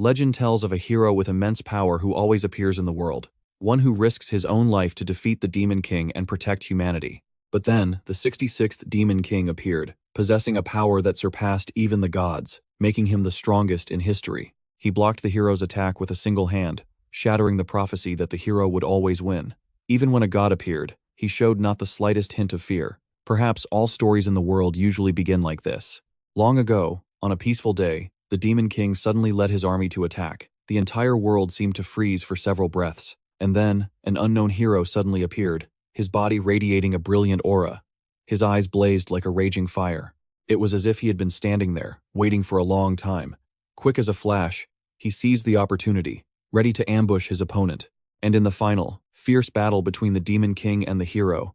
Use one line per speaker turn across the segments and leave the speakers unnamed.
Legend tells of a hero with immense power who always appears in the world, one who risks his own life to defeat the Demon King and protect humanity. But then, the 66th Demon King appeared, possessing a power that surpassed even the gods, making him the strongest in history. He blocked the hero's attack with a single hand, shattering the prophecy that the hero would always win. Even when a god appeared, he showed not the slightest hint of fear. Perhaps all stories in the world usually begin like this. Long ago, on a peaceful day, the Demon King suddenly led his army to attack. The entire world seemed to freeze for several breaths. And then, an unknown hero suddenly appeared, his body radiating a brilliant aura. His eyes blazed like a raging fire. It was as if he had been standing there, waiting for a long time. Quick as a flash, he seized the opportunity, ready to ambush his opponent. And in the final, fierce battle between the Demon King and the hero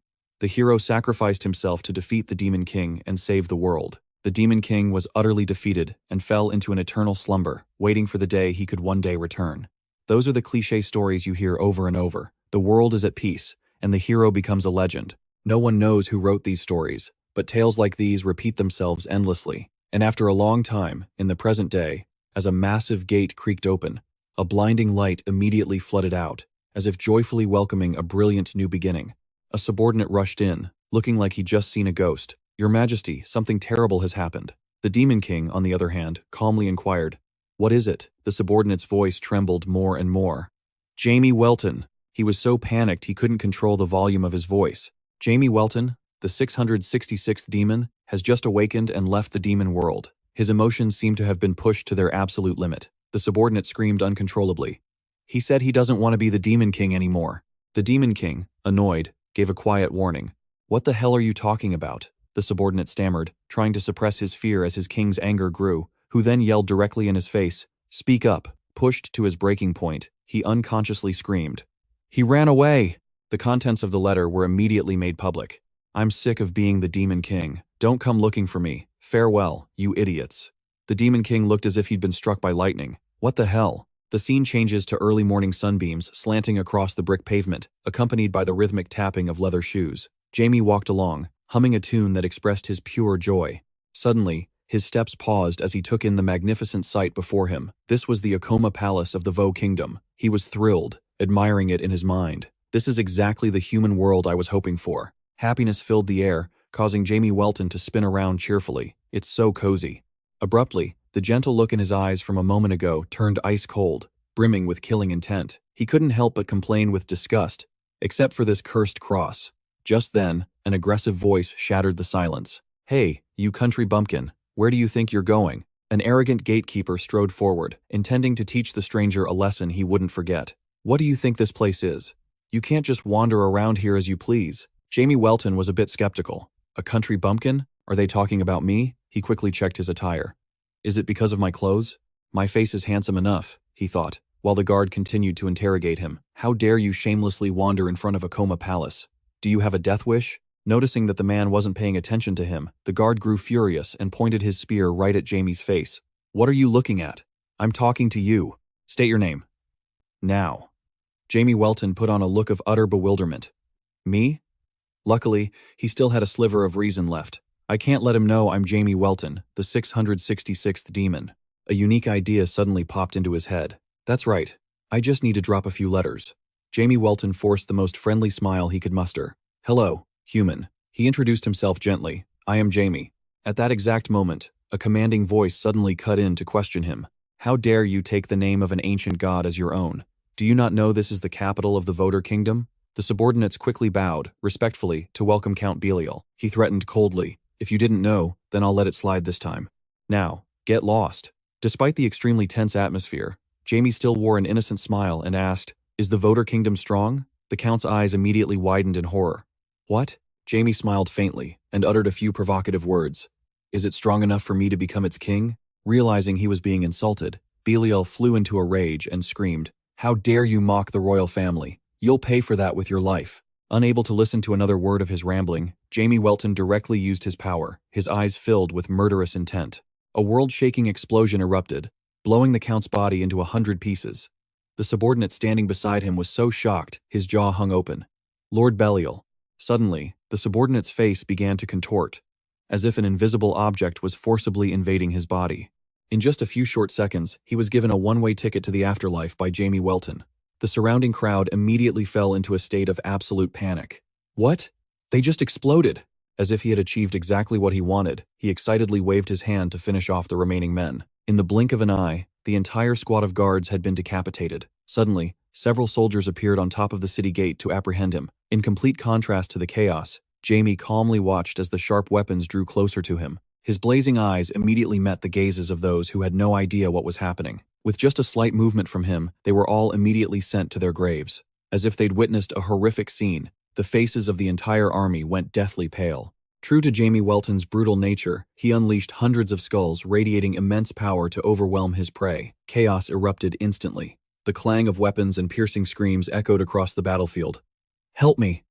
sacrificed himself to defeat the Demon King and save the world. The Demon King was utterly defeated and fell into an eternal slumber, waiting for the day he could one day return. Those are the cliché stories you hear over and over. The world is at peace, and the hero becomes a legend. No one knows who wrote these stories, but tales like these repeat themselves endlessly. And after a long time, in the present day, as a massive gate creaked open, a blinding light immediately flooded out, as if joyfully welcoming a brilliant new beginning. A subordinate rushed in, looking like he'd just seen a ghost. "Your Majesty, something terrible has happened." The Demon King, on the other hand, calmly inquired, "What is it?" The subordinate's voice trembled more and more. "Jamie Welton." He was so panicked he couldn't control the volume of his voice. "Jamie Welton, the 666th demon, has just awakened and left the demon world." His emotions seemed to have been pushed to their absolute limit. The subordinate screamed uncontrollably. "He said he doesn't want to be the Demon King anymore." The Demon King, annoyed, gave a quiet warning. "What the hell are you talking about?" The subordinate stammered, trying to suppress his fear as his king's anger grew, who then yelled directly in his face, "Speak up." Pushed to his breaking point, he unconsciously screamed. "He ran away!" The contents of the letter were immediately made public. "I'm sick of being the Demon King. Don't come looking for me. Farewell, you idiots." The Demon King looked as if he'd been struck by lightning. What the hell? The scene changes to early morning sunbeams slanting across the brick pavement, accompanied by the rhythmic tapping of leather shoes. Jamie walked along, humming a tune that expressed his pure joy. Suddenly, his steps paused as he took in the magnificent sight before him. This was the Akoma Palace of the Vo Kingdom. He was thrilled, admiring it in his mind. This is exactly the human world I was hoping for. Happiness filled the air, causing Jamie Welton to spin around cheerfully. It's so cozy. Abruptly, the gentle look in his eyes from a moment ago turned ice cold, brimming with killing intent. He couldn't help but complain with disgust, except for this cursed cross. Just then, an aggressive voice shattered the silence. "Hey, you country bumpkin, where do you think you're going?" An arrogant gatekeeper strode forward, intending to teach the stranger a lesson he wouldn't forget. "What do you think this place is? You can't just wander around here as you please." Jamie Welton was a bit skeptical. "A country bumpkin? Are they talking about me?" He quickly checked his attire. "Is it because of my clothes? My face is handsome enough," he thought, while the guard continued to interrogate him. "How dare you shamelessly wander in front of Akoma Palace? Do you have a death wish?" Noticing that the man wasn't paying attention to him, the guard grew furious and pointed his spear right at Jamie's face. "What are you looking at? I'm talking to you. State your name. Now." Jamie Welton put on a look of utter bewilderment. "Me?" Luckily, he still had a sliver of reason left. "I can't let him know I'm Jamie Welton, the 666th demon." A unique idea suddenly popped into his head. "That's right. I just need to drop a few letters." Jamie Welton forced the most friendly smile he could muster. "Hello, human." He introduced himself gently. "I am Jamie." At that exact moment, a commanding voice suddenly cut in to question him. "How dare you take the name of an ancient god as your own? Do you not know this is the capital of the Voter Kingdom?" The subordinates quickly bowed, respectfully, to welcome Count Belial. He threatened coldly, "If you didn't know, then I'll let it slide this time. Now, get lost." Despite the extremely tense atmosphere, Jamie still wore an innocent smile and asked, "Is the Voter Kingdom strong?" The Count's eyes immediately widened in horror. "What?" Jamie smiled faintly and uttered a few provocative words. "Is it strong enough for me to become its king?" Realizing he was being insulted, Belial flew into a rage and screamed, "How dare you mock the royal family? You'll pay for that with your life." Unable to listen to another word of his rambling, Jamie Welton directly used his power, his eyes filled with murderous intent. A world-shaking explosion erupted, blowing the Count's body into 100 pieces. The subordinate standing beside him was so shocked, his jaw hung open. "Lord Belial." Suddenly, the subordinate's face began to contort, as if an invisible object was forcibly invading his body. In just a few short seconds, he was given a one-way ticket to the afterlife by Jamie Welton. The surrounding crowd immediately fell into a state of absolute panic. What? They just exploded! As if he had achieved exactly what he wanted, he excitedly waved his hand to finish off the remaining men. In the blink of an eye, the entire squad of guards had been decapitated. Suddenly, several soldiers appeared on top of the city gate to apprehend him. In complete contrast to the chaos, Jamie calmly watched as the sharp weapons drew closer to him. His blazing eyes immediately met the gazes of those who had no idea what was happening. With just a slight movement from him, they were all immediately sent to their graves. As if they'd witnessed a horrific scene, the faces of the entire army went deathly pale. True to Jamie Welton's brutal nature, he unleashed hundreds of skulls radiating immense power to overwhelm his prey. Chaos erupted instantly. The clang of weapons and piercing screams echoed across the battlefield. "Help me!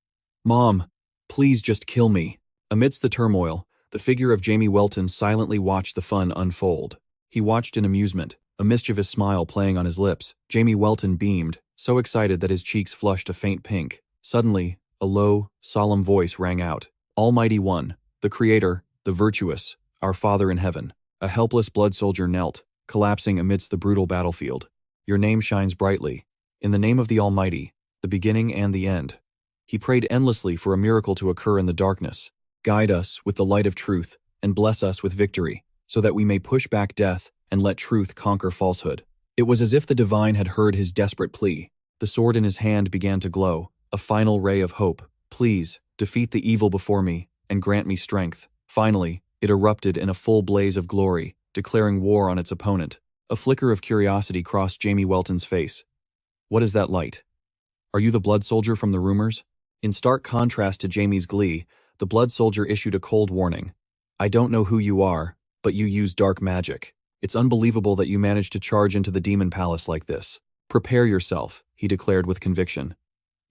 Mom! Please just kill me!" Amidst the turmoil, the figure of Jamie Welton silently watched the fun unfold. He watched in amusement, a mischievous smile playing on his lips. Jamie Welton beamed, so excited that his cheeks flushed a faint pink. Suddenly, a low, solemn voice rang out. "Almighty One, the Creator, the Virtuous, our Father in Heaven." A helpless blood soldier knelt, collapsing amidst the brutal battlefield. "Your name shines brightly. In the name of the Almighty, the beginning and the end." He prayed endlessly for a miracle to occur in the darkness. "Guide us with the light of truth, and bless us with victory, so that we may push back death and let truth conquer falsehood." It was as if the divine had heard his desperate plea. The sword in his hand began to glow, a final ray of hope. "Please, defeat the evil before me, and grant me strength." Finally, it erupted in a full blaze of glory, declaring war on its opponent. A flicker of curiosity crossed Jamie Welton's face. "What is that light? Are you the blood soldier from the rumors?" In stark contrast to Jamie's glee, the blood soldier issued a cold warning. "I don't know who you are, but you use dark magic. It's unbelievable that you managed to charge into the demon palace like this. Prepare yourself," he declared with conviction.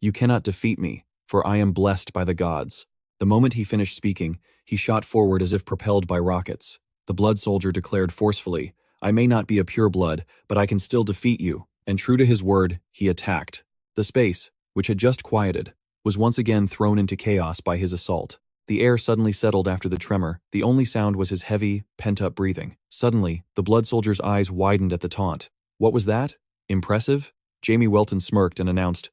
"You cannot defeat me, for I am blessed by the gods." The moment he finished speaking, he shot forward as if propelled by rockets. The blood soldier declared forcefully, "I may not be a pure blood, but I can still defeat you," and true to his word, he attacked. The space, which had just quieted, was once again thrown into chaos by his assault. The air suddenly settled after the tremor. The only sound was his heavy, pent-up breathing. Suddenly, the blood soldier's eyes widened at the taunt. "What was that? Impressive?" Jamie Welton smirked and announced,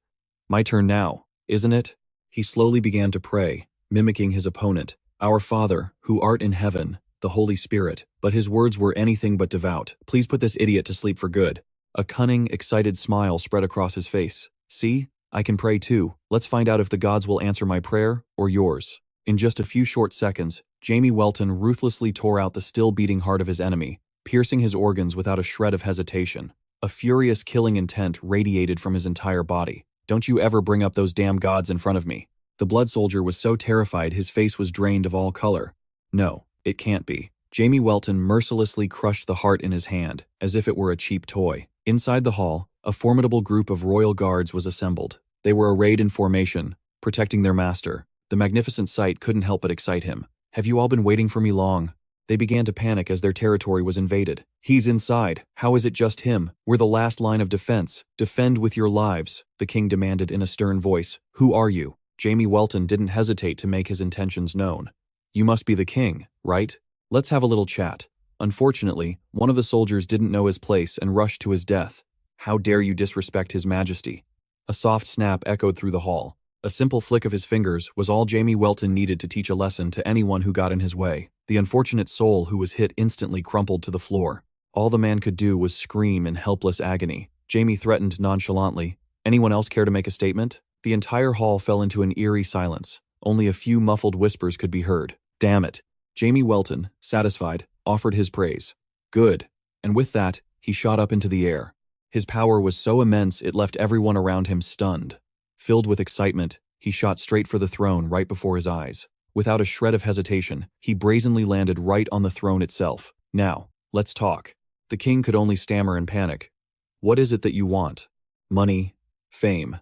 "My turn now, isn't it?" He slowly began to pray, mimicking his opponent. "Our Father, who art in heaven, the Holy Spirit." But his words were anything but devout. "Please put this idiot to sleep for good." A cunning, excited smile spread across his face. "See? I can pray too. Let's find out if the gods will answer my prayer, or yours." In just a few short seconds, Jamie Welton ruthlessly tore out the still-beating heart of his enemy, piercing his organs without a shred of hesitation. A furious killing intent radiated from his entire body. "Don't you ever bring up those damn gods in front of me." The blood soldier was so terrified his face was drained of all color. "No, it can't be." Jamie Welton mercilessly crushed the heart in his hand, as if it were a cheap toy. Inside the hall, a formidable group of royal guards was assembled. They were arrayed in formation, protecting their master. The magnificent sight couldn't help but excite him. "Have you all been waiting for me long?" They began to panic as their territory was invaded. "He's inside. How is it just him? We're the last line of defense. Defend with your lives," the king demanded in a stern voice. "Who are you?" Jamie Welton didn't hesitate to make his intentions known. "You must be the king, right? Let's have a little chat." Unfortunately, one of the soldiers didn't know his place and rushed to his death. "How dare you disrespect his majesty?" A soft snap echoed through the hall. A simple flick of his fingers was all Jamie Welton needed to teach a lesson to anyone who got in his way. The unfortunate soul who was hit instantly crumpled to the floor. All the man could do was scream in helpless agony. Jamie threatened nonchalantly, "Anyone else care to make a statement?" The entire hall fell into an eerie silence. Only a few muffled whispers could be heard. "Damn it." Jamie Welton, satisfied, offered his praise. "Good." And with that, he shot up into the air. His power was so immense it left everyone around him stunned. Filled with excitement, he shot straight for the throne right before his eyes. Without a shred of hesitation, he brazenly landed right on the throne itself. "Now, let's talk." The king could only stammer in panic. "What is it that you want? Money? Fame?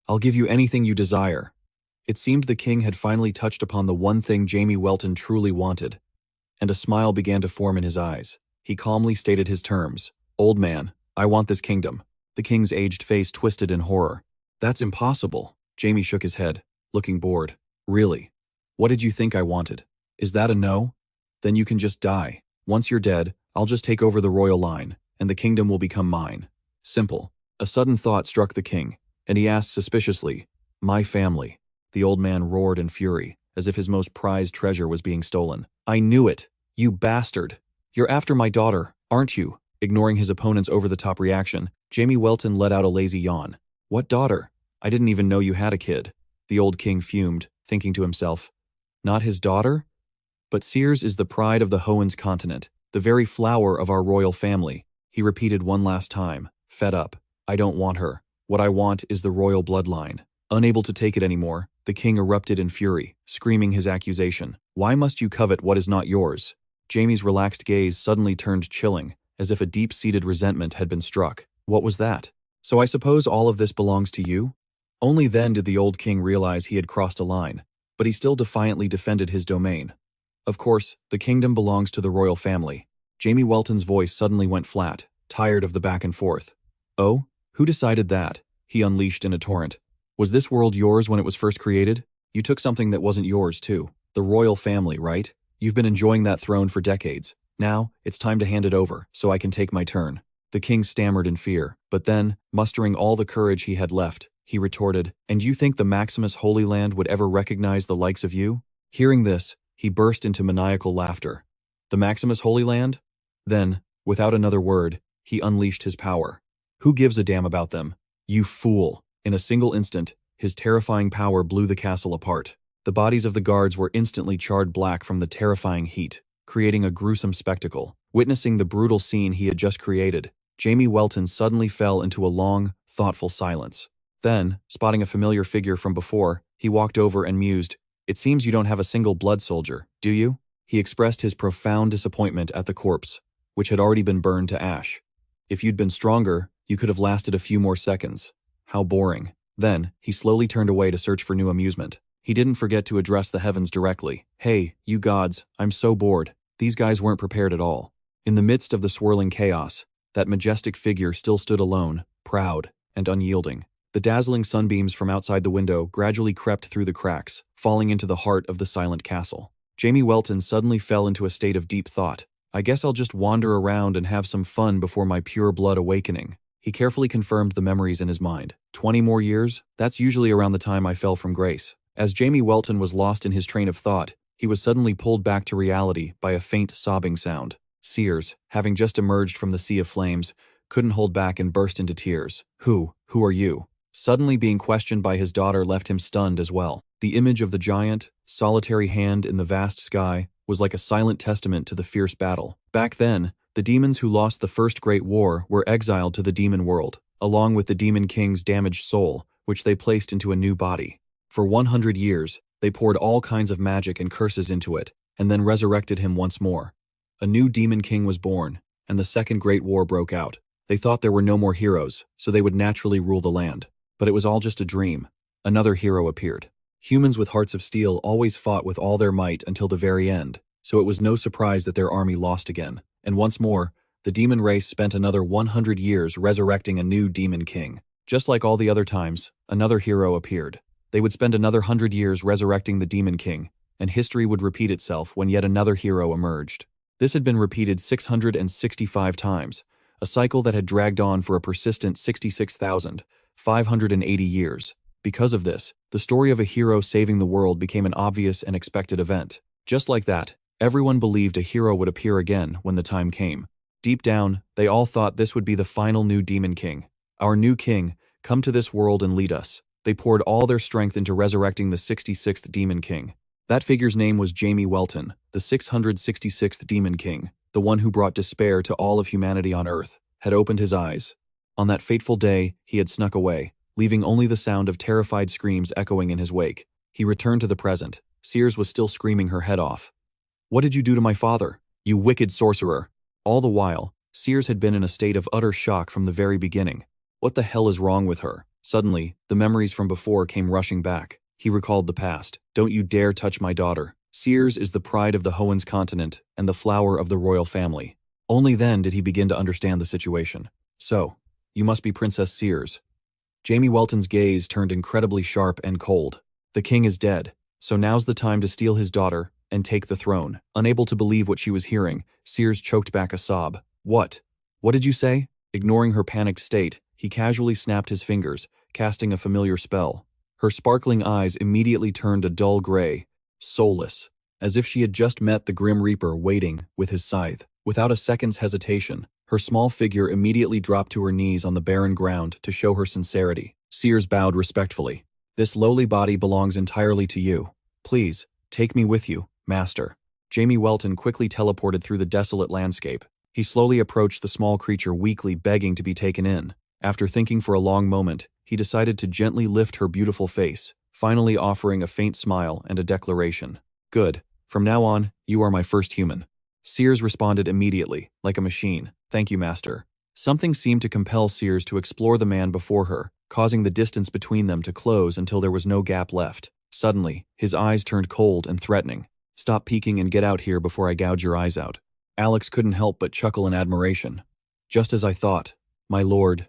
I'll give you anything you desire." It seemed the king had finally touched upon the one thing Jamie Welton truly wanted, and a smile began to form in his eyes. He calmly stated his terms. "Old man, I want this kingdom." The king's aged face twisted in horror. "That's impossible." Jamie shook his head, looking bored. "Really? What did you think I wanted? Is that a no? Then you can just die. Once you're dead, I'll just take over the royal line, and the kingdom will become mine. Simple. A sudden thought struck the king, and he asked suspiciously, "My family?" The old man roared in fury, as if his most prized treasure was being stolen. "I knew it! You bastard! You're after my daughter, aren't you?" Ignoring his opponent's over-the-top reaction, Jamie Welton let out a lazy yawn. "What daughter? I didn't even know you had a kid." The old king fumed, thinking to himself, "Not his daughter? But Sears is the pride of the Hohen's continent, the very flower of our royal family." He repeated one last time, fed up. "I don't want her. What I want is the royal bloodline." Unable to take it anymore, the king erupted in fury, screaming his accusation. "Why must you covet what is not yours?" Jamie's relaxed gaze suddenly turned chilling, as if a deep-seated resentment had been struck. What was that? "So I suppose all of this belongs to you?" Only then did the old king realize he had crossed a line, but he still defiantly defended his domain. "Of course, the kingdom belongs to the royal family." Jamie Welton's voice suddenly went flat, tired of the back and forth. "Oh? Who decided that?" he unleashed in a torrent. "Was this world yours when it was first created? You took something that wasn't yours, too. The royal family, right? You've been enjoying that throne for decades. Now, it's time to hand it over, so I can take my turn." The king stammered in fear, but then, mustering all the courage he had left, he retorted, "And you think the Maximus Holy Land would ever recognize the likes of you?" Hearing this, he burst into maniacal laughter. "The Maximus Holy Land?" Then, without another word, he unleashed his power. "Who gives a damn about them? You fool!" In a single instant, his terrifying power blew the castle apart. The bodies of the guards were instantly charred black from the terrifying heat, creating a gruesome spectacle. Witnessing the brutal scene he had just created, Jamie Welton suddenly fell into a long, thoughtful silence. Then, spotting a familiar figure from before, he walked over and mused, "It seems you don't have a single blood soldier, do you?" He expressed his profound disappointment at the corpse, which had already been burned to ash. "If you'd been stronger, you could have lasted a few more seconds. How boring." Then, he slowly turned away to search for new amusement. He didn't forget to address the heavens directly. "Hey, you gods, I'm so bored." These guys weren't prepared at all. In the midst of the swirling chaos, that majestic figure still stood alone, proud, and unyielding. The dazzling sunbeams from outside the window gradually crept through the cracks, falling into the heart of the silent castle. Jamie Welton suddenly fell into a state of deep thought. "I guess I'll just wander around and have some fun before my pure blood awakening." He carefully confirmed the memories in his mind. 20 more years? That's usually around the time I fell from grace. As Jamie Welton was lost in his train of thought, he was suddenly pulled back to reality by a faint sobbing sound. Sears, having just emerged from the sea of flames, couldn't hold back and burst into tears. Who are you?" Suddenly being questioned by his daughter left him stunned as well. The image of the giant, solitary hand in the vast sky was like a silent testament to the fierce battle. Back then, the demons who lost the First Great War were exiled to the demon world, along with the demon king's damaged soul, which they placed into a new body. For 100 years, they poured all kinds of magic and curses into it, and then resurrected him once more. A new demon king was born, and the Second Great War broke out. They thought there were no more heroes, so they would naturally rule the land. But it was all just a dream. Another hero appeared. Humans with hearts of steel always fought with all their might until the very end, so it was no surprise that their army lost again. And once more, the demon race spent another 100 years resurrecting a new demon king. Just like all the other times, another hero appeared. They would spend another 100 years resurrecting the demon king, and history would repeat itself when yet another hero emerged. This had been repeated 665 times, a cycle that had dragged on for a persistent 66,580 years. Because of this, the story of a hero saving the world became an obvious and expected event. Just like that, everyone believed a hero would appear again when the time came. Deep down, they all thought this would be the final new demon king. Our new king, come to this world and lead us. They poured all their strength into resurrecting the 66th demon king. That figure's name was Jamie Welton, the 666th demon king, the one who brought despair to all of humanity on Earth, had opened his eyes. On that fateful day, he had snuck away, leaving only the sound of terrified screams echoing in his wake. He returned to the present. Sears was still screaming her head off. "What did you do to my father? You wicked sorcerer!" All the while, Sears had been in a state of utter shock from the very beginning. What the hell is wrong with her? Suddenly, the memories from before came rushing back. He recalled the past. "Don't you dare touch my daughter. Sears is the pride of the Hohen's continent and the flower of the royal family." Only then did he begin to understand the situation. "So, you must be Princess Sears." Jamie Welton's gaze turned incredibly sharp and cold. "The king is dead, so now's the time to steal his daughter and take the throne. Unable to believe what she was hearing, Sears choked back a sob. What? What did you say? Ignoring her panicked state, he casually snapped his fingers, casting a familiar spell. Her sparkling eyes immediately turned a dull gray, soulless, as if she had just met the Grim Reaper waiting with his scythe. Without a second's hesitation, her small figure immediately dropped to her knees on the barren ground to show her sincerity. Sears bowed respectfully. This lowly body belongs entirely to you. Please, take me with you, master. Jamie Welton quickly teleported through the desolate landscape. He slowly approached the small creature weakly begging to be taken in. After thinking for a long moment, he decided to gently lift her beautiful face, finally offering a faint smile and a declaration. Good. From now on, you are my first human. Sears responded immediately, like a machine. Thank you, master. Something seemed to compel Sears to explore the man before her, causing the distance between them to close until there was no gap left. Suddenly, his eyes turned cold and threatening. Stop peeking and get out here before I gouge your eyes out. Alex couldn't help but chuckle in admiration. Just as I thought. My lord.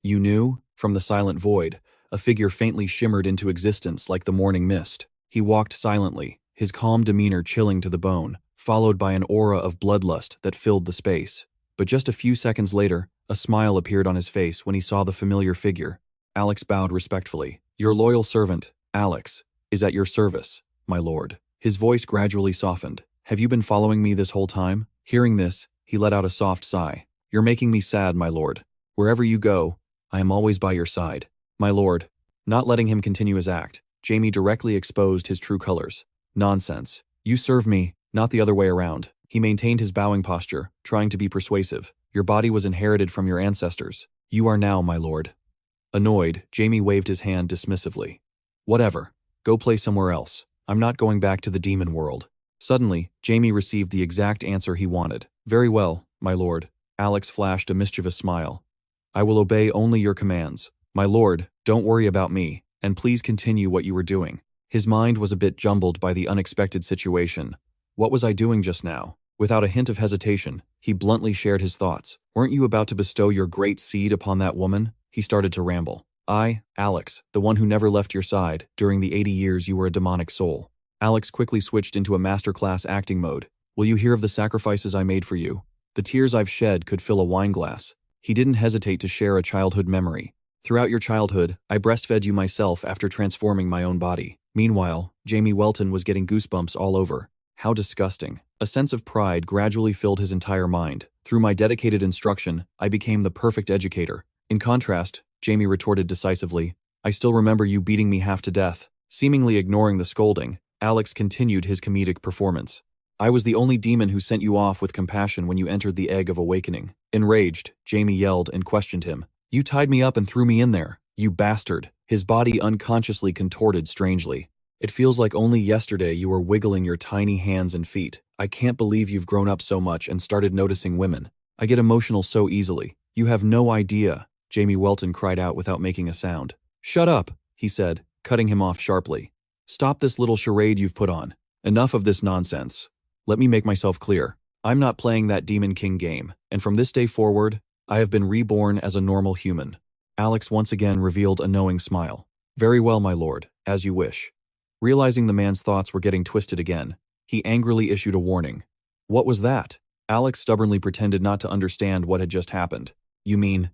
You knew? From the silent void, a figure faintly shimmered into existence like the morning mist. He walked silently, his calm demeanor chilling to the bone, followed by an aura of bloodlust that filled the space. But just a few seconds later, a smile appeared on his face when he saw the familiar figure. Alex bowed respectfully. Your loyal servant, Alex, is at your service, my lord. His voice gradually softened. Have you been following me this whole time? Hearing this, he let out a soft sigh. You're making me sad, my lord. Wherever you go, I am always by your side. My lord. Not letting him continue his act, Jamie directly exposed his true colors. Nonsense. You serve me, not the other way around. He maintained his bowing posture, trying to be persuasive. Your body was inherited from your ancestors. You are now, my lord. Annoyed, Jamie waved his hand dismissively. Whatever. Go play somewhere else. I'm not going back to the demon world. Suddenly, Jamie received the exact answer he wanted. Very well, my lord. Alex flashed a mischievous smile. I will obey only your commands. My lord, don't worry about me, and please continue what you were doing. His mind was a bit jumbled by the unexpected situation. What was I doing just now? Without a hint of hesitation, he bluntly shared his thoughts. Weren't you about to bestow your great seed upon that woman? He started to ramble. I, Alex, the one who never left your side, during the 80 years you were a demonic soul. Alex quickly switched into a masterclass acting mode. Will you hear of the sacrifices I made for you? The tears I've shed could fill a wine glass. He didn't hesitate to share a childhood memory. Throughout your childhood, I breastfed you myself after transforming my own body. Meanwhile, Jamie Welton was getting goosebumps all over. How disgusting. A sense of pride gradually filled his entire mind. Through my dedicated instruction, I became the perfect educator. In contrast, Jamie retorted decisively, I still remember you beating me half to death. Seemingly ignoring the scolding, Alex continued his comedic performance. I was the only demon who sent you off with compassion when you entered the Egg of Awakening. Enraged, Jamie yelled and questioned him. You tied me up and threw me in there, you bastard. His body unconsciously contorted strangely. It feels like only yesterday you were wiggling your tiny hands and feet. I can't believe you've grown up so much and started noticing women. I get emotional so easily. You have no idea, Jamie Welton cried out without making a sound. Shut up, he said, cutting him off sharply. Stop this little charade you've put on. Enough of this nonsense. Let me make myself clear. I'm not playing that Demon King game, and from this day forward, I have been reborn as a normal human. Alex once again revealed a knowing smile. Very well, my lord, as you wish. Realizing the man's thoughts were getting twisted again, he angrily issued a warning. What was that? Alex stubbornly pretended not to understand what had just happened. You mean,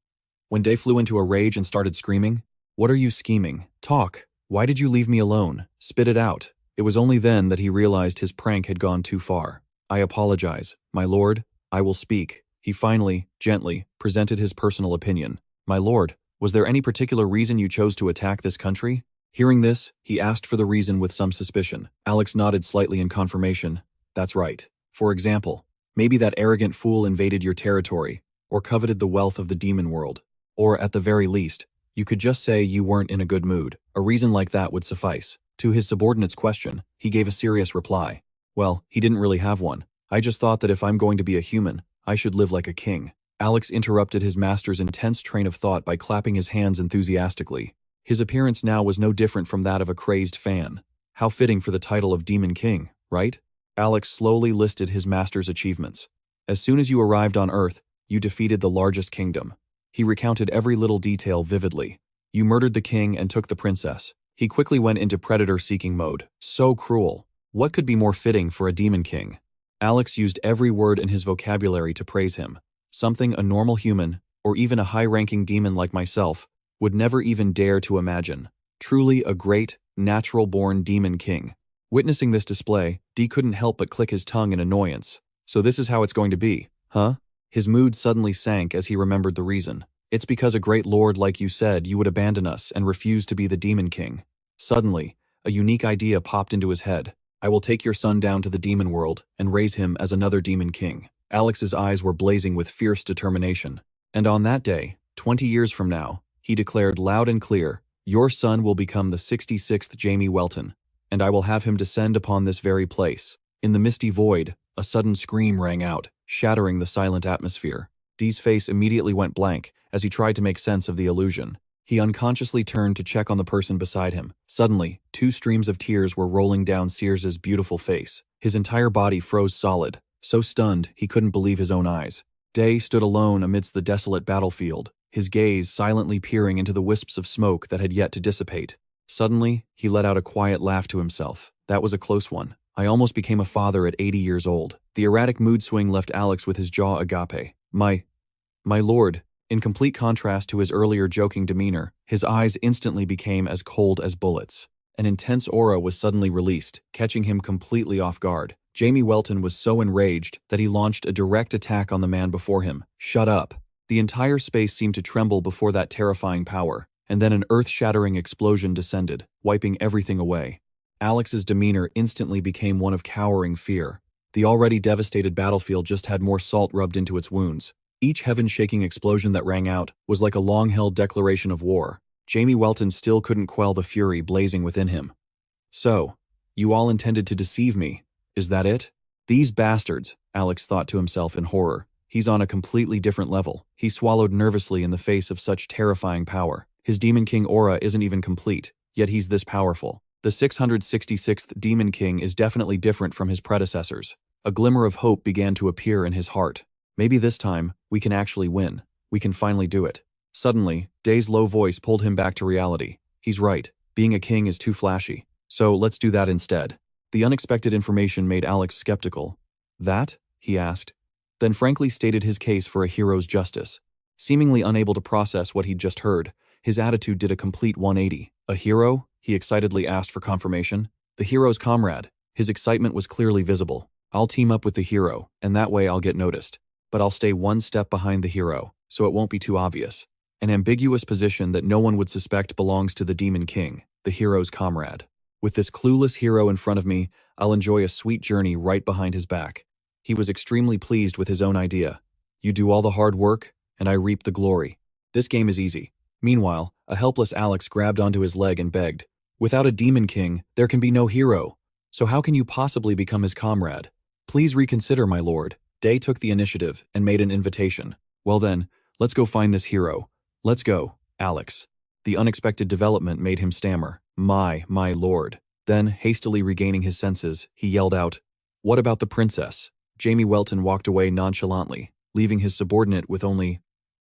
when Day flew into a rage and started screaming? What are you scheming? Talk. Why did you leave me alone? Spit it out. It was only then that he realized his prank had gone too far. I apologize, my lord. I will speak. He finally, gently, presented his personal opinion. My lord, was there any particular reason you chose to attack this country? Hearing this, he asked for the reason with some suspicion. Alex nodded slightly in confirmation. That's right. For example, maybe that arrogant fool invaded your territory, or coveted the wealth of the demon world. Or, at the very least, you could just say you weren't in a good mood. A reason like that would suffice. To his subordinate's question, he gave a serious reply. Well, he didn't really have one. I just thought that if I'm going to be a human, I should live like a king. Alex interrupted his master's intense train of thought by clapping his hands enthusiastically. His appearance now was no different from that of a crazed fan. How fitting for the title of Demon King, right? Alex slowly listed his master's achievements. As soon as you arrived on Earth, you defeated the largest kingdom. He recounted every little detail vividly. You murdered the king and took the princess. He quickly went into predator-seeking mode. So cruel. What could be more fitting for a demon king? Alex used every word in his vocabulary to praise him, something a normal human, or even a high-ranking demon like myself, would never even dare to imagine. Truly a great, natural-born demon king. Witnessing this display, Dee couldn't help but click his tongue in annoyance. So this is how it's going to be, huh? His mood suddenly sank as he remembered the reason. It's because a great lord like you said you would abandon us and refuse to be the demon king. Suddenly, a unique idea popped into his head. I will take your son down to the demon world and raise him as another demon king. Alex's eyes were blazing with fierce determination. And on that day, 20 years from now, he declared loud and clear, your son will become the 66th Jamie Welton, and I will have him descend upon this very place. In the misty void, a sudden scream rang out, shattering the silent atmosphere. Dee's face immediately went blank as he tried to make sense of the illusion. He unconsciously turned to check on the person beside him. Suddenly, 2 streams of tears were rolling down Sears's beautiful face. His entire body froze solid, so stunned he couldn't believe his own eyes. Day stood alone amidst the desolate battlefield, his gaze silently peering into the wisps of smoke that had yet to dissipate. Suddenly, he let out a quiet laugh to himself. That was a close one. I almost became a father at 80 years old. The erratic mood swing left Alex with his jaw agape. My lord. In complete contrast to his earlier joking demeanor, his eyes instantly became as cold as bullets. An intense aura was suddenly released, catching him completely off guard. Jamie Welton was so enraged that he launched a direct attack on the man before him. Shut up. The entire space seemed to tremble before that terrifying power, and then an earth-shattering explosion descended, wiping everything away. Alex's demeanor instantly became one of cowering fear. The already devastated battlefield just had more salt rubbed into its wounds. Each heaven-shaking explosion that rang out was like a long-held declaration of war. Jamie Welton still couldn't quell the fury blazing within him. So, you all intended to deceive me, is that it? These bastards, Alex thought to himself in horror. He's on a completely different level. He swallowed nervously in the face of such terrifying power. His Demon King aura isn't even complete, yet he's this powerful. The 666th Demon King is definitely different from his predecessors. A glimmer of hope began to appear in his heart. Maybe this time, we can actually win. We can finally do it. Suddenly, Day's low voice pulled him back to reality. He's right. Being a king is too flashy. So let's do that instead. The unexpected information made Alex skeptical. That? He asked. Then frankly stated his case for a hero's justice. Seemingly unable to process what he'd just heard, his attitude did a complete 180. A hero? He excitedly asked for confirmation. The hero's comrade. His excitement was clearly visible. I'll team up with the hero, and that way I'll get noticed. But I'll stay one step behind the hero, so it won't be too obvious. An ambiguous position that no one would suspect belongs to the Demon King, the hero's comrade. With this clueless hero in front of me, I'll enjoy a sweet journey right behind his back. He was extremely pleased with his own idea. You do all the hard work, and I reap the glory. This game is easy. Meanwhile, a helpless Alex grabbed onto his leg and begged, without a Demon King, there can be no hero. So how can you possibly become his comrade? Please reconsider, my lord. Day took the initiative and made an invitation. Well then, let's go find this hero. Let's go, Alex. The unexpected development made him stammer, my lord. Then, hastily regaining his senses, he yelled out, what about the princess? Jamie Welton walked away nonchalantly, leaving his subordinate with only,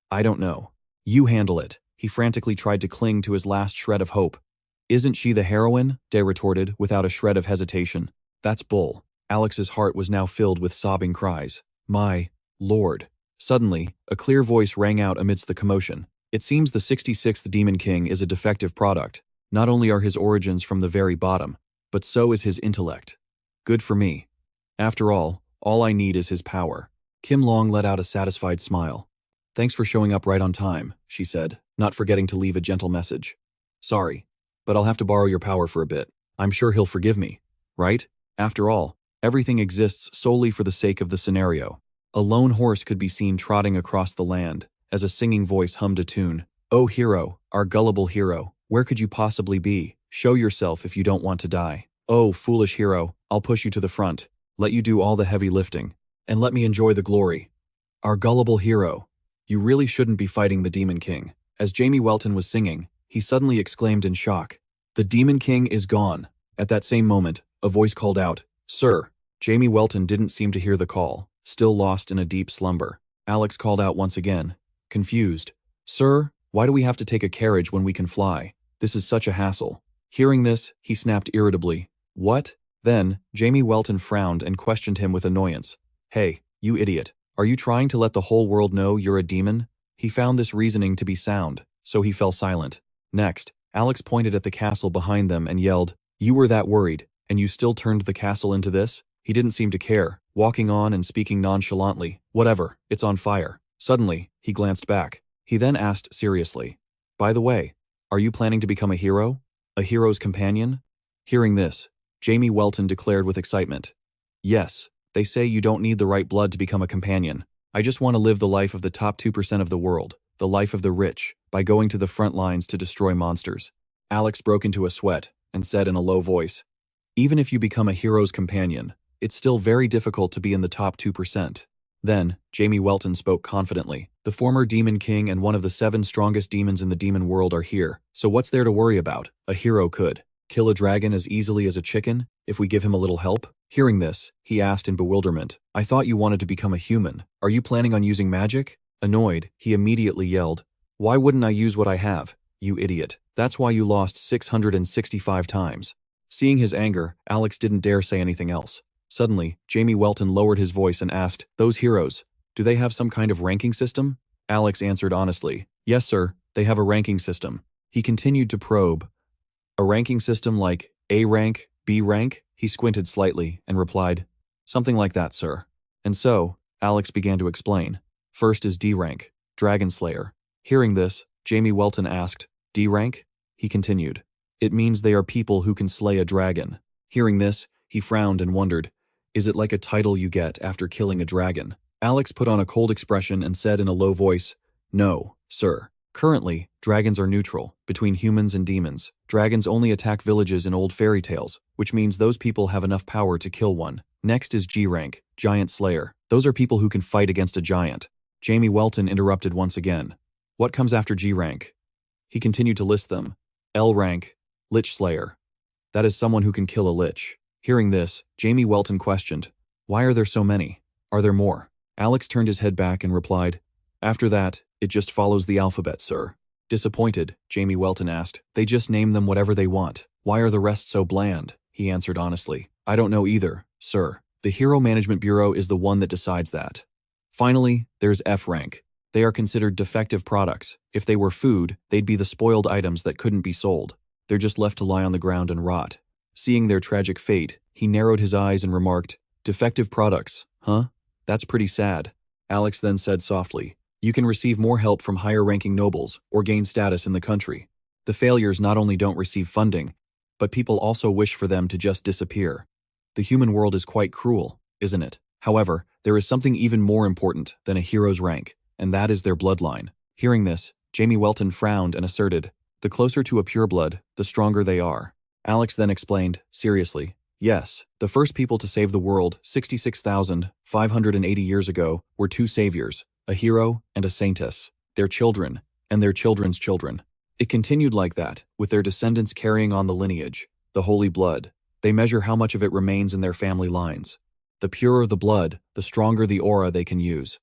I don't know. You handle it. He frantically tried to cling to his last shred of hope. Isn't she the heroine? Day retorted, without a shred of hesitation. That's bull. Alex's heart was now filled with sobbing cries. My lord. Suddenly, a clear voice rang out amidst the commotion. It seems the 66th Demon King is a defective product. Not only are his origins from the very bottom, but so is his intellect. Good for me. After all I need is his power. Kim Long let out a satisfied smile. Thanks for showing up right on time, she said, not forgetting to leave a gentle message. Sorry, but I'll have to borrow your power for a bit. I'm sure he'll forgive me, right? After all, everything exists solely for the sake of the scenario. A lone horse could be seen trotting across the land, as a singing voice hummed a tune. Oh hero, our gullible hero, where could you possibly be? Show yourself if you don't want to die. Oh, foolish hero, I'll push you to the front, let you do all the heavy lifting, and let me enjoy the glory. Our gullible hero. You really shouldn't be fighting the Demon King. As Jamie Welton was singing, he suddenly exclaimed in shock. The Demon King is gone. At that same moment, a voice called out, Sir. Jamie Welton didn't seem to hear the call, still lost in a deep slumber. Alex called out once again, confused. Sir, why do we have to take a carriage when we can fly? This is such a hassle. Hearing this, he snapped irritably. What? Then, Jamie Welton frowned and questioned him with annoyance. Hey, you idiot. Are you trying to let the whole world know you're a demon? He found this reasoning to be sound, so he fell silent. Next, Alex pointed at the castle behind them and yelled, "You were that worried, and you still turned the castle into this?" He didn't seem to care, walking on and speaking nonchalantly. "Whatever, it's on fire." Suddenly, he glanced back. He then asked seriously, "By the way, are you planning to become a hero? A hero's companion?" Hearing this, Jamie Welton declared with excitement, "Yes, they say you don't need the right blood to become a companion. I just want to live the life of the top 2% of the world, the life of the rich, by going to the front lines to destroy monsters." Alex broke into a sweat and said in a low voice, "Even if you become a hero's companion, it's still very difficult to be in the top 2%. Then, Jamie Welton spoke confidently. "The former Demon King and one of the 7 strongest demons in the demon world are here, so what's there to worry about? A hero could kill a dragon as easily as a chicken, if we give him a little help." Hearing this, he asked in bewilderment, "I thought you wanted to become a human. Are you planning on using magic?" Annoyed, he immediately yelled, "Why wouldn't I use what I have, you idiot? That's why you lost 665 times. Seeing his anger, Alex didn't dare say anything else. Suddenly, Jamie Welton lowered his voice and asked, "Those heroes, do they have some kind of ranking system?" Alex answered honestly, "Yes, sir, they have a ranking system." He continued to probe. "A ranking system like A rank, B rank?" He squinted slightly and replied, "Something like that, sir." And so, Alex began to explain. "First is D rank, Dragon Slayer." Hearing this, Jamie Welton asked, "D rank?" He continued, "It means they are people who can slay a dragon." Hearing this, he frowned and wondered, "Is it like a title you get after killing a dragon?" Alex put on a cold expression and said in a low voice, "No, sir. Currently, dragons are neutral, between humans and demons. Dragons only attack villages in old fairy tales, which means those people have enough power to kill one. Next is G rank, Giant Slayer. Those are people who can fight against a giant." Jamie Welton interrupted once again. "What comes after G rank?" He continued to list them. L rank, Lich Slayer. That is someone who can kill a lich. Hearing this, Jamie Welton questioned, "Why are there so many? Are there more?" Alex turned his head back and replied, "After that, it just follows the alphabet, sir." Disappointed, Jamie Welton asked, "They just name them whatever they want. Why are the rest so bland?" He answered honestly, "I don't know either, sir. The Hero Management Bureau is the one that decides that." Finally, there's F rank. They are considered defective products. If they were food, they'd be the spoiled items that couldn't be sold. They're just left to lie on the ground and rot. Seeing their tragic fate, he narrowed his eyes and remarked, "Defective products, huh? That's pretty sad." Alex then said softly, "You can receive more help from higher-ranking nobles or gain status in the country. The failures not only don't receive funding, but people also wish for them to just disappear. The human world is quite cruel, isn't it? However, there is something even more important than a hero's rank, and that is their bloodline." Hearing this, Jamie Welton frowned and asserted, "The closer to a pureblood, the stronger they are." Alex then explained, seriously, "Yes, the first people to save the world 66,580 years ago were 2 saviors, a hero and a saintess, their children, and their children's children. It continued like that, with their descendants carrying on the lineage, the holy blood. They measure how much of it remains in their family lines. The purer the blood, the stronger the aura they can use.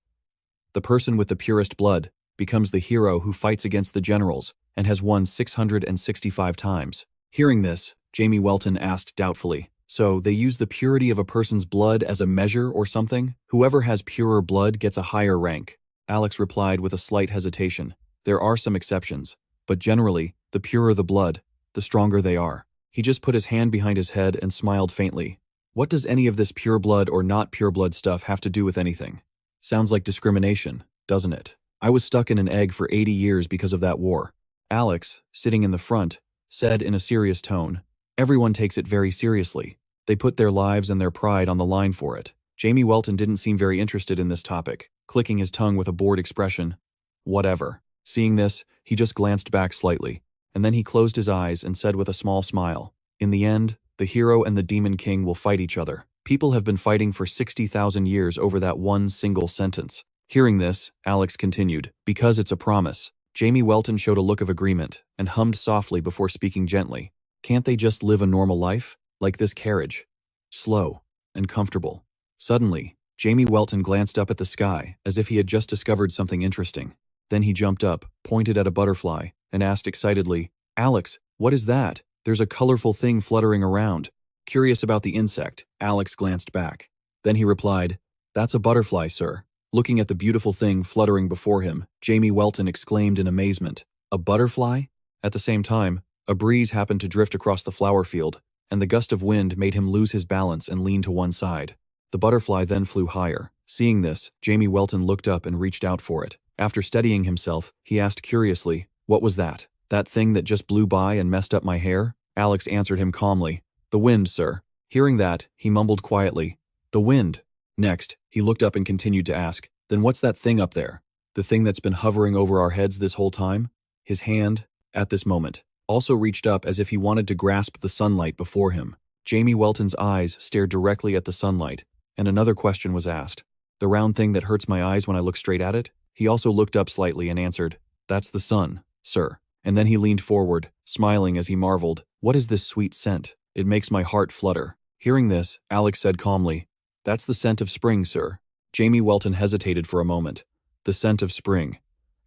The person with the purest blood becomes the hero who fights against the generals and has won 665 times." Hearing this, Jamie Welton asked doubtfully, "So they use the purity of a person's blood as a measure or something? Whoever has purer blood gets a higher rank?" Alex replied with a slight hesitation, "There are some exceptions, but generally, the purer the blood, the stronger they are." He just put his hand behind his head and smiled faintly. "What does any of this pure blood or not pure blood stuff have to do with anything? Sounds like discrimination, doesn't it? I was stuck in an egg for 80 years because of that war." Alex, sitting in the front, said in a serious tone, "Everyone takes it very seriously. They put their lives and their pride on the line for it." Jamie Welton didn't seem very interested in this topic, clicking his tongue with a bored expression. "Whatever." Seeing this, he just glanced back slightly, and then he closed his eyes and said with a small smile, "In the end, the hero and the demon king will fight each other. People have been fighting for 60,000 years over that one single sentence." Hearing this, Alex continued, "Because it's a promise." Jamie Welton showed a look of agreement and hummed softly before speaking gently. "Can't they just live a normal life? Like this carriage? Slow and comfortable." Suddenly, Jamie Welton glanced up at the sky as if he had just discovered something interesting. Then he jumped up, pointed at a butterfly, and asked excitedly, "Alex, what is that? There's a colorful thing fluttering around. Curious about the insect, Alex glanced back. Then he replied, "That's a butterfly, sir." Looking at the beautiful thing fluttering before him, Jamie Welton exclaimed in amazement, "A butterfly?" At the same time, a breeze happened to drift across the flower field, and the gust of wind made him lose his balance and lean to one side. The butterfly then flew higher. Seeing this, Jamie Welton looked up and reached out for it. After steadying himself, he asked curiously, "What was that? That thing that just blew by and messed up my hair?" Alex answered him calmly, "The wind, sir." Hearing that, he mumbled quietly, "The wind." Next, he looked up and continued to ask, "Then what's that thing up there? The thing that's been hovering over our heads this whole time?" His hand, at this moment, also reached up as if he wanted to grasp the sunlight before him. Jamie Welton's eyes stared directly at the sunlight, and another question was asked. "The round thing that hurts my eyes when I look straight at it?" He also looked up slightly and answered, "That's the sun, sir." And then he leaned forward, smiling as he marveled, "What is this sweet scent? It makes my heart flutter." Hearing this, Alex said calmly, "That's the scent of spring, sir." Jamie Welton hesitated for a moment. The scent of spring.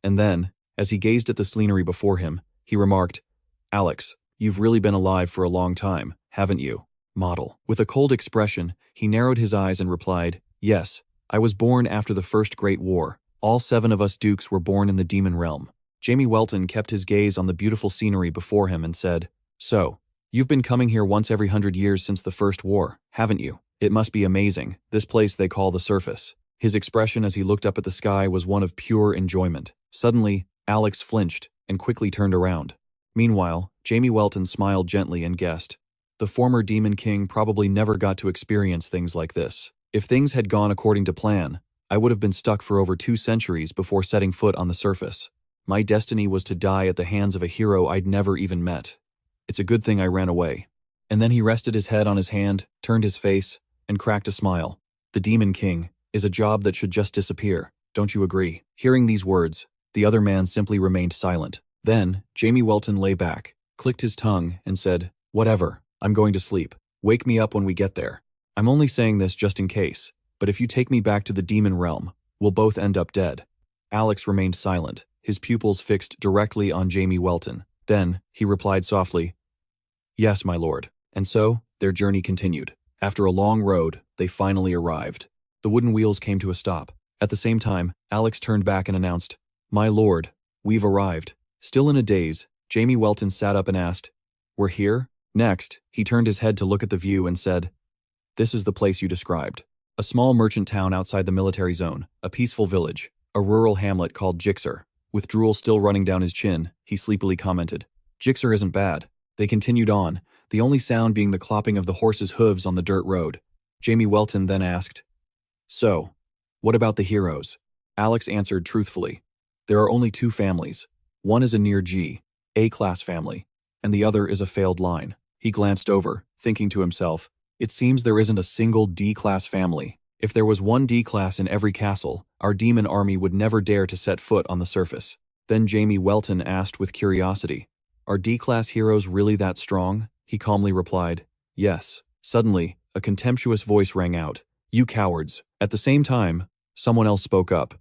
And then, as he gazed at the scenery before him, he remarked, "Alex, you've really been alive for a long time, haven't you? Model." With a cold expression, he narrowed his eyes and replied, "Yes, I was born after the First Great War. All 7 of us dukes were born in the demon realm." Jamie Welton kept his gaze on the beautiful scenery before him and said, "So, you've been coming here once every 100 years since the First War, haven't you? It must be amazing, this place they call the surface." His expression as he looked up at the sky was one of pure enjoyment. Suddenly, Alex flinched and quickly turned around. Meanwhile, Jamie Welton smiled gently and guessed, "The former Demon King probably never got to experience things like this. If things had gone according to plan, I would have been stuck for over 2 centuries before setting foot on the surface. My destiny was to die at the hands of a hero I'd never even met. It's a good thing I ran away." And then he rested his head on his hand, turned his face, and cracked a smile. "The Demon King is a job that should just disappear, don't you agree?" Hearing these words, the other man simply remained silent. Then, Jamie Welton lay back, clicked his tongue, and said, "Whatever, I'm going to sleep. Wake me up when we get there. I'm only saying this just in case, but if you take me back to the demon realm, we'll both end up dead." Alex remained silent, his pupils fixed directly on Jamie Welton. Then, he replied softly, "Yes, my lord." And so, their journey continued. After a long road, they finally arrived. The wooden wheels came to a stop. At the same time, Alex turned back and announced, "My lord, we've arrived." Still in a daze, Jamie Welton sat up and asked, "We're here?" Next, he turned his head to look at the view and said, "This is the place you described. A small merchant town outside the military zone, a peaceful village, a rural hamlet called Jixer." With drool still running down his chin, he sleepily commented, "Jixer isn't bad." They continued on, the only sound being the clopping of the horses' hooves on the dirt road. Jamie Welton then asked, "So, what about the heroes?" Alex answered truthfully, "There are only 2 families. One is a near G, A-class family, and the other is a failed line." He glanced over, thinking to himself, "It seems there isn't a single D-class family. If there was one D-class in every castle, our demon army would never dare to set foot on the surface." Then Jamie Welton asked with curiosity, "Are D-class heroes really that strong?" He calmly replied, "Yes." Suddenly, a contemptuous voice rang out, "You cowards." At the same time, someone else spoke up.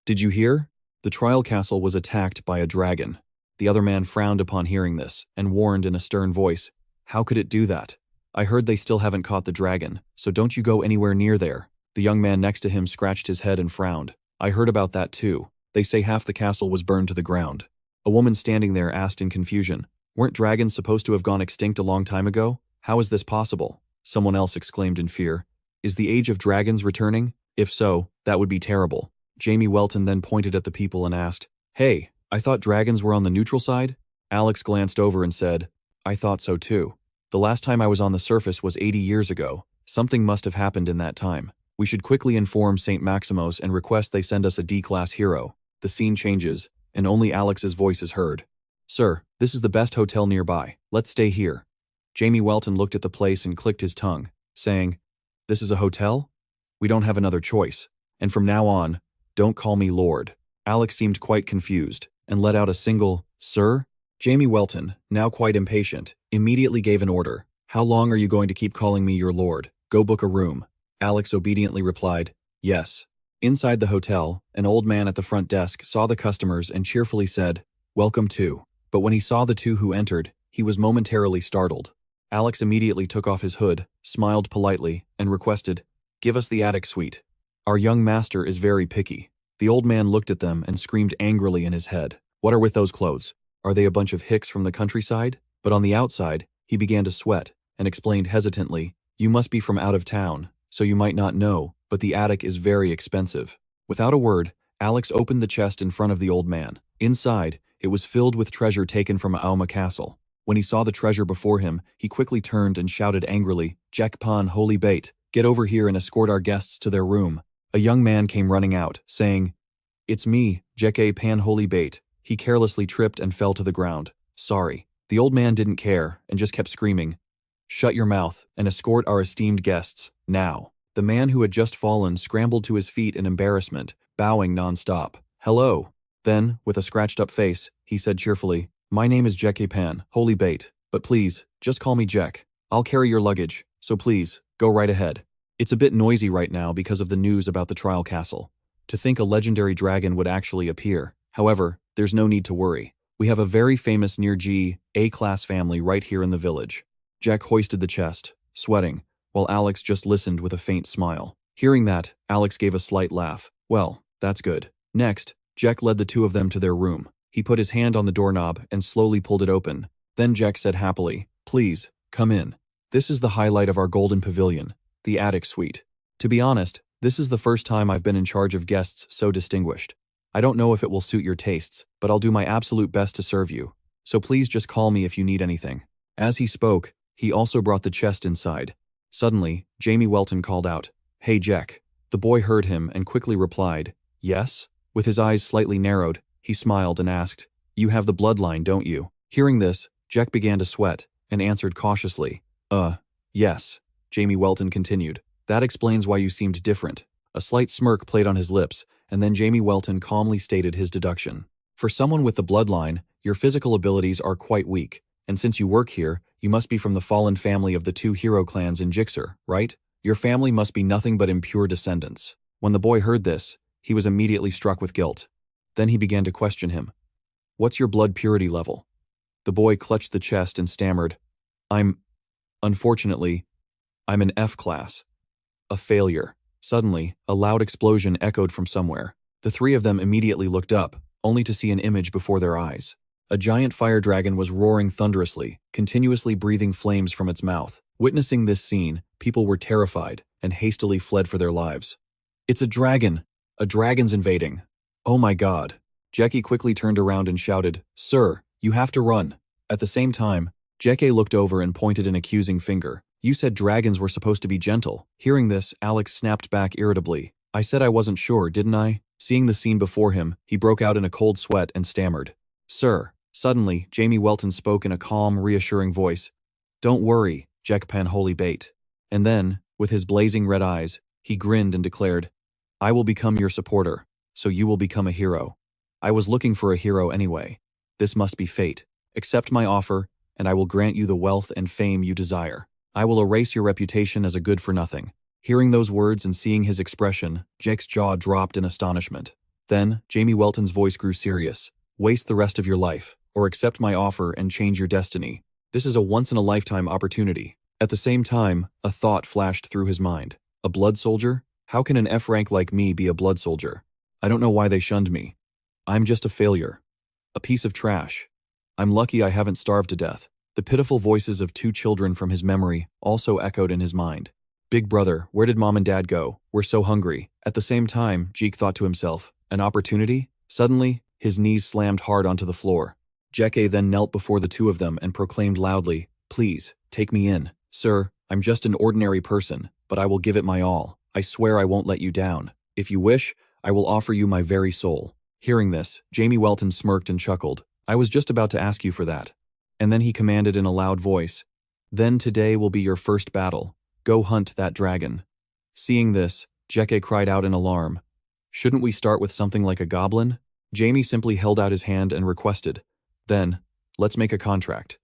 "Did you hear? The trial castle was attacked by a dragon." The other man frowned upon hearing this, and warned in a stern voice, "How could it do that? I heard they still haven't caught the dragon, so don't you go anywhere near there." The young man next to him scratched his head and frowned. "I heard about that too. They say half the castle was burned to the ground." A woman standing there asked in confusion, "Weren't dragons supposed to have gone extinct a long time ago? How is this possible?" Someone else exclaimed in fear, "Is the age of dragons returning? If so, that would be terrible." Jamie Welton then pointed at the people and asked, "Hey, I thought dragons were on the neutral side?" Alex glanced over and said, "I thought so too. The last time I was on the surface was 80 years ago. Something must have happened in that time. We should quickly inform St. Maximos and request they send us a D-class hero." The scene changes, and only Alex's voice is heard. "Sir, this is the best hotel nearby. Let's stay here." Jamie Welton looked at the place and clicked his tongue, saying, "This is a hotel? We don't have another choice. And from now on, don't call me Lord." Alex seemed quite confused, and let out a single, "Sir?" Jamie Welton, now quite impatient, immediately gave an order. "How long are you going to keep calling me your lord? Go book a room." Alex obediently replied, "Yes." Inside the hotel, an old man at the front desk saw the customers and cheerfully said, "Welcome to." But when he saw the 2 who entered, he was momentarily startled. Alex immediately took off his hood, smiled politely, and requested, "Give us the attic suite. Our young master is very picky." The old man looked at them and screamed angrily in his head. "What are with those clothes? Are they a bunch of hicks from the countryside?" But on the outside, he began to sweat and explained hesitantly, "You must be from out of town, so you might not know, but the attic is very expensive." Without a word, Alex opened the chest in front of the old man. Inside, it was filled with treasure taken from Aoma Castle. When he saw the treasure before him, he quickly turned and shouted angrily, "Jackpan, holy bait, get over here and escort our guests to their room." A young man came running out, saying, "It's me, Jeke Pan Holy Bait." He carelessly tripped and fell to the ground. "Sorry." The old man didn't care and just kept screaming, "Shut your mouth and escort our esteemed guests, now." The man who had just fallen scrambled to his feet in embarrassment, bowing non-stop. "Hello." Then, with a scratched-up face, he said cheerfully, "My name is Jeke Pan, Holy Bait, but please, just call me Jek. I'll carry your luggage, so please, go right ahead. It's a bit noisy right now because of the news about the trial castle. To think a legendary dragon would actually appear. However, there's no need to worry. We have a very famous near G, A-class family right here in the village." Jack hoisted the chest, sweating, while Alex just listened with a faint smile. Hearing that, Alex gave a slight laugh. "Well, that's good." Next, Jack led the two of them to their room. He put his hand on the doorknob and slowly pulled it open. Then Jack said happily, "Please, come in. This is the highlight of our golden pavilion, the attic suite. To be honest, this is the first time I've been in charge of guests so distinguished. I don't know if it will suit your tastes, but I'll do my absolute best to serve you. So please just call me if you need anything." As he spoke, he also brought the chest inside. Suddenly, Jamie Welton called out, "Hey Jack." The boy heard him and quickly replied, "Yes?" With his eyes slightly narrowed, he smiled and asked, "You have the bloodline, don't you?" Hearing this, Jack began to sweat and answered cautiously, Yes." Jamie Welton continued, "That explains why you seemed different." A slight smirk played on his lips, and then Jamie Welton calmly stated his deduction. "For someone with the bloodline, your physical abilities are quite weak, and since you work here, you must be from the fallen family of the two hero clans in Jixer, right? Your family must be nothing but impure descendants." When the boy heard this, he was immediately struck with guilt. Then he began to question him. "What's your blood purity level?" The boy clutched the chest and stammered, Unfortunately, I'm an F class. A failure." Suddenly, a loud explosion echoed from somewhere. The three of them immediately looked up, only to see an image before their eyes. A giant fire dragon was roaring thunderously, continuously breathing flames from its mouth. Witnessing this scene, people were terrified and hastily fled for their lives. "It's a dragon! A dragon's invading! Oh my god!" Jackie quickly turned around and shouted, "Sir, you have to run." At the same time, Jackie looked over and pointed an accusing finger. "You said dragons were supposed to be gentle." Hearing this, Alex snapped back irritably. "I said I wasn't sure, didn't I?" Seeing the scene before him, he broke out in a cold sweat and stammered, "Sir." Suddenly, Jamie Welton spoke in a calm, reassuring voice, "Don't worry, Jackpan Holy Bait." And then, with his blazing red eyes, he grinned and declared, "I will become your supporter, so you will become a hero. I was looking for a hero anyway. This must be fate. Accept my offer, and I will grant you the wealth and fame you desire. I will erase your reputation as a good-for-nothing." Hearing those words and seeing his expression, Jake's jaw dropped in astonishment. Then, Jamie Welton's voice grew serious. "Waste the rest of your life, or accept my offer and change your destiny. This is a once-in-a-lifetime opportunity." At the same time, a thought flashed through his mind. A blood soldier? How can an F rank like me be a blood soldier? I don't know why they shunned me. I'm just a failure. A piece of trash. I'm lucky I haven't starved to death. The pitiful voices of two children from his memory also echoed in his mind. "Big brother, where did mom and dad go? We're so hungry." At the same time, Jeek thought to himself, an opportunity? Suddenly, his knees slammed hard onto the floor. Jeke then knelt before the two of them and proclaimed loudly, "Please, take me in. Sir, I'm just an ordinary person, but I will give it my all. I swear I won't let you down. If you wish, I will offer you my very soul." Hearing this, Jamie Welton smirked and chuckled. "I was just about to ask you for that." And then he commanded in a loud voice, "Then today will be your first battle. Go hunt that dragon." Seeing this, Jeke cried out in alarm, "Shouldn't we start with something like a goblin?" Jamie simply held out his hand and requested, "Then, let's make a contract."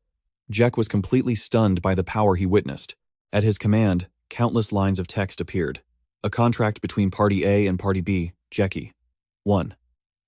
Jek was completely stunned by the power he witnessed. At his command, countless lines of text appeared. A contract between Party A and Party B, Jeki. 1.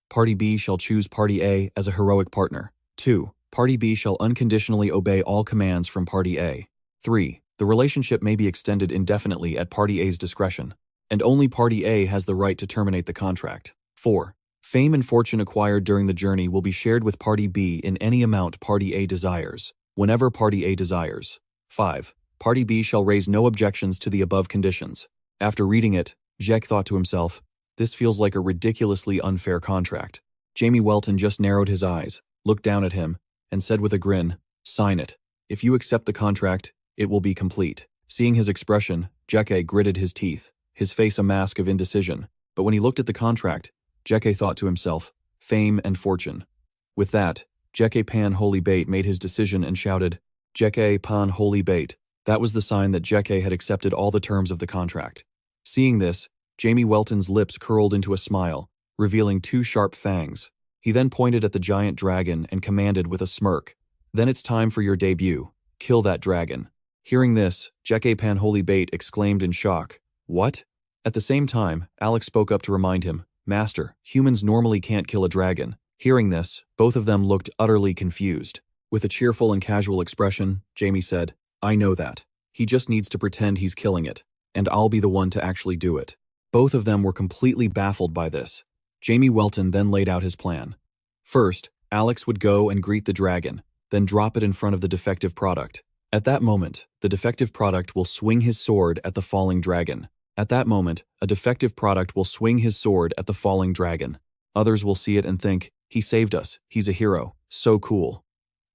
Party B shall choose Party A as a heroic partner. 2. Party B shall unconditionally obey all commands from Party A. 3. The relationship may be extended indefinitely at Party A's discretion, and only Party A has the right to terminate the contract. 4. Fame and fortune acquired during the journey will be shared with Party B in any amount Party A desires, whenever Party A desires. 5. Party B shall raise no objections to the above conditions. After reading it, Jack thought to himself, this feels like a ridiculously unfair contract. Jamie Welton just narrowed his eyes, looked down at him, and said with a grin, sign it. If you accept the contract, it will be complete. Seeing his expression, Jeke gritted his teeth, his face a mask of indecision. But when he looked at the contract, Jeke thought to himself, fame and fortune. With that, Jeke Pan Holy Bait made his decision and shouted, Jeke Pan Holy Bait. That was the sign that Jeke had accepted all the terms of the contract. Seeing this, Jamie Welton's lips curled into a smile, revealing 2 sharp fangs. He then pointed at the giant dragon and commanded with a smirk, then it's time for your debut. Kill that dragon. Hearing this, Jeke Pan Holy Bait exclaimed in shock, what? At the same time, Alex spoke up to remind him, Master, humans normally can't kill a dragon. Hearing this, both of them looked utterly confused. With a cheerful and casual expression, Jamie said, I know that. He just needs to pretend he's killing it, and I'll be the one to actually do it. Both of them were completely baffled by this. Jamie Welton then laid out his plan. First, Alex would go and greet the dragon, then drop it in front of the defective product. At that moment, the defective product will swing his sword at the falling dragon. At that moment, a defective product will swing his sword at the falling dragon. Others will see it and think, he saved us, he's a hero, so cool.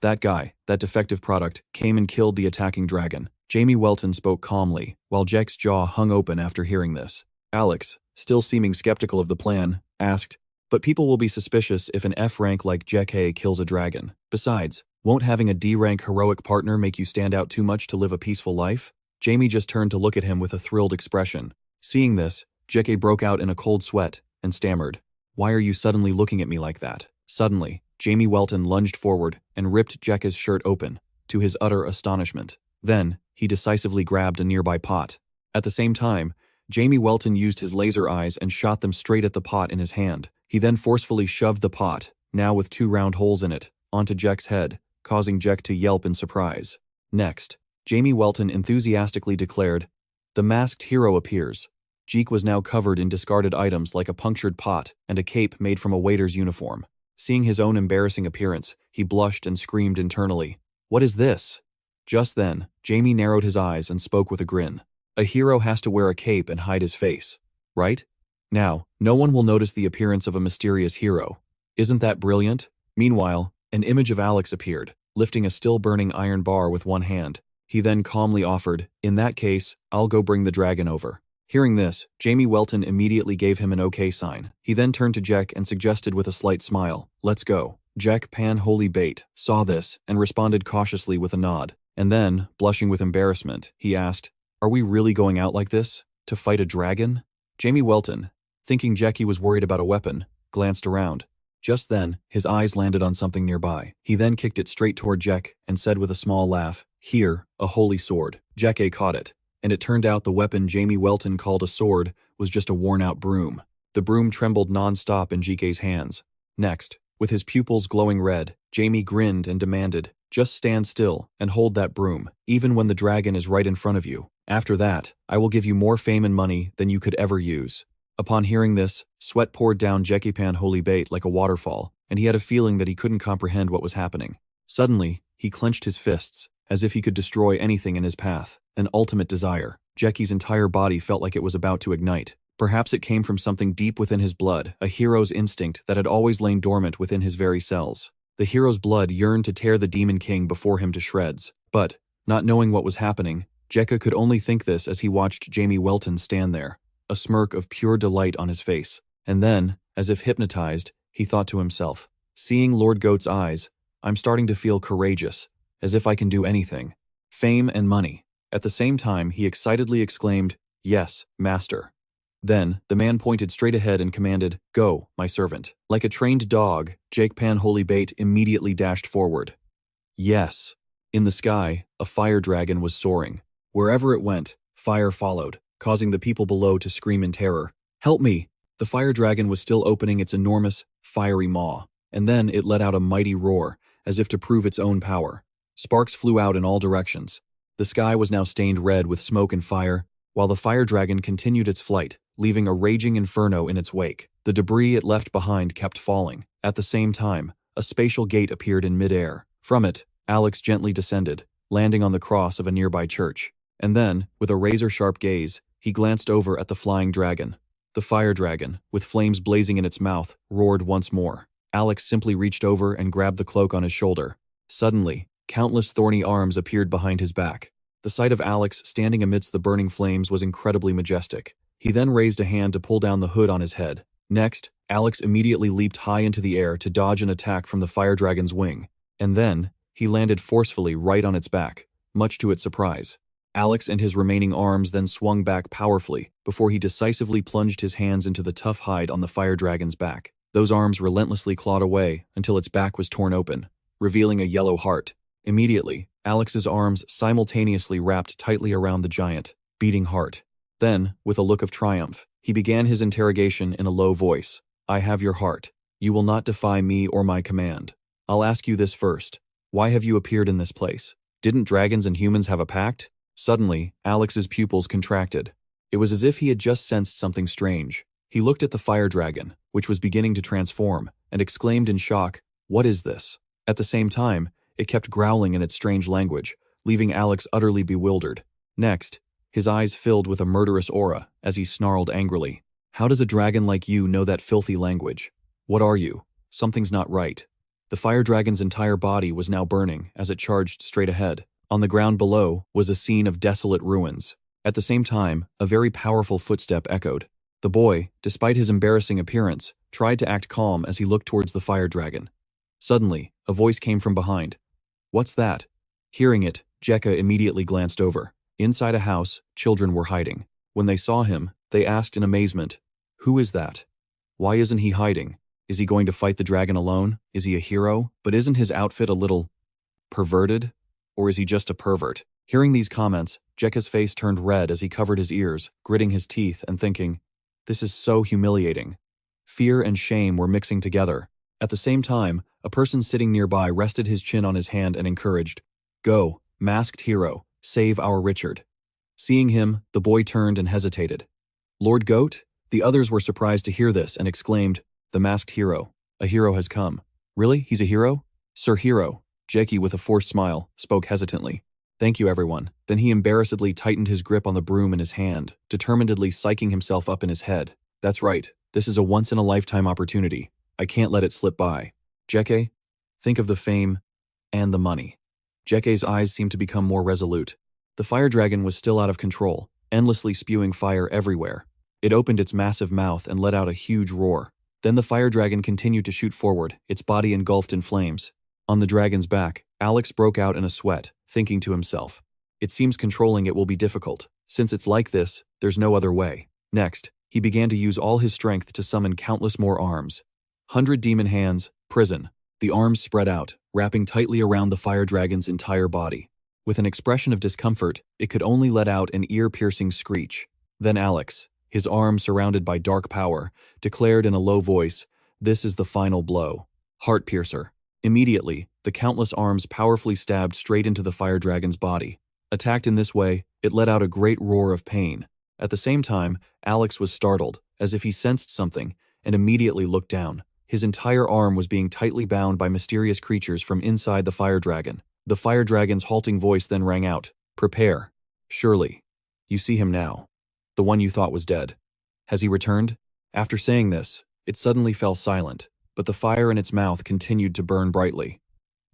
That guy, that defective product, came and killed the attacking dragon. Jamie Welton spoke calmly, while Jack's jaw hung open after hearing this. Alex, still seeming skeptical of the plan, asked, but people will be suspicious if an F-rank like Jeke kills a dragon. Besides, won't having a D-rank heroic partner make you stand out too much to live a peaceful life? Jamie just turned to look at him with a thrilled expression. Seeing this, Jeke broke out in a cold sweat and stammered, why are you suddenly looking at me like that? Suddenly, Jamie Welton lunged forward and ripped Jeke's shirt open, to his utter astonishment. Then, he decisively grabbed a nearby pot. At the same time, Jamie Welton used his laser eyes and shot them straight at the pot in his hand. He then forcefully shoved the pot, now with 2 round holes in it, onto Jek's head, causing Jek to yelp in surprise. Next, Jamie Welton enthusiastically declared, the masked hero appears. Jek was now covered in discarded items like a punctured pot and a cape made from a waiter's uniform. Seeing his own embarrassing appearance, he blushed and screamed internally, what is this? Just then, Jamie narrowed his eyes and spoke with a grin. A hero has to wear a cape and hide his face, right? Now, no one will notice the appearance of a mysterious hero. Isn't that brilliant? Meanwhile, an image of Alex appeared, lifting a still-burning iron bar with one hand. He then calmly offered, in that case, I'll go bring the dragon over. Hearing this, Jamie Welton immediately gave him an okay sign. He then turned to Jek and suggested with a slight smile, let's go. Jek Pan Holy Bait saw this and responded cautiously with a nod. And then, blushing with embarrassment, he asked, are we really going out like this? To fight a dragon? Jamie Welton, thinking Jeke was worried about a weapon, glanced around. Just then, his eyes landed on something nearby. He then kicked it straight toward Jek and said with a small laugh, here, a holy sword. Jeke caught it, and it turned out the weapon Jamie Welton called a sword was just a worn-out broom. The broom trembled non-stop in Jeke's hands. Next, with his pupils glowing red, Jamie grinned and demanded, just stand still and hold that broom, even when the dragon is right in front of you. After that, I will give you more fame and money than you could ever use. Upon hearing this, sweat poured down Jeke Pan Holy Bait like a waterfall, and he had a feeling that he couldn't comprehend what was happening. Suddenly, he clenched his fists, as if he could destroy anything in his path, an ultimate desire. Jeke's entire body felt like it was about to ignite. Perhaps it came from something deep within his blood, a hero's instinct that had always lain dormant within his very cells. The hero's blood yearned to tear the Demon King before him to shreds. But, not knowing what was happening, Jeke could only think this as he watched Jamie Welton stand there, a smirk of pure delight on his face. And then, as if hypnotized, he thought to himself, seeing Lord Goat's eyes, I'm starting to feel courageous, as if I can do anything. Fame and money. At the same time, he excitedly exclaimed, yes, master. Then, the man pointed straight ahead and commanded, go, my servant. Like a trained dog, Jeke Pan Holy Bait immediately dashed forward. Yes. In the sky, a fire dragon was soaring. Wherever it went, fire followed, causing the people below to scream in terror. Help me! The fire dragon was still opening its enormous, fiery maw, and then it let out a mighty roar, as if to prove its own power. Sparks flew out in all directions. The sky was now stained red with smoke and fire, while the fire dragon continued its flight, leaving a raging inferno in its wake. The debris it left behind kept falling. At the same time, a spatial gate appeared in midair. From it, Alex gently descended, landing on the cross of a nearby church. And then, with a razor-sharp gaze, he glanced over at the flying dragon. The fire dragon, with flames blazing in its mouth, roared once more. Alex simply reached over and grabbed the cloak on his shoulder. Suddenly, countless thorny arms appeared behind his back. The sight of Alex standing amidst the burning flames was incredibly majestic. He then raised a hand to pull down the hood on his head. Next, Alex immediately leaped high into the air to dodge an attack from the fire dragon's wing. And then, he landed forcefully right on its back, much to its surprise. Alex and his remaining arms then swung back powerfully before he decisively plunged his hands into the tough hide on the fire dragon's back. Those arms relentlessly clawed away until its back was torn open, revealing a yellow heart. Immediately, Alex's arms simultaneously wrapped tightly around the giant, beating heart. Then, with a look of triumph, he began his interrogation in a low voice. I have your heart. You will not defy me or my command. I'll ask you this first. Why have you appeared in this place? Didn't dragons and humans have a pact? Suddenly, Alex's pupils contracted. It was as if he had just sensed something strange. He looked at the fire dragon, which was beginning to transform, and exclaimed in shock, "What is this?" At the same time, it kept growling in its strange language, leaving Alex utterly bewildered. Next, his eyes filled with a murderous aura as he snarled angrily. How does a dragon like you know that filthy language? What are you? Something's not right. The fire dragon's entire body was now burning as it charged straight ahead. On the ground below was a scene of desolate ruins. At the same time, a very powerful footstep echoed. The boy, despite his embarrassing appearance, tried to act calm as he looked towards the fire dragon. Suddenly, a voice came from behind. What's that? Hearing it, Jekka immediately glanced over. Inside a house, children were hiding. When they saw him, they asked in amazement, "Who is that? Why isn't he hiding? Is he going to fight the dragon alone? Is he a hero? But isn't his outfit a little perverted? Or is he just a pervert?" Hearing these comments, Jekka's face turned red as he covered his ears, gritting his teeth and thinking, this is so humiliating. Fear and shame were mixing together. At the same time, a person sitting nearby rested his chin on his hand and encouraged, "Go, masked hero, save our Richard." Seeing him, the boy turned and hesitated. "Lord Goat?" The others were surprised to hear this and exclaimed, "The masked hero. A hero has come." "Really? He's a hero?" "Sir Hero." Jekki, with a forced smile, spoke hesitantly. "Thank you, everyone." Then he embarrassedly tightened his grip on the broom in his hand, determinedly psyching himself up in his head. "That's right. This is a once-in-a-lifetime opportunity. I can't let it slip by. Jekki, think of the fame and the money." Jekki's eyes seemed to become more resolute. The fire dragon was still out of control, endlessly spewing fire everywhere. It opened its massive mouth and let out a huge roar. Then the fire dragon continued to shoot forward, its body engulfed in flames. On the dragon's back, Alex broke out in a sweat, thinking to himself, "It seems controlling it will be difficult. Since it's like this, there's no other way." Next, he began to use all his strength to summon countless more arms. 100 demon hands, prison. The arms spread out, wrapping tightly around the fire dragon's entire body. With an expression of discomfort, it could only let out an ear-piercing screech. Then Alex, his arm surrounded by dark power, declared in a low voice, "This is the final blow. Heart-piercer." Immediately, the countless arms powerfully stabbed straight into the fire dragon's body. Attacked in this way, it let out a great roar of pain. At the same time, Alex was startled, as if he sensed something, and immediately looked down. His entire arm was being tightly bound by mysterious creatures from inside the fire dragon. The fire dragon's halting voice then rang out, "Prepare. Surely. You see him now. The one you thought was dead. Has he returned?" After saying this, it suddenly fell silent, but the fire in its mouth continued to burn brightly.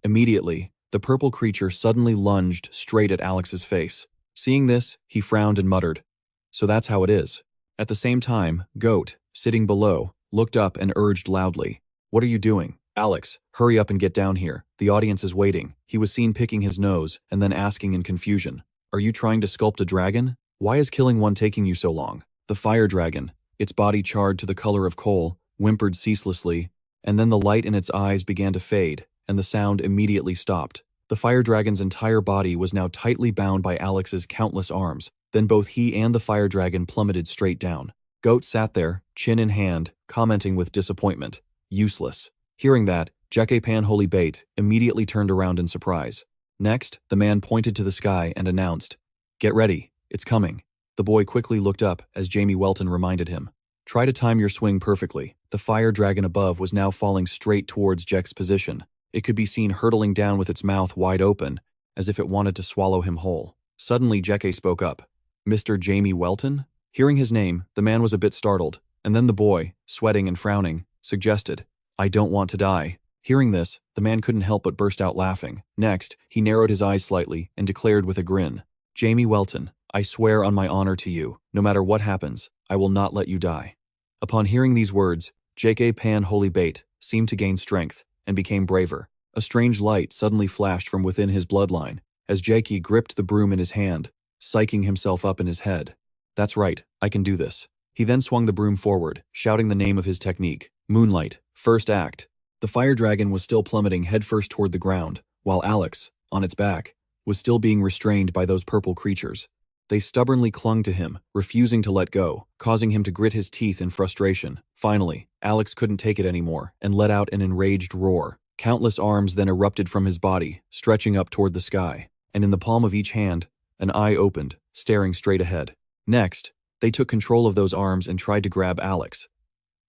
Immediately, the purple creature suddenly lunged straight at Alex's face. Seeing this, he frowned and muttered, "So that's how it is." At the same time, Goat, sitting below, looked up and urged loudly, "What are you doing? Alex, hurry up and get down here. The audience is waiting." He was seen picking his nose and then asking in confusion, "Are you trying to sculpt a dragon? Why is killing one taking you so long?" The fire dragon, its body charred to the color of coal, whimpered ceaselessly, and then the light in its eyes began to fade, and the sound immediately stopped. The fire dragon's entire body was now tightly bound by Alex's countless arms. Then both he and the fire dragon plummeted straight down. Goat sat there, chin in hand, commenting with disappointment, "Useless." Hearing that, Jekka Pan Holy Bait immediately turned around in surprise. Next, the man pointed to the sky and announced, "Get ready, it's coming." The boy quickly looked up as Jamie Welton reminded him. Try to time your swing perfectly. The fire dragon above was now falling straight towards Jack's position. It could be seen hurtling down with its mouth wide open, as if it wanted to swallow him whole. Suddenly, Jackie spoke up. "Mr. Jamie Welton?" Hearing his name, the man was a bit startled, and then the boy, sweating and frowning, suggested, "I don't want to die." Hearing this, the man couldn't help but burst out laughing. Next, he narrowed his eyes slightly and declared with a grin, "Jamie Welton, I swear on my honor to you, no matter what happens, I will not let you die." Upon hearing these words, J.K. Pan Holy Bait seemed to gain strength and became braver. A strange light suddenly flashed from within his bloodline as J.K. gripped the broom in his hand, psyching himself up in his head. "That's right, I can do this." He then swung the broom forward, shouting the name of his technique, Moonlight, First Act. The fire dragon was still plummeting headfirst toward the ground, while Alex, on its back, was still being restrained by those purple creatures. They stubbornly clung to him, refusing to let go, causing him to grit his teeth in frustration. Finally, Alex couldn't take it anymore and let out an enraged roar. Countless arms then erupted from his body, stretching up toward the sky, and in the palm of each hand, an eye opened, staring straight ahead. Next, they took control of those arms and tried to grab Alex.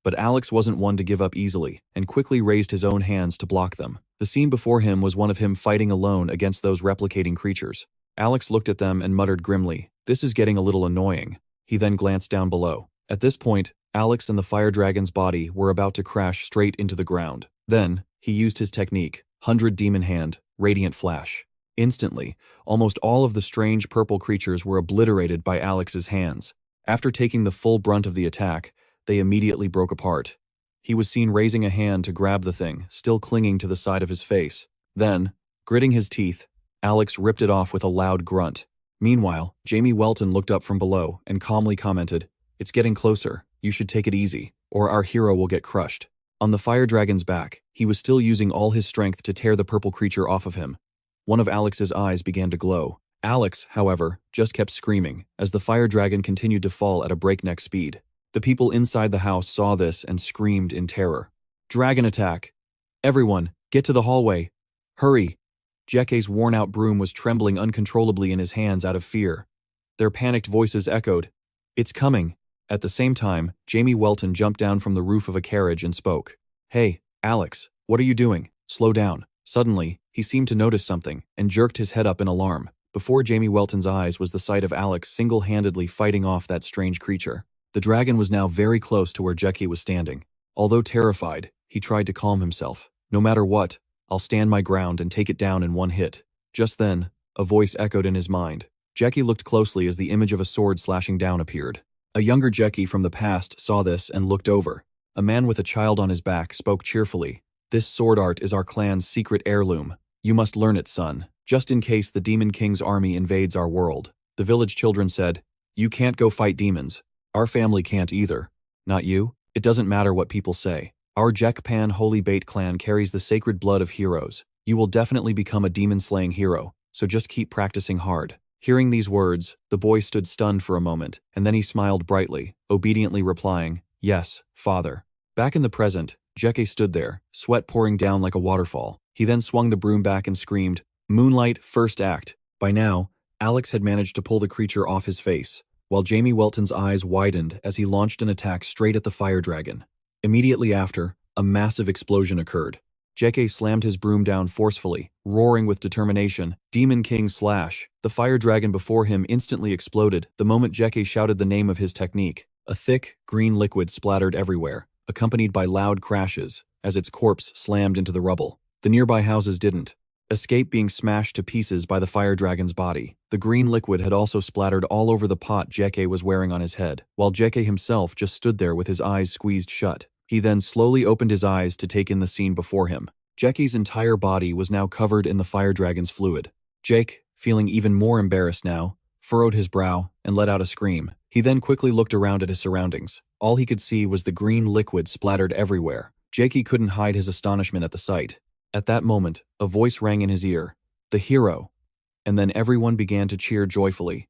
But Alex wasn't one to give up easily, and quickly raised his own hands to block them. The scene before him was one of him fighting alone against those replicating creatures. Alex looked at them and muttered grimly, "This is getting a little annoying." He then glanced down below. At this point, Alex and the fire dragon's body were about to crash straight into the ground. Then, he used his technique, 100 Demon Hand, Radiant Flash. Instantly, almost all of the strange purple creatures were obliterated by Alex's hands. After taking the full brunt of the attack, they immediately broke apart. He was seen raising a hand to grab the thing, still clinging to the side of his face. Then, gritting his teeth, Alex ripped it off with a loud grunt. Meanwhile, Jamie Welton looked up from below and calmly commented, "It's getting closer. You should take it easy, or our hero will get crushed." On the fire dragon's back, he was still using all his strength to tear the purple creature off of him. One of Alex's eyes began to glow. Alex, however, just kept screaming as the fire dragon continued to fall at a breakneck speed. The people inside the house saw this and screamed in terror. "Dragon attack! Everyone, get to the hallway! Hurry!" Jekke's worn-out broom was trembling uncontrollably in his hands out of fear. Their panicked voices echoed, "It's coming!" At the same time, Jamie Welton jumped down from the roof of a carriage and spoke. "Hey, Alex, what are you doing? Slow down." Suddenly, he seemed to notice something and jerked his head up in alarm. Before Jamie Welton's eyes was the sight of Alex single-handedly fighting off that strange creature. The dragon was now very close to where Jekke was standing. Although terrified, he tried to calm himself. "No matter what, I'll stand my ground and take it down in one hit." Just then, a voice echoed in his mind. Jekke looked closely as the image of a sword slashing down appeared. A younger Jekke from the past saw this and looked over. A man with a child on his back spoke cheerfully. "This sword art is our clan's secret heirloom. You must learn it, son, just in case the Demon King's army invades our world." The village children said, "You can't go fight demons. Our family can't either. Not you? It doesn't matter what people say. Our Jekpan Holy Bait clan carries the sacred blood of heroes. You will definitely become a demon-slaying hero, so just keep practicing hard." Hearing these words, the boy stood stunned for a moment, and then he smiled brightly, obediently replying, "Yes, father." Back in the present, Jekke stood there, sweat pouring down like a waterfall. He then swung the broom back and screamed, "Moonlight, First Act." By now, Alex had managed to pull the creature off his face, while Jamie Welton's eyes widened as he launched an attack straight at the fire dragon. Immediately after, a massive explosion occurred. Jekke slammed his broom down forcefully, roaring with determination, "Demon King slash!" The fire dragon before him instantly exploded the moment Jekke shouted the name of his technique. A thick, green liquid splattered everywhere, accompanied by loud crashes, as its corpse slammed into the rubble. The nearby houses didn't escape being smashed to pieces by the fire dragon's body. The green liquid had also splattered all over the pot Jekke was wearing on his head, while Jekke himself just stood there with his eyes squeezed shut. He then slowly opened his eyes to take in the scene before him. Jekke's entire body was now covered in the fire dragon's fluid. Jake, feeling even more embarrassed now, furrowed his brow and let out a scream. He then quickly looked around at his surroundings. All he could see was the green liquid splattered everywhere. Jekke couldn't hide his astonishment at the sight. At that moment, a voice rang in his ear, "The hero." And then everyone began to cheer joyfully.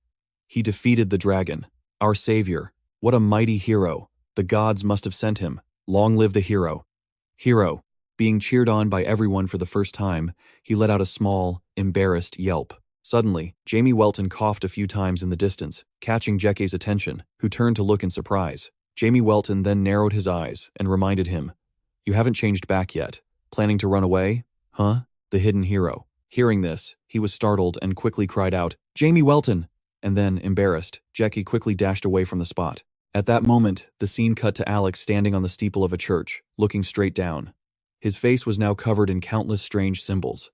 "He defeated the dragon. Our savior. What a mighty hero. The gods must have sent him. Long live the hero." Hero. Being cheered on by everyone for the first time, he let out a small, embarrassed yelp. Suddenly, Jamie Welton coughed a few times in the distance, catching Jekke's attention, who turned to look in surprise. Jamie Welton then narrowed his eyes and reminded him, "You haven't changed back yet. Planning to run away? Huh?" The hidden hero. Hearing this, he was startled and quickly cried out, "Jamie Welton!" And then, embarrassed, Jekke quickly dashed away from the spot. At that moment, the scene cut to Alex standing on the steeple of a church, looking straight down. His face was now covered in countless strange symbols.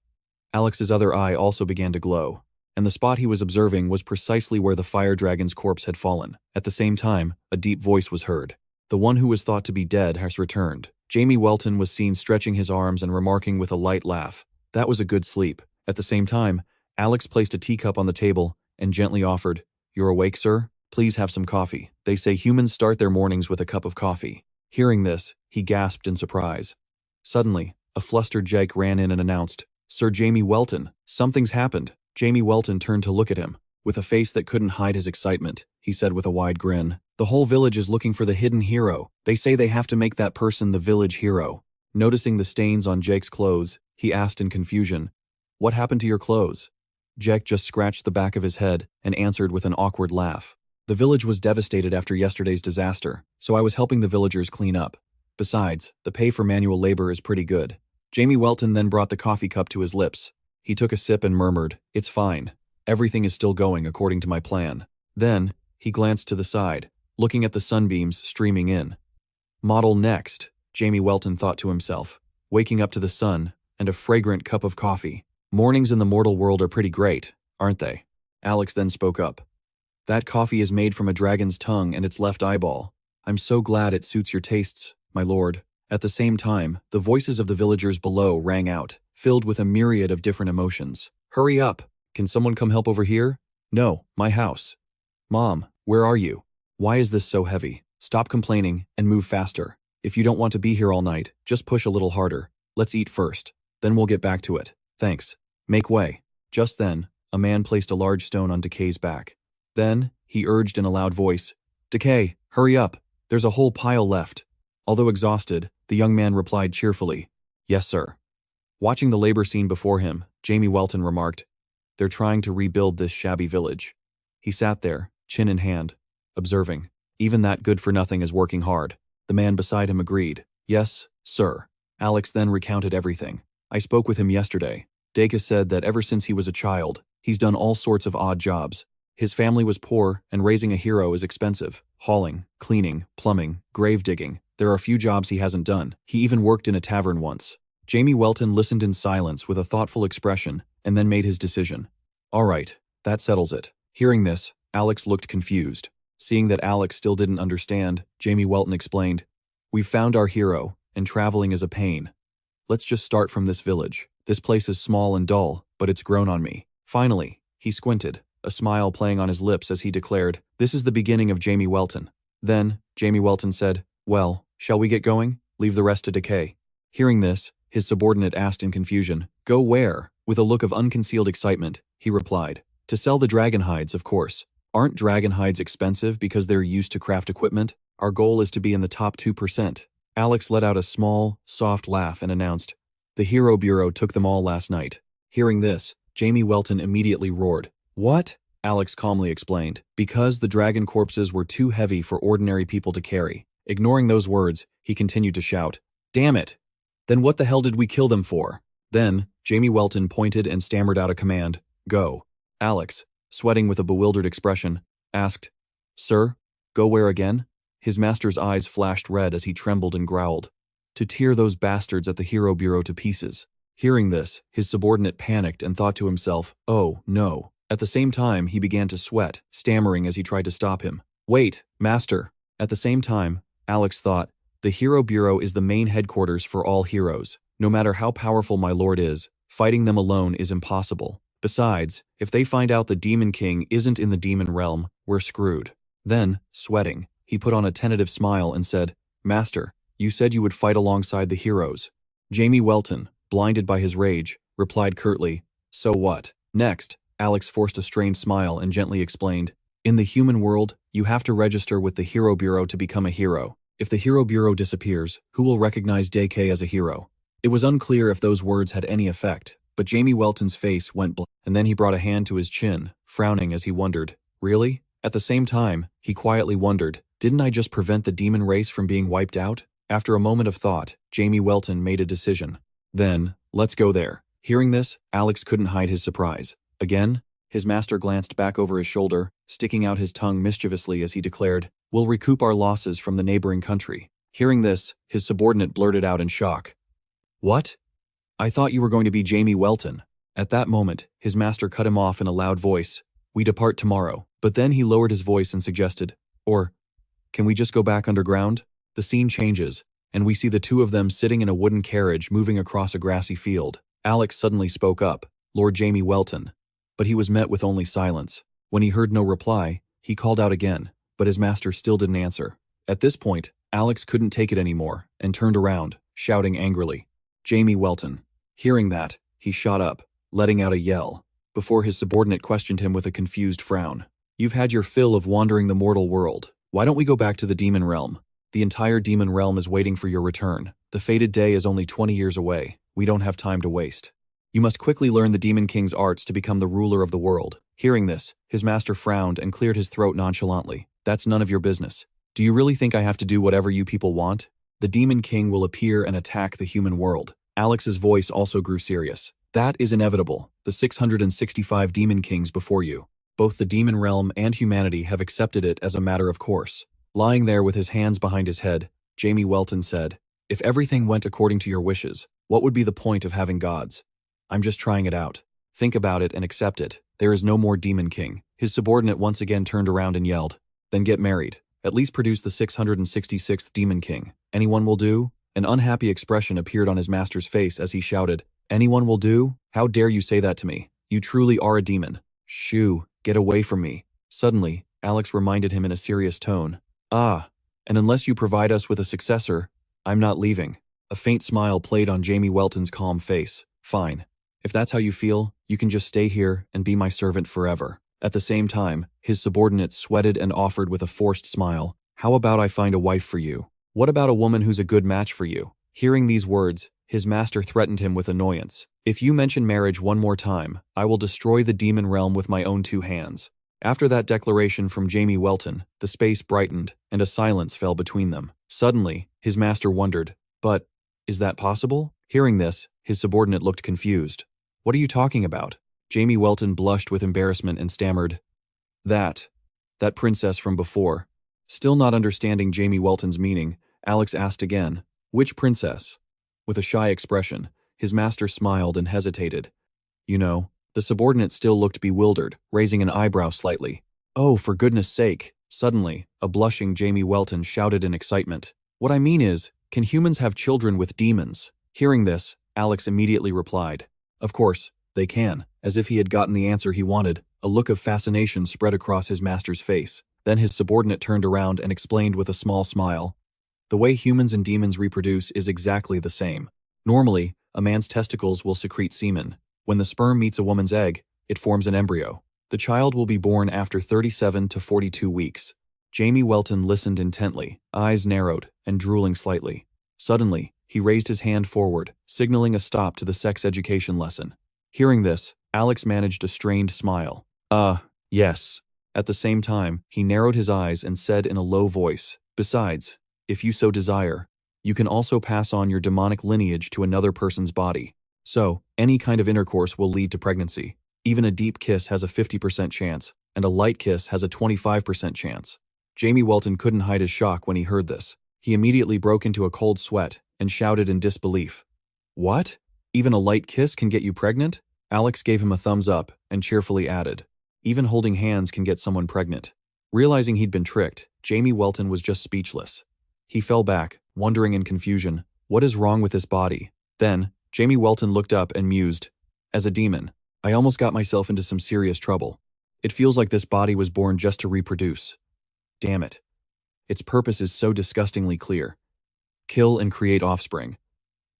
Alex's other eye also began to glow, and the spot he was observing was precisely where the fire dragon's corpse had fallen. At the same time, a deep voice was heard. "The one who was thought to be dead has returned." Jamie Welton was seen stretching his arms and remarking with a light laugh, "That was a good sleep." At the same time, Alex placed a teacup on the table and gently offered, "You're awake, sir? Please have some coffee. They say humans start their mornings with a cup of coffee." Hearing this, he gasped in surprise. Suddenly, a flustered Jake ran in and announced, "Sir Jamie Welton, something's happened." Jamie Welton turned to look at him. With a face that couldn't hide his excitement, he said with a wide grin, "The whole village is looking for the hidden hero. They say they have to make that person the village hero." Noticing the stains on Jake's clothes, he asked in confusion, "What happened to your clothes?" Jake just scratched the back of his head and answered with an awkward laugh. "The village was devastated after yesterday's disaster, so I was helping the villagers clean up. Besides, the pay for manual labor is pretty good." Jamie Welton then brought the coffee cup to his lips. He took a sip and murmured, "It's fine. Everything is still going according to my plan." Then, he glanced to the side, looking at the sunbeams streaming in. "Model next," Jamie Welton thought to himself, waking up to the sun and a fragrant cup of coffee. "Mornings in the mortal world are pretty great, aren't they?" Alex then spoke up. "That coffee is made from a dragon's tongue and its left eyeball. I'm so glad it suits your tastes, my lord." At the same time, the voices of the villagers below rang out, filled with a myriad of different emotions. "Hurry up! Can someone come help over here? No, my house. Mom, where are you? Why is this so heavy? Stop complaining and move faster. If you don't want to be here all night, just push a little harder. Let's eat first. Then we'll get back to it. Thanks. Make way." Just then, a man placed a large stone on Decay's back. Then, he urged in a loud voice, "Decay, hurry up. There's a whole pile left." Although exhausted, the young man replied cheerfully, "Yes, sir." Watching the labor scene before him, Jamie Welton remarked, "They're trying to rebuild this shabby village." He sat there, chin in hand, observing. "Even that good-for-nothing is working hard." The man beside him agreed, "Yes, sir." Alex then recounted everything. "I spoke with him yesterday. Deus said that ever since he was a child, he's done all sorts of odd jobs. His family was poor, and raising a hero is expensive. Hauling, cleaning, plumbing, grave digging. There are few jobs he hasn't done. He even worked in a tavern once." Jamie Welton listened in silence with a thoughtful expression, and then made his decision. "All right, that settles it." Hearing this, Alex looked confused. Seeing that Alex still didn't understand, Jamie Welton explained, "We've found our hero, and traveling is a pain. Let's just start from this village. This place is small and dull, but it's grown on me." Finally, he squinted, a smile playing on his lips as he declared, "This is the beginning of Jamie Welton." Then, Jamie Welton said, "Well, shall we get going? Leave the rest to Decay." Hearing this, his subordinate asked in confusion, "Go where?" With a look of unconcealed excitement, he replied, "To sell the dragon hides, of course. Aren't dragon hides expensive because they're used to craft equipment? Our goal is to be in the top 2%. Alex let out a small, soft laugh and announced, "The Hero Bureau took them all last night." Hearing this, Jamie Welton immediately roared. "What?" Alex calmly explained, "Because the dragon corpses were too heavy for ordinary people to carry." Ignoring those words, he continued to shout, "Damn it! Then what the hell did we kill them for?" Then, Jamie Welton pointed and stammered out a command, "Go." Alex, sweating with a bewildered expression, asked, "Sir, go where again?" His master's eyes flashed red as he trembled and growled, "To tear those bastards at the Hero Bureau to pieces." Hearing this, his subordinate panicked and thought to himself, "Oh, no." At the same time, he began to sweat, stammering as he tried to stop him. "Wait, master." At the same time, Alex thought, "The Hero Bureau is the main headquarters for all heroes. No matter how powerful my lord is, fighting them alone is impossible. Besides, if they find out the Demon King isn't in the demon realm, we're screwed." Then, sweating, he put on a tentative smile and said, "Master, you said you would fight alongside the heroes." Jamie Welton, blinded by his rage, replied curtly, "So what?" Next, Alex forced a strained smile and gently explained, "In the human world, you have to register with the Hero Bureau to become a hero. If the Hero Bureau disappears, who will recognize DK as a hero? It was unclear if those words had any effect, but Jamie Welton's face went blank, and then he brought a hand to his chin, frowning as he wondered, really? At the same time, he quietly wondered, didn't I just prevent the demon race from being wiped out? After a moment of thought, Jamie Welton made a decision. Then, let's go there. Hearing this, Alex couldn't hide his surprise. Again, his master glanced back over his shoulder, sticking out his tongue mischievously as he declared, we'll recoup our losses from the neighboring country. Hearing this, his subordinate blurted out in shock. What? I thought you were going to be Jamie Welton. At that moment, his master cut him off in a loud voice. We depart tomorrow. But then he lowered his voice and suggested, or, can we just go back underground? The scene changes, and we see the two of them sitting in a wooden carriage moving across a grassy field. Alex suddenly spoke up, Lord Jamie Welton. But he was met with only silence. When he heard no reply, he called out again, but his master still didn't answer. At this point, Alex couldn't take it anymore and turned around, shouting angrily, Jamie Welton. Hearing that, he shot up, letting out a yell, before his subordinate questioned him with a confused frown. You've had your fill of wandering the mortal world. Why don't we go back to the demon realm? The entire demon realm is waiting for your return. The fated day is only 20 years away. We don't have time to waste. You must quickly learn the Demon King's arts to become the ruler of the world. Hearing this, his master frowned and cleared his throat nonchalantly. That's none of your business. Do you really think I have to do whatever you people want? The Demon King will appear and attack the human world. Alex's voice also grew serious. That is inevitable. The 665 Demon Kings before you. Both the demon realm and humanity have accepted it as a matter of course. Lying there with his hands behind his head, Jamie Welton said, if everything went according to your wishes, what would be the point of having gods? I'm just trying it out. Think about it and accept it. There is no more Demon King. His subordinate once again turned around and yelled, then get married. At least produce the 666th Demon King. Anyone will do? An unhappy expression appeared on his master's face as he shouted, anyone will do? How dare you say that to me? You truly are a demon. Shoo, get away from me. Suddenly, Alex reminded him in a serious tone, and unless you provide us with a successor, I'm not leaving. A faint smile played on Jamie Welton's calm face. Fine. If that's how you feel, you can just stay here and be my servant forever. At the same time, his subordinate sweated and offered with a forced smile, how about I find a wife for you? What about a woman who's a good match for you? Hearing these words, his master threatened him with annoyance. If you mention marriage one more time, I will destroy the demon realm with my own two hands. After that declaration from Jamie Welton, the space brightened, and a silence fell between them. Suddenly, his master wondered, but, is that possible? Hearing this, his subordinate looked confused. What are you talking about? Jamie Welton blushed with embarrassment and stammered, that princess from before. Still not understanding Jamie Welton's meaning, Alex asked again, which princess? With a shy expression, his master smiled and hesitated. You know, the subordinate still looked bewildered, raising an eyebrow slightly. Oh, for goodness sake! Suddenly, a blushing Jamie Welton shouted in excitement. What I mean is, can humans have children with demons? Hearing this, Alex immediately replied, of course, they can. As if he had gotten the answer he wanted, a look of fascination spread across his master's face. Then his subordinate turned around and explained with a small smile. The way humans and demons reproduce is exactly the same. Normally, a man's testicles will secrete semen. When the sperm meets a woman's egg, it forms an embryo. The child will be born after 37 to 42 weeks. Jamie Welton listened intently, eyes narrowed, and drooling slightly. Suddenly, he raised his hand forward, signaling a stop to the sex education lesson. Hearing this, Alex managed a strained smile. Yes. At the same time, he narrowed his eyes and said in a low voice, besides, if you so desire, you can also pass on your demonic lineage to another person's body. So, any kind of intercourse will lead to pregnancy. Even a deep kiss has a 50% chance, and a light kiss has a 25% chance. Jamie Welton couldn't hide his shock when he heard this. He immediately broke into a cold sweat and shouted in disbelief. What? Even a light kiss can get you pregnant? Alex gave him a thumbs up and cheerfully added, even holding hands can get someone pregnant. Realizing he'd been tricked, Jamie Welton was just speechless. He fell back, wondering in confusion, what is wrong with this body? Then, Jamie Welton looked up and mused, as a demon, I almost got myself into some serious trouble. It feels like this body was born just to reproduce. Damn it. Its purpose is so disgustingly clear. Kill and create offspring.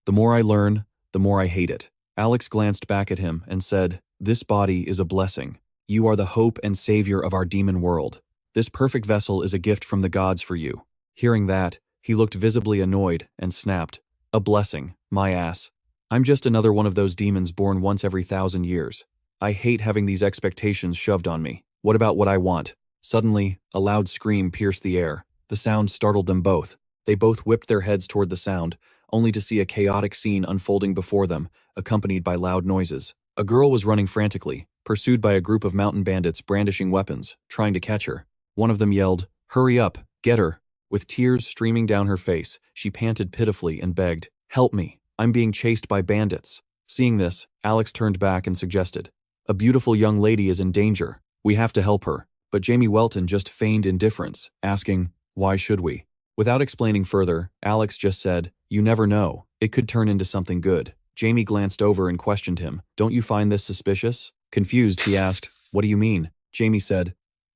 The more I learn, the more I hate it. Alex glanced back at him and said, this body is a blessing. You are the hope and savior of our demon world. This perfect vessel is a gift from the gods for you. Hearing that, he looked visibly annoyed and snapped, A blessing, my ass. I'm just another one of those demons born once every 1,000 years. I hate having these expectations shoved on me. What about what I want? Suddenly, a loud scream pierced the air. The sound startled them both. They both whipped their heads toward the sound, only to see a chaotic scene unfolding before them, accompanied by loud noises. A girl was running frantically, pursued by a group of mountain bandits brandishing weapons, trying to catch her. One of them yelled, "Hurry up, get her!" With tears streaming down her face, she panted pitifully and begged, "Help me, I'm being chased by bandits." Seeing this, Alex turned back and suggested, "A beautiful young lady is in danger. We have to help her." But Jamie Welton just feigned indifference, asking, "Why should we?" Without explaining further, Alex just said, "You never know, it could turn into something good." Jamie glanced over and questioned him, "Don't you find this suspicious?" Confused, he asked, "What do you mean?" Jamie said,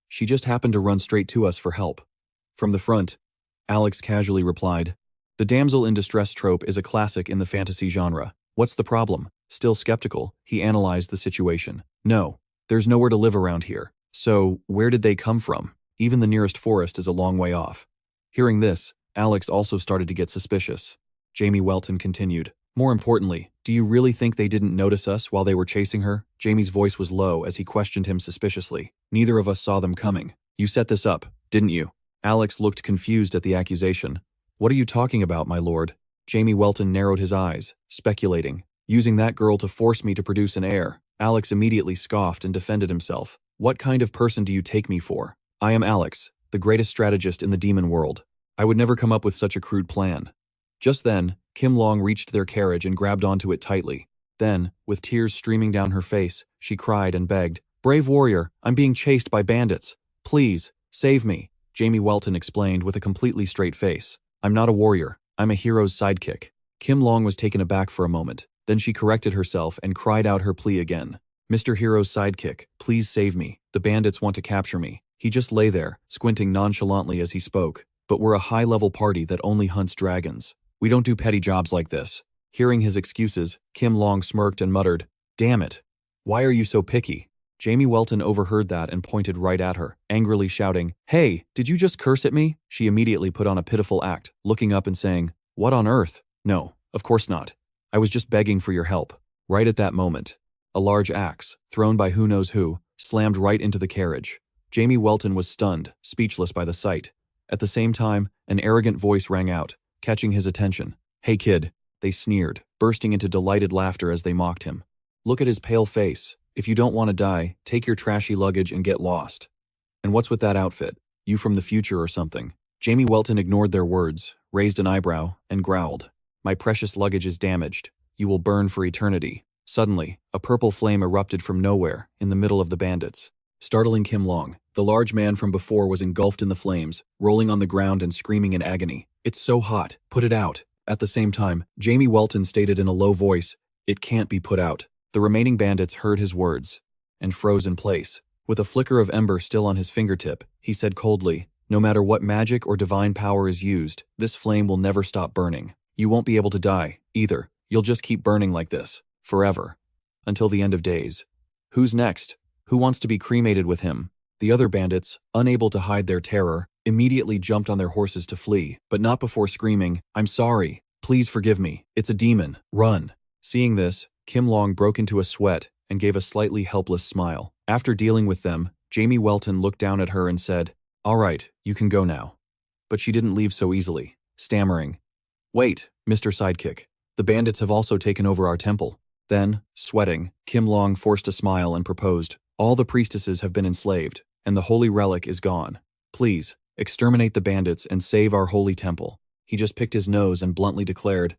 "She just happened to run straight to us for help." From the front, Alex casually replied, "The damsel in distress trope is a classic in the fantasy genre. What's the problem?" Still skeptical, he analyzed the situation. "No, there's nowhere to live around here. So, where did they come from? Even the nearest forest is a long way off." Hearing this, Alex also started to get suspicious. Jamie Welton continued, "More importantly, do you really think they didn't notice us while they were chasing her?" Jamie's voice was low as he questioned him suspiciously. "Neither of us saw them coming. You set this up, didn't you?" Alex looked confused at the accusation. "What are you talking about, my lord?" Jamie Welton narrowed his eyes, speculating, "Using that girl to force me to produce an heir." Alex immediately scoffed and defended himself. "What kind of person do you take me for? I am Alex, the greatest strategist in the demon world. I would never come up with such a crude plan." Just then, Kim Long reached their carriage and grabbed onto it tightly. Then, with tears streaming down her face, she cried and begged, "Brave warrior, I'm being chased by bandits. Please, save me." Jamie Welton explained with a completely straight face, "I'm not a warrior, I'm a hero's sidekick." Kim Long was taken aback for a moment, then she corrected herself and cried out her plea again. "Mr. Hero's sidekick, please save me. The bandits want to capture me." He just lay there, squinting nonchalantly as he spoke. "But we're a high-level party that only hunts dragons. We don't do petty jobs like this." Hearing his excuses, Kim Long smirked and muttered, "Damn it. Why are you so picky?" Jamie Welton overheard that and pointed right at her, angrily shouting, "Hey, did you just curse at me?" She immediately put on a pitiful act, looking up and saying, "What on earth? No, of course not. I was just begging for your help." Right at that moment, a large axe, thrown by who knows who, slammed right into the carriage. Jamie Welton was stunned, speechless by the sight. At the same time, an arrogant voice rang out, catching his attention. "Hey kid," they sneered, bursting into delighted laughter as they mocked him. "Look at his pale face. If you don't want to die, take your trashy luggage and get lost. And what's with that outfit? You from the future or something?" Jamie Welton ignored their words, raised an eyebrow, and growled, "My precious luggage is damaged. You will burn for eternity." Suddenly, a purple flame erupted from nowhere, in the middle of the bandits. Startling Kim Long, the large man from before was engulfed in the flames, rolling on the ground and screaming in agony. "It's so hot, put it out." At the same time, Jamie Welton stated in a low voice, "It can't be put out." The remaining bandits heard his words, and froze in place. With a flicker of ember still on his fingertip, he said coldly, "No matter what magic or divine power is used, this flame will never stop burning. You won't be able to die, either. You'll just keep burning like this, forever. Until the end of days." "Who's next? Who wants to be cremated with him?" The other bandits, unable to hide their terror, immediately jumped on their horses to flee, but not before screaming, "I'm sorry. Please forgive me. It's a demon. Run." Seeing this, Kim Long broke into a sweat and gave a slightly helpless smile. After dealing with them, Jamie Welton looked down at her and said, "All right, you can go now." But she didn't leave so easily, stammering, "Wait, Mr. Sidekick. The bandits have also taken over our temple." Then, sweating, Kim Long forced a smile and proposed, "All the priestesses have been enslaved, and the holy relic is gone. Please, exterminate the bandits and save our holy temple." He just picked his nose and bluntly declared,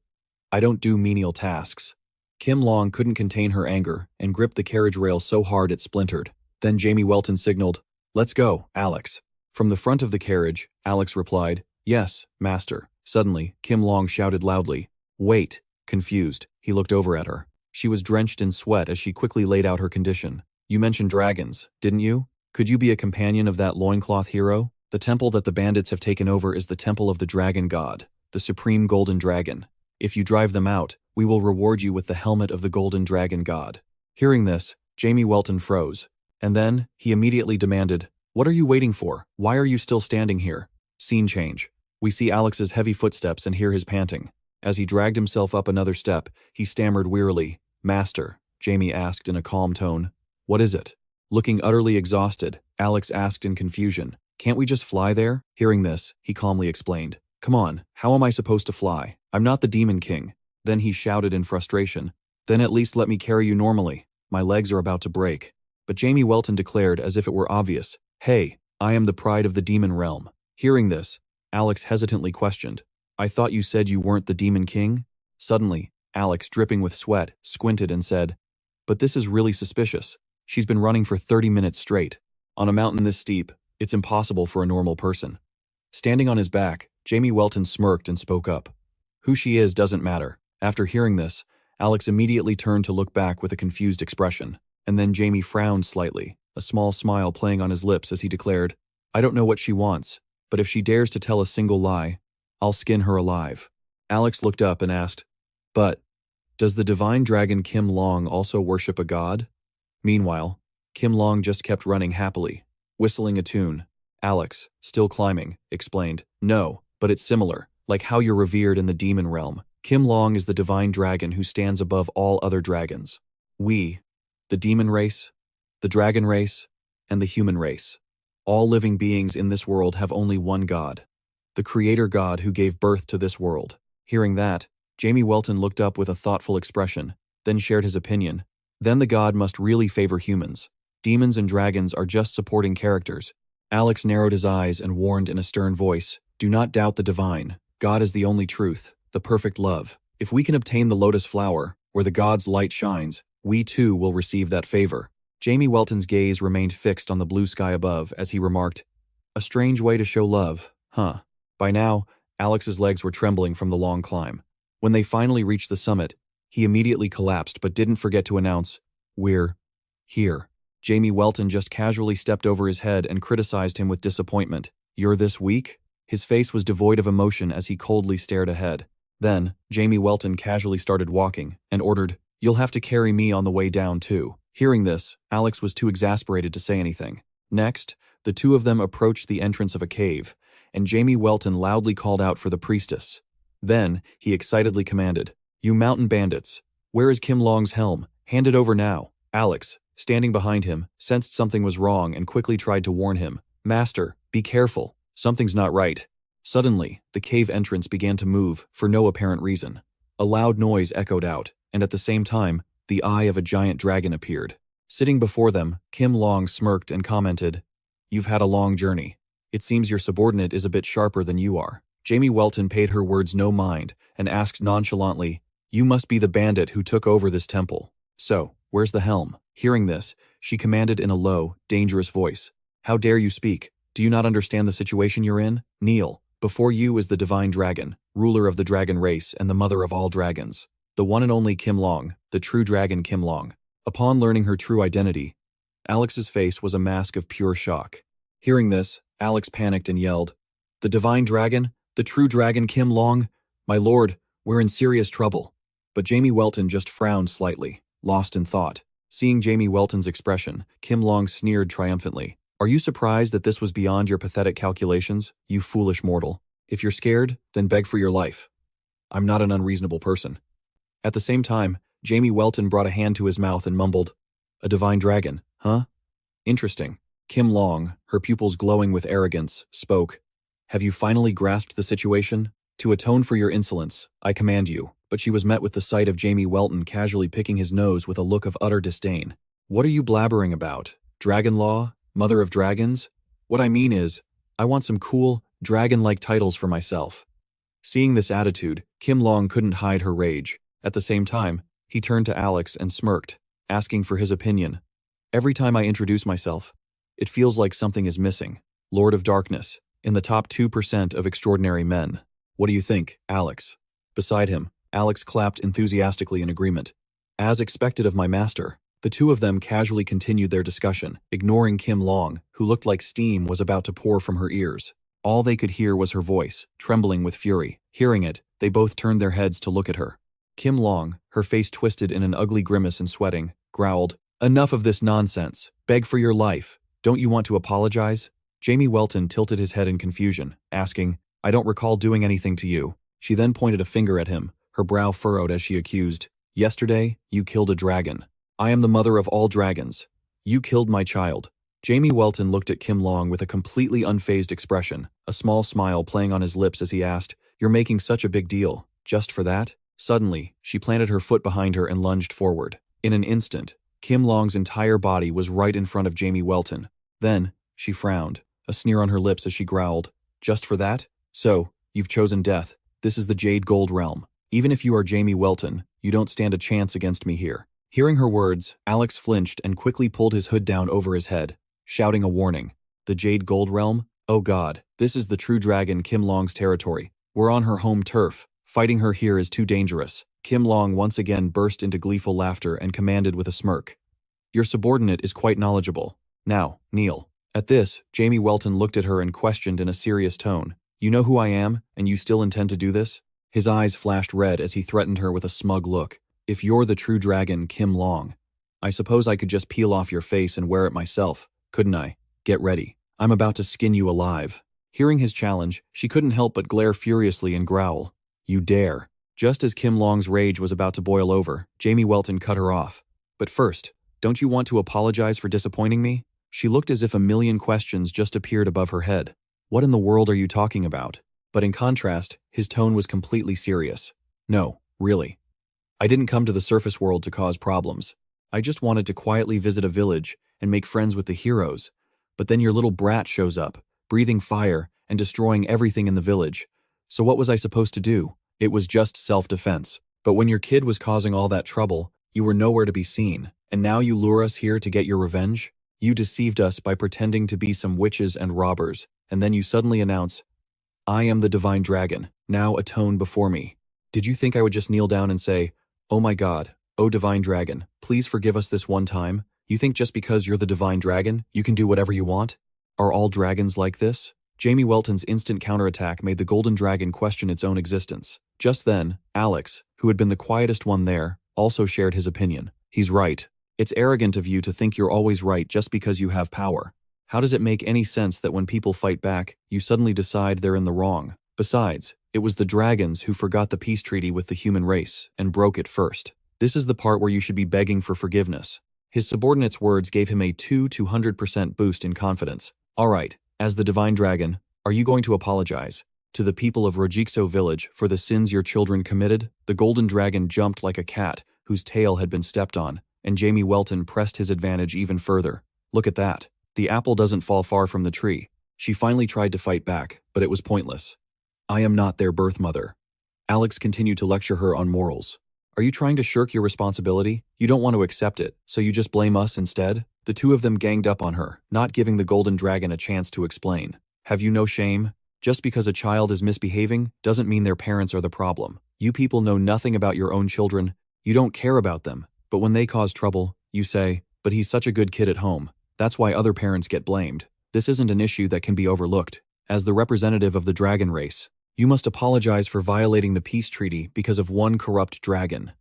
"I don't do menial tasks." Kim Long couldn't contain her anger and gripped the carriage rail so hard it splintered. Then Jamie Welton signaled, "Let's go, Alex." From the front of the carriage, Alex replied, "Yes, master." Suddenly, Kim Long shouted loudly, "Wait." Confused, he looked over at her. She was drenched in sweat as she quickly laid out her condition. "You mentioned dragons, didn't you? Could you be a companion of that loincloth hero? The temple that the bandits have taken over is the temple of the dragon god, the supreme golden dragon. If you drive them out, we will reward you with the helmet of the golden dragon god." Hearing this, Jamie Welton froze. And then, he immediately demanded, "What are you waiting for? Why are you still standing here?" Scene change. We see Alex's heavy footsteps and hear his panting. As he dragged himself up another step, he stammered wearily. "Master," Jamie asked in a calm tone. "What is it?" Looking utterly exhausted, Alex asked in confusion. "Can't we just fly there?" Hearing this, he calmly explained. "Come on, how am I supposed to fly? I'm not the Demon King." Then he shouted in frustration. "Then at least let me carry you normally. My legs are about to break." But Jamie Welton declared as if it were obvious. "Hey, I am the pride of the demon realm." Hearing this, Alex hesitantly questioned. "I thought you said you weren't the Demon King?" Suddenly, Alex, dripping with sweat, squinted and said, "But this is really suspicious. She's been running for 30 minutes straight. On a mountain this steep, it's impossible for a normal person." Standing on his back, Jamie Welton smirked and spoke up. "Who she is doesn't matter." After hearing this, Alex immediately turned to look back with a confused expression, and then Jamie frowned slightly, a small smile playing on his lips as he declared, "I don't know what she wants, but if she dares to tell a single lie, I'll skin her alive." Alex looked up and asked, "But does the divine dragon Kim Long also worship a god?" Meanwhile, Kim Long just kept running happily, whistling a tune. Alex, still climbing, explained, "No, but it's similar, like how you're revered in the demon realm. Kim Long is the divine dragon who stands above all other dragons. We, the demon race, the dragon race, and the human race, all living beings in this world have only one God, the creator God who gave birth to this world." Hearing that, Jamie Welton looked up with a thoughtful expression, then shared his opinion. "Then the God must really favor humans. Demons and dragons are just supporting characters." Alex narrowed his eyes and warned in a stern voice, "Do not doubt the divine. God is the only truth, the perfect love. If we can obtain the lotus flower, where the God's light shines, we too will receive that favor." Jamie Welton's gaze remained fixed on the blue sky above as he remarked, "A strange way to show love, huh?" By now, Alex's legs were trembling from the long climb. When they finally reached the summit, he immediately collapsed but didn't forget to announce, "We're here." Jamie Welton just casually stepped over his head and criticized him with disappointment. "You're this weak?" His face was devoid of emotion as he coldly stared ahead. Then, Jamie Welton casually started walking and ordered, "You'll have to carry me on the way down too." Hearing this, Alex was too exasperated to say anything. Next, the two of them approached the entrance of a cave, and Jamie Welton loudly called out for the priestess. Then, he excitedly commanded, "You mountain bandits, where is Kim Long's helm? Hand it over now." Alex, standing behind him, sensed something was wrong and quickly tried to warn him, "Master, be careful, something's not right." Suddenly, the cave entrance began to move for no apparent reason. A loud noise echoed out, and at the same time, the eye of a giant dragon appeared. Sitting before them, Kim Long smirked and commented, "You've had a long journey. It seems your subordinate is a bit sharper than you are." Jamie Welton paid her words no mind and asked nonchalantly, "You must be the bandit who took over this temple. So, where's the helm?" Hearing this, she commanded in a low, dangerous voice, "How dare you speak? Do you not understand the situation you're in? Kneel. Before you is the divine dragon, ruler of the dragon race and the mother of all dragons. The one and only Kim Long, the true dragon Kim Long." Upon learning her true identity, Alex's face was a mask of pure shock. Hearing this, Alex panicked and yelled, "The divine dragon? The true dragon Kim Long? My lord, we're in serious trouble." But Jamie Welton just frowned slightly, lost in thought. Seeing Jamie Welton's expression, Kim Long sneered triumphantly. "Are you surprised that this was beyond your pathetic calculations, you foolish mortal? If you're scared, then beg for your life. I'm not an unreasonable person." At the same time, Jamie Welton brought a hand to his mouth and mumbled, "A divine dragon, huh? Interesting." Kim Long, her pupils glowing with arrogance, spoke, "Have you finally grasped the situation? To atone for your insolence, I command you." But she was met with the sight of Jamie Welton casually picking his nose with a look of utter disdain. "What are you blabbering about? Dragon law? Mother of dragons? What I mean is, I want some cool, dragon-like titles for myself." Seeing this attitude, Kim Long couldn't hide her rage. At the same time, he turned to Alex and smirked, asking for his opinion. "Every time I introduce myself, it feels like something is missing. Lord of Darkness, in the top 2% of extraordinary men. What do you think, Alex?" Beside him, Alex clapped enthusiastically in agreement. As expected of my master, the two of them casually continued their discussion, ignoring Kim Long, who looked like steam was about to pour from her ears. All they could hear was her voice, trembling with fury. Hearing it, they both turned their heads to look at her. Kim Long, her face twisted in an ugly grimace and sweating, growled, "Enough of this nonsense. Beg for your life. Don't you want to apologize?" Jamie Welton tilted his head in confusion, asking, "I don't recall doing anything to you." She then pointed a finger at him, her brow furrowed as she accused, "Yesterday, you killed a dragon. I am the mother of all dragons. You killed my child." Jamie Welton looked at Kim Long with a completely unfazed expression, a small smile playing on his lips as he asked, "You're making such a big deal, just for that?" Suddenly, she planted her foot behind her and lunged forward. In an instant, Kim Long's entire body was right in front of Jamie Welton. Then, she frowned, a sneer on her lips as she growled, "Just for that? So, you've chosen death. This is the Jade Gold Realm. Even if you are Jamie Welton, you don't stand a chance against me here." Hearing her words, Alex flinched and quickly pulled his hood down over his head, shouting a warning. "The Jade Gold Realm? Oh god, this is the true dragon Kim Long's territory. We're on her home turf. Fighting her here is too dangerous." Kim Long once again burst into gleeful laughter and commanded with a smirk, "Your subordinate is quite knowledgeable. Now, kneel." At this, Jamie Welton looked at her and questioned in a serious tone, "You know who I am, and you still intend to do this?" His eyes flashed red as he threatened her with a smug look. "If you're the true dragon Kim Long, I suppose I could just peel off your face and wear it myself, couldn't I? Get ready. I'm about to skin you alive." Hearing his challenge, she couldn't help but glare furiously and growl, "You dare." Just as Kim Long's rage was about to boil over, Jamie Welton cut her off. "But first, don't you want to apologize for disappointing me?" She looked as if a million questions just appeared above her head. "What in the world are you talking about?" But in contrast, his tone was completely serious. "No, really. I didn't come to the surface world to cause problems. I just wanted to quietly visit a village and make friends with the heroes. But then your little brat shows up, breathing fire and destroying everything in the village. So what was I supposed to do? It was just self-defense. But when your kid was causing all that trouble, you were nowhere to be seen, and now you lure us here to get your revenge? You deceived us by pretending to be some witches and robbers, and then you suddenly announce, 'I am the divine dragon, now atone before me.' Did you think I would just kneel down and say, 'Oh my god, oh divine dragon, please forgive us this one time'? You think just because you're the divine dragon, you can do whatever you want? Are all dragons like this?" Jamie Welton's instant counterattack made the golden dragon question its own existence. Just then, Alex, who had been the quietest one there, also shared his opinion. "He's right. It's arrogant of you to think you're always right just because you have power. How does it make any sense that when people fight back, you suddenly decide they're in the wrong? Besides, it was the dragons who forgot the peace treaty with the human race and broke it first. This is the part where you should be begging for forgiveness." His subordinate's words gave him a 200% boost in confidence. "All right, as the divine dragon, are you going to apologize to the people of Rojikso village for the sins your children committed?" The golden dragon jumped like a cat whose tail had been stepped on, and Jamie Welton pressed his advantage even further. "Look at that. The apple doesn't fall far from the tree." She finally tried to fight back, but it was pointless. "I am not their birth mother." Alex continued to lecture her on morals. "Are you trying to shirk your responsibility? You don't want to accept it, so you just blame us instead?" The two of them ganged up on her, not giving the golden dragon a chance to explain. "Have you no shame? Just because a child is misbehaving doesn't mean their parents are the problem. You people know nothing about your own children. You don't care about them. But when they cause trouble, you say, 'But he's such a good kid at home.' That's why other parents get blamed. This isn't an issue that can be overlooked. As the representative of the dragon race, you must apologize for violating the peace treaty because of one corrupt dragon.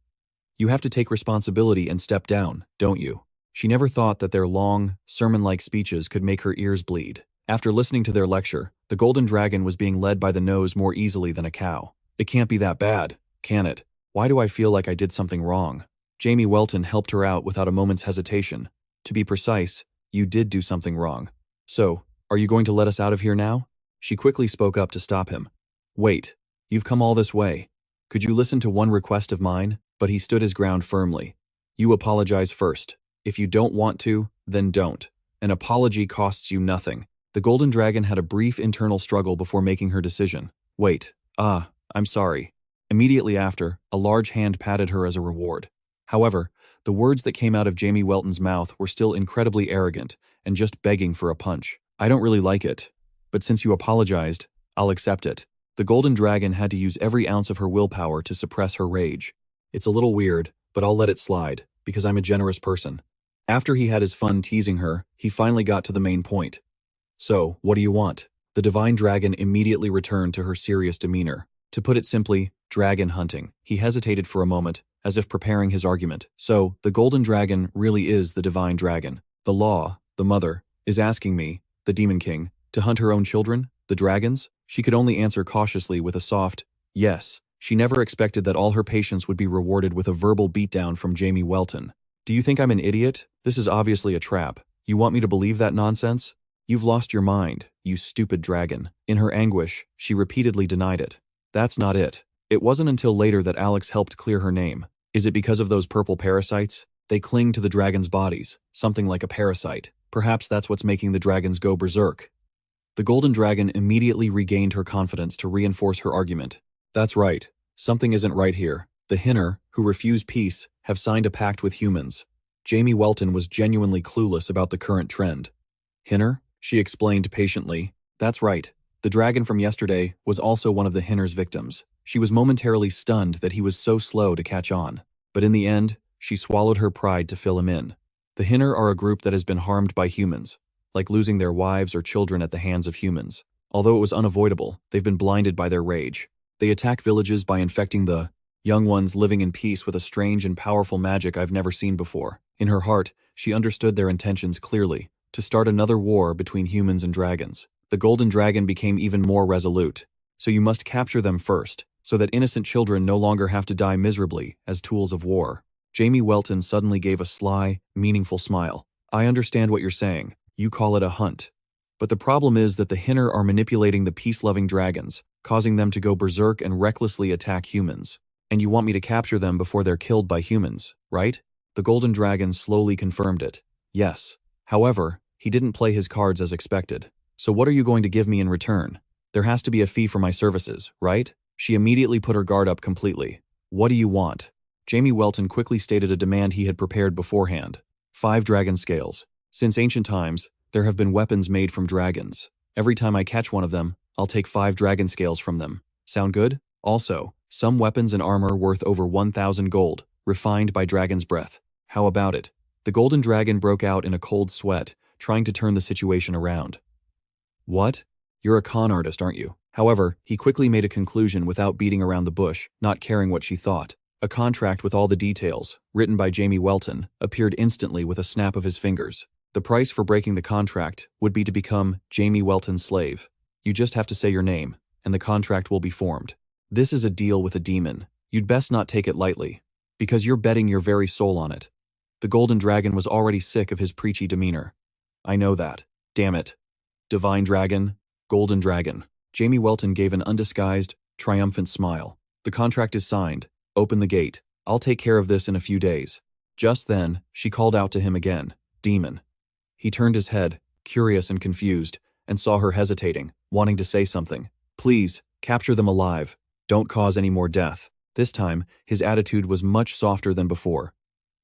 You have to take responsibility and step down, don't you?" She never thought that their long, sermon-like speeches could make her ears bleed. After listening to their lecture, the golden dragon was being led by the nose more easily than a cow. "It can't be that bad, can it? Why do I feel like I did something wrong?" Jamie Welton helped her out without a moment's hesitation. "To be precise, you did do something wrong. So, are you going to let us out of here now?" She quickly spoke up to stop him. "Wait, you've come all this way. Could you listen to one request of mine?" But he stood his ground firmly. "You apologize first. If you don't want to, then don't. An apology costs you nothing." The golden dragon had a brief internal struggle before making her decision. "Wait, I'm sorry." Immediately after, a large hand patted her as a reward. However, the words that came out of Jamie Welton's mouth were still incredibly arrogant and just begging for a punch. "I don't really like it. But since you apologized, I'll accept it." The golden dragon had to use every ounce of her willpower to suppress her rage. "It's a little weird, but I'll let it slide, because I'm a generous person." After he had his fun teasing her, he finally got to the main point. "So, what do you want?" The divine dragon immediately returned to her serious demeanor. To put it simply, dragon hunting. He hesitated for a moment, as if preparing his argument. "So, the golden dragon really is the divine dragon. The law, the mother, is asking me, the demon king, to hunt her own children, the dragons?" She could only answer cautiously with a soft, "Yes." She never expected that all her patience would be rewarded with a verbal beatdown from Jamie Welton. Do you think I'm an idiot? This is obviously a trap. You want me to believe that nonsense? You've lost your mind, you stupid dragon. In her anguish, she repeatedly denied it. That's not it. It wasn't until later that Alex helped clear her name. Is it because of those purple parasites? They cling to the dragon's bodies, something like a parasite. Perhaps that's what's making the dragons go berserk. The golden dragon immediately regained her confidence to reinforce her argument. That's right. Something isn't right here. The Hinner, who refuse peace, have signed a pact with humans. Jamie Welton was genuinely clueless about the current trend. Hinner? She explained patiently. That's right. The dragon from yesterday was also one of the Hinner's victims. She was momentarily stunned that he was so slow to catch on. But in the end, she swallowed her pride to fill him in. The Hinner are a group that has been harmed by humans, like losing their wives or children at the hands of humans. Although it was unavoidable, they've been blinded by their rage. They attack villages by infecting the young ones living in peace with a strange and powerful magic I've never seen before. In her heart, she understood their intentions clearly, to start another war between humans and dragons. The golden dragon became even more resolute. So you must capture them first, so that innocent children no longer have to die miserably as tools of war. Jamie Welton suddenly gave a sly, meaningful smile. I understand what you're saying. You call it a hunt. But the problem is that the Hinner are manipulating the peace-loving dragons, causing them to go berserk and recklessly attack humans. And you want me to capture them before they're killed by humans, right? The golden dragon slowly confirmed it. Yes. However, he didn't play his cards as expected. So what are you going to give me in return? There has to be a fee for my services, right? She immediately put her guard up completely. What do you want? Jamie Welton quickly stated a demand he had prepared beforehand. 5 dragon scales. Since ancient times, there have been weapons made from dragons. Every time I catch one of them, I'll take 5 dragon scales from them. Sound good? Also, some weapons and armor worth over 1,000 gold, refined by dragon's breath. How about it? The golden dragon broke out in a cold sweat, trying to turn the situation around. What? You're a con artist, aren't you? However, he quickly made a conclusion without beating around the bush, not caring what she thought. A contract with all the details, written by Jamie Welton, appeared instantly with a snap of his fingers. The price for breaking the contract would be to become Jamie Welton's slave. You just have to say your name, and the contract will be formed. This is a deal with a demon. You'd best not take it lightly, because you're betting your very soul on it. The golden dragon was already sick of his preachy demeanor. I know that. Damn it. Divine dragon, golden dragon. Jamie Welton gave an undisguised, triumphant smile. The contract is signed. Open the gate. I'll take care of this in a few days. Just then, she called out to him again. Demon. He turned his head, curious and confused, and saw her hesitating, wanting to say something. Please, capture them alive. Don't cause any more death. This time, his attitude was much softer than before.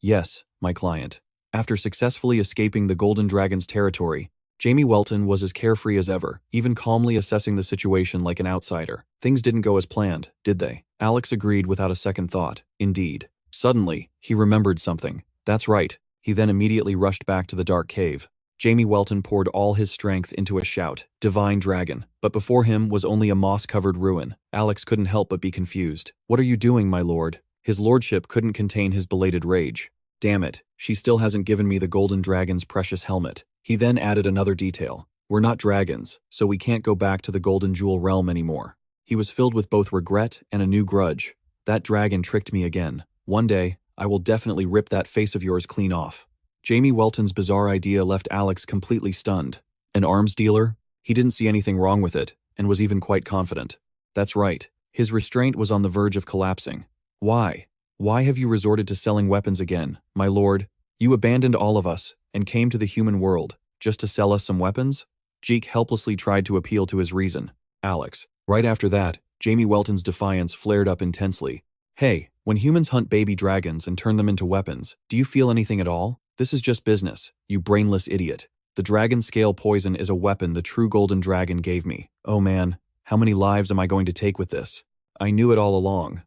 Yes, my client. After successfully escaping the golden dragon's territory, Jamie Welton was as carefree as ever, even calmly assessing the situation like an outsider. Things didn't go as planned, did they? Alex agreed without a second thought. Indeed. Suddenly, he remembered something. That's right. He then immediately rushed back to the dark cave. Jamie Welton poured all his strength into a shout, Divine Dragon, but before him was only a moss-covered ruin. Alex couldn't help but be confused. What are you doing, my lord? His lordship couldn't contain his belated rage. Damn it, she still hasn't given me the golden dragon's precious helmet. He then added another detail. We're not dragons, so we can't go back to the golden jewel realm anymore. He was filled with both regret and a new grudge. That dragon tricked me again. One day, I will definitely rip that face of yours clean off. Jamie Welton's bizarre idea left Alex completely stunned. An arms dealer? He didn't see anything wrong with it, and was even quite confident. That's right. His restraint was on the verge of collapsing. Why? Why have you resorted to selling weapons again, my lord? You abandoned all of us, and came to the human world, just to sell us some weapons? Jeek helplessly tried to appeal to his reason. Alex. Right after that, Jamie Welton's defiance flared up intensely. Hey, when humans hunt baby dragons and turn them into weapons, do you feel anything at all? This is just business, you brainless idiot. The dragon scale poison is a weapon the true golden dragon gave me. Oh man, how many lives am I going to take with this? I knew it all along.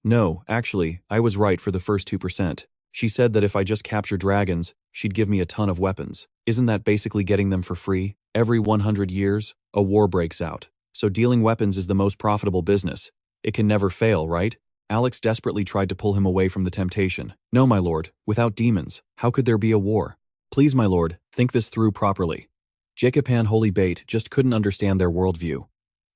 No, actually, I was right for the first 2%. She said that if I just capture dragons, she'd give me a ton of weapons. Isn't that basically getting them for free? Every 100 years, a war breaks out. So dealing weapons is the most profitable business. It can never fail, right? Alex desperately tried to pull him away from the temptation. No, my lord, without demons, how could there be a war? Please, my lord, think this through properly. Jacopan Holy Bait just couldn't understand their worldview.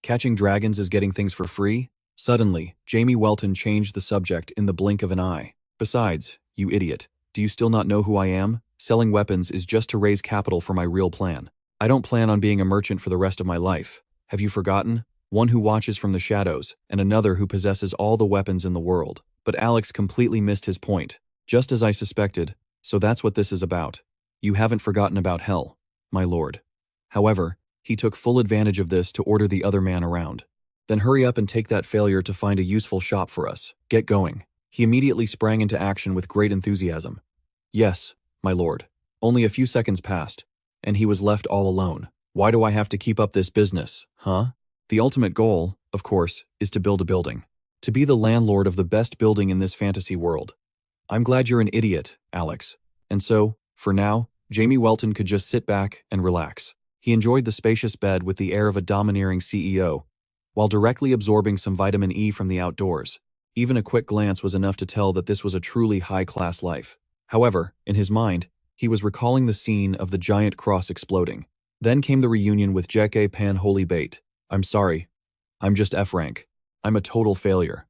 Catching dragons is getting things for free? Suddenly, Jamie Welton changed the subject in the blink of an eye. Besides, you idiot, do you still not know who I am? Selling weapons is just to raise capital for my real plan. I don't plan on being a merchant for the rest of my life. Have you forgotten? One who watches from the shadows, and another who possesses all the weapons in the world. But Alex completely missed his point. Just as I suspected, so that's what this is about. You haven't forgotten about hell, my lord. However, he took full advantage of this to order the other man around. Then hurry up and take that failure to find a useful shop for us. Get going. He immediately sprang into action with great enthusiasm. Yes, my lord. Only a few seconds passed, and he was left all alone. Why do I have to keep up this business, huh? The ultimate goal, of course, is to build a building. To be the landlord of the best building in this fantasy world. I'm glad you're an idiot, Alex. And so, for now, Jamie Welton could just sit back and relax. He enjoyed the spacious bed with the air of a domineering CEO, while directly absorbing some vitamin E from the outdoors. Even a quick glance was enough to tell that this was a truly high-class life. However, in his mind, he was recalling the scene of the giant cross exploding. Then came the reunion with Jeke Pan Holy Bait. I'm sorry. I'm just F rank. I'm a total failure.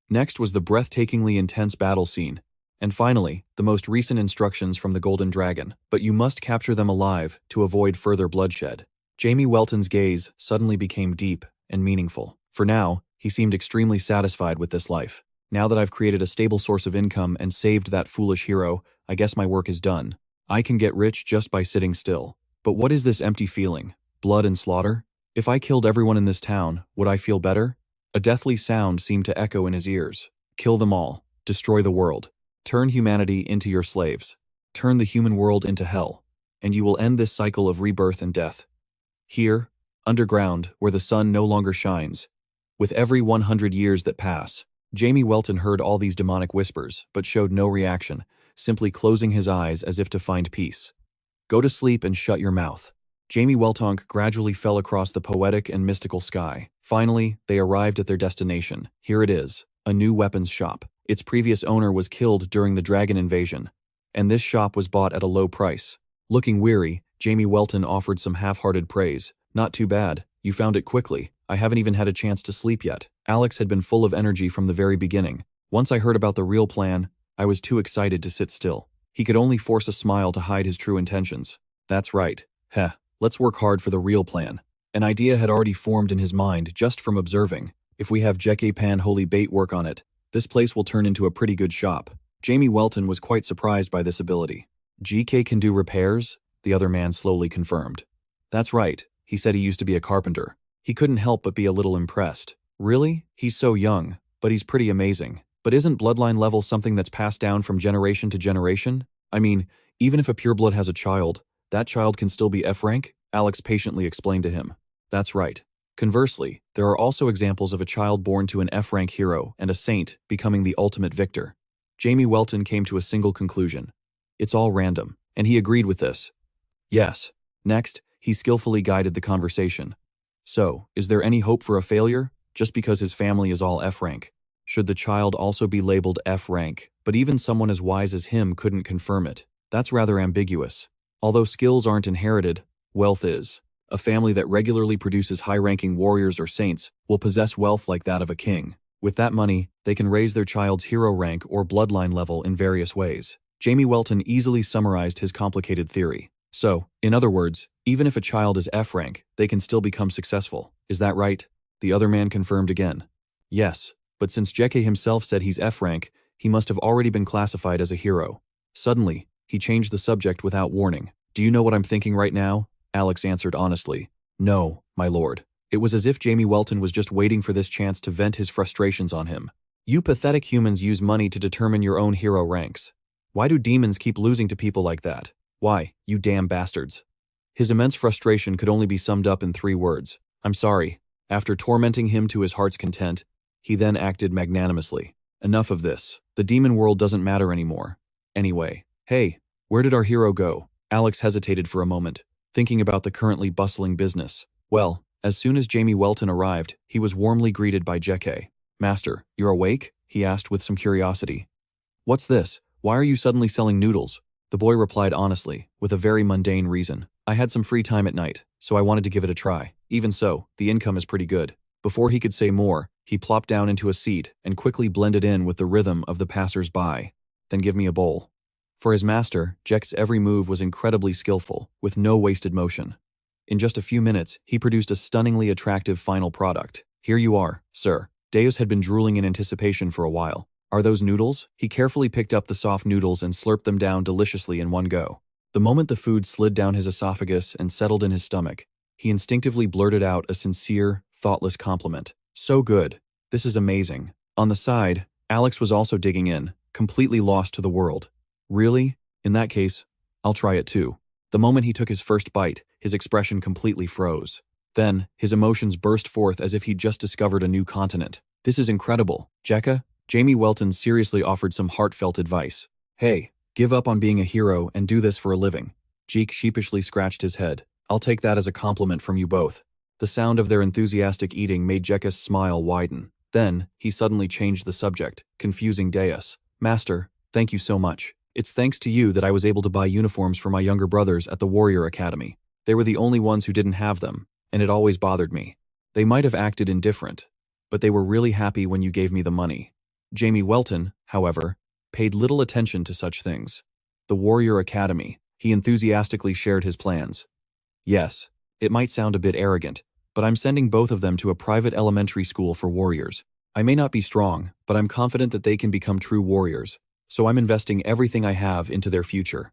Next was the breathtakingly intense battle scene. And finally, the most recent instructions from the Golden Dragon, but you must capture them alive to avoid further bloodshed. Jamie Welton's gaze suddenly became deep and meaningful. For now, he seemed extremely satisfied with this life. Now that I've created a stable source of income and saved that foolish hero, I guess my work is done. I can get rich just by sitting still. But what is this empty feeling? Blood and slaughter? If I killed everyone in this town, would I feel better? A deathly sound seemed to echo in his ears. Kill them all. Destroy the world. Turn humanity into your slaves. Turn the human world into hell. And you will end this cycle of rebirth and death. Here, underground, where the sun no longer shines. With every 100 years that pass, Jamie Welton heard all these demonic whispers, but showed no reaction, simply closing his eyes as if to find peace. Go to sleep and shut your mouth. Jamie Welton gradually fell across the poetic and mystical sky. Finally, they arrived at their destination. Here it is, a new weapons shop. Its previous owner was killed during the dragon invasion, and this shop was bought at a low price. Looking weary, Jamie Welton offered some half-hearted praise. Not too bad, you found it quickly. I haven't even had a chance to sleep yet. Alex had been full of energy from the very beginning. Once I heard about the real plan, I was too excited to sit still. He could only force a smile to hide his true intentions. That's right. Heh, let's work hard for the real plan. An idea had already formed in his mind just from observing. If we have Jeke Pan Holy Bait work on it, this place will turn into a pretty good shop. Jamie Welton was quite surprised by this ability. GK can do repairs? The other man slowly confirmed. That's right, he said he used to be a carpenter. He couldn't help but be a little impressed. Really? He's so young, but he's pretty amazing. But isn't bloodline level something that's passed down from generation to generation? I mean, even if a pureblood has a child, that child can still be F rank? Alex patiently explained to him. That's right. Conversely, there are also examples of a child born to an F-rank hero and a saint becoming the ultimate victor. Jamie Welton came to a single conclusion. It's all random, and he agreed with this. Yes. Next, he skillfully guided the conversation. So, is there any hope for a failure? Just because his family is all F-rank. Should the child also be labeled F-rank, but even someone as wise as him couldn't confirm it? That's rather ambiguous. Although skills aren't inherited, wealth is. A family that regularly produces high-ranking warriors or saints will possess wealth like that of a king. With that money, they can raise their child's hero rank or bloodline level in various ways. Jamie Welton easily summarized his complicated theory. So, in other words, even if a child is F rank, they can still become successful. Is that right? The other man confirmed again. Yes, but since Jeke himself said he's F rank, he must have already been classified as a hero. Suddenly, he changed the subject without warning. Do you know what I'm thinking right now? Alex answered honestly. No, my lord. It was as if Jamie Welton was just waiting for this chance to vent his frustrations on him. You pathetic humans use money to determine your own hero ranks. Why do demons keep losing to people like that? Why, you damn bastards. His immense frustration could only be summed up in 3 words. I'm sorry. After tormenting him to his heart's content, he then acted magnanimously. Enough of this. The demon world doesn't matter anymore. Anyway, hey, where did our hero go? Alex hesitated for a moment, thinking about the currently bustling business. Well, as soon as Jamie Welton arrived, he was warmly greeted by Jeke. Master, you're awake? He asked with some curiosity. What's this? Why are you suddenly selling noodles? The boy replied honestly, with a very mundane reason. I had some free time at night, so I wanted to give it a try. Even so, the income is pretty good. Before he could say more, he plopped down into a seat and quickly blended in with the rhythm of the passers-by. Then give me a bowl. For his master, Jack's every move was incredibly skillful, with no wasted motion. In just a few minutes, he produced a stunningly attractive final product. Here you are, sir. Deus had been drooling in anticipation for a while. Are those noodles? He carefully picked up the soft noodles and slurped them down deliciously in one go. The moment the food slid down his esophagus and settled in his stomach, he instinctively blurted out a sincere, thoughtless compliment. So good. This is amazing. On the side, Alex was also digging in, completely lost to the world. Really? In that case, I'll try it too. The moment he took his first bite, his expression completely froze. Then, his emotions burst forth as if he'd just discovered a new continent. This is incredible. Jekka, Jamie Welton seriously offered some heartfelt advice. Hey, give up on being a hero and do this for a living. Jeek sheepishly scratched his head. I'll take that as a compliment from you both. The sound of their enthusiastic eating made Jekka's smile widen. Then, he suddenly changed the subject, confusing Deus. Master, thank you so much. It's thanks to you that I was able to buy uniforms for my younger brothers at the Warrior Academy. They were the only ones who didn't have them, and it always bothered me. They might have acted indifferent, but they were really happy when you gave me the money. Jamie Welton, however, paid little attention to such things. The Warrior Academy. He enthusiastically shared his plans. Yes, it might sound a bit arrogant, but I'm sending both of them to a private elementary school for warriors. I may not be strong, but I'm confident that they can become true warriors, so I'm investing everything I have into their future.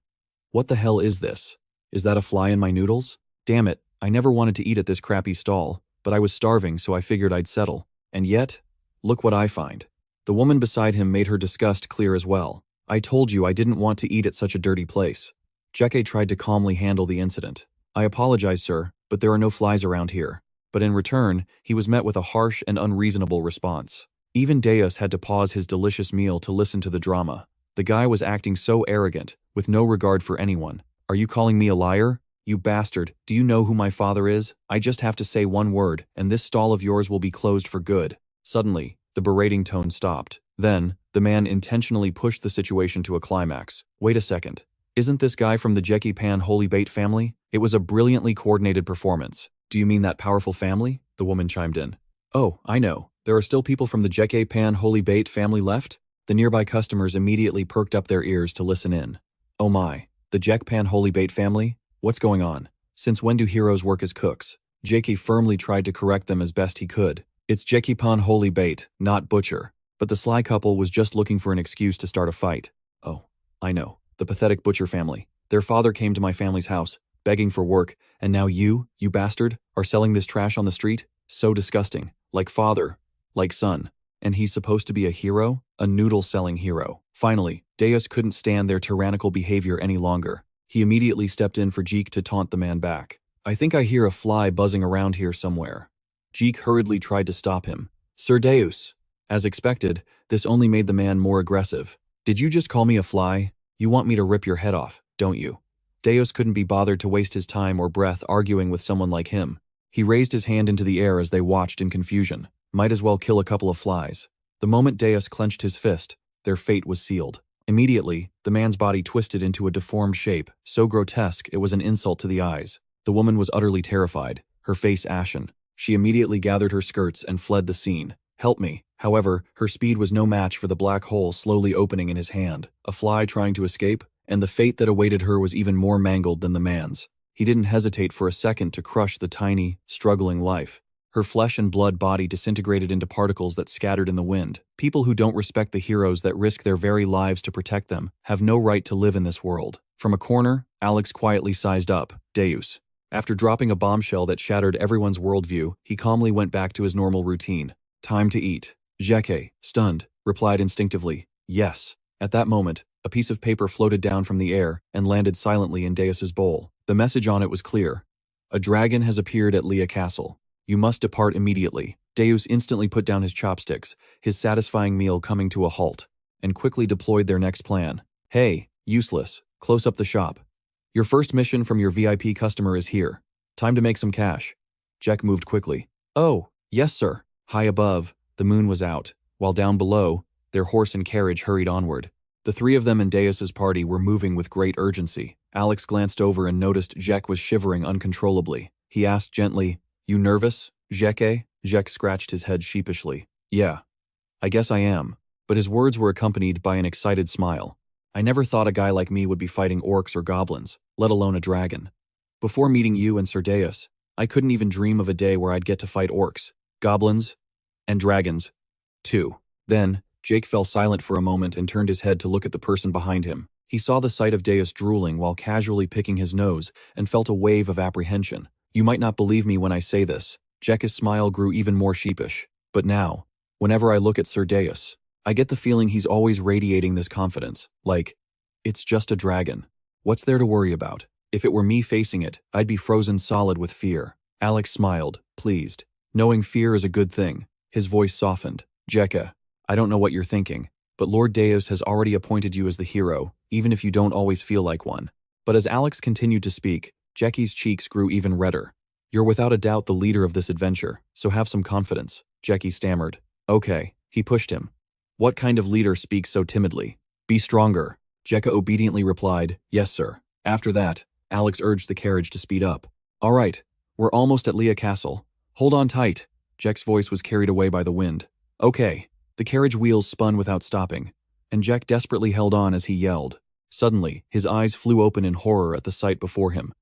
What the hell is this? Is that a fly in my noodles? Damn it, I never wanted to eat at this crappy stall, but I was starving so I figured I'd settle. And yet, look what I find. The woman beside him made her disgust clear as well. I told you I didn't want to eat at such a dirty place. Jeke tried to calmly handle the incident. I apologize, sir, but there are no flies around here. But in return, he was met with a harsh and unreasonable response. Even Deus had to pause his delicious meal to listen to the drama. The guy was acting so arrogant, with no regard for anyone. Are you calling me a liar? You bastard, do you know who my father is? I just have to say one word, and this stall of yours will be closed for good. Suddenly, the berating tone stopped. Then, the man intentionally pushed the situation to a climax. Wait a second. Isn't this guy from the Jeki Pan Holy Bait family? It was a brilliantly coordinated performance. Do you mean that powerful family? The woman chimed in. Oh, I know. There are still people from the Jeke Pan Holy Bait family left? The nearby customers immediately perked up their ears to listen in. Oh my, the Jek Pan Holy Bait family? What's going on? Since when do heroes work as cooks? Jeki firmly tried to correct them as best he could. It's Jeki Pan Holy Bait, not Butcher. But the sly couple was just looking for an excuse to start a fight. Oh, I know. The pathetic Butcher family. Their father came to my family's house, begging for work, and now you bastard, are selling this trash on the street? So disgusting. Like father, like son. And he's supposed to be a hero? A noodle-selling hero. Finally, Deus couldn't stand their tyrannical behavior any longer. He immediately stepped in for Jeek to taunt the man back. I think I hear a fly buzzing around here somewhere. Jeek hurriedly tried to stop him. Sir Deus. As expected, this only made the man more aggressive. Did you just call me a fly? You want me to rip your head off, don't you? Deus couldn't be bothered to waste his time or breath arguing with someone like him. He raised his hand into the air as they watched in confusion. Might as well kill a couple of flies. The moment Deus clenched his fist, their fate was sealed. Immediately, the man's body twisted into a deformed shape, so grotesque it was an insult to the eyes. The woman was utterly terrified, her face ashen. She immediately gathered her skirts and fled the scene. Help me. However, her speed was no match for the black hole slowly opening in his hand, a fly trying to escape, and the fate that awaited her was even more mangled than the man's. He didn't hesitate for a second to crush the tiny, struggling life. Her flesh and blood body disintegrated into particles that scattered in the wind. People who don't respect the heroes that risk their very lives to protect them have no right to live in this world. From a corner, Alex quietly sized up. Deus. After dropping a bombshell that shattered everyone's worldview, he calmly went back to his normal routine. Time to eat. Jeke, stunned, replied instinctively, yes. At that moment, a piece of paper floated down from the air and landed silently in Deus's bowl. The message on it was clear. A dragon has appeared at Leah Castle. You must depart immediately. Deus instantly put down his chopsticks, his satisfying meal coming to a halt, and quickly deployed their next plan. Hey, useless, close up the shop. Your first mission from your VIP customer is here. Time to make some cash. Jek moved quickly. Oh, yes sir. High above, the moon was out, while down below, their horse and carriage hurried onward. The three of them and Deus's party were moving with great urgency. Alex glanced over and noticed Jek was shivering uncontrollably. He asked gently, You nervous, Jeke? Jack scratched his head sheepishly. Yeah, I guess I am. But his words were accompanied by an excited smile. I never thought a guy like me would be fighting orcs or goblins, let alone a dragon. Before meeting you and Sir Deus, I couldn't even dream of a day where I'd get to fight orcs, goblins, and dragons, too. Then, Jake fell silent for a moment and turned his head to look at the person behind him. He saw the sight of Deus drooling while casually picking his nose and felt a wave of apprehension. You might not believe me when I say this. Jake's smile grew even more sheepish. But now, whenever I look at Sir Deus, I get the feeling he's always radiating this confidence. Like, it's just a dragon. What's there to worry about? If it were me facing it, I'd be frozen solid with fear. Alex smiled, pleased. Knowing fear is a good thing. His voice softened. Jekka, I don't know what you're thinking, but Lord Deus has already appointed you as the hero, even if you don't always feel like one. But as Alex continued to speak, Jacky's cheeks grew even redder. You're without a doubt the leader of this adventure, so have some confidence, Jacky stammered. Okay, he pushed him. What kind of leader speaks so timidly? Be stronger. Jekka obediently replied, yes sir. After that, Alex urged the carriage to speed up. All right, we're almost at Leah Castle. Hold on tight. Jack's voice was carried away by the wind. Okay. The carriage wheels spun without stopping, and Jack desperately held on as he yelled. Suddenly, his eyes flew open in horror at the sight before him.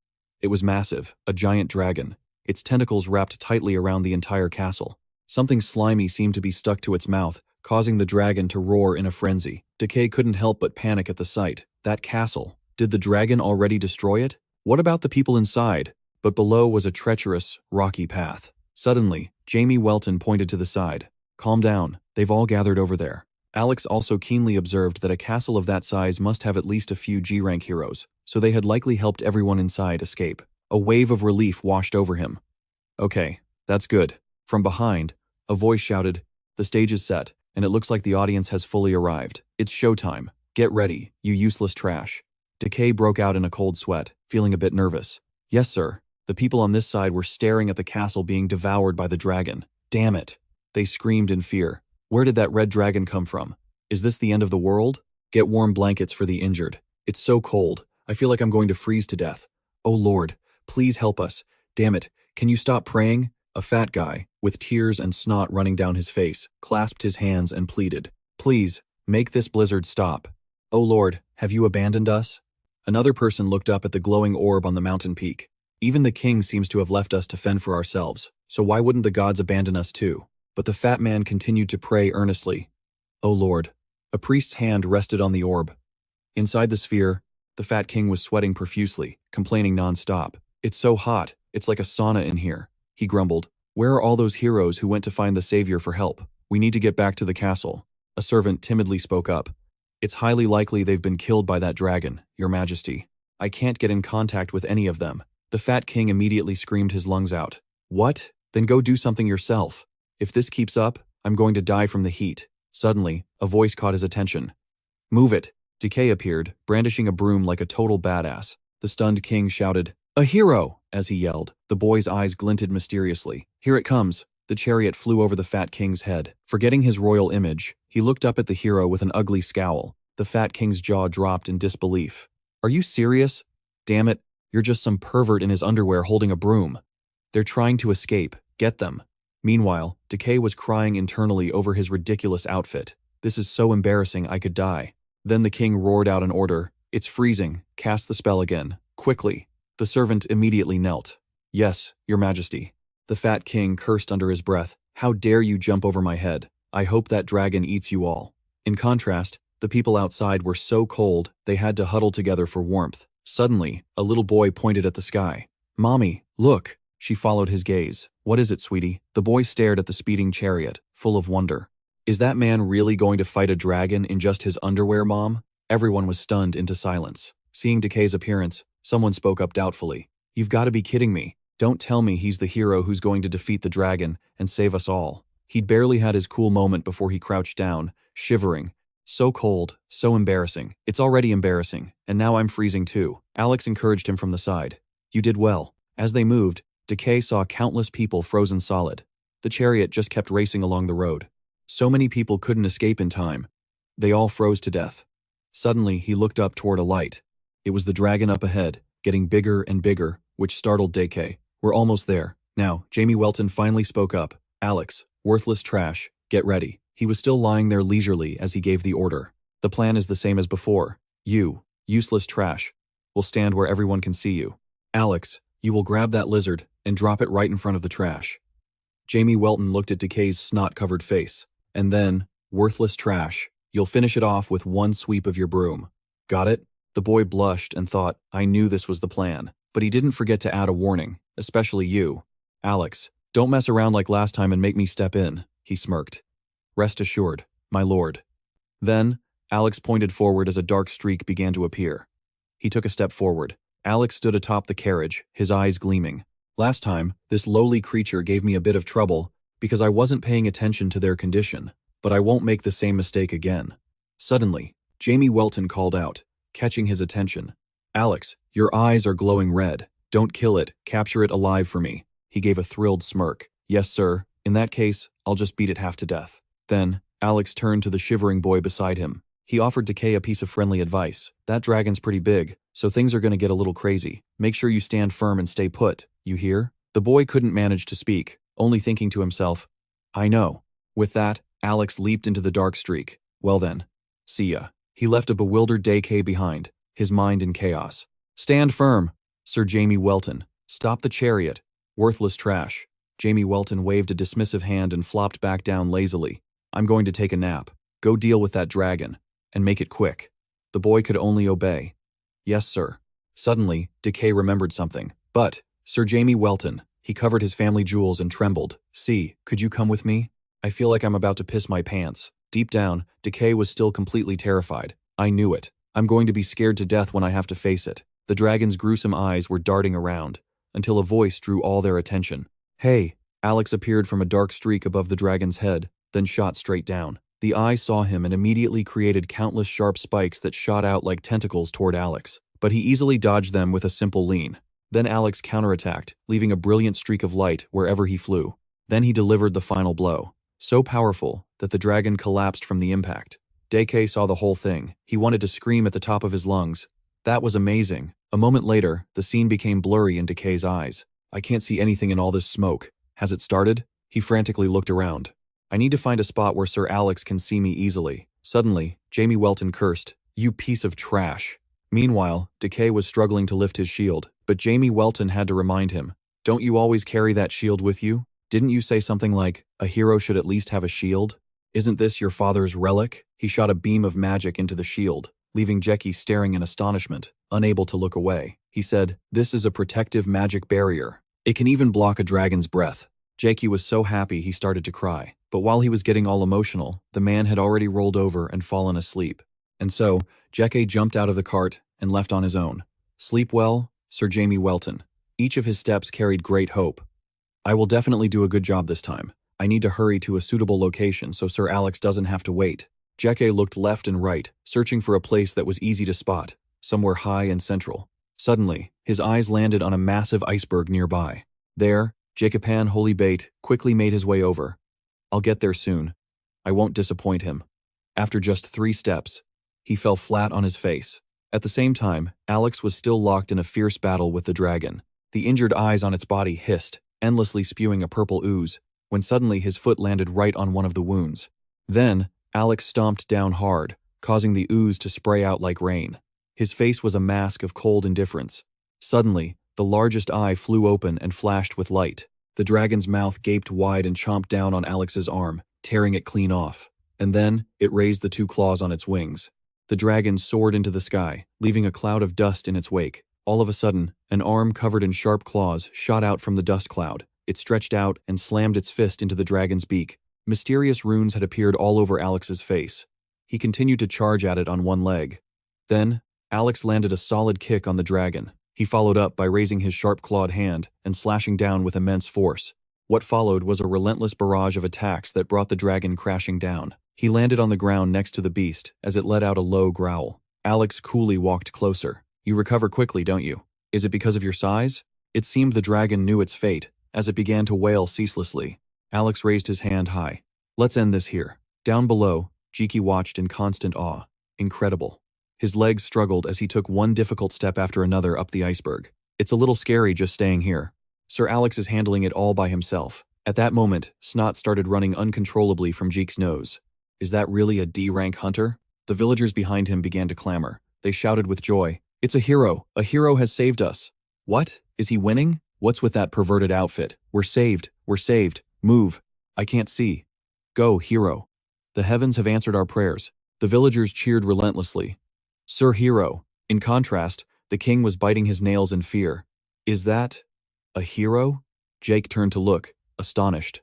It was massive, a giant dragon, its tentacles wrapped tightly around the entire castle. Something slimy seemed to be stuck to its mouth, causing the dragon to roar in a frenzy. Decay couldn't help but panic at the sight. That castle. Did the dragon already destroy it? What about the people inside? But below was a treacherous, rocky path. Suddenly, Jamie Welton pointed to the side. Calm down, they've all gathered over there. Alex also keenly observed that a castle of that size must have at least a few G-rank heroes, so they had likely helped everyone inside escape. A wave of relief washed over him. Okay, that's good. From behind, a voice shouted, the stage is set, and it looks like the audience has fully arrived. It's showtime. Get ready, you useless trash. Decay broke out in a cold sweat, feeling a bit nervous. Yes, sir. The people on this side were staring at the castle being devoured by the dragon. Damn it. They screamed in fear. Where did that red dragon come from? Is this the end of the world? Get warm blankets for the injured. It's so cold. I feel like I'm going to freeze to death. Oh Lord, please help us. Damn it, can you stop praying? A fat guy, with tears and snot running down his face, clasped his hands and pleaded. Please, make this blizzard stop. Oh Lord, have you abandoned us? Another person looked up at the glowing orb on the mountain peak. Even the king seems to have left us to fend for ourselves, so why wouldn't the gods abandon us too? But the fat man continued to pray earnestly. Oh Lord. A priest's hand rested on the orb. Inside the sphere, the fat king was sweating profusely, complaining non-stop. It's so hot, it's like a sauna in here, he grumbled. Where are all those heroes who went to find the savior for help? We need to get back to the castle. A servant timidly spoke up. It's highly likely they've been killed by that dragon, your majesty. I can't get in contact with any of them. The fat king immediately screamed his lungs out. What? Then go do something yourself. If this keeps up, I'm going to die from the heat. Suddenly, a voice caught his attention. Move it. Decay appeared, brandishing a broom like a total badass. The stunned king shouted, a hero! As he yelled. The boy's eyes glinted mysteriously. Here it comes. The chariot flew over the fat king's head. Forgetting his royal image, he looked up at the hero with an ugly scowl. The fat king's jaw dropped in disbelief. Are you serious? Damn it, you're just some pervert in his underwear holding a broom. They're trying to escape. Get them. Meanwhile, Decay was crying internally over his ridiculous outfit. This is so embarrassing I could die. Then the king roared out an order. It's freezing. Cast the spell again. Quickly. The servant immediately knelt. Yes, your majesty. The fat king cursed under his breath. How dare you jump over my head? I hope that dragon eats you all. In contrast, the people outside were so cold they had to huddle together for warmth. Suddenly, a little boy pointed at the sky. Mommy, look. She followed his gaze. What is it, sweetie? The boy stared at the speeding chariot, full of wonder. Is that man really going to fight a dragon in just his underwear, Mom? Everyone was stunned into silence. Seeing Decay's appearance, someone spoke up doubtfully. You've got to be kidding me. Don't tell me he's the hero who's going to defeat the dragon and save us all. He'd barely had his cool moment before he crouched down, shivering. So cold, so embarrassing. It's already embarrassing, and now I'm freezing too. Alex encouraged him from the side. You did well. As they moved, Decay saw countless people frozen solid. The chariot just kept racing along the road. So many people couldn't escape in time. They all froze to death. Suddenly, he looked up toward a light. It was the dragon up ahead, getting bigger and bigger, which startled Decay. We're almost there. Now, Jamie Welton finally spoke up. Alex, worthless trash, get ready. He was still lying there leisurely as he gave the order. The plan is the same as before. You, useless trash, will stand where everyone can see you. Alex, you will grab that lizard and drop it right in front of the trash. Jamie Welton looked at Decay's snot-covered face. And then, worthless trash, you'll finish it off with one sweep of your broom. Got it? The boy blushed and thought, I knew this was the plan. But he didn't forget to add a warning, especially you. Alex, don't mess around like last time and make me step in, he smirked. Rest assured, my lord. Then, Alex pointed forward as a dark streak began to appear. He took a step forward. Alex stood atop the carriage, his eyes gleaming. Last time, this lowly creature gave me a bit of trouble because I wasn't paying attention to their condition, but I won't make the same mistake again. Suddenly, Jamie Welton called out, catching his attention. Alex, your eyes are glowing red. Don't kill it, capture it alive for me. He gave a thrilled smirk. Yes, sir. In that case, I'll just beat it half to death. Then, Alex turned to the shivering boy beside him. He offered Decay a piece of friendly advice. That dragon's pretty big, so things are gonna get a little crazy. Make sure you stand firm and stay put, you hear? The boy couldn't manage to speak, only thinking to himself, I know. With that, Alex leaped into the dark streak. Well then, see ya. He left a bewildered Decay behind, his mind in chaos. Stand firm, Sir Jamie Welton. Stop the chariot. Worthless trash. Jamie Welton waved a dismissive hand and flopped back down lazily. I'm going to take a nap. Go deal with that dragon. And make it quick. The boy could only obey. Yes, sir. Suddenly, Decay remembered something. But, Sir Jamie Welton, he covered his family jewels and trembled. See, could you come with me? I feel like I'm about to piss my pants. Deep down, Decay was still completely terrified. I knew it. I'm going to be scared to death when I have to face it. The dragon's gruesome eyes were darting around, until a voice drew all their attention. Hey! Alex appeared from a dark streak above the dragon's head, then shot straight down. The eye saw him and immediately created countless sharp spikes that shot out like tentacles toward Alex, but he easily dodged them with a simple lean. Then Alex counterattacked, leaving a brilliant streak of light wherever he flew. Then he delivered the final blow, so powerful that the dragon collapsed from the impact. Decay saw the whole thing. He wanted to scream at the top of his lungs. That was amazing. A moment later, the scene became blurry in Decay's eyes. I can't see anything in all this smoke. Has it started? He frantically looked around. I need to find a spot where Sir Alex can see me easily. Suddenly, Jamie Welton cursed, You piece of trash. Meanwhile, Decay was struggling to lift his shield, but Jamie Welton had to remind him, Don't you always carry that shield with you? Didn't you say something like, a hero should at least have a shield? Isn't this your father's relic? He shot a beam of magic into the shield, leaving Jackie staring in astonishment, unable to look away. He said, This is a protective magic barrier. It can even block a dragon's breath. Jackie was so happy he started to cry. But while he was getting all emotional, the man had already rolled over and fallen asleep. And so, Jackie jumped out of the cart and left on his own. Sleep well, Sir Jamie Welton. Each of his steps carried great hope. I will definitely do a good job this time. I need to hurry to a suitable location so Sir Alex doesn't have to wait. Jackie looked left and right, searching for a place that was easy to spot, somewhere high and central. Suddenly, his eyes landed on a massive iceberg nearby. There, Jacopan Holy Bait quickly made his way over. I'll get there soon. I won't disappoint him. After just 3 steps, he fell flat on his face. At the same time, Alex was still locked in a fierce battle with the dragon. The injured eyes on its body hissed, endlessly spewing a purple ooze, when suddenly his foot landed right on one of the wounds. Then, Alex stomped down hard, causing the ooze to spray out like rain. His face was a mask of cold indifference. Suddenly, the largest eye flew open and flashed with light. The dragon's mouth gaped wide and chomped down on Alex's arm, tearing it clean off. And then, it raised the 2 claws on its wings. The dragon soared into the sky, leaving a cloud of dust in its wake. All of a sudden, an arm covered in sharp claws shot out from the dust cloud. It stretched out and slammed its fist into the dragon's beak. Mysterious runes had appeared all over Alex's face. He continued to charge at it on one leg. Then, Alex landed a solid kick on the dragon. He followed up by raising his sharp-clawed hand and slashing down with immense force. What followed was a relentless barrage of attacks that brought the dragon crashing down. He landed on the ground next to the beast as it let out a low growl. Alex coolly walked closer. You recover quickly, don't you? Is it because of your size? It seemed the dragon knew its fate, as it began to wail ceaselessly. Alex raised his hand high. Let's end this here. Down below, Jiki watched in constant awe. Incredible. His legs struggled as he took one difficult step after another up the iceberg. It's a little scary just staying here. Sir Alex is handling it all by himself. At that moment, snot started running uncontrollably from Jeek's nose. Is that really a D-rank hunter? The villagers behind him began to clamor. They shouted with joy. It's a hero! A hero has saved us! What? Is he winning? What's with that perverted outfit? We're saved! We're saved! Move! I can't see. Go, hero! The heavens have answered our prayers. The villagers cheered relentlessly. Sir Hero. In contrast, the king was biting his nails in fear. Is that a hero? Jake turned to look, astonished.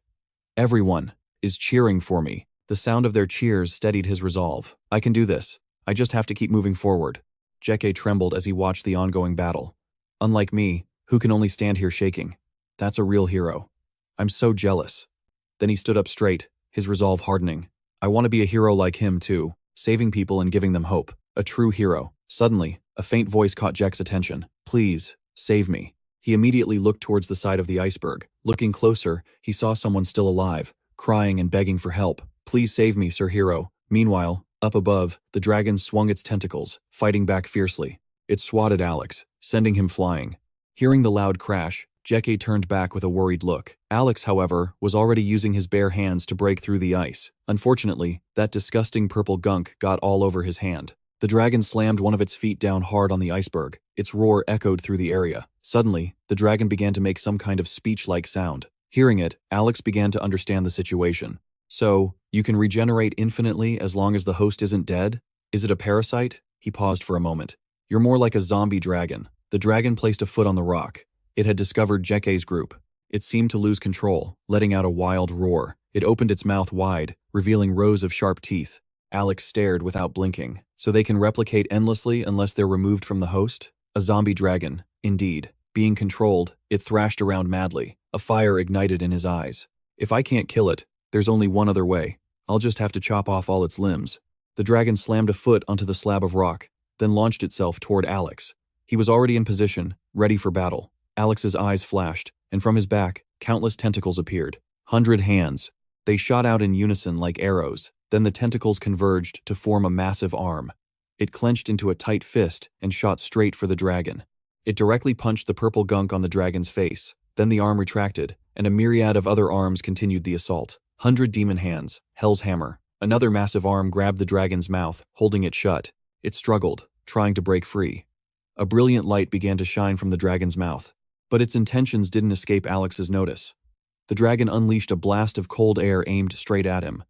Everyone is cheering for me. The sound of their cheers steadied his resolve. I can do this. I just have to keep moving forward. Jeke trembled as he watched the ongoing battle. Unlike me, who can only stand here shaking. That's a real hero. I'm so jealous. Then he stood up straight, his resolve hardening. I want to be a hero like him too, saving people and giving them hope. A true hero. Suddenly, a faint voice caught Jack's attention. Please, save me. He immediately looked towards the side of the iceberg. Looking closer, he saw someone still alive, crying and begging for help. Please save me, Sir Hero. Meanwhile, up above, the dragon swung its tentacles, fighting back fiercely. It swatted Alex, sending him flying. Hearing the loud crash, Jeke turned back with a worried look. Alex, however, was already using his bare hands to break through the ice. Unfortunately, that disgusting purple gunk got all over his hand. The dragon slammed one of its feet down hard on the iceberg. Its roar echoed through the area. Suddenly, the dragon began to make some kind of speech-like sound. Hearing it, Alex began to understand the situation. So, you can regenerate infinitely as long as the host isn't dead? Is it a parasite? He paused for a moment. You're more like a zombie dragon. The dragon placed a foot on the rock. It had discovered Jeke's group. It seemed to lose control, letting out a wild roar. It opened its mouth wide, revealing rows of sharp teeth. Alex stared without blinking. So they can replicate endlessly unless they're removed from the host? A zombie dragon, indeed. Being controlled, it thrashed around madly. A fire ignited in his eyes. If I can't kill it, there's only one other way. I'll just have to chop off all its limbs. The dragon slammed a foot onto the slab of rock, then launched itself toward Alex. He was already in position, ready for battle. Alex's eyes flashed, and from his back, countless tentacles appeared. 100 hands. They shot out in unison like arrows. Then the tentacles converged to form a massive arm. It clenched into a tight fist and shot straight for the dragon. It directly punched the purple gunk on the dragon's face. Then the arm retracted, and a myriad of other arms continued the assault. 100 demon hands, Hell's hammer. Another massive arm grabbed the dragon's mouth, holding it shut. It struggled, trying to break free. A brilliant light began to shine from the dragon's mouth. But its intentions didn't escape Alex's notice. The dragon unleashed a blast of cold air aimed straight at him.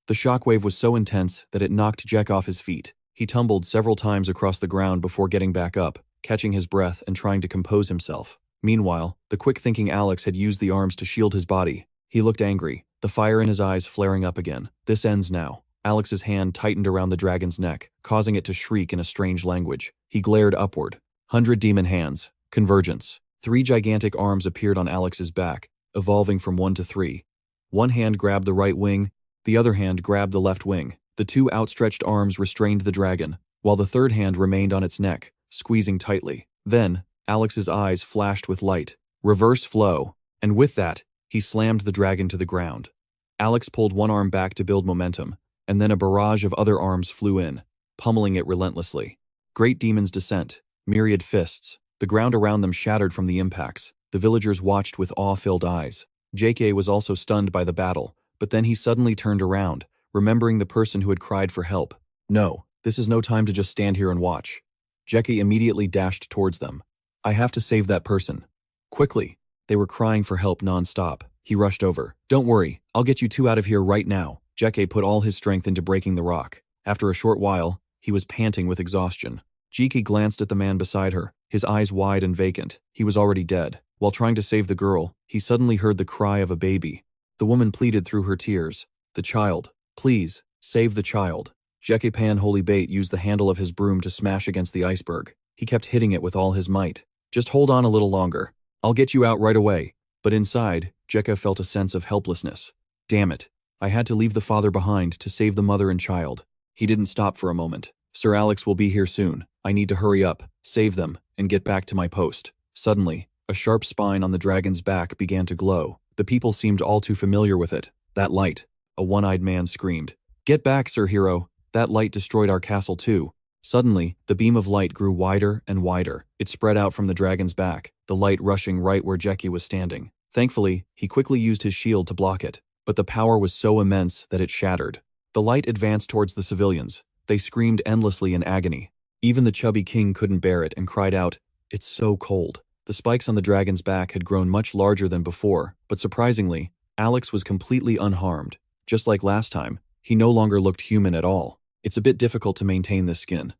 The shockwave was so intense that it knocked Jek off his feet. He tumbled several times across the ground before getting back up, catching his breath and trying to compose himself. Meanwhile, the quick-thinking Alex had used the arms to shield his body. He looked angry, the fire in his eyes flaring up again. This ends now. Alex's hand tightened around the dragon's neck, causing it to shriek in a strange language. He glared upward. 100 demon hands. Convergence. 3 gigantic arms appeared on Alex's back, evolving from 1 to 3. One hand grabbed the right wing, the other hand grabbed the left wing. The 2 outstretched arms restrained the dragon, while the third hand remained on its neck, squeezing tightly. Then, Alex's eyes flashed with light. Reverse flow. And with that, he slammed the dragon to the ground. Alex pulled one arm back to build momentum, and then a barrage of other arms flew in, pummeling it relentlessly. Great demons descent, myriad fists. The ground around them shattered from the impacts. The villagers watched with awe-filled eyes. JK was also stunned by the battle, but then he suddenly turned around, remembering the person who had cried for help. No, this is no time to just stand here and watch. JK immediately dashed towards them. I have to save that person. Quickly. They were crying for help non-stop. He rushed over. Don't worry, I'll get you 2 out of here right now. JK put all his strength into breaking the rock. After a short while, he was panting with exhaustion. Jiki glanced at the man beside her, his eyes wide and vacant. He was already dead. While trying to save the girl, he suddenly heard the cry of a baby. The woman pleaded through her tears. The child. Please, save the child. Jeke Pan Holy Bait used the handle of his broom to smash against the iceberg. He kept hitting it with all his might. Just hold on a little longer. I'll get you out right away. But inside, Jeke felt a sense of helplessness. Damn it. I had to leave the father behind to save the mother and child. He didn't stop for a moment. Sir Alex will be here soon. I need to hurry up, save them, and get back to my post. Suddenly, a sharp spine on the dragon's back began to glow. The people seemed all too familiar with it. That light. A one-eyed man screamed. Get back, Sir Hero. That light destroyed our castle too. Suddenly, the beam of light grew wider and wider. It spread out from the dragon's back, the light rushing right where Jeki was standing. Thankfully, he quickly used his shield to block it, but the power was so immense that it shattered. The light advanced towards the civilians. They screamed endlessly in agony. Even the chubby king couldn't bear it and cried out, "It's so cold." The spikes on the dragon's back had grown much larger than before, but surprisingly, Alex was completely unharmed. Just like last time, he no longer looked human at all. It's a bit difficult to maintain this skin.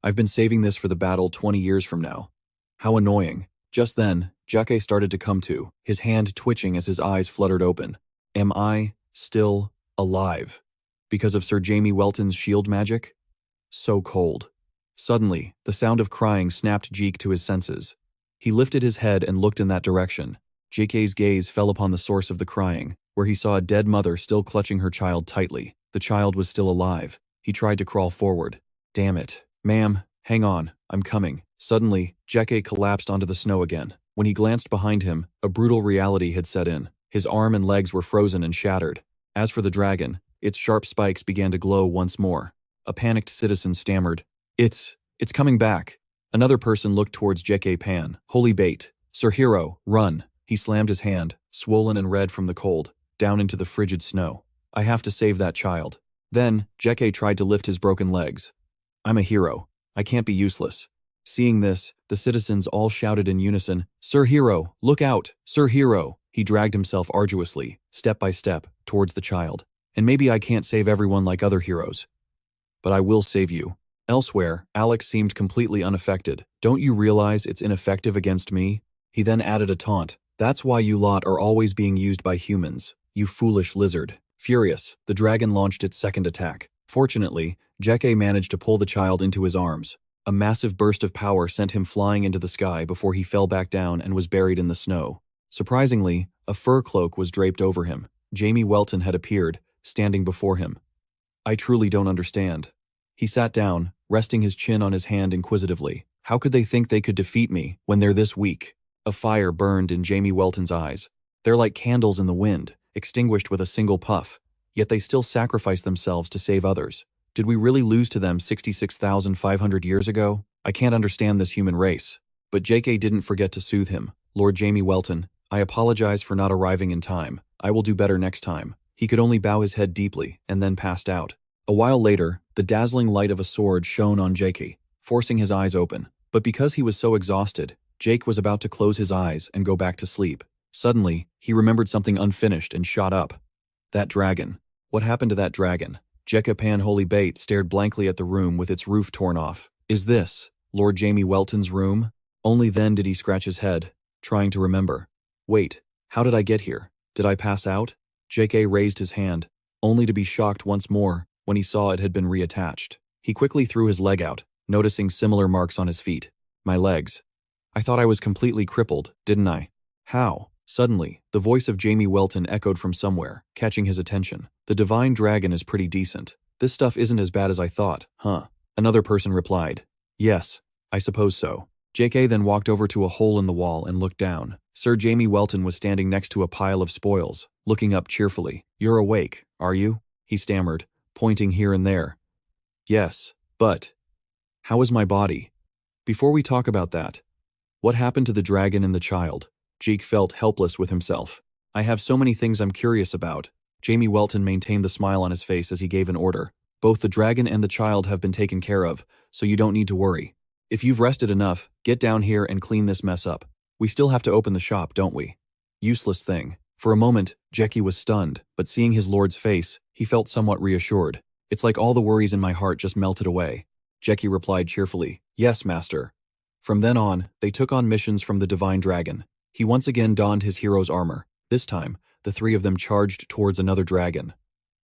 I've been saving this for the battle 20 years from now. How annoying. Just then, Jake started to come to, his hand twitching as his eyes fluttered open. Am I still alive? Because of Sir Jamie Welton's shield magic? So cold. Suddenly, the sound of crying snapped Jake to his senses. He lifted his head and looked in that direction. Jake's gaze fell upon the source of the crying, where he saw a dead mother still clutching her child tightly. The child was still alive. He tried to crawl forward. Damn it. Ma'am, hang on, I'm coming. Suddenly, Jake collapsed onto the snow again. When he glanced behind him, a brutal reality had set in. His arm and legs were frozen and shattered. As for the dragon, its sharp spikes began to glow once more. A panicked citizen stammered, It's coming back." Another person looked towards Jeke Pan. Holy bait. Sir Hero, run. He slammed his hand, swollen and red from the cold, down into the frigid snow. I have to save that child. Then, Jeke tried to lift his broken legs. I'm a hero. I can't be useless. Seeing this, the citizens all shouted in unison, Sir Hero, look out, Sir Hero. He dragged himself arduously, step by step, towards the child. And maybe I can't save everyone like other heroes, but I will save you. Elsewhere, Alex seemed completely unaffected. Don't you realize it's ineffective against me? He then added a taunt. That's why you lot are always being used by humans, you foolish lizard. Furious, the dragon launched its second attack. Fortunately, Jeke managed to pull the child into his arms. A massive burst of power sent him flying into the sky before he fell back down and was buried in the snow. Surprisingly, a fur cloak was draped over him. Jamie Welton had appeared, standing before him. I truly don't understand. He sat down, resting his chin on his hand inquisitively. How could they think they could defeat me when they're this weak? A fire burned in Jamie Welton's eyes. They're like candles in the wind, extinguished with a single puff, yet they still sacrifice themselves to save others. Did we really lose to them 66,500 years ago? I can't understand this human race. But Jeke didn't forget to soothe him. Lord Jamie Welton, I apologize for not arriving in time. I will do better next time. He could only bow his head deeply and then passed out. A while later, the dazzling light of a sword shone on Jake, forcing his eyes open. But because he was so exhausted, Jake was about to close his eyes and go back to sleep. Suddenly, he remembered something unfinished and shot up. That dragon. What happened to that dragon? Jeke Pan Holy Bait stared blankly at the room with its roof torn off. Is this Lord Jamie Welton's room? Only then did he scratch his head, trying to remember. Wait, how did I get here? Did I pass out? Jake raised his hand, only to be shocked once more when he saw it had been reattached. He quickly threw his leg out, noticing similar marks on his feet. My legs. I thought I was completely crippled, didn't I? How? Suddenly, the voice of Jamie Welton echoed from somewhere, catching his attention. The divine dragon is pretty decent. This stuff isn't as bad as I thought, huh? Another person replied. Yes, I suppose so. Jake then walked over to a hole in the wall and looked down. Sir Jamie Welton was standing next to a pile of spoils, looking up cheerfully. You're awake, are you? He stammered, pointing here and there. Yes, but how is my body? Before we talk about that, what happened to the dragon and the child? Jake felt helpless with himself. I have so many things I'm curious about. Jamie Welton maintained the smile on his face as he gave an order. Both the dragon and the child have been taken care of, so you don't need to worry. If you've rested enough, get down here and clean this mess up. We still have to open the shop, don't we? Useless thing. For a moment, Jeke was stunned, but seeing his lord's face, he felt somewhat reassured. It's like all the worries in my heart just melted away. Jeke replied cheerfully, Yes, master. From then on, they took on missions from the divine dragon. He once again donned his hero's armor. This time, the three of them charged towards another dragon.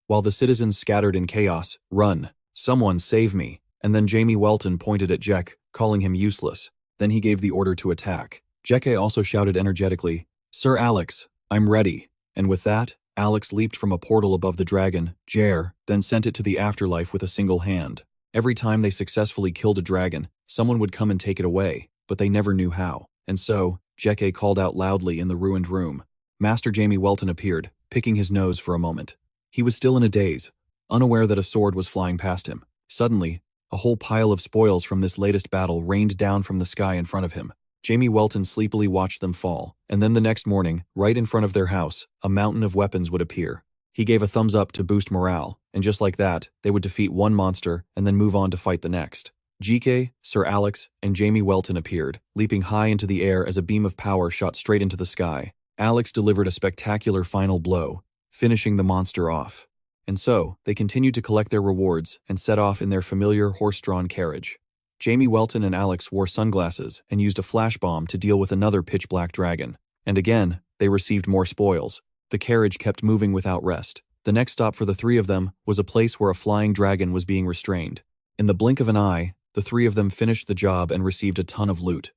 While the citizens scattered in chaos, run, someone save me. And then Jamie Welton pointed at Jek, calling him useless. Then he gave the order to attack. Jeke also shouted energetically, Sir Alex, I'm ready. And with that, Alex leaped from a portal above the dragon, Jer, then sent it to the afterlife with a single hand. Every time they successfully killed a dragon, someone would come and take it away, but they never knew how. And so, Jeke called out loudly in the ruined room. Master Jamie Welton appeared, picking his nose for a moment. He was still in a daze, unaware that a sword was flying past him. Suddenly, a whole pile of spoils from this latest battle rained down from the sky in front of him. Jamie Welton sleepily watched them fall, and then the next morning, right in front of their house, a mountain of weapons would appear. He gave a thumbs up to boost morale, and just like that, they would defeat one monster and then move on to fight the next. GK, Sir Alex, and Jamie Welton appeared, leaping high into the air as a beam of power shot straight into the sky. Alex delivered a spectacular final blow, finishing the monster off. And so, they continued to collect their rewards and set off in their familiar horse-drawn carriage. Jamie Welton and Alex wore sunglasses and used a flash bomb to deal with another pitch-black dragon. And again, they received more spoils. The carriage kept moving without rest. The next stop for the three of them was a place where a flying dragon was being restrained. In the blink of an eye, the three of them finished the job and received a ton of loot.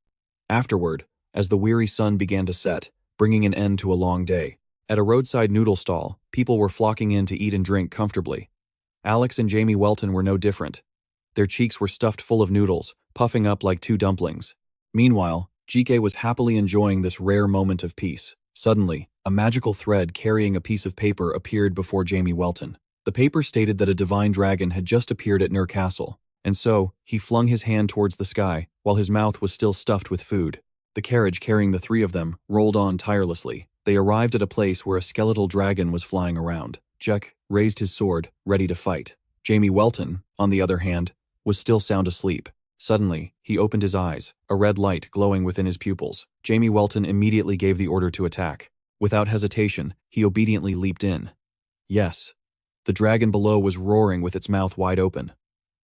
Afterward, as the weary sun began to set, bringing an end to a long day, at a roadside noodle stall, people were flocking in to eat and drink comfortably. Alex and Jamie Welton were no different. Their cheeks were stuffed full of noodles, puffing up like two dumplings. Meanwhile, GK was happily enjoying this rare moment of peace. Suddenly, a magical thread carrying a piece of paper appeared before Jamie Welton. The paper stated that a divine dragon had just appeared at Nur Castle, and so, he flung his hand towards the sky, while his mouth was still stuffed with food. The carriage carrying the three of them rolled on tirelessly. They arrived at a place where a skeletal dragon was flying around. Jack raised his sword, ready to fight. Jamie Welton, on the other hand, was still sound asleep. Suddenly, he opened his eyes, a red light glowing within his pupils. Jamie Welton immediately gave the order to attack. Without hesitation, he obediently leaped in. Yes. The dragon below was roaring with its mouth wide open.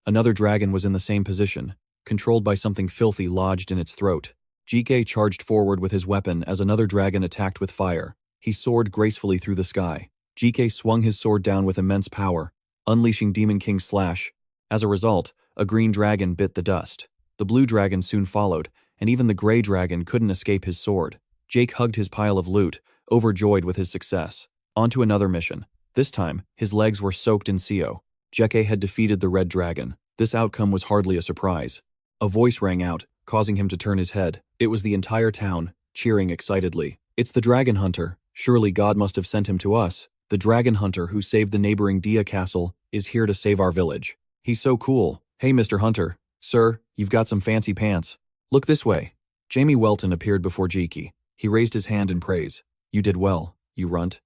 Another dragon was in the same position, controlled by something filthy lodged in its throat. GK charged forward with his weapon as another dragon attacked with fire. He soared gracefully through the sky. GK swung his sword down with immense power, unleashing Demon King's slash. As a result, a green dragon bit the dust. The blue dragon soon followed, and even the gray dragon couldn't escape his sword. Jake hugged his pile of loot, overjoyed with his success. On to another mission. This time, his legs were soaked in CO. Jeke had defeated the red dragon. This outcome was hardly a surprise. A voice rang out, causing him to turn his head. It was the entire town, cheering excitedly. "It's the dragon hunter. Surely God must have sent him to us. The dragon hunter who saved the neighboring Dia castle is here to save our village. He's so cool. Hey, Mr. Hunter. Sir, you've got some fancy pants. Look this way." Jamie Welton appeared before Jiki. He raised his hand in praise. "You did well, you runt."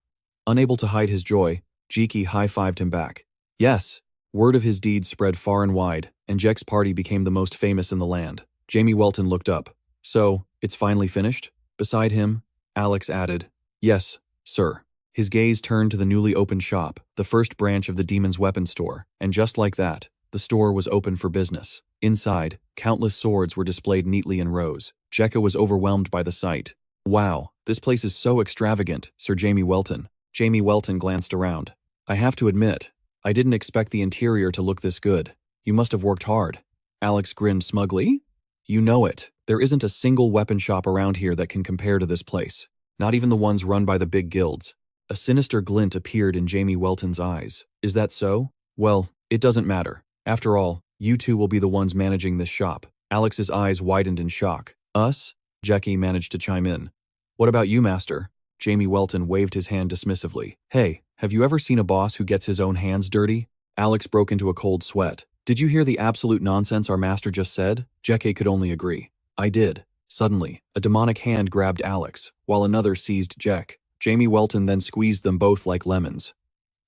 Unable to hide his joy, Jiki high-fived him back. Yes. Word of his deeds spread far and wide, and Jek's party became the most famous in the land. Jamie Welton looked up. "So, it's finally finished?" Beside him, Alex added, "Yes, sir." His gaze turned to the newly opened shop, the first branch of the Demon's Weapon Store, and just like that, the store was open for business. Inside, countless swords were displayed neatly in rows. Jekka was overwhelmed by the sight. "Wow, this place is so extravagant, Sir Jamie Welton." Jamie Welton glanced around. "I have to admit, I didn't expect the interior to look this good. You must have worked hard." Alex grinned smugly. "You know it. There isn't a single weapon shop around here that can compare to this place. Not even the ones run by the big guilds." A sinister glint appeared in Jamie Welton's eyes. "Is that so? Well, it doesn't matter. After all, you two will be the ones managing this shop." Alex's eyes widened in shock. "Us?" Jackie managed to chime in. "What about you, master?" Jamie Welton waved his hand dismissively. "Hey, have you ever seen a boss who gets his own hands dirty?" Alex broke into a cold sweat. "Did you hear the absolute nonsense our master just said?" Jackie could only agree. "I did." Suddenly, a demonic hand grabbed Alex, while another seized Jack. Jamie Welton then squeezed them both like lemons.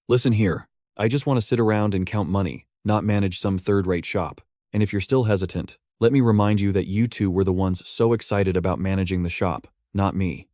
"Listen here. I just want to sit around and count money, not manage some third-rate shop. And if you're still hesitant, let me remind you that you two were the ones so excited about managing the shop, not me.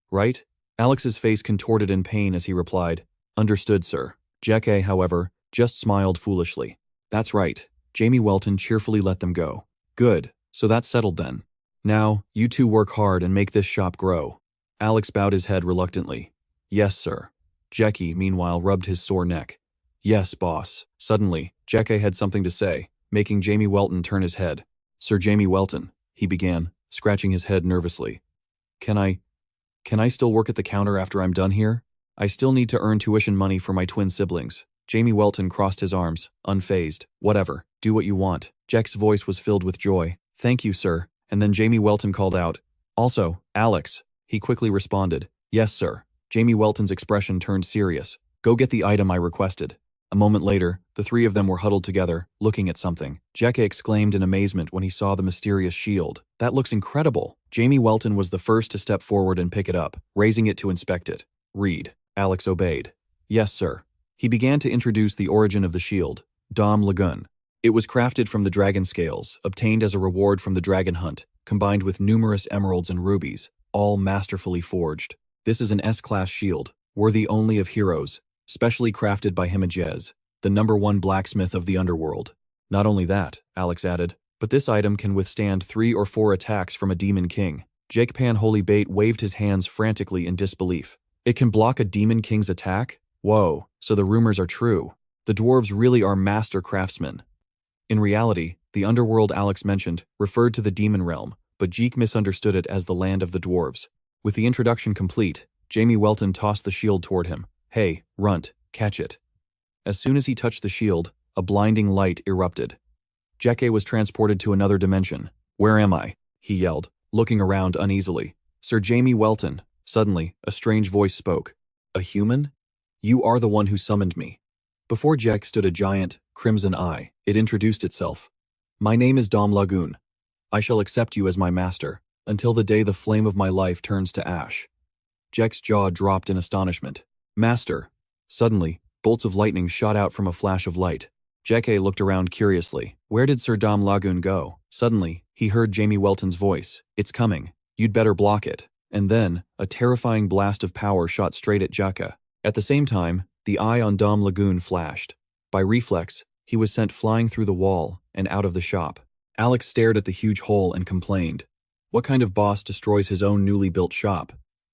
Right?" Alex's face contorted in pain as he replied, "Understood, sir." Jackie, however, just smiled foolishly. "That's right." Jamie Welton cheerfully let them go. "Good, so that's settled then. Now, you two work hard and make this shop grow." Alex bowed his head reluctantly. "Yes, sir." Jackie, meanwhile, rubbed his sore neck. "Yes, boss." Suddenly, Jackie had something to say, making Jamie Welton turn his head. "Sir Jamie Welton," he began, scratching his head nervously. Can I still work at the counter after I'm done here? I still need to earn tuition money for my twin siblings." Jamie Welton crossed his arms, unfazed. "Whatever, do what you want." Jack's voice was filled with joy. "Thank you, sir." And then Jamie Welton called out, "Also, Alex." He quickly responded, "Yes, sir." Jamie Welton's expression turned serious. "Go get the item I requested." A moment later, the three of them were huddled together, looking at something. Jekka exclaimed in amazement when he saw the mysterious shield. "That looks incredible." Jamie Welton was the first to step forward and pick it up, raising it to inspect it. "Read." Alex obeyed. "Yes, sir." He began to introduce the origin of the shield. Dom Lagun. It was crafted from the dragon scales, obtained as a reward from the dragon hunt, combined with numerous emeralds and rubies, all masterfully forged. This is an S-class shield, worthy only of heroes, specially crafted by Himajez, the #1 blacksmith of the underworld. Not only that, Alex added, but this item can withstand 3 or 4 attacks from a demon king. Jake Pan-Holy Bait waved his hands frantically in disbelief. It can block a demon king's attack? Whoa, so the rumors are true. The dwarves really are master craftsmen. In reality, the underworld Alex mentioned referred to the demon realm, but Jeek misunderstood it as the land of the dwarves. With the introduction complete, Jamie Welton tossed the shield toward him. "Hey, runt, catch it." As soon as he touched the shield, a blinding light erupted. Jeke was transported to another dimension. "Where am I?" he yelled, looking around uneasily. "Sir Jamie Welton." Suddenly, a strange voice spoke. "A human? You are the one who summoned me." Before Jek stood a giant, crimson eye. It introduced itself. "My name is Dom Lagoon. I shall accept you as my master, until the day the flame of my life turns to ash." Jek's jaw dropped in astonishment. "Master." Suddenly, bolts of lightning shot out from a flash of light. Jeke looked around curiously. Where did Sir Dom Lagoon go? Suddenly, he heard Jamie Welton's voice. "It's coming. You'd better block it." And then, a terrifying blast of power shot straight at Jekka. At the same time, the eye on Dom Lagoon flashed. By reflex, he was sent flying through the wall and out of the shop. Alex stared at the huge hole and complained. What kind of boss destroys his own newly built shop?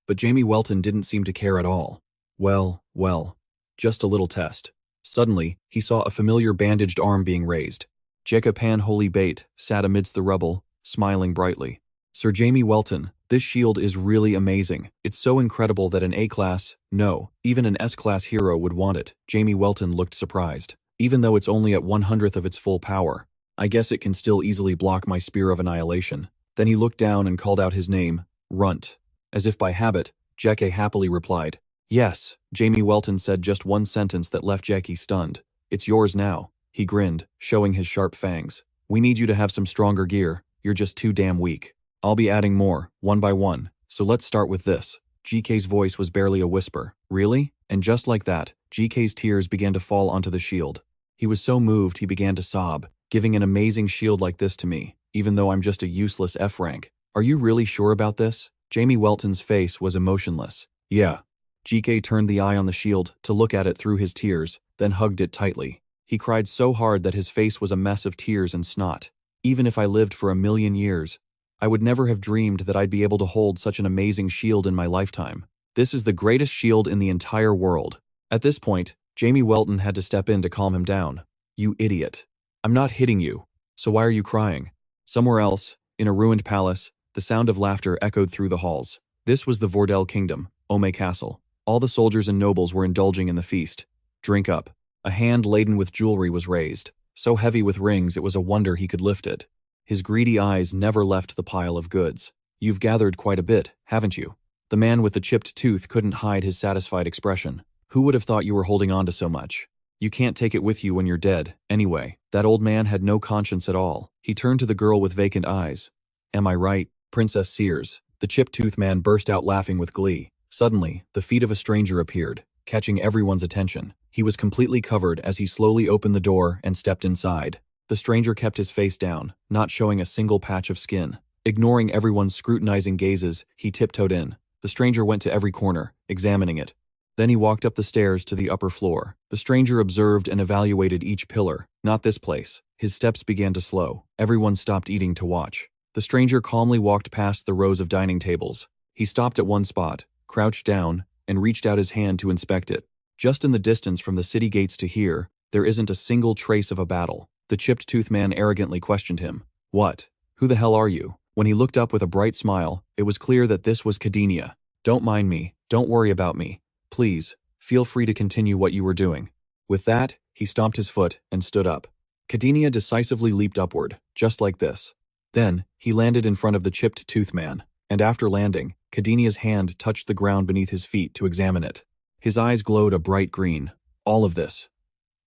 But Jamie Welton didn't seem to care at all. Well, just a little test. Suddenly, he saw a familiar bandaged arm being raised. Jekka Pan-Holy Bait sat amidst the rubble, smiling brightly. "Sir Jamie Welton, this shield is really amazing. It's so incredible that an A-class, no, even an S-class hero would want it." Jamie Welton looked surprised. "Even though it's only at 1/100th of its full power, I guess it can still easily block my Spear of Annihilation." Then he looked down and called out his name, Runt. As if by habit, Jeke happily replied. "Yes," Jamie Welton said just one sentence that left Jackie stunned. "It's yours now." He grinned, showing his sharp fangs. "We need you to have some stronger gear. You're just too damn weak. I'll be adding more, one by one, so let's start with this." GK's voice was barely a whisper. "Really?" And just like that, GK's tears began to fall onto the shield. He was so moved he began to sob. "Giving an amazing shield like this to me, even though I'm just a useless F rank. Are you really sure about this?" Jamie Welton's face was emotionless. "Yeah." GK turned the eye on the shield to look at it through his tears, then hugged it tightly. He cried so hard that his face was a mess of tears and snot. "Even if I lived for 1,000,000 years, I would never have dreamed that I'd be able to hold such an amazing shield in my lifetime. This is the greatest shield in the entire world." At this point, Jamie Welton had to step in to calm him down. "You idiot. I'm not hitting you, so why are you crying?" Somewhere else, in a ruined palace, the sound of laughter echoed through the halls. This was the Vordel Kingdom, Ome Castle. All the soldiers and nobles were indulging in the feast. "Drink up." A hand laden with jewelry was raised, so heavy with rings it was a wonder he could lift it. His greedy eyes never left the pile of goods. "You've gathered quite a bit, haven't you?" The man with the chipped tooth couldn't hide his satisfied expression. "Who would have thought you were holding on to so much? You can't take it with you when you're dead, anyway." That old man had no conscience at all. He turned to the girl with vacant eyes. "Am I right, Princess Sears?" The chipped tooth man burst out laughing with glee. Suddenly, the feet of a stranger appeared, catching everyone's attention. He was completely covered as he slowly opened the door and stepped inside. The stranger kept his face down, not showing a single patch of skin. Ignoring everyone's scrutinizing gazes, he tiptoed in. The stranger went to every corner, examining it. Then he walked up the stairs to the upper floor. The stranger observed and evaluated each pillar. Not this place. His steps began to slow. Everyone stopped eating to watch. The stranger calmly walked past the rows of dining tables. He stopped at one spot, crouched down, and reached out his hand to inspect it. Just in the distance from the city gates to here, there isn't a single trace of a battle. The chipped tooth man arrogantly questioned him. "What? Who the hell are you?" When he looked up with a bright smile, it was clear that this was Kadinia. "Don't mind me. Don't worry about me. Please, feel free to continue what you were doing." With that, he stomped his foot and stood up. Kadinia decisively leaped upward, just like this. Then, he landed in front of the chipped tooth man, and after landing, Kadinia's hand touched the ground beneath his feet to examine it. His eyes glowed a bright green. "All of this."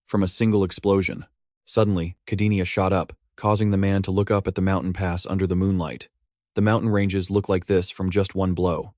from a single explosion. Suddenly, Kadinia shot up, causing the man to look up at the mountain pass under the moonlight. The mountain ranges look like this from just one blow.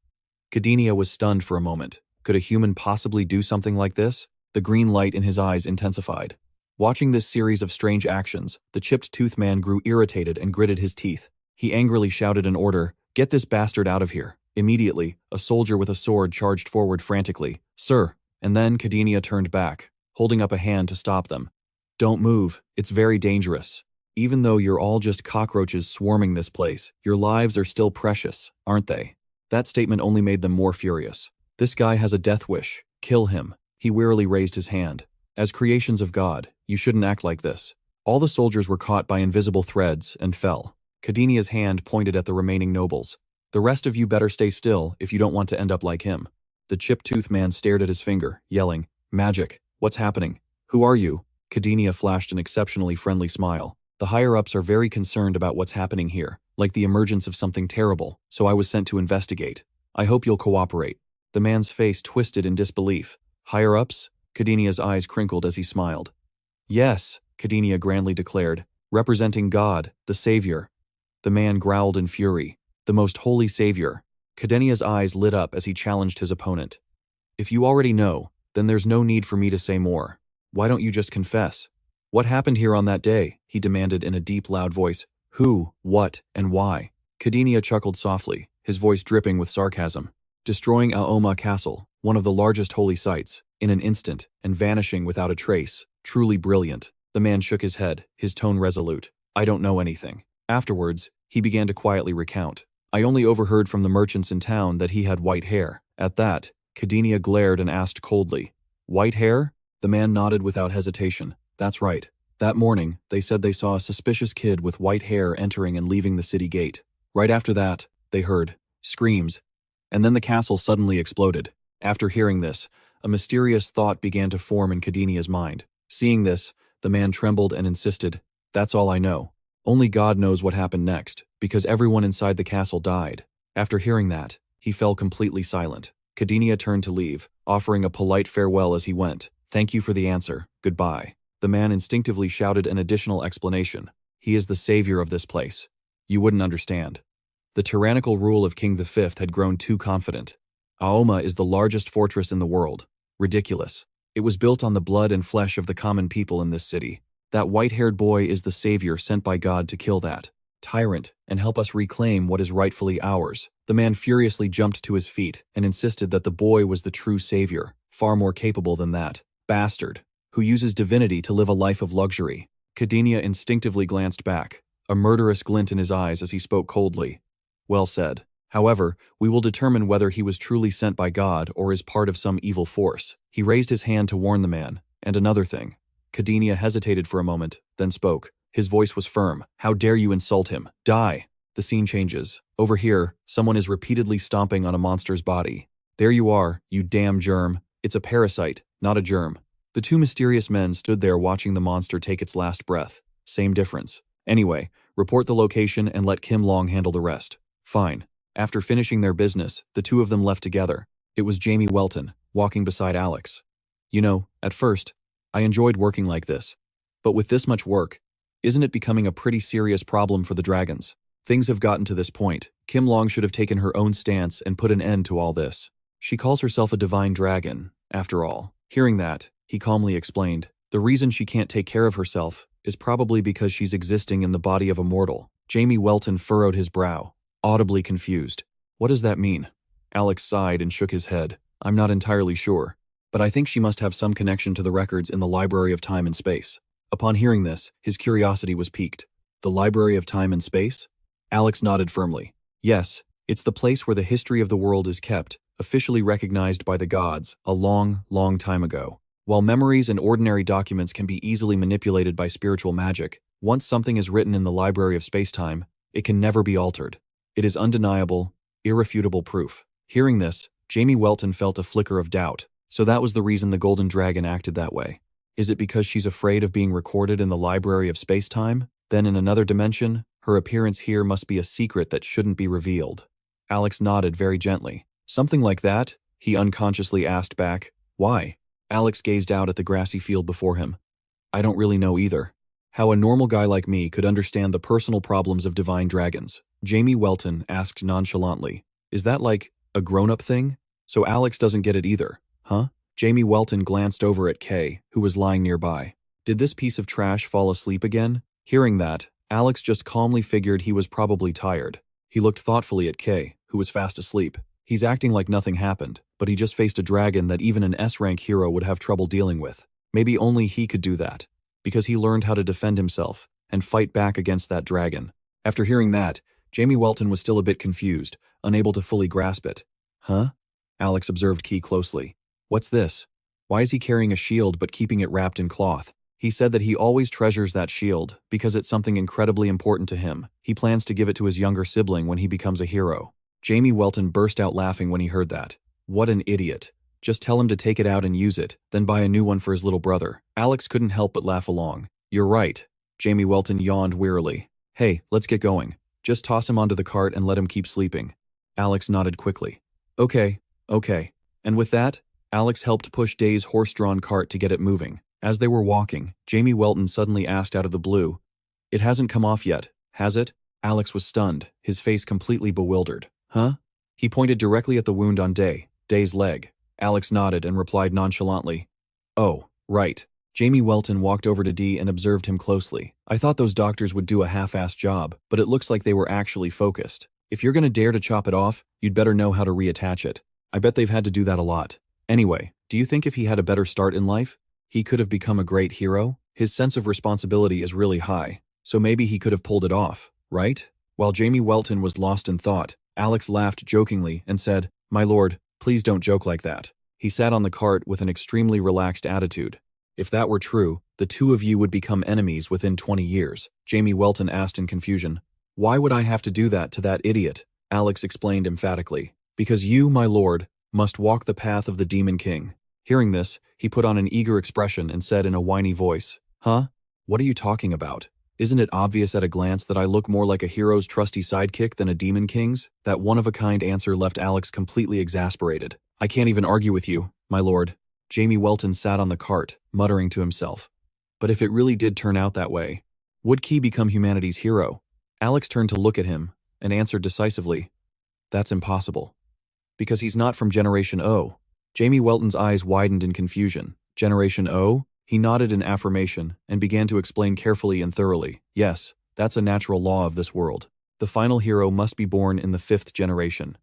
Kadinia was stunned for a moment. Could a human possibly do something like this? The green light in his eyes intensified. Watching this series of strange actions, the chipped-toothed man grew irritated and gritted his teeth. He angrily shouted an order, "Get this bastard out of here." Immediately, a soldier with a sword charged forward frantically. "Sir." And then Kadinia turned back, holding up a hand to stop them. "Don't move, it's very dangerous. Even though you're all just cockroaches swarming this place, your lives are still precious, aren't they?" That statement only made them more furious. "This guy has a death wish. Kill him." He wearily raised his hand. "As creations of God, you shouldn't act like this." All the soldiers were caught by invisible threads and fell. Kadinia's hand pointed at the remaining nobles. "The rest of you better stay still if you don't want to end up like him." The chip-toothed man stared at his finger, yelling, "Magic, what's happening? Who are you?" Kadinia flashed an exceptionally friendly smile. "The higher-ups are very concerned about what's happening here, like the emergence of something terrible, so I was sent to investigate. I hope you'll cooperate." The man's face twisted in disbelief. "Higher-ups?" Kadinia's eyes crinkled as he smiled. "Yes," Kadinia grandly declared, "representing God, the Savior." The man growled in fury. "The most holy Savior." Kadinia's eyes lit up as he challenged his opponent. "If you already know, then there's no need for me to say more. Why don't you just confess? What happened here on that day?" he demanded in a deep, loud voice. "Who, what, and why?" Kadinia chuckled softly, his voice dripping with sarcasm. "Destroying Aoma Castle, one of the largest holy sites, in an instant, and vanishing without a trace. Truly brilliant." The man shook his head, his tone resolute. "I don't know anything." Afterwards, he began to quietly recount. "I only overheard from the merchants in town that he had white hair." At that, Kadinia glared and asked coldly, "White hair?" The man nodded without hesitation. "That's right. That morning, they said they saw a suspicious kid with white hair entering and leaving the city gate. Right after that, they heard screams. And then the castle suddenly exploded." After hearing this, a mysterious thought began to form in Kadinia's mind. Seeing this, the man trembled and insisted, "That's all I know. Only God knows what happened next, because everyone inside the castle died." After hearing that, he fell completely silent. Kadinia turned to leave, offering a polite farewell as he went. "Thank you for the answer. Goodbye." The man instinctively shouted an additional explanation. "He is the savior of this place. You wouldn't understand." The tyrannical rule of King V had grown too confident. Aoma is the largest fortress in the world. Ridiculous. It was built on the blood and flesh of the common people in this city. That white-haired boy is the savior sent by God to kill that tyrant and help us reclaim what is rightfully ours. The man furiously jumped to his feet and insisted that the boy was the true savior, far more capable than that bastard, who uses divinity to live a life of luxury. Kadinia instinctively glanced back, a murderous glint in his eyes as he spoke coldly. "Well said. However, we will determine whether he was truly sent by God or is part of some evil force." He raised his hand to warn the man. "And another thing." Kadinia hesitated for a moment, then spoke. His voice was firm. "How dare you insult him? Die!" The scene changes. Over here, someone is repeatedly stomping on a monster's body. "There you are, you damn germ. It's a parasite, not a germ." The two mysterious men stood there watching the monster take its last breath. Same difference. "Anyway, report the location and let Kim Long handle the rest." "Fine." After finishing their business, the two of them left together. It was Jamie Welton, walking beside Alex. "You know, at first, I enjoyed working like this. But with this much work, isn't it becoming a pretty serious problem for the dragons? Things have gotten to this point. Kim Long should have taken her own stance and put an end to all this. She calls herself a divine dragon, after all." Hearing that, he calmly explained, "The reason she can't take care of herself is probably because she's existing in the body of a mortal." Jamie Welton furrowed his brow, audibly confused. "What does that mean?" Alex sighed and shook his head. "I'm not entirely sure, but I think she must have some connection to the records in the Library of Time and Space." Upon hearing this, his curiosity was piqued. "The Library of Time and Space?" Alex nodded firmly. "Yes, it's the place where the history of the world is kept, officially recognized by the gods, a long, long time ago. While memories and ordinary documents can be easily manipulated by spiritual magic, once something is written in the Library of Space-Time, it can never be altered. It is undeniable, irrefutable proof." Hearing this, Jamie Welton felt a flicker of doubt. So that was the reason the Golden Dragon acted that way. Is it because she's afraid of being recorded in the Library of Space-Time? Then in another dimension, her appearance here must be a secret that shouldn't be revealed. Alex nodded very gently. "Something like that?" he unconsciously asked back. "Why?" Alex gazed out at the grassy field before him. I don't really know either. How a normal guy like me could understand the personal problems of divine dragons? Jamie Welton asked nonchalantly. Is that like a grown-up thing? So Alex doesn't get it either, huh? Jamie Welton glanced over at Kay, who was lying nearby. Did this piece of trash fall asleep again? Hearing that, Alex just calmly figured he was probably tired. He looked thoughtfully at Kay, who was fast asleep. He's acting like nothing happened, but he just faced a dragon that even an S-rank hero would have trouble dealing with. Maybe only he could do that, because he learned how to defend himself and fight back against that dragon. After hearing that, Jamie Welton was still a bit confused, unable to fully grasp it. Huh? Alex observed Key closely. What's this? Why is he carrying a shield but keeping it wrapped in cloth? He said that he always treasures that shield because it's something incredibly important to him. He plans to give it to his younger sibling when he becomes a hero. Jamie Welton burst out laughing when he heard that. What an idiot. Just tell him to take it out and use it, then buy a new one for his little brother. Alex couldn't help but laugh along. You're right. Jamie Welton yawned wearily. Hey, let's get going. Just toss him onto the cart and let him keep sleeping. Alex nodded quickly. Okay. And with that, Alex helped push Day's horse-drawn cart to get it moving. As they were walking, Jamie Welton suddenly asked out of the blue, It hasn't come off yet, has it? Alex was stunned, his face completely bewildered. Huh? He pointed directly at the wound on Day's leg. Alex nodded and replied nonchalantly, Oh, right. Jamie Welton walked over to Dee and observed him closely. I thought those doctors would do a half-assed job, but it looks like they were actually focused. If you're gonna dare to chop it off, you'd better know how to reattach it. I bet they've had to do that a lot. Anyway, do you think if he had a better start in life, he could have become a great hero? His sense of responsibility is really high, so maybe he could have pulled it off, right? While Jamie Welton was lost in thought, Alex laughed jokingly and said, My lord, please don't joke like that. He sat on the cart with an extremely relaxed attitude. If that were true, the two of you would become enemies within 20 years. Jamie Welton asked in confusion. Why would I have to do that to that idiot? Alex explained emphatically. Because you, my lord, must walk the path of the Demon King. Hearing this, he put on an eager expression and said in a whiny voice, Huh? What are you talking about? Isn't it obvious at a glance that I look more like a hero's trusty sidekick than a Demon King's? That one-of-a-kind answer left Alex completely exasperated. I can't even argue with you, my lord. Jamie Welton sat on the cart, muttering to himself. But if it really did turn out that way, would Key become humanity's hero? Alex turned to look at him and answered decisively, That's impossible. Because he's not from Generation O. Jamie Welton's eyes widened in confusion. Generation O? He nodded in affirmation and began to explain carefully and thoroughly. Yes, that's a natural law of this world. The final hero must be born in the 5th generation.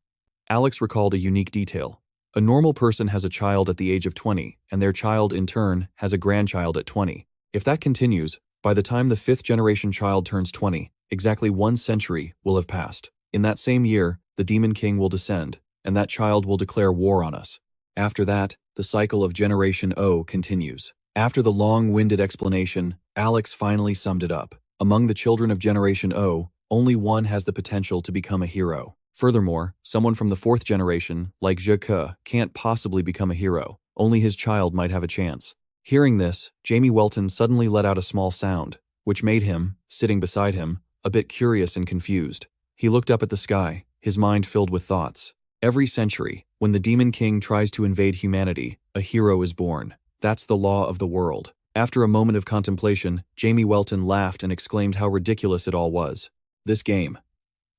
Alex recalled a unique detail. A normal person has a child at the age of 20, and their child, in turn, has a grandchild at 20. If that continues, by the time the 5th generation child turns 20, exactly 1 century will have passed. In that same year, the Demon King will descend, and that child will declare war on us. After that, the cycle of Generation O continues. After the long-winded explanation, Alex finally summed it up. Among the children of Generation O, only one has the potential to become a hero. Furthermore, someone from the 4th generation, like Zhe Ke, can't possibly become a hero. Only his child might have a chance. Hearing this, Jamie Welton suddenly let out a small sound, which made him, sitting beside him, a bit curious and confused. He looked up at the sky, his mind filled with thoughts. Every century, when the Demon King tries to invade humanity, a hero is born. That's the law of the world. After a moment of contemplation, Jamie Welton laughed and exclaimed how ridiculous it all was. This game.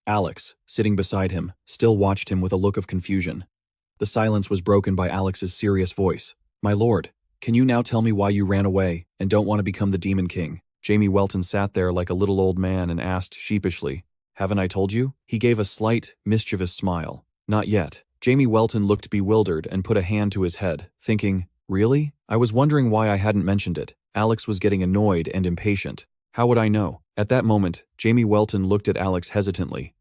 Alex, sitting beside him, still watched him with a look of confusion. The silence was broken by Alex's serious voice. My lord, can you now tell me why you ran away and don't want to become the Demon King? Jamie Welton sat there like a little old man and asked sheepishly, Haven't I told you? He gave a slight, mischievous smile. Not yet. Jamie Welton looked bewildered and put a hand to his head, thinking, Really? I was wondering why I hadn't mentioned it. Alex was getting annoyed and impatient. How would I know? At that moment, Jamie Welton looked at Alex hesitantly.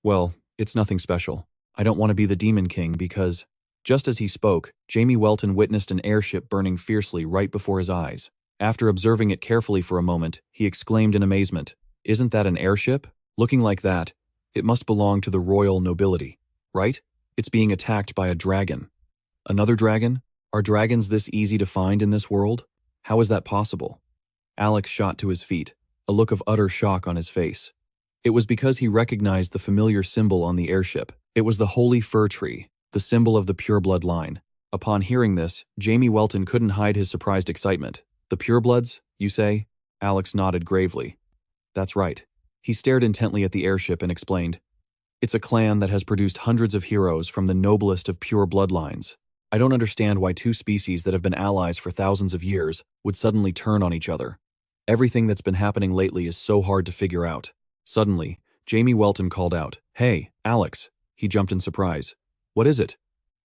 Well, it's nothing special. I don't want to be the Demon King because… Just as he spoke, Jamie Welton witnessed an airship burning fiercely right before his eyes. After observing it carefully for a moment, he exclaimed in amazement, Isn't that an airship? Looking like that, it must belong to the royal nobility, right? It's being attacked by a dragon. Another dragon? Are dragons this easy to find in this world? How is that possible? Alex shot to his feet, a look of utter shock on his face. It was because he recognized the familiar symbol on the airship. It was the holy fir tree, the symbol of the pureblood line. Upon hearing this, Jamie Welton couldn't hide his surprised excitement. The purebloods, you say? Alex nodded gravely. That's right. He stared intently at the airship and explained. It's a clan that has produced hundreds of heroes from the noblest of pure bloodlines. I don't understand why two species that have been allies for thousands of years would suddenly turn on each other. Everything that's been happening lately is so hard to figure out. Suddenly, Jamie Welton called out, "Hey, Alex." He jumped in surprise. "What is it?"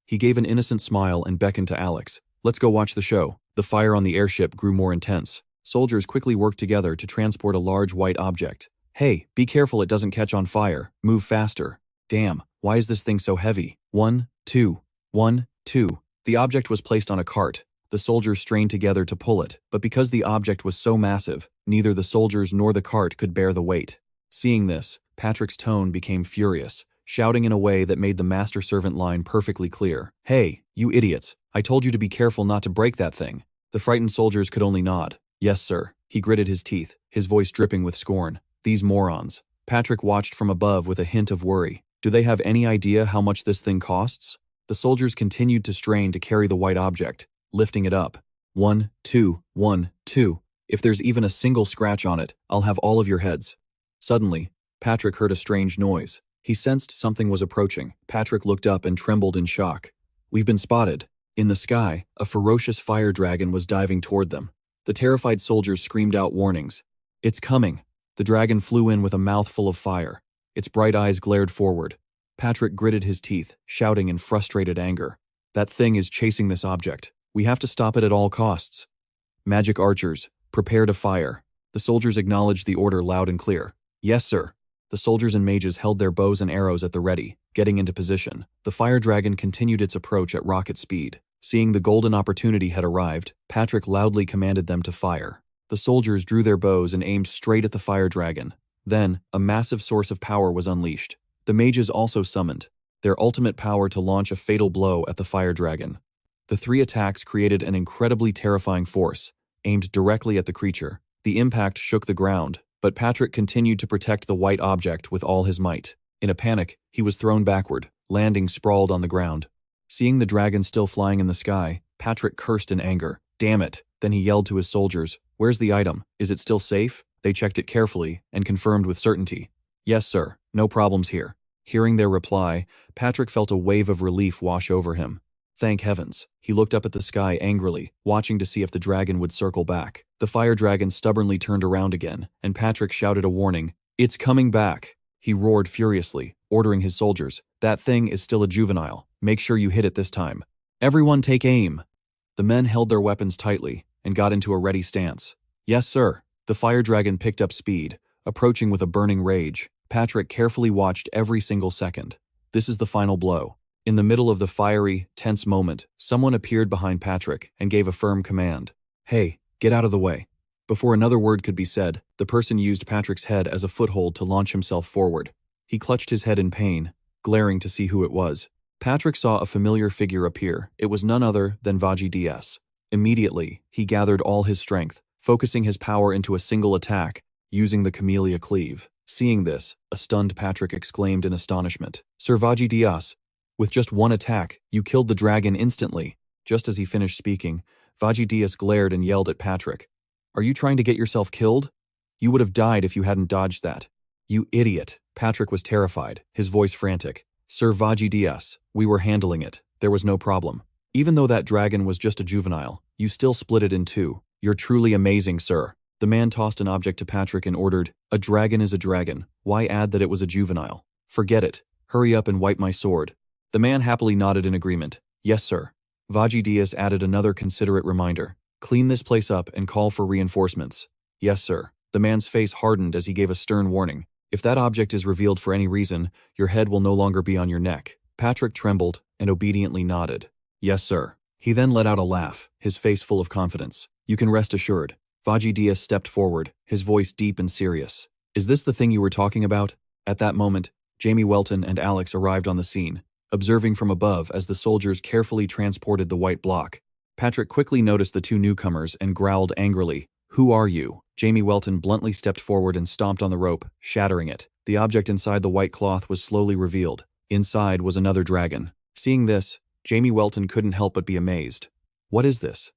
He gave an innocent smile and beckoned to Alex. "Let's go watch the show." The fire on the airship grew more intense. Soldiers quickly worked together to transport a large white object. "Hey, be careful it doesn't catch on fire. Move faster." "Damn, why is this thing so heavy?" 1, 2, 1, 2. The object was placed on a cart. The soldiers strained together to pull it, but because the object was so massive, neither the soldiers nor the cart could bear the weight. Seeing this, Patrick's tone became furious, shouting in a way that made the master-servant line perfectly clear. "Hey, you idiots, I told you to be careful not to break that thing." The frightened soldiers could only nod. "Yes, sir." He gritted his teeth, his voice dripping with scorn. "These morons." Patrick watched from above with a hint of worry. Do they have any idea how much this thing costs? The soldiers continued to strain to carry the white object, lifting it up. 1, 2, 1, 2. If there's even a single scratch on it, I'll have all of your heads. Suddenly, Patrick heard a strange noise. He sensed something was approaching. Patrick looked up and trembled in shock. "We've been spotted." In the sky, a ferocious fire dragon was diving toward them. The terrified soldiers screamed out warnings. "It's coming." The dragon flew in with a mouthful of fire. Its bright eyes glared forward. Patrick gritted his teeth, shouting in frustrated anger. "That thing is chasing this object. We have to stop it at all costs." "Magic archers, prepare to fire." The soldiers acknowledged the order loud and clear. "Yes, sir." The soldiers and mages held their bows and arrows at the ready, getting into position. The fire dragon continued its approach at rocket speed. Seeing the golden opportunity had arrived, Patrick loudly commanded them to fire. The soldiers drew their bows and aimed straight at the fire dragon. Then, a massive source of power was unleashed. The mages also summoned their ultimate power to launch a fatal blow at the fire dragon. The three attacks created an incredibly terrifying force, aimed directly at the creature. The impact shook the ground, but Patrick continued to protect the white object with all his might. In a panic, he was thrown backward, landing sprawled on the ground. Seeing the dragon still flying in the sky, Patrick cursed in anger. "Damn it!" Then he yelled to his soldiers, "Where's the item? Is it still safe?" They checked it carefully and confirmed with certainty. "Yes, sir. No problems here." Hearing their reply, Patrick felt a wave of relief wash over him. Thank heavens. He looked up at the sky angrily, watching to see if the dragon would circle back. The fire dragon stubbornly turned around again, and Patrick shouted a warning. "It's coming back!" He roared furiously, ordering his soldiers, "That thing is still a juvenile. Make sure you hit it this time. Everyone take aim!" The men held their weapons tightly and got into a ready stance. "Yes, sir." The fire dragon picked up speed, approaching with a burning rage. Patrick carefully watched every single second. This is the final blow. In the middle of the fiery, tense moment, someone appeared behind Patrick and gave a firm command. "Hey, get out of the way." Before another word could be said, the person used Patrick's head as a foothold to launch himself forward. He clutched his head in pain, glaring to see who it was. Patrick saw a familiar figure appear. It was none other than Deus. Immediately, he gathered all his strength, focusing his power into a single attack, using the Camellia Cleave. Seeing this, a stunned Patrick exclaimed in astonishment, "Sir Deus, with just one attack, you killed the dragon instantly." Just as he finished speaking, Deus glared and yelled at Patrick, "Are you trying to get yourself killed? You would have died if you hadn't dodged that." "You idiot." Patrick was terrified, his voice frantic. "Sir Deus, we were handling it. There was no problem. Even though that dragon was just a juvenile, you still split it in two. You're truly amazing, sir." The man tossed an object to Patrick and ordered, "A dragon is a dragon. Why add that it was a juvenile? Forget it. Hurry up and wipe my sword." The man happily nodded in agreement. "Yes, sir." Deus added another considerate reminder. "Clean this place up and call for reinforcements." "Yes, sir." The man's face hardened as he gave a stern warning. "If that object is revealed for any reason, your head will no longer be on your neck." Patrick trembled and obediently nodded. "Yes, sir." He then let out a laugh, his face full of confidence. "You can rest assured." Deus stepped forward, his voice deep and serious. "Is this the thing you were talking about?" At that moment, Jamie Welton and Alex arrived on the scene, observing from above as the soldiers carefully transported the white block. Patrick quickly noticed the two newcomers and growled angrily, "Who are you?" Jamie Welton bluntly stepped forward and stomped on the rope, shattering it. The object inside the white cloth was slowly revealed. Inside was another dragon. Seeing this, Jamie Welton couldn't help but be amazed. "What is this?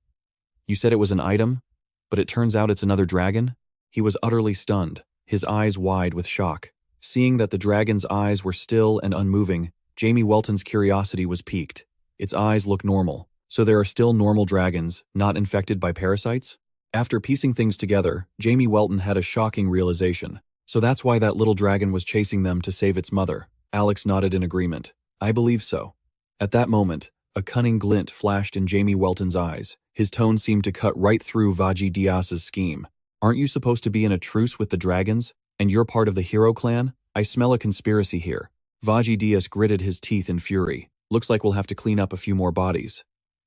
You said it was an item?" But it turns out it's another dragon? He was utterly stunned, his eyes wide with shock. Seeing that the dragon's eyes were still and unmoving, Jamie Welton's curiosity was piqued. Its eyes look normal, so there are still normal dragons, not infected by parasites? After piecing things together, Jamie Welton had a shocking realization. So that's why that little dragon was chasing them to save its mother. Alex nodded in agreement. I believe so. At that moment, a cunning glint flashed in Jamie Welton's eyes. His tone seemed to cut right through Vaji Dias's scheme. Aren't you supposed to be in a truce with the dragons? And you're part of the hero clan? I smell a conspiracy here. Vaji Dias gritted his teeth in fury. Looks like we'll have to clean up a few more bodies.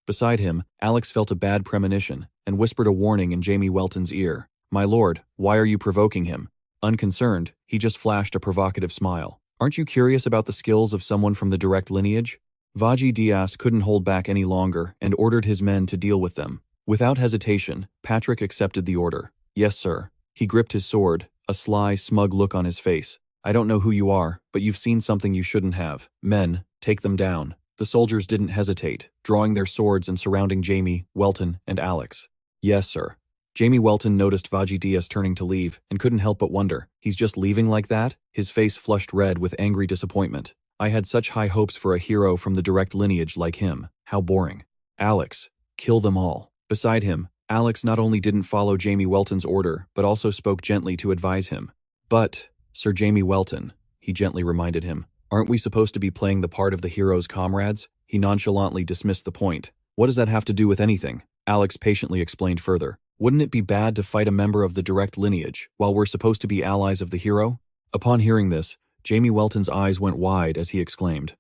Beside him, Alex felt a bad premonition and whispered a warning in Jamie Welton's ear. My lord, why are you provoking him? Unconcerned, he just flashed a provocative smile. Aren't you curious about the skills of someone from the direct lineage? Vaji Dias couldn't hold back any longer and ordered his men to deal with them. Without hesitation, Patrick accepted the order. Yes, sir. He gripped his sword, a sly, smug look on his face. I don't know who you are, but you've seen something you shouldn't have. Men, take them down. The soldiers didn't hesitate, drawing their swords and surrounding Jamie, Welton, and Alex. Yes, sir. Jamie Welton noticed Vaji Dias turning to leave and couldn't help but wonder, he's just leaving like that? His face flushed red with angry disappointment. I had such high hopes for a hero from the direct lineage like him. How boring. Alex, kill them all. Beside him, Alex not only didn't follow Jamie Welton's order, but also spoke gently to advise him. But, Sir Jamie Welton, he gently reminded him, aren't we supposed to be playing the part of the hero's comrades? He nonchalantly dismissed the point. What does that have to do with anything? Alex patiently explained further. Wouldn't it be bad to fight a member of the direct lineage, while we're supposed to be allies of the hero? Upon hearing this, Jamie Welton's eyes went wide as he exclaimed.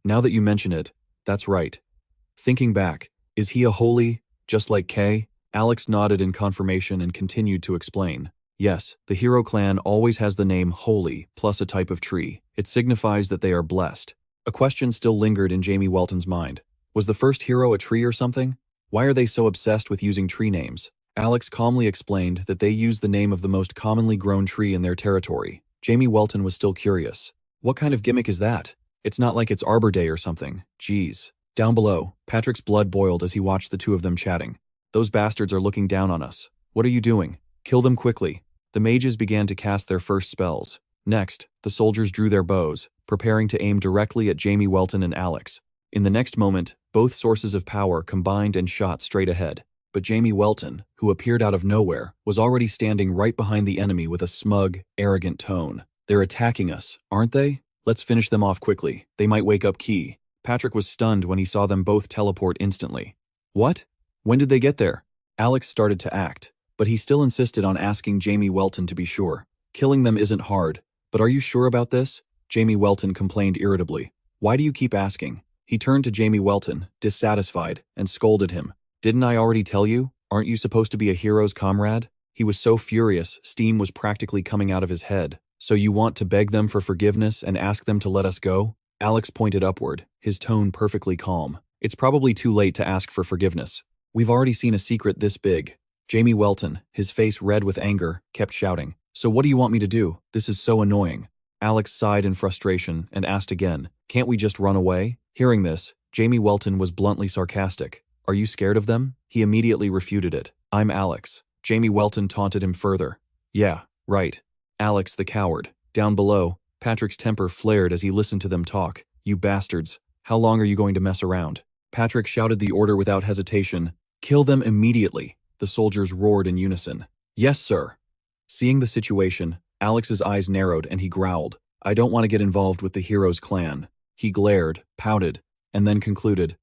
Now that you mention it, that's right. Thinking back, is he a holy, just like Kay? Alex nodded in confirmation and continued to explain. Yes, the hero clan always has the name holy plus a type of tree. It signifies that they are blessed. A question still lingered in Jamie Welton's mind. Was the first hero a tree or something? Why are they so obsessed with using tree names? Alex calmly explained that they use the name of the most commonly grown tree in their territory. Jamie Welton was still curious. What kind of gimmick is that? It's not like it's Arbor Day or something. Jeez. Down below, Patrick's blood boiled as he watched the two of them chatting. Those bastards are looking down on us. What are you doing? Kill them quickly. The mages began to cast their first spells. Next, the soldiers drew their bows, preparing to aim directly at Jamie Welton and Alex. In the next moment, both sources of power combined and shot straight ahead. But Jamie Welton, who appeared out of nowhere, was already standing right behind the enemy with a smug, arrogant tone. They're attacking us, aren't they? Let's finish them off quickly. They might wake up Key. Patrick was stunned when he saw them both teleport instantly. What? When did they get there? Alex started to act, but he still insisted on asking Jamie Welton to be sure. Killing them isn't hard, but are you sure about this? Jamie Welton complained irritably. Why do you keep asking? He turned to Jamie Welton, dissatisfied, and scolded him. Didn't I already tell you? Aren't you supposed to be a hero's comrade? He was so furious, steam was practically coming out of his head. So you want to beg them for forgiveness and ask them to let us go? Alex pointed upward, his tone perfectly calm. It's probably too late to ask for forgiveness. We've already seen a secret this big. Jamie Welton, his face red with anger, kept shouting. So what do you want me to do? This is so annoying. Alex sighed in frustration and asked again, can't we just run away? Hearing this, Jamie Welton was bluntly sarcastic. Are you scared of them? He immediately refuted it. I'm Alex. Jamie Welton taunted him further. Yeah, right. Alex the coward. Down below, Patrick's temper flared as he listened to them talk. You bastards. How long are you going to mess around? Patrick shouted the order without hesitation. Kill them immediately. The soldiers roared in unison. Yes, sir. Seeing the situation, Alex's eyes narrowed and he growled. I don't want to get involved with the hero's clan. He glared, pouted, and then concluded.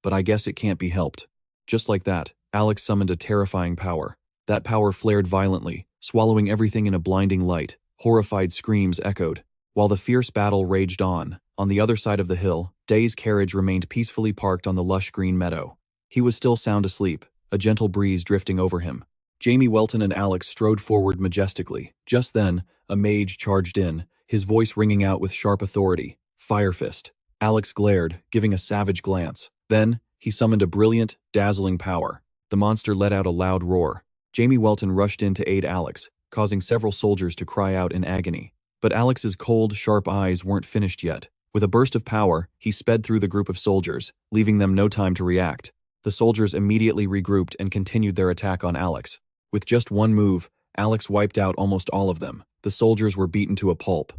But I guess it can't be helped. Just like that, Alex summoned a terrifying power. That power flared violently, swallowing everything in a blinding light. Horrified screams echoed. While the fierce battle raged on the other side of the hill, Day's carriage remained peacefully parked on the lush green meadow. He was still sound asleep, a gentle breeze drifting over him. Jamie Welton and Alex strode forward majestically. Just then, a mage charged in, his voice ringing out with sharp authority. Fire Fist. Alex glared, giving a savage glance. Then, he summoned a brilliant, dazzling power. The monster let out a loud roar. Jamie Welton rushed in to aid Alex, causing several soldiers to cry out in agony. But Alex's cold, sharp eyes weren't finished yet. With a burst of power, he sped through the group of soldiers, leaving them no time to react. The soldiers immediately regrouped and continued their attack on Alex. With just one move, Alex wiped out almost all of them. The soldiers were beaten to a pulp.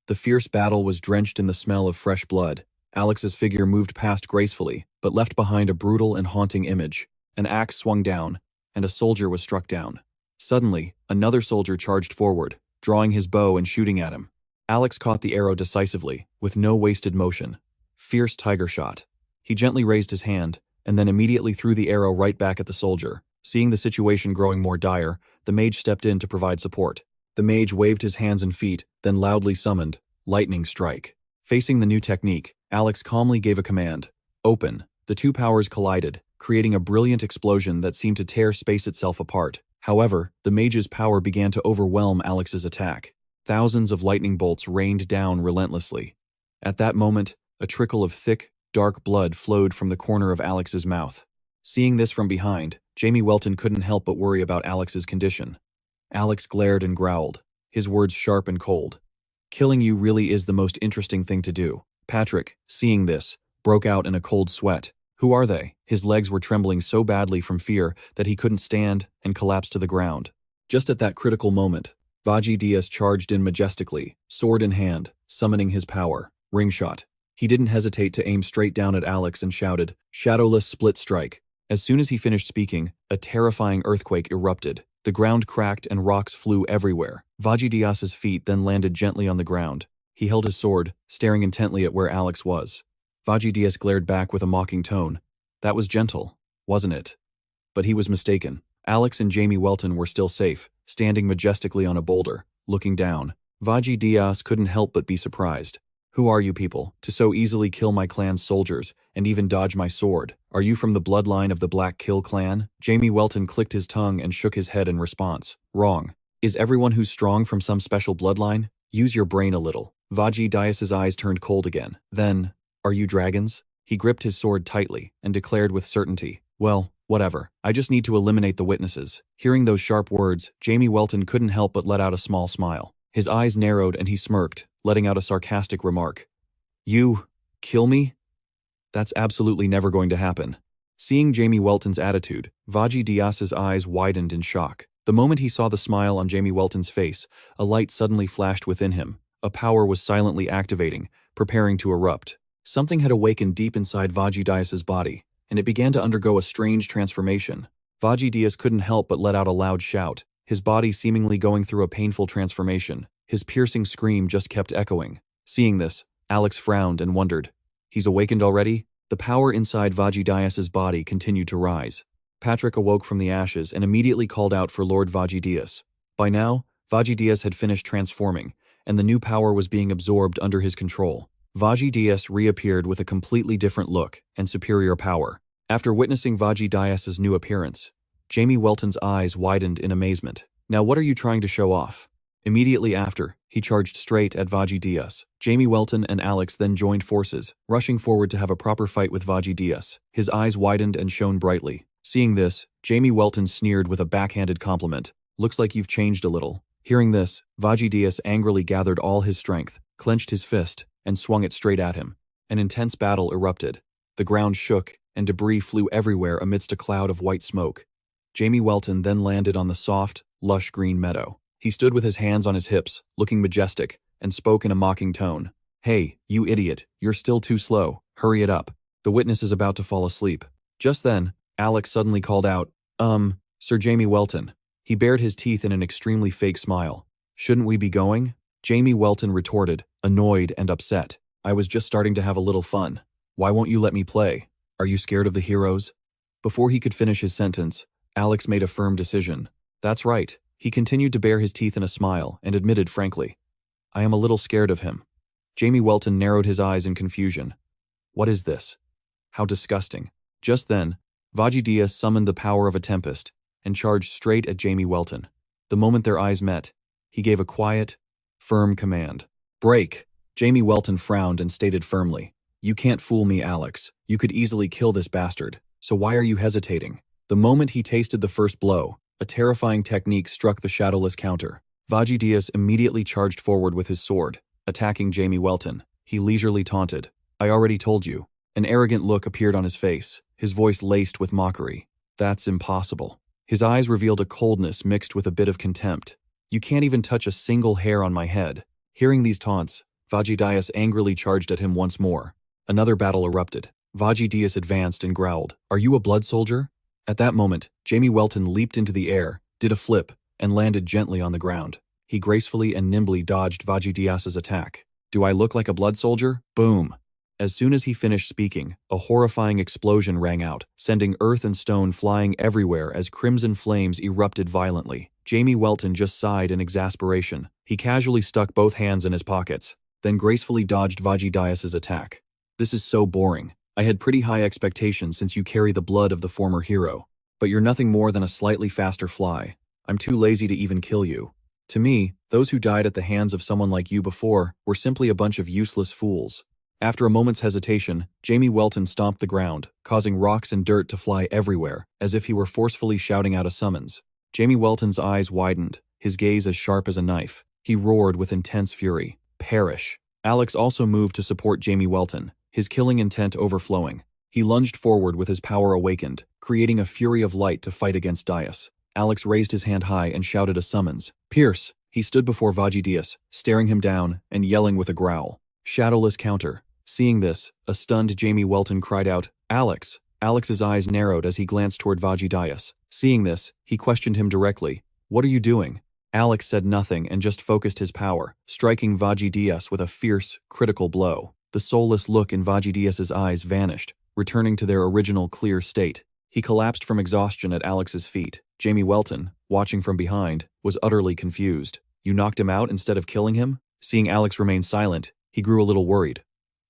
The fierce battle was drenched in the smell of fresh blood. Alex's figure moved past gracefully, but left behind a brutal and haunting image. An axe swung down, and a soldier was struck down. Suddenly, another soldier charged forward, drawing his bow and shooting at him. Alex caught the arrow decisively, with no wasted motion. Fierce tiger shot. He gently raised his hand, and then immediately threw the arrow right back at the soldier. Seeing the situation growing more dire, the mage stepped in to provide support. The mage waved his hands and feet, then loudly summoned, "Lightning Strike." Facing the new technique, Alex calmly gave a command. "Open." The two powers collided, creating a brilliant explosion that seemed to tear space itself apart. However, the mage's power began to overwhelm Alex's attack. Thousands of lightning bolts rained down relentlessly. At that moment, a trickle of thick, dark blood flowed from the corner of Alex's mouth. Seeing this from behind, Jamie Welton couldn't help but worry about Alex's condition. Alex glared and growled, his words sharp and cold. "Killing you really is the most interesting thing to do." Patrick, seeing this, broke out in a cold sweat. "Who are they?" His legs were trembling so badly from fear that he couldn't stand and collapsed to the ground. Just at that critical moment, Vaji Diaz charged in majestically, sword in hand, summoning his power. Ringshot. He didn't hesitate to aim straight down at Alex and shouted, "Shadowless Split Strike." As soon as he finished speaking, a terrifying earthquake erupted. The ground cracked and rocks flew everywhere. Vaji Diaz's feet then landed gently on the ground. He held his sword, staring intently at where Alex was. Vaji Diaz glared back with a mocking tone. "That was gentle, wasn't it?" But he was mistaken. Alex and Jamie Welton were still safe, standing majestically on a boulder, looking down. Vaji Diaz couldn't help but be surprised. "Who are you people, to so easily kill my clan's soldiers, and even dodge my sword? Are you from the bloodline of the Black Kill clan?" Jamie Welton clicked his tongue and shook his head in response. "Wrong. Is everyone who's strong from some special bloodline? Use your brain a little." Vaji Diaz's eyes turned cold again. Then, "Are you dragons?" He gripped his sword tightly and declared with certainty, "Well, whatever. I just need to eliminate the witnesses." Hearing those sharp words, Jamie Welton couldn't help but let out a small smile. His eyes narrowed and he smirked, letting out a sarcastic remark. "You kill me? That's absolutely never going to happen." Seeing Jamie Welton's attitude, Vaji Diaz's eyes widened in shock. The moment he saw the smile on Jamie Welton's face, a light suddenly flashed within him. A power was silently activating, preparing to erupt. Something had awakened deep inside Vaji Diaz's body, and it began to undergo a strange transformation. Vaji Diaz couldn't help but let out a loud shout, his body seemingly going through a painful transformation. His piercing scream just kept echoing. Seeing this, Alex frowned and wondered, "He's awakened already?" The power inside Vaji Diaz's body continued to rise. Patrick awoke from the ashes and immediately called out for Lord Vaji Diaz. By now, Vaji Diaz had finished transforming, and the new power was being absorbed under his control. Vaji Diaz reappeared with a completely different look and superior power. After witnessing Vaji Diaz's new appearance, Jamie Welton's eyes widened in amazement. "Now what are you trying to show off?" Immediately after, he charged straight at Vaji Diaz. Jamie Welton and Alex then joined forces, rushing forward to have a proper fight with Vaji Diaz. His eyes widened and shone brightly. Seeing this, Jamie Welton sneered with a backhanded compliment. "Looks like you've changed a little." Hearing this, Vaji Diaz angrily gathered all his strength, clenched his fist, and swung it straight at him. An intense battle erupted. The ground shook, and debris flew everywhere amidst a cloud of white smoke. Jamie Welton then landed on the soft, lush green meadow. He stood with his hands on his hips, looking majestic, and spoke in a mocking tone. "Hey, you idiot, you're still too slow. Hurry it up. The witness is about to fall asleep." Just then, Alex suddenly called out, Sir Jamie Welton." He bared his teeth in an extremely fake smile. "Shouldn't we be going?" Jamie Welton retorted, annoyed and upset. "I was just starting to have a little fun. Why won't you let me play? Are you scared of the heroes?" Before he could finish his sentence, Alex made a firm decision. "That's right." He continued to bare his teeth in a smile and admitted frankly, "I am a little scared of him." Jamie Welton narrowed his eyes in confusion. "What is this? How disgusting." Just then, Vaji Diaz summoned the power of a tempest and charged straight at Jamie Welton. The moment their eyes met, he gave a quiet, firm command. "Break!" Jamie Welton frowned and stated firmly, "You can't fool me, Alex. You could easily kill this bastard, so why are you hesitating?" The moment he tasted the first blow, a terrifying technique struck the shadowless counter. Vaji Diaz immediately charged forward with his sword, attacking Jamie Welton. He leisurely taunted, "I already told you." An arrogant look appeared on his face, his voice laced with mockery. "That's impossible." His eyes revealed a coldness mixed with a bit of contempt. You can't even touch a single hair on my head. Hearing these taunts, Vajidias angrily charged at him once more. Another battle erupted. Vajidias advanced and growled, "Are you a blood soldier?" At that moment, Jamie Welton leaped into the air, did a flip, and landed gently on the ground. He gracefully and nimbly dodged Vajidias's attack. "Do I look like a blood soldier?" Boom! As soon as he finished speaking, a horrifying explosion rang out, sending earth and stone flying everywhere as crimson flames erupted violently. Jamie Welton just sighed in exasperation. He casually stuck both hands in his pockets, then gracefully dodged Vajidias's attack. "This is so boring. I had pretty high expectations since you carry the blood of the former hero. But you're nothing more than a slightly faster fly. I'm too lazy to even kill you. To me, those who died at the hands of someone like you before were simply a bunch of useless fools." After a moment's hesitation, Jamie Welton stomped the ground, causing rocks and dirt to fly everywhere, as if he were forcefully shouting out a summons. Jamie Welton's eyes widened, his gaze as sharp as a knife. He roared with intense fury. "Perish!" Alex also moved to support Jamie Welton, his killing intent overflowing. He lunged forward with his power awakened, creating a fury of light to fight against Dias. Alex raised his hand high and shouted a summons. "Pierce!" He stood before Vajidias, staring him down and yelling with a growl. Shadowless counter. Seeing this, a stunned Jamie Welton cried out, "Alex!" Alex's eyes narrowed as he glanced toward Vajidias. Seeing this, he questioned him directly. "What are you doing?" Alex said nothing and just focused his power, striking Vajidias with a fierce, critical blow. The soulless look in Vajidias's eyes vanished, returning to their original clear state. He collapsed from exhaustion at Alex's feet. Jamie Welton, watching from behind, was utterly confused. "You knocked him out instead of killing him?" Seeing Alex remain silent, he grew a little worried.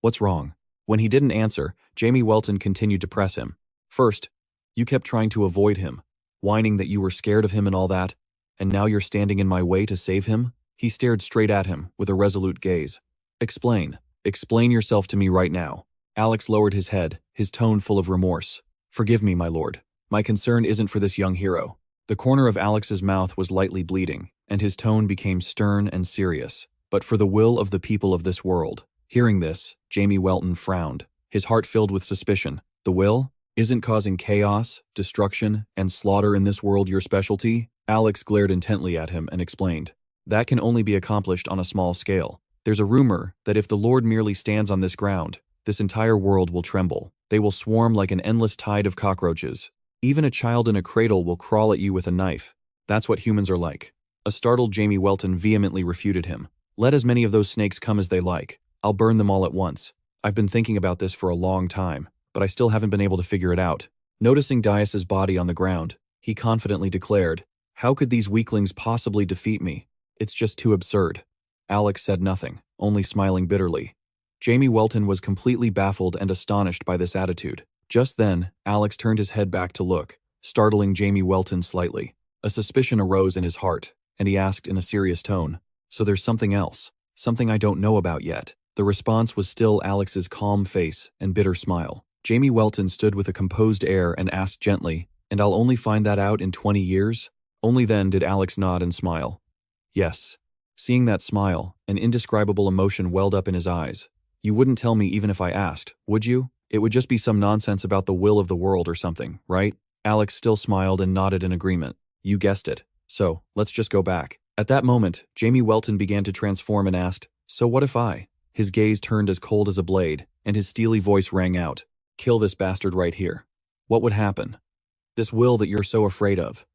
"What's wrong?" When he didn't answer, Jamie Welton continued to press him. "First, you kept trying to avoid him, whining that you were scared of him and all that, and now you're standing in my way to save him?" He stared straight at him with a resolute gaze. "Explain. Explain yourself to me right now." Alex lowered his head, his tone full of remorse. "Forgive me, my lord. My concern isn't for this young hero." The corner of Alex's mouth was lightly bleeding, and his tone became stern and serious. "But for the will of the people of this world." Hearing this, Jamie Welton frowned, his heart filled with suspicion. "The will? Isn't causing chaos, destruction, and slaughter in this world your specialty?" Alex glared intently at him and explained. "That can only be accomplished on a small scale. There's a rumor that if the Lord merely stands on this ground, this entire world will tremble. They will swarm like an endless tide of cockroaches. Even a child in a cradle will crawl at you with a knife. That's what humans are like." A startled Jamie Welton vehemently refuted him. "Let as many of those snakes come as they like. I'll burn them all at once. I've been thinking about this for a long time, but I still haven't been able to figure it out." Noticing Dias's body on the ground, he confidently declared, "How could these weaklings possibly defeat me? It's just too absurd." Alex said nothing, only smiling bitterly. Jamie Welton was completely baffled and astonished by this attitude. Just then, Alex turned his head back to look, startling Jamie Welton slightly. A suspicion arose in his heart, and he asked in a serious tone, "So there's something else? Something I don't know about yet?" The response was still Alex's calm face and bitter smile. Jamie Welton stood with a composed air and asked gently, "And I'll only find that out in 20 years? Only then did Alex nod and smile. "Yes." Seeing that smile, an indescribable emotion welled up in his eyes. "You wouldn't tell me even if I asked, would you? It would just be some nonsense about the will of the world or something, right?" Alex still smiled and nodded in agreement. "You guessed it. So, let's just go back." At that moment, Jamie Welton began to transform and asked, "So what if I?" His gaze turned as cold as a blade, and his steely voice rang out, "Kill this bastard right here." "What would happen?" "This will that you're so afraid of.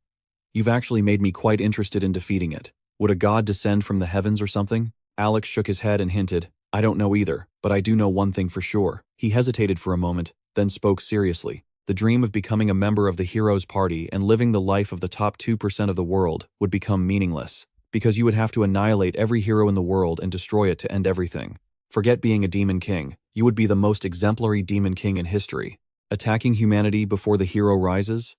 You've actually made me quite interested in defeating it. Would a god descend from the heavens or something?" Alex shook his head and hinted, "I don't know either, but I do know one thing for sure." He hesitated for a moment, then spoke seriously. The dream of becoming a member of the Heroes Party and living the life of the top 2% of the world would become meaningless, because you would have to annihilate every hero in the world and destroy it to end everything. Forget being a demon king, you would be the most exemplary demon king in history. Attacking humanity before the hero rises?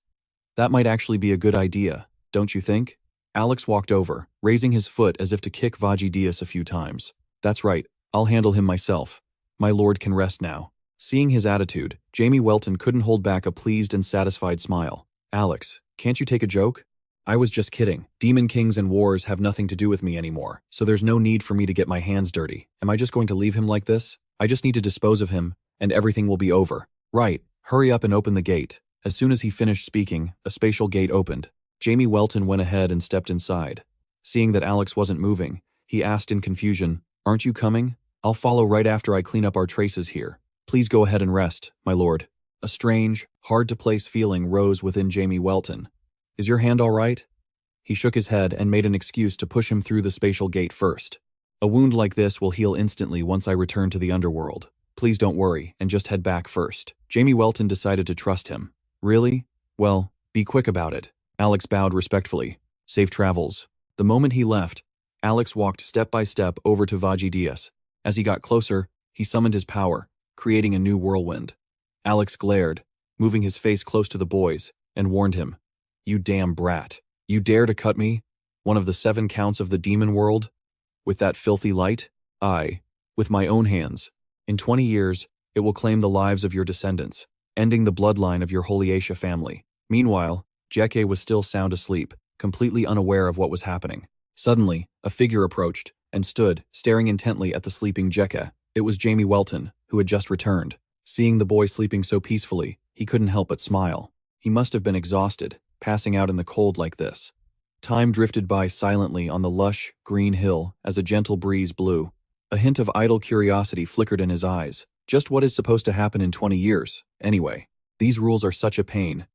That might actually be a good idea, don't you think? Alex walked over, raising his foot as if to kick Vajidias a few times. "That's right, I'll handle him myself. My lord can rest now." Seeing his attitude, Jamie Welton couldn't hold back a pleased and satisfied smile. "Alex, can't you take a joke? I was just kidding. Demon kings and wars have nothing to do with me anymore, so there's no need for me to get my hands dirty. Am I just going to leave him like this? I just need to dispose of him, and everything will be over." "Right, hurry up and open the gate." As soon as he finished speaking, a spatial gate opened, Jamie Welton went ahead and stepped inside. Seeing that Alex wasn't moving, he asked in confusion, "Aren't you coming? I'll follow right after I clean up our traces here. Please go ahead and rest, my lord." A strange, hard-to-place feeling rose within Jamie Welton. "Is your hand all right?" He shook his head and made an excuse to push him through the spatial gate first. "A wound like this will heal instantly once I return to the underworld. Please don't worry, and just head back first." Jamie Welton decided to trust him. "Really? Well, be quick about it." Alex bowed respectfully. "Safe travels." The moment he left, Alex walked step by step over to Vagidius. As he got closer, he summoned his power, creating a new whirlwind. Alex glared, moving his face close to the boys, and warned him, "You damn brat. You dare to cut me? One of the 7 counts of the demon world? With that filthy light? I, with my own hands. In 20 years, it will claim the lives of your descendants, ending the bloodline of your Holiatia family." Meanwhile, Jeke was still sound asleep, completely unaware of what was happening. Suddenly, a figure approached and stood, staring intently at the sleeping Jeke. It was Jamie Welton, who had just returned. Seeing the boy sleeping so peacefully, he couldn't help but smile. He must have been exhausted, passing out in the cold like this. Time drifted by silently on the lush, green hill as a gentle breeze blew. A hint of idle curiosity flickered in his eyes. Just what is supposed to happen in 20 years, anyway? These rules are such a pain.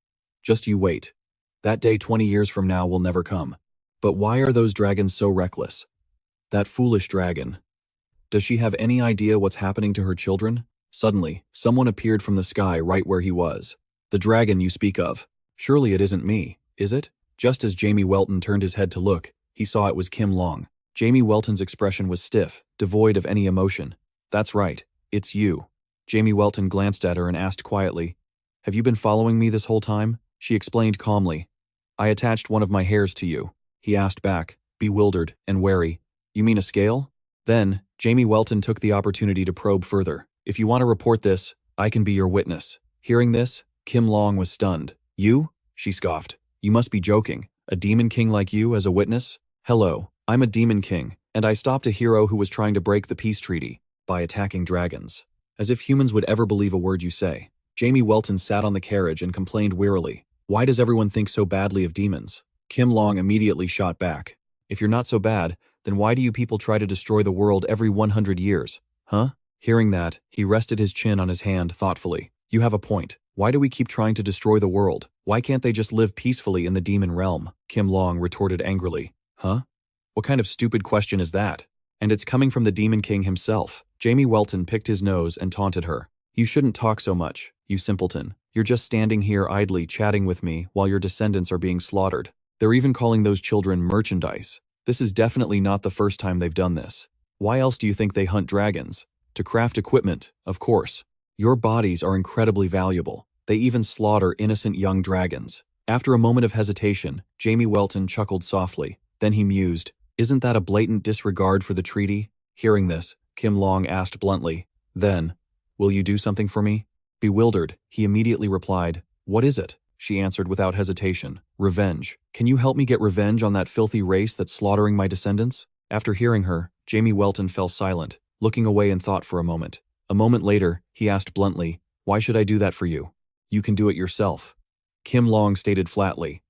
Just you wait. That day 20 years from now will never come. But why are those dragons so reckless? That foolish dragon. Does she have any idea what's happening to her children? Suddenly, someone appeared from the sky right where he was. "The dragon you speak of. Surely it isn't me, is it?" Just as Jamie Welton turned his head to look, he saw it was Kim Long. Jamie Welton's expression was stiff, devoid of any emotion. "That's right, it's you." Jamie Welton glanced at her and asked quietly, "Have you been following me this whole time?" She explained calmly, "I attached one of my hairs to you." He asked back, bewildered and wary, "You mean a scale?" Then, Jamie Welton took the opportunity to probe further. "If you want to report this, I can be your witness." Hearing this, Kim Long was stunned. "You?" she scoffed. "You must be joking. A demon king like you as a witness? Hello, I'm a demon king, and I stopped a hero who was trying to break the peace treaty by attacking dragons. As if humans would ever believe a word you say." Jamie Welton sat on the carriage and complained wearily, "Why does everyone think so badly of demons?" Kim Long immediately shot back, "If you're not so bad, then why do you people try to destroy the world every 100 years? Huh?" Hearing that, he rested his chin on his hand thoughtfully. "You have a point. Why do we keep trying to destroy the world? Why can't they just live peacefully in the demon realm?" Kim Long retorted angrily. "Huh? What kind of stupid question is that? And it's coming from the Demon King himself." Jamie Welton picked his nose and taunted her. "You shouldn't talk so much, you simpleton. You're just standing here idly chatting with me while your descendants are being slaughtered. They're even calling those children merchandise. This is definitely not the first time they've done this. Why else do you think they hunt dragons? To craft equipment, of course. Your bodies are incredibly valuable. They even slaughter innocent young dragons." After a moment of hesitation, Jamie Welton chuckled softly. Then he mused, "Isn't that a blatant disregard for the treaty?" Hearing this, Kim Long asked bluntly, "Then, will you do something for me?" Bewildered, he immediately replied, "What is it?" She answered without hesitation, "Revenge. Can you help me get revenge on that filthy race that's slaughtering my descendants?" After hearing her, Jamie Welton fell silent, looking away in thought for a moment. A moment later, he asked bluntly, "Why should I do that for you? You can do it yourself." Kim Long stated flatly,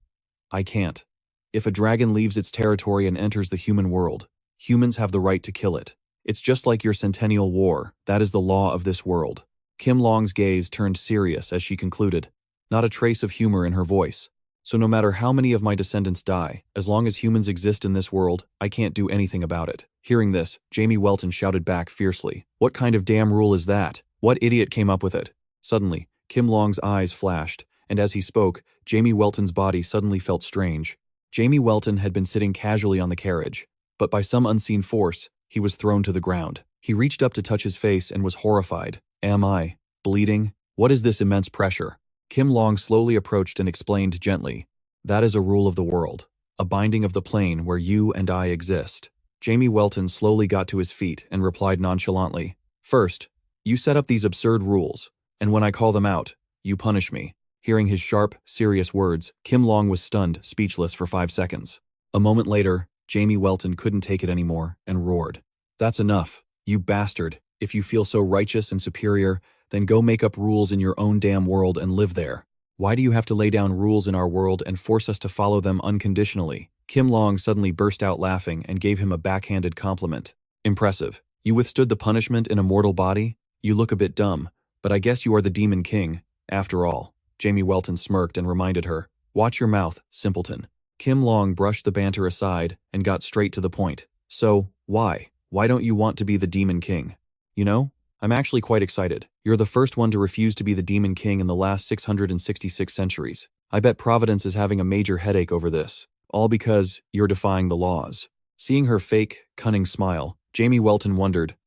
"I can't. If a dragon leaves its territory and enters the human world, humans have the right to kill it. It's just like your centennial war. That is the law of this world." Kim Long's gaze turned serious as she concluded, not a trace of humor in her voice. "So no matter how many of my descendants die, as long as humans exist in this world, I can't do anything about it." Hearing this, Jamie Welton shouted back fiercely, "What kind of damn rule is that? What idiot came up with it?" Suddenly, Kim Long's eyes flashed, and as he spoke, Jamie Welton's body suddenly felt strange. Jamie Welton had been sitting casually on the carriage, but by some unseen force, he was thrown to the ground. He reached up to touch his face and was horrified. "Am I bleeding? What is this immense pressure?" Kim Long slowly approached and explained gently, "That is a rule of the world, a binding of the plane where you and I exist." Jamie Welton slowly got to his feet and replied nonchalantly, "First, you set up these absurd rules, and when I call them out, you punish me." Hearing his sharp, serious words, Kim Long was stunned, speechless for 5 seconds. A moment later, Jamie Welton couldn't take it anymore and roared, "That's enough, you bastard. If you feel so righteous and superior, then go make up rules in your own damn world and live there." Why do you have to lay down rules in our world and force us to follow them unconditionally? Kim Long suddenly burst out laughing and gave him a backhanded compliment. Impressive. You withstood the punishment in a mortal body? You look a bit dumb, but I guess you are the Demon King, after all. Jamie Welton smirked and reminded her, watch your mouth, simpleton. Kim Long brushed the banter aside and got straight to the point. So, why? Why don't you want to be the Demon King? You know, I'm actually quite excited. You're the first one to refuse to be the Demon King in the last 666 centuries. I bet Providence is having a major headache over this. All because you're defying the laws. Seeing her fake, cunning smile, Jamie Welton wondered,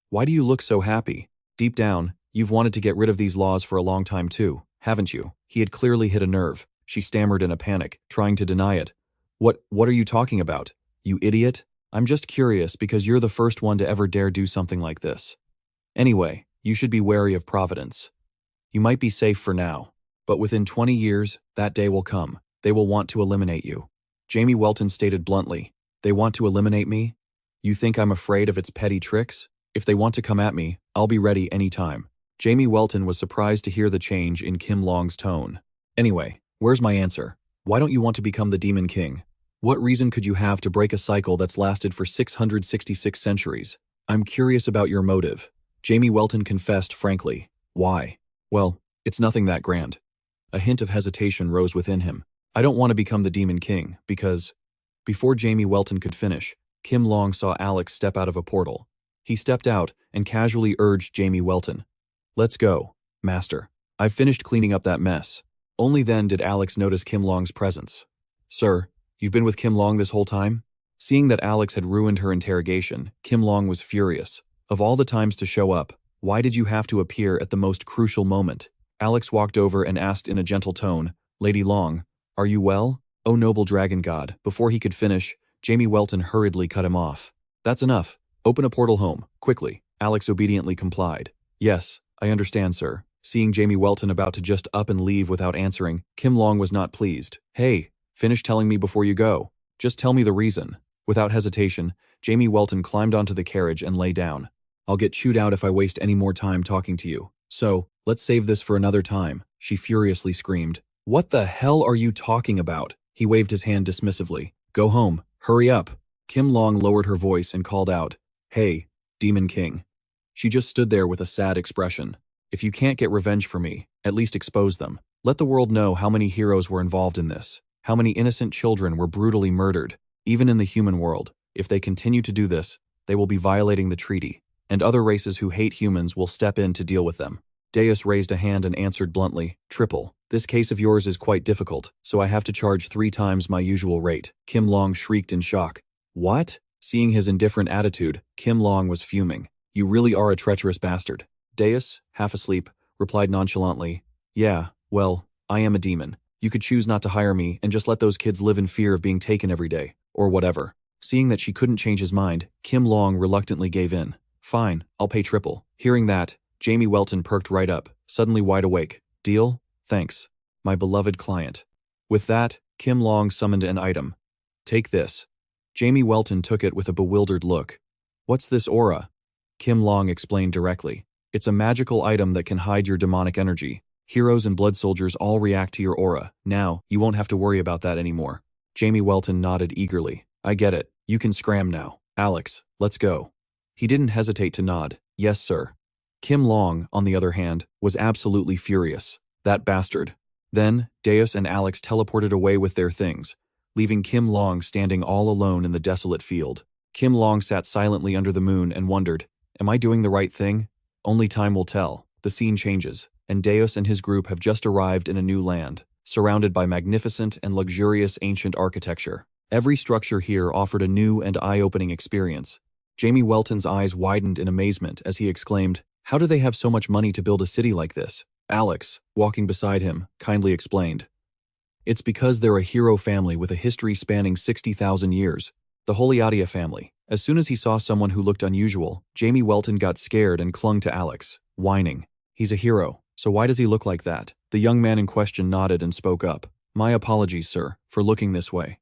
why do you look so happy? Deep down, you've wanted to get rid of these laws for a long time too, haven't you? He had clearly hit a nerve. She stammered in a panic, trying to deny it. What are you talking about? You idiot? I'm just curious because you're the first one to ever dare do something like this. Anyway, you should be wary of Providence. You might be safe for now, but within 20 years, that day will come. They will want to eliminate you. Jamie Welton stated bluntly, they want to eliminate me? You think I'm afraid of its petty tricks? If they want to come at me, I'll be ready anytime. Jamie Welton was surprised to hear the change in Kim Long's tone. Anyway, where's my answer? Why don't you want to become the Demon King? What reason could you have to break a cycle that's lasted for 666 centuries? I'm curious about your motive. Jamie Welton confessed frankly. Why? Well, it's nothing that grand. A hint of hesitation rose within him. I don't want to become the Demon King because… Before Jamie Welton could finish, Kim Long saw Alex step out of a portal. He stepped out and casually urged Jamie Welton. Let's go, Master. I've finished cleaning up that mess. Only then did Alex notice Kim Long's presence. Sir, you've been with Kim Long this whole time? Seeing that Alex had ruined her interrogation, Kim Long was furious. Of all the times to show up, why did you have to appear at the most crucial moment? Alex walked over and asked in a gentle tone, Lady Long, are you well? O noble dragon god. Before he could finish, Jamie Welton hurriedly cut him off. That's enough. Open a portal home, quickly. Alex obediently complied. Yes, I understand, sir. Seeing Jamie Welton about to just up and leave without answering, Kim Long was not pleased. Hey, finish telling me before you go. Just tell me the reason. Without hesitation, Jamie Welton climbed onto the carriage and lay down. I'll get chewed out if I waste any more time talking to you. So, let's save this for another time, she furiously screamed. What the hell are you talking about? He waved his hand dismissively. Go home. Hurry up. Kim Long lowered her voice and called out, Hey, Demon King. She just stood there with a sad expression. If you can't get revenge for me, at least expose them. Let the world know how many heroes were involved in this, how many innocent children were brutally murdered. Even in the human world, if they continue to do this, they will be violating the treaty, and other races who hate humans will step in to deal with them. Deus raised a hand and answered bluntly, Triple. This case of yours is quite difficult, so I have to charge 3 times my usual rate. Kim Long shrieked in shock. What? Seeing his indifferent attitude, Kim Long was fuming. You really are a treacherous bastard. Deus, half asleep, replied nonchalantly, Yeah, well, I am a demon. You could choose not to hire me and just let those kids live in fear of being taken every day, or whatever. Seeing that she couldn't change his mind, Kim Long reluctantly gave in. Fine, I'll pay triple. Hearing that, Jamie Welton perked right up, suddenly wide awake. Deal? Thanks. My beloved client. With that, Kim Long summoned an item. Take this. Jamie Welton took it with a bewildered look. What's this aura? Kim Long explained directly. It's a magical item that can hide your demonic energy. Heroes and blood soldiers all react to your aura. Now, you won't have to worry about that anymore. Jamie Welton nodded eagerly. I get it. You can scram now. Alex, let's go. He didn't hesitate to nod. Yes, sir. Kim Long, on the other hand, was absolutely furious. That bastard. Then, Deus and Alex teleported away with their things, leaving Kim Long standing all alone in the desolate field. Kim Long sat silently under the moon and wondered, am I doing the right thing? Only time will tell. The scene changes, and Deus and his group have just arrived in a new land, surrounded by magnificent and luxurious ancient architecture. Every structure here offered a new and eye-opening experience. Jamie Welton's eyes widened in amazement as he exclaimed, How do they have so much money to build a city like this? Alex, walking beside him, kindly explained. It's because they're a hero family with a history spanning 60,000 years. The Holiadia family. As soon as he saw someone who looked unusual, Jamie Welton got scared and clung to Alex, whining. He's a hero, so why does he look like that? The young man in question nodded and spoke up. My apologies, sir, for looking this way.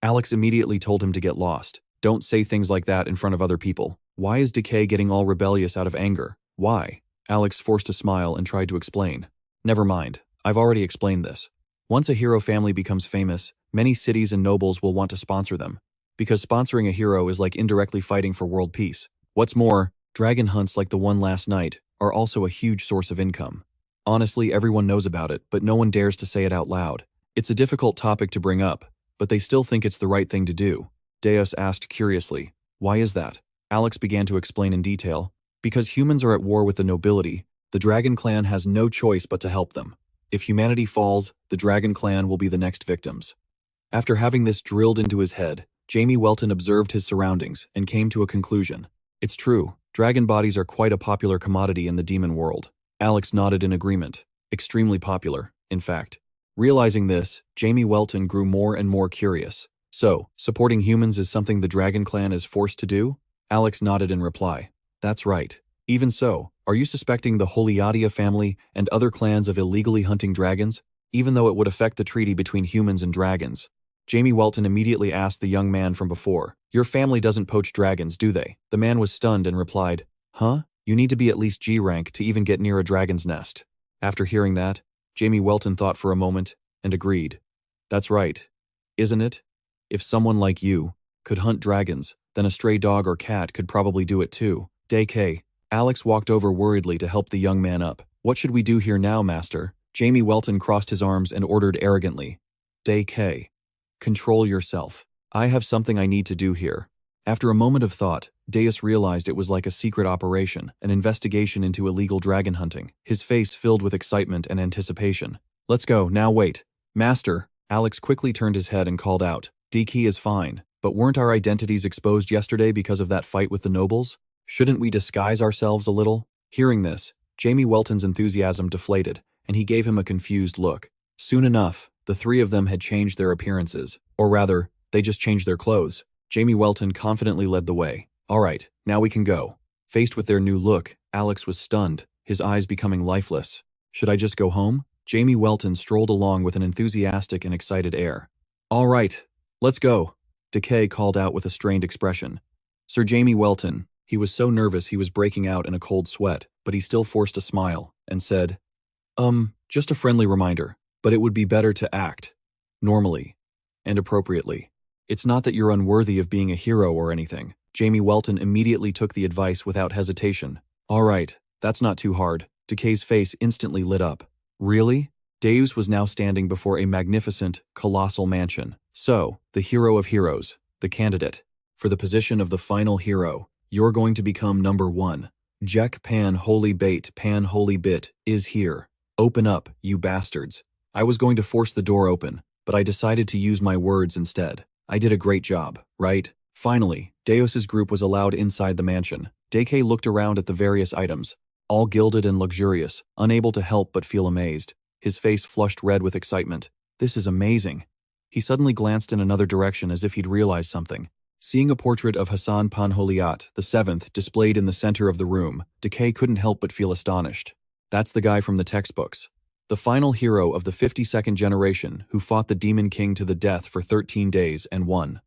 Alex immediately told him to get lost. Don't say things like that in front of other people. Why is Decay getting all rebellious out of anger? Why? Alex forced a smile and tried to explain. Never mind. I've already explained this. Once a hero family becomes famous, many cities and nobles will want to sponsor them. Because sponsoring a hero is like indirectly fighting for world peace. What's more, dragon hunts like the one last night are also a huge source of income. Honestly, everyone knows about it, but no one dares to say it out loud. It's a difficult topic to bring up, but they still think it's the right thing to do. Deus asked curiously, "Why is that?" Alex began to explain in detail. Because humans are at war with the nobility, the Dragon Clan has no choice but to help them. If humanity falls, the Dragon Clan will be the next victims. After having this drilled into his head, Jamie Welton observed his surroundings and came to a conclusion. It's true, dragon bodies are quite a popular commodity in the demon world. Alex nodded in agreement. Extremely popular, in fact. Realizing this, Jamie Welton grew more and more curious. So, supporting humans is something the Dragon Clan is forced to do? Alex nodded in reply. That's right. Even so, are you suspecting the Holiadia family and other clans of illegally hunting dragons, even though it would affect the treaty between humans and dragons? Jamie Welton immediately asked the young man from before, "Your family doesn't poach dragons, do they?" The man was stunned and replied, "Huh? You need to be at least G rank to even get near a dragon's nest." After hearing that, Jamie Welton thought for a moment and agreed. That's right, isn't it? If someone like you could hunt dragons, then a stray dog or cat could probably do it too. Day. Alex walked over worriedly to help the young man up. What should we do here now, master? Jamie Welton crossed his arms and ordered arrogantly. Day. Control yourself. I have something I need to do here. After a moment of thought, Deus realized it was like a secret operation, an investigation into illegal dragon hunting, his face filled with excitement and anticipation. Let's go, now wait. Master, Alex quickly turned his head and called out. DK is fine, but weren't our identities exposed yesterday because of that fight with the nobles? Shouldn't we disguise ourselves a little? Hearing this, Jamie Welton's enthusiasm deflated, and he gave him a confused look. Soon enough, the three of them had changed their appearances, or rather, they just changed their clothes. Jamie Welton confidently led the way. All right, now we can go. Faced with their new look, Alex was stunned, his eyes becoming lifeless. Should I just go home? Jamie Welton strolled along with an enthusiastic and excited air. All right, let's go, Decay called out with a strained expression. Sir Jamie Welton, he was so nervous he was breaking out in a cold sweat, but he still forced a smile, and said, just a friendly reminder, but it would be better to act normally and appropriately. It's not that you're unworthy of being a hero or anything. Jamie Welton immediately took the advice without hesitation. All right, that's not too hard. Decay's face instantly lit up. Really? Deus was now standing before a magnificent, colossal mansion. So, the hero of heroes, the candidate. For the position of the final hero, you're going to become number 1. Jack Pan Holy Bait Pan Holy Bit is here. Open up, you bastards. I was going to force the door open, but I decided to use my words instead. I did a great job, right? Finally, Deus's group was allowed inside the mansion. Deke looked around at the various items, all gilded and luxurious, unable to help but feel amazed. His face flushed red with excitement. This is amazing. He suddenly glanced in another direction as if he'd realized something. Seeing a portrait of Hassan Panholiat, the 7th, displayed in the center of the room, Decay couldn't help but feel astonished. That's the guy from the textbooks. The final hero of the 52nd generation who fought the Demon King to the death for 13 days and won.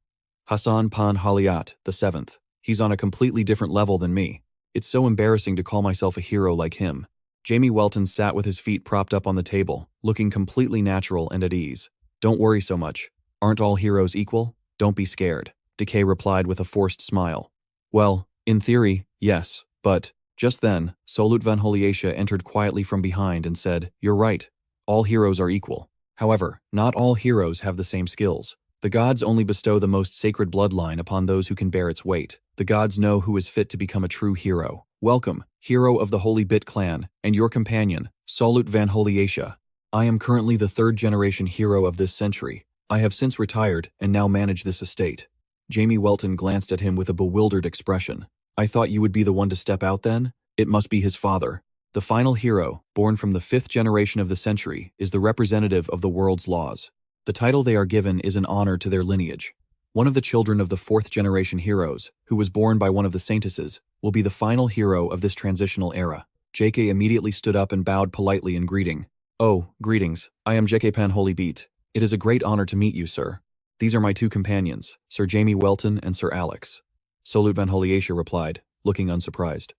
Hassan Panholiat, the 7th. He's on a completely different level than me. It's so embarrassing to call myself a hero like him. Jamie Welton sat with his feet propped up on the table, looking completely natural and at ease. Don't worry so much. Aren't all heroes equal? Don't be scared. Decay replied with a forced smile. Well, in theory, yes, but... Just then, Solut van Holiatia entered quietly from behind and said, You're right. All heroes are equal. However, not all heroes have the same skills. The gods only bestow the most sacred bloodline upon those who can bear its weight. The gods know who is fit to become a true hero. Welcome, hero of the Holy Bit clan, and your companion, Solut van Holiatia. I am currently the 3rd generation hero of this century. I have since retired and now manage this estate. Jamie Welton glanced at him with a bewildered expression. I thought you would be the one to step out then? It must be his father. The final hero, born from the 5th generation of the century, is the representative of the world's laws. The title they are given is an honor to their lineage. One of the children of the 4th generation heroes, who was born by one of the saintesses, will be the final hero of this transitional era. JK immediately stood up and bowed politely in greeting. Oh, greetings. I am JK Pan Holy Beat. It is a great honor to meet you, sir. These are my 2 companions, Sir Jamie Welton and Sir Alex. Solut van Holiatia replied, looking unsurprised.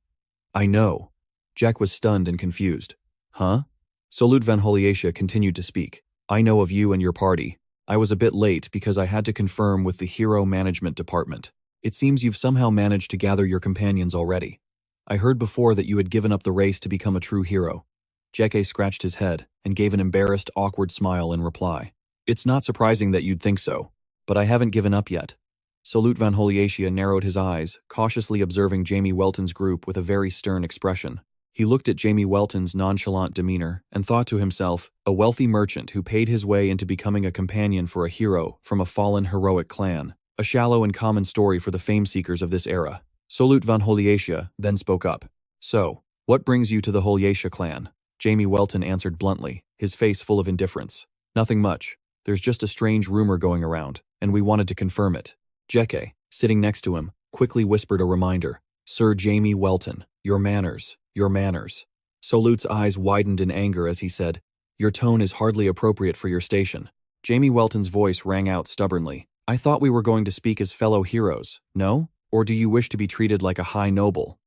I know. Jack was stunned and confused. Huh? Solute Van Holiatia continued to speak. I know of you and your party. I was a bit late because I had to confirm with the Hero Management Department. It seems you've somehow managed to gather your companions already. I heard before that you had given up the race to become a true hero. Jeke scratched his head and gave an embarrassed, awkward smile in reply. It's not surprising that you'd think so, but I haven't given up yet. Solute Van Holiatia narrowed his eyes, cautiously observing Jamie Welton's group with a very stern expression. He looked at Jamie Welton's nonchalant demeanor and thought to himself, a wealthy merchant who paid his way into becoming a companion for a hero from a fallen heroic clan. A shallow and common story for the fame-seekers of this era. Solute Van Holiatia then spoke up. So, what brings you to the Holiatia clan? Jamie Welton answered bluntly, his face full of indifference. Nothing much. There's just a strange rumor going around, and we wanted to confirm it. Jeke, sitting next to him, quickly whispered a reminder. Sir Jamie Welton, your manners, your manners. Solute's eyes widened in anger as he said, your tone is hardly appropriate for your station. Jamie Welton's voice rang out stubbornly. I thought we were going to speak as fellow heroes, no? Or do you wish to be treated like a high noble?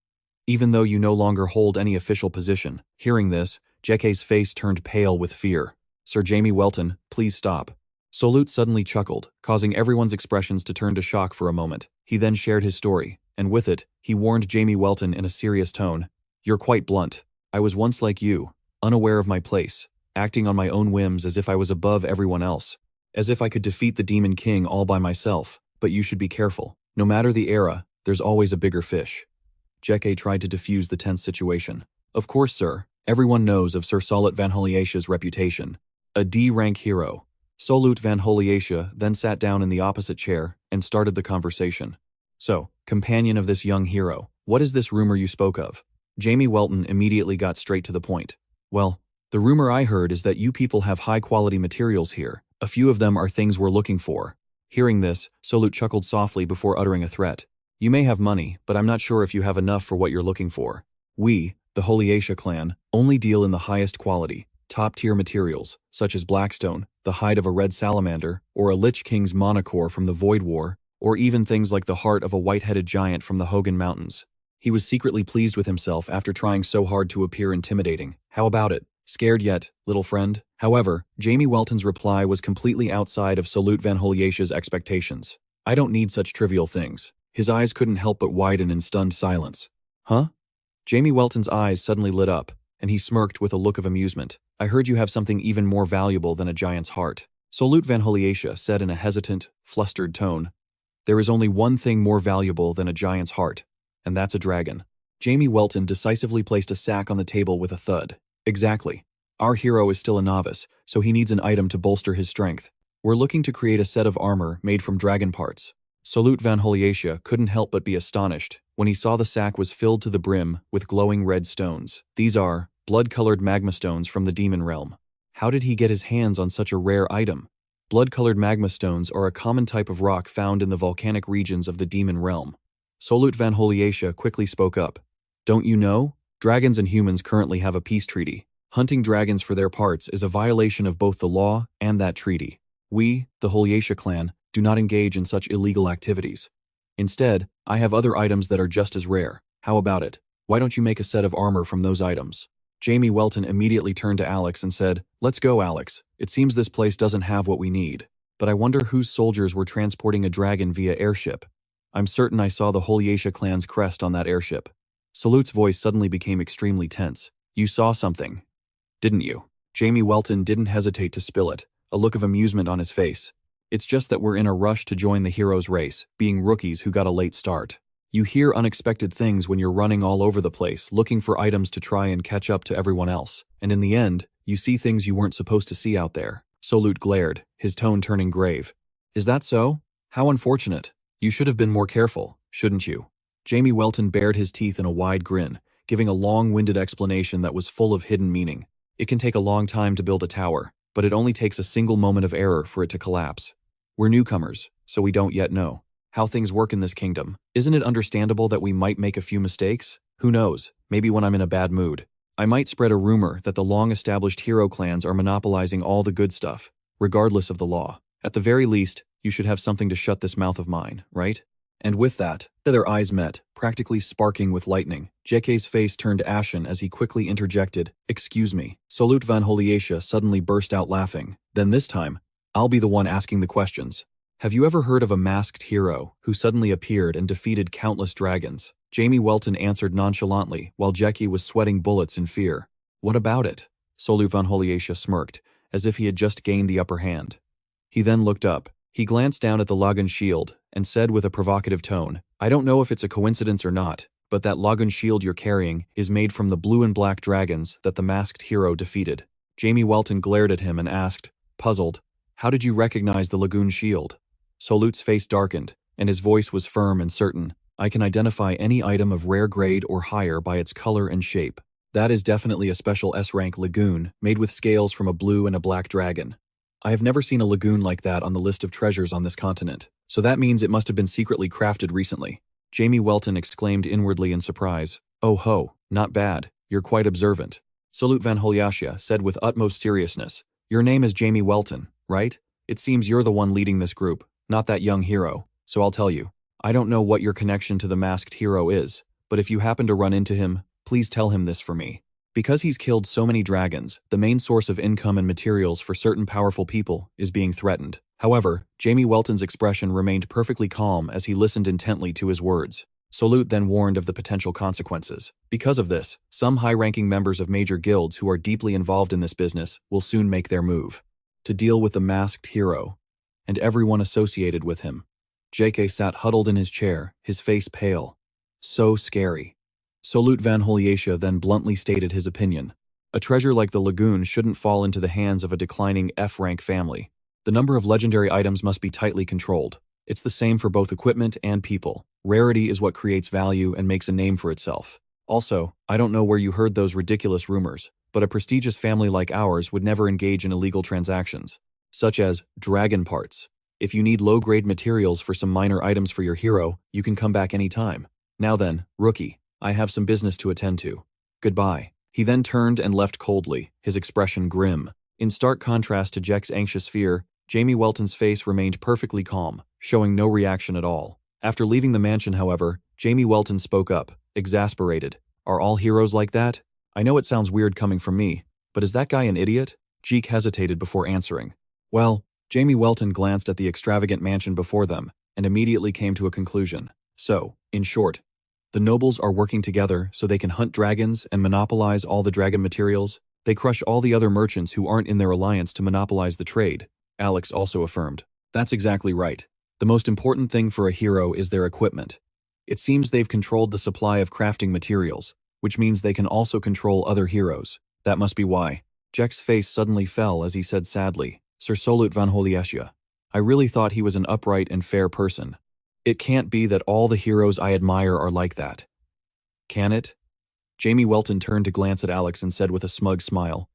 Even though you no longer hold any official position. Hearing this, Jeke's face turned pale with fear. Sir Jamie Welton, please stop. Solute suddenly chuckled, causing everyone's expressions to turn to shock for a moment. He then shared his story, and with it, he warned Jamie Welton in a serious tone. You're quite blunt. I was once like you, unaware of my place, acting on my own whims as if I was above everyone else. As if I could defeat the Demon King all by myself, but you should be careful. No matter the era, there's always a bigger fish. Jeke tried to defuse the tense situation. Of course, sir. Everyone knows of Sir Solute Van Holiatia's reputation. A D-rank hero. Solute Van Holiatia then sat down in the opposite chair and started the conversation. So, companion of this young hero, what is this rumor you spoke of? Jamie Welton immediately got straight to the point. Well, the rumor I heard is that you people have high-quality materials here. A few of them are things we're looking for. Hearing this, Solute chuckled softly before uttering a threat. You may have money, but I'm not sure if you have enough for what you're looking for. We, the Holiatia clan, only deal in the highest quality, top-tier materials, such as blackstone, the hide of a red salamander, or a Lich King's monocore from the Void War, or even things like the heart of a white-headed giant from the Hogan Mountains. He was secretly pleased with himself after trying so hard to appear intimidating. How about it? Scared yet, little friend? However, Jamie Welton's reply was completely outside of Solute Van Holiatia's expectations. I don't need such trivial things. His eyes couldn't help but widen in stunned silence. Huh? Jamie Welton's eyes suddenly lit up, and he smirked with a look of amusement. I heard you have something even more valuable than a giant's heart. Solute Van Holiatia said in a hesitant, flustered tone. There is only one thing more valuable than a giant's heart, and that's a dragon. Jamie Welton decisively placed a sack on the table with a thud. Exactly. Our hero is still a novice, so he needs an item to bolster his strength. We're looking to create a set of armor made from dragon parts. Solute Van Holiatia couldn't help but be astonished when he saw the sack was filled to the brim with glowing red stones. These are blood-colored magma stones from the demon realm. How did he get his hands on such a rare item? Blood-colored magma stones are a common type of rock found in the volcanic regions of the demon realm. Solute Van Holiatia quickly spoke up. Don't you know? Dragons and humans currently have a peace treaty. Hunting dragons for their parts is a violation of both the law and that treaty. We, the Holiatia clan, do not engage in such illegal activities. Instead, I have other items that are just as rare. How about it? Why don't you make a set of armor from those items? Jamie Welton immediately turned to Alex and said, Let's go, Alex. It seems this place doesn't have what we need. But I wonder whose soldiers were transporting a dragon via airship. I'm certain I saw the Holiatia clan's crest on that airship. Solute's voice suddenly became extremely tense. You saw something, didn't you? Jamie Welton didn't hesitate to spill it, a look of amusement on his face. It's just that we're in a rush to join the hero's race, being rookies who got a late start. You hear unexpected things when you're running all over the place, looking for items to try and catch up to everyone else. And in the end, you see things you weren't supposed to see out there. Solute glared, his tone turning grave. Is that so? How unfortunate. You should have been more careful, shouldn't you? Jamie Welton bared his teeth in a wide grin, giving a long-winded explanation that was full of hidden meaning. It can take a long time to build a tower, but it only takes a single moment of error for it to collapse. We're newcomers, so we don't yet know how things work in this kingdom. Isn't it understandable that we might make a few mistakes? Who knows, maybe when I'm in a bad mood. I might spread a rumor that the long-established hero clans are monopolizing all the good stuff, regardless of the law. At the very least, you should have something to shut this mouth of mine, right? And with that, their eyes met, practically sparking with lightning. Jeke's face turned ashen as he quickly interjected, "Excuse me." Solut van Holiatia suddenly burst out laughing. Then this time, "I'll be the one asking the questions. Have you ever heard of a masked hero who suddenly appeared and defeated countless dragons?" Jamie Welton answered nonchalantly, while Jeke was sweating bullets in fear. "What about it?" Solut van Holiatia smirked, as if he had just gained the upper hand. He then looked up. He glanced down at the Lagun shield and said with a provocative tone, "I don't know if it's a coincidence or not, but that Lagun shield you're carrying is made from the blue and black dragons that the masked hero defeated." Jamie Welton glared at him and asked, puzzled, "How did you recognize the Lagoon shield?" Solut's face darkened, and his voice was firm and certain. "I can identify any item of rare grade or higher by its color and shape. That is definitely a special S-rank Lagoon, made with scales from a blue and a black dragon. I have never seen a Lagoon like that on the list of treasures on this continent, so that means it must have been secretly crafted recently." Jamie Welton exclaimed inwardly in surprise. "Oh ho, not bad, you're quite observant." Solut van Holiatia said with utmost seriousness, "Your name is Jamie Welton, right? It seems you're the one leading this group, not that young hero, so I'll tell you. I don't know what your connection to the masked hero is, but if you happen to run into him, please tell him this for me. Because he's killed so many dragons, the main source of income and materials for certain powerful people is being threatened." However, Jamie Welton's expression remained perfectly calm as he listened intently to his words. Solut then warned of the potential consequences. Because of this, some high-ranking members of major guilds who are deeply involved in this business will soon make their move to deal with the masked hero and everyone associated with him. Jeke sat huddled in his chair, his face pale. So scary. Solut van Holiatia then bluntly stated his opinion. A treasure like the Lagoon shouldn't fall into the hands of a declining F-rank family. The number of legendary items must be tightly controlled. It's the same for both equipment and people. Rarity is what creates value and makes a name for itself. Also, I don't know where you heard those ridiculous rumors, but a prestigious family like ours would never engage in illegal transactions, such as dragon parts. If you need low-grade materials for some minor items for your hero, you can come back anytime. Now then, rookie, I have some business to attend to. Goodbye." He then turned and left coldly, his expression grim. In stark contrast to Jeke's anxious fear, Jamie Welton's face remained perfectly calm, showing no reaction at all. After leaving the mansion, however, Jamie Welton spoke up, exasperated. "Are all heroes like that? I know it sounds weird coming from me, but is that guy an idiot?" Jeke hesitated before answering. "Well," Jamie Welton glanced at the extravagant mansion before them and immediately came to a conclusion. "So, in short, the nobles are working together so they can hunt dragons and monopolize all the dragon materials. They crush all the other merchants who aren't in their alliance to monopolize the trade," Alex also affirmed. "That's exactly right. The most important thing for a hero is their equipment. It seems they've controlled the supply of crafting materials, which means they can also control other heroes. That must be why." Jeke's face suddenly fell as he said sadly, "Sir Solut van Holiatia, I really thought he was an upright and fair person. It can't be that all the heroes I admire are like that. Can it?" Jamie Welton turned to glance at Alex and said with a smug smile,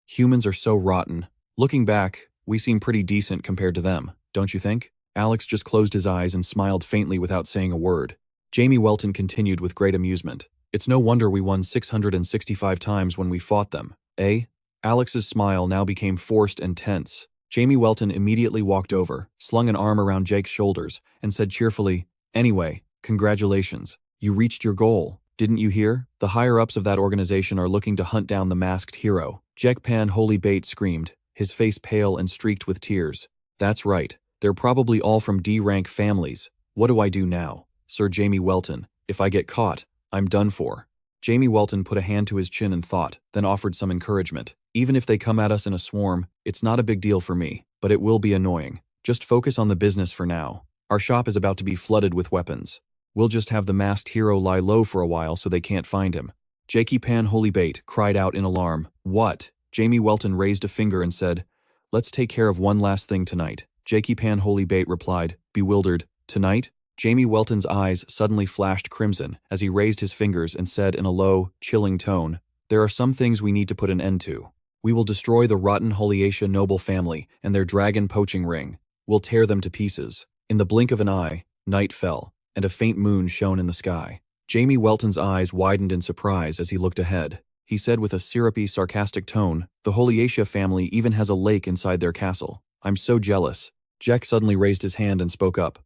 "Humans are so rotten. Looking back, we seem pretty decent compared to them, don't you think?" Alex just closed his eyes and smiled faintly without saying a word. Jamie Welton continued with great amusement. "It's no wonder we won 665 times when we fought them, eh?" Alex's smile now became forced and tense. Jamie Welton immediately walked over, slung an arm around Jake's shoulders, and said cheerfully, "Anyway, congratulations. You reached your goal. Didn't you hear? The higher-ups of that organization are looking to hunt down the masked hero." Jake Pan Holy Bait screamed, his face pale and streaked with tears. "That's right. They're probably all from D-rank families. What do I do now, Sir Jamie Welton? If I get caught, I'm done for." Jamie Welton put a hand to his chin and thought, then offered some encouragement. "Even if they come at us in a swarm, it's not a big deal for me, but it will be annoying. Just focus on the business for now. Our shop is about to be flooded with weapons. We'll just have the masked hero lie low for a while so they can't find him." Jakey Pan Holy Bait cried out in alarm. "What?" Jamie Welton raised a finger and said, "Let's take care of one last thing tonight." Jakey Pan Holy Bait replied, bewildered, "Tonight?" Jamie Welton's eyes suddenly flashed crimson as he raised his fingers and said in a low, chilling tone, "There are some things we need to put an end to. We will destroy the rotten Holiatia noble family and their dragon poaching ring. We'll tear them to pieces." In the blink of an eye, night fell, and a faint moon shone in the sky. Jamie Welton's eyes widened in surprise as he looked ahead. He said with a syrupy, sarcastic tone, "The Holiatia family even has a lake inside their castle. I'm so jealous." Jack suddenly raised his hand and spoke up.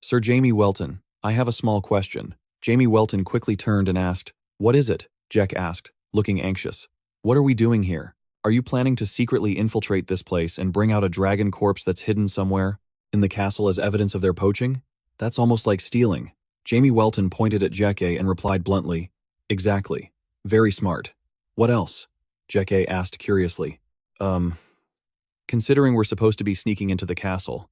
Sir Jamie Welton, I have a small question. Jamie Welton quickly turned and asked, What is it? Jack asked, looking anxious. What are we doing here? Are you planning to secretly infiltrate this place and bring out a dragon corpse that's hidden somewhere in the castle as evidence of their poaching? That's almost like stealing. Jamie Welton pointed at Jeke and replied bluntly, Exactly. Very smart. What else? Jeke asked curiously. Considering we're supposed to be sneaking into the castle,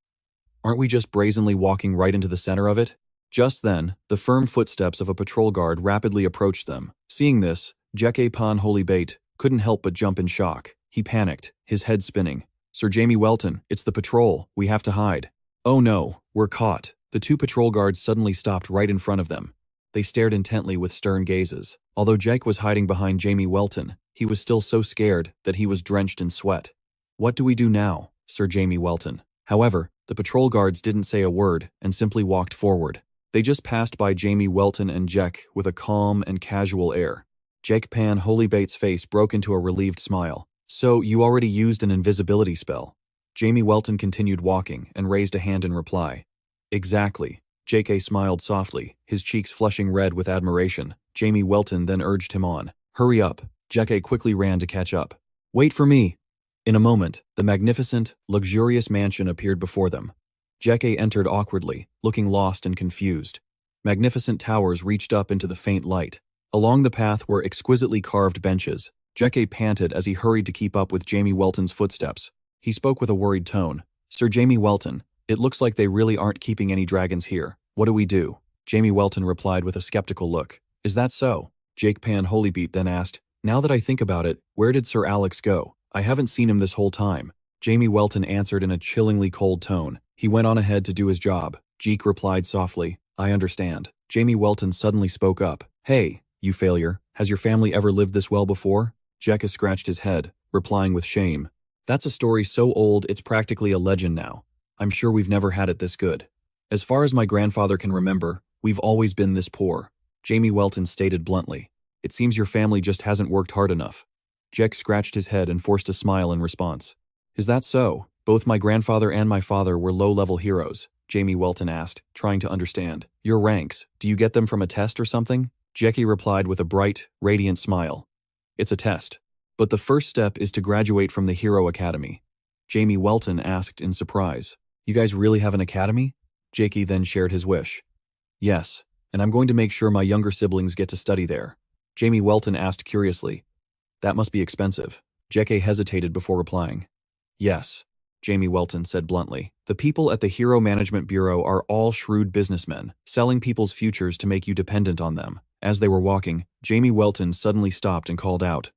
aren't we just brazenly walking right into the center of it? Just then, the firm footsteps of a patrol guard rapidly approached them. Seeing this, Jeke Pan Holy Bait couldn't help but jump in shock. He panicked, his head spinning. Sir Jamie Welton, it's the patrol. We have to hide. Oh no, we're caught. The two patrol guards suddenly stopped right in front of them. They stared intently with stern gazes. Although Jake was hiding behind Jamie Welton, he was still so scared that he was drenched in sweat. What do we do now, Sir Jamie Welton? However, the patrol guards didn't say a word and simply walked forward. They just passed by Jamie Welton and Jek with a calm and casual air. Jake Pan Holybait's face broke into a relieved smile. So, you already used an invisibility spell? Jamie Welton continued walking and raised a hand in reply. Exactly. J.K. smiled softly, his cheeks flushing red with admiration. Jamie Welton then urged him on. Hurry up. J.K. quickly ran to catch up. Wait for me. In a moment, the magnificent, luxurious mansion appeared before them. J.K. entered awkwardly, looking lost and confused. Magnificent towers reached up into the faint light. Along the path were exquisitely carved benches. J.K. panted as he hurried to keep up with Jamie Welton's footsteps. He spoke with a worried tone. Sir Jamie Welton, it looks like they really aren't keeping any dragons here. What do we do? Jamie Welton replied with a skeptical look. Is that so? Jake Pan Holybeat then asked. Now that I think about it, where did Sir Alex go? I haven't seen him this whole time. Jamie Welton answered in a chillingly cold tone. He went on ahead to do his job. Jake replied softly. I understand. Jamie Welton suddenly spoke up. Hey, you failure. Has your family ever lived this well before? Jekka scratched his head, replying with shame. That's a story so old it's practically a legend now. I'm sure we've never had it this good. As far as my grandfather can remember, we've always been this poor. Jamie Welton stated bluntly. It seems your family just hasn't worked hard enough. Jek scratched his head and forced a smile in response. Is that so? Both my grandfather and my father were low-level heroes, Jamie Welton asked, trying to understand. Your ranks, do you get them from a test or something? Jackie replied with a bright, radiant smile. It's a test. But the first step is to graduate from the Hero Academy. Jamie Welton asked in surprise. You guys really have an academy? Jakey then shared his wish. Yes, and I'm going to make sure my younger siblings get to study there. Jamie Welton asked curiously. That must be expensive. Jeke hesitated before replying. Yes, Jamie Welton said bluntly. The people at the Hero Management Bureau are all shrewd businessmen, selling people's futures to make you dependent on them. As they were walking, Jamie Welton suddenly stopped and called out.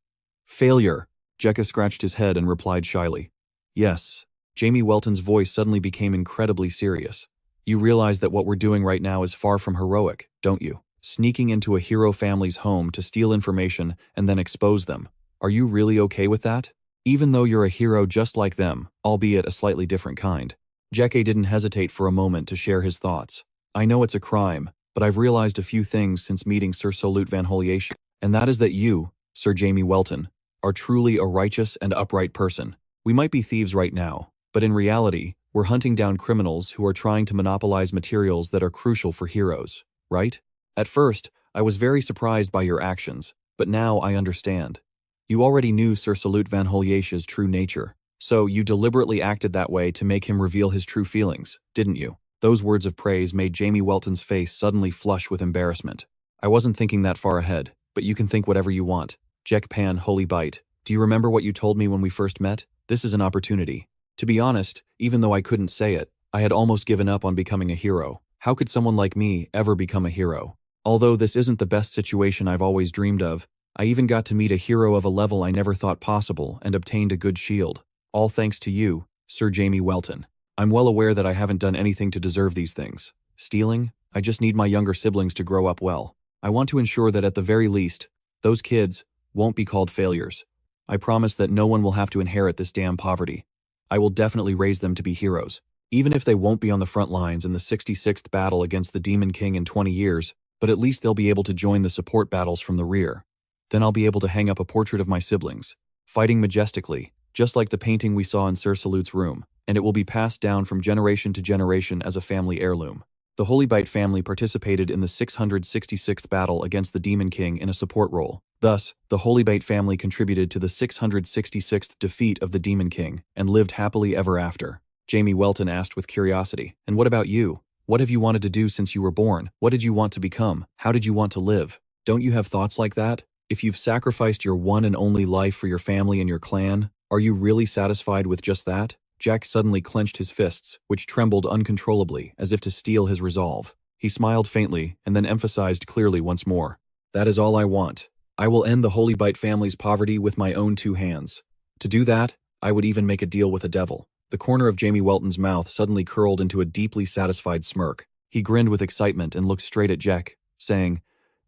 Failure! Jekka scratched his head and replied shyly. Yes. Jamie Welton's voice suddenly became incredibly serious. You realize that what we're doing right now is far from heroic, don't you? Sneaking into a hero family's home to steal information and then expose them. Are you really okay with that? Even though you're a hero just like them, albeit a slightly different kind. Jeke didn't hesitate for a moment to share his thoughts. I know it's a crime, but I've realized a few things since meeting Sir Solute Van Holiation, and that is that you, Sir Jamie Welton, are truly a righteous and upright person. We might be thieves right now, but in reality, we're hunting down criminals who are trying to monopolize materials that are crucial for heroes, right? At first, I was very surprised by your actions, but now I understand. You already knew Sir Solute Van Holiation's true nature, so you deliberately acted that way to make him reveal his true feelings, didn't you? Those words of praise made Jamie Welton's face suddenly flush with embarrassment. I wasn't thinking that far ahead, but you can think whatever you want. Jek Pan Holy Bite, do you remember what you told me when we first met? This is an opportunity. To be honest, even though I couldn't say it, I had almost given up on becoming a hero. How could someone like me ever become a hero? Although this isn't the best situation I've always dreamed of, I even got to meet a hero of a level I never thought possible and obtained a good shield. All thanks to you, Sir Jamie Welton. I'm well aware that I haven't done anything to deserve these things. Stealing? I just need my younger siblings to grow up well. I want to ensure that at the very least, those kids won't be called failures. I promise that no one will have to inherit this damn poverty. I will definitely raise them to be heroes. Even if they won't be on the front lines in the 66th battle against the Demon King in 20 years, but at least they'll be able to join the support battles from the rear. Then I'll be able to hang up a portrait of my siblings, fighting majestically, just like the painting we saw in Sir Solute's room, and it will be passed down from generation to generation as a family heirloom. The Holybite family participated in the 666th battle against the Demon King in a support role. Thus, the Holybite family contributed to the 666th defeat of the Demon King and lived happily ever after. Jamie Welton asked with curiosity, "And what about you? What have you wanted to do since you were born? What did you want to become? How did you want to live? Don't you have thoughts like that? If you've sacrificed your one and only life for your family and your clan, are you really satisfied with just that?" Jack suddenly clenched his fists, which trembled uncontrollably, as if to steel his resolve. He smiled faintly, and then emphasized clearly once more, "That is all I want. I will end the Holybite family's poverty with my own two hands. To do that, I would even make a deal with the devil." The corner of Jamie Welton's mouth suddenly curled into a deeply satisfied smirk. He grinned with excitement and looked straight at Jack, saying,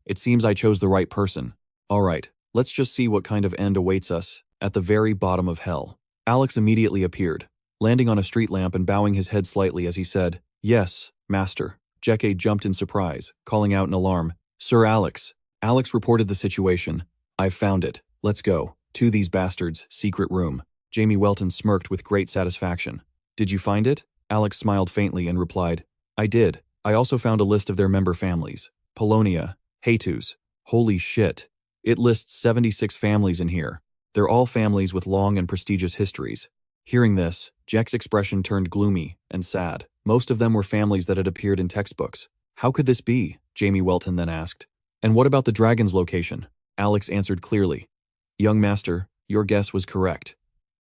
"It seems I chose the right person. All right, let's just see what kind of end awaits us at the very bottom of hell." Alex immediately appeared, landing on a street lamp and bowing his head slightly as he said, "Yes, master." Jeke jumped in surprise, calling out in alarm, "Sir Alex." Alex reported the situation. "I've found it. Let's go. To these bastards' secret room." Jamie Welton smirked with great satisfaction. "Did you find it?" Alex smiled faintly and replied, "I did. I also found a list of their member families. Polonia, Hatus. Holy shit. It lists 76 families in here. They're all families with long and prestigious histories." Hearing this, Jack's expression turned gloomy and sad. Most of them were families that had appeared in textbooks. "How could this be?" Jamie Welton then asked. "And what about the dragon's location?" Alex answered clearly, "Young master, your guess was correct.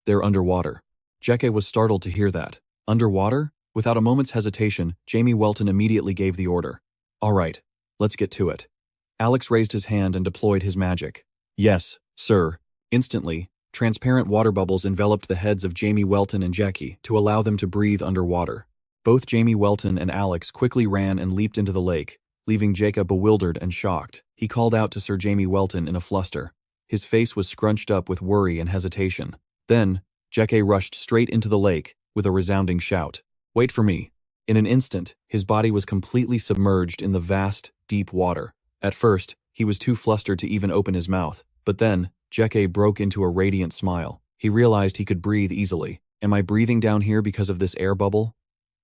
They're underwater." Jeke was startled to hear that. Underwater? Without a moment's hesitation, Jamie Welton immediately gave the order. "All right, let's get to it." Alex raised his hand and deployed his magic. "Yes, sir." Instantly, transparent water bubbles enveloped the heads of Jamie Welton and Jackie to allow them to breathe underwater. Both Jamie Welton and Alex quickly ran and leaped into the lake, leaving Jacob bewildered and shocked. He called out to Sir Jamie Welton in a fluster. His face was scrunched up with worry and hesitation. Then, Jeke rushed straight into the lake with a resounding shout. "Wait for me." In an instant, his body was completely submerged in the vast, deep water. At first, he was too flustered to even open his mouth, but then, Jeke broke into a radiant smile. He realized he could breathe easily. "Am I breathing down here because of this air bubble?"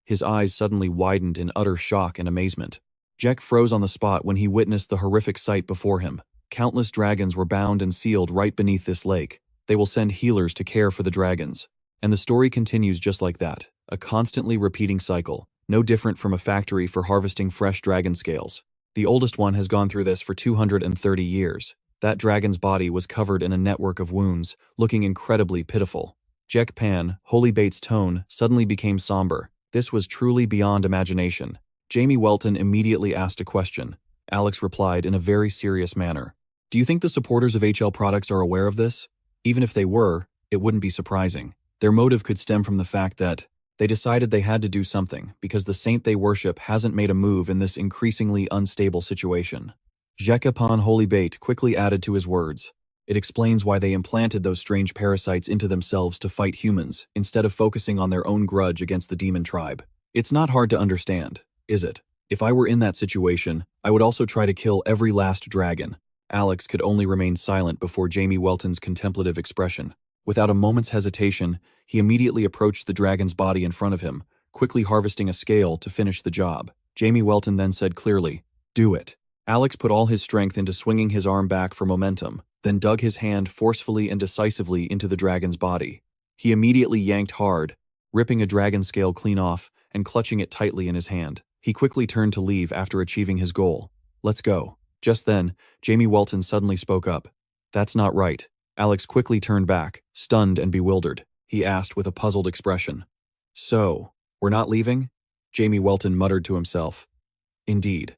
His eyes suddenly widened in utter shock and amazement. Jek froze on the spot when he witnessed the horrific sight before him. Countless dragons were bound and sealed right beneath this lake. They will send healers to care for the dragons. And the story continues just like that, a constantly repeating cycle, no different from a factory for harvesting fresh dragon scales. The oldest one has gone through this for 230 years. That dragon's body was covered in a network of wounds, looking incredibly pitiful. Jek Pan, Holybait's tone, suddenly became somber. This was truly beyond imagination. Jamie Welton immediately asked a question. Alex replied in a very serious manner. "Do you think the supporters of HL products are aware of this? Even if they were, it wouldn't be surprising. Their motive could stem from the fact that they decided they had to do something because the saint they worship hasn't made a move in this increasingly unstable situation." Jekapan Holybait quickly added to his words. "It explains why they implanted those strange parasites into themselves to fight humans, instead of focusing on their own grudge against the demon tribe. It's not hard to understand, is it? If I were in that situation, I would also try to kill every last dragon." Alex could only remain silent before Jamie Welton's contemplative expression. Without a moment's hesitation, he immediately approached the dragon's body in front of him, quickly harvesting a scale to finish the job. Jamie Welton then said clearly, "Do it." Alex put all his strength into swinging his arm back for momentum, then dug his hand forcefully and decisively into the dragon's body. He immediately yanked hard, ripping a dragon scale clean off and clutching it tightly in his hand. He quickly turned to leave after achieving his goal. "Let's go." Just then, Jamie Welton suddenly spoke up. "That's not right." Alex quickly turned back, stunned and bewildered. He asked with a puzzled expression. "So, we're not leaving?" Jamie Welton muttered to himself. "Indeed."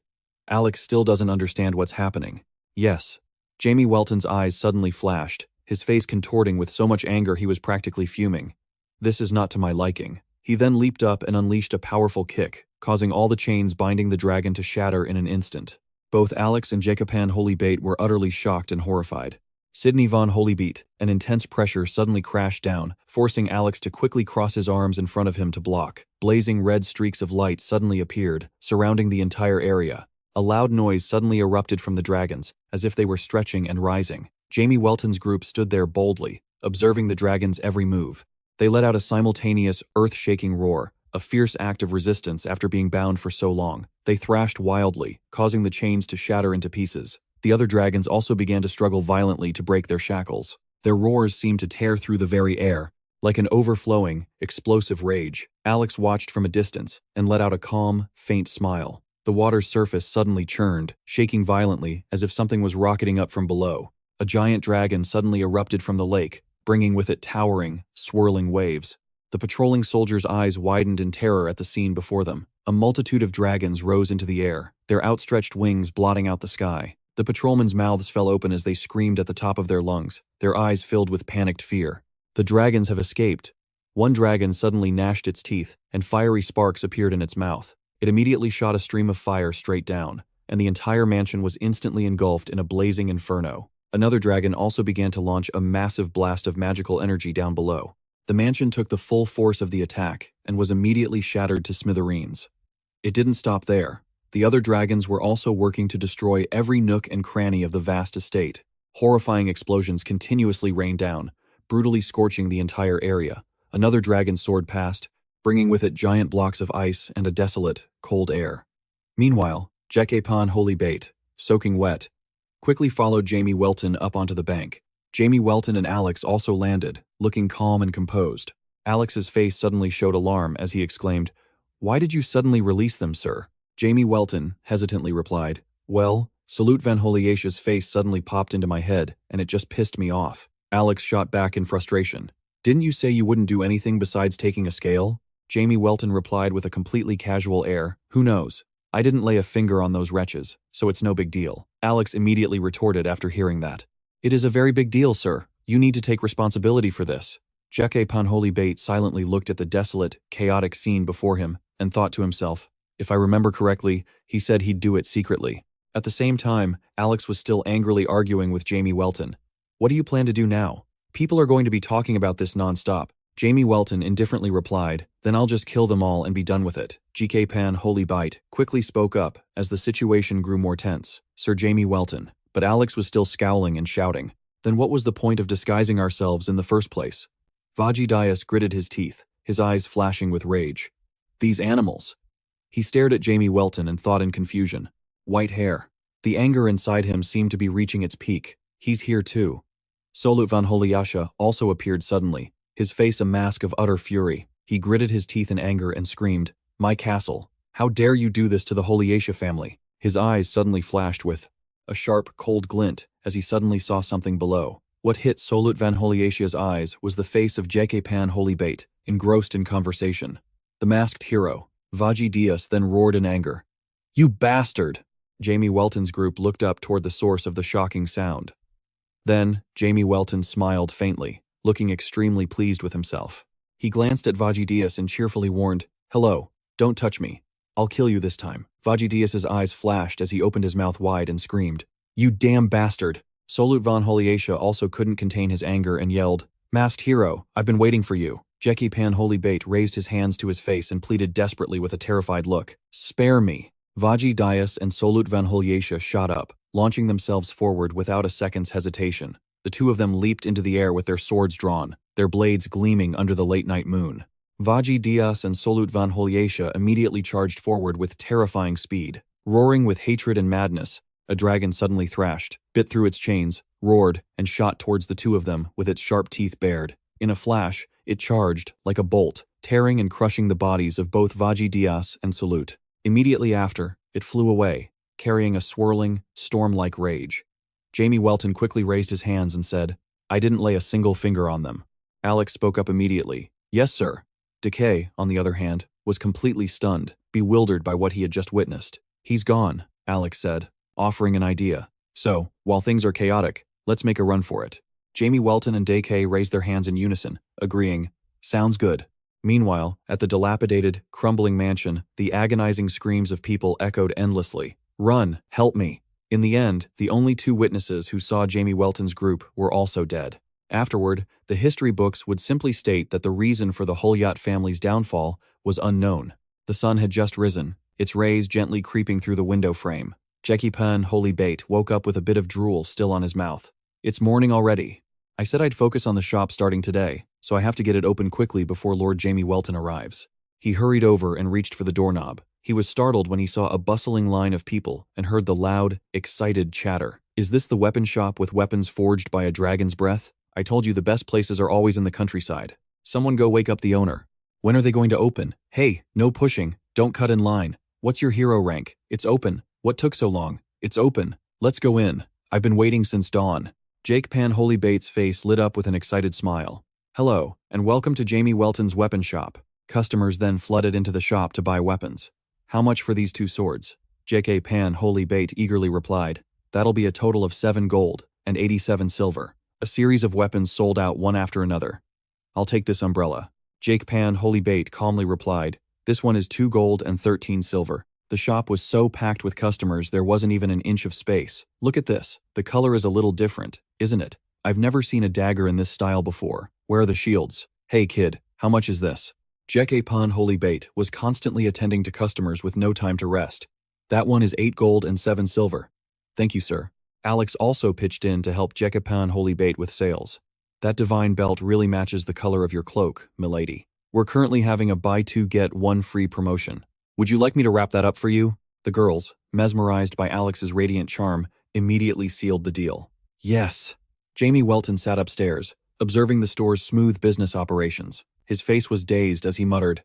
Alex still doesn't understand what's happening. "Yes." Jamie Welton's eyes suddenly flashed, his face contorting with so much anger he was practically fuming. "This is not to my liking." He then leaped up and unleashed a powerful kick, causing all the chains binding the dragon to shatter in an instant. Both Alex and Jekapan Holybait were utterly shocked and horrified. Sidney von Holybeat, an intense pressure suddenly crashed down, forcing Alex to quickly cross his arms in front of him to block. Blazing red streaks of light suddenly appeared, surrounding the entire area. A loud noise suddenly erupted from the dragons, as if they were stretching and rising. Jamie Welton's group stood there boldly, observing the dragons' every move. They let out a simultaneous, earth-shaking roar, a fierce act of resistance after being bound for so long. They thrashed wildly, causing the chains to shatter into pieces. The other dragons also began to struggle violently to break their shackles. Their roars seemed to tear through the very air, like an overflowing, explosive rage. Alex watched from a distance and let out a calm, faint smile. The water's surface suddenly churned, shaking violently as if something was rocketing up from below. A giant dragon suddenly erupted from the lake, bringing with it towering, swirling waves. The patrolling soldiers' eyes widened in terror at the scene before them. A multitude of dragons rose into the air, their outstretched wings blotting out the sky. The patrolmen's mouths fell open as they screamed at the top of their lungs, their eyes filled with panicked fear. The dragons have escaped. One dragon suddenly gnashed its teeth, and fiery sparks appeared in its mouth. It immediately shot a stream of fire straight down, and the entire mansion was instantly engulfed in a blazing inferno. Another dragon also began to launch a massive blast of magical energy down below. The mansion took the full force of the attack and was immediately shattered to smithereens. It didn't stop there. The other dragons were also working to destroy every nook and cranny of the vast estate. Horrifying explosions continuously rained down, brutally scorching the entire area. Another dragon soared past, bringing with it giant blocks of ice and a desolate, cold air. Meanwhile, Jekepan Holy Bait, soaking wet, quickly followed Jamie Welton up onto the bank. Jamie Welton and Alex also landed, looking calm and composed. Alex's face suddenly showed alarm as he exclaimed, "Why did you suddenly release them, sir?" Jamie Welton hesitantly replied, "Well, Salute Van Holiatia's face suddenly popped into my head, and it just pissed me off." Alex shot back in frustration. "Didn't you say you wouldn't do anything besides taking a scale?" Jamie Welton replied with a completely casual air, "Who knows? I didn't lay a finger on those wretches, so it's no big deal." Alex immediately retorted after hearing that. "It is a very big deal, sir. You need to take responsibility for this." Jekepan Holy Bait silently looked at the desolate, chaotic scene before him and thought to himself, "If I remember correctly, he said he'd do it secretly." At the same time, Alex was still angrily arguing with Jamie Welton. "What do you plan to do now? People are going to be talking about this non-stop." Jamie Welton indifferently replied, "Then I'll just kill them all and be done with it." Jekepan Holy Bite quickly spoke up as the situation grew more tense. "Sir Jamie Welton." But Alex was still scowling and shouting, "Then what was the point of disguising ourselves in the first place?" Vajidias gritted his teeth, his eyes flashing with rage. "These animals." He stared at Jamie Welton and thought in confusion. White hair. The anger inside him seemed to be reaching its peak. He's here too. Solut Van Holiasha also appeared suddenly, his face a mask of utter fury. He gritted his teeth in anger and screamed, "My castle! How dare you do this to the Holiasha family?" His eyes suddenly flashed with a sharp, cold glint as he suddenly saw something below. What hit Solut Van Holiasha's eyes was the face of Jekepan Holy Bait, engrossed in conversation. The masked hero, Vajidias, then roared in anger, "You bastard!" Jamie Welton's group looked up toward the source of the shocking sound. Then, Jamie Welton smiled faintly, looking extremely pleased with himself. He glanced at Vajidias and cheerfully warned, "Hello, don't touch me. I'll kill you this time." Vajidias's eyes flashed as he opened his mouth wide and screamed, "You damn bastard!" Solut Van Holiasha also couldn't contain his anger and yelled, "Masked hero, I've been waiting for you." Jekepan Holy Bait raised his hands to his face and pleaded desperately with a terrified look, "Spare me." Vajidias and Solut Van Holiasha shot up, launching themselves forward without a second's hesitation. The two of them leaped into the air with their swords drawn, their blades gleaming under the late-night moon. Vajidias and Solut Van Holiasha immediately charged forward with terrifying speed. Roaring with hatred and madness, a dragon suddenly thrashed, bit through its chains, roared, and shot towards the two of them with its sharp teeth bared. In a flash, it charged, like a bolt, tearing and crushing the bodies of both Vajidias and Solut. Immediately after, it flew away, carrying a swirling, storm-like rage. Jamie Welton quickly raised his hands and said, "I didn't lay a single finger on them." Alex spoke up immediately, "Yes, sir." Decay, on the other hand, was completely stunned, bewildered by what he had just witnessed. "He's gone," Alex said, offering an idea. "So, while things are chaotic, let's make a run for it." Jamie Welton and Decay raised their hands in unison, agreeing, "Sounds good." Meanwhile, at the dilapidated, crumbling mansion, the agonizing screams of people echoed endlessly. "Run! Help me!" In the end, the only two witnesses who saw Jamie Welton's group were also dead. Afterward, the history books would simply state that the reason for the Holyat family's downfall was unknown. The sun had just risen, its rays gently creeping through the window frame. Jekepan Holy Bait woke up with a bit of drool still on his mouth. "It's morning already. I said I'd focus on the shop starting today, so I have to get it open quickly before Lord Jamie Welton arrives." He hurried over and reached for the doorknob. He was startled when he saw a bustling line of people and heard the loud, excited chatter. Is this the weapon shop with weapons forged by a dragon's breath? I told you the best places are always in the countryside. Someone go wake up the owner. When are they going to open? Hey, no pushing. Don't cut in line. What's your hero rank? It's open. What took so long? It's open. Let's go in. I've been waiting since dawn. Jake Pan Bates' face lit up with an excited smile. Hello, and welcome to Jamie Welton's weapon shop. Customers then flooded into the shop to buy weapons. How much for these 2 swords? J.K. Pan Bate eagerly replied. That'll be a total of 7 gold and 87 silver. A series of weapons sold out one after another. I'll take this umbrella. Jake Pan Bate calmly replied. This one is 2 gold and 13 silver. The shop was so packed with customers there wasn't even an inch of space. Look at this. The color is a little different, isn't it? I've never seen a dagger in this style before. Where are the shields? Hey kid, how much is this? J.K. Pan Bate was constantly attending to customers with no time to rest. That one is 8 gold and 7 silver. Thank you, sir. Alex also pitched in to help J.K. Pan Bate with sales. That divine belt really matches the color of your cloak, milady. We're currently having a buy 2 get 1 free promotion. Would you like me to wrap that up for you? The girls, mesmerized by Alex's radiant charm, immediately sealed the deal. Yes. Jamie Welton sat upstairs, observing the store's smooth business operations. His face was dazed as he muttered,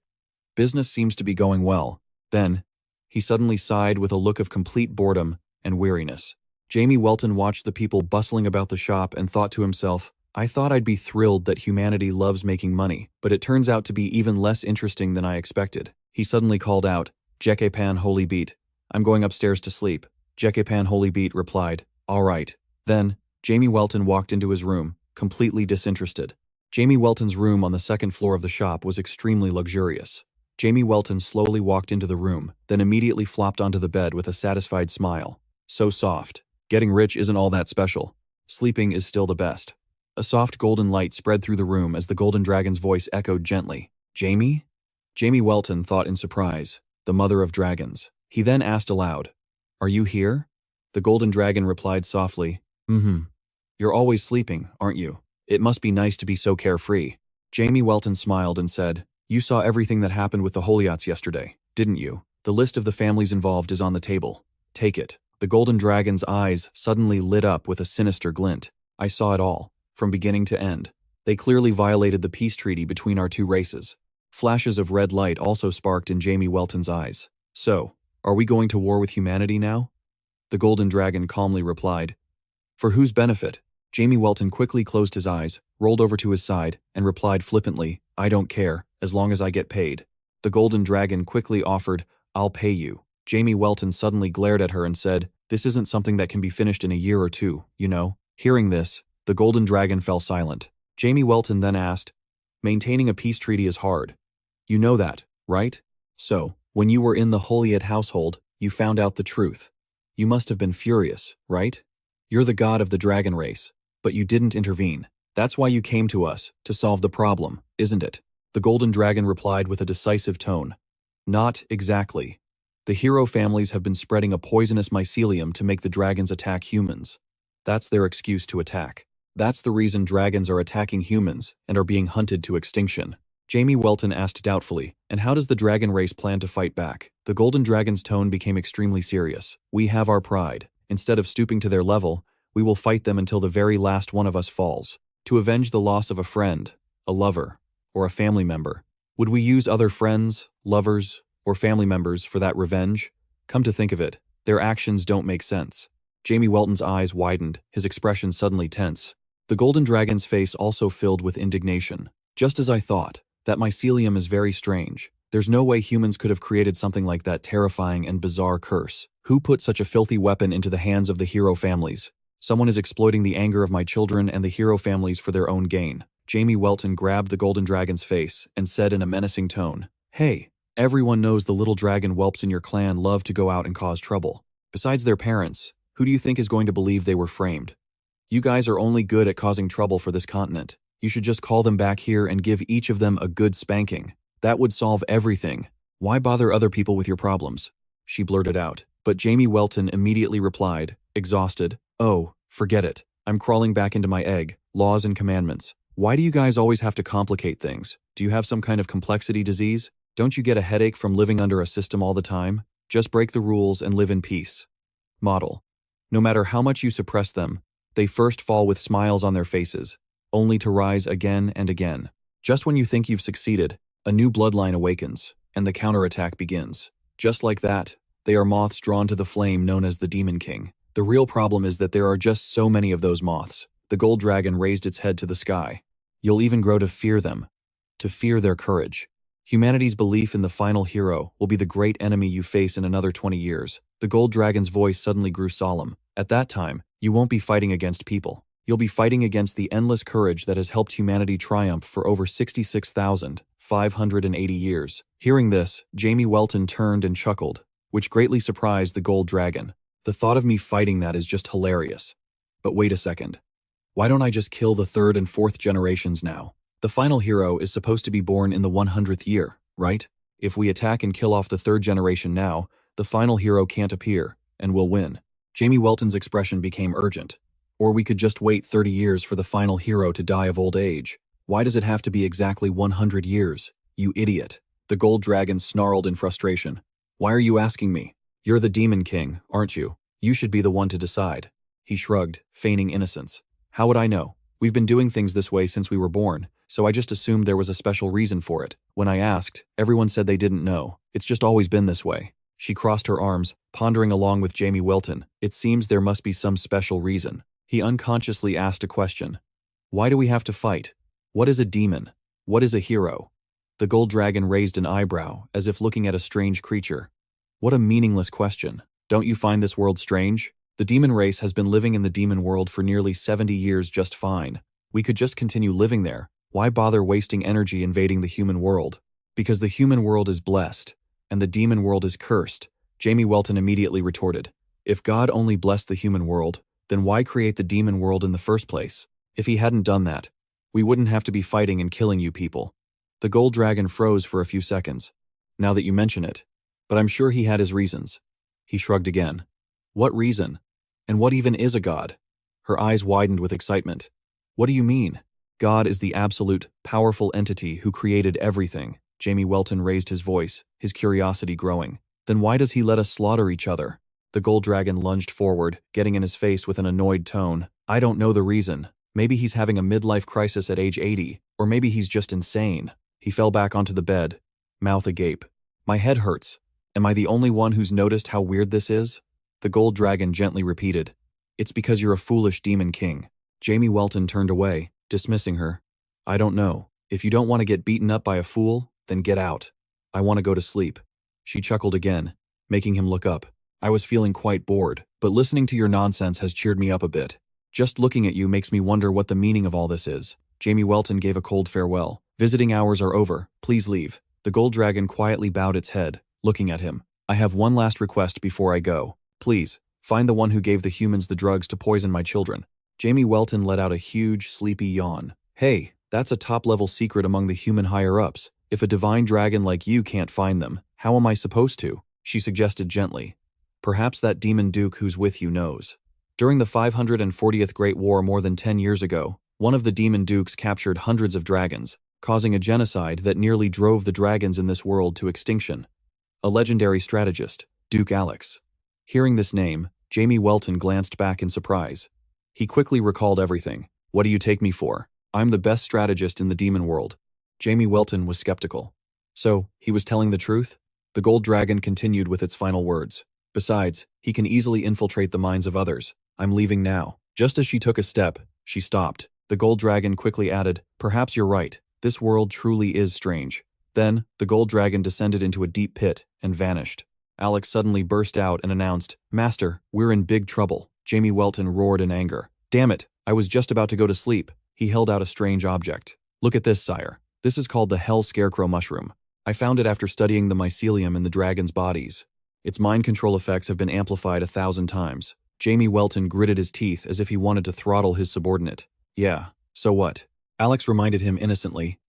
"Business seems to be going well." Then, he suddenly sighed with a look of complete boredom and weariness. Jamie Welton watched the people bustling about the shop and thought to himself, I thought I'd be thrilled that humanity loves making money, but it turns out to be even less interesting than I expected. He suddenly called out, J.K. Pan Bate, I'm going upstairs to sleep. J.K. Pan Bate replied, all right. Then, Jamie Welton walked into his room, completely disinterested. Jamie Welton's room on the 2nd floor of the shop was extremely luxurious. Jamie Welton slowly walked into the room, then immediately flopped onto the bed with a satisfied smile. So soft. Getting rich isn't all that special. Sleeping is still the best. A soft golden light spread through the room as the golden dragon's voice echoed gently. Jamie? Jamie Welton thought in surprise. The mother of dragons. He then asked aloud, Are you here? The golden dragon replied softly, You're always sleeping, aren't you? It must be nice to be so carefree. Jamie Welton smiled and said, You saw everything that happened with the Holiots yesterday, didn't you? The list of the families involved is on the table. Take it. The golden dragon's eyes suddenly lit up with a sinister glint. I saw it all, from beginning to end. They clearly violated the peace treaty between our two races. Flashes of red light also sparked in Jamie Welton's eyes. So, are we going to war with humanity now? The golden dragon calmly replied. For whose benefit? Jamie Welton quickly closed his eyes, rolled over to his side, and replied flippantly, I don't care, as long as I get paid. The golden dragon quickly offered, I'll pay you. Jamie Welton suddenly glared at her and said, This isn't something that can be finished in a year or two, you know? Hearing this, the golden dragon fell silent. Jamie Welton then asked, Maintaining a peace treaty is hard. You know that, right? So, when you were in the Holiot household, you found out the truth. You must have been furious, right? You're the god of the dragon race, but you didn't intervene. That's why you came to us, to solve the problem, isn't it? The golden dragon replied with a decisive tone. Not exactly. The hero families have been spreading a poisonous mycelium to make the dragons attack humans. That's their excuse to attack. That's the reason dragons are attacking humans and are being hunted to extinction. Jamie Welton asked doubtfully, and how does the dragon race plan to fight back? The golden dragon's tone became extremely serious. We have our pride. Instead of stooping to their level, we will fight them until the very last one of us falls. To avenge the loss of a friend, a lover, or a family member. Would we use other friends, lovers, or family members for that revenge? Come to think of it, their actions don't make sense. Jamie Welton's eyes widened, his expression suddenly tense. The golden dragon's face also filled with indignation. Just as I thought, that mycelium is very strange. There's no way humans could have created something like that terrifying and bizarre curse. Who put such a filthy weapon into the hands of the hero families? Someone is exploiting the anger of my children and the hero families for their own gain. Jamie Welton grabbed the golden dragon's face and said in a menacing tone, Hey, everyone knows the little dragon whelps in your clan love to go out and cause trouble. Besides their parents, who do you think is going to believe they were framed? You guys are only good at causing trouble for this continent. You should just call them back here and give each of them a good spanking. That would solve everything. Why bother other people with your problems? She blurted out. But Jamie Welton immediately replied, exhausted, Oh, forget it. I'm crawling back into my egg. Laws and commandments. Why do you guys always have to complicate things? Do you have some kind of complexity disease? Don't you get a headache from living under a system all the time? Just break the rules and live in peace. Model. No matter how much you suppress them, they first fall with smiles on their faces, only to rise again and again. Just when you think you've succeeded, a new bloodline awakens, and the counterattack begins. Just like that, they are moths drawn to the flame known as the Demon King. The real problem is that there are just so many of those moths. The gold dragon raised its head to the sky. You'll even grow to fear them, to fear their courage. Humanity's belief in the final hero will be the great enemy you face in another 20 years. The gold dragon's voice suddenly grew solemn. At that time, you won't be fighting against people. You'll be fighting against the endless courage that has helped humanity triumph for over 66,580 years. Hearing this, Jamie Welton turned and chuckled, which greatly surprised the gold dragon. The thought of me fighting that is just hilarious. But wait a second. Why don't I just kill the third and fourth generations now? The final hero is supposed to be born in the 100th year, right? If we attack and kill off the third generation now, the final hero can't appear, and we'll win. Jamie Welton's expression became urgent. Or we could just wait 30 years for the final hero to die of old age. Why does it have to be exactly 100 years? You idiot. The gold dragon snarled in frustration. Why are you asking me? You're the Demon King, aren't you? You should be the one to decide. He shrugged, feigning innocence. How would I know? We've been doing things this way since we were born, so I just assumed there was a special reason for it. When I asked, everyone said they didn't know. It's just always been this way. She crossed her arms, pondering along with Jamie Welton. It seems there must be some special reason. He unconsciously asked a question. Why do we have to fight? What is a demon? What is a hero? The gold dragon raised an eyebrow, as if looking at a strange creature. What a meaningless question. Don't you find this world strange? The demon race has been living in the demon world for nearly 70 years just fine. We could just continue living there. Why bother wasting energy invading the human world? Because the human world is blessed, and the demon world is cursed, Jamie Welton immediately retorted. If God only blessed the human world, then why create the demon world in the first place? If he hadn't done that, we wouldn't have to be fighting and killing you people. The gold dragon froze for a few seconds, now that you mention it, but I'm sure he had his reasons. He shrugged again. What reason? And what even is a god? Her eyes widened with excitement. What do you mean? God is the absolute, powerful entity who created everything. Jamie Welton raised his voice, his curiosity growing. Then why does he let us slaughter each other? The gold dragon lunged forward, getting in his face with an annoyed tone. I don't know the reason. Maybe he's having a midlife crisis at age 80, or maybe he's just insane. He fell back onto the bed, mouth agape. My head hurts. Am I the only one who's noticed how weird this is? The gold dragon gently repeated. It's because you're a foolish demon king. Jamie Welton turned away, dismissing her. I don't know. If you don't want to get beaten up by a fool, then get out. I want to go to sleep. She chuckled again, making him look up. I was feeling quite bored, but listening to your nonsense has cheered me up a bit. Just looking at you makes me wonder what the meaning of all this is. Jamie Welton gave a cold farewell. Visiting hours are over. Please leave. The gold dragon quietly bowed its head, looking at him. I have one last request before I go. Please, find the one who gave the humans the drugs to poison my children. Jamie Welton let out a huge, sleepy yawn. Hey, that's a top-level secret among the human higher-ups. If a divine dragon like you can't find them, how am I supposed to? She suggested gently. Perhaps that demon duke who's with you knows. During the 540th Great War more than 10 years ago, one of the demon dukes captured hundreds of dragons, causing a genocide that nearly drove the dragons in this world to extinction. A legendary strategist, Duke Alex. Hearing this name, Jamie Welton glanced back in surprise. He quickly recalled everything. What do you take me for? I'm the best strategist in the demon world. Jamie Welton was skeptical. So, he was telling the truth? The gold dragon continued with its final words. Besides, he can easily infiltrate the minds of others. I'm leaving now. Just as she took a step, she stopped. The gold dragon quickly added, perhaps you're right. This world truly is strange. Then, the gold dragon descended into a deep pit and vanished. Alex suddenly burst out and announced, Master, we're in big trouble. Jamie Welton roared in anger. Damn it, I was just about to go to sleep. He held out a strange object. Look at this, sire. This is called the Hell Scarecrow mushroom. I found it after studying the mycelium in the dragon's bodies. Its mind control effects have been amplified 1,000 times. Jamie Welton gritted his teeth as if he wanted to throttle his subordinate. Yeah, so what? Alex reminded him innocently.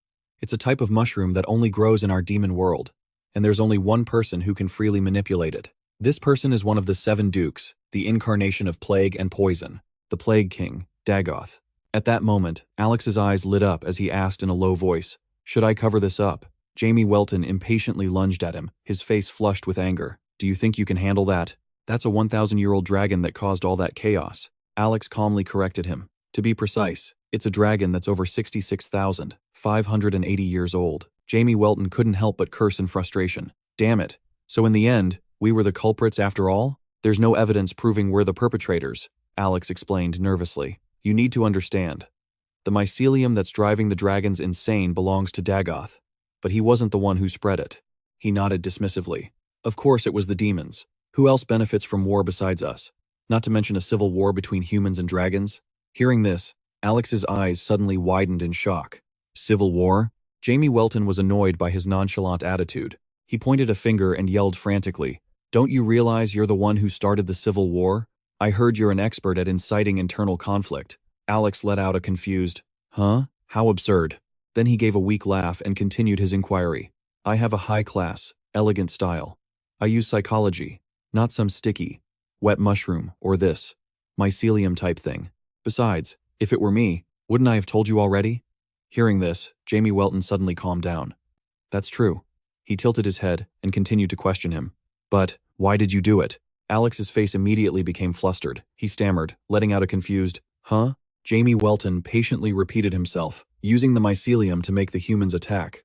It's a type of mushroom that only grows in our demon world, and there's only one person who can freely manipulate it. This person is one of the 7 dukes, the incarnation of plague and poison, the Plague King, Dagoth. At that moment, Alex's eyes lit up as he asked in a low voice, should I cover this up? Jamie Welton impatiently lunged at him, his face flushed with anger. Do you think you can handle that? That's a 1,000-year-old dragon that caused all that chaos. Alex calmly corrected him. To be precise, it's a dragon that's over 66,580 years old. Jamie Welton couldn't help but curse in frustration. Damn it. So in the end, we were the culprits after all? There's no evidence proving we're the perpetrators, Alex explained nervously. You need to understand. The mycelium that's driving the dragons insane belongs to Dagoth, but he wasn't the one who spread it. He nodded dismissively. Of course it was the demons. Who else benefits from war besides us? Not to mention a civil war between humans and dragons? Hearing this, Alex's eyes suddenly widened in shock. Civil war? Jamie Welton was annoyed by his nonchalant attitude. He pointed a finger and yelled frantically, "Don't you realize you're the one who started the civil war? I heard you're an expert at inciting internal conflict." Alex let out a confused, "Huh? How absurd." Then he gave a weak laugh and continued his inquiry. "I have a high-class, elegant style. I use psychology, not some sticky, wet mushroom or this mycelium type thing. Besides, if it were me, wouldn't I have told you already?" Hearing this, Jamie Welton suddenly calmed down. "That's true." He tilted his head and continued to question him. "But, why did you do it?" Alex's face immediately became flustered. He stammered, letting out a confused, "Huh?" Jamie Welton patiently repeated himself, using the mycelium to make the humans attack.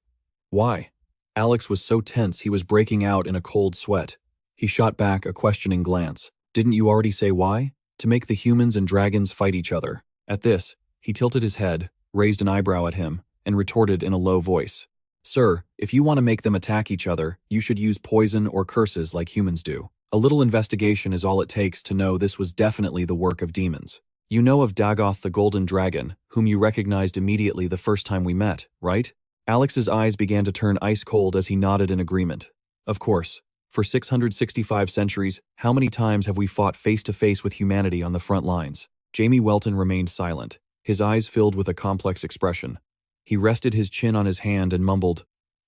"Why?" Alex was so tense he was breaking out in a cold sweat. He shot back a questioning glance. "Didn't you already say why? To make the humans and dragons fight each other." At this, he tilted his head, raised an eyebrow at him, and retorted in a low voice. "Sir, if you want to make them attack each other, you should use poison or curses like humans do. A little investigation is all it takes to know this was definitely the work of demons. You know of Dagoth the Golden Dragon, whom you recognized immediately the first time we met, right?" Alex's eyes began to turn ice cold as he nodded in agreement. "Of course. For 665 centuries, how many times have we fought face-to-face with humanity on the front lines?" Jamie Welton remained silent, his eyes filled with a complex expression. He rested his chin on his hand and mumbled,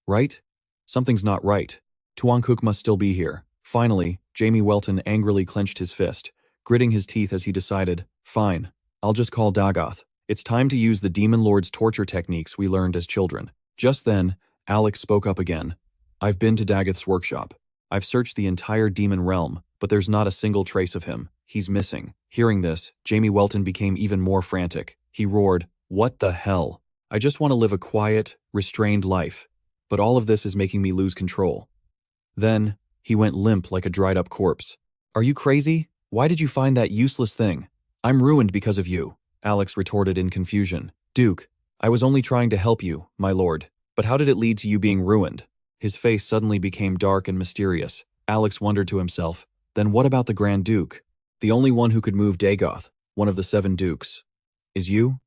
"Right? Something's not right. Tuankook must still be here." Finally, Jamie Welton angrily clenched his fist, gritting his teeth as he decided, "Fine, I'll just call Dagoth. It's time to use the Demon Lord's torture techniques we learned as children." Just then, Alex spoke up again. "I've been to Dagoth's workshop. I've searched the entire demon realm, but there's not a single trace of him. He's missing." Hearing this, Jamie Welton became even more frantic. He roared, "What the hell? I just want to live a quiet, restrained life, but all of this is making me lose control." Then, he went limp like a dried-up corpse. "Are you crazy? Why did you find that useless thing?" "I'm ruined because of you," Alex retorted in confusion. "Duke, I was only trying to help you, my lord. But how did it lead to you being ruined?" His face suddenly became dark and mysterious. Alex wondered to himself, then what about the Grand Duke? The only one who could move Dagoth, one of the 7 dukes. Is you?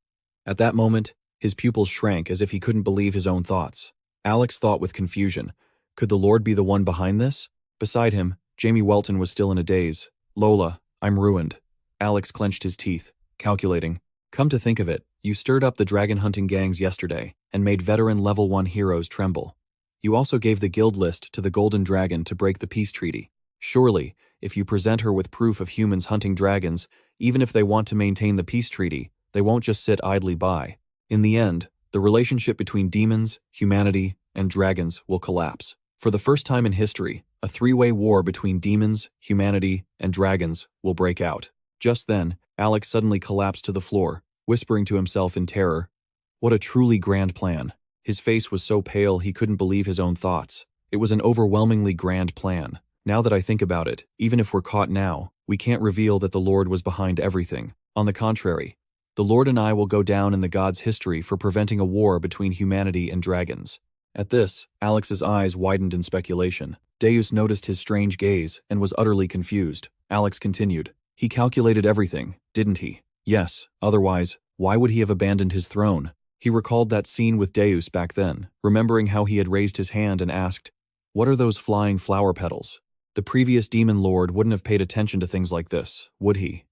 At that moment, his pupils shrank as if he couldn't believe his own thoughts. Alex thought with confusion, could the Lord be the one behind this? Beside him, Jamie Welton was still in a daze. "Lola, I'm ruined." Alex clenched his teeth, calculating. "Come to think of it, you stirred up the dragon hunting gangs yesterday and made veteran level 1 heroes tremble. You also gave the guild list to the Golden Dragon to break the peace treaty. Surely, if you present her with proof of humans hunting dragons, even if they want to maintain the peace treaty, they won't just sit idly by. In the end, the relationship between demons, humanity, and dragons will collapse. For the first time in history, a 3-way war between demons, humanity, and dragons will break out." Just then, Alex suddenly collapsed to the floor, whispering to himself in terror, "What a truly grand plan." His face was so pale he couldn't believe his own thoughts. It was an overwhelmingly grand plan. Now that I think about it, even if we're caught now, we can't reveal that the Lord was behind everything. On the contrary, the Lord and I will go down in the gods' history for preventing a war between humanity and dragons. At this, Alex's eyes widened in speculation. Deus noticed his strange gaze and was utterly confused. Alex continued, "He calculated everything, didn't he?" "Yes, otherwise, why would he have abandoned his throne?" He recalled that scene with Deus back then, remembering how he had raised his hand and asked, "What are those flying flower petals?" The previous demon lord wouldn't have paid attention to things like this, would he?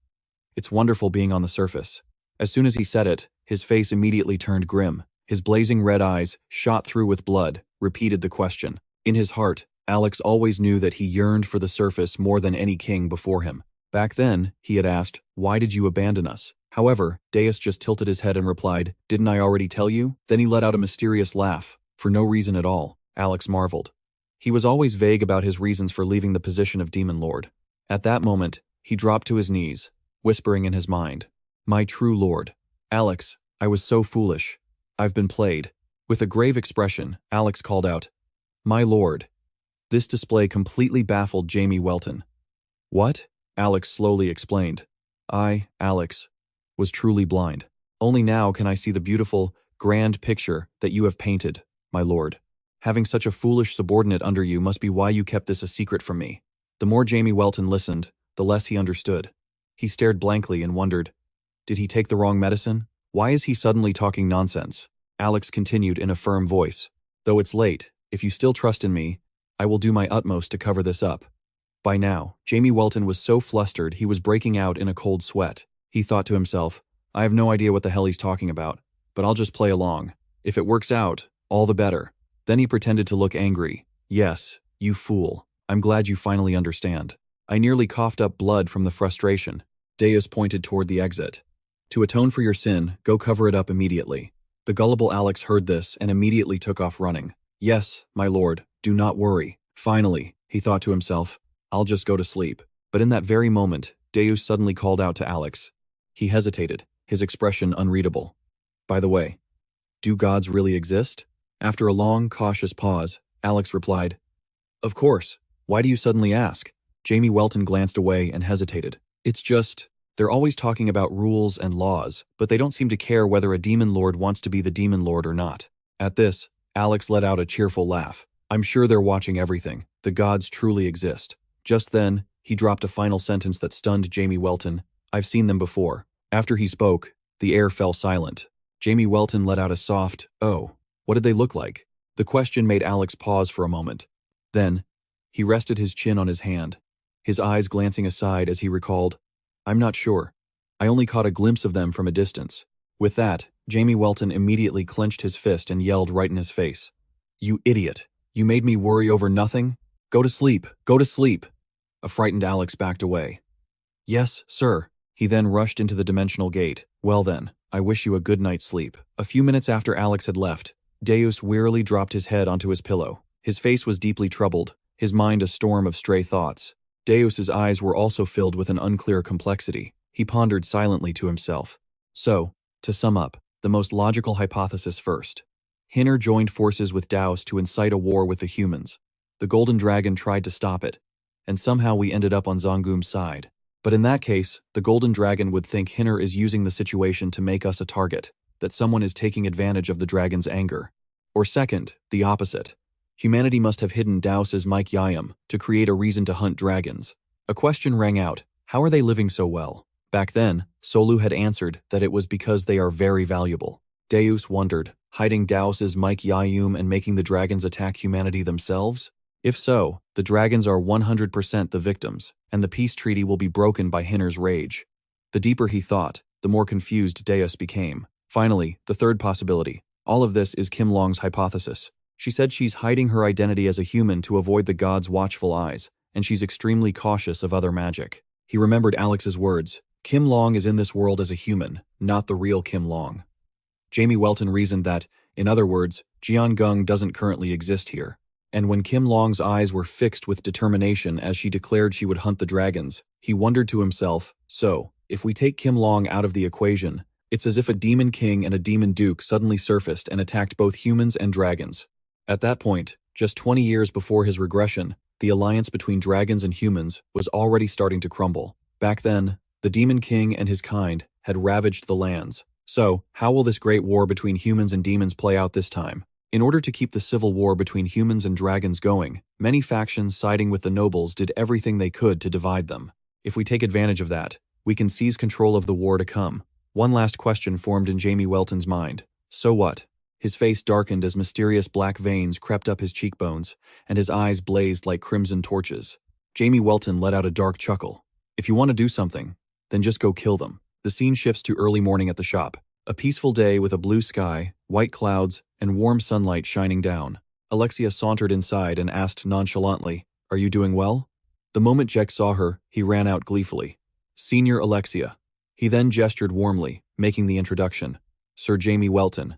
"It's wonderful being on the surface." As soon as he said it, his face immediately turned grim. His blazing red eyes, shot through with blood, repeated the question. In his heart, Alex always knew that he yearned for the surface more than any king before him. Back then, he had asked, "Why did you abandon us?" However, Deus just tilted his head and replied, "Didn't I already tell you?" Then he let out a mysterious laugh, for no reason at all. Alex marveled. He was always vague about his reasons for leaving the position of Demon Lord. At that moment, he dropped to his knees, whispering in his mind, "My true lord. Alex, I was so foolish. I've been played." With a grave expression, Alex called out, "My lord." This display completely baffled Jamie Welton. "What?" Alex slowly explained. "I, Alex, was truly blind. Only now can I see the beautiful, grand picture that you have painted, my lord. Having such a foolish subordinate under you must be why you kept this a secret from me." The more Jamie Welton listened, the less he understood. He stared blankly and wondered, did he take the wrong medicine? Why is he suddenly talking nonsense? Alex continued in a firm voice, "Though it's late, if you still trust in me, I will do my utmost to cover this up." By now, Jamie Welton was so flustered he was breaking out in a cold sweat. He thought to himself, I have no idea what the hell he's talking about, but I'll just play along. If it works out, all the better. Then he pretended to look angry. "Yes, you fool. I'm glad you finally understand." I nearly coughed up blood from the frustration. Deus pointed toward the exit. "To atone for your sin, go cover it up immediately." The gullible Alex heard this and immediately took off running. "Yes, my lord, do not worry. Finally," he thought to himself, "I'll just go to sleep." But in that very moment, Deus suddenly called out to Alex. He hesitated, his expression unreadable. "By the way, do gods really exist?" After a long, cautious pause, Alex replied, "Of course. Why do you suddenly ask?" Jamie Welton glanced away and hesitated. "It's just, they're always talking about rules and laws, but they don't seem to care whether a demon lord wants to be the demon lord or not." At this, Alex let out a cheerful laugh. "I'm sure they're watching everything. The gods truly exist." Just then, he dropped a final sentence that stunned Jamie Welton. "I've seen them before." After he spoke, the air fell silent. Jamie Welton let out a soft, "Oh." What did they look like? The question made Alex pause for a moment. Then, he rested his chin on his hand, his eyes glancing aside as he recalled, "I'm not sure. I only caught a glimpse of them from a distance." With that, Jamie Welton immediately clenched his fist and yelled right in his face, "You idiot! You made me worry over nothing? Go to sleep! Go to sleep!" A frightened Alex backed away. "Yes, sir." He then rushed into the dimensional gate. "Well then, I wish you a good night's sleep." A few minutes after Alex had left, Deus wearily dropped his head onto his pillow. His face was deeply troubled, his mind a storm of stray thoughts. Deus's eyes were also filled with an unclear complexity. He pondered silently to himself. So, to sum up, the most logical hypothesis first. Hinner joined forces with Deus to incite a war with the humans. The Golden Dragon tried to stop it, and somehow we ended up on Zongum's side. But in that case, the Golden Dragon would think Hinner is using the situation to make us a target, that someone is taking advantage of the dragon's anger. Or second, the opposite. Humanity must have hidden Deus's Mike Yayam to create a reason to hunt dragons. A question rang out, how are they living so well? Back then, Solu had answered that it was because they are very valuable. Deus wondered, hiding Deus's Mike Yayum and making the dragons attack humanity themselves? If so, the dragons are 100% the victims, and the peace treaty will be broken by Hinner's rage. The deeper he thought, the more confused Deus became. Finally, the third possibility. All of this is Kim Long's hypothesis. She said she's hiding her identity as a human to avoid the gods' watchful eyes, and she's extremely cautious of other magic. He remembered Alex's words. Kim Long is in this world as a human, not the real Kim Long. Jamie Welton reasoned that, in other words, Jian Gung doesn't currently exist here. And when Kim Long's eyes were fixed with determination as she declared she would hunt the dragons, he wondered to himself, so, if we take Kim Long out of the equation, it's as if a demon king and a demon duke suddenly surfaced and attacked both humans and dragons. At that point, just 20 years before his regression, the alliance between dragons and humans was already starting to crumble. Back then, the demon king and his kind had ravaged the lands. So, how will this great war between humans and demons play out this time? In order to keep the civil war between humans and dragons going, many factions siding with the nobles did everything they could to divide them. If we take advantage of that, we can seize control of the war to come. One last question formed in Jamie Welton's mind. So what? His face darkened as mysterious black veins crept up his cheekbones, and his eyes blazed like crimson torches. Jamie Welton let out a dark chuckle. If you want to do something, then just go kill them. The scene shifts to early morning at the shop. A peaceful day with a blue sky, white clouds, and warm sunlight shining down. Alexia sauntered inside and asked nonchalantly, "Are you doing well?" The moment Jack saw her, he ran out gleefully. "Senior Alexia." He then gestured warmly, making the introduction. "Sir Jamie Welton.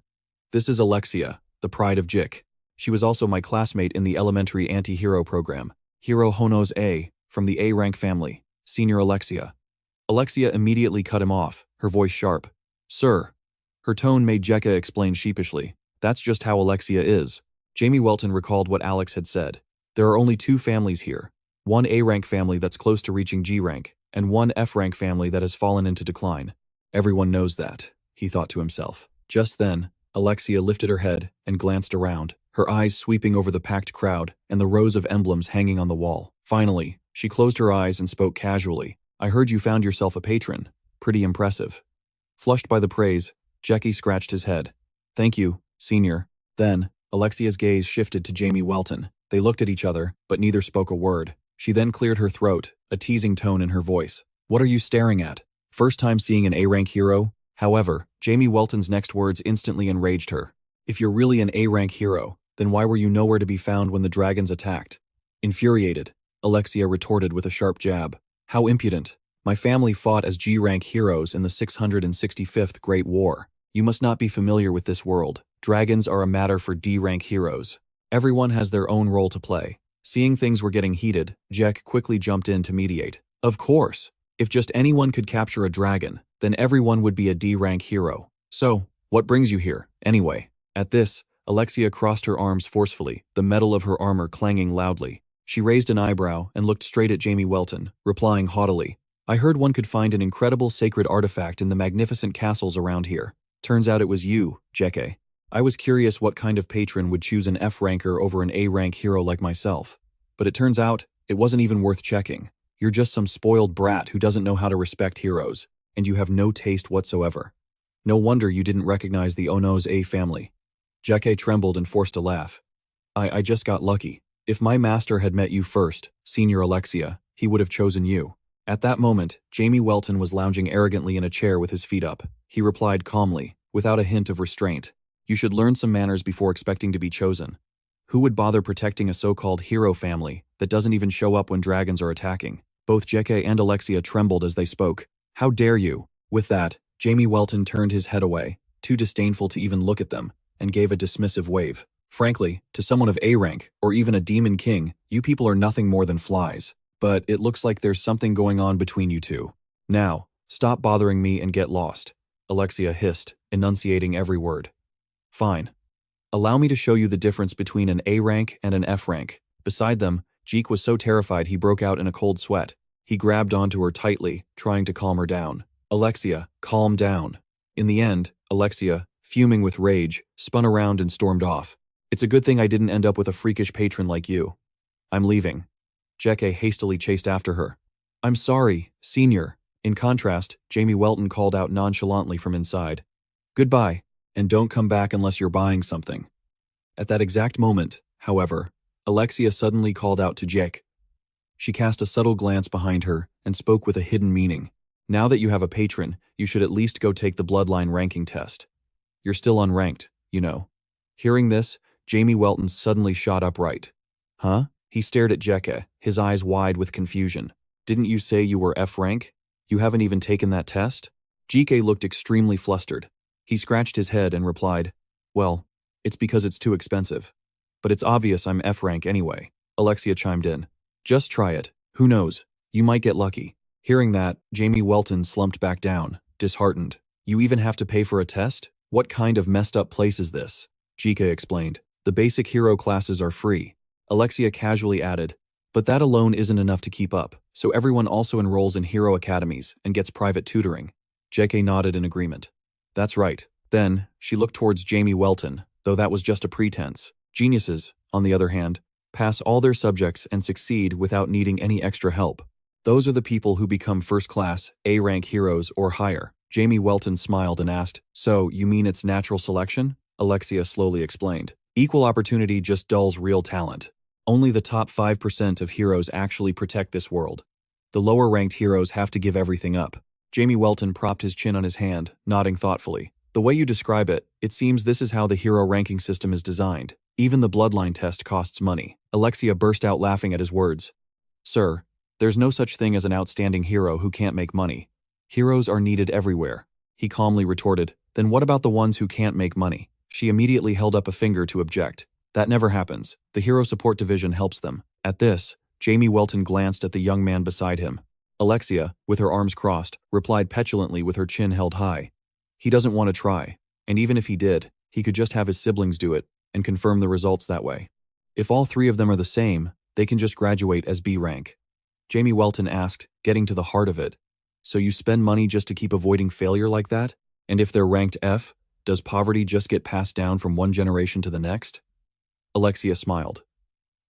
This is Alexia, the pride of Jick." She was also my classmate in the elementary anti-hero program. Hero Hono's A, from the A-rank family, Senior Alexia. Alexia immediately cut him off, her voice sharp. Sir. Her tone made Jekka explain sheepishly. That's just how Alexia is. Jamie Welton recalled what Alex had said. There are only two families here. One A-rank family that's close to reaching G-rank, and one F-rank family that has fallen into decline. Everyone knows that, he thought to himself. Just then, Alexia lifted her head and glanced around, her eyes sweeping over the packed crowd and the rows of emblems hanging on the wall. Finally, she closed her eyes and spoke casually. I heard you found yourself a patron. Pretty impressive. Flushed by the praise, Jackie scratched his head. Thank you, Senior. Then, Alexia's gaze shifted to Jamie Welton. They looked at each other, but neither spoke a word. She then cleared her throat, a teasing tone in her voice. What are you staring at? First time seeing an A-rank hero? However, Jamie Welton's next words instantly enraged her. If you're really an A-rank hero, then why were you nowhere to be found when the dragons attacked? Infuriated, Alexia retorted with a sharp jab. How impudent. My family fought as G-rank heroes in the 665th Great War. You must not be familiar with this world. Dragons are a matter for D-rank heroes. Everyone has their own role to play. Seeing things were getting heated, Jack quickly jumped in to mediate. Of course. If just anyone could capture a dragon, then everyone would be a D-rank hero. So, what brings you here, anyway? At this, Alexia crossed her arms forcefully, the metal of her armor clanging loudly. She raised an eyebrow and looked straight at Jamie Welton, replying haughtily, I heard one could find an incredible sacred artifact in the magnificent castles around here. Turns out it was you, Jeke. I was curious what kind of patron would choose an F-ranker over an A-rank hero like myself. But it turns out, it wasn't even worth checking. You're just some spoiled brat who doesn't know how to respect heroes, and you have no taste whatsoever. No wonder you didn't recognize the Ono's A family. Jeke trembled and forced a laugh. I just got lucky. If my master had met you first, Senior Alexia, he would have chosen you. At that moment, Jamie Welton was lounging arrogantly in a chair with his feet up. He replied calmly, without a hint of restraint. You should learn some manners before expecting to be chosen. Who would bother protecting a so-called hero family that doesn't even show up when dragons are attacking? Both Jeke and Alexia trembled as they spoke. How dare you? With that, Jamie Welton turned his head away, too disdainful to even look at them, and gave a dismissive wave. Frankly, to someone of A rank, or even a demon king, you people are nothing more than flies. But it looks like there's something going on between you two. Now, stop bothering me and get lost, Alexia hissed, enunciating every word. Fine. Allow me to show you the difference between an A rank and an F rank. Beside them, Jeek was so terrified he broke out in a cold sweat. He grabbed onto her tightly, trying to calm her down. Alexia, calm down. In the end, Alexia, fuming with rage, spun around and stormed off. It's a good thing I didn't end up with a freakish patron like you. I'm leaving. Jeke hastily chased after her. I'm sorry, Senior. In contrast, Jamie Welton called out nonchalantly from inside. Goodbye, and don't come back unless you're buying something. At that exact moment, however, Alexia suddenly called out to Jake. She cast a subtle glance behind her and spoke with a hidden meaning. Now that you have a patron, you should at least go take the bloodline ranking test. You're still unranked, you know. Hearing this, Jamie Welton suddenly shot upright. Huh? He stared at Jeke, his eyes wide with confusion. Didn't you say you were F rank? You haven't even taken that test? Jeke looked extremely flustered. He scratched his head and replied, Well, it's because it's too expensive. But it's obvious I'm F rank anyway. Alexia chimed in. Just try it. Who knows? You might get lucky. Hearing that, Jamie Welton slumped back down, disheartened. You even have to pay for a test? What kind of messed up place is this? Jeke explained. The basic hero classes are free. Alexia casually added, but that alone isn't enough to keep up, so everyone also enrolls in hero academies and gets private tutoring. Jeke nodded in agreement. That's right. Then, she looked towards Jamie Welton, though that was just a pretense. Geniuses, on the other hand, pass all their subjects and succeed without needing any extra help. Those are the people who become first-class, A-rank heroes or higher. Jamie Welton smiled and asked, So, you mean it's natural selection? Alexia slowly explained. Equal opportunity just dulls real talent. Only the top 5% of heroes actually protect this world. The lower-ranked heroes have to give everything up. Jamie Welton propped his chin on his hand, nodding thoughtfully. The way you describe it, it seems this is how the hero ranking system is designed. Even the bloodline test costs money. Alexia burst out laughing at his words. Sir, there's no such thing as an outstanding hero who can't make money. Heroes are needed everywhere. He calmly retorted, Then what about the ones who can't make money? She immediately held up a finger to object. That never happens. The Hero Support Division helps them. At this, Jamie Welton glanced at the young man beside him. Alexia, with her arms crossed, replied petulantly with her chin held high. He doesn't want to try, and even if he did, he could just have his siblings do it and confirm the results that way. If all three of them are the same, they can just graduate as B rank. Jamie Welton asked, getting to the heart of it. So you spend money just to keep avoiding failure like that? And if they're ranked F, does poverty just get passed down from one generation to the next? Alexia smiled.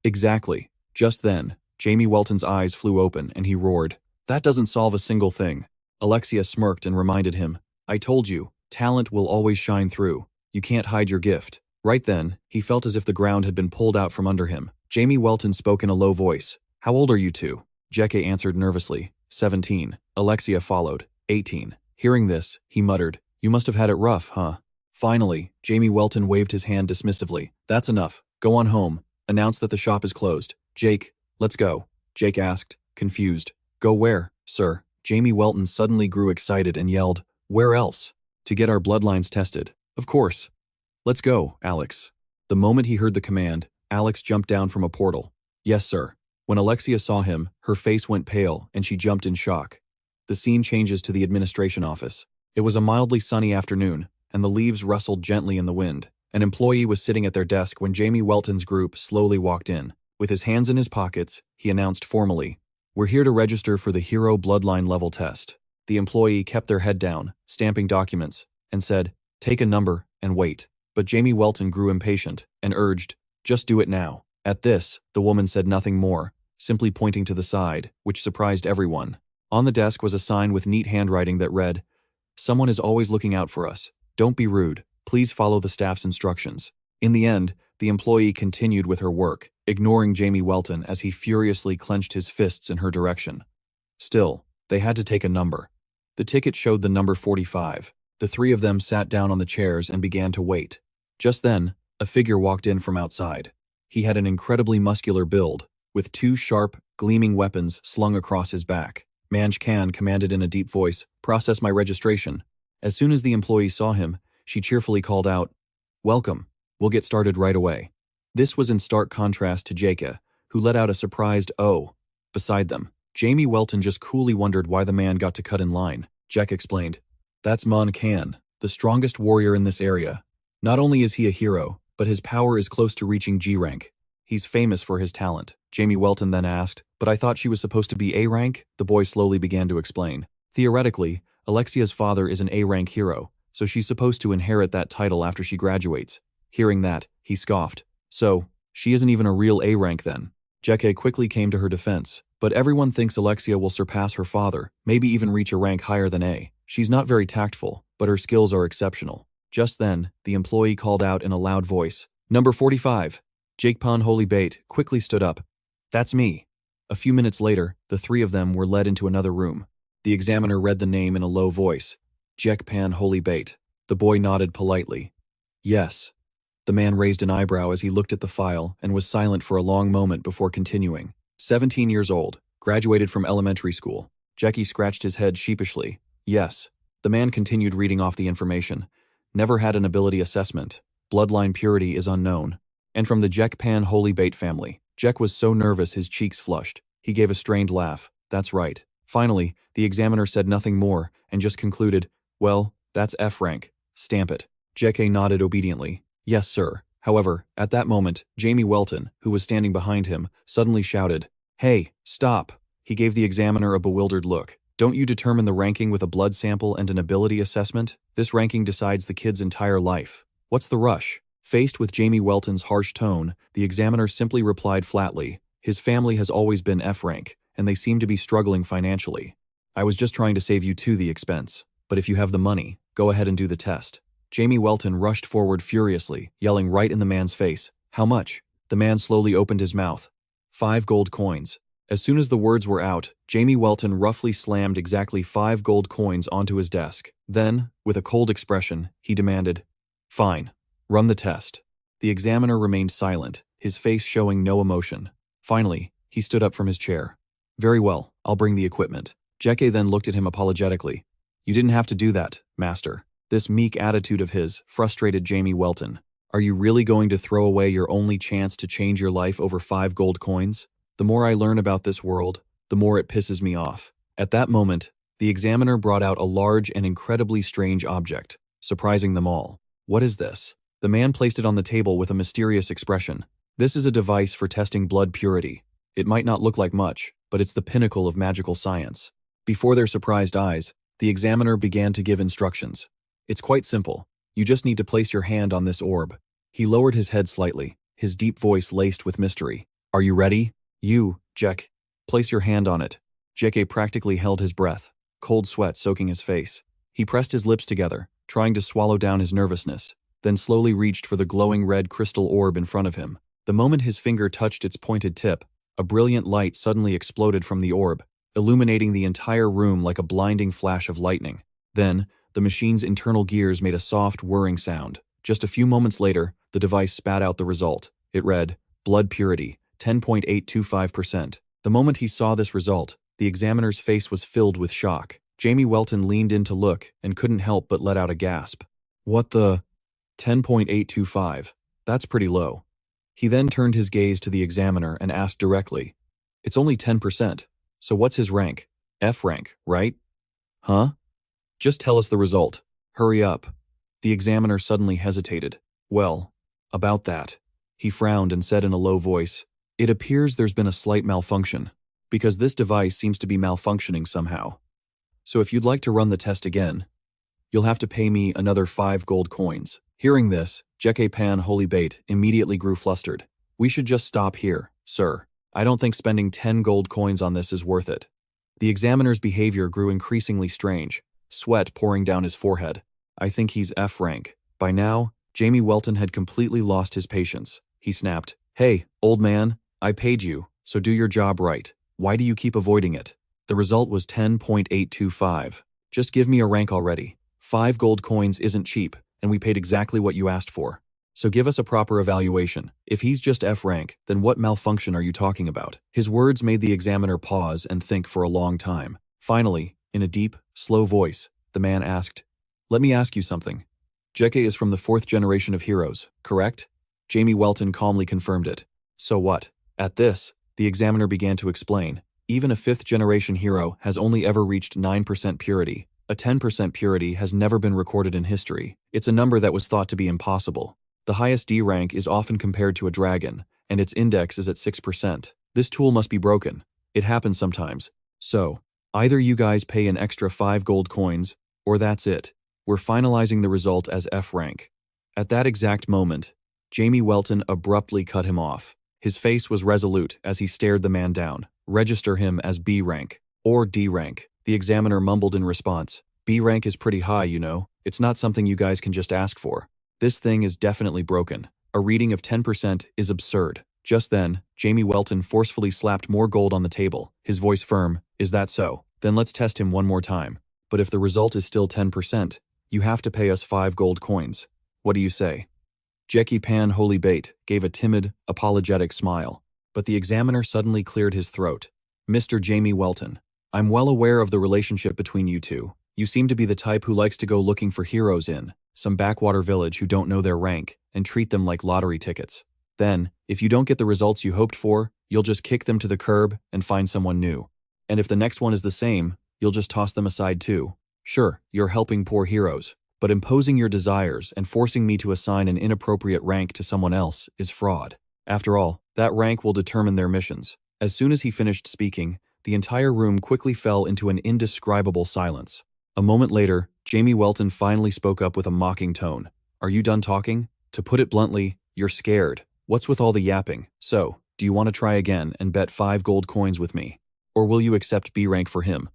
Exactly. Just then, Jamie Welton's eyes flew open and he roared, "That doesn't solve a single thing." Alexia smirked and reminded him, "I told you, talent will always shine through. You can't hide your gift." Right then, he felt as if the ground had been pulled out from under him. Jamie Welton spoke in a low voice. "How old are you two?" Jeke answered nervously, 17. Alexia followed, 18. Hearing this, he muttered, "You must have had it rough, huh?" Finally, Jamie Welton waved his hand dismissively. "That's enough. Go on home. Announce that the shop is closed. Jake, let's go." Jake asked, confused. "Go where, sir?" Jamie Welton suddenly grew excited and yelled, "Where else?" "To get our bloodlines tested. Of course." "Let's go, Alex." The moment he heard the command, Alex jumped down from a portal. "Yes, sir." When Alexia saw him, her face went pale and she jumped in shock. The scene changes to the administration office. It was a mildly sunny afternoon, and the leaves rustled gently in the wind. An employee was sitting at their desk when Jamie Welton's group slowly walked in. With his hands in his pockets, he announced formally, "We're here to register for the Hero Bloodline Level Test." The employee kept their head down, stamping documents, and said, "Take a number and wait." But Jamie Welton grew impatient and urged, "Just do it now." At this, the woman said nothing more, simply pointing to the side, which surprised everyone. On the desk was a sign with neat handwriting that read, "Someone is always looking out for us. Don't be rude. Please follow the staff's instructions." In the end, the employee continued with her work, ignoring Jamie Welton as he furiously clenched his fists in her direction. Still, they had to take a number. The ticket showed the number 45. The three of them sat down on the chairs and began to wait. Just then, a figure walked in from outside. He had an incredibly muscular build, with two sharp, gleaming weapons slung across his back. Manj Khan commanded in a deep voice, "Process my registration." As soon as the employee saw him, she cheerfully called out, "Welcome. We'll get started right away." This was in stark contrast to Jake, who let out a surprised "oh" beside them. Jamie Welton just coolly wondered why the man got to cut in line. Jake explained, "That's Manhwa Khan, the strongest warrior in this area. Not only is he a hero, but his power is close to reaching G rank. He's famous for his talent." Jamie Welton then asked, "But I thought she was supposed to be A rank?" The boy slowly began to explain. "Theoretically, Alexia's father is an A rank hero, so she's supposed to inherit that title after she graduates." Hearing that, he scoffed. "So, she isn't even a real A rank then?" Jeke quickly came to her defense, "But everyone thinks Alexia will surpass her father, maybe even reach a rank higher than A. She's not very tactful, but her skills are exceptional." Just then, the employee called out in a loud voice, "Number 45. Jake Pan Holy Bait quickly stood up. "That's me." A few minutes later, the three of them were led into another room. The examiner read the name in a low voice, "Jek Pan Holy Bait." The boy nodded politely. "Yes." The man raised an eyebrow as he looked at the file and was silent for a long moment before continuing. 17 years old, graduated from elementary school. Jackie scratched his head sheepishly. "Yes." The man continued reading off the information. "Never had an ability assessment. Bloodline purity is unknown. And from the Jek Pan Holy Bait family." Jek was so nervous his cheeks flushed. He gave a strained laugh. "That's right." Finally, the examiner said nothing more and just concluded, "Well, that's F rank. Stamp it." Jeke nodded obediently. "Yes, sir." However, at that moment, Jamie Welton, who was standing behind him, suddenly shouted, "Hey, stop." He gave the examiner a bewildered look. "Don't you determine the ranking with a blood sample and an ability assessment? This ranking decides the kid's entire life. What's the rush?" Faced with Jamie Welton's harsh tone, the examiner simply replied flatly, "His family has always been F rank, and they seem to be struggling financially. I was just trying to save you the expense. But if you have the money, go ahead and do the test." Jamie Welton rushed forward furiously, yelling right in the man's face, "How much?" The man slowly opened his mouth. 5 gold coins. As soon as the words were out, Jamie Welton roughly slammed exactly 5 gold coins onto his desk. Then, with a cold expression, he demanded, "Fine. Run the test." The examiner remained silent, his face showing no emotion. Finally, he stood up from his chair. "Very well, I'll bring the equipment." Jeke then looked at him apologetically. "You didn't have to do that, master." This meek attitude of his frustrated Jamie Welton. Are you really going to throw away your only chance to change your life over 5 gold coins? The more I learn about this world, the more it pisses me off. At that moment, the examiner brought out a large and incredibly strange object, surprising them all. What is this? The man placed it on the table with a mysterious expression. This is a device for testing blood purity. It might not look like much, but it's the pinnacle of magical science. Before their surprised eyes, the examiner began to give instructions. It's quite simple. You just need to place your hand on this orb. He lowered his head slightly, his deep voice laced with mystery. Are you ready? You, Jack. Place your hand on it. Jeke practically held his breath, cold sweat soaking his face. He pressed his lips together, trying to swallow down his nervousness, then slowly reached for the glowing red crystal orb in front of him. The moment his finger touched its pointed tip, a brilliant light suddenly exploded from the orb, illuminating the entire room like a blinding flash of lightning. Then, the machine's internal gears made a soft, whirring sound. Just a few moments later, the device spat out the result. It read, blood purity, 10.825%. The moment he saw this result, the examiner's face was filled with shock. Jamie Welton leaned in to look and couldn't help but let out a gasp. What the? 10.825. That's pretty low. He then turned his gaze to the examiner and asked directly, it's only 10%, so what's his rank? F rank, right? Huh? Just tell us the result. Hurry up. The examiner suddenly hesitated. Well, about that. He frowned and said in a low voice, it appears there's been a slight malfunction, because this device seems to be malfunctioning somehow. So if you'd like to run the test again, you'll have to pay me another 5 gold coins. Hearing this, Jeke Pan Holy Bait immediately grew flustered. We should just stop here, sir. I don't think spending 10 gold coins on this is worth it. The examiner's behavior grew increasingly strange, sweat pouring down his forehead. I think he's F rank. By now, Jamie Welton had completely lost his patience. He snapped, hey, old man, I paid you, so do your job right. Why do you keep avoiding it? The result was 10.825. Just give me a rank already. 5 gold coins isn't cheap, and we paid exactly what you asked for. So give us a proper evaluation. If he's just F rank, then what malfunction are you talking about? His words made the examiner pause and think for a long time. Finally, in a deep, slow voice, the man asked, let me ask you something. Jeke is from the 4th generation of heroes, correct? Jamie Welton calmly confirmed it. So what? At this, the examiner began to explain. Even a 5th generation hero has only ever reached 9% purity. A 10% purity has never been recorded in history. It's a number that was thought to be impossible. The highest D rank is often compared to a dragon, and its index is at 6%. This tool must be broken. It happens sometimes. So, either you guys pay an extra 5 gold coins, or that's it. We're finalizing the result as F rank. At that exact moment, Jamie Welton abruptly cut him off. His face was resolute as he stared the man down. Register him as B rank, or D rank. The examiner mumbled in response. B rank is pretty high, you know. It's not something you guys can just ask for. This thing is definitely broken. A reading of 10% is absurd. Just then, Jamie Welton forcefully slapped more gold on the table, his voice firm. Is that so? Then let's test him one more time. But if the result is still 10%, you have to pay us 5 gold coins. What do you say? Jeke Pan Holy Bait gave a timid, apologetic smile. But the examiner suddenly cleared his throat. Mr. Jamie Welton, I'm well aware of the relationship between you two. You seem to be the type who likes to go looking for heroes in some backwater village who don't know their rank and treat them like lottery tickets. Then, if you don't get the results you hoped for, you'll just kick them to the curb and find someone new. And if the next one is the same, you'll just toss them aside too. Sure, you're helping poor heroes, but imposing your desires and forcing me to assign an inappropriate rank to someone else is fraud. After all, that rank will determine their missions. As soon as he finished speaking, the entire room quickly fell into an indescribable silence. A moment later, Jamie Welton finally spoke up with a mocking tone. Are you done talking? To put it bluntly, you're scared. What's with all the yapping? So, do you want to try again and bet 5 gold coins with me? Or will you accept B rank for him?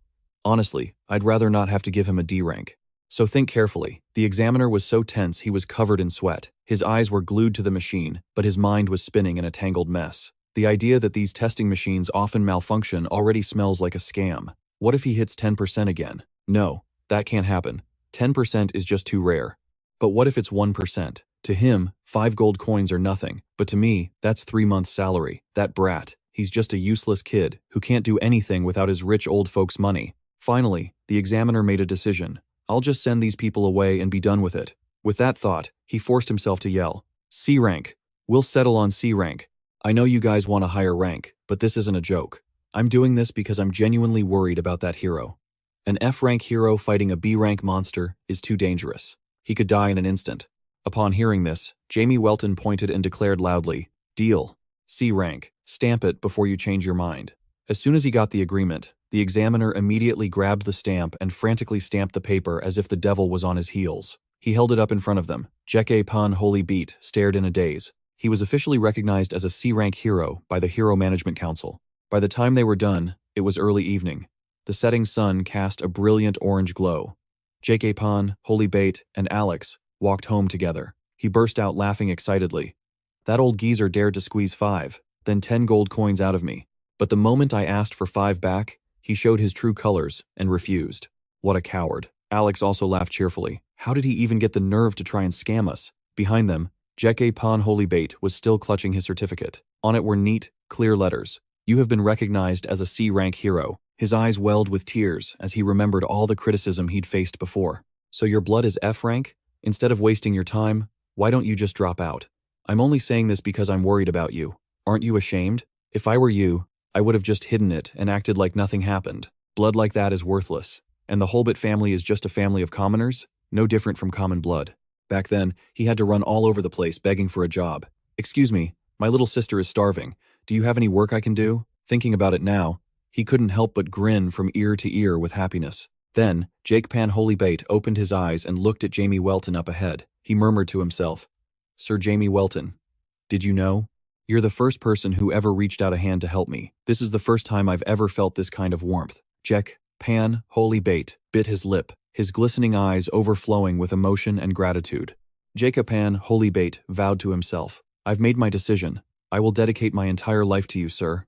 Honestly, I'd rather not have to give him a D rank. So think carefully. The examiner was so tense he was covered in sweat. His eyes were glued to the machine, but his mind was spinning in a tangled mess. The idea that these testing machines often malfunction already smells like a scam. What if he hits 10% again? No, that can't happen. 10% is just too rare. But what if it's 1%? To him, 5 gold coins are nothing, but to me, that's 3 months' salary. That brat, he's just a useless kid who can't do anything without his rich old folks' money. Finally, the examiner made a decision. I'll just send these people away and be done with it. With that thought, he forced himself to yell, C rank. We'll settle on C rank. I know you guys want a higher rank, but this isn't a joke. I'm doing this because I'm genuinely worried about that hero. An F rank hero fighting a B rank monster is too dangerous. He could die in an instant. Upon hearing this, Jamie Welton pointed and declared loudly, "Deal. C rank. Stamp it before you change your mind." As soon as he got the agreement, the examiner immediately grabbed the stamp and frantically stamped the paper as if the devil was on his heels. He held it up in front of them. Jeke Pan Holy Beat stared in a daze. He was officially recognized as a C-rank hero by the Hero Management Council. By the time they were done, it was early evening. The setting sun cast a brilliant orange glow. Jeke Pan, Holy Bait, and Alex walked home together. He burst out laughing excitedly. That old geezer dared to squeeze 5, then 10 gold coins out of me. But the moment I asked for 5 back, he showed his true colors and refused. What a coward. Alex also laughed cheerfully. How did he even get the nerve to try and scam us? Behind them, Jeke Pan Holy Bait was still clutching his certificate. On it were neat, clear letters. You have been recognized as a C-rank hero. His eyes welled with tears as he remembered all the criticism he'd faced before. So your blood is F rank? Instead of wasting your time, why don't you just drop out? I'm only saying this because I'm worried about you. Aren't you ashamed? If I were you, I would have just hidden it and acted like nothing happened. Blood like that is worthless. And the Holbit family is just a family of commoners, no different from common blood. Back then, he had to run all over the place begging for a job. "Excuse me, my little sister is starving. Do you have any work I can do?" Thinking about it now, he couldn't help but grin from ear to ear with happiness. Then, Jake Pan Holy Bait opened his eyes and looked at Jamie Welton up ahead. He murmured to himself, "Sir Jamie Welton, did you know? You're the first person who ever reached out a hand to help me. This is the first time I've ever felt this kind of warmth." Jake Pan Holy Bait bit his lip, his glistening eyes overflowing with emotion and gratitude. Jacob Pan Holy Bait vowed to himself, "I've made my decision. I will dedicate my entire life to you, sir.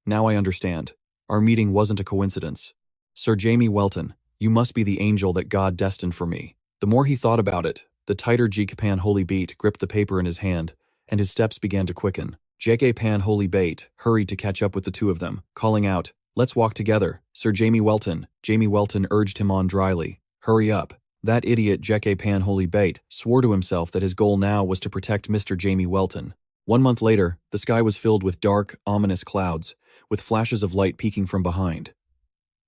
Now I understand. Our meeting wasn't a coincidence. Sir Jamie Welton, you must be the angel that God destined for me." The more he thought about it, the tighter Jacob Pan Holy Bait gripped the paper in his hand, and his steps began to quicken. Jacob Pan Holy Bait hurried to catch up with the two of them, calling out, "Let's walk together, Sir Jamie Welton." Jamie Welton urged him on dryly, "Hurry up." That idiot Jeke Pan Holy Bait swore to himself that his goal now was to protect Mr. Jamie Welton. 1 month later, the sky was filled with dark, ominous clouds, with flashes of light peeking from behind.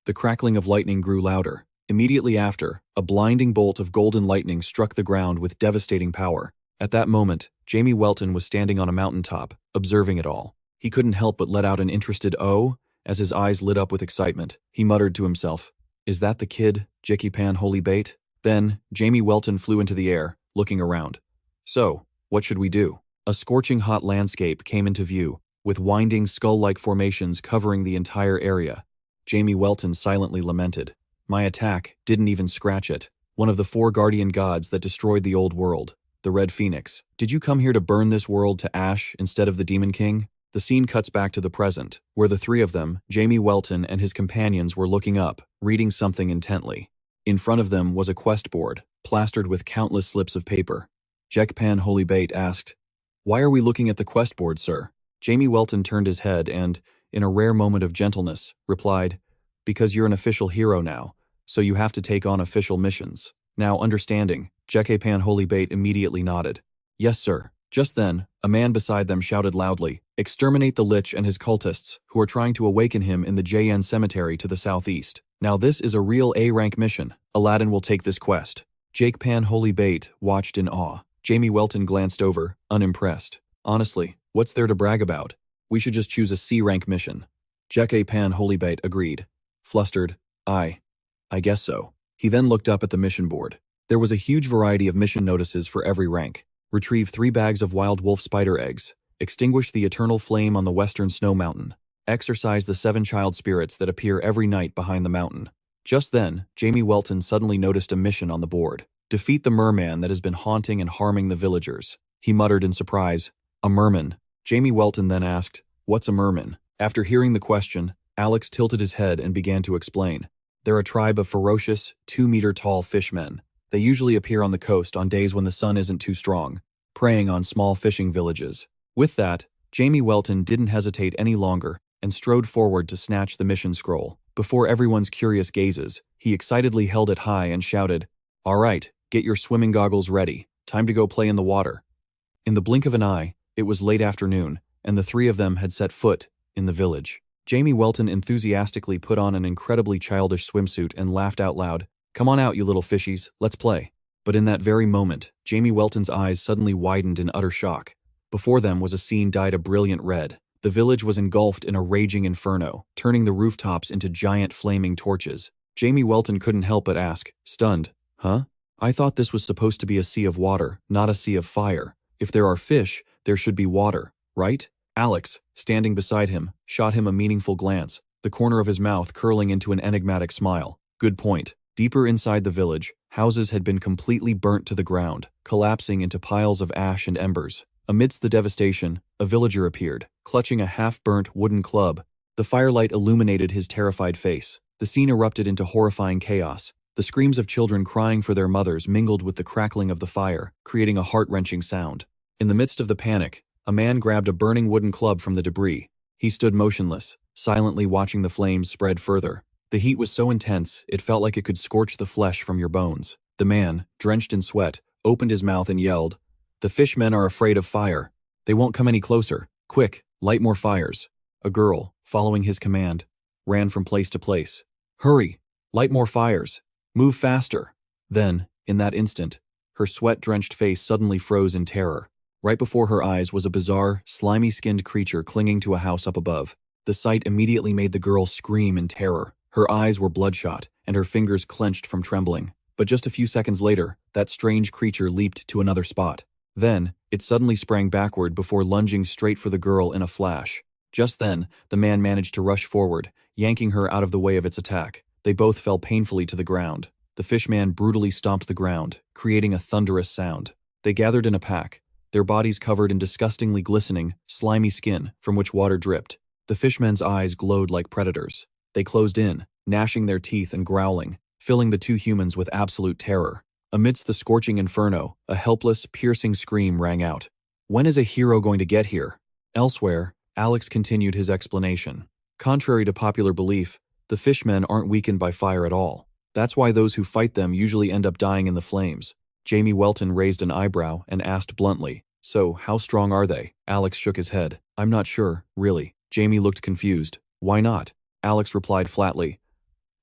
The crackling of lightning grew louder. Immediately after, a blinding bolt of golden lightning struck the ground with devastating power. At that moment, Jamie Welton was standing on a mountaintop, observing it all. He couldn't help but let out an interested "oh" as his eyes lit up with excitement. He muttered to himself, "Is that the kid, Jeke Pan Holy Bait?" Then, Jamie Welton flew into the air, looking around. "So, what should we do?" A scorching hot landscape came into view, with winding skull-like formations covering the entire area. Jamie Welton silently lamented, "My attack didn't even scratch it. One of the 4 guardian gods that destroyed the old world, the Red Phoenix. Did you come here to burn this world to ash instead of the Demon King?" The scene cuts back to the present, where the 3 of them, Jamie Welton and his companions, were looking up, reading something intently. In front of them was a quest board, plastered with countless slips of paper. Jeke Pan Holy Bait asked, "Why are we looking at the quest board, sir?" Jamie Welton turned his head and, in a rare moment of gentleness, replied, "Because you're an official hero now, so you have to take on official missions." Now understanding, Jeke Pan Holy Bait immediately nodded. "Yes, sir." Just then, a man beside them shouted loudly, "Exterminate the Lich and his cultists, who are trying to awaken him in the JN Cemetery to the southeast. Now this is a real A-rank mission. Aladdin will take this quest." Jake Pan Holy Bait watched in awe. Jamie Welton glanced over, unimpressed. "Honestly, what's there to brag about? We should just choose a C-rank mission." Jeke Pan Holy Bait agreed. Flustered, I guess so." He then looked up at the mission board. There was a huge variety of mission notices for every rank. Retrieve 3 bags of wild wolf spider eggs. Extinguish the eternal flame on the western snow mountain. Exorcise the 7 child spirits that appear every night behind the mountain. Just then, Jamie Welton suddenly noticed a mission on the board. Defeat the merman that has been haunting and harming the villagers. He muttered in surprise, "A merman?" Jamie Welton then asked, "What's a merman?" After hearing the question, Alex tilted his head and began to explain. "They're a tribe of ferocious, 2-meter-tall fishmen. They usually appear on the coast on days when the sun isn't too strong, preying on small fishing villages." With that, Jamie Welton didn't hesitate any longer and strode forward to snatch the mission scroll. Before everyone's curious gazes, he excitedly held it high and shouted, "All right, get your swimming goggles ready. Time to go play in the water." In the blink of an eye, it was late afternoon, and the three of them had set foot in the village. Jamie Welton enthusiastically put on an incredibly childish swimsuit and laughed out loud. "Come on out, you little fishies, let's play." But in that very moment, Jamie Welton's eyes suddenly widened in utter shock. Before them was a scene dyed a brilliant red. The village was engulfed in a raging inferno, turning the rooftops into giant flaming torches. Jamie Welton couldn't help but ask, stunned, "Huh? I thought this was supposed to be a sea of water, not a sea of fire. If there are fish, there should be water, right?" Alex, standing beside him, shot him a meaningful glance, the corner of his mouth curling into an enigmatic smile. Good point. Deeper inside the village, houses had been completely burnt to the ground, collapsing into piles of ash and embers. Amidst the devastation, a villager appeared, clutching a half-burnt wooden club. The firelight illuminated his terrified face. The scene erupted into horrifying chaos. The screams of children crying for their mothers mingled with the crackling of the fire, creating a heart-wrenching sound. In the midst of the panic, a man grabbed a burning wooden club from the debris. He stood motionless, silently watching the flames spread further. The heat was so intense, it felt like it could scorch the flesh from your bones. The man, drenched in sweat, opened his mouth and yelled, "The fishmen are afraid of fire. They won't come any closer. Quick, light more fires." A girl, following his command, ran from place to place. "Hurry! Light more fires! Move faster!" Then, in that instant, her sweat-drenched face suddenly froze in terror. Right before her eyes was a bizarre, slimy-skinned creature clinging to a house up above. The sight immediately made the girl scream in terror. Her eyes were bloodshot, and her fingers clenched from trembling. But just a few seconds later, that strange creature leaped to another spot. Then, it suddenly sprang backward before lunging straight for the girl in a flash. Just then, the man managed to rush forward, yanking her out of the way of its attack. They both fell painfully to the ground. The fishman brutally stomped the ground, creating a thunderous sound. They gathered in a pack, their bodies covered in disgustingly glistening, slimy skin from which water dripped. The fishmen's eyes glowed like predators. They closed in, gnashing their teeth and growling, filling the two humans with absolute terror. Amidst the scorching inferno, a helpless, piercing scream rang out. "When is a hero going to get here?" Elsewhere, Alex continued his explanation. Contrary to popular belief, the fishmen aren't weakened by fire at all. That's why those who fight them usually end up dying in the flames. Jamie Welton raised an eyebrow and asked bluntly, "So, how strong are they?" Alex shook his head. "I'm not sure, really." Jamie looked confused. "Why not?" Alex replied flatly,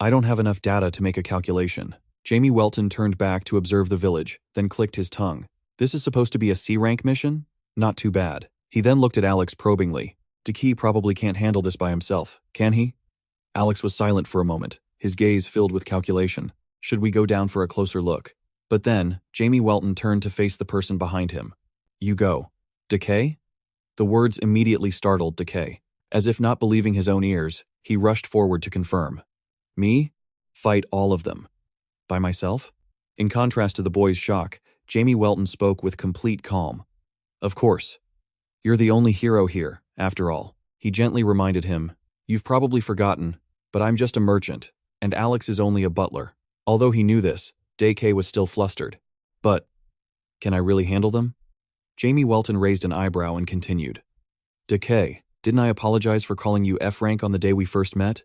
"I don't have enough data to make a calculation." Jamie Welton turned back to observe the village, then clicked his tongue. "This is supposed to be a C-rank mission? Not too bad." He then looked at Alex probingly. "Deki probably can't handle this by himself, can he?" Alex was silent for a moment, his gaze filled with calculation. Should we go down for a closer look? But then, Jamie Welton turned to face the person behind him. "You go." "Decay?" The words immediately startled Decay. As if not believing his own ears, he rushed forward to confirm. "Me? Fight all of them. By myself?" In contrast to the boy's shock, Jamie Welton spoke with complete calm. "Of course. You're the only hero here, after all." He gently reminded him, "You've probably forgotten, but I'm just a merchant, and Alex is only a butler." Although he knew this, Decay was still flustered. "But, can I really handle them?" Jamie Welton raised an eyebrow and continued. "Decay, didn't I apologize for calling you F-rank on the day we first met?"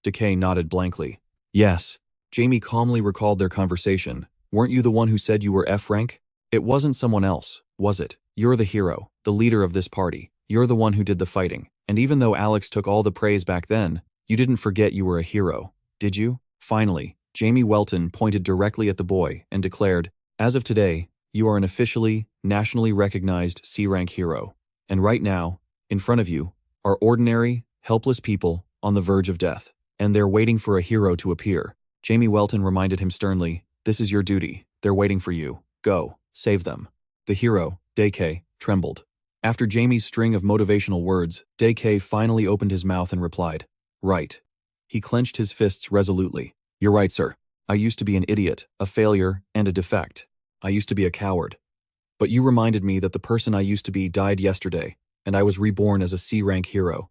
Decay nodded blankly. "Yes." Jamie calmly recalled their conversation. "Weren't you the one who said you were F-rank? It wasn't someone else, was it? You're the hero, the leader of this party. You're the one who did the fighting. And even though Alex took all the praise back then, you didn't forget you were a hero, did you?" Finally, Jamie Welton pointed directly at the boy and declared, "As of today, you are an officially, nationally recognized C-rank hero. And right now, in front of you, are ordinary, helpless people on the verge of death. And they're waiting for a hero to appear." Jamie Welton reminded him sternly, "This is your duty. They're waiting for you. Go, save them." The hero, Decay, trembled. After Jamie's string of motivational words, Decay finally opened his mouth and replied, "Right." He clenched his fists resolutely. "You're right, sir. I used to be an idiot, a failure, and a defect. I used to be a coward. But you reminded me that the person I used to be died yesterday, and I was reborn as a C-rank hero.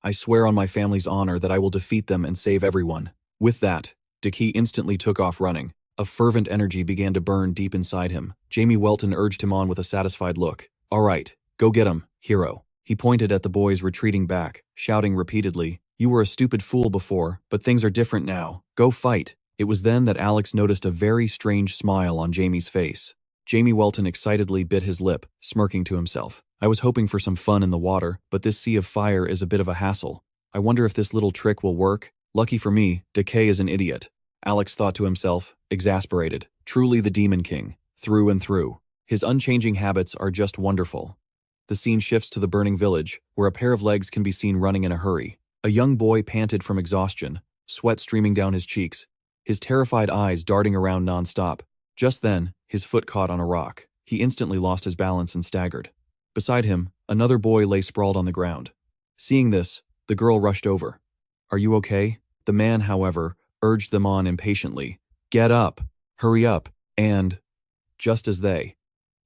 I swear on my family's honor that I will defeat them and save everyone." With that, Decay instantly took off running. A fervent energy began to burn deep inside him. Jamie Welton urged him on with a satisfied look. "All right, go get him, hero." He pointed at the boys retreating back, shouting repeatedly, "You were a stupid fool before, but things are different now. Go fight." It was then that Alex noticed a very strange smile on Jamie's face. Jamie Welton excitedly bit his lip, smirking to himself. I was hoping for some fun in the water, but this sea of fire is a bit of a hassle. I wonder if this little trick will work. Lucky for me, Decay is an idiot. Alex thought to himself, exasperated. Truly the Demon King, through and through. His unchanging habits are just wonderful. The scene shifts to the burning village, where a pair of legs can be seen running in a hurry. A young boy panted from exhaustion, sweat streaming down his cheeks, his terrified eyes darting around non-stop. Just then, his foot caught on a rock. He instantly lost his balance and staggered. Beside him, another boy lay sprawled on the ground. Seeing this, the girl rushed over. Are you okay? The man, however, urged them on impatiently. Get up! Hurry up! And, just as they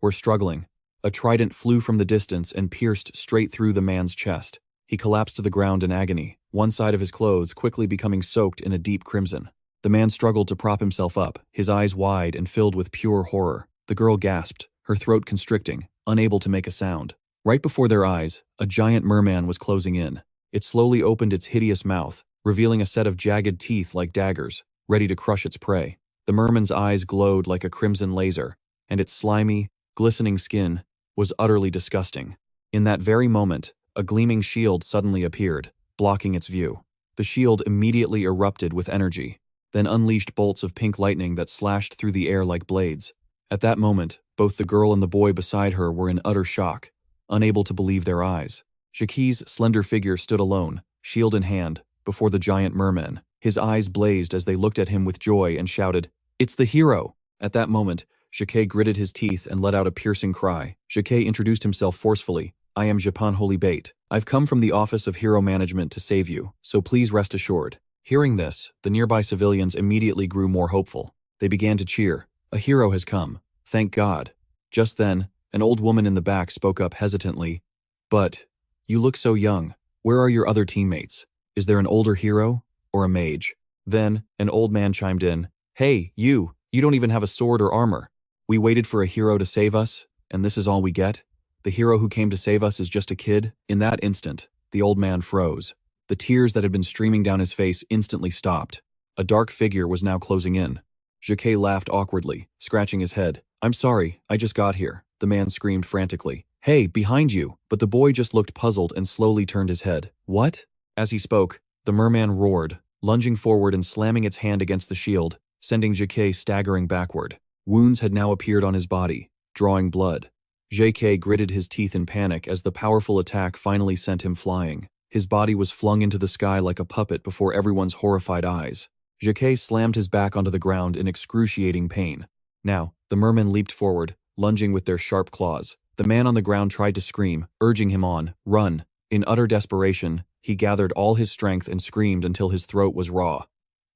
were struggling, a trident flew from the distance and pierced straight through the man's chest. He collapsed to the ground in agony, one side of his clothes quickly becoming soaked in a deep crimson. The man struggled to prop himself up, his eyes wide and filled with pure horror. The girl gasped, her throat constricting, unable to make a sound. Right before their eyes, a giant merman was closing in. It slowly opened its hideous mouth, revealing a set of jagged teeth like daggers, ready to crush its prey. The merman's eyes glowed like a crimson laser, and its slimy, glistening skin was utterly disgusting. In that very moment, a gleaming shield suddenly appeared, blocking its view. The shield immediately erupted with energy, then unleashed bolts of pink lightning that slashed through the air like blades. At that moment, both the girl and the boy beside her were in utter shock, unable to believe their eyes. Jackie's slender figure stood alone, shield in hand, before the giant merman. His eyes blazed as they looked at him with joy and shouted, "It's the hero!" At that moment, Jackie gritted his teeth and let out a piercing cry. Jackie introduced himself forcefully. I am Japan Holy Bait. I've come from the Office of Hero Management to save you, so please rest assured. Hearing this, the nearby civilians immediately grew more hopeful. They began to cheer. A hero has come. Thank God. Just then, an old woman in the back spoke up hesitantly. But, you look so young. Where are your other teammates? Is there an older hero? Or a mage? Then, an old man chimed in. Hey, you don't even have a sword or armor. We waited for a hero to save us, and this is all we get? The hero who came to save us is just a kid? In that instant, the old man froze. The tears that had been streaming down his face instantly stopped. A dark figure was now closing in. Jackie laughed awkwardly, scratching his head. I'm sorry, I just got here, the man screamed frantically. Hey, behind you! But the boy just looked puzzled and slowly turned his head. What? As he spoke, the merman roared, lunging forward and slamming its hand against the shield, sending Jackie staggering backward. Wounds had now appeared on his body, drawing blood. Jackie gritted his teeth in panic as the powerful attack finally sent him flying. His body was flung into the sky like a puppet before everyone's horrified eyes. Jackie slammed his back onto the ground in excruciating pain. Now, the mermen leaped forward, lunging with their sharp claws. The man on the ground tried to scream, urging him on, run. In utter desperation, he gathered all his strength and screamed until his throat was raw.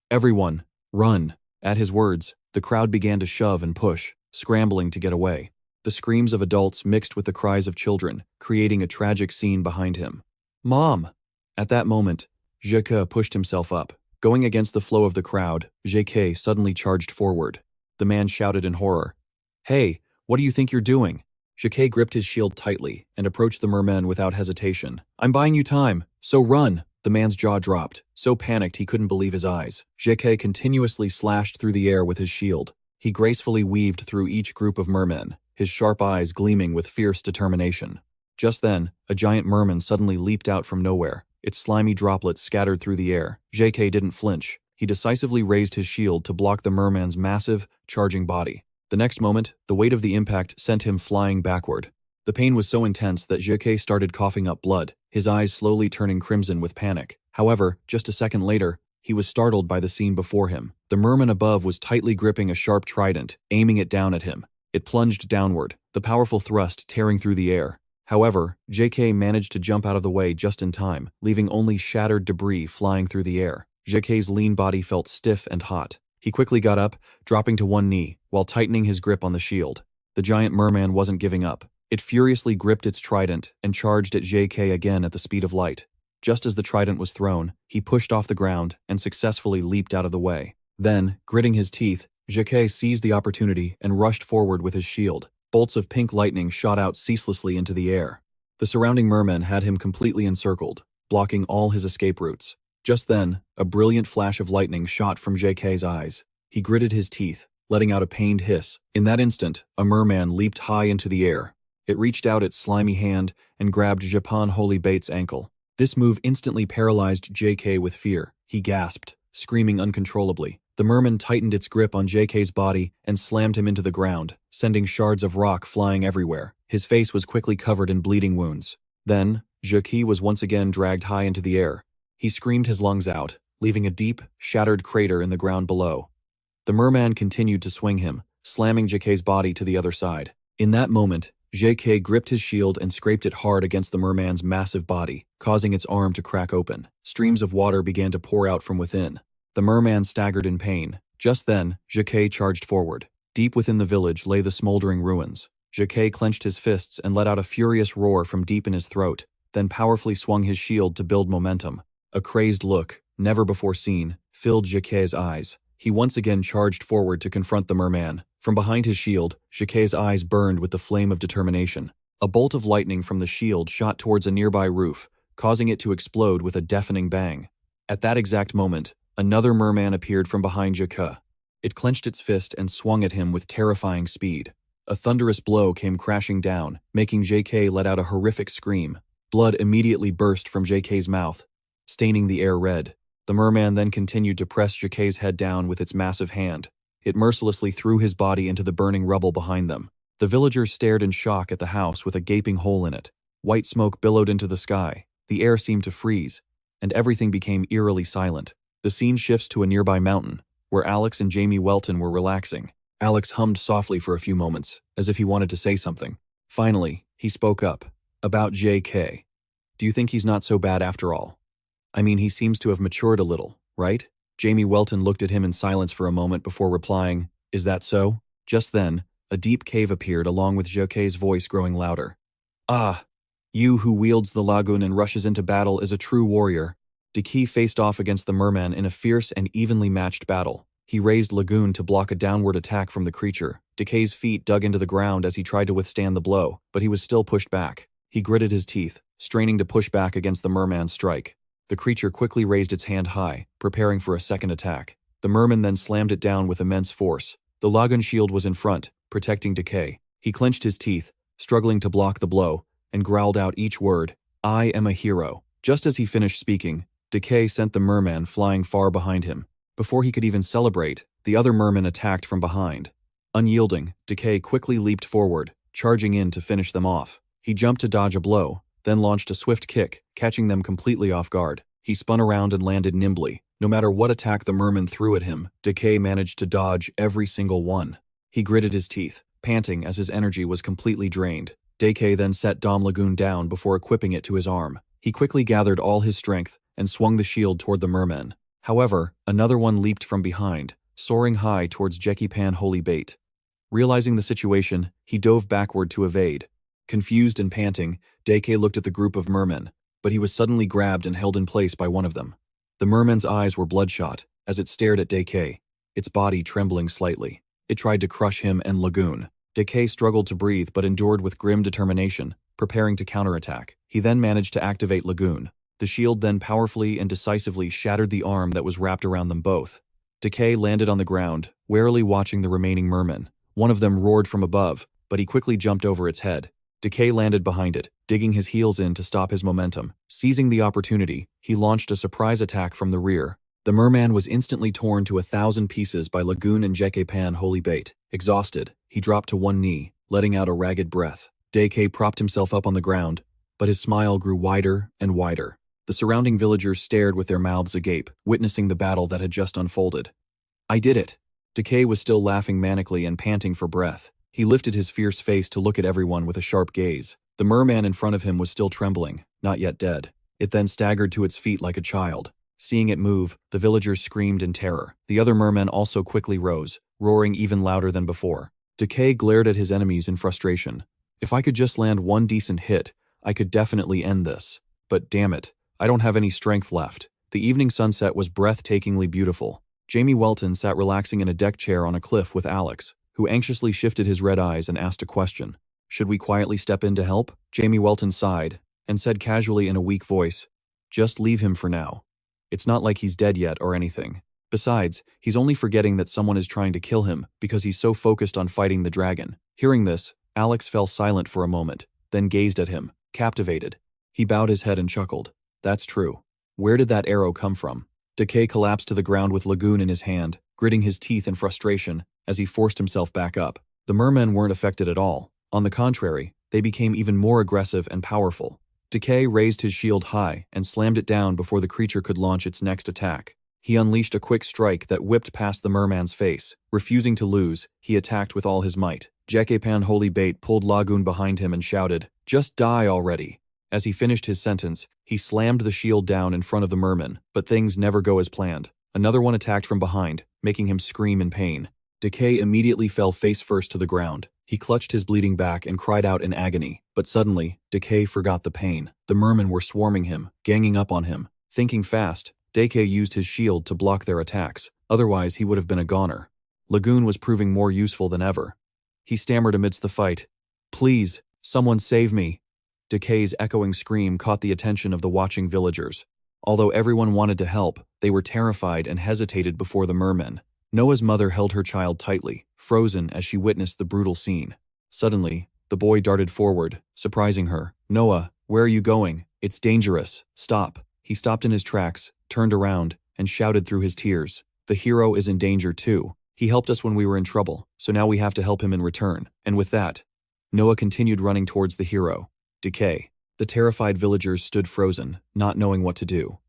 Everyone, run. At his words, the crowd began to shove and push, scrambling to get away. The screams of adults mixed with the cries of children, creating a tragic scene behind him. Mom! At that moment, Jacques pushed himself up. Going against the flow of the crowd, Jacques suddenly charged forward. The man shouted in horror. Hey, what do you think you're doing? Jacques gripped his shield tightly and approached the merman without hesitation. I'm buying you time, so run! The man's jaw dropped, so panicked he couldn't believe his eyes. Jacques continuously slashed through the air with his shield. He gracefully weaved through each group of mermen, his sharp eyes gleaming with fierce determination. Just then, a giant merman suddenly leaped out from nowhere. Its slimy droplets scattered through the air. Jacques didn't flinch. He decisively raised his shield to block the merman's massive, charging body. The next moment, the weight of the impact sent him flying backward. The pain was so intense that Jacques started coughing up blood, his eyes slowly turning crimson with panic. However, just a second later, he was startled by the scene before him. The merman above was tightly gripping a sharp trident, aiming it down at him. It plunged downward, the powerful thrust tearing through the air. However, Jacques managed to jump out of the way just in time, leaving only shattered debris flying through the air. Jacques' lean body felt stiff and hot. He quickly got up, dropping to one knee, while tightening his grip on the shield. The giant merman wasn't giving up. It furiously gripped its trident and charged at Jacques again at the speed of light. Just as the trident was thrown, he pushed off the ground and successfully leaped out of the way. Then, gritting his teeth, Jacques seized the opportunity and rushed forward with his shield. Bolts of pink lightning shot out ceaselessly into the air. The surrounding mermen had him completely encircled, blocking all his escape routes. Just then, a brilliant flash of lightning shot from Jacques' eyes. He gritted his teeth, letting out a pained hiss. In that instant, a merman leaped high into the air. It reached out its slimy hand and grabbed Japan Holy Bait's ankle. This move instantly paralyzed JK with fear. He gasped, screaming uncontrollably. The merman tightened its grip on JK's body and slammed him into the ground, sending shards of rock flying everywhere. His face was quickly covered in bleeding wounds. Then, JK was once again dragged high into the air. He screamed his lungs out, leaving a deep, shattered crater in the ground below. The merman continued to swing him, slamming JK's body to the other side. In that moment, JK gripped his shield and scraped it hard against the merman's massive body, causing its arm to crack open. Streams of water began to pour out from within. The merman staggered in pain. Just then, JK charged forward. Deep within the village lay the smoldering ruins. JK clenched his fists and let out a furious roar from deep in his throat, then powerfully swung his shield to build momentum. A crazed look, never before seen, filled JK's eyes. He once again charged forward to confront the merman. From behind his shield, JK's eyes burned with the flame of determination. A bolt of lightning from the shield shot towards a nearby roof, causing it to explode with a deafening bang. At that exact moment, another merman appeared from behind JK. It clenched its fist and swung at him with terrifying speed. A thunderous blow came crashing down, making JK let out a horrific scream. Blood immediately burst from JK's mouth, staining the air red. The merman then continued to press JK's head down with its massive hand. It mercilessly threw his body into the burning rubble behind them. The villagers stared in shock at the house with a gaping hole in it. White smoke billowed into the sky. The air seemed to freeze, and everything became eerily silent. The scene shifts to a nearby mountain, where Alex and Jamie Welton were relaxing. Alex hummed softly for a few moments, as if he wanted to say something. Finally, he spoke up. About JK. Do you think he's not so bad after all? I mean, he seems to have matured a little, right? Jamie Welton looked at him in silence for a moment before replying, "Is that so?" Just then, a deep cave appeared along with JK's voice growing louder. "Ah, you who wields the lagoon and rushes into battle is a true warrior." Deki faced off against the merman in a fierce and evenly matched battle. He raised Lagoon to block a downward attack from the creature. Deke's feet dug into the ground as he tried to withstand the blow, but he was still pushed back. He gritted his teeth, straining to push back against the merman's strike. The creature quickly raised its hand high, preparing for a second attack. The merman then slammed it down with immense force. The lagoon shield was in front, protecting Deke. He clenched his teeth, struggling to block the blow, and growled out each word, "I am a hero." Just as he finished speaking, Deke sent the merman flying far behind him. Before he could even celebrate, the other merman attacked from behind. Unyielding, Deke quickly leaped forward, charging in to finish them off. He jumped to dodge a blow, then launched a swift kick, catching them completely off guard. He spun around and landed nimbly. No matter what attack the merman threw at him, Deke managed to dodge every single one. He gritted his teeth, panting as his energy was completely drained. Deke then set Dom Lagoon down before equipping it to his arm. He quickly gathered all his strength and swung the shield toward the merman. However, another one leaped from behind, soaring high towards Jekipan Holy Bait. Realizing the situation, he dove backward to evade. Confused and panting, Deke looked at the group of mermen, but he was suddenly grabbed and held in place by one of them. The merman's eyes were bloodshot as it stared at Deke, its body trembling slightly. It tried to crush him and Lagoon. Deke struggled to breathe but endured with grim determination, preparing to counterattack. He then managed to activate Lagoon. The shield then powerfully and decisively shattered the arm that was wrapped around them both. Deke landed on the ground, warily watching the remaining mermen. One of them roared from above, but he quickly jumped over its head. Deke landed behind it, digging his heels in to stop his momentum. Seizing the opportunity, he launched a surprise attack from the rear. The merman was instantly torn to 1,000 pieces by Lagoon and Jekepan Holy Bait. Exhausted, he dropped to one knee, letting out a ragged breath. Deke propped himself up on the ground, but his smile grew wider and wider. The surrounding villagers stared with their mouths agape, witnessing the battle that had just unfolded. "I did it!" Deke was still laughing manically and panting for breath. He lifted his fierce face to look at everyone with a sharp gaze. The merman in front of him was still trembling, not yet dead. It then staggered to its feet like a child. Seeing it move, the villagers screamed in terror. The other mermen also quickly rose, roaring even louder than before. Deke glared at his enemies in frustration. "If I could just land one decent hit, I could definitely end this. But damn it, I don't have any strength left." The evening sunset was breathtakingly beautiful. Jamie Welton sat relaxing in a deck chair on a cliff with Alex, who anxiously shifted his red eyes and asked a question. "Should we quietly step in to help?" Jamie Welton sighed and said casually in a weak voice, "Just leave him for now. It's not like he's dead yet or anything." Besides, he's only forgetting that someone is trying to kill him because he's so focused on fighting the dragon. Hearing this, Alex fell silent for a moment, then gazed at him, captivated. He bowed his head and chuckled. That's true. Where did that arrow come from? Decay collapsed to the ground with Lagoon in his hand, gritting his teeth in frustration as he forced himself back up. The mermen weren't affected at all. On the contrary, they became even more aggressive and powerful. Decay raised his shield high and slammed it down before the creature could launch its next attack. He unleashed a quick strike that whipped past the merman's face. Refusing to lose, he attacked with all his might. Jakepan Holy Bait pulled Lagoon behind him and shouted, "Just die already." As he finished his sentence, he slammed the shield down in front of the merman, but things never go as planned. Another one attacked from behind, making him scream in pain. Decay immediately fell face first to the ground. He clutched his bleeding back and cried out in agony, but suddenly, Decay forgot the pain. The mermen were swarming him, ganging up on him. Thinking fast, Decay used his shield to block their attacks, otherwise he would have been a goner. Lagoon was proving more useful than ever. He stammered amidst the fight, "Please, someone save me." Decay's echoing scream caught the attention of the watching villagers. Although everyone wanted to help, they were terrified and hesitated before the mermen. Noah's mother held her child tightly, frozen as she witnessed the brutal scene. Suddenly, the boy darted forward, surprising her. "Noah, where are you going? It's dangerous. Stop." He stopped in his tracks, turned around, and shouted through his tears, "The hero is in danger too. He helped us when we were in trouble, so now we have to help him in return." And with that, Noah continued running towards the hero. Decay. The terrified villagers stood frozen, not knowing what to do.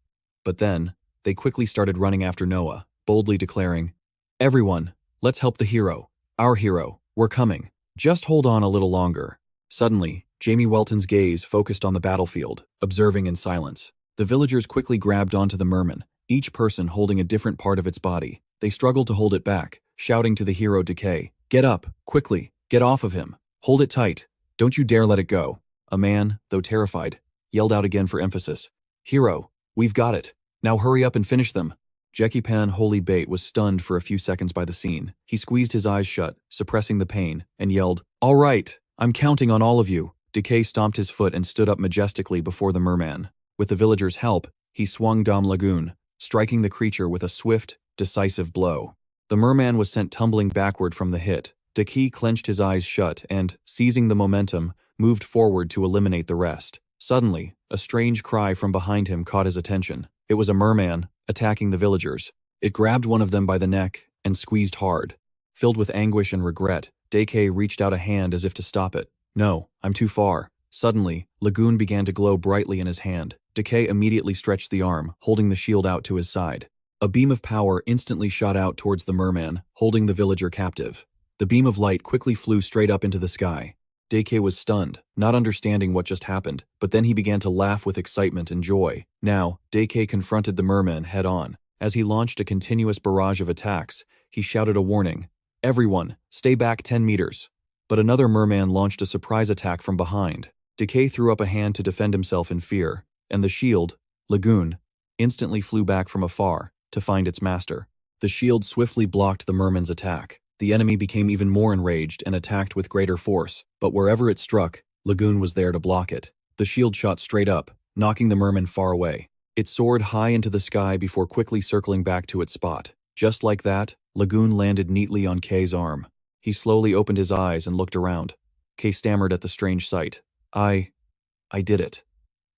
But then, they quickly started running after Noah, boldly declaring, "Everyone, let's help the hero. Our hero. We're coming. Just hold on a little longer." Suddenly, Jamie Welton's gaze focused on the battlefield, observing in silence. The villagers quickly grabbed onto the merman, each person holding a different part of its body. They struggled to hold it back, shouting to the hero Decay, "Get up, quickly, get off of him. Hold it tight. Don't you dare let it go." A man, though terrified, yelled out again for emphasis, "Hero, we've got it. Now hurry up and finish them." Jekipan Holy Bait was stunned for a few seconds by the scene. He squeezed his eyes shut, suppressing the pain, and yelled, "All right, I'm counting on all of you." Decay stomped his foot and stood up majestically before the merman. With the villagers' help, he swung Dom Lagoon, striking the creature with a swift, decisive blow. The merman was sent tumbling backward from the hit. Decay clenched his eyes shut and, seizing the momentum, moved forward to eliminate the rest. Suddenly, a strange cry from behind him caught his attention. It was a merman, attacking the villagers. It grabbed one of them by the neck and squeezed hard. Filled with anguish and regret, Decay reached out a hand as if to stop it. "No, I'm too far." Suddenly, Lagoon began to glow brightly in his hand. Decay immediately stretched the arm, holding the shield out to his side. A beam of power instantly shot out towards the merman, holding the villager captive. The beam of light quickly flew straight up into the sky. Decay was stunned, not understanding what just happened, but then he began to laugh with excitement and joy. Now, Decay confronted the merman head-on. As he launched a continuous barrage of attacks, he shouted a warning, "Everyone, stay back 10 meters." But another merman launched a surprise attack from behind. Decay threw up a hand to defend himself in fear, and the shield, Lagoon, instantly flew back from afar to find its master. The shield swiftly blocked the merman's attack. The enemy became even more enraged and attacked with greater force, but wherever it struck, Lagoon was there to block it. The shield shot straight up, knocking the merman far away. It soared high into the sky before quickly circling back to its spot. Just like that, Lagoon landed neatly on Kay's arm. He slowly opened his eyes and looked around. Kay stammered at the strange sight. I did it."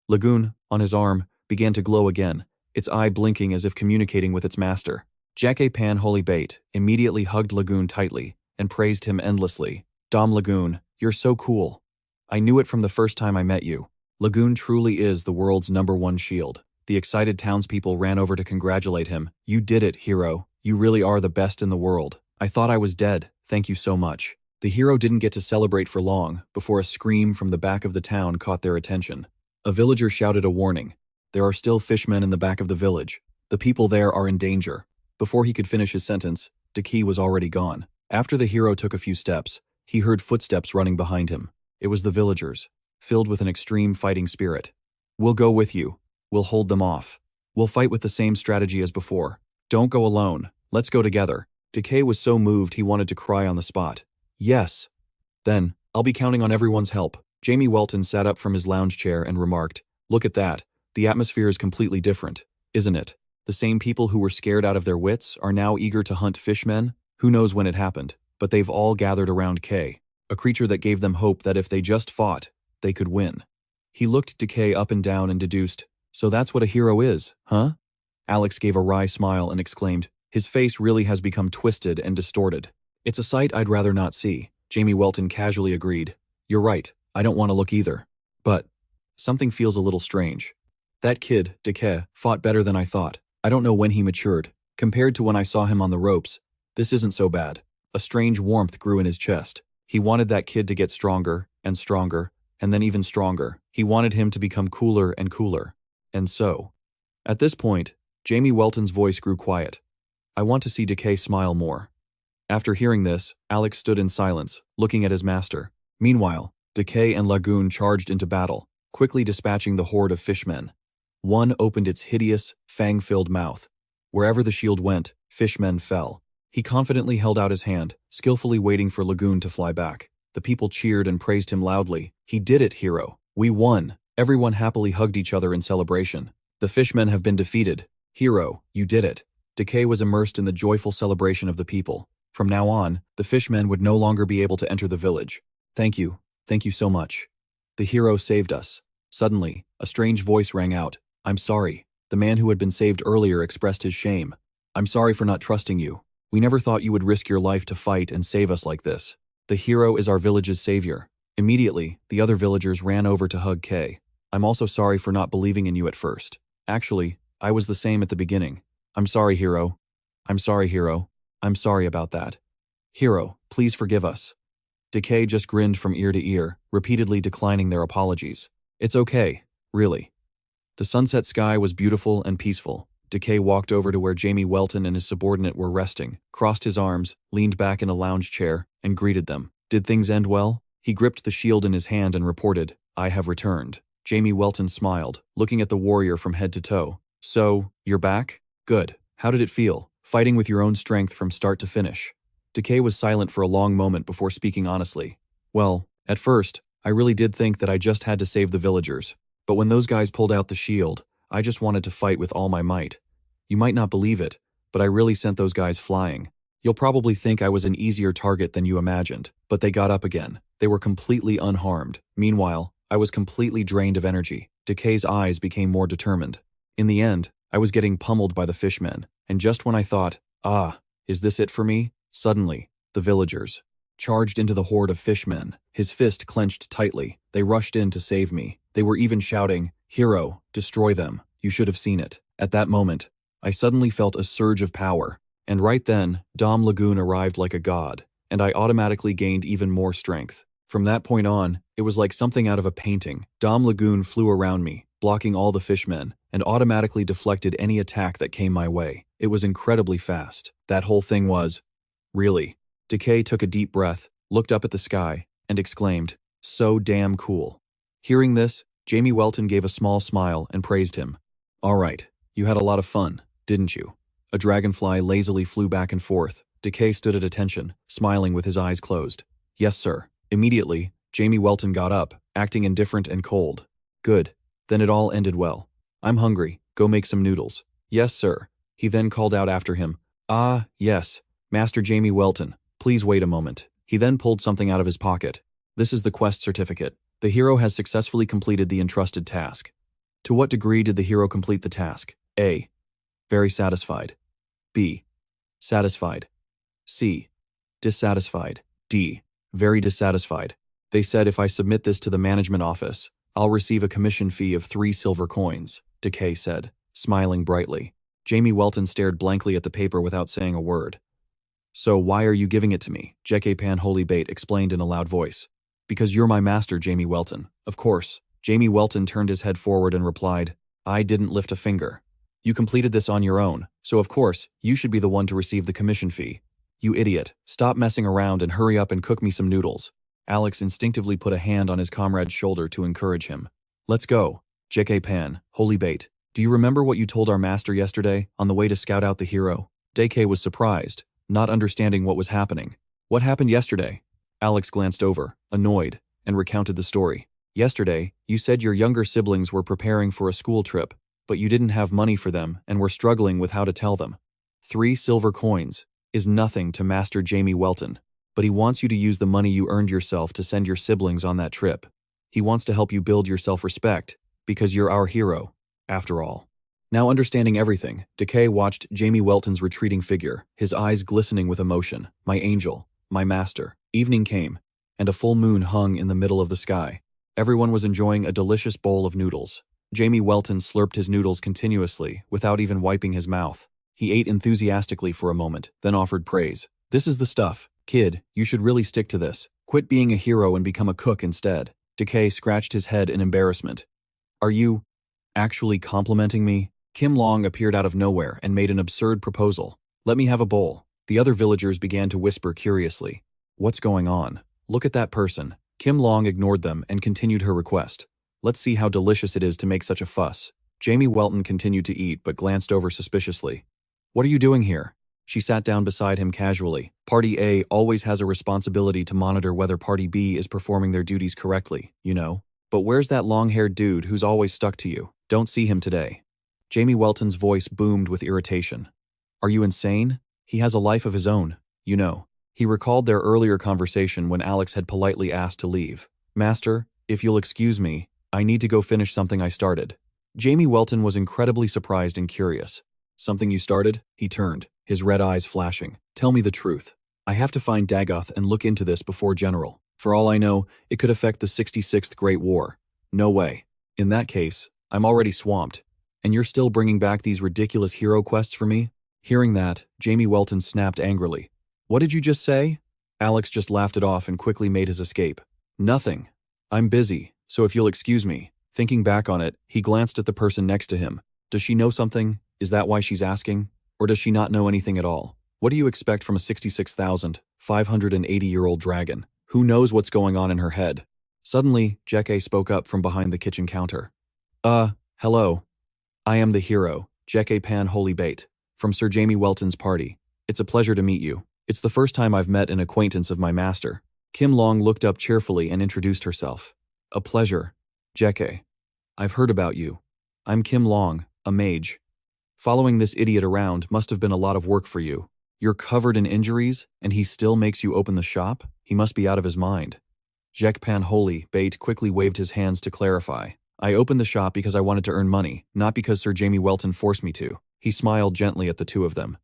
Lagoon, on his arm, began to glow again, its eye blinking as if communicating with its master. Jakepan Holy Bait immediately hugged Lagoon tightly and praised him endlessly. "Dom Lagoon, you're so cool. I knew it from the first time I met you. Lagoon truly is the world's #1 shield." The excited townspeople ran over to congratulate him. "You did it, hero. You really are the best in the world. I thought I was dead. Thank you so much." The hero didn't get to celebrate for long before a scream from the back of the town caught their attention. A villager shouted a warning. "There are still fishmen in the back of the village. The people there are in danger." Before he could finish his sentence, Decay was already gone. After the hero took a few steps, he heard footsteps running behind him. It was the villagers, filled with an extreme fighting spirit. "We'll go with you. We'll hold them off. We'll fight with the same strategy as before. Don't go alone. Let's go together." Decay was so moved he wanted to cry on the spot. "Yes. Then, I'll be counting on everyone's help." Jamie Welton sat up from his lounge chair and remarked, "Look at that. The atmosphere is completely different, isn't it?" The same people who were scared out of their wits are now eager to hunt fishmen. Who knows when it happened, but they've all gathered around Kay, a creature that gave them hope that if they just fought, they could win. He looked Decay up and down and deduced, "So that's what a hero is, huh?" Alex gave a wry smile and exclaimed, his face really has become twisted and distorted. "It's a sight I'd rather not see," Jamie Welton casually agreed. "You're right, I don't want to look either. But something feels a little strange. That kid, Decay, fought better than I thought. I don't know when he matured. Compared to when I saw him on the ropes, this isn't so bad." A strange warmth grew in his chest. He wanted that kid to get stronger, and stronger, and then even stronger. He wanted him to become cooler and cooler. And so, at this point, Jamie Welton's voice grew quiet. "I want to see Decay smile more." After hearing this, Alex stood in silence, looking at his master. Meanwhile, Decay and Lagoon charged into battle, quickly dispatching the horde of fishmen. One opened its hideous, fang-filled mouth. Wherever the shield went, fishmen fell. He confidently held out his hand, skillfully waiting for Lagoon to fly back. The people cheered and praised him loudly. "He did it, hero. We won." Everyone happily hugged each other in celebration. "The fishmen have been defeated. Hero, you did it." Decay was immersed in the joyful celebration of the people. From now on, the fishmen would no longer be able to enter the village. Thank you so much. The hero saved us." Suddenly, a strange voice rang out. "I'm sorry." The man who had been saved earlier expressed his shame. "I'm sorry for not trusting you. We never thought you would risk your life to fight and save us like this. The hero is our village's savior." Immediately, the other villagers ran over to hug Kay. "I'm also sorry for not believing in you at first. Actually, I was the same at the beginning. I'm sorry, hero. I'm sorry, hero. I'm sorry about that. Hero, please forgive us." Decay just grinned from ear to ear, repeatedly declining their apologies. "It's okay, really." The sunset sky was beautiful and peaceful. Decay walked over to where Jamie Welton and his subordinate were resting, crossed his arms, leaned back in a lounge chair, and greeted them. "Did things end well?" He gripped the shield in his hand and reported, "I have returned." Jamie Welton smiled, looking at the warrior from head to toe. "So, you're back? Good. How did it feel, fighting with your own strength from start to finish?" Decay was silent for a long moment before speaking honestly. "Well, at first, I really did think that I just had to save the villagers. But when those guys pulled out the shield, I just wanted to fight with all my might. You might not believe it, but I really sent those guys flying. You'll probably think I was an easier target than you imagined, but they got up again. They were completely unharmed. Meanwhile, I was completely drained of energy." Decay's eyes became more determined. "In the end, I was getting pummeled by the fishmen, and just when I thought, is this it for me?" Suddenly, the villagers charged into the horde of fishmen. His fist clenched tightly. They rushed in to save me. They were even shouting, "Hero, destroy them. You should have seen it." At that moment, I suddenly felt a surge of power, and right then, Dom Lagoon arrived like a god, and I automatically gained even more strength. From that point on, it was like something out of a painting. Dom Lagoon flew around me, blocking all the fishmen, and automatically deflected any attack that came my way. It was incredibly fast. That whole thing was, really. Decay took a deep breath, looked up at the sky, and exclaimed, "So damn cool." Hearing this, Jamie Welton gave a small smile and praised him. "All right, you had a lot of fun, didn't you?" A dragonfly lazily flew back and forth. Decay stood at attention, smiling with his eyes closed. "Yes, sir." Immediately, Jamie Welton got up, acting indifferent and cold. "Good. Then it all ended well. I'm hungry. Go make some noodles." "Yes, sir." He then called out after him, "Ah, yes, Master Jamie Welton. Please wait a moment." He then pulled something out of his pocket. "This is the quest certificate. The hero has successfully completed the entrusted task." To what degree did the hero complete the task? A. Very satisfied. B. Satisfied. C. Dissatisfied. D. Very dissatisfied. "They said if I submit this to the management office, I'll receive a commission fee of 3 silver coins, Decay said, smiling brightly. Jamie Welton stared blankly at the paper without saying a word. "So why are you giving it to me?" Jeke Pan Holy Bait explained in a loud voice. "Because you're my master, Jamie Welton. Of course." Jamie Welton turned his head forward and replied, "I didn't lift a finger. You completed this on your own, so of course, you should be the one to receive the commission fee. You idiot, stop messing around and hurry up and cook me some noodles." Alex instinctively put a hand on his comrade's shoulder to encourage him. "Let's go." Jeke Pan, Holy Bait. "Do you remember what you told our master yesterday on the way to scout out the hero?" Deke was surprised, not understanding what was happening. "What happened yesterday?" Alex glanced over, annoyed, and recounted the story. "Yesterday, you said your younger siblings were preparing for a school trip. but you didn't have money for them and were struggling with how to tell them. 3 silver coins is nothing to Master Jamie Welton, but he wants you to use the money you earned yourself to send your siblings on that trip. He wants to help you build your self-respect, because you're our hero, after all. Now understanding everything, Decay watched Jamie Welton's retreating figure, his eyes glistening with emotion. My angel, my master. Evening came, and a full moon hung in the middle of the sky. Everyone was enjoying a delicious bowl of noodles. Jamie Welton slurped his noodles continuously, without even wiping his mouth. He ate enthusiastically for a moment, then offered praise. This is the stuff. Kid, you should really stick to this. Quit being a hero and become a cook instead. Decay scratched his head in embarrassment. Are you actually complimenting me? Kim Long appeared out of nowhere and made an absurd proposal. Let me have a bowl. The other villagers began to whisper curiously. What's going on? Look at that person. Kim Long ignored them and continued her request. Let's see how delicious it is to make such a fuss. Jamie Welton continued to eat but glanced over suspiciously. What are you doing here? She sat down beside him casually. Party A always has a responsibility to monitor whether Party B is performing their duties correctly, you know. But where's that long-haired dude who's always stuck to you? Don't see him today. Jamie Welton's voice boomed with irritation. Are you insane? He has a life of his own, you know. He recalled their earlier conversation when Alex had politely asked to leave. Master, if you'll excuse me, I need to go finish something I started. Jamie Welton was incredibly surprised and curious. Something you started? He turned, his red eyes flashing. Tell me the truth. I have to find Dagoth and look into this before General. For all I know, it could affect the 66th Great War. No way. In that case, I'm already swamped. And you're still bringing back these ridiculous hero quests for me? Hearing that, Jamie Welton snapped angrily. What did you just say? Alex just laughed it off and quickly made his escape. Nothing. I'm busy, so if you'll excuse me. Thinking back on it, he glanced at the person next to him. Does she know something? Is that why she's asking? Or does she not know anything at all? What do you expect from a 66,580-year-old dragon? Who knows what's going on in her head? Suddenly, Jeke spoke up from behind the kitchen counter. Hello. I am the hero, Jeke Pan Holy Bait, from Sir Jamie Welton's party. It's a pleasure to meet you. It's the first time I've met an acquaintance of my master. Kim Long looked up cheerfully and introduced herself. A pleasure, Jeke. I've heard about you. I'm Kim Long, a mage. Following this idiot around must have been a lot of work for you. You're covered in injuries, and he still makes you open the shop? He must be out of his mind. Jeke Pan Holy Bait quickly waved his hands to clarify. I opened the shop because I wanted to earn money, not because Sir Jamie Welton forced me to. He smiled gently at the two of them.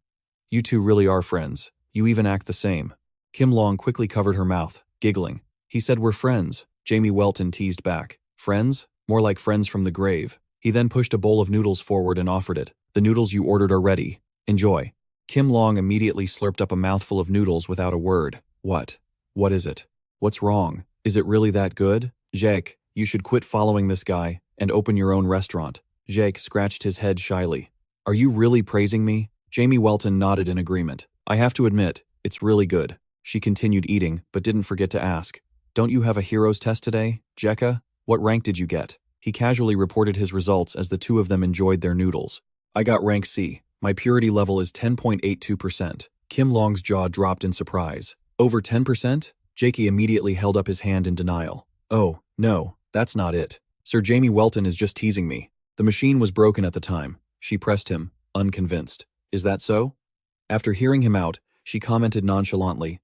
You two really are friends. You even act the same. Kim Long quickly covered her mouth, giggling. He said we're friends. Jamie Welton teased back. Friends? More like friends from the grave. He then pushed a bowl of noodles forward and offered it. The noodles you ordered are ready. Enjoy. Kim Long immediately slurped up a mouthful of noodles without a word. What? What is it? What's wrong? Is it really that good? Jake, you should quit following this guy and open your own restaurant. Jake scratched his head shyly. Are you really praising me? Jamie Welton nodded in agreement. I have to admit, it's really good. She continued eating, but didn't forget to ask. Don't you have a hero's test today, Jekka? What rank did you get? He casually reported his results as the two of them enjoyed their noodles. I got rank C. My purity level is 10.82%. Kim Long's jaw dropped in surprise. Over 10%? Jakey immediately held up his hand in denial. Oh, no, that's not it. Sir Jamie Welton is just teasing me. The machine was broken at the time. She pressed him, unconvinced. Is that so? After hearing him out, she commented nonchalantly.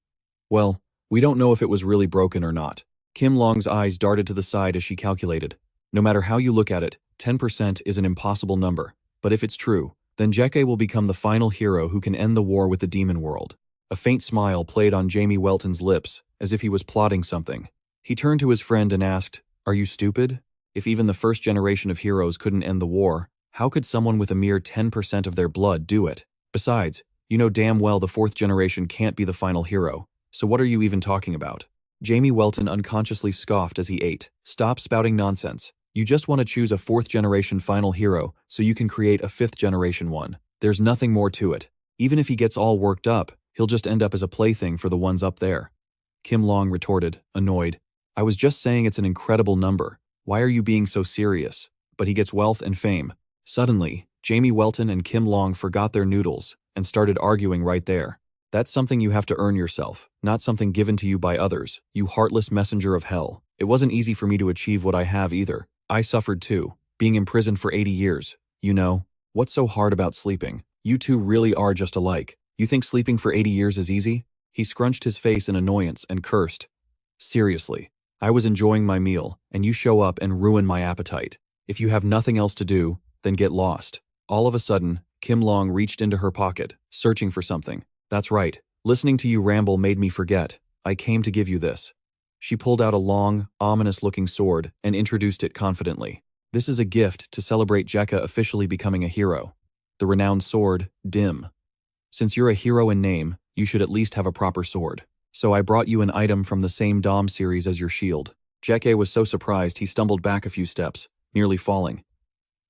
Well, we don't know if it was really broken or not. Kim Long's eyes darted to the side as she calculated. No matter how you look at it, 10% is an impossible number. But if it's true, then Jeke will become the final hero who can end the war with the demon world. A faint smile played on Jamie Welton's lips, as if he was plotting something. He turned to his friend and asked, Are you stupid? If even the first generation of heroes couldn't end the war, how could someone with a mere 10% of their blood do it? Besides, you know damn well the fourth generation can't be the final hero, so what are you even talking about? Jamie Welton unconsciously scoffed as he ate. Stop spouting nonsense. You just want to choose a fourth generation final hero so you can create a fifth generation one. There's nothing more to it. Even if he gets all worked up, he'll just end up as a plaything for the ones up there. Kim Long retorted, annoyed. I was just saying it's an incredible number. Why are you being so serious? But he gets wealth and fame. Suddenly, Jamie Welton and Kim Long forgot their noodles and started arguing right there. That's something you have to earn yourself, not something given to you by others, you heartless messenger of hell. It wasn't easy for me to achieve what I have either. I suffered too, being imprisoned for 80 years. You know, what's so hard about sleeping? You two really are just alike. You think sleeping for 80 years is easy? He scrunched his face in annoyance and cursed. Seriously. I was enjoying my meal, and you show up and ruin my appetite. If you have nothing else to do, then get lost. All of a sudden, Kim Long reached into her pocket, searching for something. That's right. Listening to you ramble made me forget. I came to give you this. She pulled out a long, ominous-looking sword and introduced it confidently. This is a gift to celebrate Jekka officially becoming a hero. The renowned sword, Dim. Since you're a hero in name, you should at least have a proper sword. So I brought you an item from the same Dom series as your shield. Jekka was so surprised he stumbled back a few steps, nearly falling.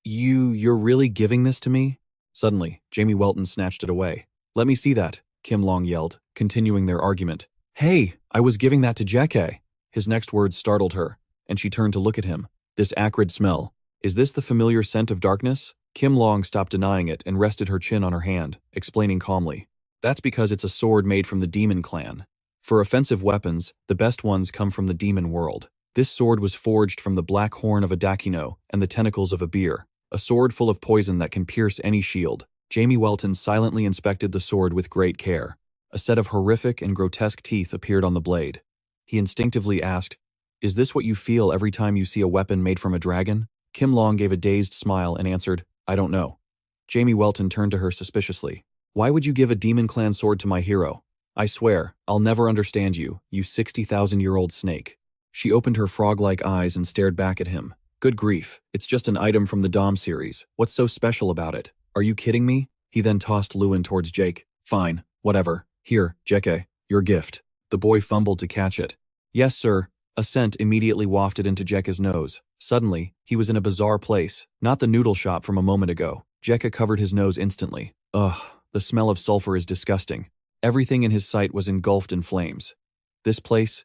You're really giving this to me? Suddenly, Jamie Welton snatched it away. Let me see that, Kim Long yelled, continuing their argument. Hey, I was giving that to Jekka. His next words startled her, and she turned to look at him. This acrid smell. Is this the familiar scent of darkness? Kim Long stopped denying it and rested her chin on her hand, explaining calmly. That's because it's a sword made from the Demon Clan. For offensive weapons, the best ones come from the demon world. This sword was forged from the black horn of a Dakino and the tentacles of a beer, a sword full of poison that can pierce any shield. Jamie Welton silently inspected the sword with great care. A set of horrific and grotesque teeth appeared on the blade. He instinctively asked, Is this what you feel every time you see a weapon made from a dragon? Kim Long gave a dazed smile and answered, I don't know. Jamie Welton turned to her suspiciously. Why would you give a Demon Clan sword to my hero? I swear, I'll never understand you, you 60,000-year-old snake. She opened her frog-like eyes and stared back at him. Good grief, it's just an item from the Dom series. What's so special about it? Are you kidding me? He then tossed Lewin towards Jake. Fine, whatever. Here, Jekka, your gift. The boy fumbled to catch it. Yes, sir. A scent immediately wafted into Jekka's nose. Suddenly, he was in a bizarre place, not the noodle shop from a moment ago. Jekka covered his nose instantly. Ugh, the smell of sulfur is disgusting. Everything in his sight was engulfed in flames. This place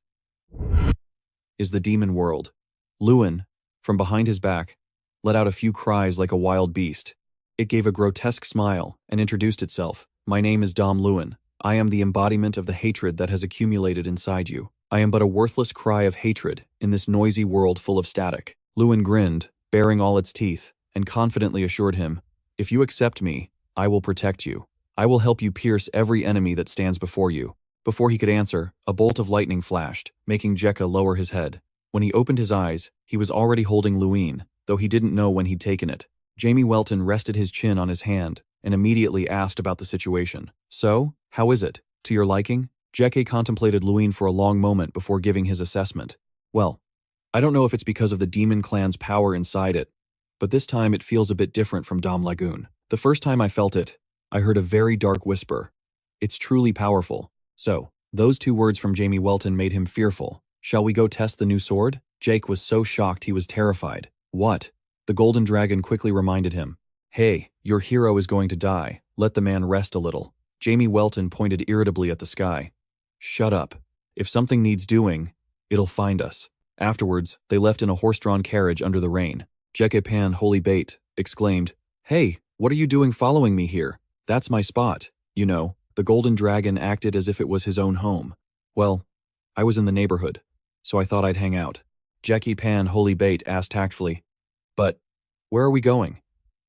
is the demon world. Lewin, from behind his back, let out a few cries like a wild beast. It gave a grotesque smile and introduced itself. My name is Dom Lewin. I am the embodiment of the hatred that has accumulated inside you. I am but a worthless cry of hatred in this noisy world full of static. Lewin grinned, baring all its teeth, and confidently assured him, If you accept me, I will protect you. I will help you pierce every enemy that stands before you. Before he could answer, a bolt of lightning flashed, making Jekka lower his head. When he opened his eyes, he was already holding Lewin, though he didn't know when he'd taken it. Jamie Welton rested his chin on his hand and immediately asked about the situation. So, how is it? To your liking? Jekka contemplated Lewin for a long moment before giving his assessment. Well, I don't know if it's because of the Demon Clan's power inside it, but this time it feels a bit different from Dom Lagoon. The first time I felt it, I heard a very dark whisper. It's truly powerful. So, those two words from Jamie Welton made him fearful. Shall we go test the new sword? Jake was so shocked he was terrified. What? The golden dragon quickly reminded him. Hey, your hero is going to die. Let the man rest a little. Jamie Welton pointed irritably at the sky. Shut up. If something needs doing, it'll find us. Afterwards, they left in a horse-drawn carriage under the rain. Jekka Pan Holy Bait exclaimed, Hey, what are you doing following me here? That's my spot. You know, the golden dragon acted as if it was his own home. Well, I was in the neighborhood, so I thought I'd hang out. Jekka Pan Holy Bait asked tactfully, But, where are we going?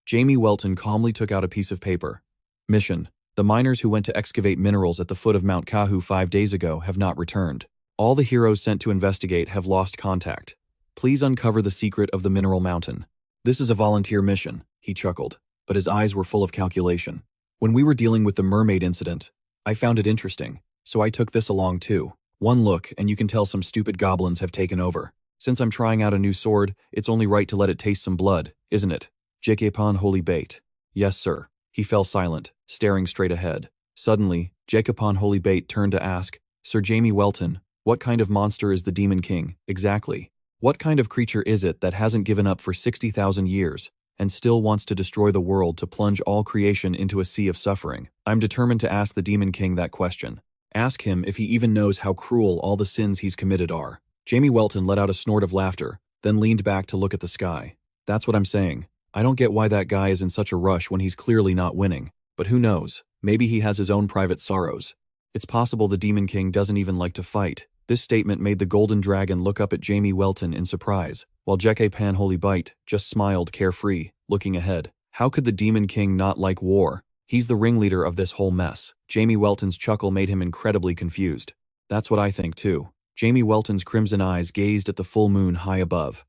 Jamie Welton calmly took out a piece of paper. Mission. The miners who went to excavate minerals at the foot of Mount Kahu 5 days ago have not returned. All the heroes sent to investigate have lost contact. Please uncover the secret of the mineral mountain. This is a volunteer mission, he chuckled, but his eyes were full of calculation. When we were dealing with the mermaid incident, I found it interesting, so I took this along too. One look and you can tell some stupid goblins have taken over. Since I'm trying out a new sword, it's only right to let it taste some blood, isn't it? Jekka Pan Holy Bait. Yes, sir. He fell silent, staring straight ahead. Suddenly, Jekka Pan Holy Bait turned to ask, Sir Jamie Welton, what kind of monster is the Demon King, exactly? What kind of creature is it that hasn't given up for 60,000 years, and still wants to destroy the world to plunge all creation into a sea of suffering? I'm determined to ask the Demon King that question. Ask him if he even knows how cruel all the sins he's committed are. Jamie Welton let out a snort of laughter, then leaned back to look at the sky. That's what I'm saying. I don't get why that guy is in such a rush when he's clearly not winning. But who knows? Maybe he has his own private sorrows. It's possible the Demon King doesn't even like to fight. This statement made the Golden Dragon look up at Jamie Welton in surprise, while Jekka Pan Holy Bite just smiled carefree, looking ahead. How could the Demon King not like war? He's the ringleader of this whole mess. Jamie Welton's chuckle made him incredibly confused. That's what I think too. Jamie Welton's crimson eyes gazed at the full moon high above.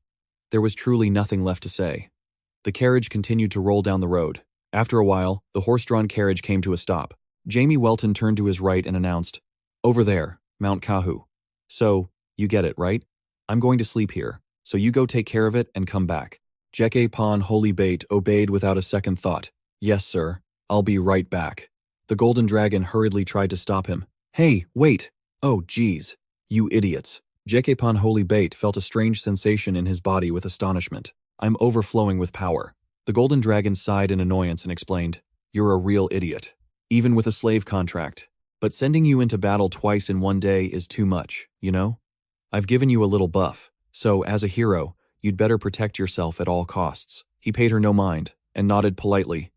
There was truly nothing left to say. The carriage continued to roll down the road. After a while, the horse-drawn carriage came to a stop. Jamie Welton turned to his right and announced, "Over there, Mount Kahu. So, you get it, right? I'm going to sleep here, so you go take care of it and come back." Jeke Pan Holy Bait obeyed without a second thought. "Yes, sir. I'll be right back." The Golden Dragon hurriedly tried to stop him. "Hey, wait! Oh, geez. You idiots." Jeke Pan Holy Bait felt a strange sensation in his body with astonishment. "I'm overflowing with power." The Golden Dragon sighed in annoyance and explained, "You're a real idiot. Even with a slave contract. But sending you into battle twice in one day is too much, you know? I've given you a little buff, so as a hero, you'd better protect yourself at all costs." He paid her no mind, and nodded politely.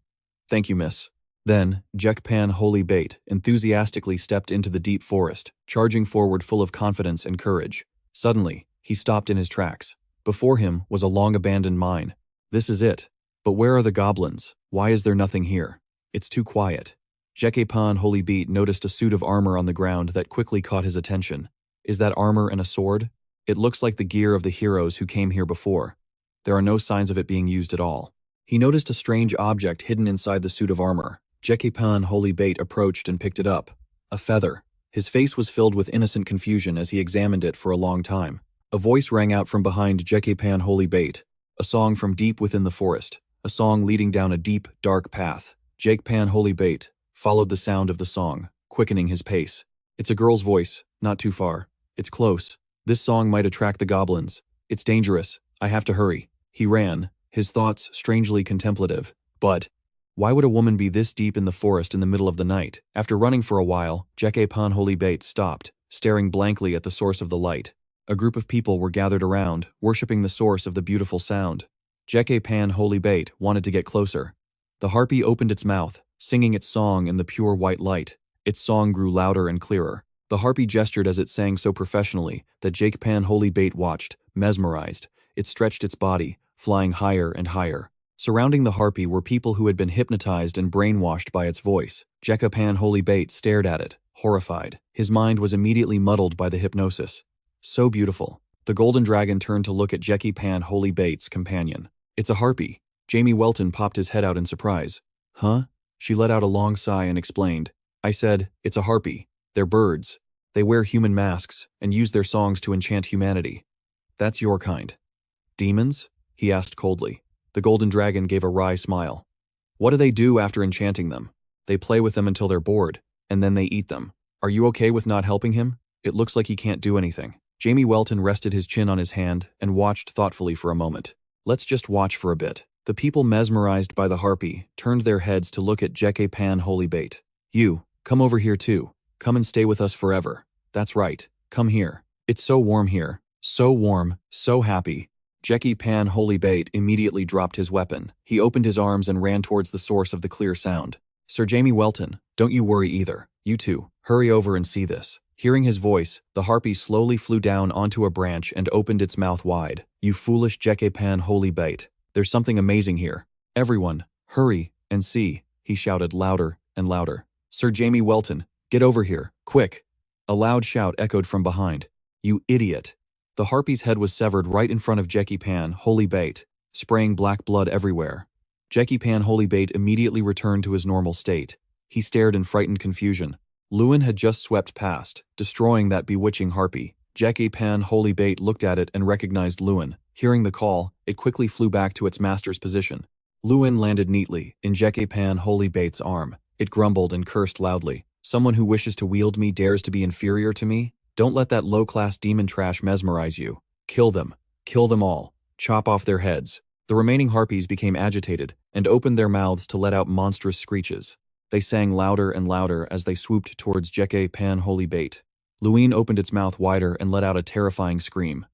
"Thank you, miss." Then, Jekpan Holy Bait enthusiastically stepped into the deep forest, charging forward full of confidence and courage. Suddenly, he stopped in his tracks. Before him was a long-abandoned mine. This is it. But where are the goblins? Why is there nothing here? It's too quiet. Jekpan Holy Bait noticed a suit of armor on the ground that quickly caught his attention. Is that armor and a sword? It looks like the gear of the heroes who came here before. There are no signs of it being used at all. He noticed a strange object hidden inside the suit of armor. Jekpan Holy Bait approached and picked it up. A feather. His face was filled with innocent confusion as he examined it for a long time. A voice rang out from behind Jekpan Holy Bait. A song from deep within the forest. A song leading down a deep, dark path. Jekpan Holy Bait followed the sound of the song, quickening his pace. It's a girl's voice, not too far. It's close. This song might attract the goblins. It's dangerous. I have to hurry. He ran, his thoughts strangely contemplative. But why would a woman be this deep in the forest in the middle of the night? After running for a while, Jekpan Holy Bait stopped, staring blankly at the source of the light. A group of people were gathered around, worshipping the source of the beautiful sound. Jekpan Holy Bait wanted to get closer. The harpy opened its mouth, singing its song in the pure white light. Its song grew louder and clearer. The harpy gestured as it sang so professionally that Jekpan Holy Bait watched, mesmerized. It stretched its body, flying higher and higher. Surrounding the harpy were people who had been hypnotized and brainwashed by its voice. Jekpan Holy Bait stared at it, horrified. His mind was immediately muddled by the hypnosis. So beautiful. The Golden Dragon turned to look at Jekpan Holy Bait's companion. "It's a harpy." Jamie Welton popped his head out in surprise. "Huh?" She let out a long sigh and explained. "I said, it's a harpy. They're birds. They wear human masks and use their songs to enchant humanity. That's your kind." "Demons?" he asked coldly. The Golden Dragon gave a wry smile. "What do they do after enchanting them? They play with them until they're bored, and then they eat them. Are you okay with not helping him? It looks like he can't do anything." Jamie Welton rested his chin on his hand and watched thoughtfully for a moment. "Let's just watch for a bit." The people mesmerized by the harpy turned their heads to look at Jekpan Holy Bait. "You, come over here too. Come and stay with us forever. That's right, come here. It's so warm here. So warm, so happy." Jekpan Holy Bait immediately dropped his weapon. He opened his arms and ran towards the source of the clear sound. "Sir Jamie Welton, don't you worry either. You two, hurry over and see this." Hearing his voice, the harpy slowly flew down onto a branch and opened its mouth wide. "You foolish Jekpan Holy Bait. There's something amazing here. Everyone, hurry and see," he shouted louder and louder. "Sir Jamie Welton, get over here, quick." A loud shout echoed from behind. "You idiot." The harpy's head was severed right in front of Jekpan Holy Bait, spraying black blood everywhere. Jekpan Holy Bait immediately returned to his normal state. He stared in frightened confusion. Lewin had just swept past, destroying that bewitching harpy. Jekpan Holy Bait looked at it and recognized Lewin. Hearing the call, it quickly flew back to its master's position. Lewin landed neatly in Jekpan Holy Bait's arm. It grumbled and cursed loudly. "Someone who wishes to wield me dares to be inferior to me? Don't let that low-class demon trash mesmerize you. Kill them. Kill them all. Chop off their heads." The remaining harpies became agitated and opened their mouths to let out monstrous screeches. They sang louder and louder as they swooped towards Jekpan Holy Bait. Lewin opened its mouth wider and let out a terrifying scream.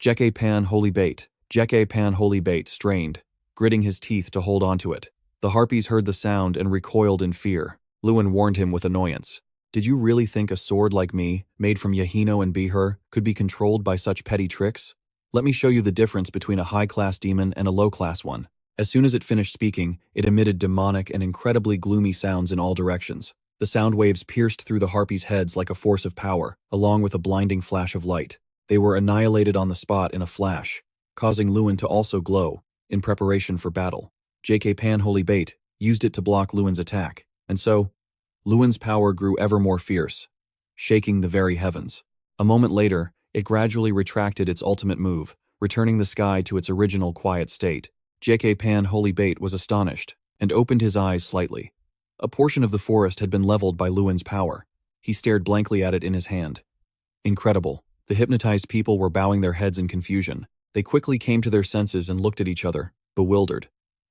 Jekpan Holy Bait. Jekpan Holy Bait strained, gritting his teeth to hold onto it. The harpies heard the sound and recoiled in fear. Lewin warned him with annoyance. "Did you really think a sword like me, made from Yahino and Behur, could be controlled by such petty tricks? Let me show you the difference between a high-class demon and a low-class one." As soon as it finished speaking, it emitted demonic and incredibly gloomy sounds in all directions. The sound waves pierced through the harpies' heads like a force of power, along with a blinding flash of light. They were annihilated on the spot in a flash, causing Lewin to also glow, in preparation for battle. J.K. Pan Holy Bait used it to block Lewin's attack, and so, Lewin's power grew ever more fierce, shaking the very heavens. A moment later, it gradually retracted its ultimate move, returning the sky to its original quiet state. J.K. Pan Holy Bait was astonished, and opened his eyes slightly. A portion of the forest had been leveled by Lewin's power. He stared blankly at it in his hand. Incredible. The hypnotized people were bowing their heads in confusion. They quickly came to their senses and looked at each other, bewildered.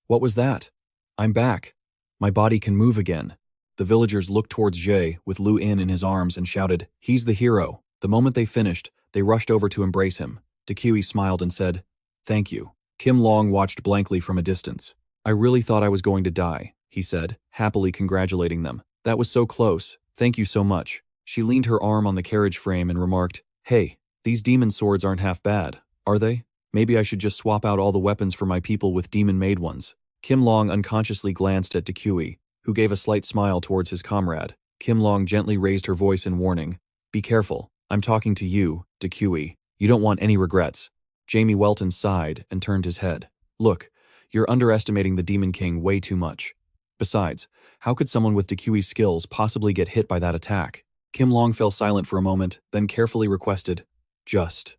What was that? I'm back. My body can move again. The villagers looked towards Jay, with Lu In his arms, and shouted, "He's the hero." The moment they finished, they rushed over to embrace him. DeQi smiled and said, "Thank you." Kim Long watched blankly from a distance. "I really thought I was going to die," he said, happily congratulating them. "That was so close. Thank you so much." She leaned her arm on the carriage frame and remarked, "Hey, these demon swords aren't half bad, are they? Maybe I should just swap out all the weapons for my people with demon-made ones." Kim Long unconsciously glanced at DeQi, who gave a slight smile towards his comrade. Kim Long gently raised her voice in warning. "Be careful. I'm talking to you, DeQi. You don't want any regrets." Jamie Welton sighed and turned his head. "Look, you're underestimating the Demon King way too much. Besides, how could someone with DeQi's skills possibly get hit by that attack?" Kim Long fell silent for a moment, then carefully requested, "Just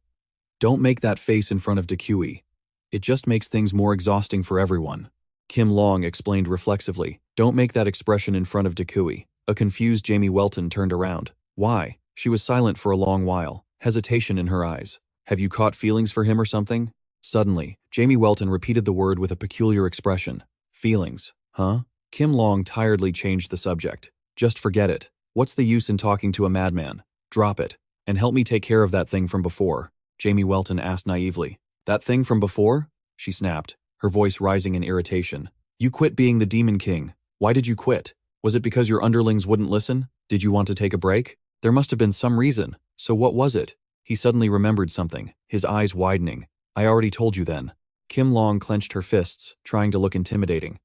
don't make that face in front of DeQi. It just makes things more exhausting for everyone." Kim Long explained reflexively, "Don't make that expression in front of DeQi." A confused Jamie Welton turned around. "Why?" She was silent for a long while, hesitation in her eyes. "Have you caught feelings for him or something?" Suddenly, Jamie Welton repeated the word with a peculiar expression. "Feelings, huh?" Kim Long tiredly changed the subject. "Just forget it. What's the use in talking to a madman? Drop it, and help me take care of that thing from before," Jamie Welton asked naively. "That thing from before?" she snapped, her voice rising in irritation. "You quit being the Demon King. Why did you quit? Was it because your underlings wouldn't listen? Did you want to take a break? There must have been some reason. So what was it?" He suddenly remembered something, his eyes widening. "I already told you then." Kim Long clenched her fists, trying to look intimidating.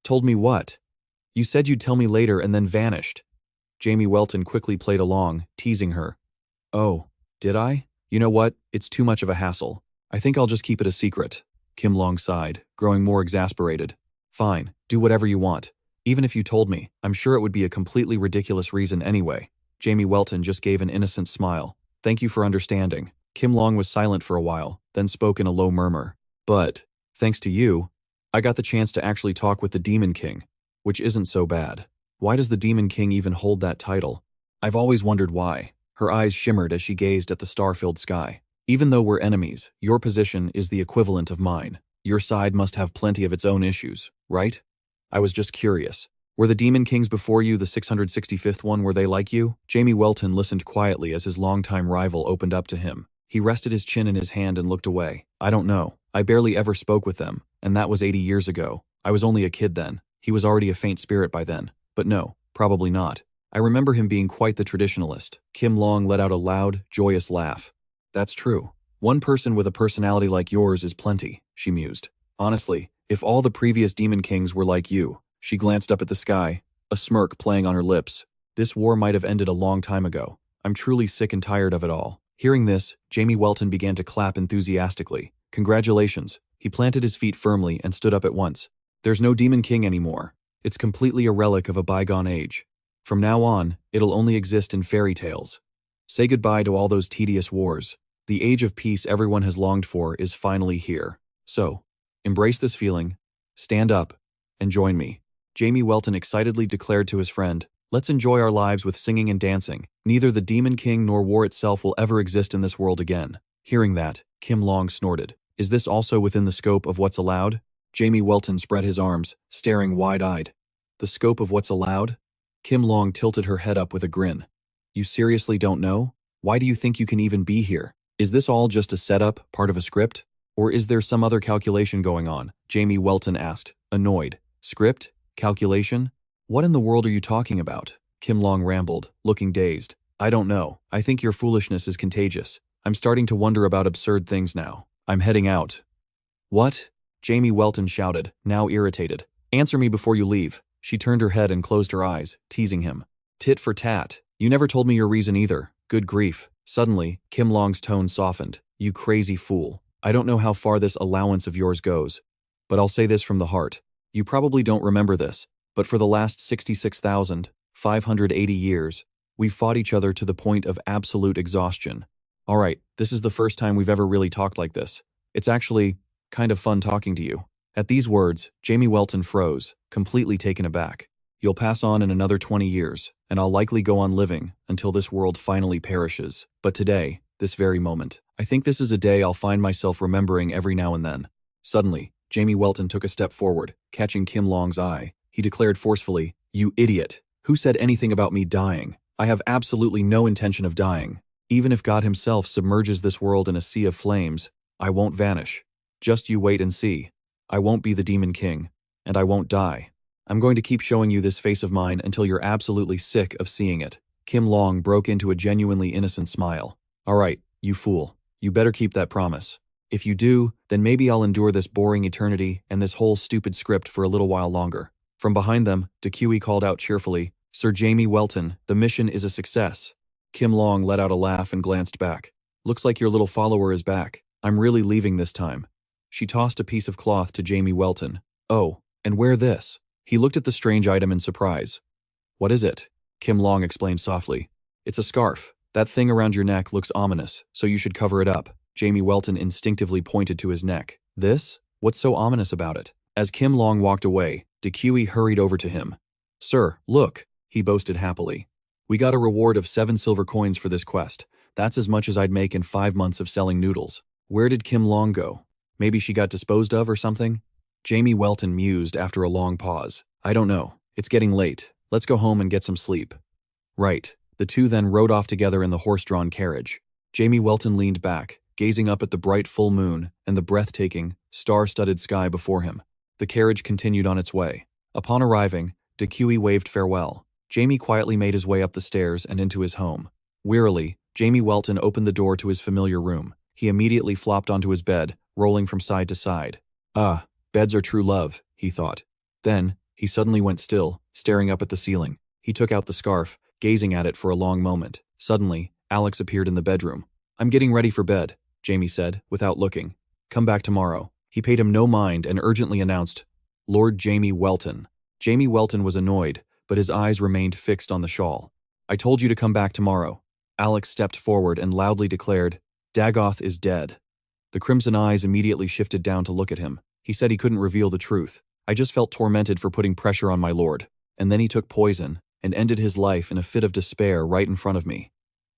"Told me what? You said you'd tell me later and then vanished." Jamie Welton quickly played along, teasing her. "Oh, did I? You know what? It's too much of a hassle. I think I'll just keep it a secret." Kim Long sighed, growing more exasperated. "Fine, do whatever you want. Even if you told me, I'm sure it would be a completely ridiculous reason anyway." Jamie Welton just gave an innocent smile. "Thank you for understanding." Kim Long was silent for a while, then spoke in a low murmur. "But, thanks to you, I got the chance to actually talk with the Demon King, which isn't so bad. Why does the Demon King even hold that title? I've always wondered why." Her eyes shimmered as she gazed at the star-filled sky. "Even though we're enemies, your position is the equivalent of mine. Your side must have plenty of its own issues, right? I was just curious. Were the Demon Kings before you the 665th one, were they like you?" Jamie Welton listened quietly as his longtime rival opened up to him. He rested his chin in his hand and looked away. "I don't know. I barely ever spoke with them, and that was 80 years ago. I was only a kid then. He was already a faint spirit by then. But no, probably not. I remember him being quite the traditionalist." Kim Long let out a loud, joyous laugh. "That's true. One person with a personality like yours is plenty," she mused. "Honestly, if all the previous Demon Kings were like you," she glanced up at the sky, a smirk playing on her lips, "this war might have ended a long time ago. I'm truly sick and tired of it all." Hearing this, Jamie Welton began to clap enthusiastically. "Congratulations." He planted his feet firmly and stood up at once. "There's no Demon King anymore. It's completely a relic of a bygone age. From now on, it'll only exist in fairy tales. Say goodbye to all those tedious wars. The age of peace everyone has longed for is finally here. So, embrace this feeling, stand up, and join me." Jamie Welton excitedly declared to his friend, "Let's enjoy our lives with singing and dancing. Neither the Demon King nor war itself will ever exist in this world again." Hearing that, Kim Long snorted. "Is this also within the scope of what's allowed?" Jamie Welton spread his arms, staring wide-eyed. "The scope of what's allowed?" Kim Long tilted her head up with a grin. "You seriously don't know? Why do you think you can even be here? Is this all just a setup, part of a script? Or is there some other calculation going on?" Jamie Welton asked, annoyed. "Script? Calculation? What in the world are you talking about?" Kim Long rambled, looking dazed. "I don't know. I think your foolishness is contagious. I'm starting to wonder about absurd things now. I'm heading out." "What?" Jamie Welton shouted, now irritated. Answer me before you leave. She turned her head and closed her eyes, teasing him. Tit for tat. You never told me your reason either. Good grief. Suddenly, Kim Long's tone softened. You crazy fool. I don't know how far this allowance of yours goes, but I'll say this from the heart. You probably don't remember this, but for the last 66,580 years, we fought each other to the point of absolute exhaustion. All right, this is the first time we've ever really talked like this. It's actually kind of fun talking to you. At these words, Jamie Welton froze, completely taken aback. You'll pass on in another 20 years, and I'll likely go on living until this world finally perishes. But today, this very moment, I think this is a day I'll find myself remembering every now and then. Suddenly, Jamie Welton took a step forward, catching Kim Long's eye. He declared forcefully, You idiot! Who said anything about me dying? I have absolutely no intention of dying. Even if God himself submerges this world in a sea of flames, I won't vanish. Just you wait and see. I won't be the Demon King, and I won't die. I'm going to keep showing you this face of mine until you're absolutely sick of seeing it. Kim Long broke into a genuinely innocent smile. All right, you fool. You better keep that promise. If you do, then maybe I'll endure this boring eternity and this whole stupid script for a little while longer. From behind them, DeQuey called out cheerfully, Sir Jamie Welton, the mission is a success. Kim Long let out a laugh and glanced back. Looks like your little follower is back. I'm really leaving this time. She tossed a piece of cloth to Jamie Welton. Oh, and wear this. He looked at the strange item in surprise. What is it? Kim Long explained softly. It's a scarf. That thing around your neck looks ominous, so you should cover it up. Jamie Welton instinctively pointed to his neck. This? What's so ominous about it? As Kim Long walked away, DeQuey hurried over to him. Sir, look, he boasted happily. We got a reward of 7 silver coins for this quest. That's as much as I'd make in 5 months of selling noodles. Where did Kim Long go? Maybe she got disposed of or something? Jamie Welton mused after a long pause. I don't know. It's getting late. Let's go home and get some sleep. Right. The two then rode off together in the horse-drawn carriage. Jamie Welton leaned back, gazing up at the bright full moon and the breathtaking, star-studded sky before him. The carriage continued on its way. Upon arriving, DeQuey waved farewell. Jamie quietly made his way up the stairs and into his home. Wearily, Jamie Welton opened the door to his familiar room. He immediately flopped onto his bed, rolling from side to side. Ah, beds are true love, he thought. Then, he suddenly went still, staring up at the ceiling. He took out the scarf, gazing at it for a long moment. Suddenly, Alex appeared in the bedroom. I'm getting ready for bed, Jamie said, without looking. Come back tomorrow. He paid him no mind and urgently announced, Lord Jamie Welton. Jamie Welton was annoyed, but his eyes remained fixed on the shawl. I told you to come back tomorrow. Alex stepped forward and loudly declared, Dagoth is dead. The crimson eyes immediately shifted down to look at him. He said he couldn't reveal the truth. I just felt tormented for putting pressure on my lord. And then he took poison and ended his life in a fit of despair right in front of me.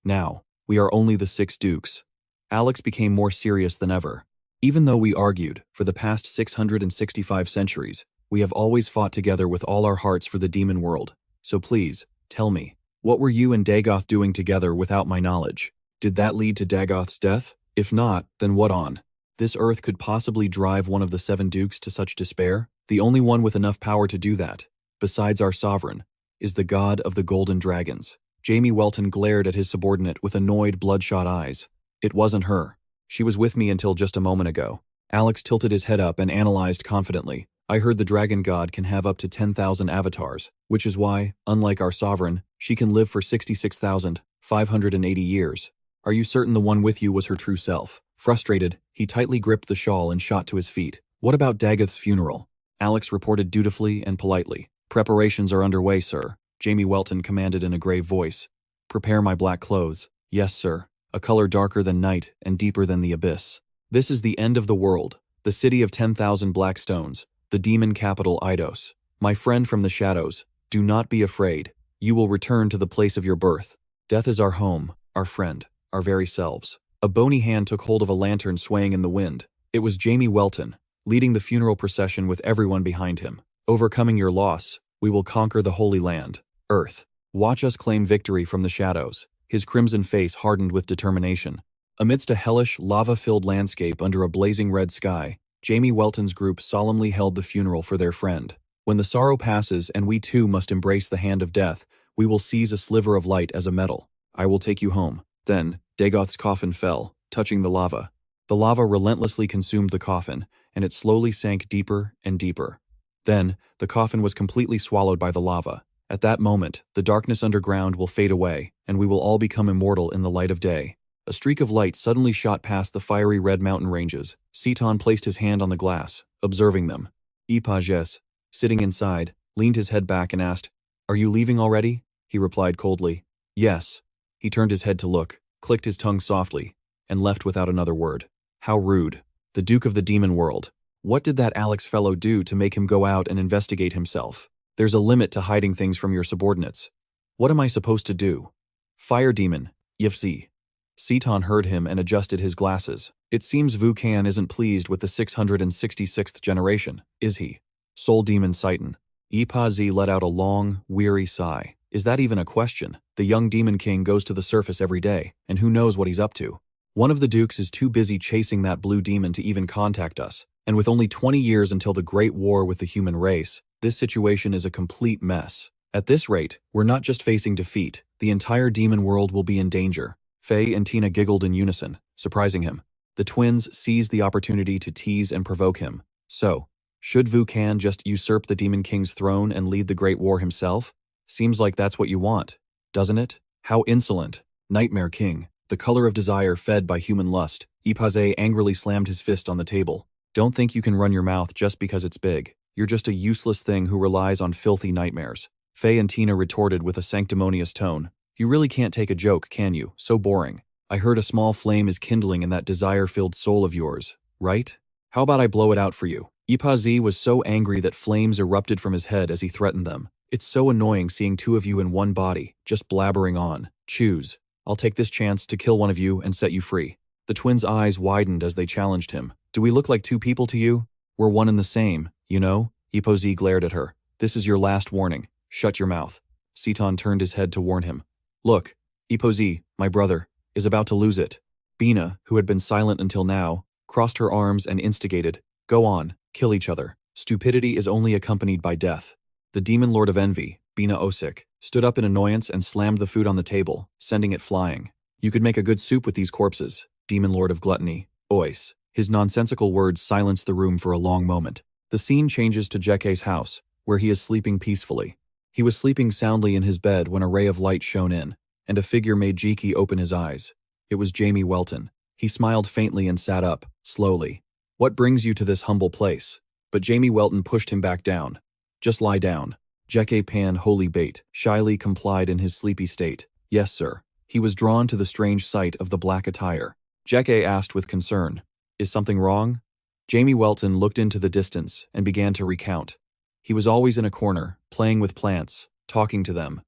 Now, we are only the 6 dukes. Alex became more serious than ever. Even though we argued for the past 665 centuries, we have always fought together with all our hearts for the demon world. So please, tell me, what were you and Dagoth doing together without my knowledge? Did that lead to Dagoth's death? If not, then what on? This earth could possibly drive one of the 7 dukes to such despair? The only one with enough power to do that, besides our sovereign, is the god of the golden dragons. Jamie Welton glared at his subordinate with annoyed, bloodshot eyes. It wasn't her. She was with me until just a moment ago. Alex tilted his head up and analyzed confidently. I heard the dragon god can have up to 10,000 avatars, which is why, unlike our sovereign, she can live for 66,580 years. Are you certain the one with you was her true self? Frustrated, he tightly gripped the shawl and shot to his feet. What about Dagoth's funeral? Alex reported dutifully and politely. Preparations are underway, sir. Jamie Welton commanded in a grave voice. Prepare my black clothes. Yes, sir. A color darker than night and deeper than the abyss. This is the end of the world, the city of 10,000 black stones, the demon capital Eidos. My friend from the shadows, do not be afraid. You will return to the place of your birth. Death is our home, our friend, our very selves. A bony hand took hold of a lantern swaying in the wind. It was Jamie Welton, leading the funeral procession with everyone behind him. Overcoming your loss, we will conquer the Holy Land, Earth. Watch us claim victory from the shadows. His crimson face hardened with determination. Amidst a hellish, lava-filled landscape under a blazing red sky, Jamie Welton's group solemnly held the funeral for their friend. When the sorrow passes and we too must embrace the hand of death, we will seize a sliver of light as a medal. I will take you home. Then, Dagoth's coffin fell, touching the lava. The lava relentlessly consumed the coffin, and it slowly sank deeper and deeper. Then, the coffin was completely swallowed by the lava. At that moment, the darkness underground will fade away, and we will all become immortal in the light of day. A streak of light suddenly shot past the fiery red mountain ranges. Sitan placed his hand on the glass, observing them. Ipages, sitting inside, leaned his head back and asked, "Are you leaving already?" He replied coldly, "Yes." He turned his head to look, clicked his tongue softly, and left without another word. How rude. The Duke of the Demon World. What did that Alex fellow do to make him go out and investigate himself? There's a limit to hiding things from your subordinates. What am I supposed to do? Fire demon, Yifzi. Sitan heard him and adjusted his glasses. It seems Vu Can isn't pleased with the 666th generation, is he? Soul demon Sitan. Ipazi let out a long, weary sigh. Is that even a question? The young demon king goes to the surface every day, and who knows what he's up to? One of the dukes is too busy chasing that blue demon to even contact us, and with only 20 years until the Great War with the human race, this situation is a complete mess. At this rate, we're not just facing defeat, the entire demon world will be in danger. Faye and Tina giggled in unison, surprising him. The twins seized the opportunity to tease and provoke him. So, should Vu Can just usurp the Demon King's throne and lead the Great War himself? Seems like that's what you want, doesn't it? How insolent. Nightmare King, the color of desire fed by human lust. Ipaze angrily slammed his fist on the table. Don't think you can run your mouth just because it's big. You're just a useless thing who relies on filthy nightmares. Faye and Tina retorted with a sanctimonious tone. You really can't take a joke, can you? So boring. I heard a small flame is kindling in that desire-filled soul of yours, right? How about I blow it out for you? Ipazi was so angry that flames erupted from his head as he threatened them. It's so annoying seeing two of you in one body, just blabbering on. Choose. I'll take this chance to kill one of you and set you free. The twins' eyes widened as they challenged him. Do we look like two people to you? We're one and the same, you know? Ipozi glared at her. This is your last warning. Shut your mouth. Sitan turned his head to warn him. Look, Ipozi, my brother, is about to lose it. Bina, who had been silent until now, crossed her arms and instigated. Go on, kill each other. Stupidity is only accompanied by death. The demon lord of envy, Bina Osik, stood up in annoyance and slammed the food on the table, sending it flying. You could make a good soup with these corpses, demon lord of gluttony, Ois. His nonsensical words silenced the room for a long moment. The scene changes to Jeke's house, where he is sleeping peacefully. He was sleeping soundly in his bed when a ray of light shone in, and a figure made Jiki open his eyes. It was Jamie Welton. He smiled faintly and sat up, slowly. What brings you to this humble place? But Jamie Welton pushed him back down. Just lie down. Jeke Pan Holy Bait shyly complied in his sleepy state. Yes, sir. He was drawn to the strange sight of the black attire. Jeke asked with concern, Is something wrong? Jamie Welton looked into the distance and began to recount. He was always in a corner, playing with plants, talking to them.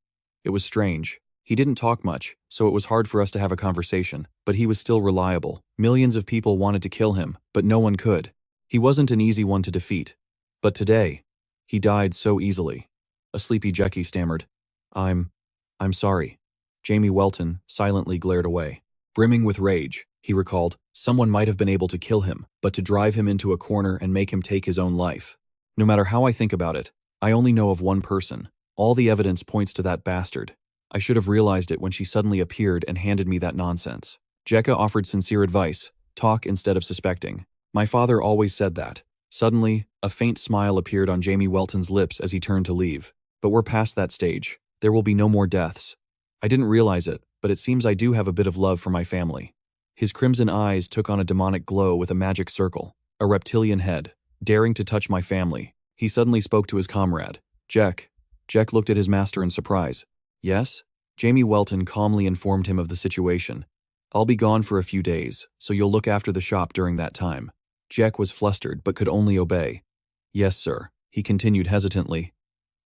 It was strange. He didn't talk much, so it was hard for us to have a conversation, but he was still reliable. Millions of people wanted to kill him, but no one could. He wasn't an easy one to defeat. But today, he died so easily. A sleepy Jeki stammered. I'm sorry. Jamie Welton silently glared away. Brimming with rage, he recalled, someone might have been able to kill him, but to drive him into a corner and make him take his own life. No matter how I think about it, I only know of one person. All the evidence points to that bastard. I should have realized it when she suddenly appeared and handed me that nonsense. Jeka offered sincere advice, talk instead of suspecting. My father always said that. Suddenly, a faint smile appeared on Jamie Welton's lips as he turned to leave. But we're past that stage. There will be no more deaths. I didn't realize it, but it seems I do have a bit of love for my family. His crimson eyes took on a demonic glow with a magic circle, a reptilian head. Daring to touch my family, he suddenly spoke to his comrade. Jack looked at his master in surprise. Yes? Jamie Welton calmly informed him of the situation. I'll be gone for a few days, so you'll look after the shop during that time. Jack was flustered but could only obey. Yes, sir, he continued hesitantly.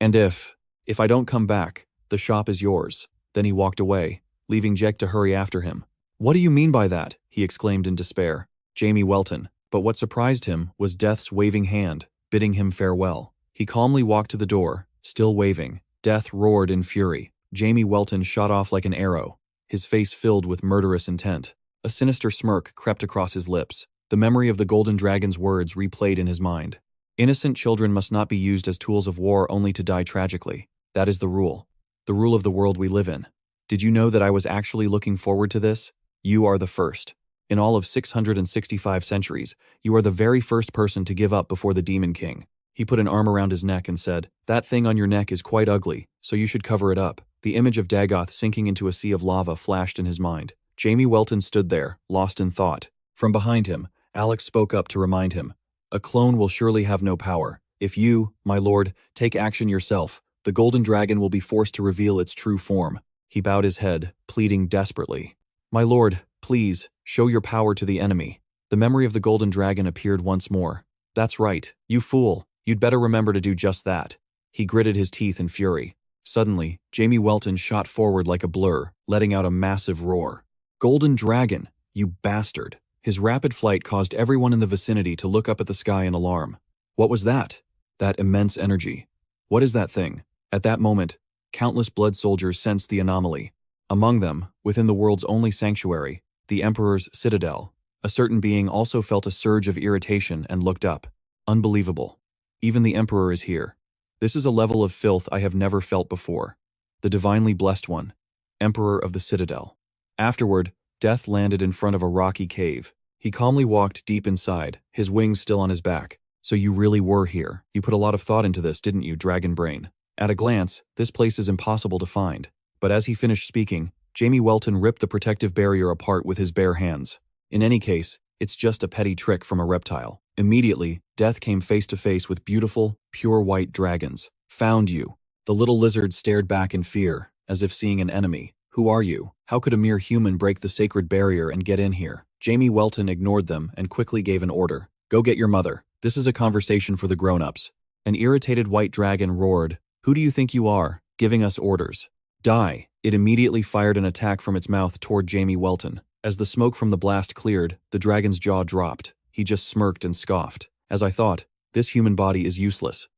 And if I don't come back, the shop is yours. Then he walked away, leaving Jack to hurry after him. What do you mean by that? He exclaimed in despair. Jamie Welton. But what surprised him was Death's waving hand, bidding him farewell. He calmly walked to the door, still waving. Death roared in fury. Jamie Welton shot off like an arrow, his face filled with murderous intent. A sinister smirk crept across his lips. The memory of the Golden Dragon's words replayed in his mind. Innocent children must not be used as tools of war only to die tragically. That is the rule. The rule of the world we live in. Did you know that I was actually looking forward to this? You are the first. In all of 665 centuries, you are the very first person to give up before the Demon King. He put an arm around his neck and said, "That thing on your neck is quite ugly, so you should cover it up." The image of Dagoth sinking into a sea of lava flashed in his mind. Jamie Welton stood there, lost in thought. From behind him, Alex spoke up to remind him, "A clone will surely have no power. If you, my lord, take action yourself, the golden dragon will be forced to reveal its true form." He bowed his head, pleading desperately, "My lord, please, show your power to the enemy." The memory of the golden dragon appeared once more. "That's right, you fool. You'd better remember to do just that." He gritted his teeth in fury. Suddenly, Jamie Welton shot forward like a blur, letting out a massive roar. "Golden dragon, you bastard." His rapid flight caused everyone in the vicinity to look up at the sky in alarm. What was that? That immense energy. What is that thing? At that moment, countless blood soldiers sensed the anomaly. Among them, within the world's only sanctuary, the Emperor's citadel, a certain being also felt a surge of irritation and looked up. Unbelievable. Even the Emperor is here. This is a level of filth I have never felt before. The divinely blessed one, Emperor of the Citadel. Afterward, Death landed in front of a rocky cave. He calmly walked deep inside, his wings still on his back. "So you really were here. You put a lot of thought into this, didn't you, Dragon Brain? At a glance, this place is impossible to find." But as he finished speaking, Jamie Welton ripped the protective barrier apart with his bare hands. In any case, it's just a petty trick from a reptile. Immediately, Death came face to face with beautiful, pure white dragons. "Found you." The little lizard stared back in fear, as if seeing an enemy. "Who are you? How could a mere human break the sacred barrier and get in here?" Jamie Welton ignored them and quickly gave an order. "Go get your mother. This is a conversation for the grown-ups." An irritated white dragon roared, "Who do you think you are, giving us orders? Die." It immediately fired an attack from its mouth toward Jamie Welton. As the smoke from the blast cleared, the dragon's jaw dropped. He just smirked and scoffed. "As I thought, this human body is useless.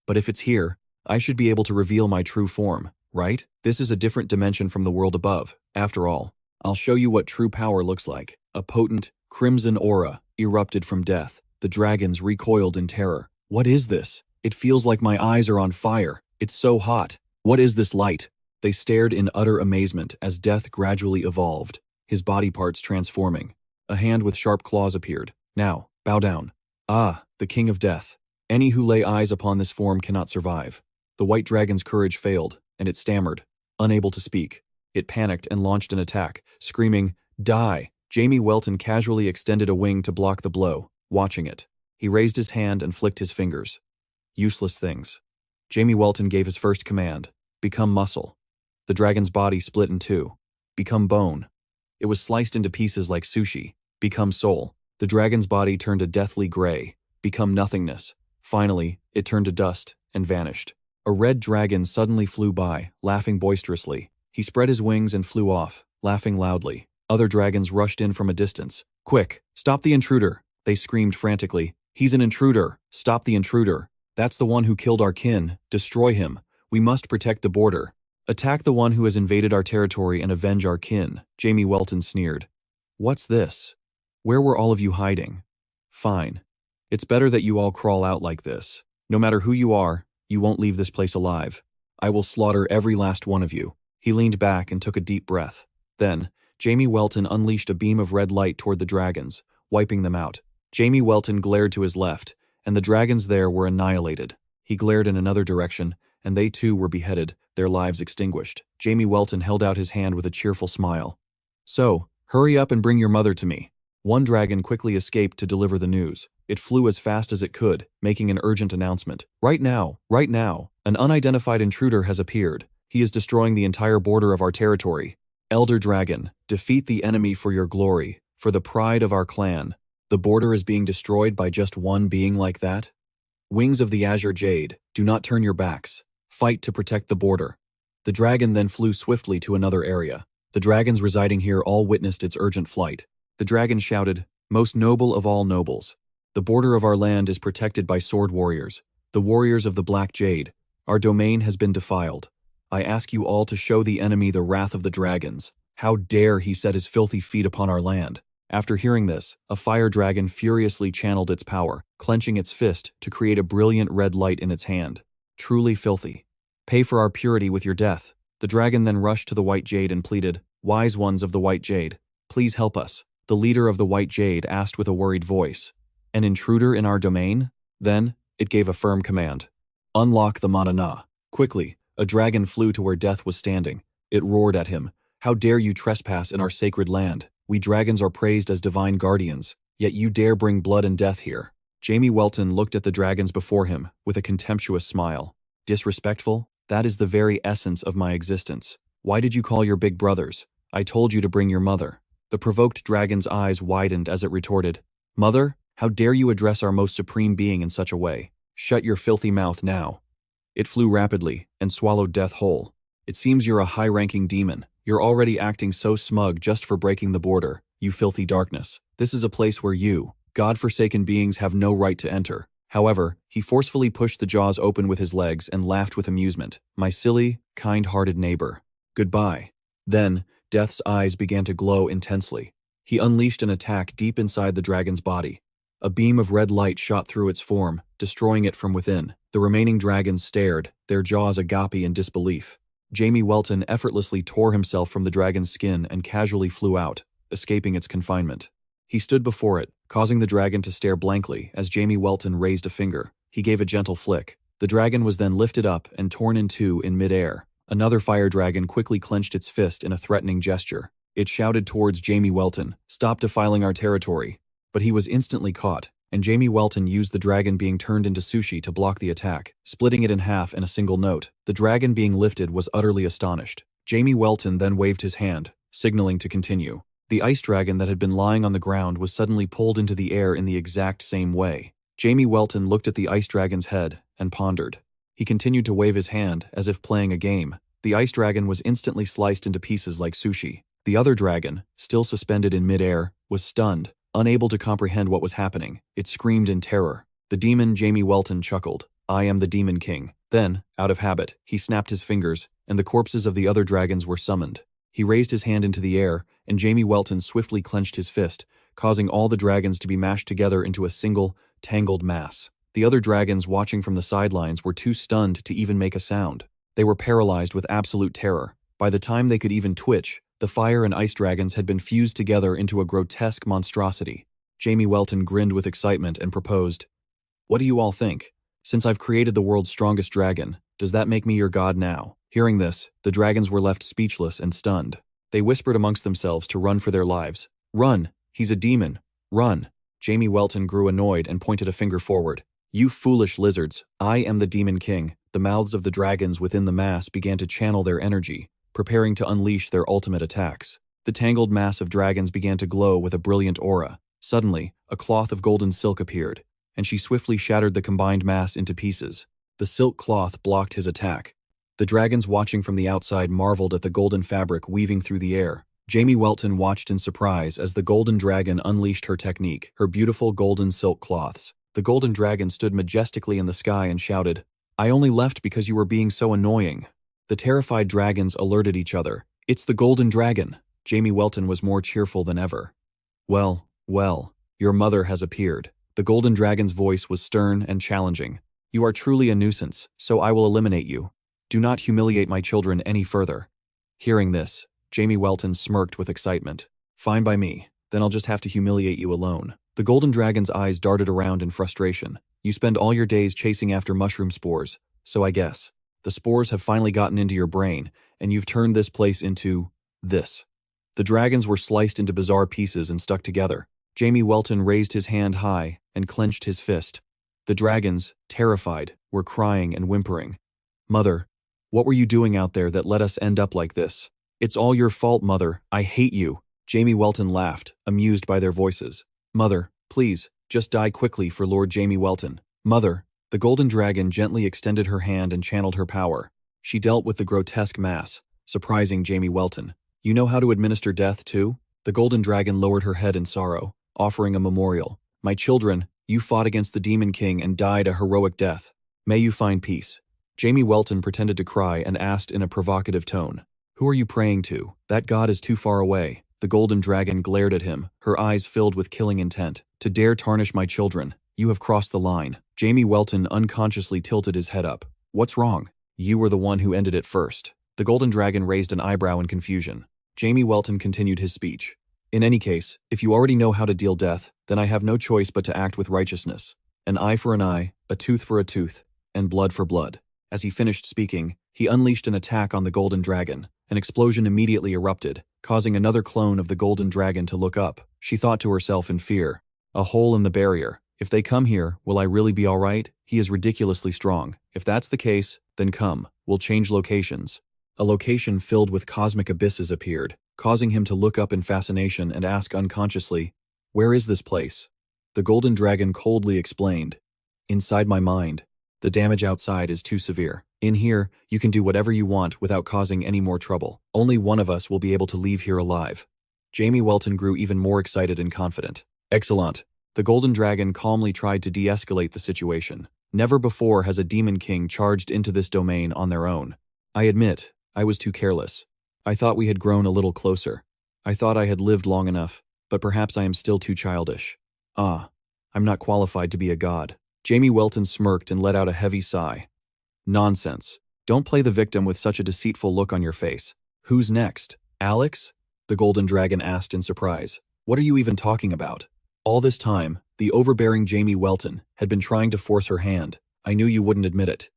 But if it's here, I should be able to reveal my true form, right? This is a different dimension from the world above. After all, I'll show you what true power looks like." A potent, crimson aura erupted from Death. The dragons recoiled in terror. "What is this? It feels like my eyes are on fire. It's so hot. What is this light?" They stared in utter amazement as Death gradually evolved, his body parts transforming. A hand with sharp claws appeared. "Now, bow down." "Ah, the King of Death. Any who lay eyes upon this form cannot survive." The white dragon's courage failed, and it stammered, unable to speak. It panicked and launched an attack, screaming, "Die!" Jamie Welton casually extended a wing to block the blow, watching it. He raised his hand and flicked his fingers. Useless things. Jamie Welton gave his first command, "Become muscle." The dragon's body split in two. "Become bone." It was sliced into pieces like sushi. "Become soul." The dragon's body turned a deathly gray. "Become nothingness." Finally, it turned to dust and vanished. A red dragon suddenly flew by, laughing boisterously. He spread his wings and flew off, laughing loudly. Other dragons rushed in from a distance. "Quick, stop the intruder!" They screamed frantically. "He's an intruder! Stop the intruder! That's the one who killed our kin. Destroy him. We must protect the border. Attack the one who has invaded our territory and avenge our kin." Jamie Welton sneered. "What's this? Where were all of you hiding? Fine. It's better that you all crawl out like this. No matter who you are, you won't leave this place alive. I will slaughter every last one of you." He leaned back and took a deep breath. Then, Jamie Welton unleashed a beam of red light toward the dragons, wiping them out. Jamie Welton glared to his left, and the dragons there were annihilated. He glared in another direction, and they too were beheaded, their lives extinguished. Jamie Welton held out his hand with a cheerful smile. "So, hurry up and bring your mother to me." One dragon quickly escaped to deliver the news. It flew as fast as it could, making an urgent announcement. Right now, an unidentified intruder has appeared. He is destroying the entire border of our territory. Elder Dragon, defeat the enemy for your glory, for the pride of our clan. The border is being destroyed by just one being like that? Wings of the Azure Jade, do not turn your backs. Fight to protect the border. The dragon then flew swiftly to another area. The dragons residing here all witnessed its urgent flight. The dragon shouted, "Most noble of all nobles, the border of our land is protected by sword warriors, the warriors of the Black Jade. Our domain has been defiled. I ask you all to show the enemy the wrath of the dragons. How dare he set his filthy feet upon our land?" After hearing this, a fire dragon furiously channeled its power, clenching its fist to create a brilliant red light in its hand. Truly filthy. "Pay for our purity with your death." The dragon then rushed to the White Jade and pleaded, "Wise ones of the White Jade, please help us. The leader of the White Jade asked with a worried voice. An intruder in our domain? Then, it gave a firm command. Unlock the Manhwa. Quickly, a dragon flew to where Death was standing. It roared at him. How dare you trespass in our sacred land? We dragons are praised as divine guardians, yet you dare bring blood and death here. Jamie Welton looked at the dragons before him with a contemptuous smile. Disrespectful? That is the very essence of my existence. Why did you call your big brothers? I told you to bring your mother. The provoked dragon's eyes widened as it retorted. Mother? How dare you address our most supreme being in such a way? Shut your filthy mouth now. It flew rapidly and swallowed Death whole. It seems you're a high-ranking demon. You're already acting so smug just for breaking the border, you filthy darkness. This is a place where you, God-forsaken beings, have no right to enter. However, he forcefully pushed the jaws open with his legs and laughed with amusement. My silly, kind-hearted neighbor. Goodbye. Then, Death's eyes began to glow intensely. He unleashed an attack deep inside the dragon's body. A beam of red light shot through its form, destroying it from within. The remaining dragons stared, their jaws agape in disbelief. Jamie Welton effortlessly tore himself from the dragon's skin and casually flew out, escaping its confinement. He stood before it, causing the dragon to stare blankly as Jamie Welton raised a finger. He gave a gentle flick. The dragon was then lifted up and torn in two in midair. Another fire dragon quickly clenched its fist in a threatening gesture. It shouted towards Jamie Welton, "Stop defiling our territory." But he was instantly caught, and Jamie Welton used the dragon being turned into sushi to block the attack, splitting it in half in a single note. The dragon being lifted was utterly astonished. Jamie Welton then waved his hand, signaling to continue. The ice dragon that had been lying on the ground was suddenly pulled into the air in the exact same way. Jamie Welton looked at the ice dragon's head and pondered. He continued to wave his hand as if playing a game. The ice dragon was instantly sliced into pieces like sushi. The other dragon, still suspended in midair, was stunned. Unable to comprehend what was happening, it screamed in terror. The demon Jamie Welton chuckled. I am the Demon King. Then, out of habit, he snapped his fingers, and the corpses of the other dragons were summoned. He raised his hand into the air, and Jamie Welton swiftly clenched his fist, causing all the dragons to be mashed together into a single, tangled mass. The other dragons watching from the sidelines were too stunned to even make a sound. They were paralyzed with absolute terror. By the time they could even twitch, the fire and ice dragons had been fused together into a grotesque monstrosity. Jamie Welton grinned with excitement and proposed, "What do you all think? Since I've created the world's strongest dragon, does that make me your god now?" Hearing this, the dragons were left speechless and stunned. They whispered amongst themselves to run for their lives. Run! He's a demon! Run! Jamie Welton grew annoyed and pointed a finger forward. You foolish lizards, I am the Demon King. The mouths of the dragons within the mass began to channel their energy, preparing to unleash their ultimate attacks. The tangled mass of dragons began to glow with a brilliant aura. Suddenly, a cloth of golden silk appeared, and she swiftly shattered the combined mass into pieces. The silk cloth blocked his attack. The dragons watching from the outside marveled at the golden fabric weaving through the air. Jamie Welton watched in surprise as the golden dragon unleashed her technique, her beautiful golden silk cloths. The golden dragon stood majestically in the sky and shouted, I only left because you were being so annoying. The terrified dragons alerted each other. It's the golden dragon. Jamie Welton was more cheerful than ever. Well, your mother has appeared. The golden dragon's voice was stern and challenging. You are truly a nuisance, so I will eliminate you. Do not humiliate my children any further. Hearing this, Jamie Welton smirked with excitement. Fine by me, then I'll just have to humiliate you alone. The golden dragon's eyes darted around in frustration. You spend all your days chasing after mushroom spores, so I guess. The spores have finally gotten into your brain, and you've turned this place into this. The dragons were sliced into bizarre pieces and stuck together. Jamie Welton raised his hand high and clenched his fist. The dragons, terrified, were crying and whimpering. Mother, what were you doing out there that let us end up like this? It's all your fault, Mother. I hate you. Jamie Welton laughed, amused by their voices. Mother, please, just die quickly for Lord Jamie Welton. Mother, the golden dragon gently extended her hand and channeled her power. She dealt with the grotesque mass, surprising Jamie Welton. You know how to administer death, too? The golden dragon lowered her head in sorrow, offering a memorial. My children, you fought against the Demon King and died a heroic death. May you find peace. Jamie Welton pretended to cry and asked in a provocative tone, Who are you praying to? That god is too far away. The golden dragon glared at him, her eyes filled with killing intent. To dare tarnish my children, you have crossed the line. Jamie Welton unconsciously tilted his head up. What's wrong? You were the one who ended it first. The golden dragon raised an eyebrow in confusion. Jamie Welton continued his speech. In any case, if you already know how to deal death, then I have no choice but to act with righteousness. An eye for an eye, a tooth for a tooth, and blood for blood. As he finished speaking, he unleashed an attack on the golden dragon. An explosion immediately erupted, causing another clone of the golden dragon to look up. She thought to herself in fear, a hole in the barrier. If they come here, will I really be alright? He is ridiculously strong. If that's the case, then come, we'll change locations. A location filled with cosmic abysses appeared, causing him to look up in fascination and ask unconsciously, where is this place? The golden dragon coldly explained, inside my mind. The damage outside is too severe. In here, you can do whatever you want without causing any more trouble. Only one of us will be able to leave here alive. Jamie Welton grew even more excited and confident. Excellent. The golden dragon calmly tried to de-escalate the situation. Never before has a demon king charged into this domain on their own. I admit, I was too careless. I thought we had grown a little closer. I thought I had lived long enough, but perhaps I am still too childish. I'm not qualified to be a god. Jamie Welton smirked and let out a heavy sigh. Nonsense. Don't play the victim with such a deceitful look on your face. Who's next? Alex? The golden dragon asked in surprise. What are you even talking about? All this time, the overbearing Jamie Welton had been trying to force her hand. I knew you wouldn't admit it.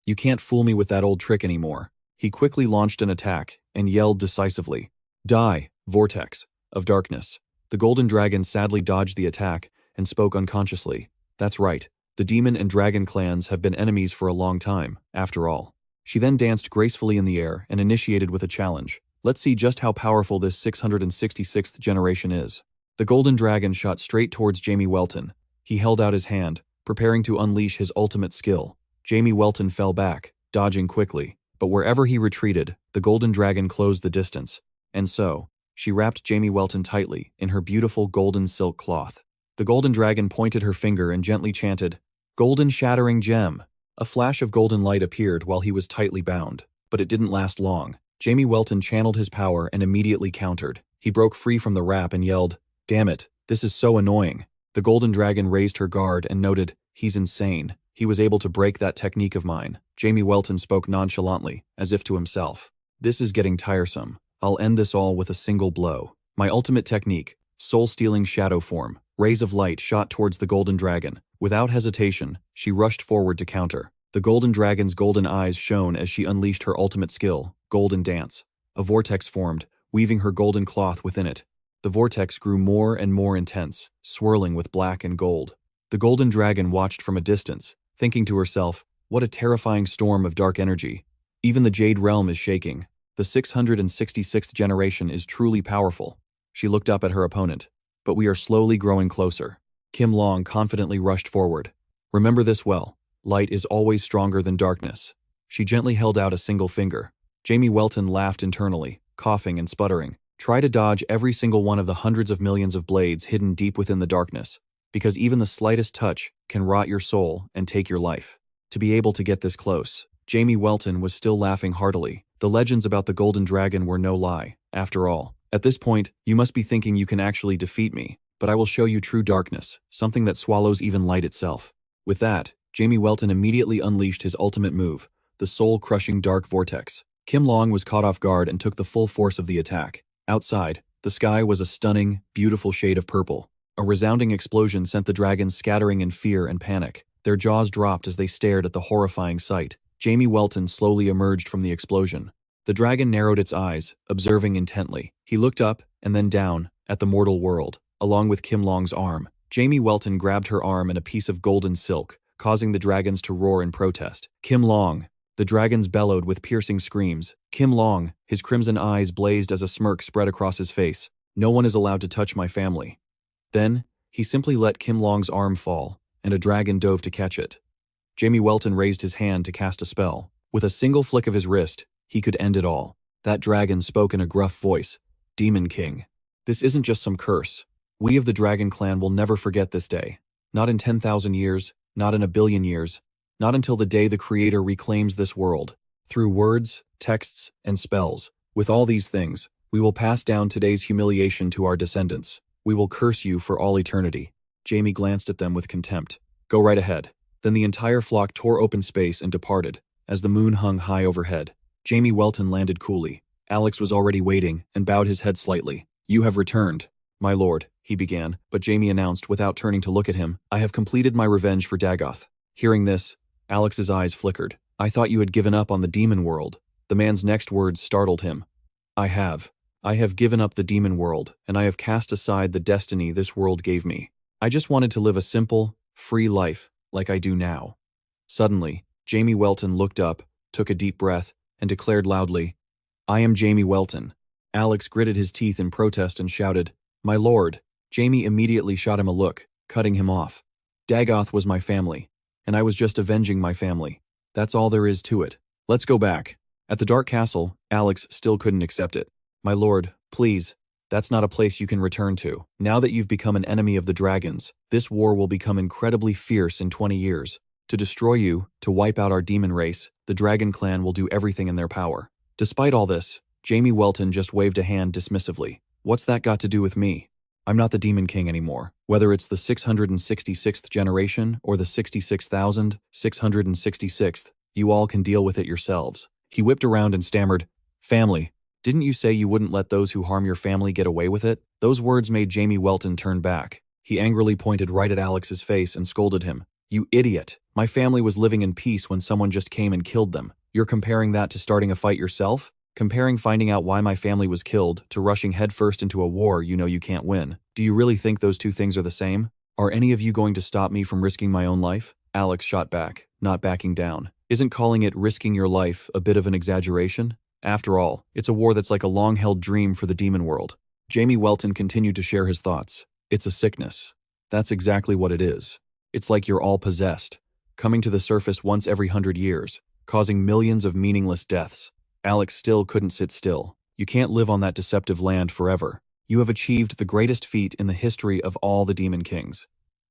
You can't fool me with that old trick anymore. He quickly launched an attack and yelled decisively, Die, vortex of darkness. The golden dragon sadly dodged the attack and spoke unconsciously. That's right. The demon and dragon clans have been enemies for a long time, after all. She then danced gracefully in the air and initiated with a challenge. Let's see just how powerful this 666th generation is. The golden dragon shot straight towards Jamie Welton. He held out his hand, preparing to unleash his ultimate skill. Jamie Welton fell back, dodging quickly. But wherever he retreated, the golden dragon closed the distance. And so, she wrapped Jamie Welton tightly in her beautiful golden silk cloth. The golden dragon pointed her finger and gently chanted, Golden shattering gem. A flash of golden light appeared while he was tightly bound. But it didn't last long. Jamie Welton channeled his power and immediately countered. He broke free from the wrap and yelled, Damn it, this is so annoying. The golden dragon raised her guard and noted, He's insane. He was able to break that technique of mine. Jamie Welton spoke nonchalantly, as if to himself. This is getting tiresome. I'll end this all with a single blow. My ultimate technique, soul-stealing shadow form. Rays of light shot towards the golden dragon. Without hesitation, she rushed forward to counter. The golden dragon's golden eyes shone as she unleashed her ultimate skill, Golden Dance. A vortex formed, weaving her golden cloth within it. The vortex grew more and more intense, swirling with black and gold. The golden dragon watched from a distance, thinking to herself, what a terrifying storm of dark energy. Even the Jade Realm is shaking. The 666th generation is truly powerful. She looked up at her opponent. But we are slowly growing closer. Kim Long confidently rushed forward. Remember this well. Light is always stronger than darkness. She gently held out a single finger. Jamie Welton laughed internally, coughing and sputtering. Try to dodge every single one of the hundreds of millions of blades hidden deep within the darkness, because even the slightest touch can rot your soul and take your life. To be able to get this close, Jamie Welton was still laughing heartily. The legends about the golden dragon were no lie, after all. At this point, you must be thinking you can actually defeat me, but I will show you true darkness, something that swallows even light itself. With that, Jamie Welton immediately unleashed his ultimate move, the soul-crushing dark vortex. Kim Long was caught off guard and took the full force of the attack. Outside, the sky was a stunning, beautiful shade of purple. A resounding explosion sent the dragons scattering in fear and panic. Their jaws dropped as they stared at the horrifying sight. Jamie Welton slowly emerged from the explosion. The dragon narrowed its eyes, observing intently. He looked up, and then down, at the mortal world, along with Kim Long's arm. Jamie Welton grabbed her arm and a piece of golden silk, causing the dragons to roar in protest. Kim Long! The dragons bellowed with piercing screams. Kim Long! His crimson eyes blazed as a smirk spread across his face. No one is allowed to touch my family. Then, he simply let Kim Long's arm fall, and a dragon dove to catch it. Jamie Welton raised his hand to cast a spell. With a single flick of his wrist, he could end it all. That dragon spoke in a gruff voice. Demon King. This isn't just some curse. We of the Dragon Clan will never forget this day. Not in 10,000 years, not in a billion years, not until the day the Creator reclaims this world. Through words, texts, and spells. With all these things, we will pass down today's humiliation to our descendants. We will curse you for all eternity. Jamie glanced at them with contempt. Go right ahead. Then the entire flock tore open space and departed, as the moon hung high overhead. Jamie Welton landed coolly. Alex was already waiting and bowed his head slightly. You have returned. My lord, he began, but Jamie announced without turning to look at him, I have completed my revenge for Dagoth. Hearing this, Alex's eyes flickered. I thought you had given up on the demon world. The man's next words startled him. I have. I have given up the demon world, and I have cast aside the destiny this world gave me. I just wanted to live a simple, free life, like I do now. Suddenly, Jamie Welton looked up, took a deep breath, and declared loudly, I am Jamie Welton. Alex gritted his teeth in protest and shouted, My lord. Jamie immediately shot him a look, cutting him off. Dagoth was my family, and I was just avenging my family. That's all there is to it. Let's go back. At the Dark Castle, Alex still couldn't accept it. My lord, please. That's not a place you can return to. Now that you've become an enemy of the dragons, this war will become incredibly fierce in 20 years. To destroy you, to wipe out our demon race, the Dragon Clan will do everything in their power. Despite all this, Jamie Welton just waved a hand dismissively. What's that got to do with me? I'm not the Demon King anymore. Whether it's the 666th generation or the 66,666th, you all can deal with it yourselves. He whipped around and stammered, Family. Didn't you say you wouldn't let those who harm your family get away with it? Those words made Jamie Welton turn back. He angrily pointed right at Alex's face and scolded him. You idiot. My family was living in peace when someone just came and killed them. You're comparing that to starting a fight yourself? Comparing finding out why my family was killed to rushing headfirst into a war you know you can't win. Do you really think those two things are the same? Are any of you going to stop me from risking my own life? Alex shot back, not backing down. Isn't calling it risking your life a bit of an exaggeration? After all, it's a war that's like a long-held dream for the demon world. Jamie Welton continued to share his thoughts. It's a sickness. That's exactly what it is. It's like you're all possessed, coming to the surface once every 100 years, causing millions of meaningless deaths. Alex still couldn't sit still. You can't live on that deceptive land forever. You have achieved the greatest feat in the history of all the Demon Kings.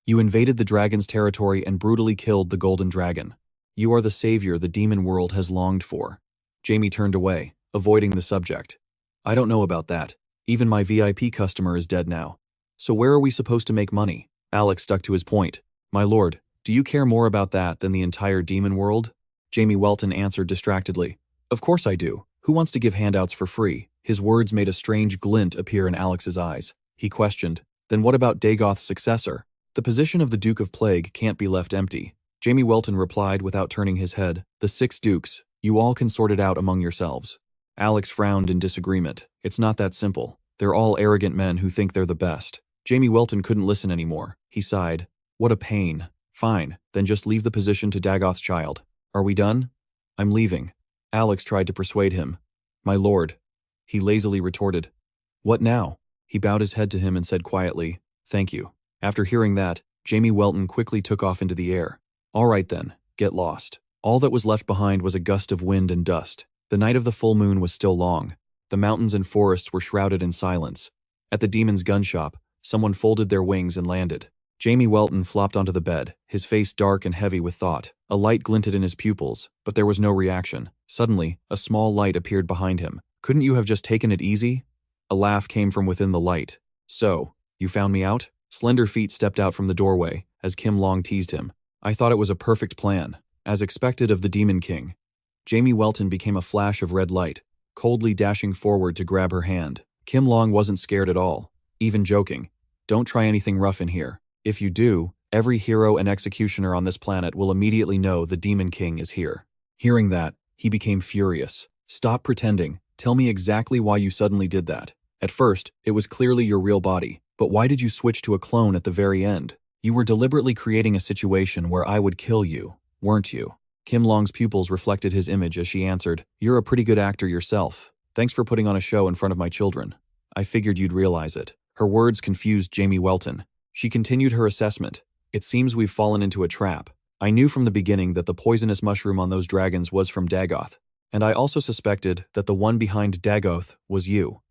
You invaded the dragon's territory and brutally killed the Golden Dragon. You are the savior the demon world has longed for. Jamie turned away, avoiding the subject. I don't know about that. Even my VIP customer is dead now. So where are we supposed to make money? Alex stuck to his point. My lord, do you care more about that than the entire demon world? Jamie Welton answered distractedly. Of course I do. Who wants to give handouts for free? His words made a strange glint appear in Alex's eyes. He questioned, Then what about Dagoth's successor? The position of the Duke of Plague can't be left empty. Jamie Welton replied without turning his head. The 6 dukes, you all can sort it out among yourselves. Alex frowned in disagreement. It's not that simple. They're all arrogant men who think they're the best. Jamie Welton couldn't listen anymore. He sighed. What a pain. Fine, then just leave the position to Dagoth's child. Are we done? I'm leaving. Alex tried to persuade him. My lord. He lazily retorted. What now? He bowed his head to him and said quietly, Thank you. After hearing that, Jamie Welton quickly took off into the air. All right then, get lost. All that was left behind was a gust of wind and dust. The night of the full moon was still long. The mountains and forests were shrouded in silence. At the demon's gun shop, someone folded their wings and landed. Jamie Welton flopped onto the bed, his face dark and heavy with thought. A light glinted in his pupils, but there was no reaction. Suddenly, a small light appeared behind him. Couldn't you have just taken it easy? A laugh came from within the light. So, you found me out? Slender feet stepped out from the doorway, as Kim Long teased him. I thought it was a perfect plan, as expected of the Demon King. Jamie Welton became a flash of red light, coldly dashing forward to grab her hand. Kim Long wasn't scared at all, even joking. Don't try anything rough in here. If you do, every hero and executioner on this planet will immediately know the Demon King is here. Hearing that, he became furious. Stop pretending. Tell me exactly why you suddenly did that. At first, it was clearly your real body, but why did you switch to a clone at the very end? You were deliberately creating a situation where I would kill you, weren't you? Kim Long's pupils reflected his image as she answered, You're a pretty good actor yourself. Thanks for putting on a show in front of my children. I figured you'd realize it. Her words confused Jamie Welton. She continued her assessment. It seems we've fallen into a trap. I knew from the beginning that the poisonous mushroom on those dragons was from Dagoth, and I also suspected that the one behind Dagoth was you.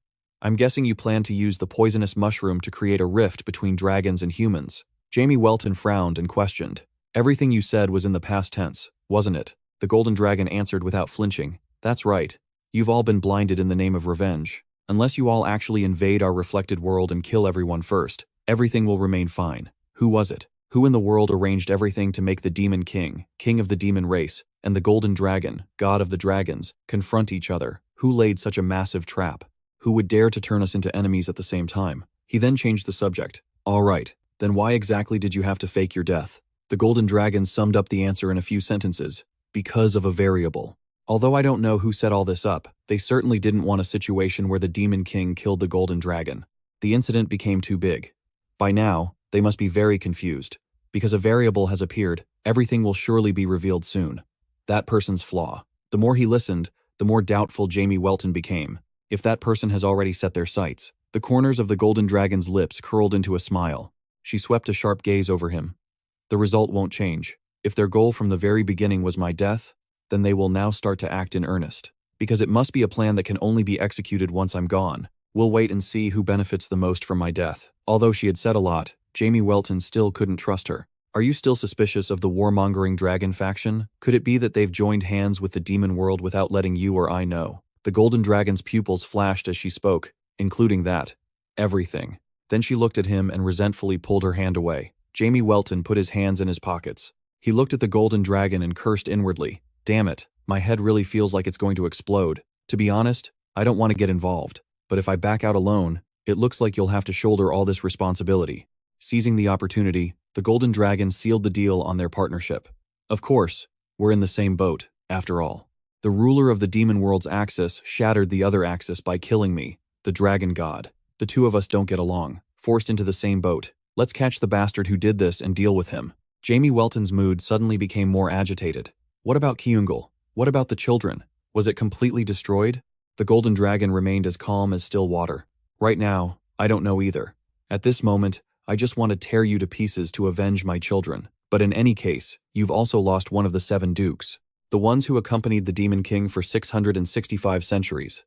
I'm guessing you plan to use the poisonous mushroom to create a rift between dragons and humans. Jamie Welton frowned and questioned. Everything you said was in the past tense, wasn't it? The Golden Dragon answered without flinching. That's right. You've all been blinded in the name of revenge. Unless you all actually invade our reflected world and kill everyone first, everything will remain fine. Who was it? Who in the world arranged everything to make the Demon King, king of the demon race, and the Golden Dragon, god of the dragons, confront each other? Who laid such a massive trap? Who would dare to turn us into enemies at the same time? He then changed the subject. All right, then why exactly did you have to fake your death? The Golden Dragon summed up the answer in a few sentences. Because of a variable. Although I don't know who set all this up, they certainly didn't want a situation where the Demon King killed the Golden Dragon. The incident became too big. By now, they must be very confused. Because a variable has appeared, everything will surely be revealed soon. That person's flaw. The more he listened, the more doubtful Jamie Welton became. If that person has already set their sights. The corners of the Golden Dragon's lips curled into a smile. She swept a sharp gaze over him. The result won't change. If their goal from the very beginning was my death, then they will now start to act in earnest. Because it must be a plan that can only be executed once I'm gone. We'll wait and see who benefits the most from my death. Although she had said a lot, Jamie Welton still couldn't trust her. Are you still suspicious of the warmongering dragon faction? Could it be that they've joined hands with the demon world without letting you or I know? The Golden Dragon's pupils flashed as she spoke, including that. Everything. Then she looked at him and resentfully pulled her hand away. Jamie Welton put his hands in his pockets. He looked at the Golden Dragon and cursed inwardly. Damn it, my head really feels like it's going to explode. To be honest, I don't want to get involved. But if I back out alone, it looks like you'll have to shoulder all this responsibility. Seizing the opportunity, the Golden Dragon sealed the deal on their partnership. Of course, we're in the same boat, after all. The ruler of the demon world's axis shattered the other axis by killing me, the dragon god. The two of us don't get along, forced into the same boat. Let's catch the bastard who did this and deal with him. Jamie Welton's mood suddenly became more agitated. What about Kyungul? What about the children? Was it completely destroyed? The Golden Dragon remained as calm as still water. Right now, I don't know either. At this moment, I just want to tear you to pieces to avenge my children. But in any case, you've also lost one of the 7 dukes. The ones who accompanied the Demon King for 665 centuries.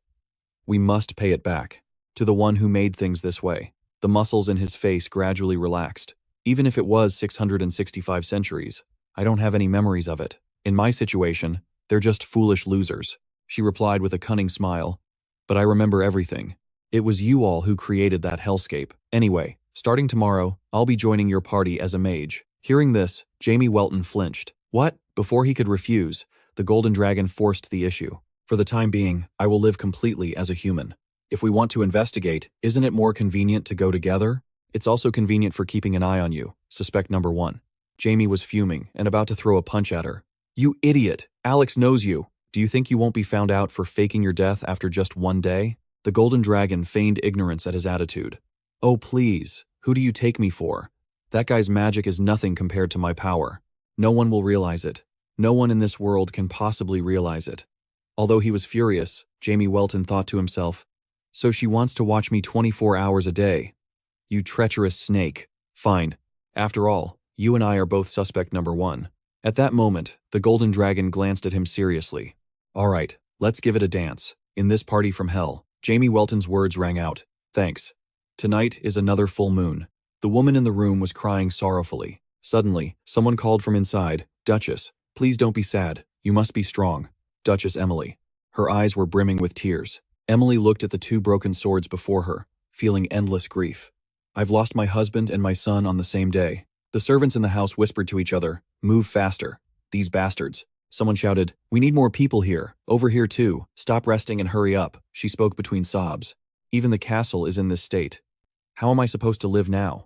We must pay it back. To the one who made things this way. The muscles in his face gradually relaxed. Even if it was 665 centuries, I don't have any memories of it. In my situation, they're just foolish losers. She replied with a cunning smile. But I remember everything. It was you all who created that hellscape. Anyway, starting tomorrow, I'll be joining your party as a mage. Hearing this, Jamie Welton flinched. What? Before he could refuse, the Golden Dragon forced the issue. For the time being, I will live completely as a human. If we want to investigate, isn't it more convenient to go together? It's also convenient for keeping an eye on you, suspect number 1. Jamie was fuming and about to throw a punch at her. You idiot! Alex knows you. Do you think you won't be found out for faking your death after just 1 day? The Golden Dragon feigned ignorance at his attitude. Oh please, who do you take me for? That guy's magic is nothing compared to my power. No one will realize it. No one in this world can possibly realize it. Although he was furious, Jamie Welton thought to himself, so she wants to watch me 24 hours a day. You treacherous snake. Fine. After all, you and I are both suspect number 1. At that moment, the Golden Dragon glanced at him seriously. All right, let's give it a dance. In this party from hell, Jamie Welton's words rang out. Thanks. Tonight is another full moon. The woman in the room was crying sorrowfully. Suddenly, someone called from inside, Duchess, please don't be sad. You must be strong. Duchess Emily. Her eyes were brimming with tears. Emily looked at the 2 broken swords before her, feeling endless grief. I've lost my husband and my son on the same day. The servants in the house whispered to each other, move faster. These bastards. Someone shouted, we need more people here. Over here too. Stop resting and hurry up. She spoke between sobs. Even the castle is in this state. How am I supposed to live now?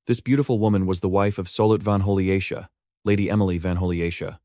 This beautiful woman was the wife of Solut van Holiatia, Lady Emily van Holiatia.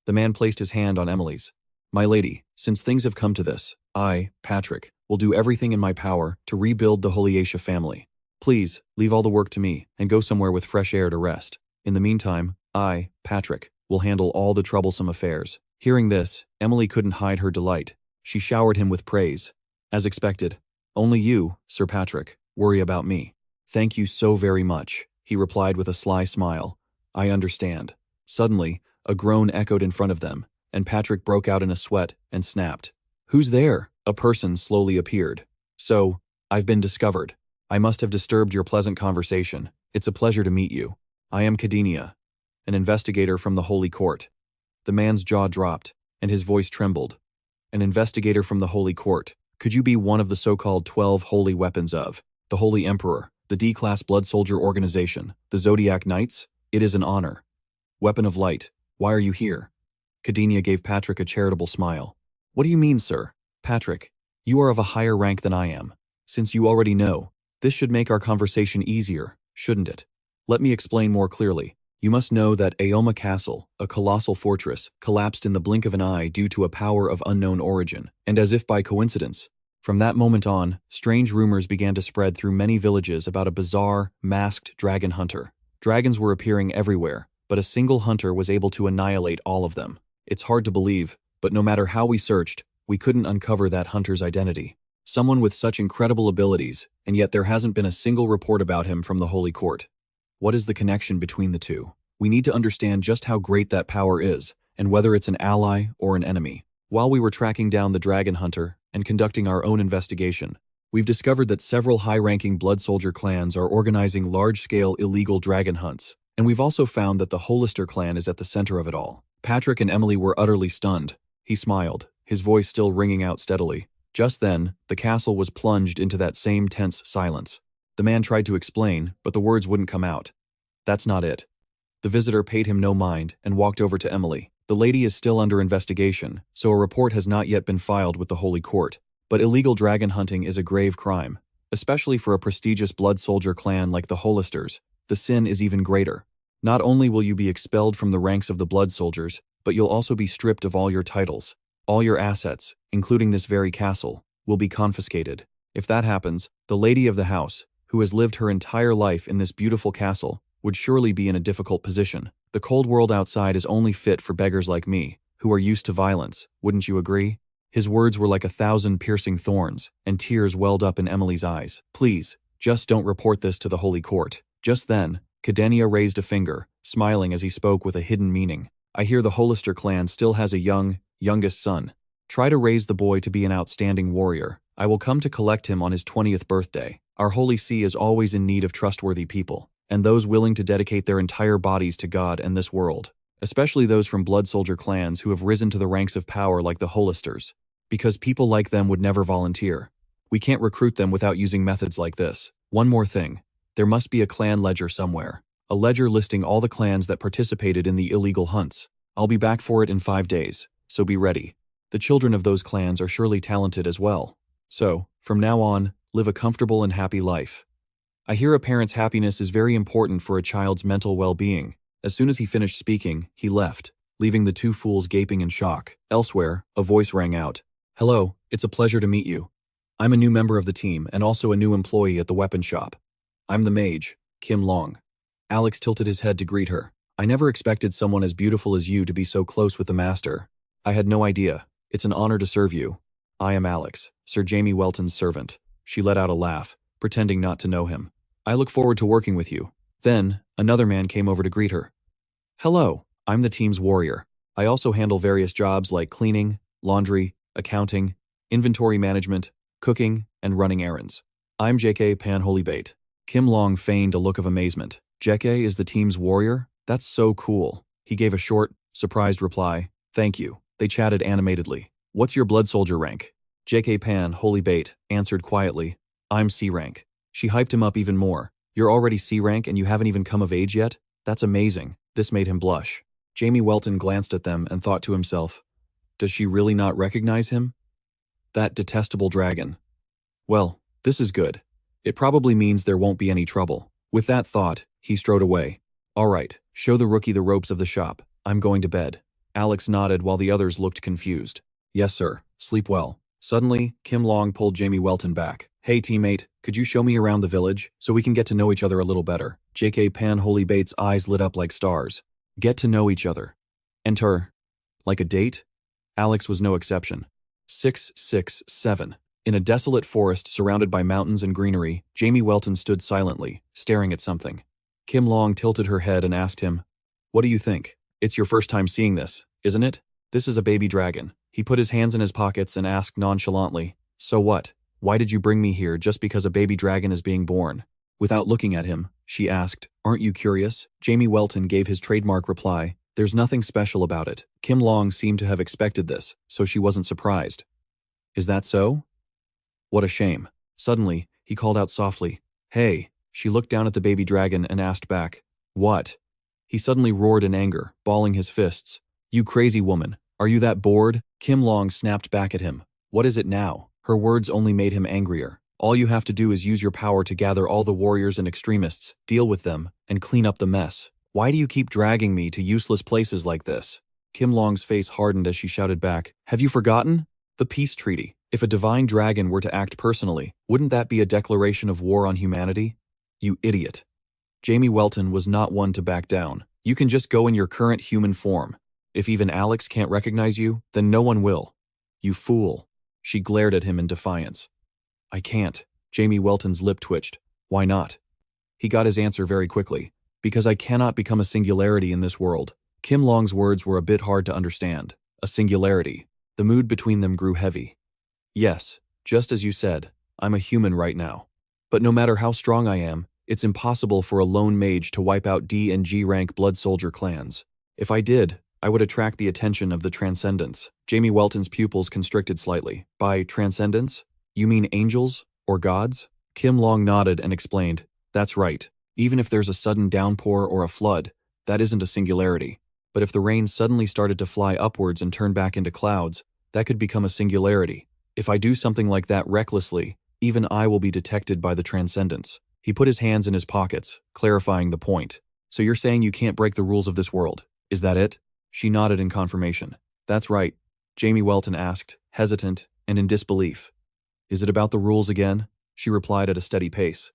The man placed his hand on Emily's. My lady, since things have come to this, I, Patrick, will do everything in my power to rebuild the Holiatia family. Please, leave all the work to me and go somewhere with fresh air to rest. In the meantime, I, Patrick, will handle all the troublesome affairs. Hearing this, Emily couldn't hide her delight. She showered him with praise. As expected, only you, Sir Patrick, worry about me. Thank you so very much, he replied with a sly smile. I understand. Suddenly, a groan echoed in front of them, and Patrick broke out in a sweat and snapped. Who's there? A person slowly appeared. So, I've been discovered. I must have disturbed your pleasant conversation. It's a pleasure to meet you. I am Kadinia, an investigator from the Holy Court. The man's jaw dropped, and his voice trembled. An investigator from the Holy Court. Could you be one of the so-called 12 holy weapons of the Holy Emperor, the D-Class Blood Soldier Organization, the Zodiac Knights? It is an honor. Weapon of Light, why are you here? Kadinia gave Patrick a charitable smile. What do you mean, sir? Patrick, you are of a higher rank than I am. Since you already know, This should make our conversation easier, shouldn't it? Let me explain more clearly. You must know that Aoma Castle, a colossal fortress, collapsed in the blink of an eye due to a power of unknown origin, and as if by coincidence. From that moment on, strange rumors began to spread through many villages about a bizarre, masked dragon hunter. Dragons were appearing everywhere, but a single hunter was able to annihilate all of them. It's hard to believe, but no matter how we searched, we couldn't uncover that hunter's identity. Someone with such incredible abilities, and yet there hasn't been a single report about him from the Holy Court. What is the connection between the two? We need to understand just how great that power is, and whether it's an ally or an enemy. While we were tracking down the dragon hunter and conducting our own investigation, we've discovered that several high-ranking blood soldier clans are organizing large-scale illegal dragon hunts, and we've also found that the Hollister clan is at the center of it all. Patrick and Emily were utterly stunned. He smiled, his voice still ringing out steadily. Just then, the castle was plunged into that same tense silence. The man tried to explain, but the words wouldn't come out. That's not it. The visitor paid him no mind and walked over to Emily. The lady is still under investigation, so a report has not yet been filed with the Holy Court. But illegal dragon hunting is a grave crime, especially for a prestigious blood soldier clan like the Hollisters. The sin is even greater. Not only will you be expelled from the ranks of the blood soldiers, but you'll also be stripped of all your titles. All your assets, including this very castle, will be confiscated. If that happens, the lady of the house, who has lived her entire life in this beautiful castle, would surely be in a difficult position. The cold world outside is only fit for beggars like me, who are used to violence, wouldn't you agree? His words were like 1,000 piercing thorns, and tears welled up in Emily's eyes. Please, just don't report this to the Holy Court. Just then, Cadenia raised a finger, smiling as he spoke with a hidden meaning. I hear the Hollister clan still has a youngest son. Try to raise the boy to be an outstanding warrior. I will come to collect him on his 20th birthday. Our Holy See is always in need of trustworthy people, and those willing to dedicate their entire bodies to God and this world, especially those from blood soldier clans who have risen to the ranks of power like the Hollisters, because people like them would never volunteer. We can't recruit them without using methods like this. One more thing. There must be a clan ledger somewhere, a ledger listing all the clans that participated in the illegal hunts. I'll be back for it in 5 days, so be ready. The children of those clans are surely talented as well. So, from now on, live a comfortable and happy life. I hear a parent's happiness is very important for a child's mental well-being. As soon as he finished speaking, he left, leaving the two fools gaping in shock. Elsewhere, a voice rang out. Hello, it's a pleasure to meet you. I'm a new member of the team and also a new employee at the weapon shop. I'm the mage, Kim Long. Alex tilted his head to greet her. I never expected someone as beautiful as you to be so close with the master. I had no idea. It's an honor to serve you. I am Alex, Sir Jamie Welton's servant. She let out a laugh, pretending not to know him. I look forward to working with you. Then, another man came over to greet her. Hello, I'm the team's warrior. I also handle various jobs like cleaning, laundry, accounting, inventory management, cooking, and running errands. I'm JK Panholybait. Kim Long feigned a look of amazement. JK is the team's warrior? That's so cool. He gave a short, surprised reply. Thank you. They chatted animatedly. What's your blood soldier rank? JK Panholybait answered quietly. I'm C rank. She hyped him up even more. You're already C rank and you haven't even come of age yet? That's amazing. This made him blush. Jamie Welton glanced at them and thought to himself, does she really not recognize him? That detestable dragon. Well, this is good. It probably means there won't be any trouble. With that thought, he strode away. All right, show the rookie the ropes of the shop. I'm going to bed. Alex nodded while the others looked confused. Yes, sir. Sleep well. Suddenly, Kim Long pulled Jamie Welton back. Hey, teammate, could you show me around the village so we can get to know each other a little better? JK Panholybait's eyes lit up like stars. Get to know each other. Enter. Like a date? Alex was no exception. 667. In a desolate forest surrounded by mountains and greenery, Jamie Welton stood silently, staring at something. Kim Long tilted her head and asked him, what do you think? It's your first time seeing this, isn't it? This is a baby dragon. He put his hands in his pockets and asked nonchalantly, so what? Why did you bring me here just because a baby dragon is being born? Without looking at him, she asked, aren't you curious? Jamie Welton gave his trademark reply, there's nothing special about it. Kim Long seemed to have expected this, so she wasn't surprised. Is that so? What a shame. Suddenly, he called out softly, hey. She looked down at the baby dragon and asked back, what? He suddenly roared in anger, balling his fists. You crazy woman, are you that bored? Kim Long snapped back at him. What is it now? Her words only made him angrier. All you have to do is use your power to gather all the warriors and extremists, deal with them, and clean up the mess. Why do you keep dragging me to useless places like this? Kim Long's face hardened as she shouted back, have you forgotten? The peace treaty. If a divine dragon were to act personally, wouldn't that be a declaration of war on humanity? You idiot. Jamie Welton was not one to back down. You can just go in your current human form. If even Alex can't recognize you, then no one will. You fool. She glared at him in defiance. I can't. Jamie Welton's lip twitched. Why not? He got his answer very quickly. Because I cannot become a singularity in this world. Kim Long's words were a bit hard to understand. A singularity. The mood between them grew heavy. Yes, just as you said, I'm a human right now. But no matter how strong I am, it's impossible for a lone mage to wipe out D and G rank blood soldier clans. If I did, I would attract the attention of the Transcendents. Jamie Welton's pupils constricted slightly. By Transcendents? You mean angels? Or gods? Kim Long nodded and explained, that's right. Even if there's a sudden downpour or a flood, that isn't a singularity. But if the rain suddenly started to fly upwards and turn back into clouds, that could become a singularity. If I do something like that recklessly, even I will be detected by the Transcendents. He put his hands in his pockets, clarifying the point. So you're saying you can't break the rules of this world, is that it? She nodded in confirmation. That's right, Jamie Welton asked, hesitant and in disbelief. Is it about the rules again? She replied at a steady pace.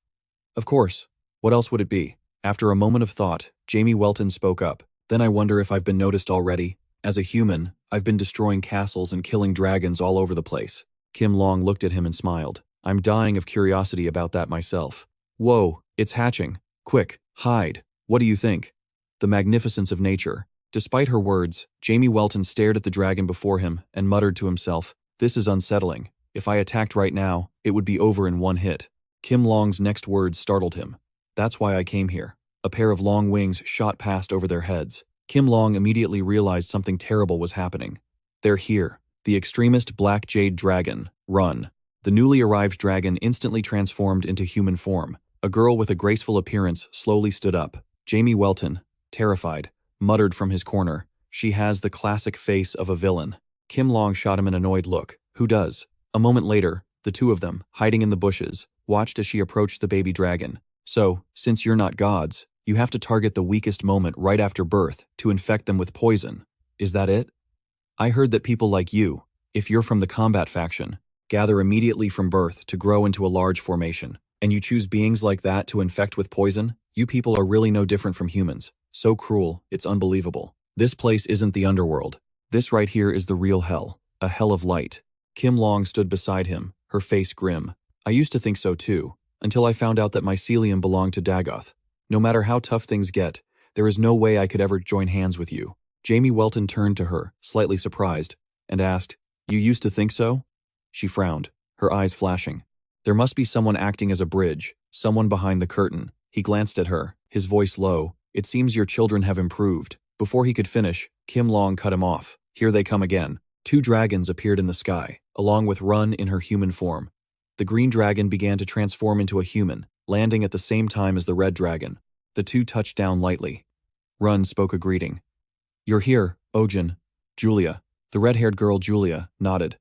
Of course. What else would it be? After a moment of thought, Jamie Welton spoke up. Then I wonder if I've been noticed already. As a human, I've been destroying castles and killing dragons all over the place. Kim Long looked at him and smiled. I'm dying of curiosity about that myself. Whoa, it's hatching. Quick, hide. What do you think? The magnificence of nature. Despite her words, Jamie Welton stared at the dragon before him and muttered to himself, this is unsettling. If I attacked right now, it would be over in one hit. Kim Long's next words startled him. That's why I came here. A pair of long wings shot past over their heads. Kim Long immediately realized something terrible was happening. They're here. The extremist Black Jade Dragon. Run. The newly arrived dragon instantly transformed into human form. A girl with a graceful appearance slowly stood up. Jamie Welton, terrified, muttered from his corner, she has the classic face of a villain. Kim Long shot him an annoyed look. Who does? A moment later, the two of them, hiding in the bushes, watched as she approached the baby dragon. So, since you're not gods, you have to target the weakest moment right after birth to infect them with poison. Is that it? I heard that people like you, if you're from the combat faction, gather immediately from birth to grow into a large formation, and you choose beings like that to infect with poison? You people are really no different from humans. So cruel, it's unbelievable. This place isn't the underworld. This right here is the real hell, a hell of light. Kim Long stood beside him, her face grim. I used to think so too, until I found out that mycelium belonged to Dagoth. No matter how tough things get, there is no way I could ever join hands with you. Jamie Welton turned to her, slightly surprised, and asked, You used to think so? She frowned, her eyes flashing. There must be someone acting as a bridge, someone behind the curtain. He glanced at her, his voice low. It seems your children have improved. Before he could finish, Kim Long cut him off. Here they come again. 2 dragons appeared in the sky, along with Run in her human form. The green dragon began to transform into a human, landing at the same time as the red dragon. The two touched down lightly. Run spoke a greeting. You're here, Ojin. Julia. The red-haired girl Julia nodded.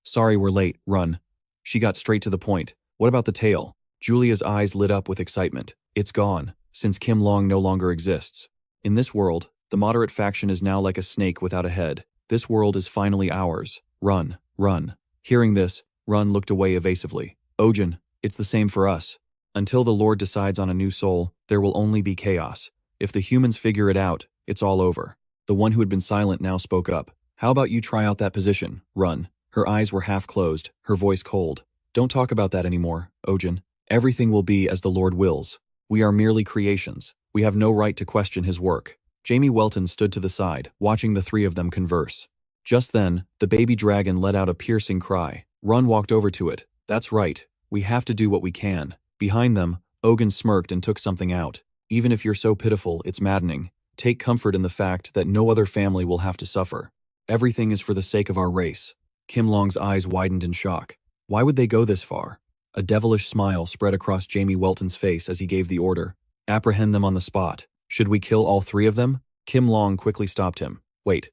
Sorry we're late, Run. She got straight to the point. What about the tail? Julia's eyes lit up with excitement. It's gone, since Kim Long no longer exists. In this world, the moderate faction is now like a snake without a head. This world is finally ours. Run, run. Hearing this, Run looked away evasively. Ojin, it's the same for us. Until the Lord decides on a new soul, there will only be chaos. If the humans figure it out, it's all over. The one who had been silent now spoke up. How about you try out that position, Run? Her eyes were half closed, her voice cold. Don't talk about that anymore, Ojin. Everything will be as the Lord wills. We are merely creations. We have no right to question his work. Jamie Welton stood to the side, watching the three of them converse. Just then, the baby dragon let out a piercing cry. Run walked over to it. That's right. We have to do what we can. Behind them, Ogun smirked and took something out. Even if you're so pitiful, it's maddening. Take comfort in the fact that no other family will have to suffer. Everything is for the sake of our race. Kim Long's eyes widened in shock. Why would they go this far? A devilish smile spread across Jamie Welton's face as he gave the order. Apprehend them on the spot. Should we kill all 3 of them? Kim Long quickly stopped him. Wait.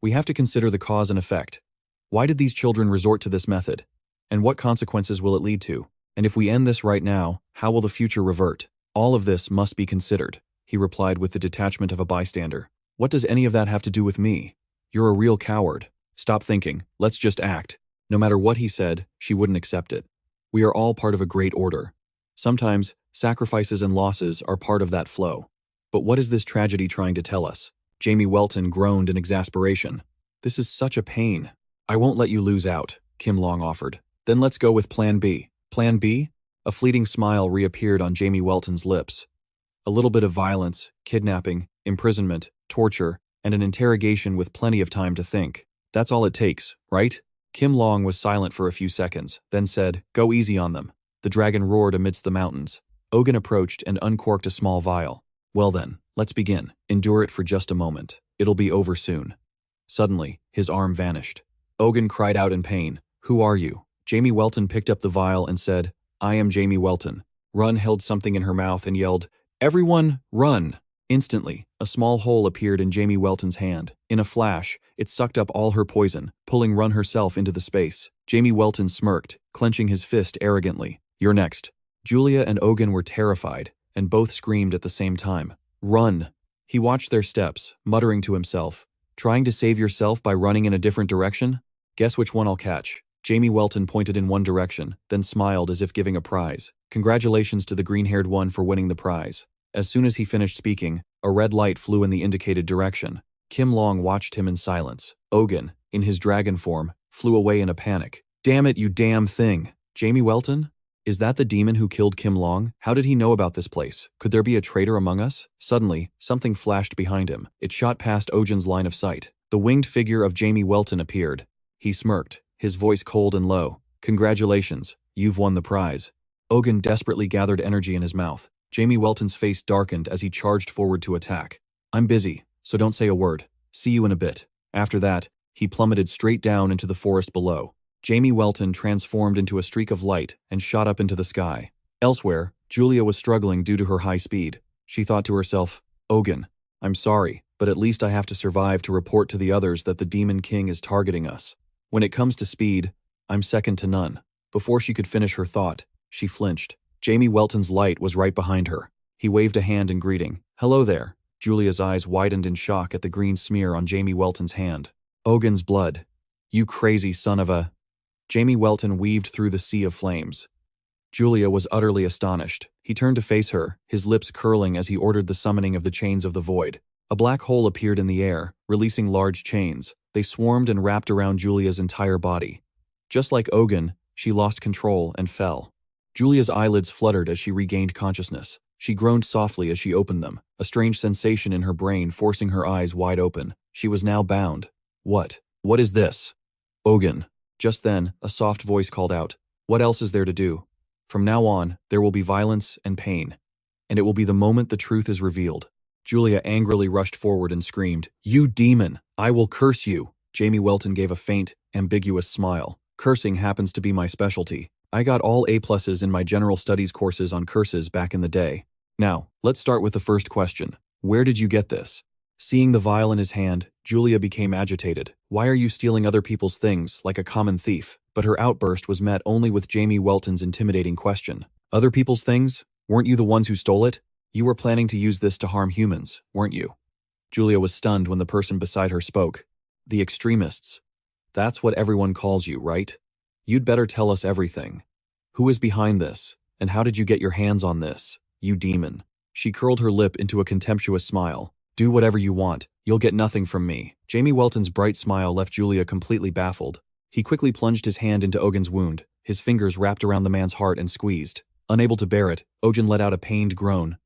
We have to consider the cause and effect. Why did these children resort to this method? And what consequences will it lead to? And if we end this right now, how will the future revert? All of this must be considered, he replied with the detachment of a bystander. What does any of that have to do with me? You're a real coward. Stop thinking, let's just act. No matter what he said, she wouldn't accept it. We are all part of a great order. Sometimes, sacrifices and losses are part of that flow. But what is this tragedy trying to tell us? Jamie Welton groaned in exasperation. This is such a pain. I won't let you lose out, Kim Long offered. Then let's go with Plan B. Plan B? A fleeting smile reappeared on Jamie Welton's lips. A little bit of violence, kidnapping, imprisonment, torture, and an interrogation with plenty of time to think. That's all it takes, right? Kim Long was silent for a few seconds, then said, Go easy on them. The dragon roared amidst the mountains. Ogun approached and uncorked a small vial. Well then, let's begin. Endure it for just a moment. It'll be over soon. Suddenly, his arm vanished. Ogun cried out in pain. Who are you? Jamie Welton picked up the vial and said, I am Jamie Welton. Run held something in her mouth and yelled, Everyone, run! Instantly, a small hole appeared in Jamie Welton's hand. In a flash, it sucked up all her poison, pulling Run herself into the space. Jamie Welton smirked, clenching his fist arrogantly. You're next. Julia and Ogun were terrified, and both screamed at the same time. Run! He watched their steps, muttering to himself, Trying to save yourself by running in a different direction? Guess which one I'll catch. Jamie Welton pointed in one direction, then smiled as if giving a prize. Congratulations to the green-haired one for winning the prize. As soon as he finished speaking, a red light flew in the indicated direction. Kim Long watched him in silence. Ogun, in his dragon form, flew away in a panic. Damn it, you damn thing! Jamie Welton? Is that the demon who killed Kim Long? How did he know about this place? Could there be a traitor among us? Suddenly, something flashed behind him. It shot past Ogun's line of sight. The winged figure of Jamie Welton appeared. He smirked, his voice cold and low. Congratulations, you've won the prize. Ogun desperately gathered energy in his mouth. Jamie Welton's face darkened as he charged forward to attack. I'm busy, so don't say a word. See you in a bit. After that, he plummeted straight down into the forest below. Jamie Welton transformed into a streak of light and shot up into the sky. Elsewhere, Julia was struggling due to her high speed. She thought to herself, Ogun, I'm sorry, but at least I have to survive to report to the others that the Demon King is targeting us. When it comes to speed, I'm second to none. Before she could finish her thought, she flinched. Jamie Welton's light was right behind her. He waved a hand in greeting. Hello there. Julia's eyes widened in shock at the green smear on Jamie Welton's hand. Ogun's blood. You crazy son of a... Jamie Welton weaved through the sea of flames. Julia was utterly astonished. He turned to face her, his lips curling as he ordered the summoning of the chains of the void. A black hole appeared in the air, releasing large chains. They swarmed and wrapped around Julia's entire body. Just like Ogun, she lost control and fell. Julia's eyelids fluttered as she regained consciousness. She groaned softly as she opened them, a strange sensation in her brain forcing her eyes wide open. She was now bound. What? What is this? Ogun. Just then, a soft voice called out, What else is there to do? From now on, there will be violence and pain. And it will be the moment the truth is revealed. Julia angrily rushed forward and screamed, You demon! I will curse you! Jamie Welton gave a faint, ambiguous smile. Cursing happens to be my specialty. I got all A+ in my general studies courses on curses back in the day. Now, let's start with the first question. Where did you get this? Seeing the vial in his hand, Julia became agitated. Why are you stealing other people's things, like a common thief? But her outburst was met only with Jamie Welton's intimidating question. Other people's things? Weren't you the ones who stole it? You were planning to use this to harm humans, weren't you? Julia was stunned when the person beside her spoke. The extremists. That's what everyone calls you, right? You'd better tell us everything. Who is behind this? And how did you get your hands on this, you demon? She curled her lip into a contemptuous smile. Do whatever you want, you'll get nothing from me. Jamie Welton's bright smile left Julia completely baffled. He quickly plunged his hand into Ogun's wound, his fingers wrapped around the man's heart and squeezed. Unable to bear it, Ogun let out a pained groan.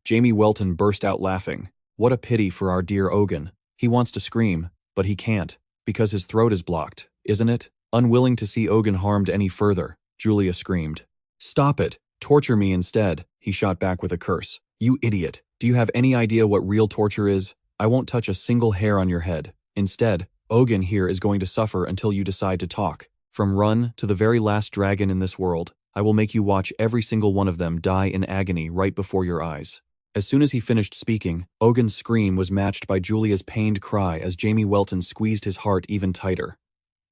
Jamie Welton burst out laughing. What a pity for our dear Ogun. He wants to scream, but he can't, because his throat is blocked, isn't it? Unwilling to see Ogun harmed any further, Julia screamed. Stop it! Torture me instead, he shot back with a curse. You idiot! Do you have any idea what real torture is? I won't touch a single hair on your head. Instead, Ogun here is going to suffer until you decide to talk. From Run to the very last dragon in this world, I will make you watch every single one of them die in agony right before your eyes. As soon as he finished speaking, Ogun's scream was matched by Julia's pained cry as Jamie Welton squeezed his heart even tighter.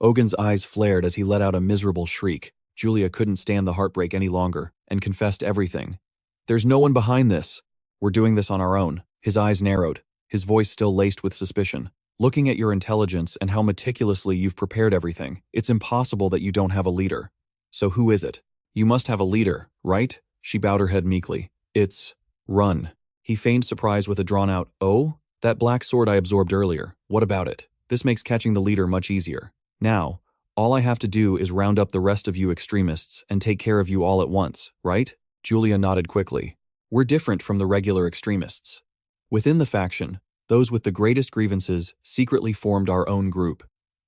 Ogun's eyes flared as he let out a miserable shriek. Julia couldn't stand the heartbreak any longer and confessed everything. There's no one behind this. We're doing this on our own. His eyes narrowed, his voice still laced with suspicion. Looking at your intelligence and how meticulously you've prepared everything, it's impossible that you don't have a leader. So who is it? You must have a leader, right? She bowed her head meekly. It's Run. He feigned surprise with a drawn-out, "Oh? That black sword I absorbed earlier. What about it? This makes catching the leader much easier. Now, all I have to do is round up the rest of you extremists and take care of you all at once, right?" Julia nodded quickly. "We're different from the regular extremists. Within the faction, those with the greatest grievances secretly formed our own group.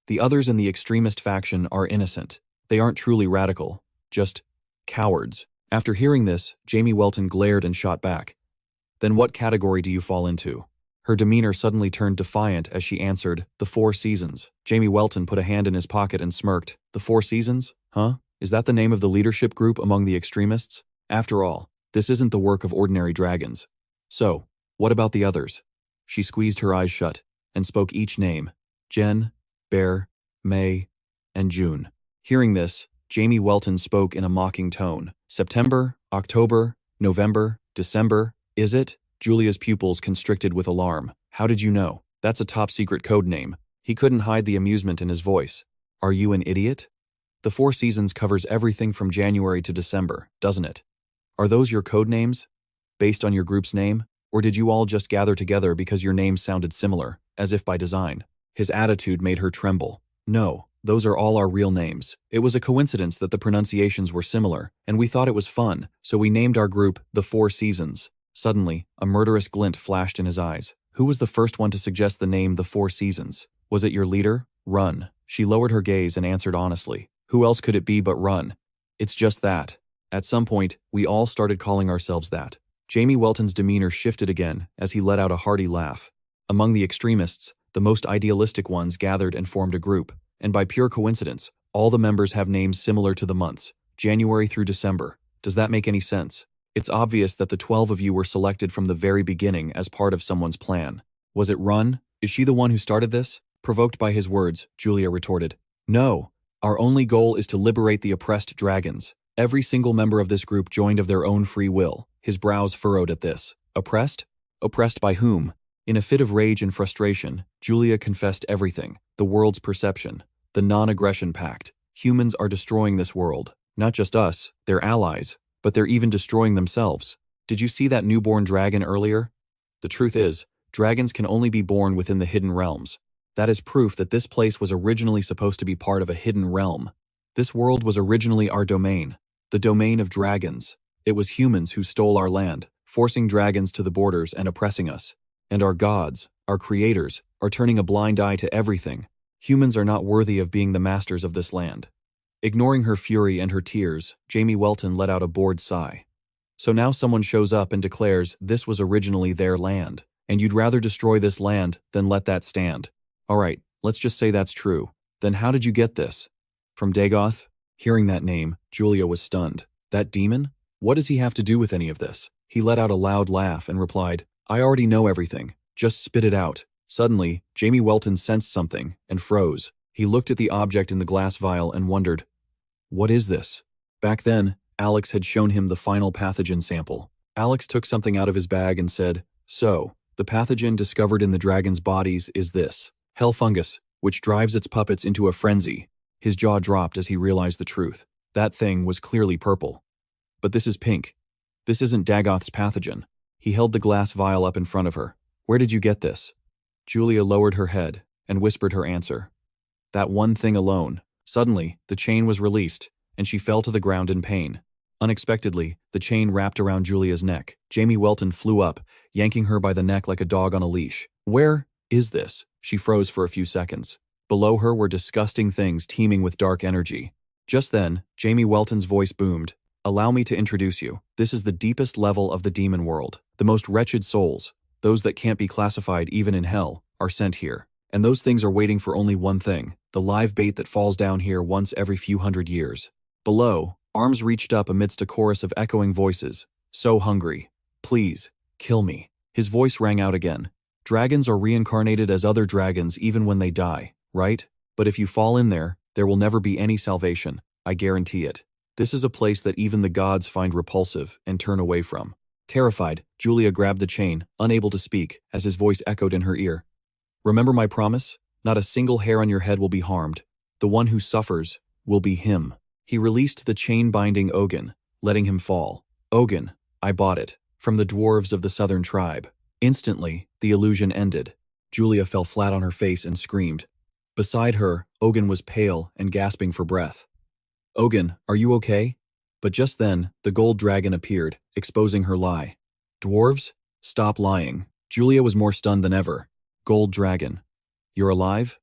The others in the extremist faction are innocent. They aren't truly radical, just cowards." After hearing this, Jamie Welton glared and shot back. "Then what category do you fall into?" Her demeanor suddenly turned defiant as she answered, "The Four Seasons." Jamie Welton put a hand in his pocket and smirked. "The Four Seasons? Huh? Is that the name of the leadership group among the extremists? After all, this isn't the work of ordinary dragons. So, what about the others?" She squeezed her eyes shut and spoke each name: Jen, Bear, May, and June. Hearing this, Jamie Welton spoke in a mocking tone. "September, October, November, December, is it?" Julia's pupils constricted with alarm. "How did you know? That's a top-secret code name." He couldn't hide the amusement in his voice. "Are you an idiot? The Four Seasons covers everything from January to December, doesn't it? Are those your code names? Based on your group's name? Or did you all just gather together because your names sounded similar, as if by design?" His attitude made her tremble. "No, those are all our real names. It was a coincidence that the pronunciations were similar, and we thought it was fun, so we named our group The Four Seasons." Suddenly, a murderous glint flashed in his eyes. "Who was the first one to suggest the name The Four Seasons? Was it your leader, Run?" She lowered her gaze and answered honestly. "Who else could it be but Run? It's just that. At some point, we all started calling ourselves that." Jamie Welton's demeanor shifted again as he let out a hearty laugh. Among the extremists, the most idealistic ones gathered and formed a group, and by pure coincidence, all the members have names similar to the months, January through December. Does that make any sense? It's obvious that the 12 of you were selected from the very beginning as part of someone's plan. Was it Run? Is she the one who started this? Provoked by his words, Julia retorted, "No. Our only goal is to liberate the oppressed dragons. Every single member of this group joined of their own free will." His brows furrowed at this. "Oppressed? Oppressed by whom?" In a fit of rage and frustration, Julia confessed everything: the world's perception, the non-aggression pact. Humans are destroying this world. Not just us, their allies, but they're even destroying themselves. Did you see that newborn dragon earlier? The truth is, dragons can only be born within the hidden realms. That is proof that this place was originally supposed to be part of a hidden realm. This world was originally our domain, the domain of dragons. It was humans who stole our land, forcing dragons to the borders and oppressing us. And our gods, our creators, are turning a blind eye to everything. Humans are not worthy of being the masters of this land. Ignoring her fury and her tears, Jamie Welton let out a bored sigh. So now someone shows up and declares this was originally their land, and you'd rather destroy this land than let that stand. All right, let's just say that's true. Then how did you get this? From Dagoth? Hearing that name, Julia was stunned. That demon? What does he have to do with any of this? He let out a loud laugh and replied, "I already know everything. Just spit it out." Suddenly, Jamie Welton sensed something and froze. He looked at the object in the glass vial and wondered, "What is this?" Back then, Alex had shown him the final pathogen sample. Alex took something out of his bag and said, "So, the pathogen discovered in the dragon's bodies is this: hell fungus, which drives its puppets into a frenzy." His jaw dropped as he realized the truth. That thing was clearly purple. "But this is pink. This isn't Dagoth's pathogen." He held the glass vial up in front of her. "Where did you get this?" Julia lowered her head and whispered her answer. "That one thing alone." Suddenly, the chain was released, and she fell to the ground in pain. Unexpectedly, the chain wrapped around Julia's neck. Jamie Welton flew up, yanking her by the neck like a dog on a leash. "Where is this?" She froze for a few seconds. Below her were disgusting things teeming with dark energy. Just then, Jamie Welton's voice boomed. "Allow me to introduce you. This is the deepest level of the demon world. The most wretched souls, those that can't be classified even in hell, are sent here. And those things are waiting for only one thing: the live bait that falls down here once every few hundred years." Below, arms reached up amidst a chorus of echoing voices. "So hungry. Please, kill me." His voice rang out again. "Dragons are reincarnated as other dragons even when they die, right? But if you fall in there will never be any salvation. I guarantee it." This is a place that even the gods find repulsive and turn away from. Terrified, Julia grabbed the chain, unable to speak, as his voice echoed in her ear. Remember my promise? Not a single hair on your head will be harmed. The one who suffers will be him. He released the chain binding Ogun, letting him fall. Ogun, I bought it, from the dwarves of the southern tribe. Instantly, the illusion ended. Julia fell flat on her face and screamed. Beside her, Ogun was pale and gasping for breath. Ogun, are you okay? But just then, the gold dragon appeared, exposing her lie. Dwarves? Stop lying. Julia was more stunned than ever. Gold dragon. You're alive?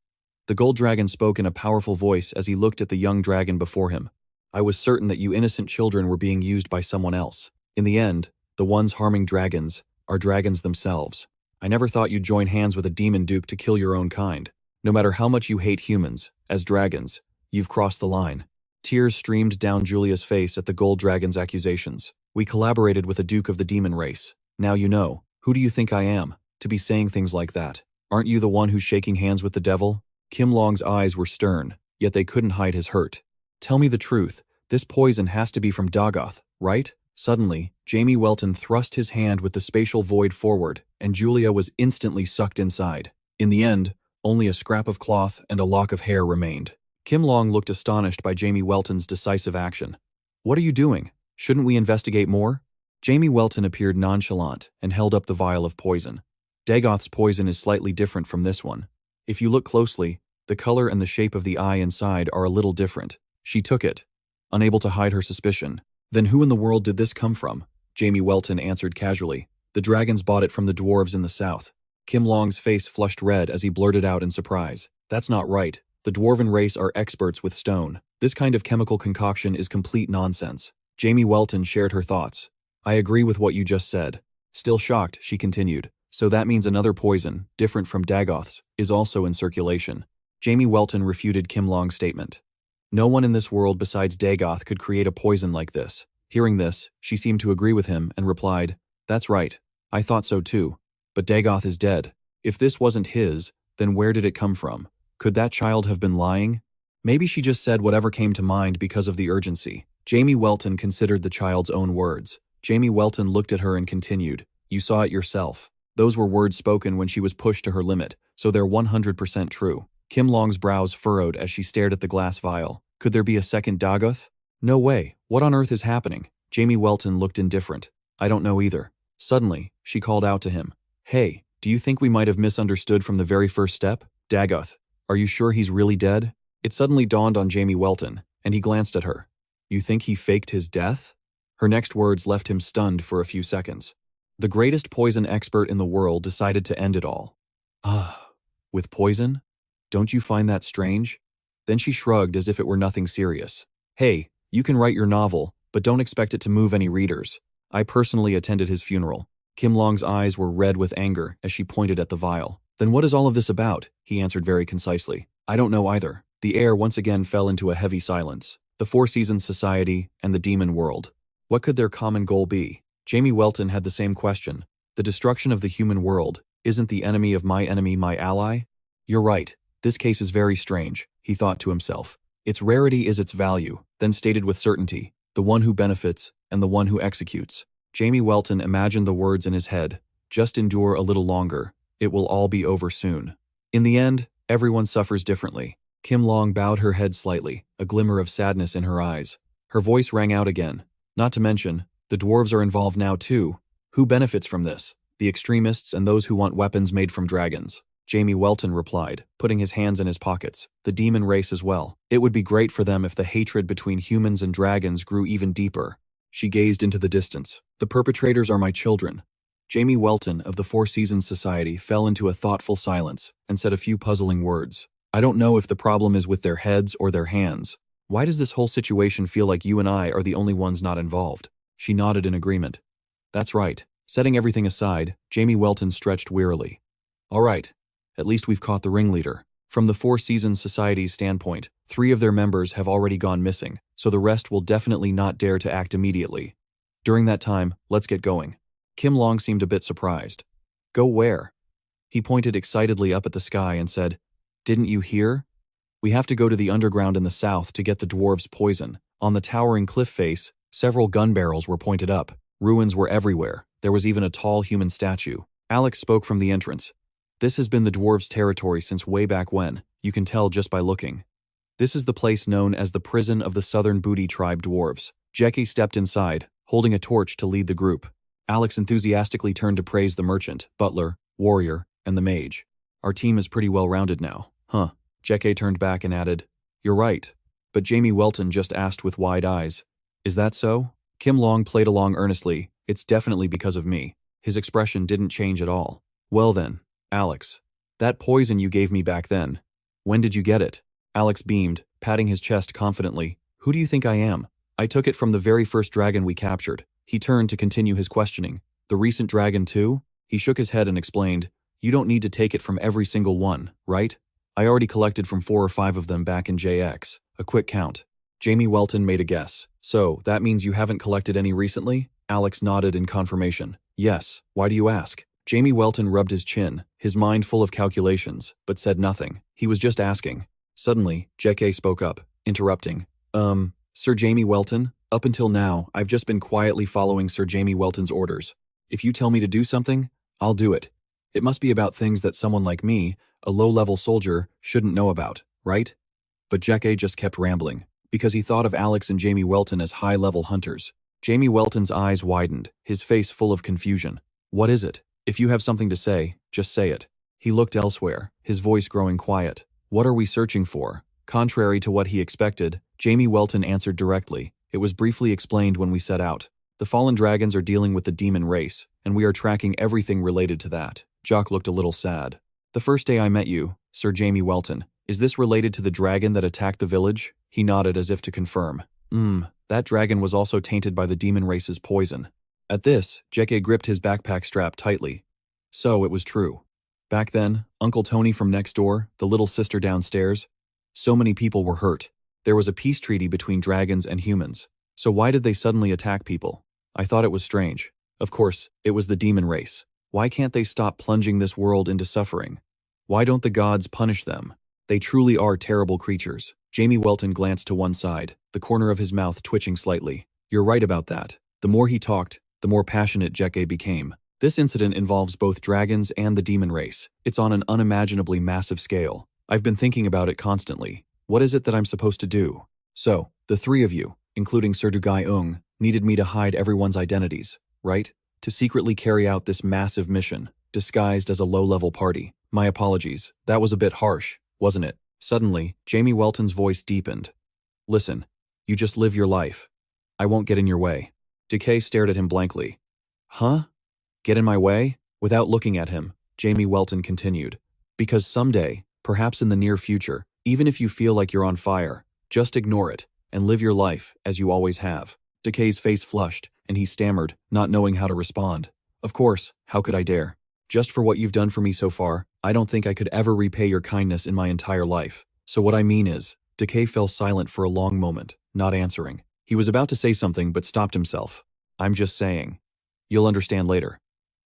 The gold dragon spoke in a powerful voice as he looked at the young dragon before him. I was certain that you innocent children were being used by someone else. In the end, the ones harming dragons are dragons themselves. I never thought you'd join hands with a demon duke to kill your own kind. No matter how much you hate humans, as dragons, you've crossed the line. Tears streamed down Julia's face at the gold dragon's accusations. We collaborated with a duke of the demon race. Now you know. Who do you think I am, to be saying things like that? Aren't you the one who's shaking hands with the devil? Kim Long's eyes were stern, yet they couldn't hide his hurt. Tell me the truth. This poison has to be from Dagoth, right? Suddenly, Jamie Welton thrust his hand with the spatial void forward, and Julia was instantly sucked inside. In the end, only a scrap of cloth and a lock of hair remained. Kim Long looked astonished by Jamie Welton's decisive action. What are you doing? Shouldn't we investigate more? Jamie Welton appeared nonchalant and held up the vial of poison. Dagoth's poison is slightly different from this one. If you look closely, the color and the shape of the eye inside are a little different. She took it, unable to hide her suspicion. Then who in the world did this come from? Jamie Welton answered casually. The dragons bought it from the dwarves in the south. Kim Long's face flushed red as he blurted out in surprise. That's not right. The dwarven race are experts with stone. This kind of chemical concoction is complete nonsense. Jamie Welton shared her thoughts. I agree with what you just said. Still shocked, she continued. So that means another poison, different from Dagoth's, is also in circulation. Jamie Welton refuted Kim Long's statement. No one in this world besides Dagoth could create a poison like this. Hearing this, she seemed to agree with him and replied, That's right. I thought so too. But Dagoth is dead. If this wasn't his, then where did it come from? Could that child have been lying? Maybe she just said whatever came to mind because of the urgency. Jamie Welton considered the child's own words. Jamie Welton looked at her and continued, You saw it yourself. Those were words spoken when she was pushed to her limit, so they're 100% true. Kim Long's brows furrowed as she stared at the glass vial. Could there be a second Dagoth? No way. What on earth is happening? Jamie Welton looked indifferent. I don't know either. Suddenly, she called out to him. Hey, do you think we might have misunderstood from the very first step? Dagoth, are you sure he's really dead? It suddenly dawned on Jamie Welton, and he glanced at her. You think he faked his death? Her next words left him stunned for a few seconds. The greatest poison expert in the world decided to end it all. With poison? Don't you find that strange? Then she shrugged as if it were nothing serious. Hey, you can write your novel, but don't expect it to move any readers. I personally attended his funeral. Kim Long's eyes were red with anger as she pointed at the vial. Then what is all of this about? He answered very concisely. I don't know either. The air once again fell into a heavy silence. The Four Seasons Society and the demon world. What could their common goal be? Jamie Welton had the same question. The destruction of the human world. Isn't the enemy of my enemy my ally? You're right. This case is very strange, he thought to himself. Its rarity is its value, then stated with certainty. The one who benefits and the one who executes. Jamie Welton imagined the words in his head. Just endure a little longer. It will all be over soon. In the end, everyone suffers differently. Kim Long bowed her head slightly, a glimmer of sadness in her eyes. Her voice rang out again. Not to mention, the dwarves are involved now too. Who benefits from this? The extremists and those who want weapons made from dragons. Jamie Welton replied, putting his hands in his pockets. The demon race as well. It would be great for them if the hatred between humans and dragons grew even deeper. She gazed into the distance. The perpetrators are my children. Jamie Welton of the Four Seasons Society fell into a thoughtful silence and said a few puzzling words. I don't know if the problem is with their heads or their hands. Why does this whole situation feel like you and I are the only ones not involved? She nodded in agreement. That's right. Setting everything aside, Jamie Welton stretched wearily. All right. At least we've caught the ringleader. From the Four Seasons Society's standpoint, 3 of their members have already gone missing, so the rest will definitely not dare to act immediately. During that time, let's get going. Kim Long seemed a bit surprised. Go where? He pointed excitedly up at the sky and said, Didn't you hear? We have to go to the underground in the south to get the dwarves' poison. On the towering cliff face, several gun barrels were pointed up. Ruins were everywhere. There was even a tall human statue. Alex spoke from the entrance. This has been the dwarves' territory since way back when. You can tell just by looking. This is the place known as the prison of the Southern Booty Tribe dwarves. Jackie stepped inside, holding a torch to lead the group. Alex enthusiastically turned to praise the merchant, butler, warrior, and the mage. Our team is pretty well-rounded now. Huh. Jackie turned back and added, "You're right." But Jamie Welton just asked with wide eyes, "Is that so?" Kim Long played along earnestly. "It's definitely because of me." His expression didn't change at all. "Well then, Alex, that poison you gave me back then, when did you get it?" Alex beamed, patting his chest confidently. "Who do you think I am? I took it from the very first dragon we captured." He turned to continue his questioning. "The recent dragon too?" He shook his head and explained, "You don't need to take it from every single one, right? I already collected from 4 or 5 of them back in JX. A quick count." Jamie Welton made a guess. "So, that means you haven't collected any recently?" Alex nodded in confirmation. "Yes. Why do you ask?" Jamie Welton rubbed his chin, his mind full of calculations, but said nothing. He was just asking. Suddenly, Jackie spoke up, interrupting. Sir Jamie Welton, up until now, I've just been quietly following Sir Jamie Welton's orders. If you tell me to do something, I'll do it. It must be about things that someone like me, a low-level soldier, shouldn't know about, right?" But Jackie just kept rambling, because he thought of Alex and Jamie Welton as high-level hunters. Jamie Welton's eyes widened, his face full of confusion. "What is it? If you have something to say, just say it." He looked elsewhere, his voice growing quiet. "What are we searching for?" Contrary to what he expected, Jamie Welton answered directly. "It was briefly explained when we set out. The fallen dragons are dealing with the demon race, and we are tracking everything related to that." Jock looked a little sad. "The first day I met you, Sir Jamie Welton, is this related to the dragon that attacked the village?" He nodded as if to confirm. That dragon was also tainted by the demon race's poison." At this, Jackie gripped his backpack strap tightly. So it was true. Back then, Uncle Tony from next door, the little sister downstairs, so many people were hurt. There was a peace treaty between dragons and humans. So why did they suddenly attack people? I thought it was strange. Of course, it was the demon race. Why can't they stop plunging this world into suffering? Why don't the gods punish them? They truly are terrible creatures. Jamie Welton glanced to one side, the corner of his mouth twitching slightly. "You're right about that." The more he talked, the more passionate Jackie became. "This incident involves both dragons and the demon race. It's on an unimaginably massive scale. I've been thinking about it constantly. What is it that I'm supposed to do?" "So, the 3 of you, including Sir Dugai Ung, needed me to hide everyone's identities, right? To secretly carry out this massive mission, disguised as a low-level party. My apologies, that was a bit harsh, wasn't it?" Suddenly, Jamie Welton's voice deepened. "Listen, you just live your life. I won't get in your way." Decay stared at him blankly. "Huh? Get in my way?" Without looking at him, Jamie Welton continued. "Because someday, perhaps in the near future, even if you feel like you're on fire, just ignore it and live your life as you always have." Decay's face flushed, and he stammered, not knowing how to respond. "Of course, how could I dare? Just for what you've done for me so far, I don't think I could ever repay your kindness in my entire life. So what I mean is..." Decay fell silent for a long moment, not answering. He was about to say something but stopped himself. "I'm just saying. You'll understand later."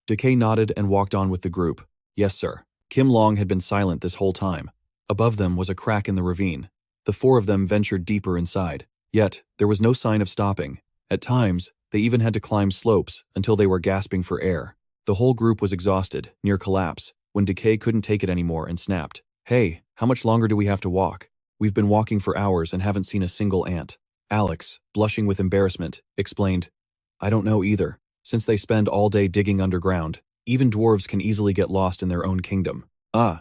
Decay nodded and walked on with the group. "Yes, sir." Kim Long had been silent this whole time. Above them was a crack in the ravine. The 4 of them ventured deeper inside. Yet, there was no sign of stopping. At times, they even had to climb slopes until they were gasping for air. The whole group was exhausted, near collapse, when Decay couldn't take it anymore and snapped. "Hey, how much longer do we have to walk? We've been walking for hours and haven't seen a single ant." Alex, blushing with embarrassment, explained, "I don't know either. Since they spend all day digging underground, even dwarves can easily get lost in their own kingdom.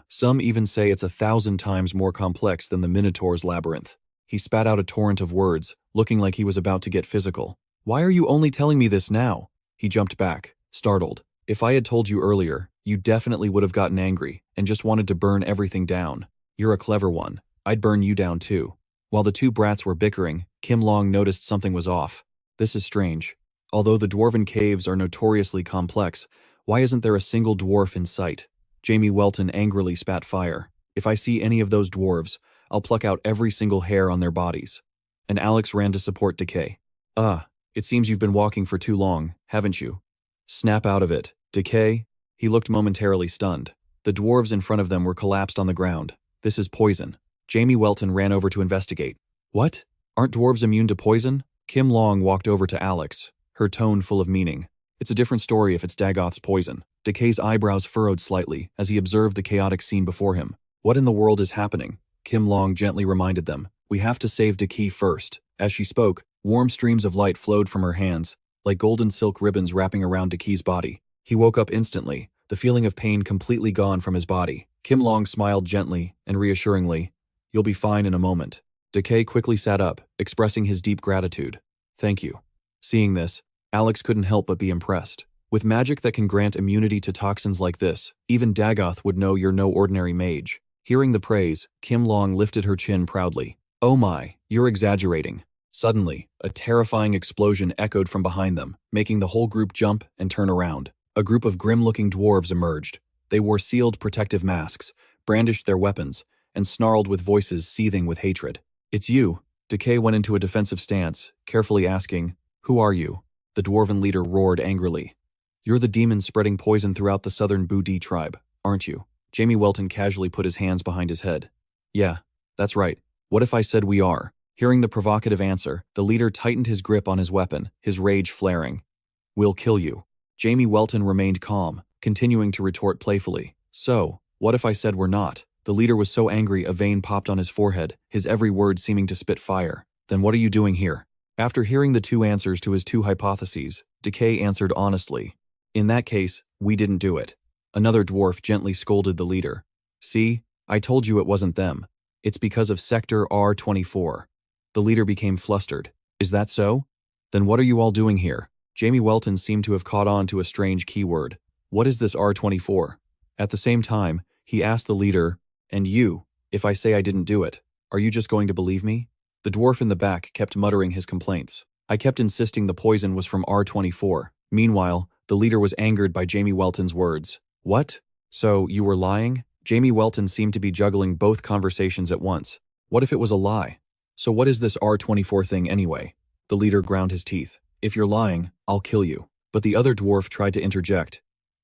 Some even say it's 1,000 times more complex than the Minotaur's labyrinth." He spat out a torrent of words, looking like he was about to get physical. "Why are you only telling me this now?" He jumped back, startled. "If I had told you earlier, you definitely would have gotten angry and just wanted to burn everything down. You're a clever one. I'd burn you down too." While the 2 brats were bickering, Kim Long noticed something was off. "This is strange. Although the dwarven caves are notoriously complex, why isn't there a single dwarf in sight?" Jamie Welton angrily spat fire. "If I see any of those dwarves, I'll pluck out every single hair on their bodies." And Alex ran to support Decay. It seems you've been walking for too long, haven't you?" "Snap out of it, Decay." He looked momentarily stunned. The dwarves in front of them were collapsed on the ground. "This is poison." Jamie Welton ran over to investigate. What? Aren't dwarves immune to poison? Kim Long walked over to Alex, her tone full of meaning. It's a different story if it's Dagoth's poison. Decay's eyebrows furrowed slightly as he observed the chaotic scene before him. What in the world is happening? Kim Long gently reminded them. We have to save Decay first. As she spoke, warm streams of light flowed from her hands, like golden silk ribbons wrapping around Decay's body. He woke up instantly, the feeling of pain completely gone from his body. Kim Long smiled gently and reassuringly. You'll be fine in a moment. Decay quickly sat up, expressing his deep gratitude. Thank you. Seeing this, Alex couldn't help but be impressed. With magic that can grant immunity to toxins like this, even Dagoth would know you're no ordinary mage. Hearing the praise, Kim Long lifted her chin proudly. Oh my, you're exaggerating. Suddenly, a terrifying explosion echoed from behind them, making the whole group jump and turn around. A group of grim-looking dwarves emerged. They wore sealed protective masks, brandished their weapons, and snarled with voices seething with hatred. It's you. Decay went into a defensive stance, carefully asking, Who are you? The dwarven leader roared angrily. You're the demon spreading poison throughout the southern Budi tribe, aren't you? Jamie Welton casually put his hands behind his head. Yeah, that's right. What if I said we are? Hearing the provocative answer, the leader tightened his grip on his weapon, his rage flaring. We'll kill you. Jamie Welton remained calm, continuing to retort playfully. So, what if I said we're not? The leader was so angry a vein popped on his forehead, his every word seeming to spit fire. Then what are you doing here? After hearing the two answers to his two hypotheses, Decay answered honestly. In that case, we didn't do it. Another dwarf gently scolded the leader. See, I told you it wasn't them. It's because of Sector R24. The leader became flustered. Is that so? Then what are you all doing here? Jamie Welton seemed to have caught on to a strange keyword. What is this R24? At the same time, he asked the leader, And you, if I say I didn't do it, are you just going to believe me? The dwarf in the back kept muttering his complaints. I kept insisting the poison was from R24. Meanwhile, the leader was angered by Jamie Welton's words. What? So, you were lying? Jamie Welton seemed to be juggling both conversations at once. What if it was a lie? So what is this R24 thing anyway? The leader ground his teeth. If you're lying, I'll kill you. But the other dwarf tried to interject.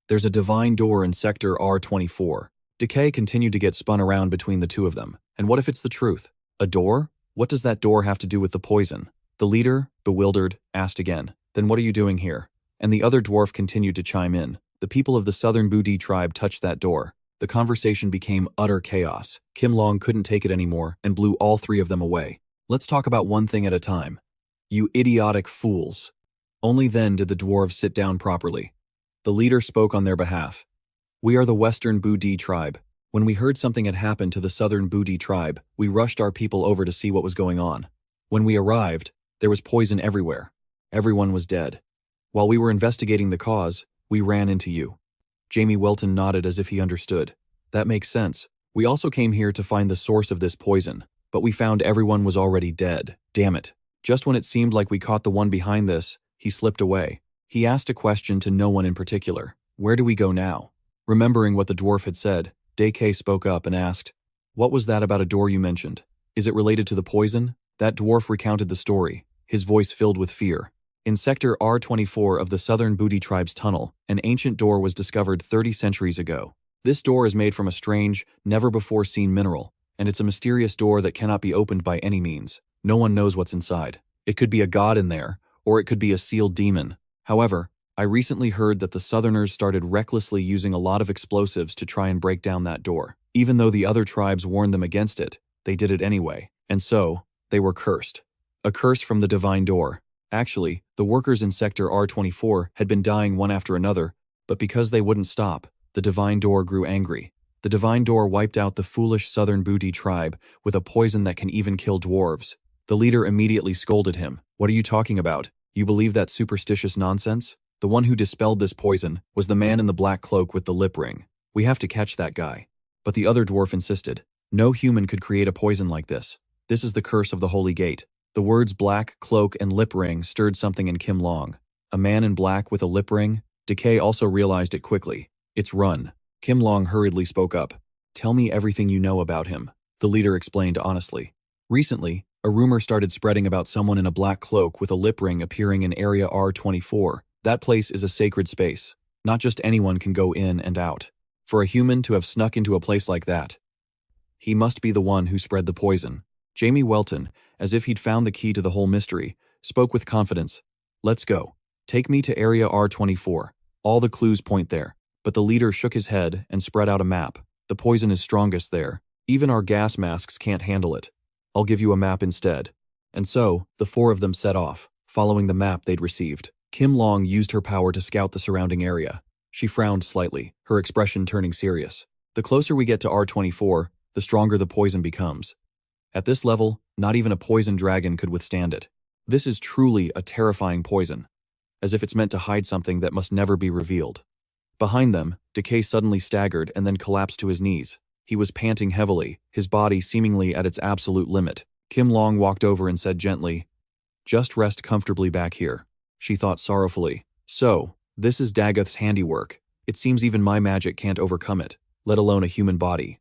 There's a divine door in Sector R24. Decay continued to get spun around between the two of them. And what if it's the truth? A door? What does that door have to do with the poison? The leader, bewildered, asked again. Then what are you doing here? And the other dwarf continued to chime in. The people of the southern Budi tribe touched that door. The conversation became utter chaos. Kim Long couldn't take it anymore and blew all three of them away. Let's talk about one thing at a time. You idiotic fools. Only then did the dwarves sit down properly. The leader spoke on their behalf. We are the western Budi tribe. When we heard something had happened to the southern Budi tribe, we rushed our people over to see what was going on. When we arrived, there was poison everywhere. Everyone was dead. While we were investigating the cause, we ran into you. Jamie Welton nodded as if he understood. That makes sense. We also came here to find the source of this poison, but we found everyone was already dead. Damn it. Just when it seemed like we caught the one behind this, he slipped away. He asked a question to no one in particular. Where do we go now? Remembering what the dwarf had said, Decay spoke up and asked, What was that about a door you mentioned? Is it related to the poison? That dwarf recounted the story, his voice filled with fear. In Sector R24 of the Southern Budi tribe's tunnel, an ancient door was discovered 30 centuries ago. This door is made from a strange, never-before-seen mineral, and it's a mysterious door that cannot be opened by any means. No one knows what's inside. It could be a god in there, or it could be a sealed demon. However, I recently heard that the Southerners started recklessly using a lot of explosives to try and break down that door. Even though the other tribes warned them against it, they did it anyway, and so, they were cursed. A curse from the divine door. Actually, the workers in Sector R24 had been dying one after another, but because they wouldn't stop, the divine door grew angry. The divine door wiped out the foolish southern Budi tribe with a poison that can even kill dwarves. The leader immediately scolded him. What are you talking about? You believe that superstitious nonsense? The one who dispelled this poison was the man in the black cloak with the lip ring. We have to catch that guy. But the other dwarf insisted. No human could create a poison like this. This is the curse of the Holy Gate. The words black, cloak, and lip ring stirred something in Kim Long. A man in black with a lip ring? Decay also realized it quickly. It's Run. Kim Long hurriedly spoke up. Tell me everything you know about him. The leader explained honestly. Recently, a rumor started spreading about someone in a black cloak with a lip ring appearing in Area R24. That place is a sacred space. Not just anyone can go in and out. For a human to have snuck into a place like that. He must be the one who spread the poison. Jamie Welton, as if he'd found the key to the whole mystery, spoke with confidence. Let's go. Take me to Area R24. All the clues point there. But the leader shook his head and spread out a map. The poison is strongest there. Even our gas masks can't handle it. I'll give you a map instead. And so, the four of them set off, following the map they'd received. Kim Long used her power to scout the surrounding area. She frowned slightly, her expression turning serious. The closer we get to R24, the stronger the poison becomes. At this level, not even a poison dragon could withstand it. This is truly a terrifying poison, as if it's meant to hide something that must never be revealed. Behind them, Decay suddenly staggered and then collapsed to his knees. He was panting heavily, his body seemingly at its absolute limit. Kim Long walked over and said gently, "Just rest comfortably back here." She thought sorrowfully, "So, this is Dagoth's handiwork. It seems even my magic can't overcome it, let alone a human body."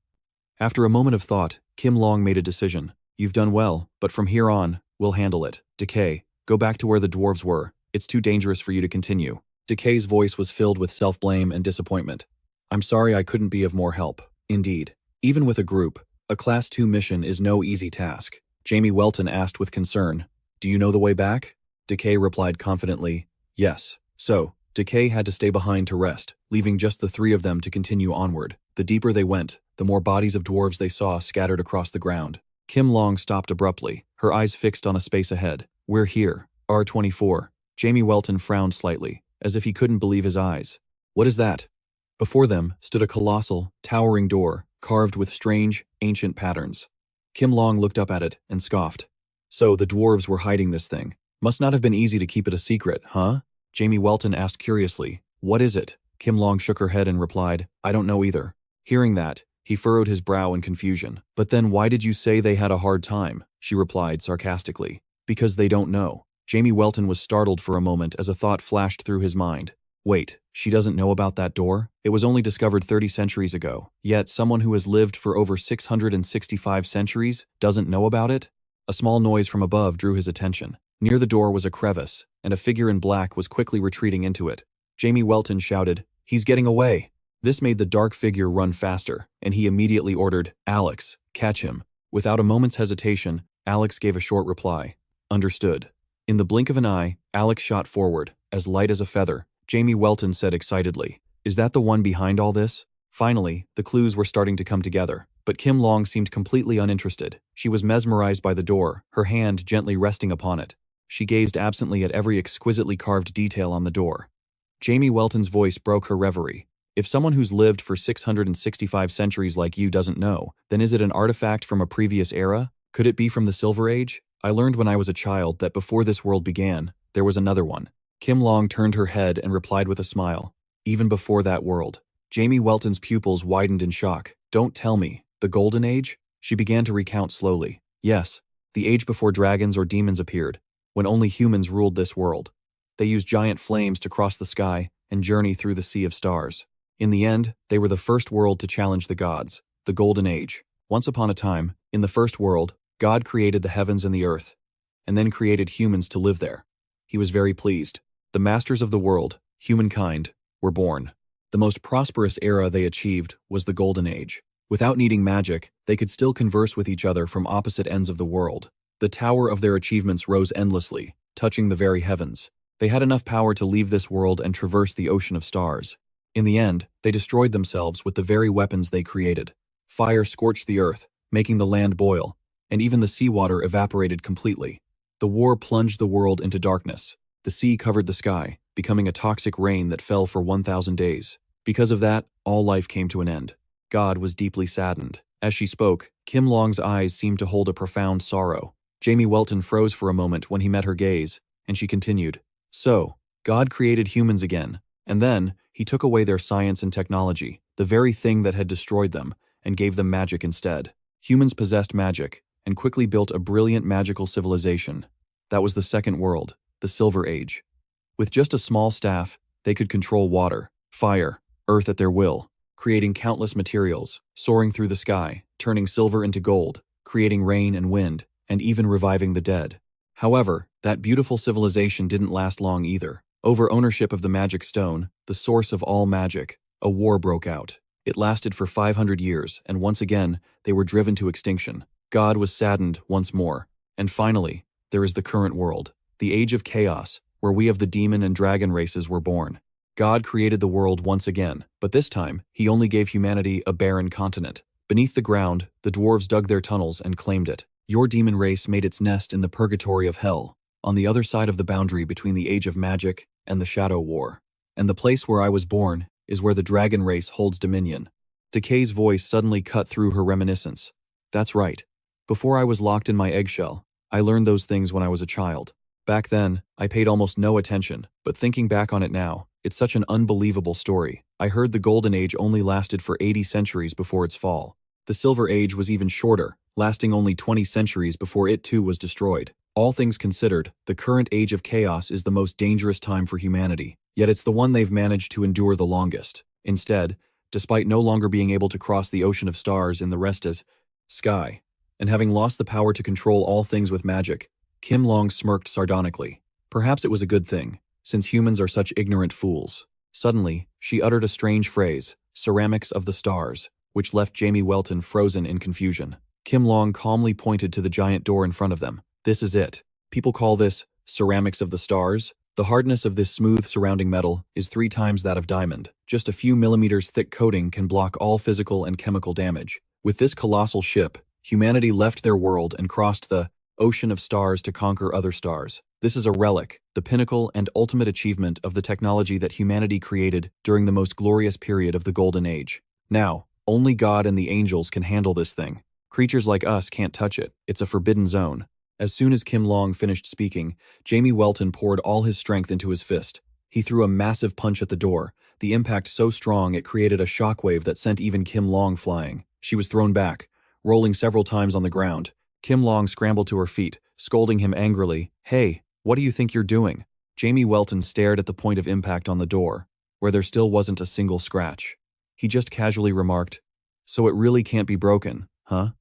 After a moment of thought, Kim Long made a decision. "You've done well, but from here on, we'll handle it. Decay, go back to where the dwarves were. It's too dangerous for you to continue." Decay's voice was filled with self-blame and disappointment. "I'm sorry I couldn't be of more help. Indeed. Even with a group, a Class 2 mission is no easy task." Jamie Welton asked with concern, "Do you know the way back?" Decay replied confidently, "Yes." So, Decay had to stay behind to rest, leaving just the three of them to continue onward. The deeper they went, the more bodies of dwarves they saw scattered across the ground. Kim Long stopped abruptly, her eyes fixed on a space ahead. "We're here, R24. Jamie Welton frowned slightly, as if he couldn't believe his eyes. "What is that?" Before them stood a colossal, towering door, carved with strange, ancient patterns. Kim Long looked up at it and scoffed. "So the dwarves were hiding this thing. Must not have been easy to keep it a secret, huh?" Jamie Welton asked curiously. "What is it?" Kim Long shook her head and replied, "I don't know either." Hearing that, he furrowed his brow in confusion. "But then why did you say they had a hard time?" she replied sarcastically. "Because they don't know." Jamie Welton was startled for a moment as a thought flashed through his mind. Wait, she doesn't know about that door? It was only discovered 30 centuries ago. Yet someone who has lived for over 665 centuries doesn't know about it? A small noise from above drew his attention. Near the door was a crevice, and a figure in black was quickly retreating into it. Jamie Welton shouted, "He's getting away!" This made the dark figure run faster, and he immediately ordered, "Alex, catch him." Without a moment's hesitation, Alex gave a short reply. "Understood." In the blink of an eye, Alex shot forward, as light as a feather. Jamie Welton said excitedly, "Is that the one behind all this?" Finally, the clues were starting to come together, but Kim Long seemed completely uninterested. She was mesmerized by the door, her hand gently resting upon it. She gazed absently at every exquisitely carved detail on the door. Jamie Welton's voice broke her reverie. "If someone who's lived for 665 centuries like you doesn't know, then is it an artifact from a previous era? Could it be from the Silver Age? I learned when I was a child that before this world began, there was another one." Kim Long turned her head and replied with a smile. "Even before that world." Jamie Welton's pupils widened in shock. "Don't tell me. The Golden Age?" She began to recount slowly. "Yes, the age before dragons or demons appeared, when only humans ruled this world. They used giant flames to cross the sky and journey through the sea of stars. In the end, they were the first world to challenge the gods, the Golden Age. Once upon a time, in the first world, God created the heavens and the earth, and then created humans to live there. He was very pleased. The masters of the world, humankind, were born. The most prosperous era they achieved was the Golden Age. Without needing magic, they could still converse with each other from opposite ends of the world. The tower of their achievements rose endlessly, touching the very heavens. They had enough power to leave this world and traverse the ocean of stars. In the end, they destroyed themselves with the very weapons they created. Fire scorched the earth, making the land boil, and even the seawater evaporated completely. The war plunged the world into darkness. The sea covered the sky, becoming a toxic rain that fell for 1,000 days. Because of that, all life came to an end. God was deeply saddened. As she spoke, Kim Long's eyes seemed to hold a profound sorrow. Jamie Welton froze for a moment when he met her gaze, and she continued, "So, God created humans again, and then he took away their science and technology, the very thing that had destroyed them, and gave them magic instead. Humans possessed magic, and quickly built a brilliant magical civilization. That was the Second World, the Silver Age. With just a small staff, they could control water, fire, earth at their will, creating countless materials, soaring through the sky, turning silver into gold, creating rain and wind, and even reviving the dead. However, that beautiful civilization didn't last long either. Over ownership of the magic stone, the source of all magic, a war broke out. It lasted for 500 years, and once again, they were driven to extinction. God was saddened once more. And finally, there is the current world, the age of chaos, where we of the demon and dragon races were born. God created the world once again, but this time, he only gave humanity a barren continent. Beneath the ground, the dwarves dug their tunnels and claimed it. Your demon race made its nest in the purgatory of hell, on the other side of the boundary between the age of magic and the shadow war. And the place where I was born is where the dragon race holds dominion. Decay's voice suddenly cut through her reminiscence. That's right. Before I was locked in my eggshell, I learned those things when I was a child. Back then, I paid almost no attention, but thinking back on it now, it's such an unbelievable story. I heard the Golden Age only lasted for 80 centuries before its fall. The Silver Age was even shorter, lasting only 20 centuries before it too was destroyed. All things considered, the current age of chaos is the most dangerous time for humanity, yet it's the one they've managed to endure the longest. Instead, despite no longer being able to cross the ocean of stars in the Restas sky, and having lost the power to control all things with magic, Kim Long smirked sardonically. Perhaps it was a good thing, since humans are such ignorant fools. Suddenly, she uttered a strange phrase, ceramics of the stars, which left Jamie Welton frozen in confusion. Kim Long calmly pointed to the giant door in front of them. This is it. People call this ceramics of the stars. The hardness of this smooth surrounding metal is 3 times that of diamond. Just a few millimeters thick coating can block all physical and chemical damage. With this colossal ship, humanity left their world and crossed the ocean of stars to conquer other stars. This is a relic, the pinnacle and ultimate achievement of the technology that humanity created during the most glorious period of the Golden Age. Now, only God and the angels can handle this thing. Creatures like us can't touch it. It's a forbidden zone. As soon as Kim Long finished speaking, Jamie Welton poured all his strength into his fist. He threw a massive punch at the door, the impact so strong it created a shockwave that sent even Kim Long flying. She was thrown back, rolling several times on the ground. Kim Long scrambled to her feet, scolding him angrily. "Hey, what do you think you're doing?" Jamie Welton stared at the point of impact on the door, where there still wasn't a single scratch. He just casually remarked, "So it really can't be broken, huh?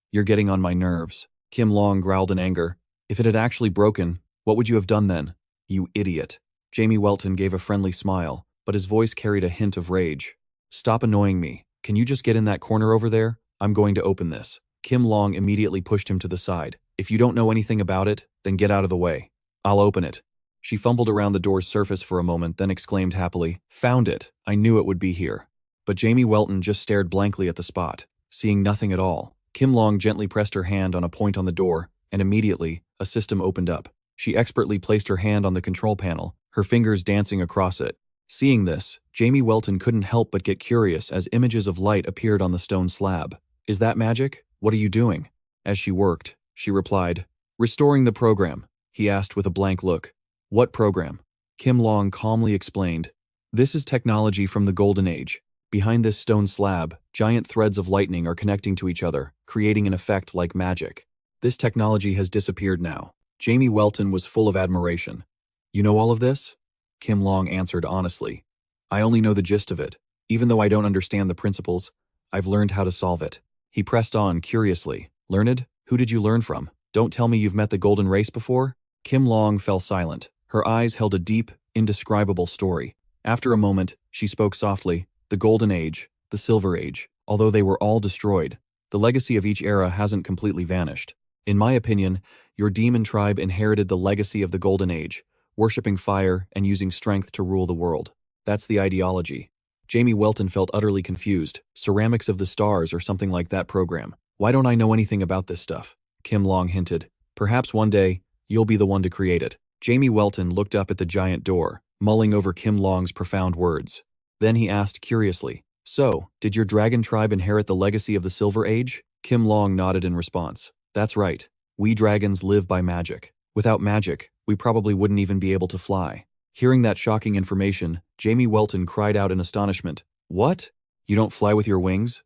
You're getting on my nerves." Kim Long growled in anger. "If it had actually broken, what would you have done then? You idiot." Jamie Welton gave a friendly smile, but his voice carried a hint of rage. "Stop annoying me. Can you just get in that corner over there? I'm going to open this." Kim Long immediately pushed him to the side. "If you don't know anything about it, then get out of the way. I'll open it." She fumbled around the door's surface for a moment, then exclaimed happily, "Found it. I knew it would be here." But Jamie Welton just stared blankly at the spot, seeing nothing at all. Kim Long gently pressed her hand on a point on the door, and immediately, a system opened up. She expertly placed her hand on the control panel, her fingers dancing across it. Seeing this, Jamie Welton couldn't help but get curious as images of light appeared on the stone slab. "Is that magic? What are you doing?" As she worked, she replied, "Restoring the program," he asked with a blank look. "What program?" Kim Long calmly explained, "This is technology from the Golden Age. Behind this stone slab, giant threads of lightning are connecting to each other, creating an effect like magic. This technology has disappeared now." Jamie Welton was full of admiration. "You know all of this?" Kim Long answered honestly. "I only know the gist of it. Even though I don't understand the principles, I've learned how to solve it." He pressed on curiously. "Learned? Who did you learn from? Don't tell me you've met the Golden Race before?" Kim Long fell silent. Her eyes held a deep, indescribable story. After a moment, she spoke softly. "The Golden Age, the Silver Age, although they were all destroyed, the legacy of each era hasn't completely vanished. In my opinion, your demon tribe inherited the legacy of the Golden Age, worshipping fire and using strength to rule the world. That's the ideology." Jamie Welton felt utterly confused. Ceramics of the stars or something like that program. "Why don't I know anything about this stuff?" Kim Long hinted. "Perhaps one day, you'll be the one to create it." Jamie Welton looked up at the giant door, mulling over Kim Long's profound words. Then he asked curiously, "So, did your dragon tribe inherit the legacy of the Silver Age?" Kim Long nodded in response. "That's right. We dragons live by magic. Without magic, we probably wouldn't even be able to fly." Hearing that shocking information, Jamie Welton cried out in astonishment. "What? You don't fly with your wings?"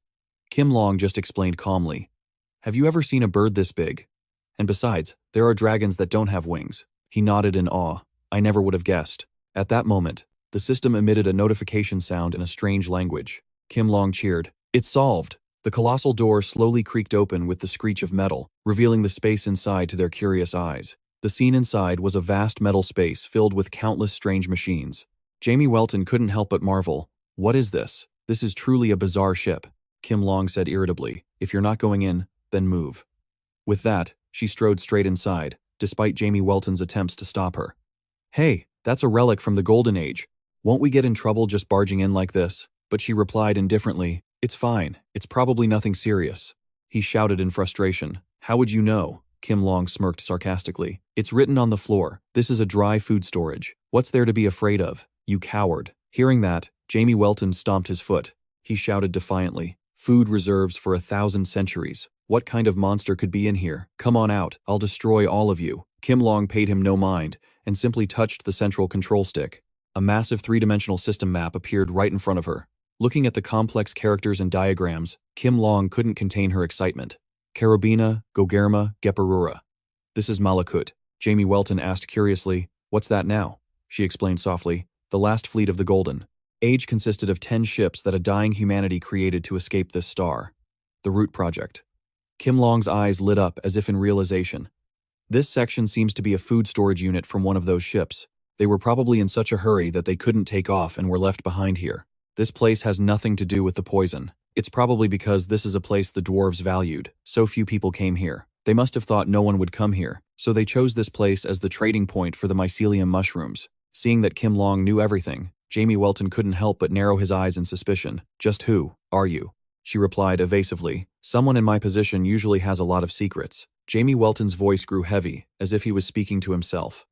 Kim Long just explained calmly. "Have you ever seen a bird this big? And besides, there are dragons that don't have wings." He nodded in awe. "I never would have guessed." At that moment, the system emitted a notification sound in a strange language. Kim Long cheered. "It's solved." The colossal door slowly creaked open with the screech of metal, revealing the space inside to their curious eyes. The scene inside was a vast metal space filled with countless strange machines. Jamie Welton couldn't help but marvel. "What is this?" This is truly a bizarre ship, Kim Long said irritably. If you're not going in, then move. With that, she strode straight inside, despite Jamie Welton's attempts to stop her. Hey, that's a relic from the Golden Age. Won't we get in trouble just barging in like this? But she replied indifferently, It's fine, it's probably nothing serious. He shouted in frustration. How would you know? Kim Long smirked sarcastically. It's written on the floor. This is a dry food storage. What's there to be afraid of? You coward. Hearing that, Jamie Welton stomped his foot. He shouted defiantly. Food reserves for 1,000 centuries. What kind of monster could be in here? Come on out, I'll destroy all of you. Kim Long paid him no mind, and simply touched the central control stick. A massive three-dimensional system map appeared right in front of her. Looking at the complex characters and diagrams, Kim Long couldn't contain her excitement. Karabina, Gogerma, Geparura. This is Malakut. Jamie Welton asked curiously, What's that now? She explained softly, The last fleet of the Golden Age consisted of 10 ships that a dying humanity created to escape this star. The Root Project. Kim Long's eyes lit up as if in realization. This section seems to be a food storage unit from one of those ships. They were probably in such a hurry that they couldn't take off and were left behind here. This place has nothing to do with the poison. It's probably because this is a place the dwarves valued. So few people came here. They must have thought no one would come here, so they chose this place as the trading point for the mycelium mushrooms. Seeing that Kim Long knew everything, Jamie Welton couldn't help but narrow his eyes in suspicion. Just who are you? She replied evasively. Someone in my position usually has a lot of secrets. Jamie Welton's voice grew heavy, as if he was speaking to himself.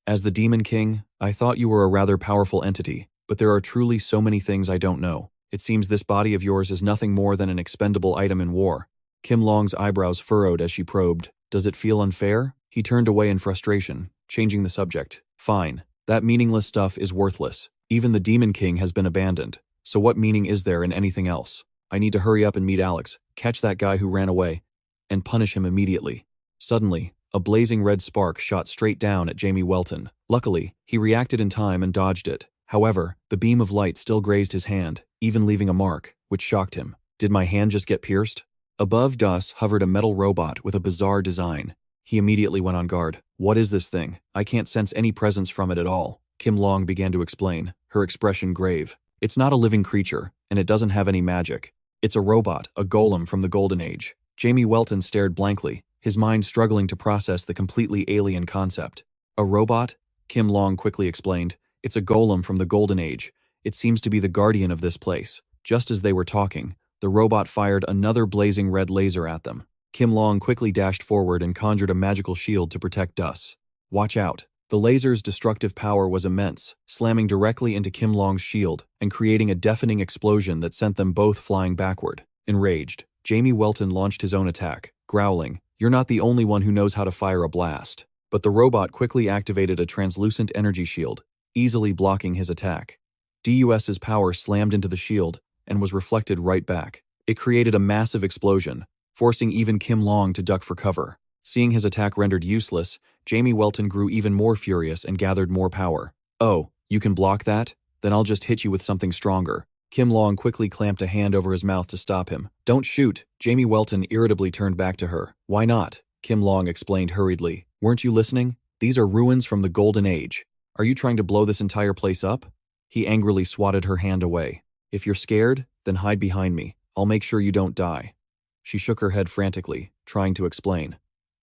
As the Demon King, I thought you were a rather powerful entity, but there are truly so many things I don't know. It seems this body of yours is nothing more than an expendable item in war. Kim Long's eyebrows furrowed as she probed. Does it feel unfair? He turned away in frustration, changing the subject. Fine. That meaningless stuff is worthless. Even the Demon King has been abandoned. So what meaning is there in anything else? I need to hurry up and meet Alex, catch that guy who ran away, and punish him immediately. Suddenly, a blazing red spark shot straight down at Jamie Welton. Luckily, he reacted in time and dodged it. However, the beam of light still grazed his hand, even leaving a mark, which shocked him. Did my hand just get pierced? Above Dus hovered a metal robot with a bizarre design. He immediately went on guard. What is this thing? I can't sense any presence from it at all. Kim Long began to explain, her expression grave. It's not a living creature, and it doesn't have any magic. It's a robot, a golem from the Golden Age. Jamie Welton stared blankly, his mind struggling to process the completely alien concept. A robot? Kim Long quickly explained. It's a golem from the Golden Age. It seems to be the guardian of this place. Just as they were talking, the robot fired another blazing red laser at them. Kim Long quickly dashed forward and conjured a magical shield to protect Dus. Watch out. The laser's destructive power was immense, slamming directly into Kim Long's shield and creating a deafening explosion that sent them both flying backward. Enraged, Jamie Welton launched his own attack, growling, You're not the only one who knows how to fire a blast. But the robot quickly activated a translucent energy shield, easily blocking his attack. DUS's power slammed into the shield and was reflected right back. It created a massive explosion, forcing even Kim Long to duck for cover. Seeing his attack rendered useless, Jamie Welton grew even more furious and gathered more power. Oh, you can block that? Then I'll just hit you with something stronger. Kim Long quickly clamped a hand over his mouth to stop him. Don't shoot! Jamie Welton irritably turned back to her. Why not? Kim Long explained hurriedly. Weren't you listening? These are ruins from the Golden Age. Are you trying to blow this entire place up? He angrily swatted her hand away. If you're scared, then hide behind me. I'll make sure you don't die. She shook her head frantically, trying to explain.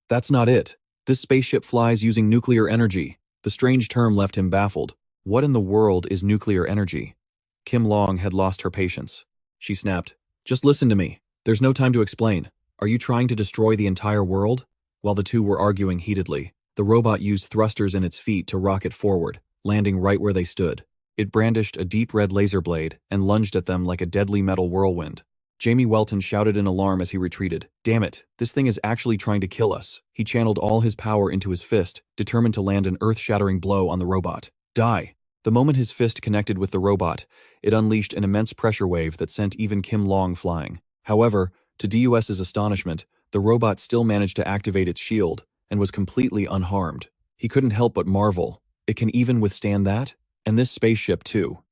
That's not it. This spaceship flies using nuclear energy. The strange term left him baffled. What in the world is nuclear energy? Kim Long had lost her patience. She snapped, Just listen to me. There's no time to explain. Are you trying to destroy the entire world? While the two were arguing heatedly, the robot used thrusters in its feet to rocket forward, landing right where they stood. It brandished a deep red laser blade and lunged at them like a deadly metal whirlwind. Jamie Welton shouted in alarm as he retreated. Damn it, this thing is actually trying to kill us. He channeled all his power into his fist, determined to land an earth-shattering blow on the robot. Die! The moment his fist connected with the robot, it unleashed an immense pressure wave that sent even Kim Long flying. However, to DUS's astonishment, the robot still managed to activate its shield and was completely unharmed. He couldn't help but marvel. It can even withstand that? And this spaceship too.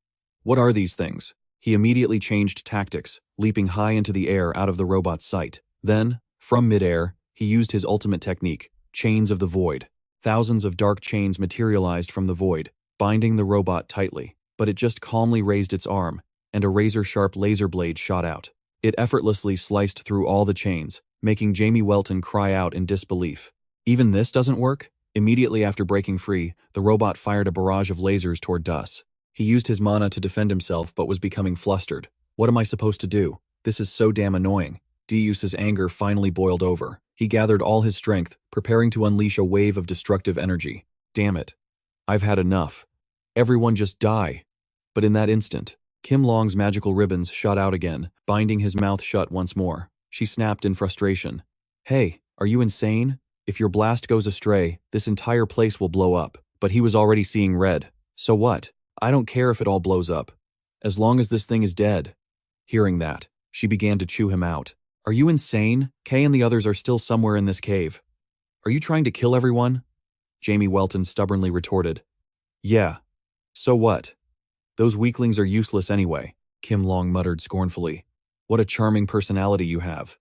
What are these things? He immediately changed tactics, leaping high into the air out of the robot's sight. Then, from midair, he used his ultimate technique, Chains of the Void. Thousands of dark chains materialized from the void, binding the robot tightly. But it just calmly raised its arm, and a razor-sharp laser blade shot out. It effortlessly sliced through all the chains, making Jamie Welton cry out in disbelief. Even this doesn't work? Immediately after breaking free, the robot fired a barrage of lasers toward Deus. He used his mana to defend himself but was becoming flustered. What am I supposed to do? This is so damn annoying. Deus's anger finally boiled over. He gathered all his strength, preparing to unleash a wave of destructive energy. Damn it. I've had enough. Everyone just die. But in that instant, Kim Long's magical ribbons shot out again, binding his mouth shut once more. She snapped in frustration. Hey, are you insane? If your blast goes astray, this entire place will blow up. But he was already seeing red. So what? I don't care if it all blows up. As long as this thing is dead. Hearing that, she began to chew him out. Are you insane? Kay and the others are still somewhere in this cave. Are you trying to kill everyone? Jamie Welton stubbornly retorted. Yeah. So what? Those weaklings are useless anyway, Kim Long muttered scornfully. What a charming personality you have.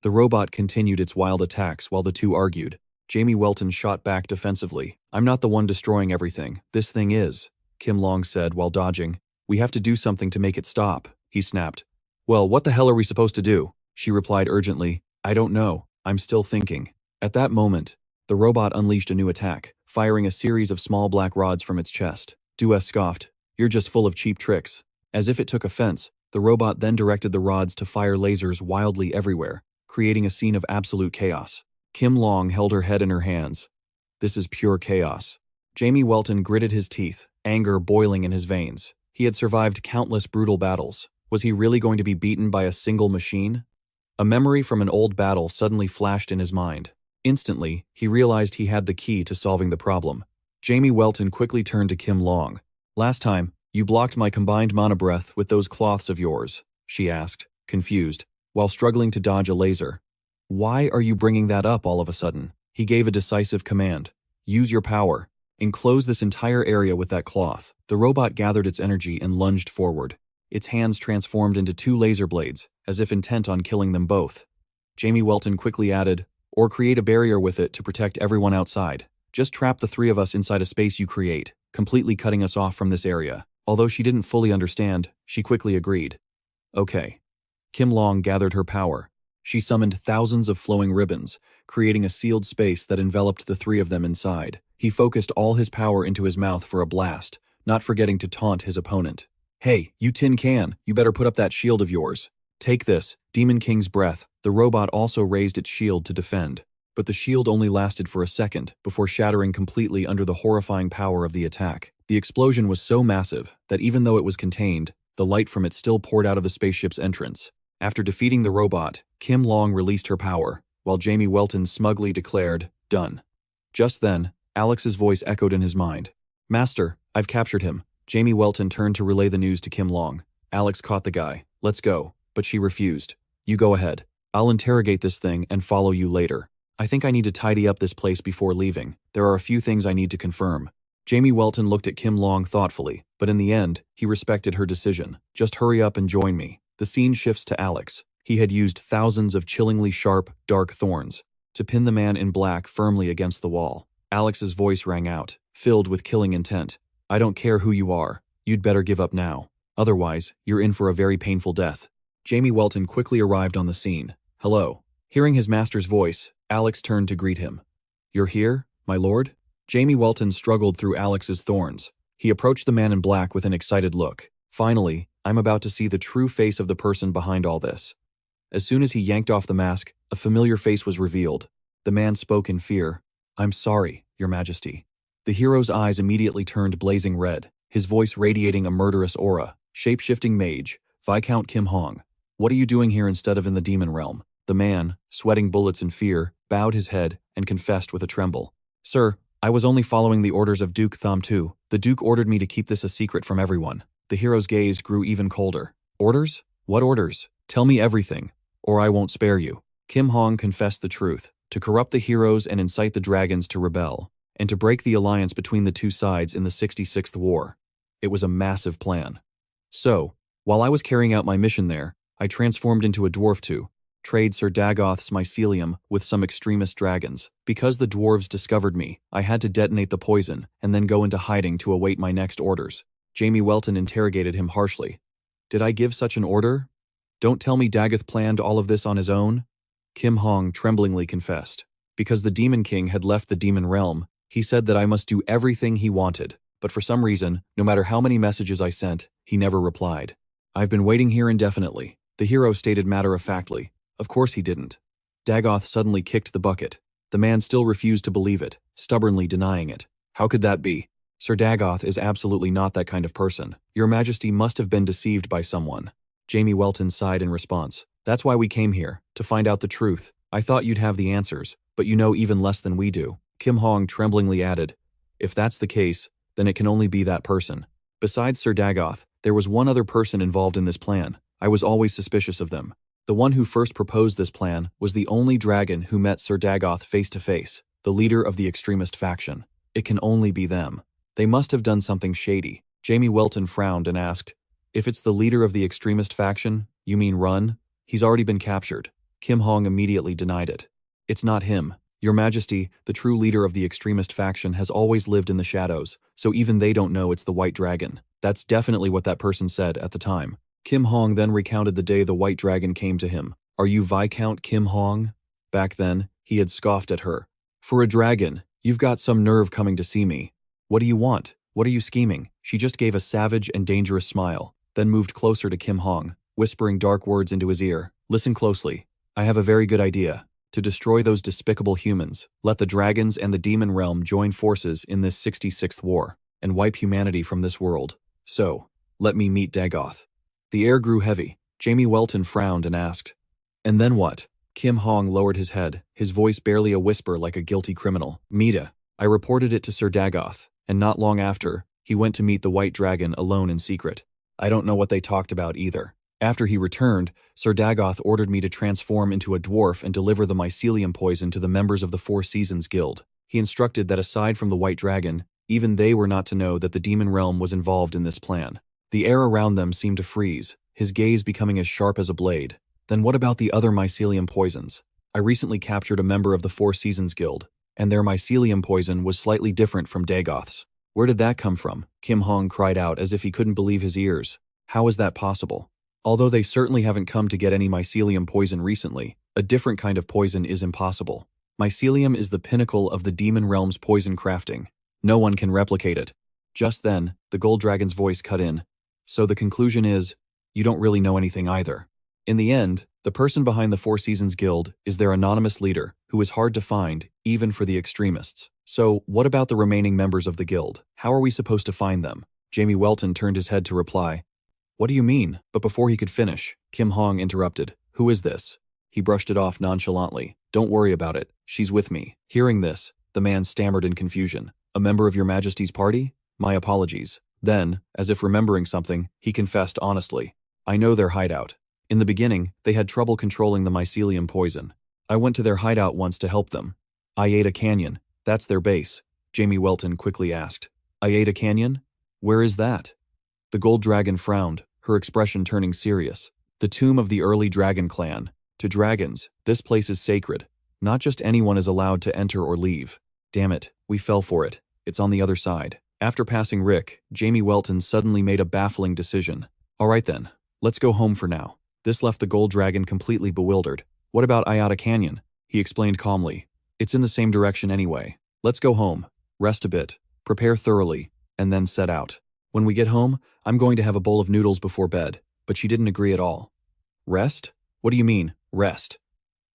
The robot continued its wild attacks while the two argued. Jamie Welton shot back defensively. I'm not the one destroying everything. This thing is, Kim Long said while dodging. We have to do something to make it stop, he snapped. Well, what the hell are we supposed to do? She replied urgently. I don't know. I'm still thinking. At that moment, the robot unleashed a new attack, firing a series of small black rods from its chest. Deus scoffed. You're just full of cheap tricks. As if it took offense, the robot then directed the rods to fire lasers wildly everywhere, creating a scene of absolute chaos. Kim Long held her head in her hands. This is pure chaos. Jamie Welton gritted his teeth, anger boiling in his veins. He had survived countless brutal battles. Was he really going to be beaten by a single machine? A memory from an old battle suddenly flashed in his mind. Instantly, he realized he had the key to solving the problem. Jamie Welton quickly turned to Kim Long. Last time, you blocked my combined mana breath with those cloths of yours, she asked, confused, while struggling to dodge a laser. Why are you bringing that up all of a sudden? He gave a decisive command. Use your power. Enclose this entire area with that cloth. The robot gathered its energy and lunged forward. Its hands transformed into two laser blades, as if intent on killing them both. Jamie Welton quickly added, or create a barrier with it to protect everyone outside. Just trap the three of us inside a space you create, completely cutting us off from this area. Although she didn't fully understand, she quickly agreed. Okay. Kim Long gathered her power. She summoned thousands of flowing ribbons, creating a sealed space that enveloped the three of them inside. He focused all his power into his mouth for a blast, not forgetting to taunt his opponent. Hey, you tin can, you better put up that shield of yours. Take this, Demon King's breath. The robot also raised its shield to defend. But the shield only lasted for a second, before shattering completely under the horrifying power of the attack. The explosion was so massive that even though it was contained, the light from it still poured out of the spaceship's entrance. After defeating the robot, Kim Long released her power, while Jamie Welton smugly declared, done. Just then, Alex's voice echoed in his mind. Master, I've captured him. Jamie Welton turned to relay the news to Kim Long. Alex caught the guy. Let's go. But she refused. You go ahead. I'll interrogate this thing and follow you later. I think I need to tidy up this place before leaving. There are a few things I need to confirm. Jamie Welton looked at Kim Long thoughtfully, but in the end, he respected her decision. Just hurry up and join me. The scene shifts to Alex. He had used thousands of chillingly sharp, dark thorns to pin the man in black firmly against the wall. Alex's voice rang out, filled with killing intent. I don't care who you are. You'd better give up now. Otherwise, you're in for a very painful death. Jamie Welton quickly arrived on the scene. Hello. Hearing his master's voice, Alex turned to greet him. You're here, my lord? Jamie Welton struggled through Alex's thorns. He approached the man in black with an excited look. Finally, I'm about to see the true face of the person behind all this. As soon as he yanked off the mask, a familiar face was revealed. The man spoke in fear. I'm sorry, Your Majesty. The hero's eyes immediately turned blazing red, his voice radiating a murderous aura. Shape-shifting mage, Viscount Kim Hong. What are you doing here instead of in the demon realm? The man, sweating bullets in fear, bowed his head and confessed with a tremble. Sir, I was only following the orders of Duke Thom Tu. The Duke ordered me to keep this a secret from everyone. The hero's gaze grew even colder. Orders? What orders? Tell me everything, or I won't spare you. Kim Hong confessed the truth, to corrupt the heroes and incite the dragons to rebel, and to break the alliance between the two sides in the 66th War. It was a massive plan. So, while I was carrying out my mission there, I transformed into a dwarf to trade Sir Dagoth's mycelium with some extremist dragons. Because the dwarves discovered me, I had to detonate the poison and then go into hiding to await my next orders. Jamie Welton interrogated him harshly. Did I give such an order? Don't tell me Dagoth planned all of this on his own? Kim Hong tremblingly confessed. Because the Demon King had left the demon realm, he said that I must do everything he wanted, but for some reason, no matter how many messages I sent, he never replied. I've been waiting here indefinitely, the hero stated matter-of-factly. Of course he didn't. Dagoth suddenly kicked the bucket. The man still refused to believe it, stubbornly denying it. How could that be? Sir Dagoth is absolutely not that kind of person. Your Majesty must have been deceived by someone. Jamie Welton sighed in response. That's why we came here, to find out the truth. I thought you'd have the answers, but you know even less than we do. Kim Hong tremblingly added, if that's the case, then it can only be that person. Besides Sir Dagoth, there was one other person involved in this plan. I was always suspicious of them. The one who first proposed this plan was the only dragon who met Sir Dagoth face to face, the leader of the extremist faction. It can only be them. They must have done something shady. Jamie Welton frowned and asked, if it's the leader of the extremist faction, you mean Run? He's already been captured. Kim Hong immediately denied it. It's not him. Your Majesty, the true leader of the extremist faction has always lived in the shadows, so even they don't know it's the White Dragon. That's definitely what that person said at the time. Kim Hong then recounted the day the White Dragon came to him. Are you Viscount Kim Hong? Back then, he had scoffed at her. For a dragon, you've got some nerve coming to see me. What do you want? What are you scheming? She just gave a savage and dangerous smile, then moved closer to Kim Hong, whispering dark words into his ear. Listen closely. I have a very good idea. To destroy those despicable humans, let the dragons and the demon realm join forces in this 66th war, and wipe humanity from this world. So, let me meet Dagoth. The air grew heavy. Jamie Welton frowned and asked, and then what? Kim Hong lowered his head, his voice barely a whisper like a guilty criminal. Mita. I reported it to Sir Dagoth, and not long after, he went to meet the White Dragon alone in secret. I don't know what they talked about either. After he returned, Sir Dagoth ordered me to transform into a dwarf and deliver the mycelium poison to the members of the Four Seasons Guild. He instructed that aside from the White Dragon, even they were not to know that the demon realm was involved in this plan. The air around them seemed to freeze, his gaze becoming as sharp as a blade. Then what about the other mycelium poisons? I recently captured a member of the Four Seasons Guild, and their mycelium poison was slightly different from Dagoth's. Where did that come from? Kim Hong cried out as if he couldn't believe his ears. How is that possible? Although they certainly haven't come to get any mycelium poison recently, a different kind of poison is impossible. Mycelium is the pinnacle of the demon realm's poison crafting. No one can replicate it. Just then, the Gold Dragon's voice cut in. So the conclusion is, you don't really know anything either. In the end, the person behind the Four Seasons Guild is their anonymous leader, who is hard to find, even for the extremists. So, what about the remaining members of the guild? How are we supposed to find them? Jamie Welton turned his head to reply. What do you mean? But before he could finish, Kim Hong interrupted. Who is this? He brushed it off nonchalantly. Don't worry about it. She's with me. Hearing this, the man stammered in confusion. A member of your Majesty's party? My apologies. Then, as if remembering something, he confessed honestly. I know their hideout. In the beginning, they had trouble controlling the mycelium poison. I went to their hideout once to help them. Iata Canyon. That's their base. Jamie Welton quickly asked. Iata Canyon? Where is that? The Gold Dragon frowned, her expression turning serious. The tomb of the early dragon clan. To dragons, this place is sacred. Not just anyone is allowed to enter or leave. Damn it, we fell for it. It's on the other side. After passing Rick, Jamie Welton suddenly made a baffling decision. All right then, let's go home for now. This left the Gold Dragon completely bewildered. What about Iata Canyon? He explained calmly. It's in the same direction anyway. Let's go home, rest a bit, prepare thoroughly, and then set out. When we get home, I'm going to have a bowl of noodles before bed, but she didn't agree at all. Rest? What do you mean, rest?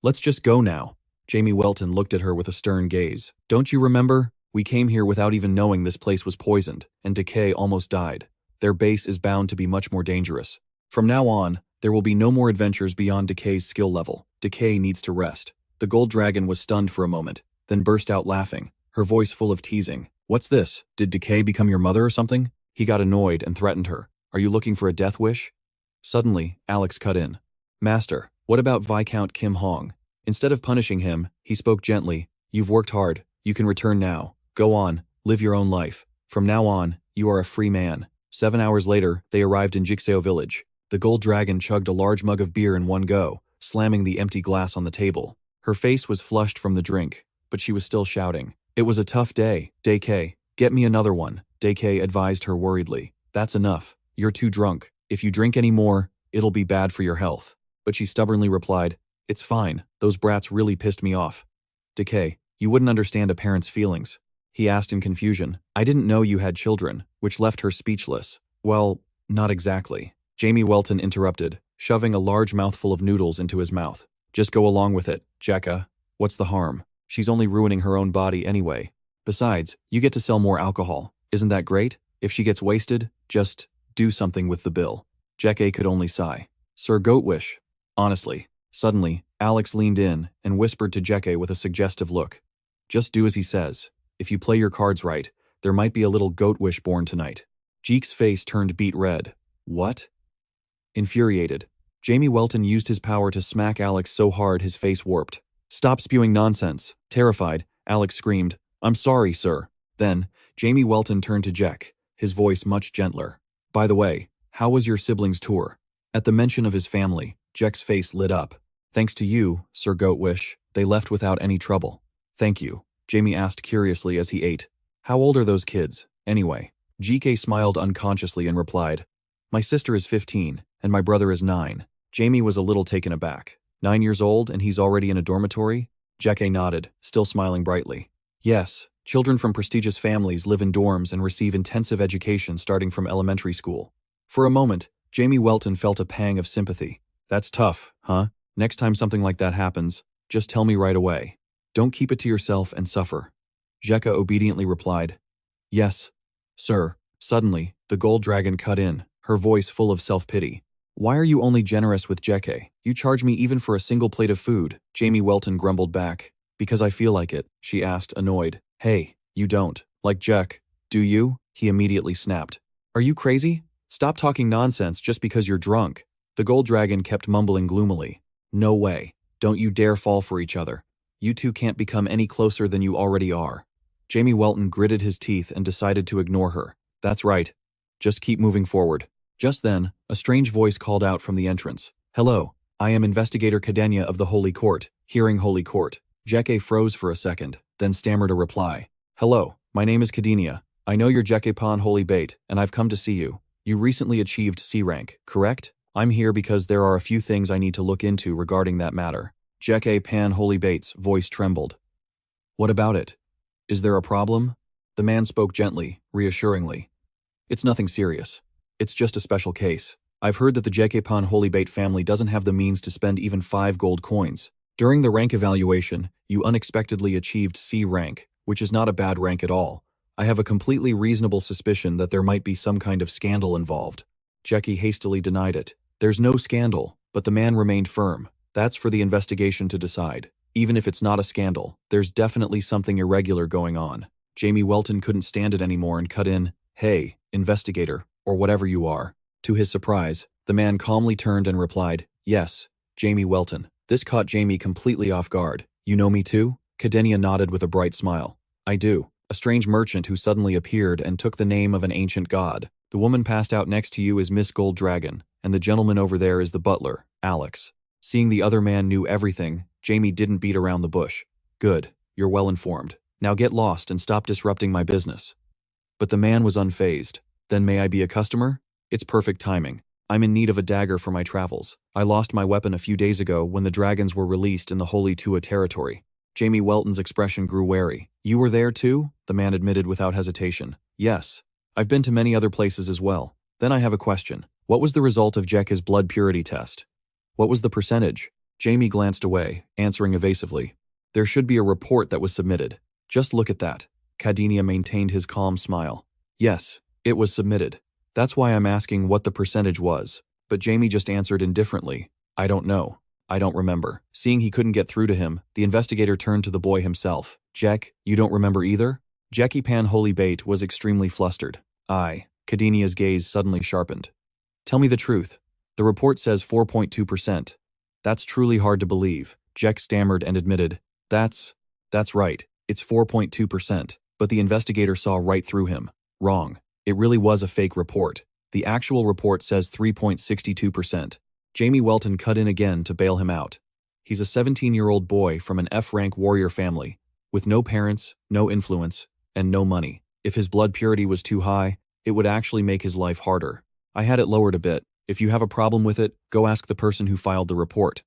Let's just go now. Jamie Welton looked at her with a stern gaze. Don't you remember? We came here without even knowing this place was poisoned, and Decay almost died. Their base is bound to be much more dangerous. From now on, there will be no more adventures beyond Decay's skill level. Decay needs to rest. The Gold Dragon was stunned for a moment, then burst out laughing, her voice full of teasing. What's this? Did Decay become your mother or something? He got annoyed and threatened her. Are you looking for a death wish? Suddenly, Alex cut in. Master, what about Viscount Kim Hong? Instead of punishing him, he spoke gently. You've worked hard. You can return now. Go on, live your own life. From now on, you are a free man. 7 hours later, they arrived in Jixeo village. The Gold Dragon chugged a large mug of beer in one go, slamming the empty glass on the table. Her face was flushed from the drink, but she was still shouting. It was a tough day. Decay, get me another one. Decay advised her worriedly. That's enough. You're too drunk. If you drink any more, it'll be bad for your health. But she stubbornly replied, "It's fine, those brats really pissed me off." Decay, you wouldn't understand a parent's feelings. He asked in confusion. I didn't know you had children, which left her speechless. Well, not exactly. Jamie Welton interrupted, shoving a large mouthful of noodles into his mouth. Just go along with it, Jekka. What's the harm? She's only ruining her own body anyway. Besides, you get to sell more alcohol. Isn't that great? If she gets wasted, just do something with the bill. Jekka could only sigh. Sir Goatwish. Honestly. Suddenly, Alex leaned in and whispered to Jekka with a suggestive look. Just do as he says. If you play your cards right, there might be a little Goatwish born tonight. Jeek's face turned beet red. What? Infuriated, Jamie Welton used his power to smack Alex so hard his face warped. Stop spewing nonsense. Terrified, Alex screamed, I'm sorry, sir. Then, Jamie Welton turned to Jek, his voice much gentler. By the way, how was your siblings' tour? At the mention of his family, Jek's face lit up. Thanks to you, Sir Goatwish, they left without any trouble. Thank you, Jamie asked curiously as he ate. How old are those kids, anyway? GK smiled unconsciously and replied, My sister is 15, and my brother is 9. Jamie was a little taken aback. 9 years old and he's already in a dormitory? Jekka nodded, still smiling brightly. Yes, children from prestigious families live in dorms and receive intensive education starting from elementary school. For a moment, Jamie Welton felt a pang of sympathy. That's tough, huh? Next time something like that happens, just tell me right away. Don't keep it to yourself and suffer. Jekka obediently replied, Yes, sir. Suddenly, the gold dragon cut in, her voice full of self-pity. Why are you only generous with Jekka? You charge me even for a single plate of food, Jamie Welton grumbled back. Because I feel like it, she asked, annoyed. Hey, you don't. Like Jek, do you? He immediately snapped. Are you crazy? Stop talking nonsense just because you're drunk. The gold dragon kept mumbling gloomily. No way. Don't you dare fall for each other. You two can't become any closer than you already are. Jamie Welton gritted his teeth and decided to ignore her. That's right. Just keep moving forward. Just then, a strange voice called out from the entrance. Hello, I am Investigator Cadenia of the Holy Court, Hearing Holy Court. Jekka froze for a second, then stammered a reply. Hello, my name is Cadenia. I know you're Jekka Pan Holy Bait, and I've come to see you. You recently achieved C rank, correct? I'm here because there are a few things I need to look into regarding that matter. Jekka Pan Holy Bait's voice trembled. What about it? Is there a problem? The man spoke gently, reassuringly. It's nothing serious. It's just a special case. I've heard that the Jekka Pan Holy Bait family doesn't have the means to spend even 5 gold coins. During the rank evaluation, you unexpectedly achieved C rank, which is not a bad rank at all. I have a completely reasonable suspicion that there might be some kind of scandal involved. Jekka hastily denied it. There's no scandal, but the man remained firm. That's for the investigation to decide. Even if it's not a scandal, there's definitely something irregular going on. Jamie Welton couldn't stand it anymore and cut in, Hey, investigator, or whatever you are. To his surprise, the man calmly turned and replied, Yes, Jamie Welton. This caught Jamie completely off guard. You know me too? Cadenia nodded with a bright smile. I do. A strange merchant who suddenly appeared and took the name of an ancient god. The woman passed out next to you is Miss Gold Dragon, and the gentleman over there is the butler, Alex. Seeing the other man knew everything, Jamie didn't beat around the bush. Good, you're well informed. Now get lost and stop disrupting my business. But the man was unfazed. Then may I be a customer? It's perfect timing. I'm in need of a dagger for my travels. I lost my weapon a few days ago when the dragons were released in the Holy Tua territory. Jamie Welton's expression grew wary. You were there too? The man admitted without hesitation. Yes. I've been to many other places as well. Then I have a question. What was the result of Jekka's blood purity test? What was the percentage? Jamie glanced away, answering evasively. There should be a report that was submitted. Just look at that. Cadenia maintained his calm smile. Yes, it was submitted. That's why I'm asking what the percentage was. But Jamie just answered indifferently. I don't know. I don't remember. Seeing he couldn't get through to him, the investigator turned to the boy himself. Jek, you don't remember either? Jekka Pan Holy Bait was extremely flustered. Cadenia's gaze suddenly sharpened. Tell me the truth. The report says 4.2%. That's truly hard to believe. Jek stammered and admitted. That's right. It's 4.2%. But the investigator saw right through him. Wrong. It really was a fake report. The actual report says 3.62%. Jamie Welton cut in again to bail him out. He's a 17-year-old boy from an F-rank warrior family, with no parents, no influence, and no money. If his blood purity was too high, it would actually make his life harder. I had it lowered a bit. If you have a problem with it, go ask the person who filed the report.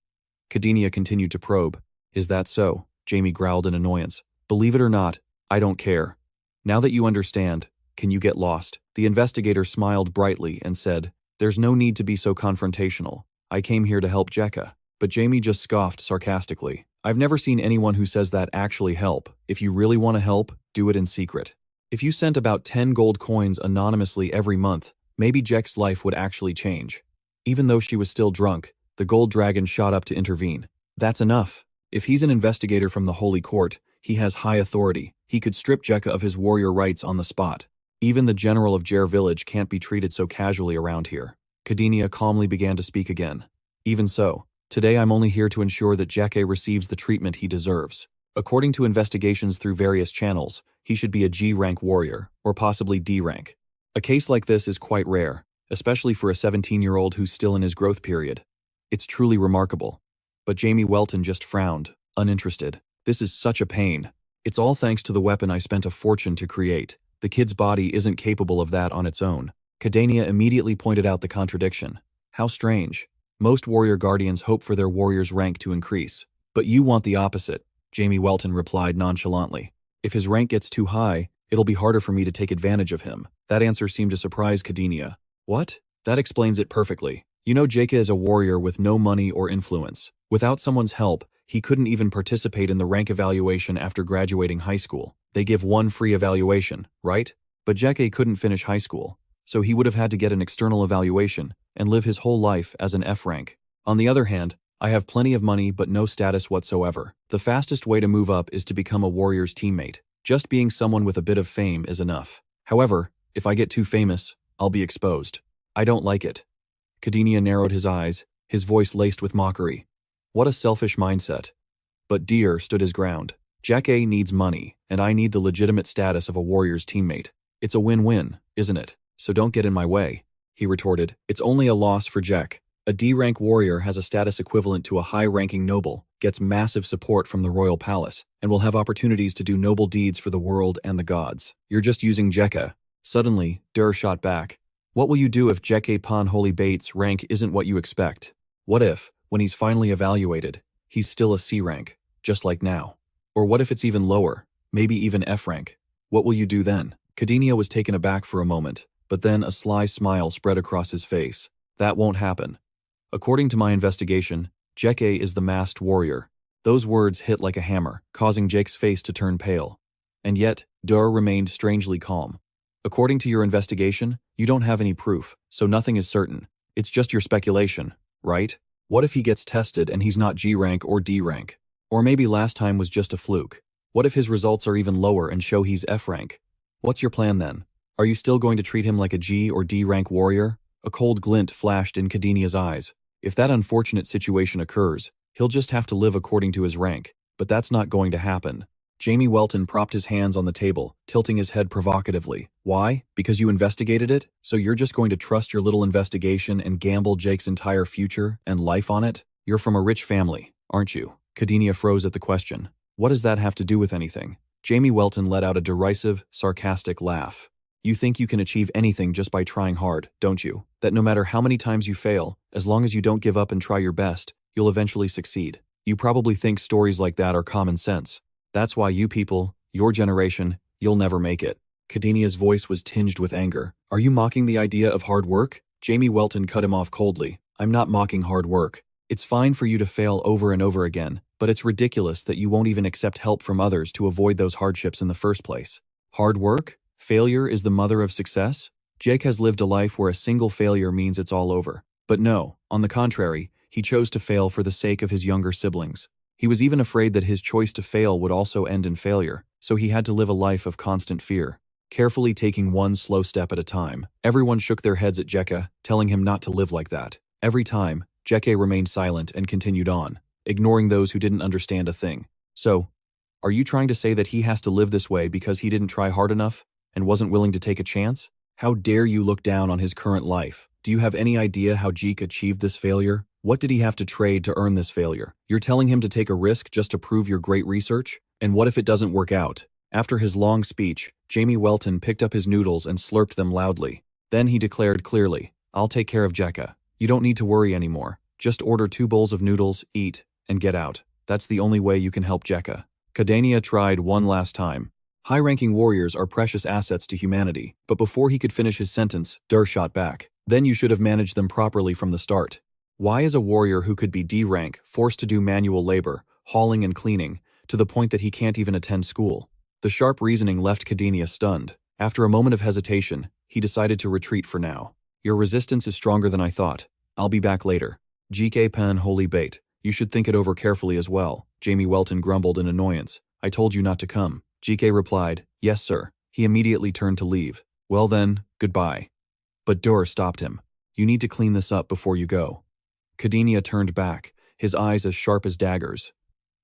Kadinia continued to probe. Is that so? Jamie growled in annoyance. Believe it or not, I don't care. Now that you understand, can you get lost? The investigator smiled brightly and said, there's no need to be so confrontational. I came here to help Jekka. But Jamie just scoffed sarcastically. I've never seen anyone who says that actually help. If you really want to help, do it in secret. If you sent about 10 gold coins anonymously every month, maybe Jek's life would actually change. Even though she was still drunk, the gold dragon shot up to intervene. That's enough. If he's an investigator from the Holy Court, he has high authority. He could strip Jekka of his warrior rights on the spot. Even the general of Jer village can't be treated so casually around here. Kadinia calmly began to speak again. Even so, today I'm only here to ensure that Jekka receives the treatment he deserves. According to investigations through various channels, he should be a G-rank warrior, or possibly D-rank. A case like this is quite rare, especially for a 17-year-old who's still in his growth period. It's truly remarkable. But Jamie Welton just frowned, uninterested. This is such a pain. It's all thanks to the weapon I spent a fortune to create. The kid's body isn't capable of that on its own. Kadinia immediately pointed out the contradiction. How strange. Most warrior guardians hope for their warrior's rank to increase. But you want the opposite, Jamie Welton replied nonchalantly. If his rank gets too high, it'll be harder for me to take advantage of him. That answer seemed to surprise Kadinia. What? That explains it perfectly. You know, Jekka is a warrior with no money or influence. Without someone's help, he couldn't even participate in the rank evaluation after graduating high school. They give one free evaluation, right? But Jekka couldn't finish high school, so he would have had to get an external evaluation and live his whole life as an F rank. On the other hand, I have plenty of money but no status whatsoever. The fastest way to move up is to become a warrior's teammate. Just being someone with a bit of fame is enough. However, if I get too famous, I'll be exposed. I don't like it. Kadinia narrowed his eyes, his voice laced with mockery. What a selfish mindset. But Deer stood his ground. Jekka needs money, and I need the legitimate status of a warrior's teammate. It's a win-win, isn't it? So don't get in my way, he retorted. It's only a loss for Jekka. A D-rank warrior has a status equivalent to a high-ranking noble, gets massive support from the royal palace, and will have opportunities to do noble deeds for the world and the gods. You're just using Jekka. Suddenly, Dur shot back. What will you do if Jekka Pan Holy Bait's rank isn't what you expect? What if, when he's finally evaluated, he's still a C rank, just like now? Or what if it's even lower, maybe even F rank? What will you do then? Kadinia was taken aback for a moment, but then a sly smile spread across his face. That won't happen. According to my investigation, Jekka is the masked warrior. Those words hit like a hammer, causing Jake's face to turn pale. And yet, Dur remained strangely calm. According to your investigation, you don't have any proof, so nothing is certain. It's just your speculation, right? What if he gets tested and he's not G rank or D rank? Or maybe last time was just a fluke. What if his results are even lower and show he's F rank? What's your plan then? Are you still going to treat him like a G or D rank warrior? A cold glint flashed in Kadinia's eyes. If that unfortunate situation occurs, he'll just have to live according to his rank, but that's not going to happen. Jamie Welton propped his hands on the table, tilting his head provocatively. Why? Because you investigated it? So you're just going to trust your little investigation and gamble Jake's entire future and life on it? You're from a rich family, aren't you? Kadinia froze at the question. What does that have to do with anything? Jamie Welton let out a derisive, sarcastic laugh. You think you can achieve anything just by trying hard, don't you? That no matter how many times you fail, as long as you don't give up and try your best, you'll eventually succeed. You probably think stories like that are common sense. That's why you people, your generation, you'll never make it. Kadinia's voice was tinged with anger. Are you mocking the idea of hard work? Jamie Welton cut him off coldly. I'm not mocking hard work. It's fine for you to fail over and over again, but it's ridiculous that you won't even accept help from others to avoid those hardships in the first place. Hard work? Failure is the mother of success? Jake has lived a life where a single failure means it's all over. But no, on the contrary, he chose to fail for the sake of his younger siblings. He was even afraid that his choice to fail would also end in failure, so he had to live a life of constant fear, carefully taking one slow step at a time. Everyone shook their heads at Jekka, telling him not to live like that. Every time, Jekka remained silent and continued on, ignoring those who didn't understand a thing. So, are you trying to say that he has to live this way because he didn't try hard enough and wasn't willing to take a chance? How dare you look down on his current life? Do you have any idea how Jeke achieved this failure? What did he have to trade to earn this failure? You're telling him to take a risk just to prove your great research? And what if it doesn't work out? After his long speech, Jamie Welton picked up his noodles and slurped them loudly. Then he declared clearly, I'll take care of Jekka. You don't need to worry anymore. Just order 2 bowls of noodles, eat, and get out. That's the only way you can help Jekka. Kadania tried one last time. High-ranking warriors are precious assets to humanity, but before he could finish his sentence, Dur shot back. Then you should have managed them properly from the start. Why is a warrior who could be D rank forced to do manual labor, hauling and cleaning, to the point that he can't even attend school? The sharp reasoning left Kadenia stunned. After a moment of hesitation, he decided to retreat for now. Your resistance is stronger than I thought. I'll be back later. GK Pan holy bait. You should think it over carefully as well. Jamie Welton grumbled in annoyance. I told you not to come. GK replied, yes sir. He immediately turned to leave. Well then, goodbye. But Dur stopped him. You need to clean this up before you go. Kadenia turned back, his eyes as sharp as daggers.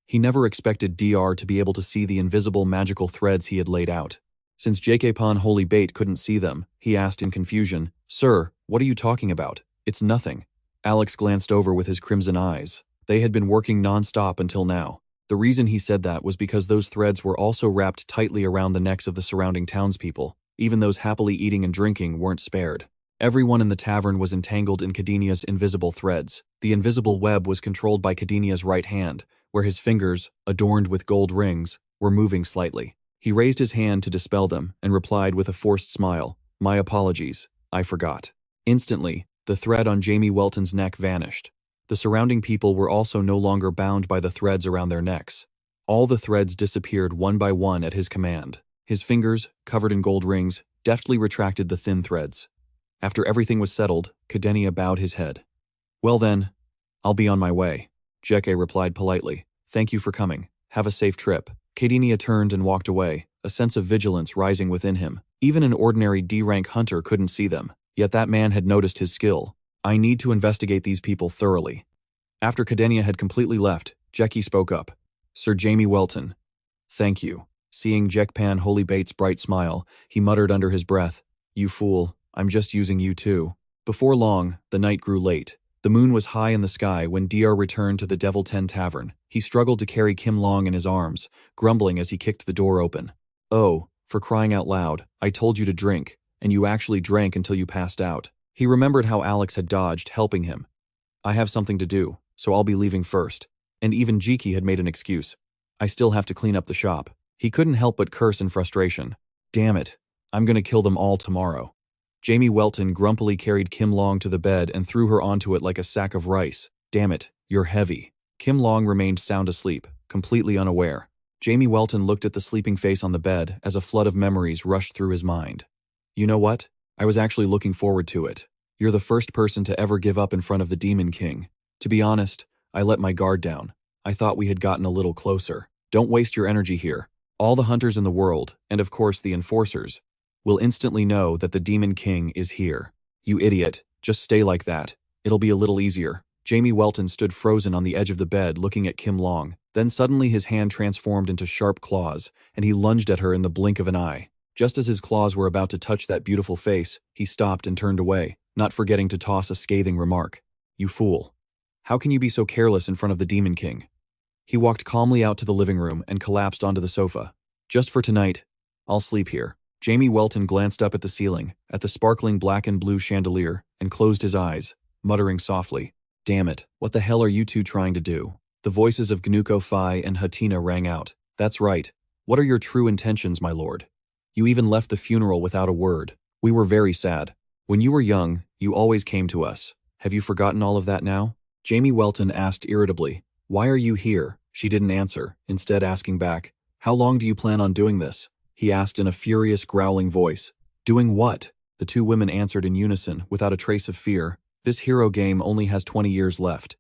He never expected DR to be able to see the invisible magical threads he had laid out. Since JK Pan Holy Bait couldn't see them, he asked in confusion, Sir, what are you talking about? It's nothing. Alex glanced over with his crimson eyes. They had been working non-stop until now. The reason he said that was because those threads were also wrapped tightly around the necks of the surrounding townspeople. Even those happily eating and drinking weren't spared. Everyone in the tavern was entangled in Kadenia's invisible threads. The invisible web was controlled by Kadenia's right hand, where his fingers, adorned with gold rings, were moving slightly. He raised his hand to dispel them and replied with a forced smile, My apologies, I forgot. Instantly, the thread on Jamie Welton's neck vanished. The surrounding people were also no longer bound by the threads around their necks. All the threads disappeared one by one at his command. His fingers, covered in gold rings, deftly retracted the thin threads. After everything was settled, Kadenia bowed his head. Well then, I'll be on my way. Jeke replied politely. Thank you for coming. Have a safe trip. Kadenia turned and walked away, a sense of vigilance rising within him. Even an ordinary D-rank hunter couldn't see them, yet that man had noticed his skill. I need to investigate these people thoroughly. After Kadenia had completely left, Jeke spoke up. Sir Jamie Welton. Thank you. Seeing Jekpan Holybait's bright smile, he muttered under his breath, You fool, I'm just using you too. Before long, the night grew late. The moon was high in the sky when DR returned to the Devil 10 Tavern. He struggled to carry Kim Long in his arms, grumbling as he kicked the door open. Oh, for crying out loud, I told you to drink, and you actually drank until you passed out. He remembered how Alex had dodged, helping him. I have something to do, so I'll be leaving first. And even Jiki had made an excuse. I still have to clean up the shop. He couldn't help but curse in frustration. Damn it, I'm gonna kill them all tomorrow. Jamie Welton grumpily carried Kim Long to the bed and threw her onto it like a sack of rice. Damn it, you're heavy. Kim Long remained sound asleep, completely unaware. Jamie Welton looked at the sleeping face on the bed as a flood of memories rushed through his mind. You know what? I was actually looking forward to it. You're the first person to ever give up in front of the Demon King. To be honest, I let my guard down. I thought we had gotten a little closer. Don't waste your energy here. All the hunters in the world, and of course the enforcers, will instantly know that the Demon King is here. You idiot, just stay like that. It'll be a little easier. Jamie Welton stood frozen on the edge of the bed looking at Kim Long. Then suddenly his hand transformed into sharp claws, and he lunged at her in the blink of an eye. Just as his claws were about to touch that beautiful face, he stopped and turned away, not forgetting to toss a scathing remark. You fool. How can you be so careless in front of the Demon King? He walked calmly out to the living room and collapsed onto the sofa. Just for tonight, I'll sleep here. Jamie Welton glanced up at the ceiling, at the sparkling black and blue chandelier, and closed his eyes, muttering softly, Damn it, what the hell are you two trying to do? The voices of Gnuko Phi and Hatina rang out. That's right. What are your true intentions, my lord? You even left the funeral without a word. We were very sad. When you were young, you always came to us. Have you forgotten all of that now? Jamie Welton asked irritably. Why are you here? She didn't answer, instead asking back. How long do you plan on doing this? He asked in a furious, growling voice. Doing what? The two women answered in unison, without a trace of fear. This hero game only has 20 years left.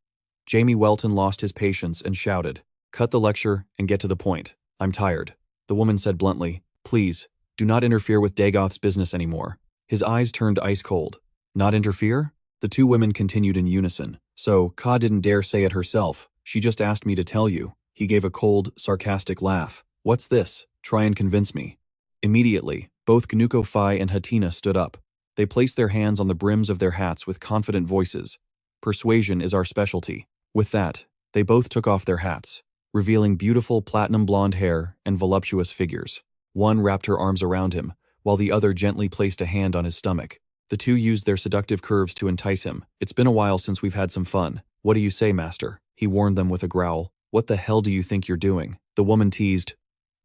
Jamie Welton lost his patience and shouted. Cut the lecture and get to the point. I'm tired. The woman said bluntly. Please, do not interfere with Dagoth's business anymore. His eyes turned ice cold. Not interfere? The two women continued in unison. So, Ka didn't dare say it herself. She just asked me to tell you. He gave a cold, sarcastic laugh. What's this? Try and convince me. Immediately, both Gnuko Phi and Hatina stood up. They placed their hands on the brims of their hats with confident voices. Persuasion is our specialty. With that, they both took off their hats, revealing beautiful platinum blonde hair and voluptuous figures. One wrapped her arms around him, while the other gently placed a hand on his stomach. The two used their seductive curves to entice him. It's been a while since we've had some fun. What do you say, master? He warned them with a growl. What the hell do you think you're doing? The woman teased.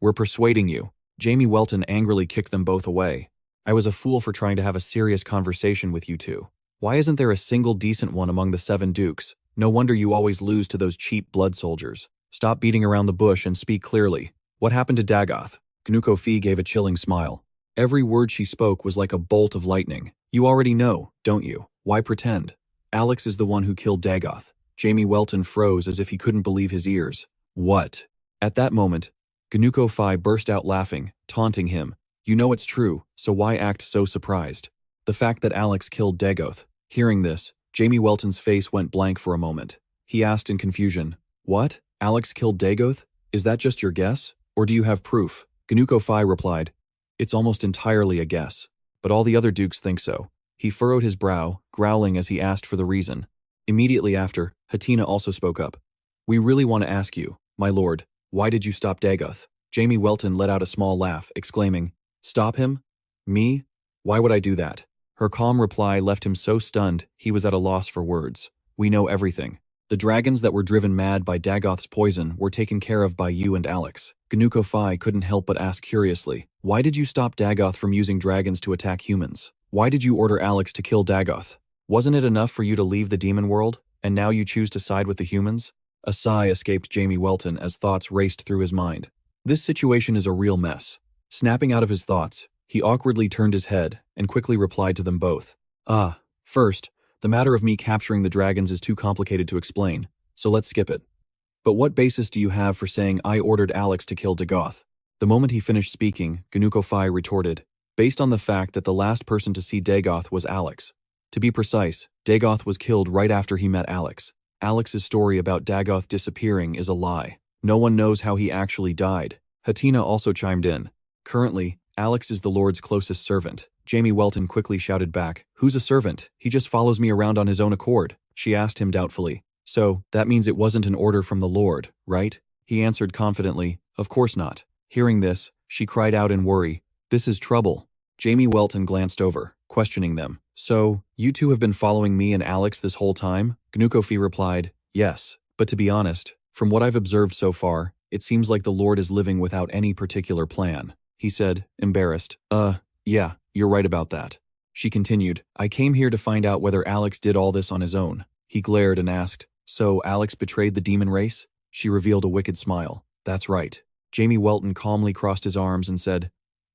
We're persuading you. Jamie Welton angrily kicked them both away. I was a fool for trying to have a serious conversation with you two. Why isn't there a single decent one among the 7 dukes? No wonder you always lose to those cheap blood soldiers. Stop beating around the bush and speak clearly. What happened to Dagoth? Gnuko Fi gave a chilling smile. Every word she spoke was like a bolt of lightning. You already know, don't you? Why pretend? Alex is the one who killed Dagoth. Jamie Welton froze as if he couldn't believe his ears. What? At that moment, Gnuko Fi burst out laughing, taunting him. You know it's true, so why act so surprised? The fact that Alex killed Dagoth. Hearing this, Jamie Welton's face went blank for a moment. He asked in confusion, What? Alex killed Dagoth? Is that just your guess? Or do you have proof? Gnuko Fi replied, It's almost entirely a guess, but all the other dukes think so. He furrowed his brow, growling as he asked for the reason. Immediately after, Hatina also spoke up. We really want to ask you, my lord, why did you stop Dagoth? Jamie Welton let out a small laugh, exclaiming, Stop him? Me? Why would I do that? Her calm reply left him so stunned he was at a loss for words. We know everything. The dragons that were driven mad by Dagoth's poison were taken care of by you and Alex. Gnuko Fi couldn't help but ask curiously, why did you stop Dagoth from using dragons to attack humans? Why did you order Alex to kill Dagoth? Wasn't it enough for you to leave the demon world, and now you choose to side with the humans? A sigh escaped Jamie Welton as thoughts raced through his mind. This situation is a real mess. Snapping out of his thoughts, he awkwardly turned his head and quickly replied to them both. First, the matter of me capturing the dragons is too complicated to explain, so let's skip it. But what basis do you have for saying I ordered Alex to kill Dagoth? The moment he finished speaking, Gnuko Fi retorted, based on the fact that the last person to see Dagoth was Alex. To be precise, Dagoth was killed right after he met Alex. Alex's story about Dagoth disappearing is a lie. No one knows how he actually died. Hatina also chimed in. Currently, Alex is the Lord's closest servant. Jamie Welton quickly shouted back, Who's a servant? He just follows me around on his own accord. She asked him doubtfully. So, that means it wasn't an order from the Lord, right? He answered confidently, Of course not. Hearing this, she cried out in worry, This is trouble. Jamie Welton glanced over, questioning them. So, you two have been following me and Alex this whole time? Gnuko Fi replied, Yes, but to be honest, from what I've observed so far, it seems like the Lord is living without any particular plan. He said, embarrassed. Yeah, you're right about that. She continued, I came here to find out whether Alex did all this on his own. He glared and asked, So Alex betrayed the demon race? She revealed a wicked smile. That's right. Jamie Welton calmly crossed his arms and said,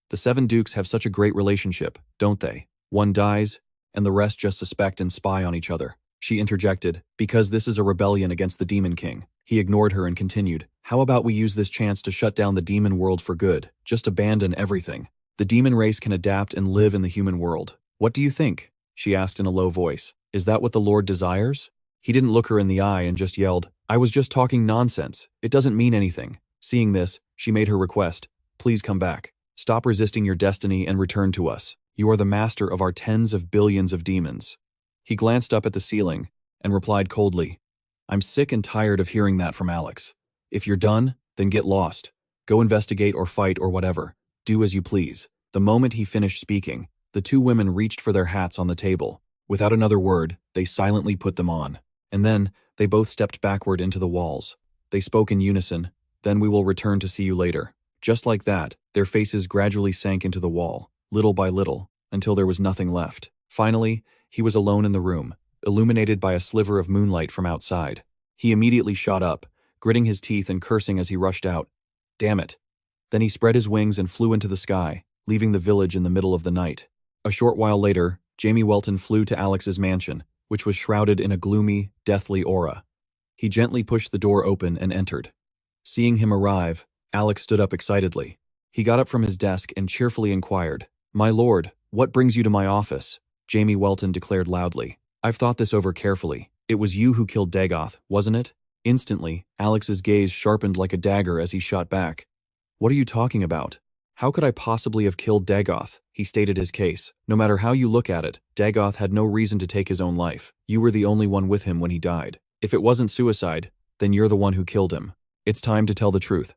The 7 dukes have such a great relationship, don't they? One dies, and the rest just suspect and spy on each other. She interjected, Because this is a rebellion against the Demon King. He ignored her and continued, How about we use this chance to shut down the demon world for good? Just abandon everything. The demon race can adapt and live in the human world. What do you think? She asked in a low voice. Is that what the Lord desires? He didn't look her in the eye and just yelled, I was just talking nonsense. It doesn't mean anything. Seeing this, she made her request. Please come back. Stop resisting your destiny and return to us. You are the master of our tens of billions of demons. He glanced up at the ceiling and replied coldly, I'm sick and tired of hearing that from Alex. If you're done, then get lost. Go investigate or fight or whatever. Do as you please. The moment he finished speaking, the 2 women reached for their hats on the table. Without another word, they silently put them on. And then, they both stepped backward into the walls. They spoke in unison, Then we will return to see you later. Just like that, their faces gradually sank into the wall, little by little, until there was nothing left. Finally, he was alone in the room, illuminated by a sliver of moonlight from outside. He immediately shot up, gritting his teeth and cursing as he rushed out. Damn it. Then he spread his wings and flew into the sky, leaving the village in the middle of the night. A short while later, Jamie Welton flew to Alex's mansion, which was shrouded in a gloomy, deathly aura. He gently pushed the door open and entered. Seeing him arrive, Alex stood up excitedly. He got up from his desk and cheerfully inquired, My lord, what brings you to my office? Jamie Welton declared loudly. I've thought this over carefully. It was you who killed Dagoth, wasn't it? Instantly, Alex's gaze sharpened like a dagger as he shot back. What are you talking about? How could I possibly have killed Dagoth? He stated his case. No matter how you look at it, Dagoth had no reason to take his own life. You were the only one with him when he died. If it wasn't suicide, then you're the one who killed him. It's time to tell the truth.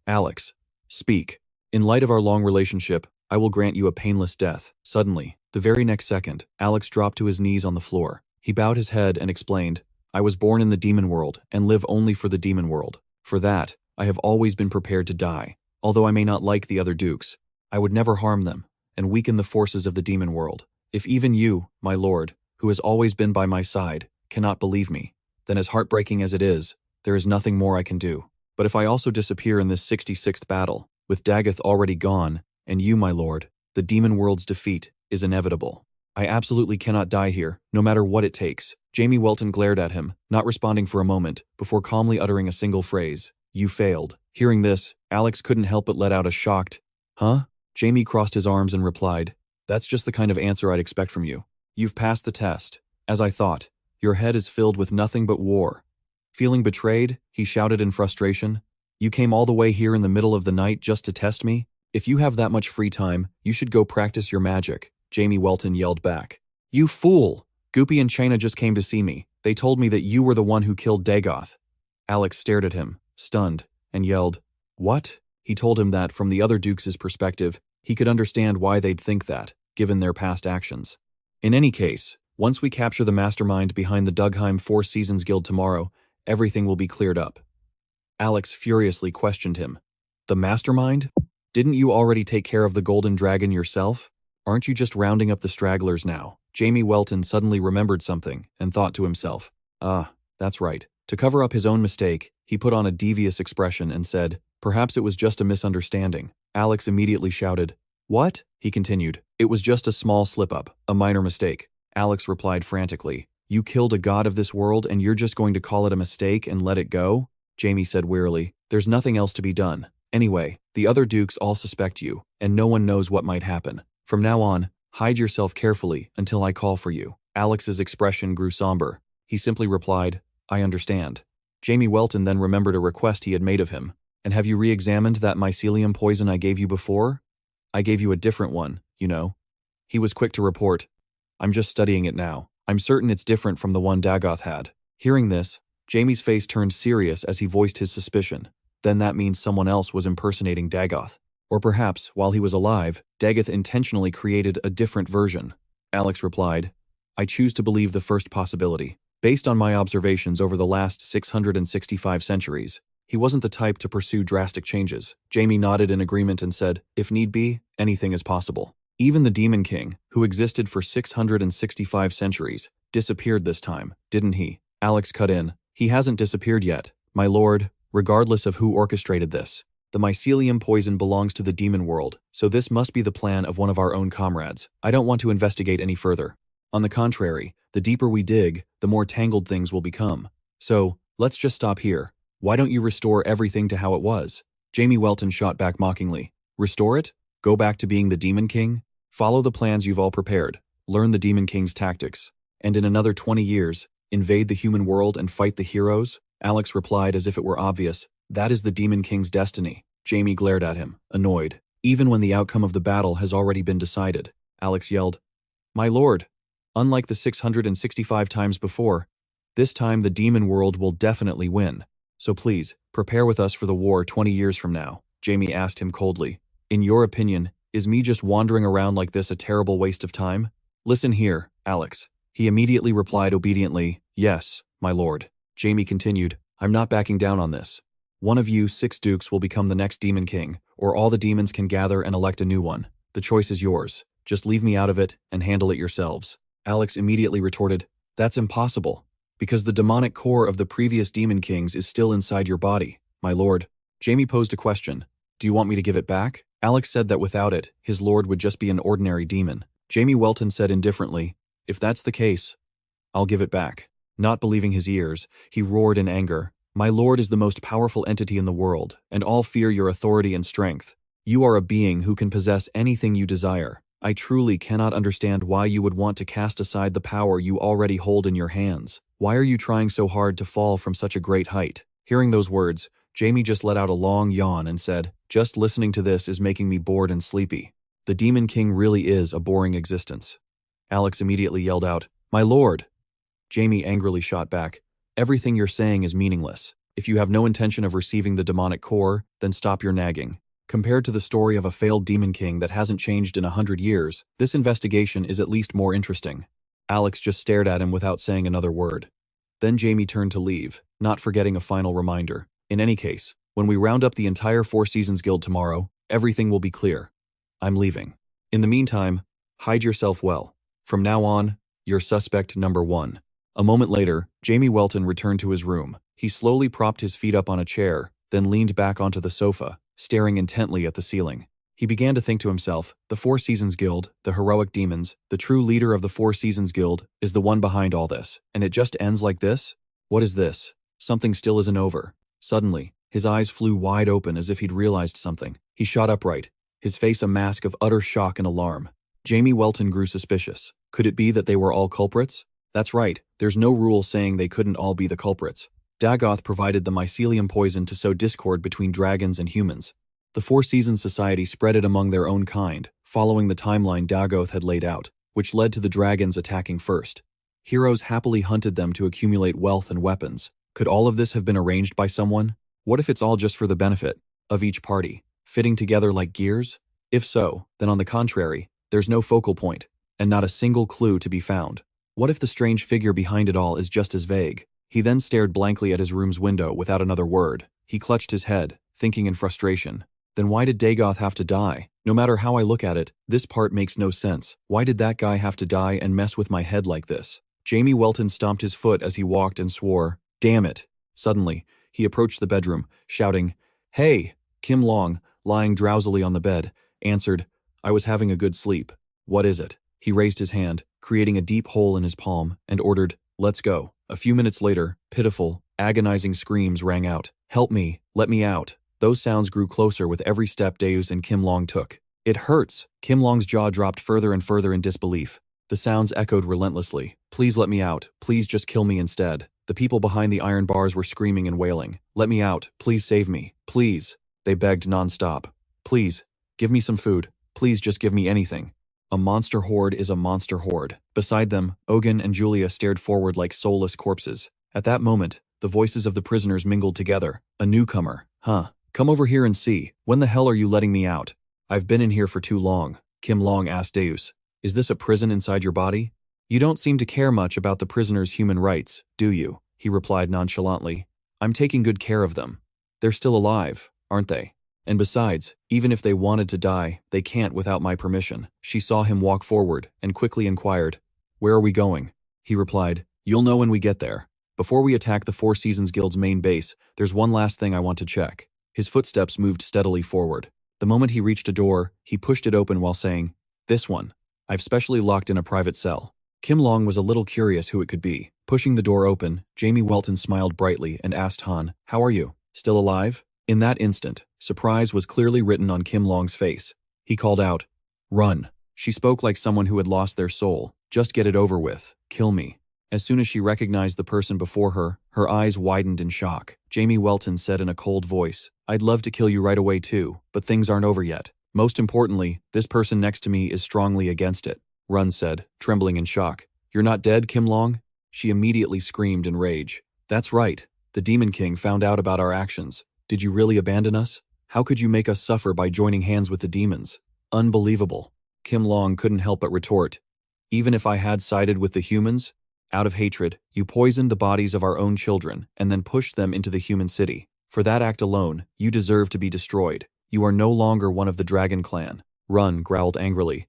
Alex, speak. In light of our long relationship, I will grant you a painless death. Suddenly, The very next second, Alex dropped to his knees on the floor. He bowed his head and explained, I was born in the demon world and live only for the demon world. For that, I have always been prepared to die. Although I may not like the other dukes, I would never harm them and weaken the forces of the demon world. If even you, my lord, who has always been by my side, cannot believe me, then as heartbreaking as it is, there is nothing more I can do. But if I also disappear in this 66th battle, with Dagoth already gone, and you, my lord, the demon world's defeat is inevitable. I absolutely cannot die here, no matter what it takes. Jamie Welton glared at him, not responding for a moment, before calmly uttering a single phrase. You failed. Hearing this, Alex couldn't help but let out a shocked, huh? Jamie crossed his arms and replied, that's just the kind of answer I'd expect from you. You've passed the test. As I thought, your head is filled with nothing but war. Feeling betrayed, he shouted in frustration. You came all the way here in the middle of the night just to test me? If you have that much free time, you should go practice your magic, Jamie Welton yelled back. You fool! Goopy and China just came to see me. They told me that you were the one who killed Dagoth. Alex stared at him, stunned, and yelled, what? He told him that, from the other Dukes' perspective, he could understand why they'd think that, given their past actions. In any case, once we capture the mastermind behind the Dugheim Four Seasons Guild tomorrow, everything will be cleared up. Alex furiously questioned him. The mastermind? Didn't you already take care of the Golden Dragon yourself? Aren't you just rounding up the stragglers now? Jamie Welton suddenly remembered something and thought to himself, that's right. To cover up his own mistake, he put on a devious expression and said, perhaps it was just a misunderstanding. Alex immediately shouted, what? He continued, it was just a small slip-up, a minor mistake. Alex replied frantically, you killed a god of this world and you're just going to call it a mistake and let it go? Jamie said wearily, there's nothing else to be done. Anyway, the other Dukes all suspect you, and no one knows what might happen. From now on, hide yourself carefully until I call for you. Alex's expression grew somber. He simply replied, I understand. Jamie Welton then remembered a request he had made of him. And have you re-examined that mycelium poison I gave you before? I gave you a different one, you know. He was quick to report, I'm just studying it now. I'm certain it's different from the one Dagoth had. Hearing this, Jamie's face turned serious as he voiced his suspicion. Then that means someone else was impersonating Dagoth. Or perhaps, while he was alive, Dagoth intentionally created a different version. Alex replied, I choose to believe the first possibility. Based on my observations over the last 665 centuries, he wasn't the type to pursue drastic changes. Jamie nodded in agreement and said, if need be, anything is possible. Even the Demon King, who existed for 665 centuries, disappeared this time, didn't he? Alex cut in, he hasn't disappeared yet, my lord, regardless of who orchestrated this. The mycelium poison belongs to the demon world, so this must be the plan of one of our own comrades. I don't want to investigate any further. On the contrary, the deeper we dig, the more tangled things will become. So, let's just stop here. Why don't you restore everything to how it was? Jamie Welton shot back mockingly. Restore it? Go back to being the Demon King? Follow the plans you've all prepared. Learn the Demon King's tactics. And in another 20 years, invade the human world and fight the heroes? Alex replied as if it were obvious. That is the Demon King's destiny. Jamie glared at him, annoyed. Even when the outcome of the battle has already been decided, Alex yelled, my lord, unlike the 665 times before, this time the demon world will definitely win. So please, prepare with us for the war 20 years from now. Jamie asked him coldly. In your opinion, is me just wandering around like this a terrible waste of time? Listen here, Alex. He immediately replied obediently, yes, my lord. Jamie continued, I'm not backing down on this. One of you 6 Dukes will become the next Demon King, or all the demons can gather and elect a new one. The choice is yours. Just leave me out of it and handle it yourselves. Alex immediately retorted, that's impossible, because the demonic core of the previous Demon Kings is still inside your body, my lord. Jamie posed a question. Do you want me to give it back? Alex said that without it, his lord would just be an ordinary demon. Jamie Welton said indifferently, if that's the case, I'll give it back. Not believing his ears, he roared in anger. My lord is the most powerful entity in the world, and all fear your authority and strength. You are a being who can possess anything you desire. I truly cannot understand why you would want to cast aside the power you already hold in your hands. Why are you trying so hard to fall from such a great height? Hearing those words, Jamie just let out a long yawn and said, just listening to this is making me bored and sleepy. The Demon King really is a boring existence. Alex immediately yelled out, my lord! Jamie angrily shot back, everything you're saying is meaningless. If you have no intention of receiving the demonic core, then stop your nagging. Compared to the story of a failed demon king that hasn't changed in 100 years, this investigation is at least more interesting. Alex just stared at him without saying another word. Then Jamie turned to leave, not forgetting a final reminder. In any case, when we round up the entire Four Seasons Guild tomorrow, everything will be clear. I'm leaving. In the meantime, hide yourself well. From now on, you're suspect number 1. A moment later, Jamie Welton returned to his room. He slowly propped his feet up on a chair, then leaned back onto the sofa, staring intently at the ceiling. He began to think to himself, the Four Seasons Guild, the heroic demons, the true leader of the Four Seasons Guild, is the one behind all this, and it just ends like this? What is this? Something still isn't over. Suddenly, his eyes flew wide open as if he'd realized something. He shot upright, his face a mask of utter shock and alarm. Jamie Welton grew suspicious. Could it be that they were all culprits? That's right, there's no rule saying they couldn't all be the culprits. Dagoth provided the mycelium poison to sow discord between dragons and humans. The Four Seasons Society spread it among their own kind, following the timeline Dagoth had laid out, which led to the dragons attacking first. Heroes happily hunted them to accumulate wealth and weapons. Could all of this have been arranged by someone? What if it's all just for the benefit of each party, fitting together like gears? If so, then on the contrary, there's no focal point, and not a single clue to be found. What if the strange figure behind it all is just as vague? He then stared blankly at his room's window without another word. He clutched his head, thinking in frustration. Then why did Dagoth have to die? No matter how I look at it, this part makes no sense. Why did that guy have to die and mess with my head like this? Jamie Welton stomped his foot as he walked and swore, "Damn it!" Suddenly, he approached the bedroom, shouting, "Hey!" Kim Long, lying drowsily on the bed, answered, "I was having a good sleep." "What is it?" He raised his hand, creating a deep hole in his palm, and ordered, "Let's go." A few minutes later, pitiful, agonizing screams rang out. "Help me, let me out." Those sounds grew closer with every step Deus and Kim Long took. "It hurts." Kim Long's jaw dropped further and further in disbelief. The sounds echoed relentlessly. "Please let me out. Please just kill me instead." The people behind the iron bars were screaming and wailing. "Let me out. Please save me. Please." They begged nonstop. "Please, give me some food. Please just give me anything." A monster horde is a monster horde. Beside them, Ogun and Julia stared forward like soulless corpses. At that moment, the voices of the prisoners mingled together. "A newcomer, huh? Come over here and see. When the hell are you letting me out?" "I've been in here for too long," Kim Long asked Deus. "Is this a prison inside your body?" "You don't seem to care much about the prisoners' human rights, do you?" he replied nonchalantly. "I'm taking good care of them. They're still alive, aren't they? And besides, even if they wanted to die, they can't without my permission." She saw him walk forward and quickly inquired, "Where are we going?" He replied, "You'll know when we get there. Before we attack the Four Seasons Guild's main base, there's one last thing I want to check." His footsteps moved steadily forward. The moment he reached a door, he pushed it open while saying, "This one. I've specially locked in a private cell." Kim Long was a little curious who it could be. Pushing the door open, Jamie Welton smiled brightly and asked Han, "How are you? Still alive?" In that instant, surprise was clearly written on Kim Long's face. He called out, "Run." She spoke like someone who had lost their soul. "Just get it over with. Kill me." As soon as she recognized the person before her, her eyes widened in shock. Jamie Welton said in a cold voice, "I'd love to kill you right away too, but things aren't over yet. Most importantly, this person next to me is strongly against it." Run said, trembling in shock. "You're not dead, Kim Long?" She immediately screamed in rage. "That's right. The Demon King found out about our actions. Did you really abandon us? How could you make us suffer by joining hands with the demons? Unbelievable." Kim Long couldn't help but retort, "Even if I had sided with the humans, out of hatred, you poisoned the bodies of our own children and then pushed them into the human city. For that act alone, you deserve to be destroyed. You are no longer one of the Dragon Clan." Run growled angrily.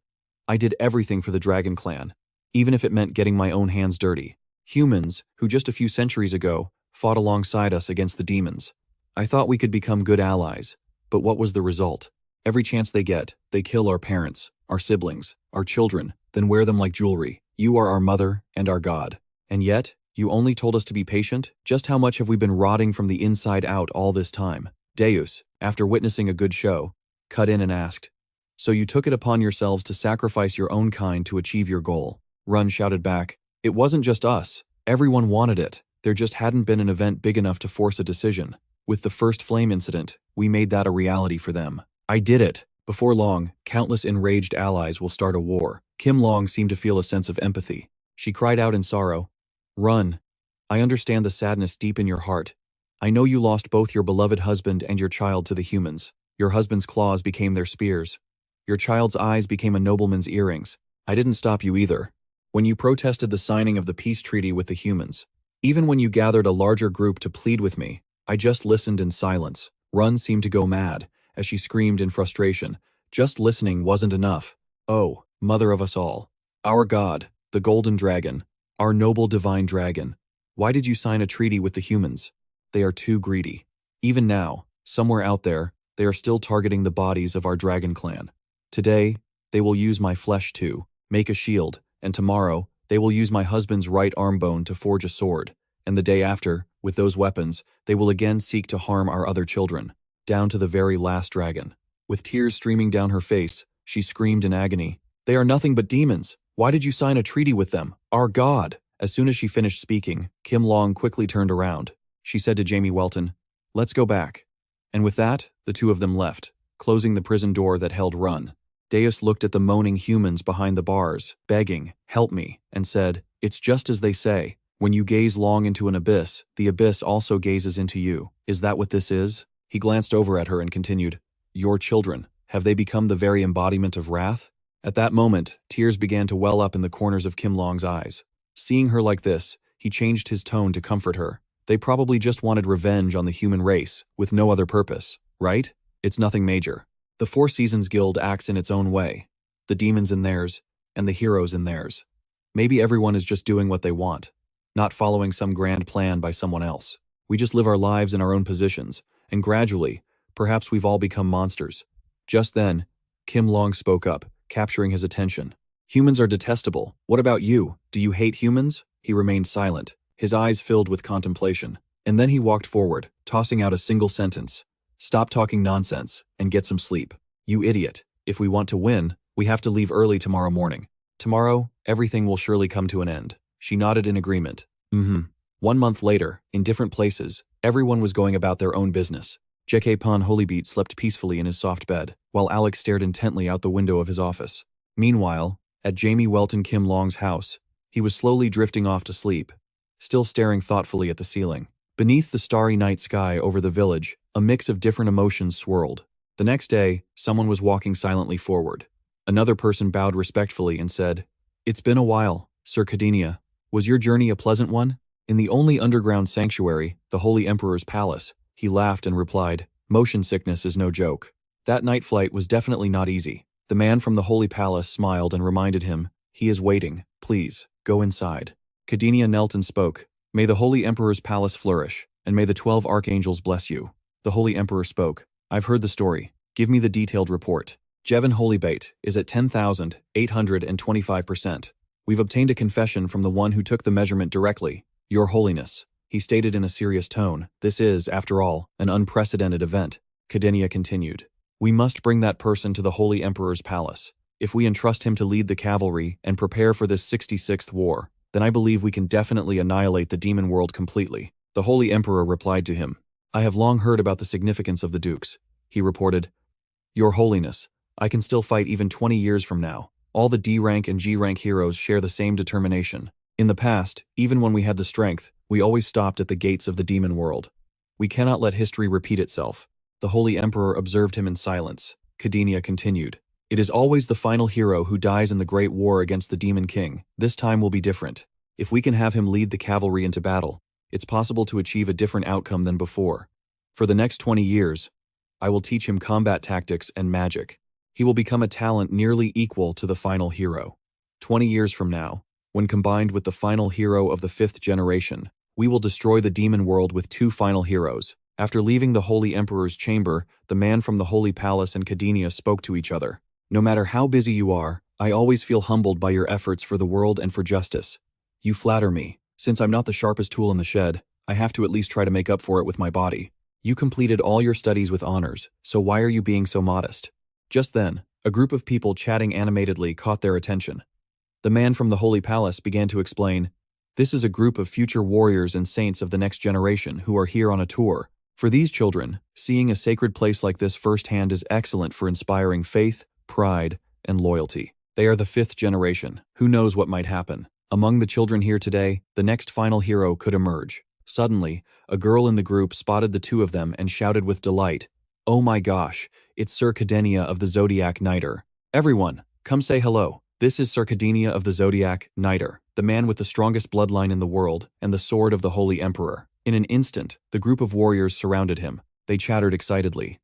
"I did everything for the Dragon Clan, even if it meant getting my own hands dirty. Humans, who just a few centuries ago, fought alongside us against the demons. I thought we could become good allies, but what was the result? Every chance they get, they kill our parents, our siblings, our children, then wear them like jewelry. You are our mother and our god. And yet, you only told us to be patient? Just how much have we been rotting from the inside out all this time?" Deus, after witnessing a good show, cut in and asked, "So you took it upon yourselves to sacrifice your own kind to achieve your goal?" Run shouted back, "It wasn't just us. Everyone wanted it. There just hadn't been an event big enough to force a decision. With the first flame incident, we made that a reality for them. I did it. Before long, countless enraged allies will start a war." Kim Long seemed to feel a sense of empathy. She cried out in sorrow, "Run. I understand the sadness deep in your heart. I know you lost both your beloved husband and your child to the humans. Your husband's claws became their spears. Your child's eyes became a nobleman's earrings. I didn't stop you either. When you protested the signing of the peace treaty with the humans, even when you gathered a larger group to plead with me, I just listened in silence. Run seemed to go mad, as she screamed in frustration. Just listening wasn't enough. Oh, mother of us all. Our God, the golden dragon, our noble divine dragon. Why did you sign a treaty with the humans? They are too greedy. Even now, somewhere out there, they are still targeting the bodies of our dragon clan. Today, they will use my flesh to make a shield, and tomorrow, they will use my husband's right arm bone to forge a sword, and the day after, with those weapons, they will again seek to harm our other children, down to the very last dragon. With tears streaming down her face, she screamed in agony, "They are nothing but demons! Why did you sign a treaty with them? Our God!" As soon as she finished speaking, Kim Long quickly turned around. She said to Jamie Welton, "Let's go back." And with that, the two of them left, closing the prison door that held Run. Deus looked at the moaning humans behind the bars, begging, "Help me," and said, "It's just as they say. When you gaze long into an abyss, the abyss also gazes into you. Is that what this is?" He glanced over at her and continued, "Your children, have they become the very embodiment of wrath?" At that moment, tears began to well up in the corners of Kim Long's eyes. Seeing her like this, he changed his tone to comfort her. They probably just wanted revenge on the human race, with no other purpose, right? It's nothing major. The Four Seasons Guild acts in its own way. The demons in theirs, and the heroes in theirs. Maybe everyone is just doing what they want, not following some grand plan by someone else. We just live our lives in our own positions, and gradually, perhaps we've all become monsters. Just then, Kim Long spoke up, capturing his attention. "Humans are detestable. What about you? Do you hate humans?" He remained silent, his eyes filled with contemplation. And then he walked forward, tossing out a single sentence. "Stop talking nonsense, and get some sleep. You idiot. If we want to win, we have to leave early tomorrow morning. Tomorrow, everything will surely come to an end." She nodded in agreement. 1 month later, in different places, everyone was going about their own business. J.K. Pan Holybeat slept peacefully in his soft bed, while Alex stared intently out the window of his office. Meanwhile, at Jamie Welton Kim Long's house, he was slowly drifting off to sleep, still staring thoughtfully at the ceiling. Beneath the starry night sky over the village, a mix of different emotions swirled. The next day, someone was walking silently forward. Another person bowed respectfully and said, "It's been a while, Sir Cadinia. Was your journey a pleasant one?" In the only underground sanctuary, the Holy Emperor's palace, he laughed and replied, "Motion sickness is no joke." That night flight was definitely not easy. The man from the Holy Palace smiled and reminded him, "He is waiting. Please, go inside." Cadinia knelt and spoke, "May the Holy Emperor's palace flourish, and may the 12 archangels bless you." The Holy Emperor spoke, "I've heard the story. Give me the detailed report." Jevon Holybait is at 10,825%. We've obtained a confession from the one who took the measurement directly. Your Holiness, he stated in a serious tone, this is, after all, an unprecedented event. Cadinia continued, "We must bring that person to the Holy Emperor's palace. If we entrust him to lead the cavalry and prepare for this 66th war, then I believe we can definitely annihilate the demon world completely." The Holy Emperor replied to him, "I have long heard about the significance of the dukes." He reported, "Your Holiness, I can still fight even 20 years from now. All the D-rank and G-rank heroes share the same determination. In the past, even when we had the strength, we always stopped at the gates of the demon world. We cannot let history repeat itself." The Holy Emperor observed him in silence. Cadinia continued, "It is always the final hero who dies in the great war against the Demon King. This time will be different. If we can have him lead the cavalry into battle, it's possible to achieve a different outcome than before. For the next 20 years, I will teach him combat tactics and magic. He will become a talent nearly equal to the final hero. 20 years from now, when combined with the final hero of the 5th generation, we will destroy the demon world with 2 final heroes." After leaving the Holy Emperor's chamber, the man from the Holy Palace and Cadinia spoke to each other. "No matter how busy you are, I always feel humbled by your efforts for the world and for justice. You flatter me. Since I'm not the sharpest tool in the shed, I have to at least try to make up for it with my body. You completed all your studies with honors, so why are you being so modest?" Just then, a group of people chatting animatedly caught their attention. The man from the Holy Palace began to explain, "This is a group of future warriors and saints of the next generation who are here on a tour. For these children, seeing a sacred place like this firsthand is excellent for inspiring faith, pride, and loyalty. They are the 5th generation. Who knows what might happen? Among the children here today, the next final hero could emerge." Suddenly, a girl in the group spotted the two of them and shouted with delight, Oh my gosh, it's Sir Cadenia of the Zodiac Niter. Everyone, come say hello. This is Sir Cadenia of the Zodiac Niter, the man with the strongest bloodline in the world and the sword of the Holy Emperor. In an instant, the group of warriors surrounded him. They chattered excitedly.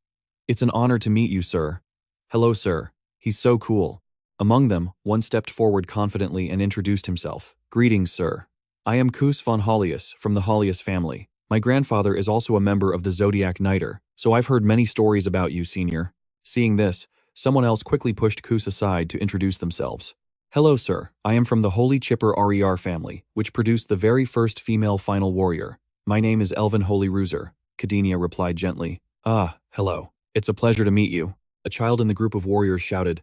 It's an honor to meet you, sir. Hello, sir. He's so cool. Among them, one stepped forward confidently and introduced himself. Greetings, sir. I am Kus von Hollius from the Hollius family. My grandfather is also a member of the Zodiac Niter, so I've heard many stories about you, senior. Seeing this, someone else quickly pushed Kus aside to introduce themselves. Hello, sir. I am from the Holy Chipper RER family, which produced the very first female final warrior. My name is Elvin Holy Ruser, Cadenia replied gently. Ah, hello. It's a pleasure to meet you. A child in the group of warriors shouted.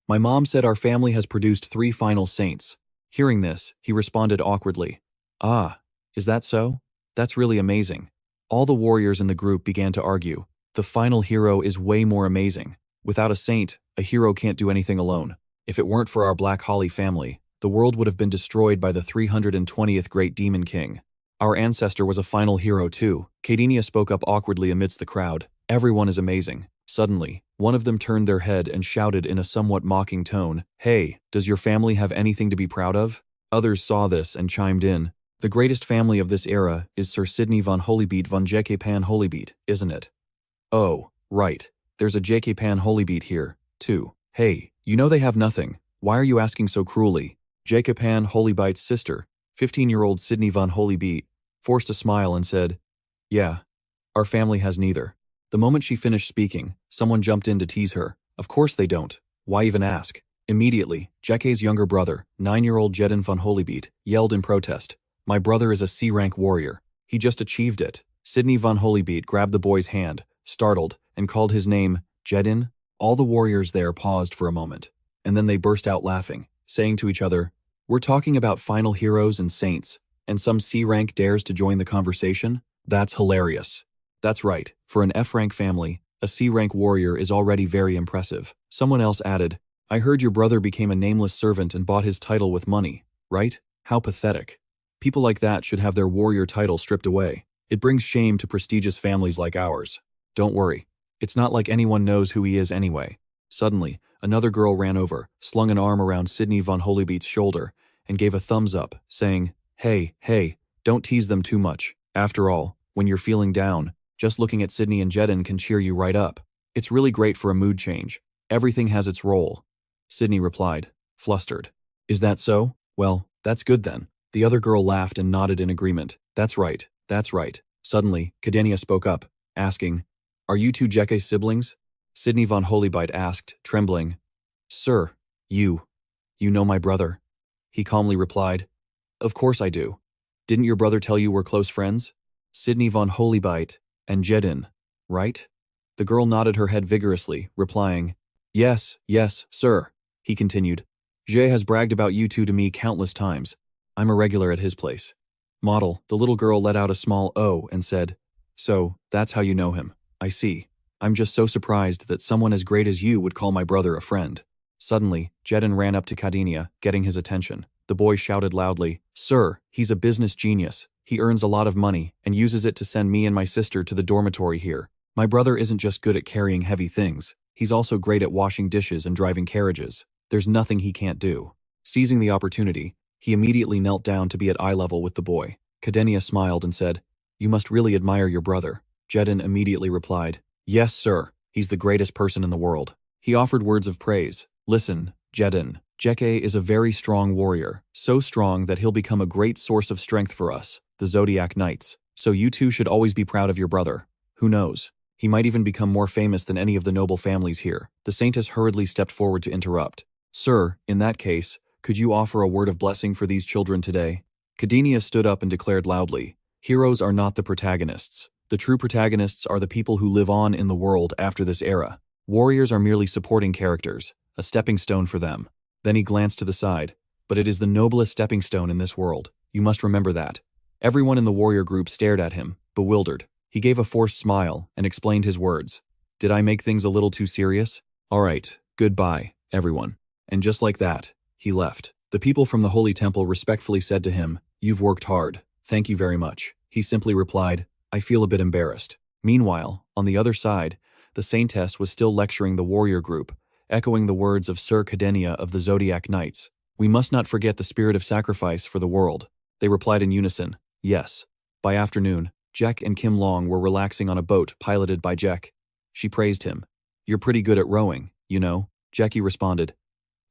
My mom said our family has produced 3 final saints. Hearing this, he responded awkwardly. Ah, is that so? That's really amazing. All the warriors in the group began to argue. The final hero is way more amazing. Without a saint, a hero can't do anything alone. If it weren't for our Black Holly family, the world would have been destroyed by the 320th Great Demon King. Our ancestor was a final hero too. Cadenia spoke up awkwardly amidst the crowd. Everyone is amazing. Suddenly, one of them turned their head and shouted in a somewhat mocking tone, Hey, does your family have anything to be proud of? Others saw this and chimed in. The greatest family of this era is Sir Sidney von Holybeat von J.K. Pan Holybeat, isn't it? Oh, right. There's a J.K. Pan Holybeat here, too. Hey, you know they have nothing. Why are you asking so cruelly? J.K. Pan Holybeat's sister, 15-year-old Sidney von Holybeat, forced a smile and said, Yeah, our family has neither. The moment she finished speaking, someone jumped in to tease her. Of course they don't. Why even ask? Immediately, J.K.'s younger brother, 9-year-old Jedin von Holybeat, yelled in protest. My brother is a C-rank warrior. He just achieved it. Sidney von Holybeat grabbed the boy's hand, startled, and called his name, Jedin. All the warriors there paused for a moment, and then they burst out laughing, saying to each other, We're talking about final heroes and saints, and some C-rank dares to join the conversation? That's hilarious. That's right, for an F-rank family, a C-rank warrior is already very impressive. Someone else added, I heard your brother became a nameless servant and bought his title with money, right? How pathetic. People like that should have their warrior title stripped away. It brings shame to prestigious families like ours. Don't worry. It's not like anyone knows who he is anyway. Suddenly, another girl ran over, slung an arm around Sidney von Holybeat's shoulder, and gave a thumbs up, saying, Hey, don't tease them too much. After all, when you're feeling down, just looking at Sidney and Jedin can cheer you right up. It's really great for a mood change. Everything has its role. Sidney replied, flustered. Is that so? Well, that's good then. The other girl laughed and nodded in agreement. That's right. Suddenly, Cadenia spoke up, asking, Are you two Jeke siblings? Sidney von Holybeat asked, trembling. Sir, you know my brother? He calmly replied, Of course I do. Didn't your brother tell you we're close friends? Sidney von Holybeat and Jedin, right? The girl nodded her head vigorously, replying, Yes, sir. He continued, Jay has bragged about you two to me countless times. I'm a regular at his place. Model, the little girl let out a small "oh" and said, So, that's how you know him. I see. I'm just so surprised that someone as great as you would call my brother a friend. Suddenly, Jedin ran up to Cadenia, getting his attention. The boy shouted loudly, Sir, he's a business genius. He earns a lot of money and uses it to send me and my sister to the dormitory here. My brother isn't just good at carrying heavy things. He's also great at washing dishes and driving carriages. There's nothing he can't do. Seizing the opportunity, he immediately knelt down to be at eye level with the boy. Cadenia smiled and said, You must really admire your brother. Jedin immediately replied, Yes, sir. He's the greatest person in the world. He offered words of praise. Listen, Jedin. Jeke is a very strong warrior, so strong that he'll become a great source of strength for us, the Zodiac Knights. So you two should always be proud of your brother. Who knows? He might even become more famous than any of the noble families here. The saintess hurriedly stepped forward to interrupt. Sir, in that case, could you offer a word of blessing for these children today? Cadenia stood up and declared loudly, Heroes are not the protagonists. The true protagonists are the people who live on in the world after this era. Warriors are merely supporting characters, a stepping stone for them. Then he glanced to the side. But it is the noblest stepping stone in this world. You must remember that. Everyone in the warrior group stared at him, bewildered. He gave a forced smile and explained his words. Did I make things a little too serious? All right, goodbye, everyone. And just like that, he left. The people from the Holy Temple respectfully said to him, You've worked hard. Thank you very much. He simply replied, I feel a bit embarrassed. Meanwhile, on the other side, the Saintess was still lecturing the warrior group, echoing the words of Sir Cadenia of the Zodiac Knights. "We must not forget the spirit of sacrifice for the world." They replied in unison, "Yes." By afternoon, Jack and Kim Long were relaxing on a boat piloted by Jack. She praised him. "You're pretty good at rowing, you know," Jackie responded.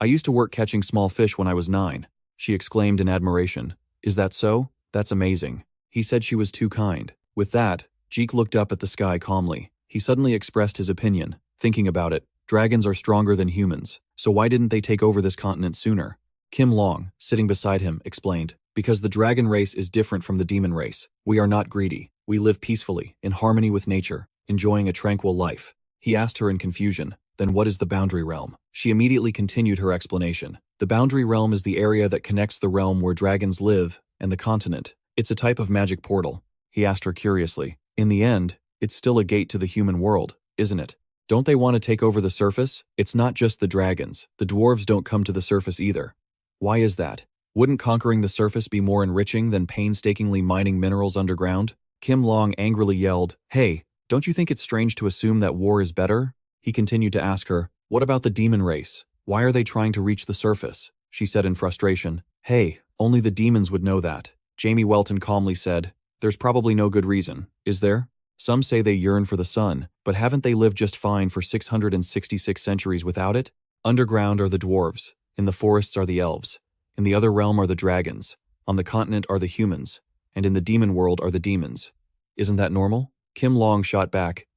"I used to work catching small fish when I was 9. She exclaimed in admiration. "Is that so? That's amazing." He said she was too kind. With that, Jeek looked up at the sky calmly. He suddenly expressed his opinion. Thinking about it, dragons are stronger than humans, so why didn't they take over this continent sooner? Kim Long, sitting beside him, explained, "Because the dragon race is different from the demon race. We are not greedy. We live peacefully, in harmony with nature, enjoying a tranquil life." He asked her in confusion, "Then what is the boundary realm?" She immediately continued her explanation. "The boundary realm is the area that connects the realm where dragons live and the continent. It's a type of magic portal." He asked her curiously. "In the end, it's still a gate to the human world, isn't it? Don't they want to take over the surface? It's not just the dragons. The dwarves don't come to the surface either." "Why is that? Wouldn't conquering the surface be more enriching than painstakingly mining minerals underground?" Kim Long angrily yelled, "Hey, don't you think it's strange to assume that war is better?" He continued to ask her, "What about the demon race? Why are they trying to reach the surface?" She said in frustration, "Hey, only the demons would know that." Jamie Welton calmly said, "There's probably no good reason, is there? Some say they yearn for the sun, but haven't they lived just fine for 666 centuries without it? Underground are the dwarves, in the forests are the elves, in the other realm are the dragons, on the continent are the humans, and in the demon world are the demons. Isn't that normal?" Kim Long shot back,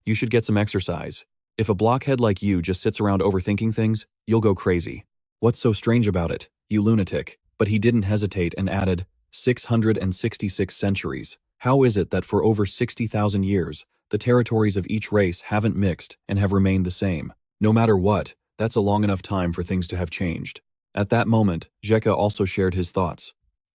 "You should get some exercise. If a blockhead like you just sits around overthinking things, you'll go crazy. What's so strange about it, you lunatic?" But he didn't hesitate and added, 666 centuries. How is it that for over 60,000 years, the territories of each race haven't mixed and have remained the same? No matter what, that's a long enough time for things to have changed. At that moment, Jekka also shared his thoughts.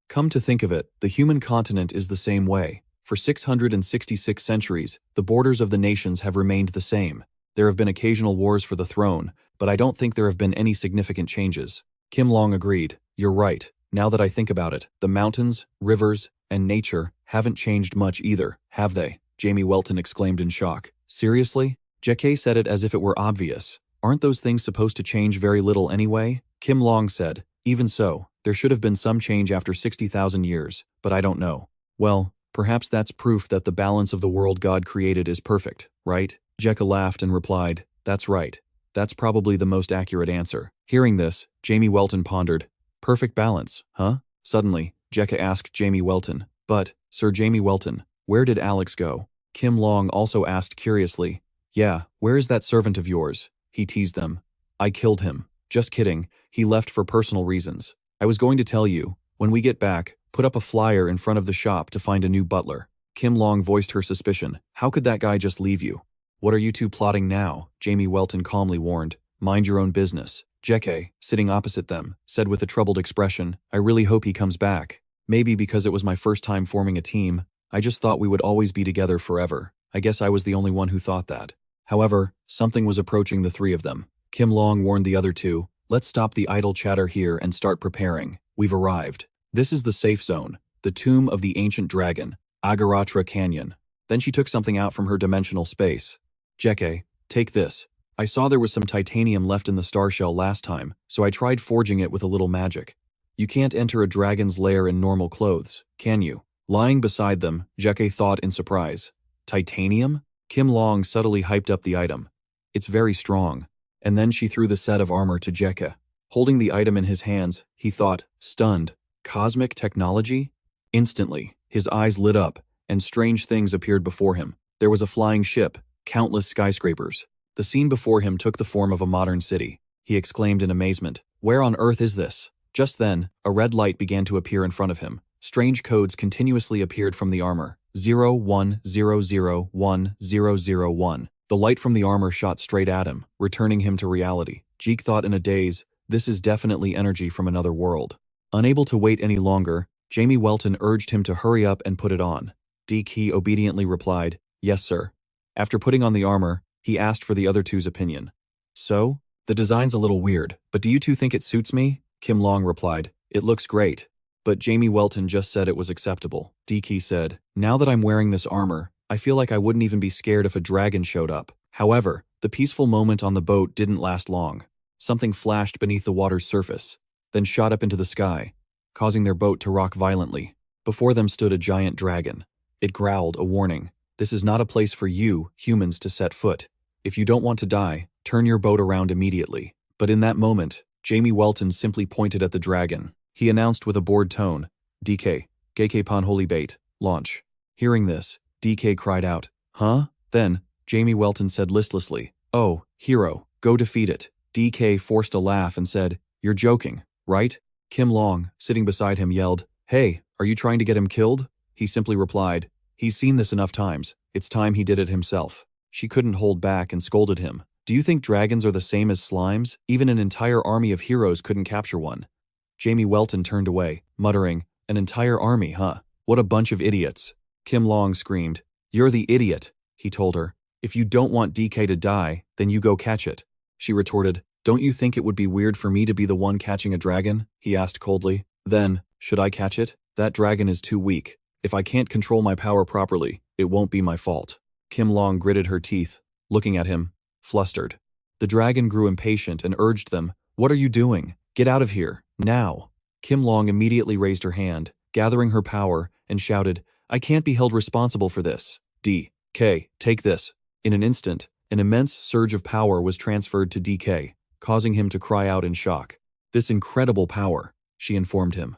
Come to think of it, the human continent is the same way. For 666 centuries, the borders of the nations have remained the same. There have been occasional wars for the throne, but I don't think there have been any significant changes. Kim Long agreed. "You're right. Now that I think about it, the mountains, rivers, and nature haven't changed much either, have they?" Jamie Welton exclaimed in shock. "Seriously?" Jekka said it as if it were obvious. "Aren't those things supposed to change very little anyway?" Kim Long said, "Even so, there should have been some change after 60,000 years, but I don't know." "Well, perhaps that's proof that the balance of the world God created is perfect, right?" Jekka laughed and replied, "That's right. That's probably the most accurate answer." Hearing this, Jamie Welton pondered. "Perfect balance, huh?" Suddenly, Jekka asked Jamie Welton, "But, Sir Jamie Welton, where did Alex go?" Kim Long also asked curiously, "Yeah, where is that servant of yours?" He teased them. "I killed him. Just kidding, he left for personal reasons. I was going to tell you, when we get back, put up a flyer in front of the shop to find a new butler." Kim Long voiced her suspicion. "How could that guy just leave you?" "What are you two plotting now?" Jamie Welton calmly warned. "Mind your own business." Jekka, sitting opposite them, said with a troubled expression, "I really hope he comes back. Maybe because it was my first time forming a team, I just thought we would always be together forever. I guess I was the only one who thought that." However, something was approaching the three of them. Kim Long warned the other two, "Let's stop the idle chatter here and start preparing. We've arrived. This is the safe zone, the tomb of the ancient dragon, Agaratra Canyon." Then she took something out from her dimensional space. "Jekka, take this. I saw there was some titanium left in the star shell last time, so I tried forging it with a little magic. You can't enter a dragon's lair in normal clothes, can you?" Lying beside them, Jekka thought in surprise. "Titanium?" Kim Long subtly hyped up the item. "It's very strong." And then she threw the set of armor to Jekka. Holding the item in his hands, he thought, stunned, "Cosmic technology?" Instantly, his eyes lit up, and strange things appeared before him. There was a flying ship, countless skyscrapers. The scene before him took the form of a modern city. He exclaimed in amazement, "Where on earth is this?" Just then, a red light began to appear in front of him. Strange codes continuously appeared from the armor. 01001001. The light from the armor shot straight at him, returning him to reality. Jeek thought in a daze, this is definitely energy from another world. Unable to wait any longer, Jamie Welton urged him to hurry up and put it on. He obediently replied, "Yes, sir." After putting on the armor, he asked for the other two's opinion. "So? The design's a little weird, but do you two think it suits me?" Kim Long replied, "It looks great." But Jamie Welton just said it was acceptable. Deke said, "Now that I'm wearing this armor, I feel like I wouldn't even be scared if a dragon showed up. However, the peaceful moment on the boat didn't last long. Something flashed beneath the water's surface, then shot up into the sky, causing their boat to rock violently. Before them stood a giant dragon. It growled a warning. This is not a place for you, humans, to set foot. If you don't want to die, turn your boat around immediately. But in that moment, Jamie Welton simply pointed at the dragon. He announced with a bored tone, DK, Geike Pan Holy Bait, launch. Hearing this, DK cried out, huh? Then, Jamie Welton said listlessly, oh, hero, go defeat it. DK forced a laugh and said, you're joking, right? Kim Long, sitting beside him, yelled, hey, are you trying to get him killed? He simply replied, he's seen this enough times, it's time he did it himself. She couldn't hold back and scolded him. Do you think dragons are the same as slimes? Even an entire army of heroes couldn't capture one. Jamie Welton turned away, muttering, an entire army, huh? What a bunch of idiots. Kim Long screamed, you're the idiot, he told her. If you don't want DK to die, then you go catch it. She retorted, don't you think it would be weird for me to be the one catching a dragon? He asked coldly. Then, should I catch it? That dragon is too weak. If I can't control my power properly, it won't be my fault. Kim Long gritted her teeth, looking at him, flustered. The dragon grew impatient and urged them, what are you doing? Get out of here, now. Kim Long immediately raised her hand, gathering her power, and shouted, I can't be held responsible for this. DK, take this. In an instant, an immense surge of power was transferred to DK, causing him to cry out in shock. This incredible power, she informed him.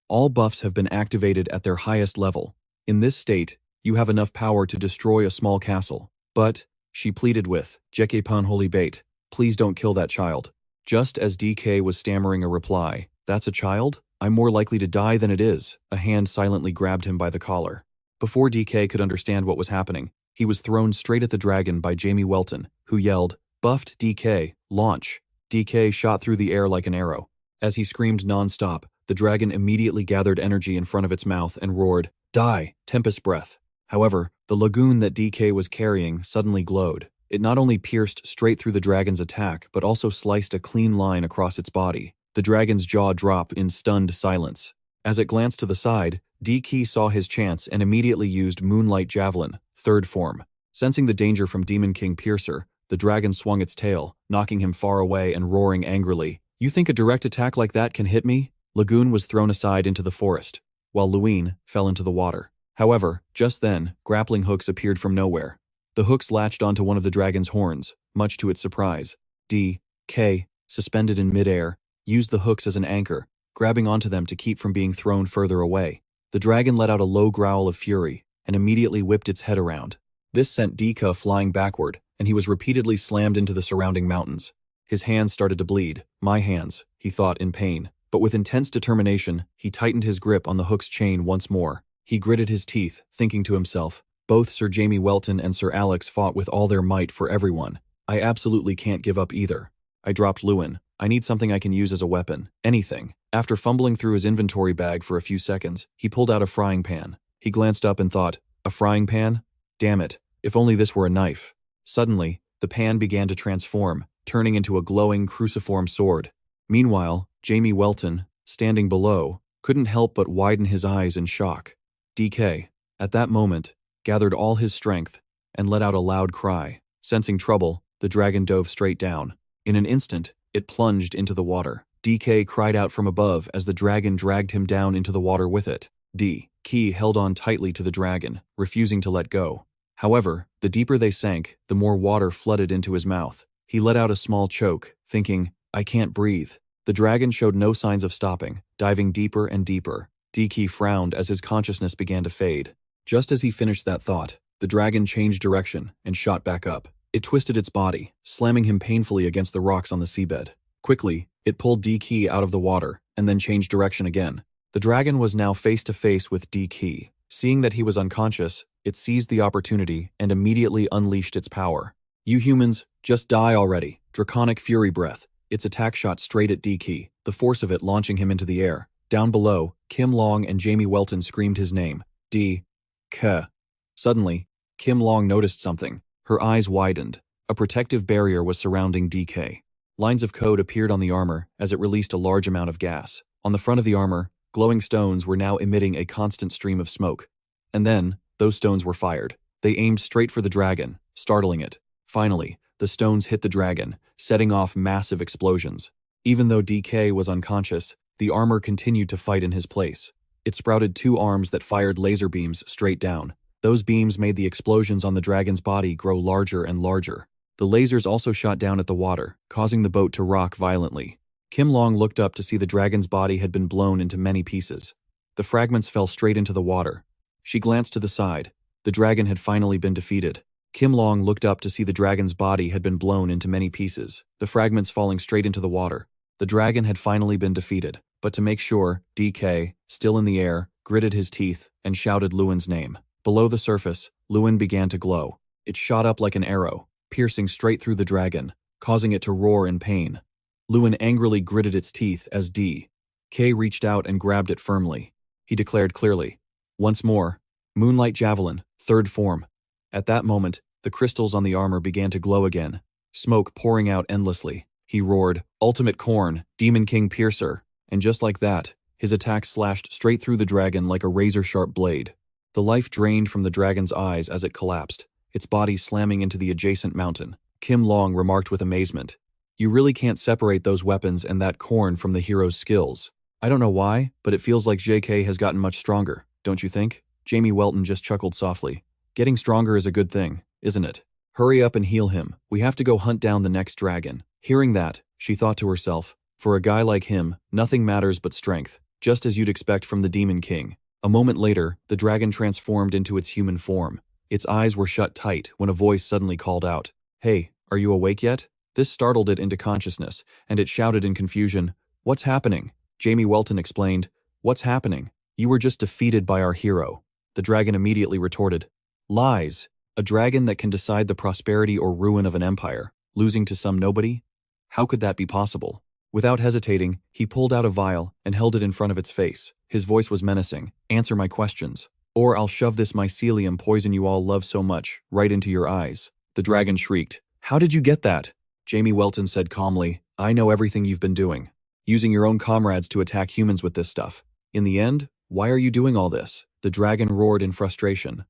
All buffs have been activated at their highest level. In this state, you have enough power to destroy a small castle. But, she pleaded with, Geike Pan Holy Bait, please don't kill that child. Just as DK was stammering a reply, that's a child? I'm more likely to die than it is. A hand silently grabbed him by the collar. Before DK could understand what was happening, he was thrown straight at the dragon by Jamie Welton, who yelled, buffed DK, launch. DK shot through the air like an arrow. As he screamed non-stop, the dragon immediately gathered energy in front of its mouth and roared, die, Tempest Breath. However, the lagoon that DK was carrying suddenly glowed. It not only pierced straight through the dragon's attack, but also sliced a clean line across its body. The dragon's jaw dropped in stunned silence. As it glanced to the side, DK saw his chance and immediately used Moonlight Javelin, third form. Sensing the danger from Demon King Piercer, the dragon swung its tail, knocking him far away and roaring angrily, you think a direct attack like that can hit me? Lagoon was thrown aside into the forest, while Luin fell into the water. However, just then, grappling hooks appeared from nowhere. The hooks latched onto one of the dragon's horns, much to its surprise. DK, suspended in midair, used the hooks as an anchor, grabbing onto them to keep from being thrown further away. The dragon let out a low growl of fury and immediately whipped its head around. This sent DK flying backward, and he was repeatedly slammed into the surrounding mountains. His hands started to bleed. My hands, he thought in pain. But with intense determination, he tightened his grip on the hook's chain once more. He gritted his teeth, thinking to himself, both Sir Jamie Welton and Sir Alex fought with all their might for everyone. I absolutely can't give up either. I dropped Lewin. I need something I can use as a weapon. Anything. After fumbling through his inventory bag for a few seconds, he pulled out a frying pan. He glanced up and thought, a frying pan? Damn it, if only this were a knife. Suddenly, the pan began to transform, turning into a glowing cruciform sword. Meanwhile, Jamie Welton, standing below, couldn't help but widen his eyes in shock. DK, at that moment, gathered all his strength and let out a loud cry. Sensing trouble, the dragon dove straight down. In an instant, it plunged into the water. DK cried out from above as the dragon dragged him down into the water with it. DK held on tightly to the dragon, refusing to let go. However, the deeper they sank, the more water flooded into his mouth. He let out a small choke, thinking, I can't breathe. The dragon showed no signs of stopping, diving deeper and deeper. DK frowned as his consciousness began to fade. Just as he finished that thought, the dragon changed direction and shot back up. It twisted its body, slamming him painfully against the rocks on the seabed. Quickly, it pulled DK out of the water and then changed direction again. The dragon was now face to face with DK. Seeing that he was unconscious, it seized the opportunity and immediately unleashed its power. You humans, just die already. Draconic Fury Breath. Its attack shot straight at DK, the force of it launching him into the air. Down below, Kim Long and Jamie Welton screamed his name. DK. Suddenly, Kim Long noticed something. Her eyes widened. A protective barrier was surrounding DK. Lines of code appeared on the armor as it released a large amount of gas. On the front of the armor, glowing stones were now emitting a constant stream of smoke. And then, those stones were fired. They aimed straight for the dragon, startling it. Finally, the stones hit the dragon, setting off massive explosions. Even though DK was unconscious, the armor continued to fight in his place. It sprouted 2 arms that fired laser beams straight down. Those beams made the explosions on the dragon's body grow larger and larger. The lasers also shot down at the water, causing the boat to rock violently. Kim Long looked up to see the dragon's body had been blown into many pieces. The fragments fell straight into the water. She glanced to the side. The dragon had finally been defeated. Kim Long looked up to see the dragon's body had been blown into many pieces, the fragments falling straight into the water. The dragon had finally been defeated, but to make sure, DK, still in the air, gritted his teeth and shouted Lewin's name. Below the surface, Lewin began to glow. It shot up like an arrow, piercing straight through the dragon, causing it to roar in pain. Lewin angrily gritted its teeth as DK reached out and grabbed it firmly. He declared clearly, "Once more, Moonlight Javelin, 3rd form." At that moment, the crystals on the armor began to glow again, smoke pouring out endlessly. He roared, "Ultimate Corn, Demon King Piercer," and just like that, his attack slashed straight through the dragon like a razor-sharp blade. The life drained from the dragon's eyes as it collapsed, its body slamming into the adjacent mountain. Kim Long remarked with amazement, "You really can't separate those weapons and that corn from the hero's skills. I don't know why, but it feels like JK has gotten much stronger, don't you think?" Jamie Welton just chuckled softly. "Getting stronger is a good thing, isn't it? Hurry up and heal him. We have to go hunt down the next dragon." Hearing that, she thought to herself, for a guy like him, nothing matters but strength, just as you'd expect from the Demon King. A moment later, the dragon transformed into its human form. Its eyes were shut tight when a voice suddenly called out, "Hey, are you awake yet?" This startled it into consciousness, and it shouted in confusion, "What's happening?" Jamie Welton explained, "What's happening? You were just defeated by our hero." The dragon immediately retorted, "Lies. A dragon that can decide the prosperity or ruin of an empire, losing to some nobody? How could that be possible?" Without hesitating, he pulled out a vial and held it in front of its face. His voice was menacing, "Answer my questions, or I'll shove this mycelium poison you all love so much right into your eyes." The dragon shrieked, "How did you get that?" Jamie Welton said calmly, "I know everything you've been doing. Using your own comrades to attack humans with this stuff. In the end, why are you doing all this?" The dragon roared in frustration.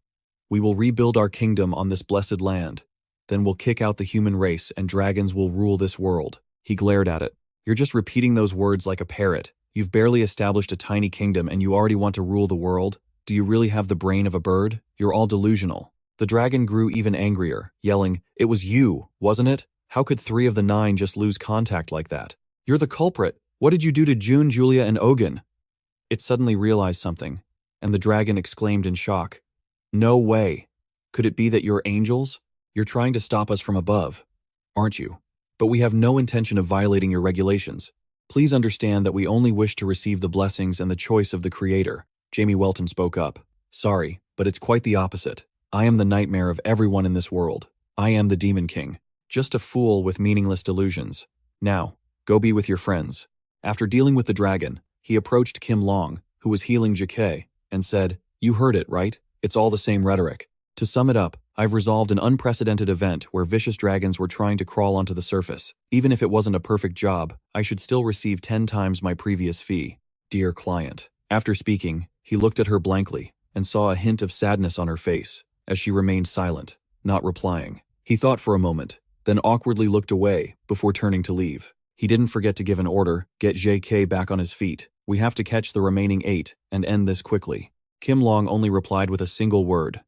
"We will rebuild our kingdom on this blessed land. Then we'll kick out the human race and dragons will rule this world." He glared at it. "You're just repeating those words like a parrot. You've barely established a tiny kingdom and you already want to rule the world? Do you really have the brain of a bird? You're all delusional." The dragon grew even angrier, yelling, "It was you, wasn't it? How could 3 of the 9 just lose contact like that? You're the culprit. What did you do to June, Julia, and Ogun?" It suddenly realized something, and the dragon exclaimed in shock, "No way. Could it be that you're angels? You're trying to stop us from above, aren't you? But we have no intention of violating your regulations. Please understand that we only wish to receive the blessings and the choice of the Creator." Jamie Welton spoke up. "Sorry, but it's quite the opposite. I am the nightmare of everyone in this world. I am the Demon King. Just a fool with meaningless delusions. Now, go be with your friends." After dealing with the dragon, he approached Kim Long, who was healing JK, and said, "You heard it, right? It's all the same rhetoric. To sum it up, I've resolved an unprecedented event where vicious dragons were trying to crawl onto the surface. Even if it wasn't a perfect job, I should still receive 10 times my previous fee. Dear client." After speaking, he looked at her blankly and saw a hint of sadness on her face as she remained silent, not replying. He thought for a moment, then awkwardly looked away before turning to leave. He didn't forget to give an order, "Get JK back on his feet. We have to catch the remaining 8 and end this quickly." Kim Long only replied with a single word,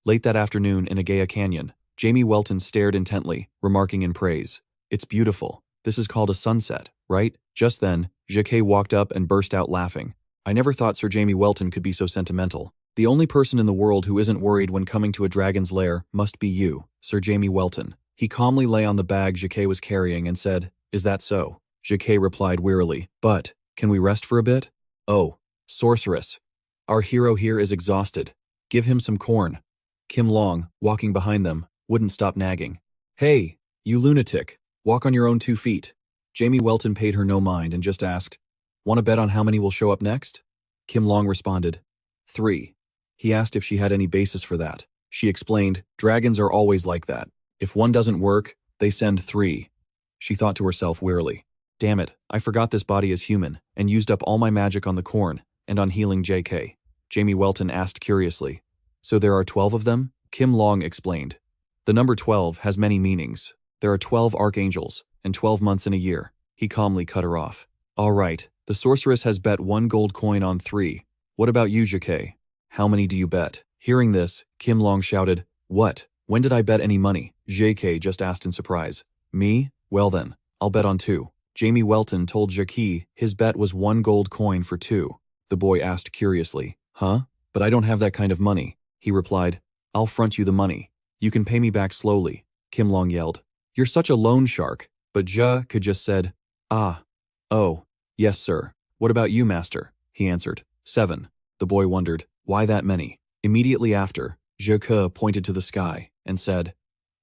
Late that afternoon in Agaya Canyon, Jamie Welton stared intently, remarking in praise, "It's beautiful. This is called a sunset, right?" Just then, JK walked up and burst out laughing. "I never thought Sir Jamie Welton could be so sentimental. The only person in the world who isn't worried when coming to a dragon's lair must be you, Sir Jamie Welton." He calmly lay on the bag JK was carrying and said, "Is that so?" JK replied wearily, "But, can we rest for a bit?" "Oh, sorceress. Our hero here is exhausted. Give him some corn." Kim Long, walking behind them, wouldn't stop nagging. "Hey, you lunatic, walk on your own 2 feet." Jamie Welton paid her no mind and just asked, "Want to bet on how many will show up next?" Kim Long responded, 3. He asked if she had any basis for that. She explained, "Dragons are always like that. If one doesn't work, they send 3. She thought to herself wearily, "Damn it, I forgot this body is human and used up all my magic on the corn and on healing JK. Jamie Welton asked curiously, "So there are 12 of them?" Kim Long explained, The number 12 has many meanings. There are 12 archangels, and 12 months in a year. He calmly cut her off. All right, the sorceress has bet 1 gold coin on 3. What about you, Jacquet? How many do you bet? Hearing this, Kim Long shouted, What? When did I bet any money? Jacquet just asked in surprise. Me? Well then, I'll bet on 2. Jamie Welton told Jacquet his bet was 1 gold coin for 2. The boy asked curiously, Huh? But I don't have that kind of money. He replied, I'll front you the money. You can pay me back slowly. Kim Long yelled, You're such a loan shark. But Jacquet just said, Ah. Oh. Yes, sir. What about you, master? He answered. 7. The boy wondered, why that many? Immediately after, Jacquet pointed to the sky and said,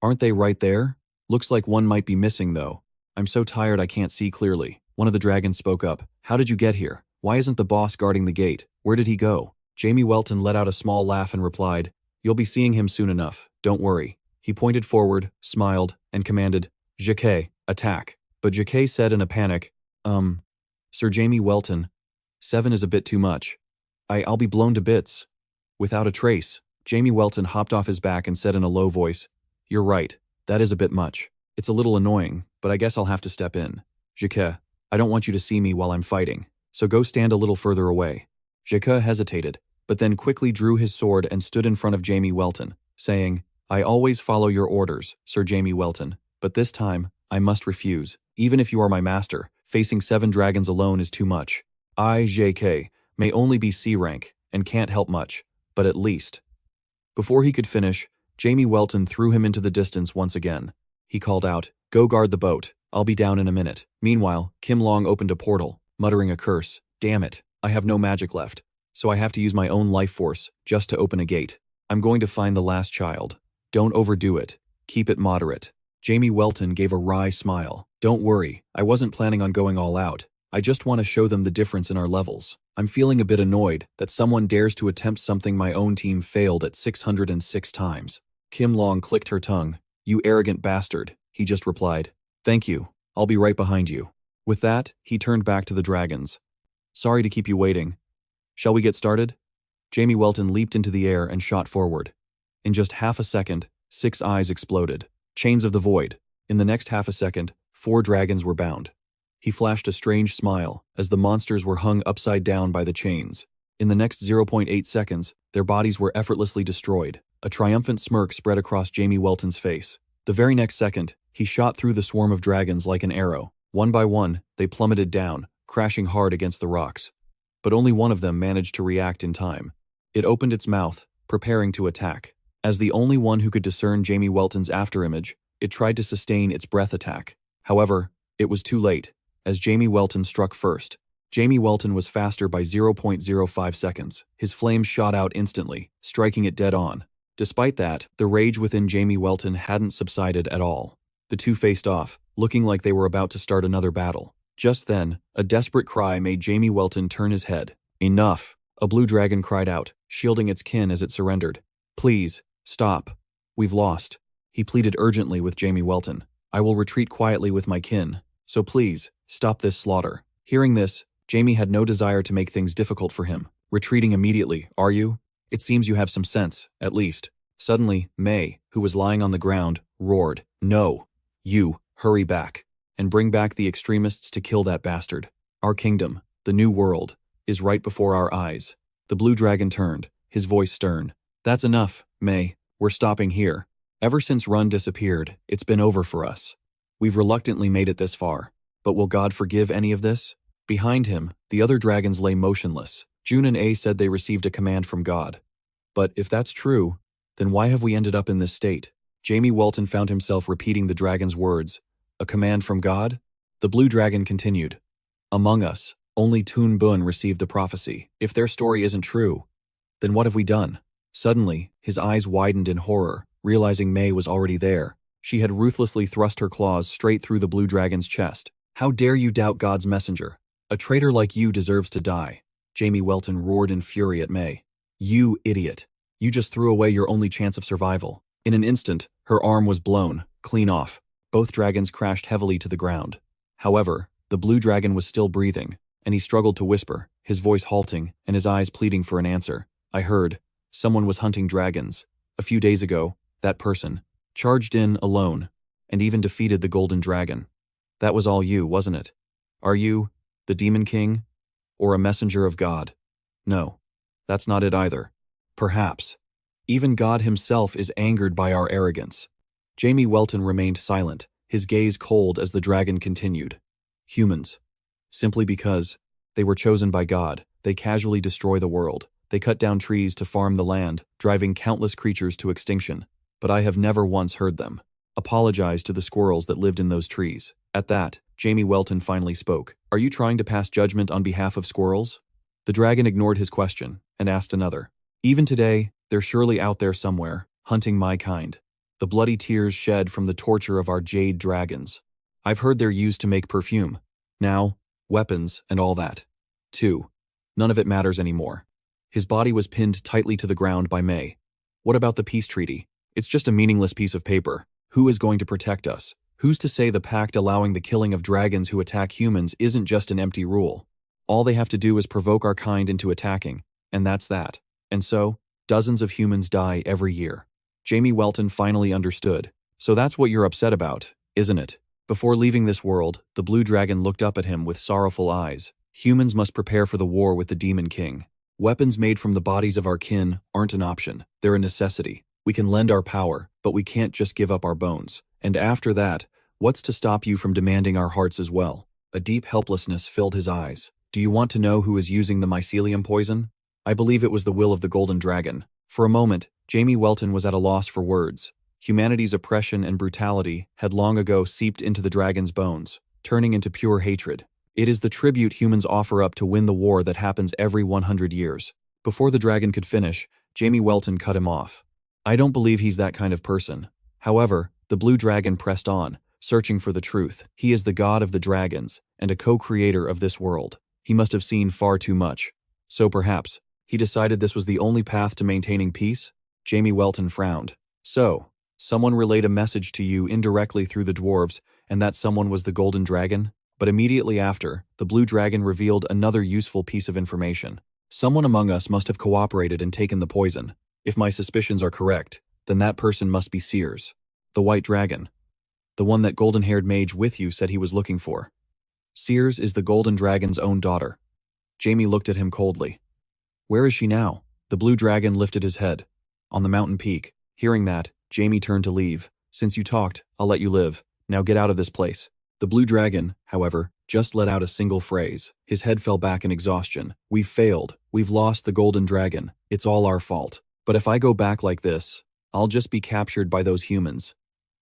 Aren't they right there? Looks like one might be missing though. I'm so tired I can't see clearly. One of the dragons spoke up. How did you get here? Why isn't the boss guarding the gate? Where did he go? Jamie Welton let out a small laugh and replied, You'll be seeing him soon enough. Don't worry. He pointed forward, smiled, and commanded, Jacquet, attack. But Jacquet said in a panic, Sir Jamie Welton, 7 is a bit too much. I'll be blown to bits. Without a trace, Jamie Welton hopped off his back and said in a low voice, You're right, that is a bit much. It's a little annoying, but I guess I'll have to step in. Jacquet, I don't want you to see me while I'm fighting, so go stand a little further away. Jacquet hesitated, but then quickly drew his sword and stood in front of Jamie Welton, saying, I always follow your orders, Sir Jamie Welton, but this time, I must refuse. Even if you are my master, facing 7 dragons alone is too much. I, Jacquet, may only be C rank, and can't help much, but at least. Before he could finish, Jamie Welton threw him into the distance once again. He called out, Go guard the boat, I'll be down in a minute. Meanwhile, Kim Long opened a portal, muttering a curse. Damn it, I have no magic left, so I have to use my own life force just to open a gate. I'm going to find the last child. Don't overdo it. Keep it moderate. Jamie Welton gave a wry smile. Don't worry, I wasn't planning on going all out. I just want to show them the difference in our levels. I'm feeling a bit annoyed that someone dares to attempt something my own team failed at 606 times. Kim Long clicked her tongue. You arrogant bastard, he just replied. Thank you, I'll be right behind you. With that, he turned back to the dragons. Sorry to keep you waiting. Shall we get started? Jamie Welton leaped into the air and shot forward. In just half a second, 6 eyes exploded. Chains of the void. In the next half a second, 4 dragons were bound. He flashed a strange smile as the monsters were hung upside down by the chains. In the next 0.8 seconds, their bodies were effortlessly destroyed. A triumphant smirk spread across Jamie Welton's face. The very next second, he shot through the swarm of dragons like an arrow. One by one, they plummeted down, crashing hard against the rocks. But only one of them managed to react in time. It opened its mouth, preparing to attack. As the only one who could discern Jamie Welton's afterimage, it tried to sustain its breath attack. However, it was too late, as Jamie Welton struck first. Jamie Welton was faster by 0.05 seconds. His flames shot out instantly, striking it dead on. Despite that, the rage within Jamie Welton hadn't subsided at all. The two faced off, looking like they were about to start another battle. Just then, a desperate cry made Jamie Welton turn his head. Enough! A blue dragon cried out, shielding its kin as it surrendered. Please, stop. We've lost. He pleaded urgently with Jamie Welton. I will retreat quietly with my kin, so please, stop this slaughter. Hearing this, Jamie had no desire to make things difficult for him. Retreating immediately, are you? It seems you have some sense, at least. Suddenly, May, who was lying on the ground, roared, No! You, hurry back, and bring back the extremists to kill that bastard. Our kingdom, the new world, is right before our eyes. The blue dragon turned, his voice stern. That's enough, May. We're stopping here. Ever since Run disappeared, it's been over for us. We've reluctantly made it this far. But will God forgive any of this? Behind him, the other dragons lay motionless. June and A said they received a command from God. But if that's true, then why have we ended up in this state? Jamie Welton found himself repeating the dragon's words. A command from God? The blue dragon continued. Among us, only Toon Bun received the prophecy. If their story isn't true, then what have we done? Suddenly, his eyes widened in horror, realizing May was already there. She had ruthlessly thrust her claws straight through the blue dragon's chest. How dare you doubt God's messenger? A traitor like you deserves to die. Jamie Welton roared in fury at May. You idiot. You just threw away your only chance of survival. In an instant, her arm was blown, clean off. Both dragons crashed heavily to the ground. However, the blue dragon was still breathing, and he struggled to whisper, his voice halting and his eyes pleading for an answer. I heard. Someone was hunting dragons. A few days ago, that person. charged in alone, and even defeated the Golden Dragon. That was all you, wasn't it? Are you the Demon King? Or a messenger of God? No, that's not it either. Perhaps. Even God himself is angered by our arrogance. Jamie Welton remained silent, his gaze cold as the dragon continued. Humans. Simply because they were chosen by God, they casually destroy the world. They cut down trees to farm the land, driving countless creatures to extinction. But I have never once heard them apologize to the squirrels that lived in those trees. At that, Jamie Welton finally spoke. Are you trying to pass judgment on behalf of squirrels? The dragon ignored his question and asked another. Even today, they're surely out there somewhere, hunting my kind. The bloody tears shed from the torture of our jade dragons. I've heard they're used to make perfume. Now, weapons and all that. 2. None of it matters anymore. His body was pinned tightly to the ground by May. What about the peace treaty? It's just a meaningless piece of paper. Who is going to protect us? Who's to say the pact allowing the killing of dragons who attack humans isn't just an empty rule? All they have to do is provoke our kind into attacking, and that's that. And so, dozens of humans die every year. Jamie Welton finally understood. So that's what you're upset about, isn't it? Before leaving this world, the blue dragon looked up at him with sorrowful eyes. Humans must prepare for the war with the Demon King. Weapons made from the bodies of our kin aren't an option, they're a necessity. We can lend our power, but we can't just give up our bones. And after that, what's to stop you from demanding our hearts as well? A deep helplessness filled his eyes. Do you want to know who is using the mycelium poison? I believe it was the will of the Golden Dragon. For a moment, Jamie Welton was at a loss for words. Humanity's oppression and brutality had long ago seeped into the dragon's bones, turning into pure hatred. It is the tribute humans offer up to win the war that happens every 100 years. Before the dragon could finish, Jamie Welton cut him off. I don't believe he's that kind of person. However, the blue dragon pressed on, searching for the truth. He is the god of the dragons, and a co-creator of this world. He must have seen far too much. So perhaps, he decided this was the only path to maintaining peace? Jamie Welton frowned. So, someone relayed a message to you indirectly through the dwarves, and that someone was the Golden Dragon? But immediately after, the blue dragon revealed another useful piece of information. Someone among us must have cooperated and taken the poison. If my suspicions are correct, then that person must be Sears, the white dragon. The one that golden-haired mage with you said he was looking for. Sears is the Golden Dragon's own daughter. Jamie looked at him coldly. Where is she now? The blue dragon lifted his head. On the mountain peak. Hearing that, Jamie turned to leave. Since you talked, I'll let you live. Now get out of this place. The blue dragon, however, just let out a single phrase. His head fell back in exhaustion. We've failed. We've lost the Golden Dragon. It's all our fault. But if I go back like this, I'll just be captured by those humans.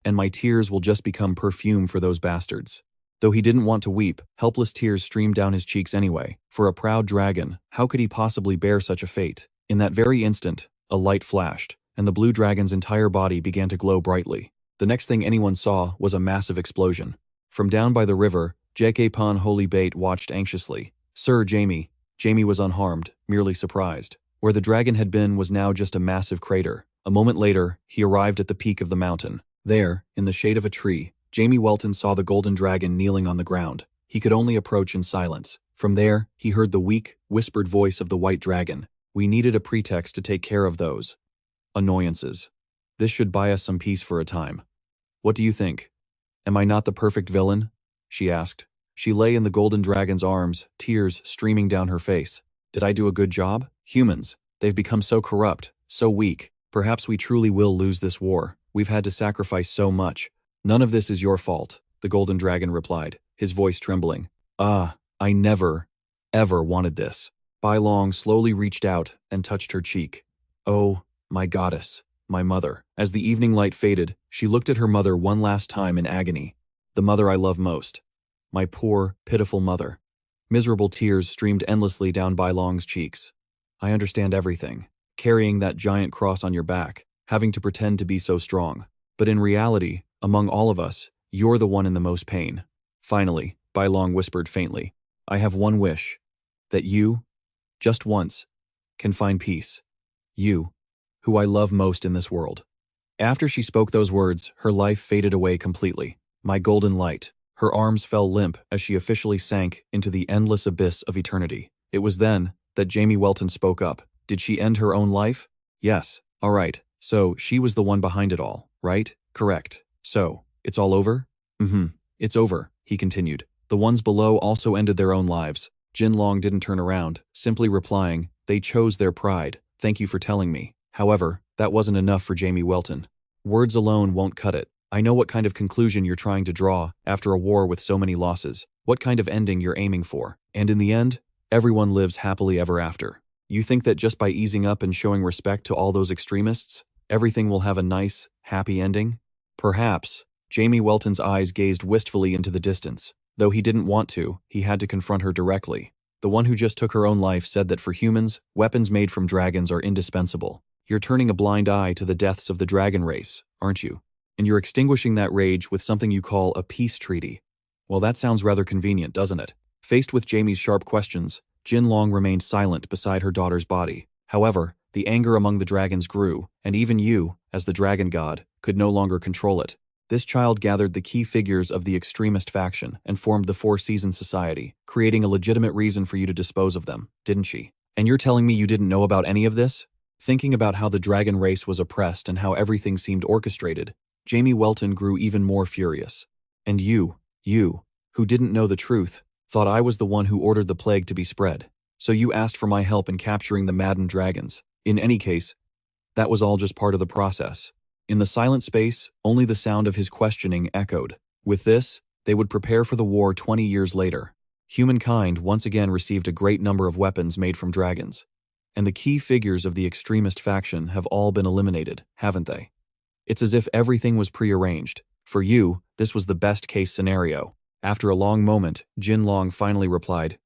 And my tears will just become perfume for those bastards. Though he didn't want to weep, helpless tears streamed down his cheeks anyway. For a proud dragon, how could he possibly bear such a fate? In that very instant, a light flashed, and the blue dragon's entire body began to glow brightly. The next thing anyone saw was a massive explosion. From down by the river, J.K. Pon Holy Bait watched anxiously. Sir Jamie. Jamie was unharmed, merely surprised. Where the dragon had been was now just a massive crater. A moment later, he arrived at the peak of the mountain. There, in the shade of a tree, Jamie Welton saw the Golden Dragon kneeling on the ground. He could only approach in silence. From there, he heard the weak, whispered voice of the white dragon. We needed a pretext to take care of those annoyances. This should buy us some peace for a time. What do you think? Am I not the perfect villain? She asked. She lay in the Golden Dragon's arms, tears streaming down her face. Did I do a good job? Humans. They've become so corrupt, so weak. Perhaps we truly will lose this war. We've had to sacrifice so much. None of this is your fault, the Golden Dragon replied, his voice trembling. I never, ever wanted this. Bai Long slowly reached out and touched her cheek. Oh, my goddess, my mother. As the evening light faded, she looked at her mother one last time in agony. The mother I love most. My poor, pitiful mother. Miserable tears streamed endlessly down Bai Long's cheeks. I understand everything. Carrying that giant cross on your back, having to pretend to be so strong. But in reality, among all of us, you're the one in the most pain. Finally, Bai Long whispered faintly, I have one wish. That you, just once, can find peace. You, who I love most in this world. After she spoke those words, her life faded away completely. My golden light. Her arms fell limp as she officially sank into the endless abyss of eternity. It was then that Jamie Welton spoke up. Did she end her own life? Yes. All right. So she was the one behind it all, right? Correct. So, it's all over? It's over, he continued. The ones below also ended their own lives. Jinlong didn't turn around, simply replying, they chose their pride. Thank you for telling me. However, that wasn't enough for Jamie Welton. Words alone won't cut it. I know what kind of conclusion you're trying to draw after a war with so many losses, what kind of ending you're aiming for. And in the end, everyone lives happily ever after. You think that just by easing up and showing respect to all those extremists, everything will have a nice, happy ending? Perhaps. Jamie Welton's eyes gazed wistfully into the distance. Though he didn't want to, he had to confront her directly. The one who just took her own life said that for humans, weapons made from dragons are indispensable. You're turning a blind eye to the deaths of the dragon race, aren't you? And you're extinguishing that rage with something you call a peace treaty. Well, that sounds rather convenient, doesn't it? Faced with Jamie's sharp questions, Jinlong remained silent beside her daughter's body. However, the anger among the dragons grew, and even you, as the dragon god, could no longer control it. This child gathered the key figures of the extremist faction and formed the Four Seasons Society, creating a legitimate reason for you to dispose of them, didn't she? And you're telling me you didn't know about any of this? Thinking about how the dragon race was oppressed and how everything seemed orchestrated, Jamie Welton grew even more furious. And you, who didn't know the truth, thought I was the one who ordered the plague to be spread. So you asked for my help in capturing the maddened dragons. In any case, that was all just part of the process. In the silent space, only the sound of his questioning echoed. With this, they would prepare for the war 20 years later. Humankind once again received a great number of weapons made from dragons. And the key figures of the extremist faction have all been eliminated, haven't they? It's as if everything was prearranged. For you, this was the best-case scenario. After a long moment, Jinlong finally replied,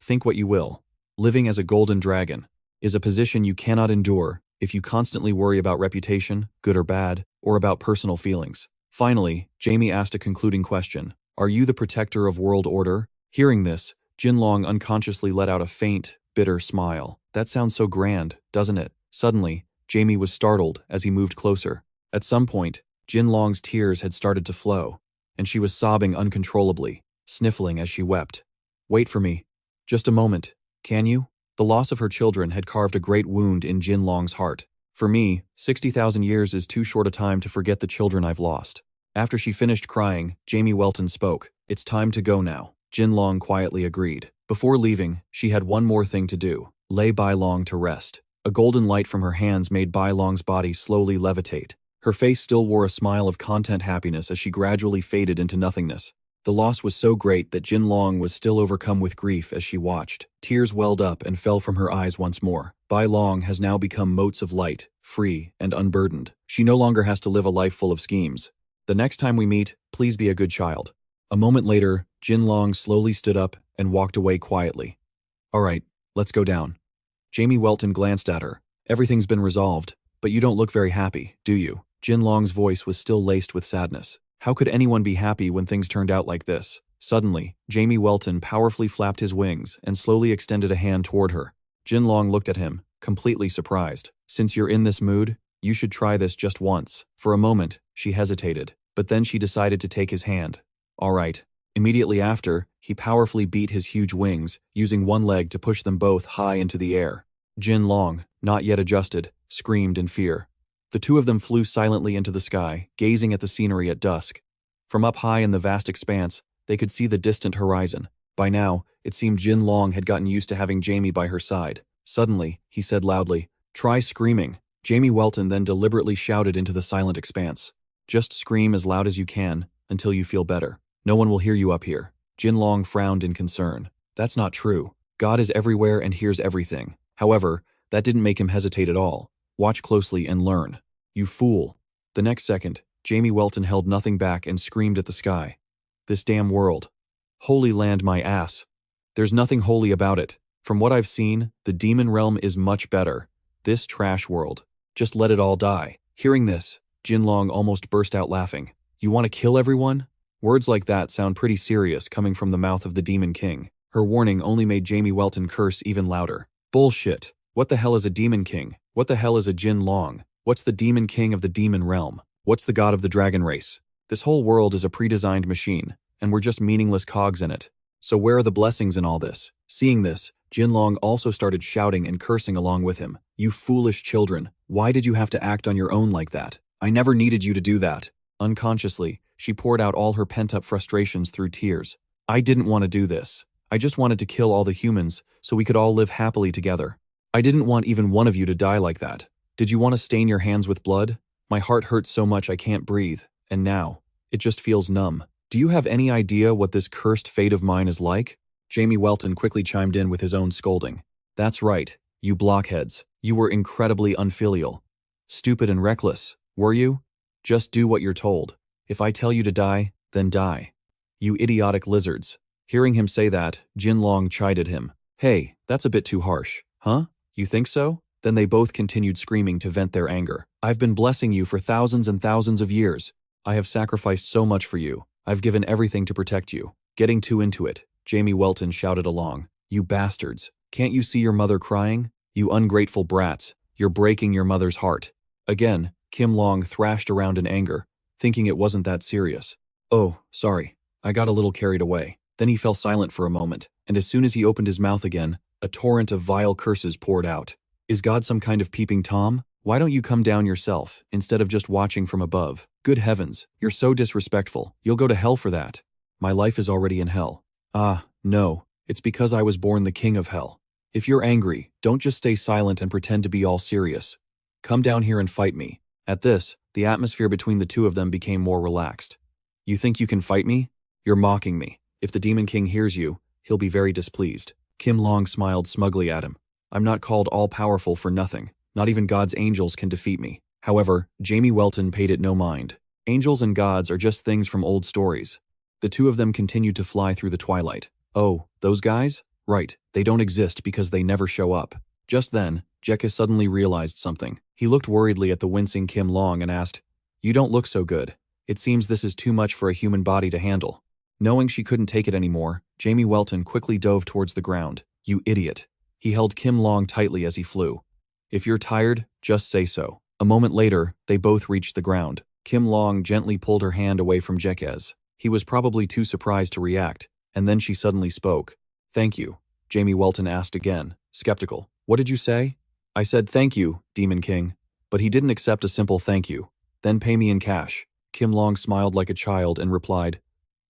think what you will. Living as a golden dragon is a position you cannot endure if you constantly worry about reputation, good or bad, or about personal feelings. Finally, Jamie asked a concluding question. Are you the protector of world order? Hearing this, Jinlong unconsciously let out a faint, bitter smile. That sounds so grand, doesn't it? Suddenly, Jamie was startled as he moved closer. At some point, Jinlong's tears had started to flow, and she was sobbing uncontrollably, sniffling as she wept. Wait for me. Just a moment, can you? The loss of her children had carved a great wound in Jinlong's heart. For me, 60,000 years is too short a time to forget the children I've lost. After she finished crying, Jamie Welton spoke. It's time to go now. Jinlong quietly agreed. Before leaving, she had one more thing to do. Lay Bai Long to rest. A golden light from her hands made Bai Long's body slowly levitate. Her face still wore a smile of content happiness as she gradually faded into nothingness. The loss was so great that Jinlong was still overcome with grief as she watched. Tears welled up and fell from her eyes once more. Bai Long has now become motes of light, free and unburdened. She no longer has to live a life full of schemes. The next time we meet, please be a good child. A moment later, Jinlong slowly stood up and walked away quietly. All right, let's go down. Jamie Welton glanced at her. Everything's been resolved, but you don't look very happy, do you? Jinlong's voice was still laced with sadness. How could anyone be happy when things turned out like this? Suddenly, Jamie Welton powerfully flapped his wings and slowly extended a hand toward her. Jinlong looked at him, completely surprised. Since you're in this mood, you should try this just once. For a moment, she hesitated, but then she decided to take his hand. All right. Immediately after, he powerfully beat his huge wings, using one leg to push them both high into the air. Jinlong, not yet adjusted, screamed in fear. The two of them flew silently into the sky, gazing at the scenery at dusk. From up high in the vast expanse, they could see the distant horizon. By now, it seemed Jinlong had gotten used to having Jamie by her side. Suddenly, he said loudly, "Try screaming." Jamie Welton then deliberately shouted into the silent expanse. "Just scream as loud as you can, until you feel better. No one will hear you up here." Jinlong frowned in concern. That's not true. God is everywhere and hears everything. However, that didn't make him hesitate at all. Watch closely and learn. You fool. The next second, Jamie Welton held nothing back and screamed at the sky. This damn world. Holy land my ass. There's nothing holy about it. From what I've seen, the demon realm is much better. This trash world. Just let it all die. Hearing this, Jinlong almost burst out laughing. You want to kill everyone? Words like that sound pretty serious coming from the mouth of the Demon King. Her warning only made Jamie Welton curse even louder. Bullshit. What the hell is a Demon King? What the hell is a Jinlong? What's the Demon King of the Demon Realm? What's the god of the dragon race? This whole world is a pre-designed machine, and we're just meaningless cogs in it. So where are the blessings in all this? Seeing this, Jinlong also started shouting and cursing along with him. You foolish children, why did you have to act on your own like that? I never needed you to do that. Unconsciously, she poured out all her pent-up frustrations through tears. I didn't want to do this. I just wanted to kill all the humans so we could all live happily together. I didn't want even one of you to die like that. Did you want to stain your hands with blood? My heart hurts so much I can't breathe, and now, it just feels numb. Do you have any idea what this cursed fate of mine is like? Jamie Welton quickly chimed in with his own scolding. That's right, you blockheads. You were incredibly unfilial. Stupid and reckless, were you? Just do what you're told. If I tell you to die, then die. You idiotic lizards. Hearing him say that, Jin Long chided him. Hey, that's a bit too harsh. Huh? You think so? Then they both continued screaming to vent their anger. I've been blessing you for thousands and thousands of years. I have sacrificed so much for you. I've given everything to protect you. Getting too into it, Jamie Welton shouted along. You bastards. Can't you see your mother crying? You ungrateful brats. You're breaking your mother's heart. Again, Kim Long thrashed around in anger, thinking it wasn't that serious. Oh, sorry. I got a little carried away. Then he fell silent for a moment, and as soon as he opened his mouth again, a torrent of vile curses poured out. Is God some kind of peeping Tom? Why don't you come down yourself, instead of just watching from above? Good heavens, you're so disrespectful. You'll go to hell for that. My life is already in hell. Ah, no, it's because I was born the king of hell. If you're angry, don't just stay silent and pretend to be all serious. Come down here and fight me. At this, the atmosphere between the two of them became more relaxed. You think you can fight me? You're mocking me. If the Demon King hears you, he'll be very displeased. Kim Long smiled smugly at him. I'm not called all-powerful for nothing. Not even God's angels can defeat me. However, Jamie Welton paid it no mind. Angels and gods are just things from old stories. The two of them continued to fly through the twilight. Oh, those guys? Right, they don't exist because they never show up. Just then, Jekka suddenly realized something. He looked worriedly at the wincing Kim Long and asked, You don't look so good. It seems this is too much for a human body to handle. Knowing she couldn't take it anymore, Jamie Welton quickly dove towards the ground. You idiot. He held Kim Long tightly as he flew. If you're tired, just say so. A moment later, they both reached the ground. Kim Long gently pulled her hand away from Jekka's. He was probably too surprised to react, and then she suddenly spoke. Thank you, Jamie Welton asked again, skeptical. What did you say? I said thank you, Demon King. But he didn't accept a simple thank you. Then pay me in cash. Kim Long smiled like a child and replied,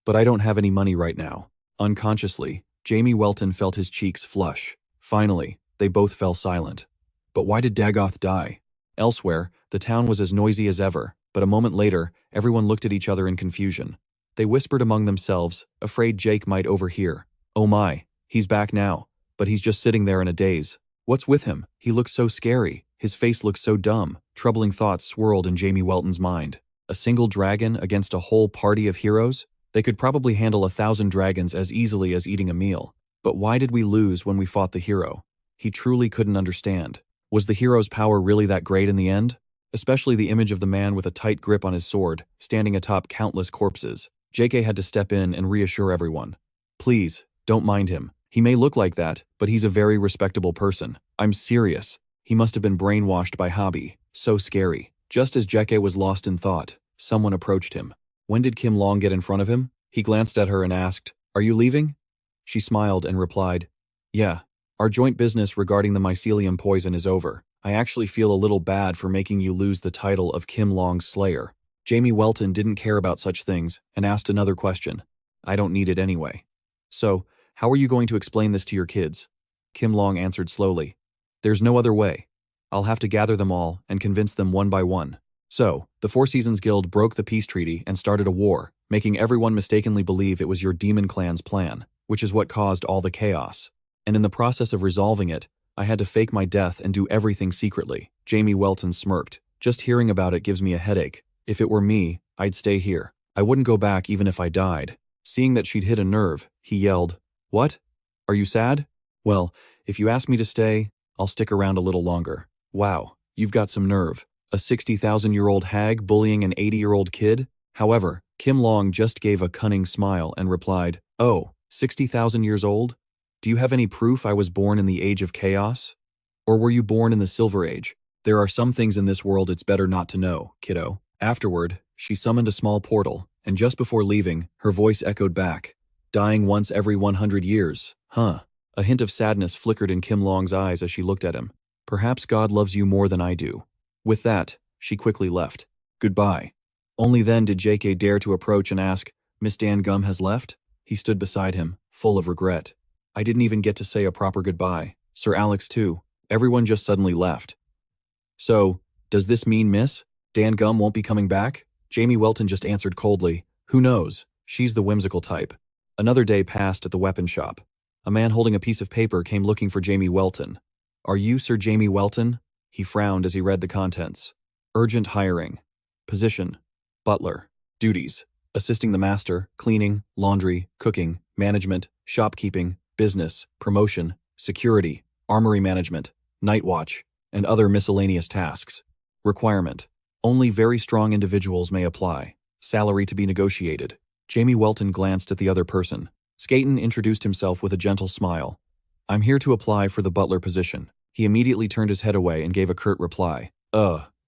But I don't have any money right now. Unconsciously, Jamie Welton felt his cheeks flush. Finally, they both fell silent. But why did Dagoth die? Elsewhere, the town was as noisy as ever, but a moment later, everyone looked at each other in confusion. They whispered among themselves, afraid Jake might overhear. Oh my, he's back now, but he's just sitting there in a daze. What's with him? He looks so scary. His face looks so dumb. Troubling thoughts swirled in Jamie Welton's mind. A single dragon against a whole party of heroes? They could probably handle 1,000 dragons as easily as eating a meal. But why did we lose when we fought the hero? He truly couldn't understand. Was the hero's power really that great in the end? Especially the image of the man with a tight grip on his sword, standing atop countless corpses. JK had to step in and reassure everyone. Please, don't mind him. He may look like that, but he's a very respectable person. I'm serious. He must have been brainwashed by Hobby. So scary. Just as JK was lost in thought, someone approached him. When did Kim Long get in front of him? He glanced at her and asked, Are you leaving? She smiled and replied, Yeah. Our joint business regarding the mycelium poison is over. I actually feel a little bad for making you lose the title of Kim Long's Slayer. Jamie Welton didn't care about such things and asked another question. I don't need it anyway. So, how are you going to explain this to your kids? Kim Long answered slowly. There's no other way. I'll have to gather them all and convince them one by one. So, the Four Seasons Guild broke the peace treaty and started a war, making everyone mistakenly believe it was your demon clan's plan, which is what caused all the chaos. And in the process of resolving it, I had to fake my death and do everything secretly. Jamie Welton smirked. Just hearing about it gives me a headache. If it were me, I'd stay here. I wouldn't go back even if I died. Seeing that she'd hit a nerve, he yelled, What? Are you sad? Well, if you ask me to stay, I'll stick around a little longer. Wow, you've got some nerve. A 60,000-year-old hag bullying an 80-year-old kid? However, Kim Long just gave a cunning smile and replied, Oh, 60,000 years old? Do you have any proof I was born in the Age of Chaos? Or were you born in the Silver Age? There are some things in this world it's better not to know, kiddo. Afterward, she summoned a small portal, and just before leaving, her voice echoed back. Dying once every 100 years, huh? A hint of sadness flickered in Kim Long's eyes as she looked at him. Perhaps God loves you more than I do. With that, she quickly left. Goodbye. Only then did JK dare to approach and ask, "Miss Dan Gum has left?" He stood beside him, full of regret. "I didn't even get to say a proper goodbye. Sir Alex too. Everyone just suddenly left." "So, does this mean Miss Dan Gum won't be coming back?" Jamie Welton just answered coldly, "Who knows? She's the whimsical type." Another day passed at the weapon shop. A man holding a piece of paper came looking for Jamie Welton. "Are you Sir Jamie Welton?" He frowned as he read the contents. "Urgent hiring. Position: butler. Duties: assisting the master, cleaning, laundry, cooking, management, shopkeeping, business, promotion, security, armory management, night watch, and other miscellaneous tasks. Requirement: only very strong individuals may apply. Salary to be negotiated." Jamie Welton glanced at the other person. Skayton introduced himself with a gentle smile. "I'm here to apply for the butler position." He immediately turned his head away and gave a curt reply.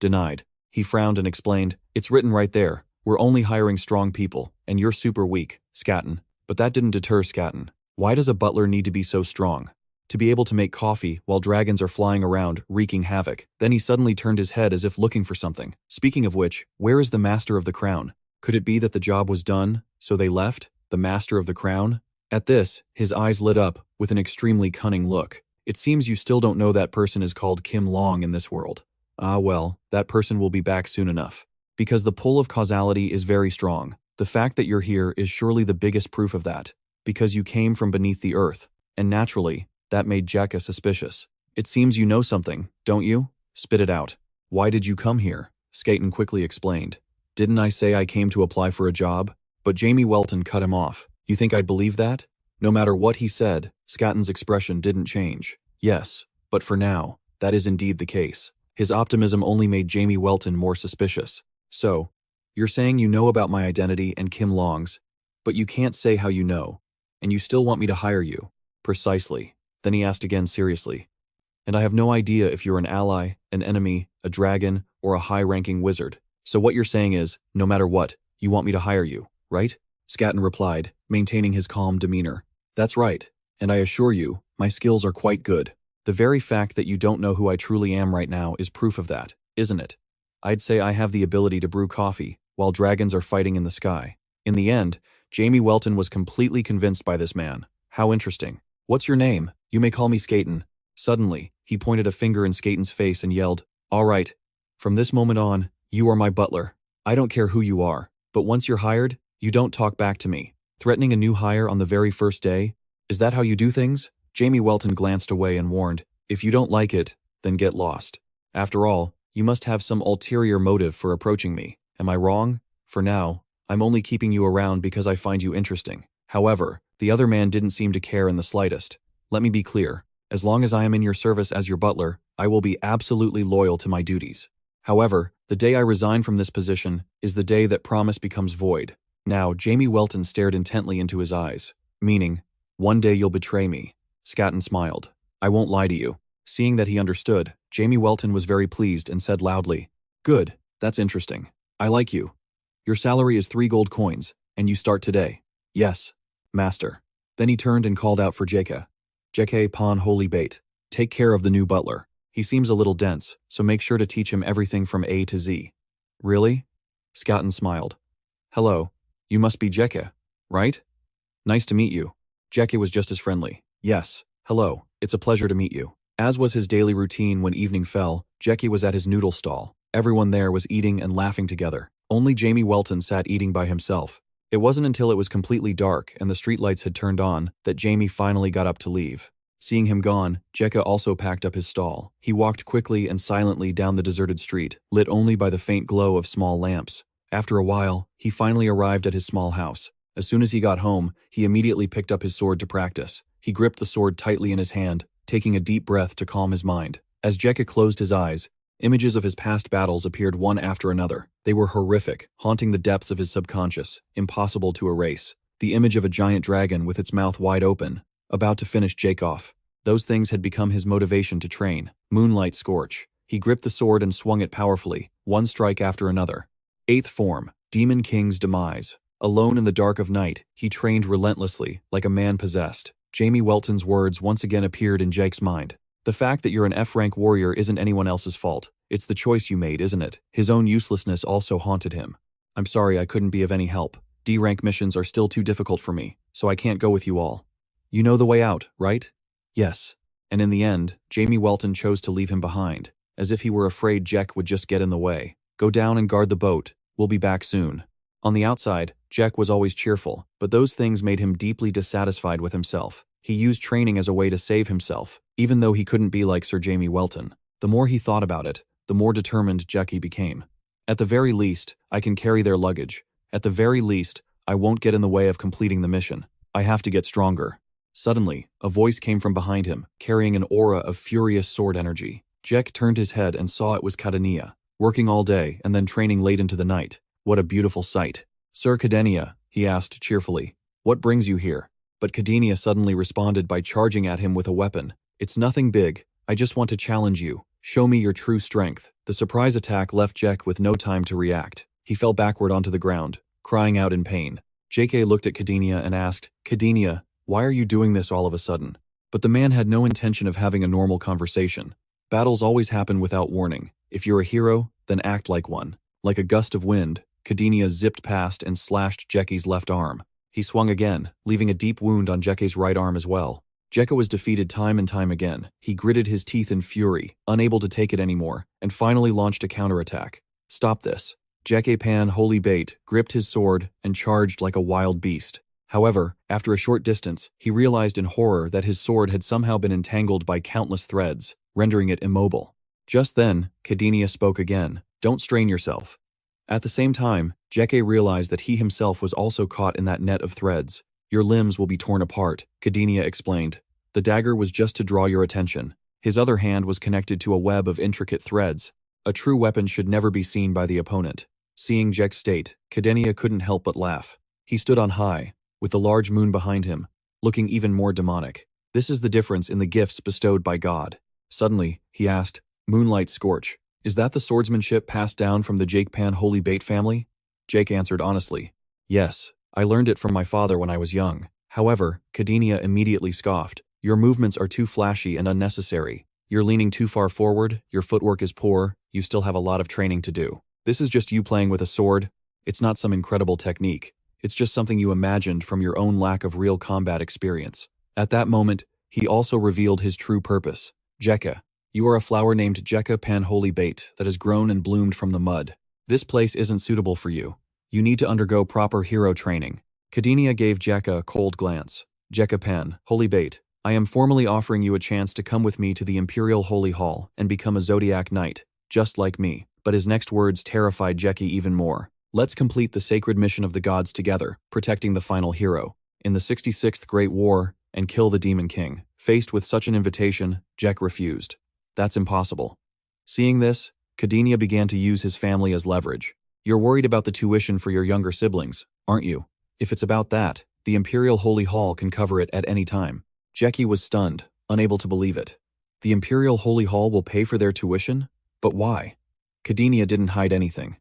Denied." He frowned and explained, "It's written right there. We're only hiring strong people, and you're super weak, Scatton." But that didn't deter Scatton. Why does a butler need to be so strong? To be able to make coffee while dragons are flying around, wreaking havoc. Then he suddenly turned his head as if looking for something. Speaking of which, where is the master of the crown? Could it be that the job was done, so they left? The master of the crown? At this, his eyes lit up with an extremely cunning look. "It seems you still don't know that person is called Kim Long in this world. Ah well, that person will be back soon enough. Because the pull of causality is very strong. The fact that you're here is surely the biggest proof of that. Because you came from beneath the earth. And naturally, that made Jekka suspicious. It seems you know something, don't you? Spit it out. Why did you come here?" Skayton quickly explained. "Didn't I say I came to apply for a job?" But Jamie Welton cut him off. "You think I'd believe that?" No matter what he said, Scatton's expression didn't change. "Yes, but for now, that is indeed the case." His optimism only made Jamie Welton more suspicious. "So, you're saying you know about my identity and Kim Long's, but you can't say how you know, and you still want me to hire you?" "Precisely." Then he asked again seriously. "And I have no idea if you're an ally, an enemy, a dragon, or a high-ranking wizard. So what you're saying is, no matter what, you want me to hire you, right?" Scatton replied, maintaining his calm demeanor. "That's right, and I assure you, my skills are quite good. The very fact that you don't know who I truly am right now is proof of that, isn't it? I'd say I have the ability to brew coffee while dragons are fighting in the sky." In the end, Jamie Welton was completely convinced by this man. "How interesting. What's your name? You may call me Skayton." Suddenly, he pointed a finger in Skayton's face and yelled, "All right. From this moment on, you are my butler. I don't care who you are, but once you're hired, you don't talk back to me." Threatening a new hire on the very first day? Is that how you do things? Jamie Welton glanced away and warned, "If you don't like it, then get lost. After all, you must have some ulterior motive for approaching me. Am I wrong? For now, I'm only keeping you around because I find you interesting." However, the other man didn't seem to care in the slightest. "Let me be clear. As long as I am in your service as your butler, I will be absolutely loyal to my duties. However, the day I resign from this position is the day that promise becomes void." Now, Jamie Welton stared intently into his eyes, meaning, "One day you'll betray me." Scatton smiled. "I won't lie to you." Seeing that he understood, Jamie Welton was very pleased and said loudly, "Good, that's interesting. I like you. Your salary is 3 gold coins, and you start today." "Yes, master." Then he turned and called out for Jekka. "Jekka Pon Holy Bait, take care of the new butler. He seems a little dense, so make sure to teach him everything from A to Z." "Really?" Scatton smiled. "Hello, you must be Jekka, right? Nice to meet you." Jekka was just as friendly. "Yes, hello, it's a pleasure to meet you." As was his daily routine when evening fell, Jekka was at his noodle stall. Everyone there was eating and laughing together. Only Jamie Welton sat eating by himself. It wasn't until it was completely dark and the streetlights had turned on that Jamie finally got up to leave. Seeing him gone, Jekka also packed up his stall. He walked quickly and silently down the deserted street, lit only by the faint glow of small lamps. After a while, he finally arrived at his small house. As soon as he got home, he immediately picked up his sword to practice. He gripped the sword tightly in his hand, taking a deep breath to calm his mind. As Jekka closed his eyes, images of his past battles appeared one after another. They were horrific, haunting the depths of his subconscious, impossible to erase. The image of a giant dragon with its mouth wide open, about to finish Jake off. Those things had become his motivation to train. Moonlight Scorch. He gripped the sword and swung it powerfully, one strike after another. 8th form, Demon King's Demise. Alone in the dark of night, he trained relentlessly, like a man possessed. Jamie Welton's words once again appeared in Jake's mind. "The fact that you're an F-rank warrior isn't anyone else's fault. It's the choice you made, isn't it?" His own uselessness also haunted him. I'm sorry I couldn't be of any help. D-rank missions are still too difficult for me, so I can't go with you all. You know the way out, right? Yes. And in the end, Jamie Welton chose to leave him behind, as if he were afraid Jack would just get in the way. Go down and guard the boat. We'll be back soon. On the outside, Jack was always cheerful, but those things made him deeply dissatisfied with himself. He used training as a way to save himself, even though he couldn't be like Sir Jamie Welton. The more he thought about it, the more determined Jackie became. At the very least, I can carry their luggage. At the very least, I won't get in the way of completing the mission. I have to get stronger. Suddenly, a voice came from behind him, carrying an aura of furious sword energy. Jack turned his head and saw it was Cadenia, working all day and then training late into the night. What a beautiful sight. Sir Cadenia, he asked cheerfully, what brings you here? But Cadenia suddenly responded by charging at him with a weapon. It's nothing big, I just want to challenge you. Show me your true strength. The surprise attack left Jack with no time to react. He fell backward onto the ground, crying out in pain. JK looked at Cadenia and asked, Cadenia, why are you doing this all of a sudden? But the man had no intention of having a normal conversation. Battles always happen without warning. If you're a hero, then act like one. Like a gust of wind, Cadenia zipped past and slashed Jackie's left arm. He swung again, leaving a deep wound on Jackie's right arm as well. Jekka was defeated time and time again. He gritted his teeth in fury, unable to take it anymore, and finally launched a counterattack. Stop this. Jekke Pan Holy Bait gripped his sword and charged like a wild beast. However, after a short distance, he realized in horror that his sword had somehow been entangled by countless threads, rendering it immobile. Just then, Cadenia spoke again. Don't strain yourself. At the same time, Jekke realized that he himself was also caught in that net of threads. Your limbs will be torn apart, Cadenia explained. The dagger was just to draw your attention. His other hand was connected to a web of intricate threads. A true weapon should never be seen by the opponent. Seeing Jek's state, Cadenia couldn't help but laugh. He stood on high, with the large moon behind him, looking even more demonic. This is the difference in the gifts bestowed by God. Suddenly, he asked, Moonlight Scorch, is that the swordsmanship passed down from the Jake Pan Holy Bait family? Jake answered honestly, yes, I learned it from my father when I was young. However, Cadenia immediately scoffed. Your movements are too flashy and unnecessary. You're leaning too far forward, your footwork is poor, you still have a lot of training to do. This is just you playing with a sword. It's not some incredible technique. It's just something you imagined from your own lack of real combat experience. At that moment, he also revealed his true purpose. Jekka, you are a flower named Jekka Pan Holy Bait that has grown and bloomed from the mud. This place isn't suitable for you. You need to undergo proper hero training. Cadenia gave Jekka a cold glance. Jekka Pan, Holy Bait, I am formally offering you a chance to come with me to the Imperial Holy Hall and become a Zodiac Knight, just like me. But his next words terrified Jekki even more. Let's complete the sacred mission of the gods together, protecting the final hero in the 66th Great War and kill the Demon King. Faced with such an invitation, Jek refused. That's impossible. Seeing this, Cadenia began to use his family as leverage. You're worried about the tuition for your younger siblings, aren't you? If it's about that, the Imperial Holy Hall can cover it at any time. Jekki was stunned, unable to believe it. The Imperial Holy Hall will pay for their tuition? But why? Cadenia didn't hide anything.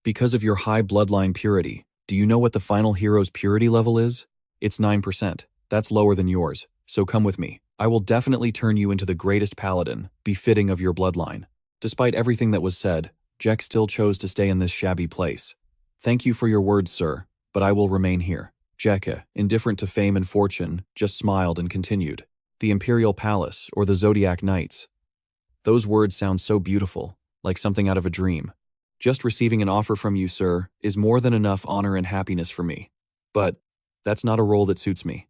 Because of your high bloodline purity, do you know what the final hero's purity level is? It's 9%. That's lower than yours, so come with me. I will definitely turn you into the greatest paladin, befitting of your bloodline. Despite everything that was said, Jek still chose to stay in this shabby place. Thank you for your words, sir, but I will remain here. Jekka, indifferent to fame and fortune, just smiled and continued. The Imperial Palace, or the Zodiac Knights. Those words sound so beautiful, like something out of a dream. Just receiving an offer from you, sir, is more than enough honor and happiness for me. But that's not a role that suits me.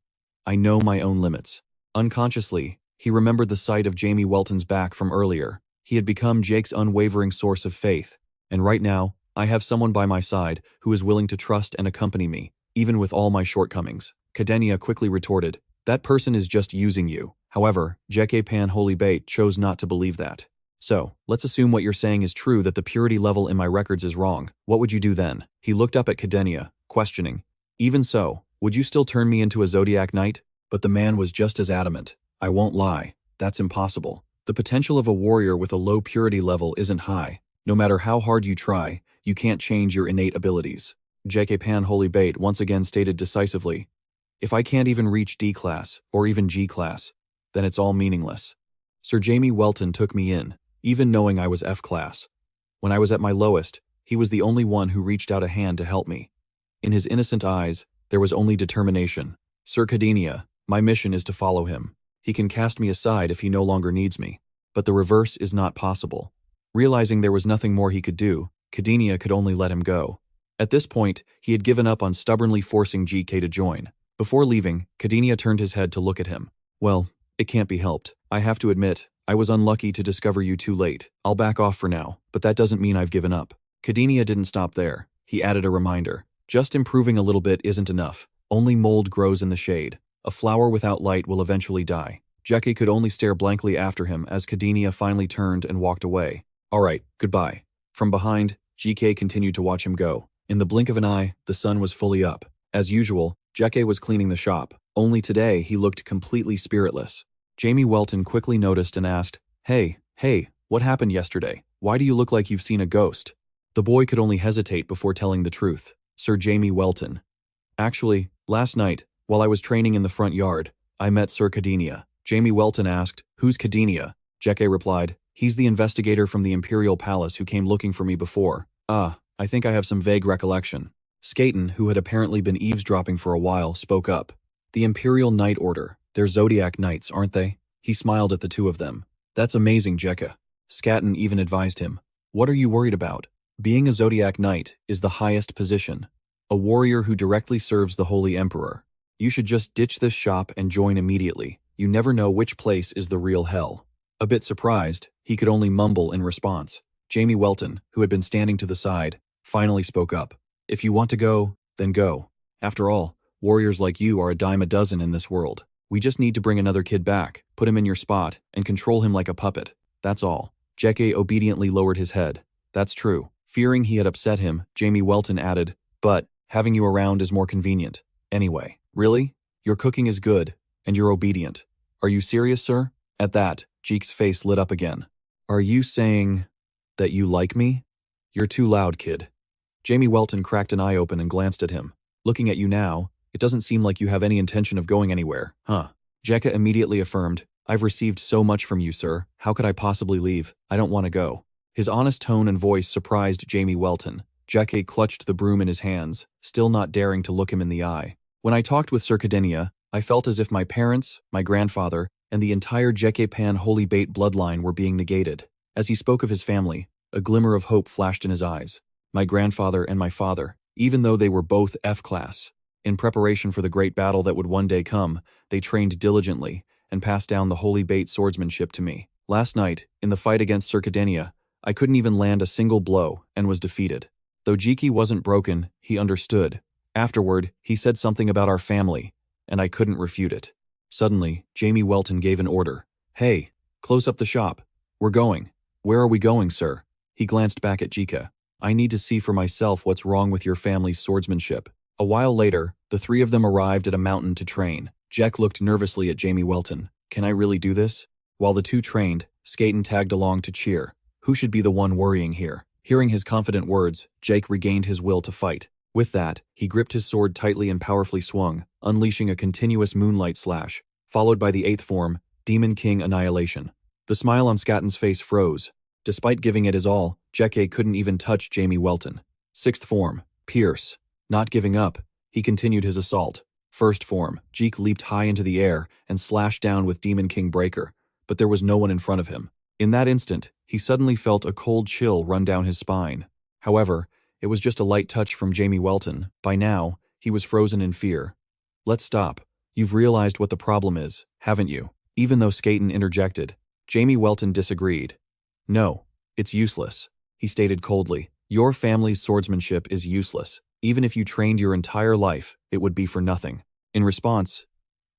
I know my own limits. Unconsciously, he remembered the sight of Jamie Welton's back from earlier. He had become Jake's unwavering source of faith, and right now, I have someone by my side who is willing to trust and accompany me, even with all my shortcomings. Cadenia quickly retorted, that person is just using you. However, Jekke Pan Holy Bait chose not to believe that. So, let's assume what you're saying is true, that the purity level in my records is wrong. What would you do then? He looked up at Cadenia, questioning. Even so, would you still turn me into a Zodiac Knight? But the man was just as adamant. I won't lie. That's impossible. The potential of a warrior with a low purity level isn't high. No matter how hard you try, you can't change your innate abilities. Jekke Pan Holy Bait once again stated decisively, if I can't even reach D class, or even G class, then it's all meaningless. Sir Jamie Welton took me in, even knowing I was F class. When I was at my lowest, He was the only one who reached out a hand to help me. In his innocent eyes, there was only determination. Sir Cadenia, my mission is to follow him. He can cast me aside if he no longer needs me. But the reverse is not possible. Realizing there was nothing more he could do, Cadenia could only let him go. At this point, he had given up on stubbornly forcing GK to join. Before leaving, Cadenia turned his head to look at him. Well, it can't be helped. I have to admit, I was unlucky to discover you too late. I'll back off for now, but that doesn't mean I've given up. Cadenia didn't stop there. He added a reminder. Just improving a little bit isn't enough. Only mold grows in the shade. A flower without light will eventually die. Jackie could only stare blankly after him as Cadenia finally turned and walked away. All right, goodbye. From behind, GK continued to watch him go. In the blink of an eye, the sun was fully up. As usual, Jackie was cleaning the shop. Only today, he looked completely spiritless. Jamie Welton quickly noticed and asked, Hey, what happened yesterday? Why do you look like you've seen a ghost? The boy could only hesitate before telling the truth. Sir Jamie Welton. Actually, last night, while I was training in the front yard, I met Sir Cadenia. Jamie Welton asked, Who's Cadenia? Jackie replied, He's the investigator from the Imperial Palace who came looking for me before. I think I have some vague recollection. Skaten, who had apparently been eavesdropping for a while, spoke up. The Imperial Night Order. They're Zodiac Knights, aren't they? He smiled at the two of them. That's amazing, Jekka. Skaten even advised him. What are you worried about? Being a Zodiac Knight is the highest position. A warrior who directly serves the Holy Emperor. You should just ditch this shop and join immediately. You never know which place is the real hell. A bit surprised, he could only mumble in response. Jamie Welton, who had been standing to the side, finally spoke up. If you want to go, then go. After all, warriors like you are a dime a dozen in this world. We just need to bring another kid back, put him in your spot, and control him like a puppet. That's all. Jeke obediently lowered his head. That's true. Fearing he had upset him, Jamie Welton added, but having you around is more convenient. Anyway, really? Your cooking is good, and you're obedient. Are you serious, sir? At that, Jeek's face lit up again. Are you saying that you like me? You're too loud, kid. Jamie Welton cracked an eye open and glanced at him. Looking at you now, it doesn't seem like you have any intention of going anywhere, huh? Jekka immediately affirmed, I've received so much from you, sir. How could I possibly leave? I don't want to go. His honest tone and voice surprised Jamie Welton. Jekka clutched the broom in his hands, still not daring to look him in the eye. When I talked with Sir Cadenia, I felt as if my parents, my grandfather, and the entire Jekepan Holy Bait bloodline were being negated. As he spoke of his family, a glimmer of hope flashed in his eyes. My grandfather and my father, even though they were both F-class, in preparation for the great battle that would one day come, they trained diligently and passed down the Holy Bait swordsmanship to me. Last night, in the fight against Sir Cadenia, I couldn't even land a single blow and was defeated. Though Jiki wasn't broken, he understood. Afterward, he said something about our family, and I couldn't refute it. Suddenly, Jamie Welton gave an order. Hey, close up the shop. We're going. Where are we going, sir? He glanced back at Jika. I need to see for myself what's wrong with your family's swordsmanship. A while later, the three of them arrived at a mountain to train. Jack looked nervously at Jamie Welton. Can I really do this? While the two trained, Skaten tagged along to cheer. Who should be the one worrying here? Hearing his confident words, Jake regained his will to fight. With that, he gripped his sword tightly and powerfully swung, unleashing a continuous moonlight slash, followed by the 8th form, Demon King Annihilation. The smile on Skaten's face froze. Despite giving it his all, Jeke couldn't even touch Jamie Welton. 6th form, Pierce. Not giving up, he continued his assault. 1st form, Jeek leaped high into the air and slashed down with Demon King Breaker, but there was no one in front of him. In that instant, he suddenly felt a cold chill run down his spine. However, it was just a light touch from Jamie Welton. By now, he was frozen in fear. Let's stop. You've realized what the problem is, haven't you? Even though Skaten interjected, Jamie Welton disagreed. No, it's useless, he stated coldly. Your family's swordsmanship is useless. Even if you trained your entire life, it would be for nothing. In response,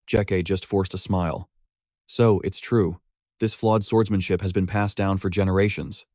Jeke just forced a smile. So, it's true. This flawed swordsmanship has been passed down for generations.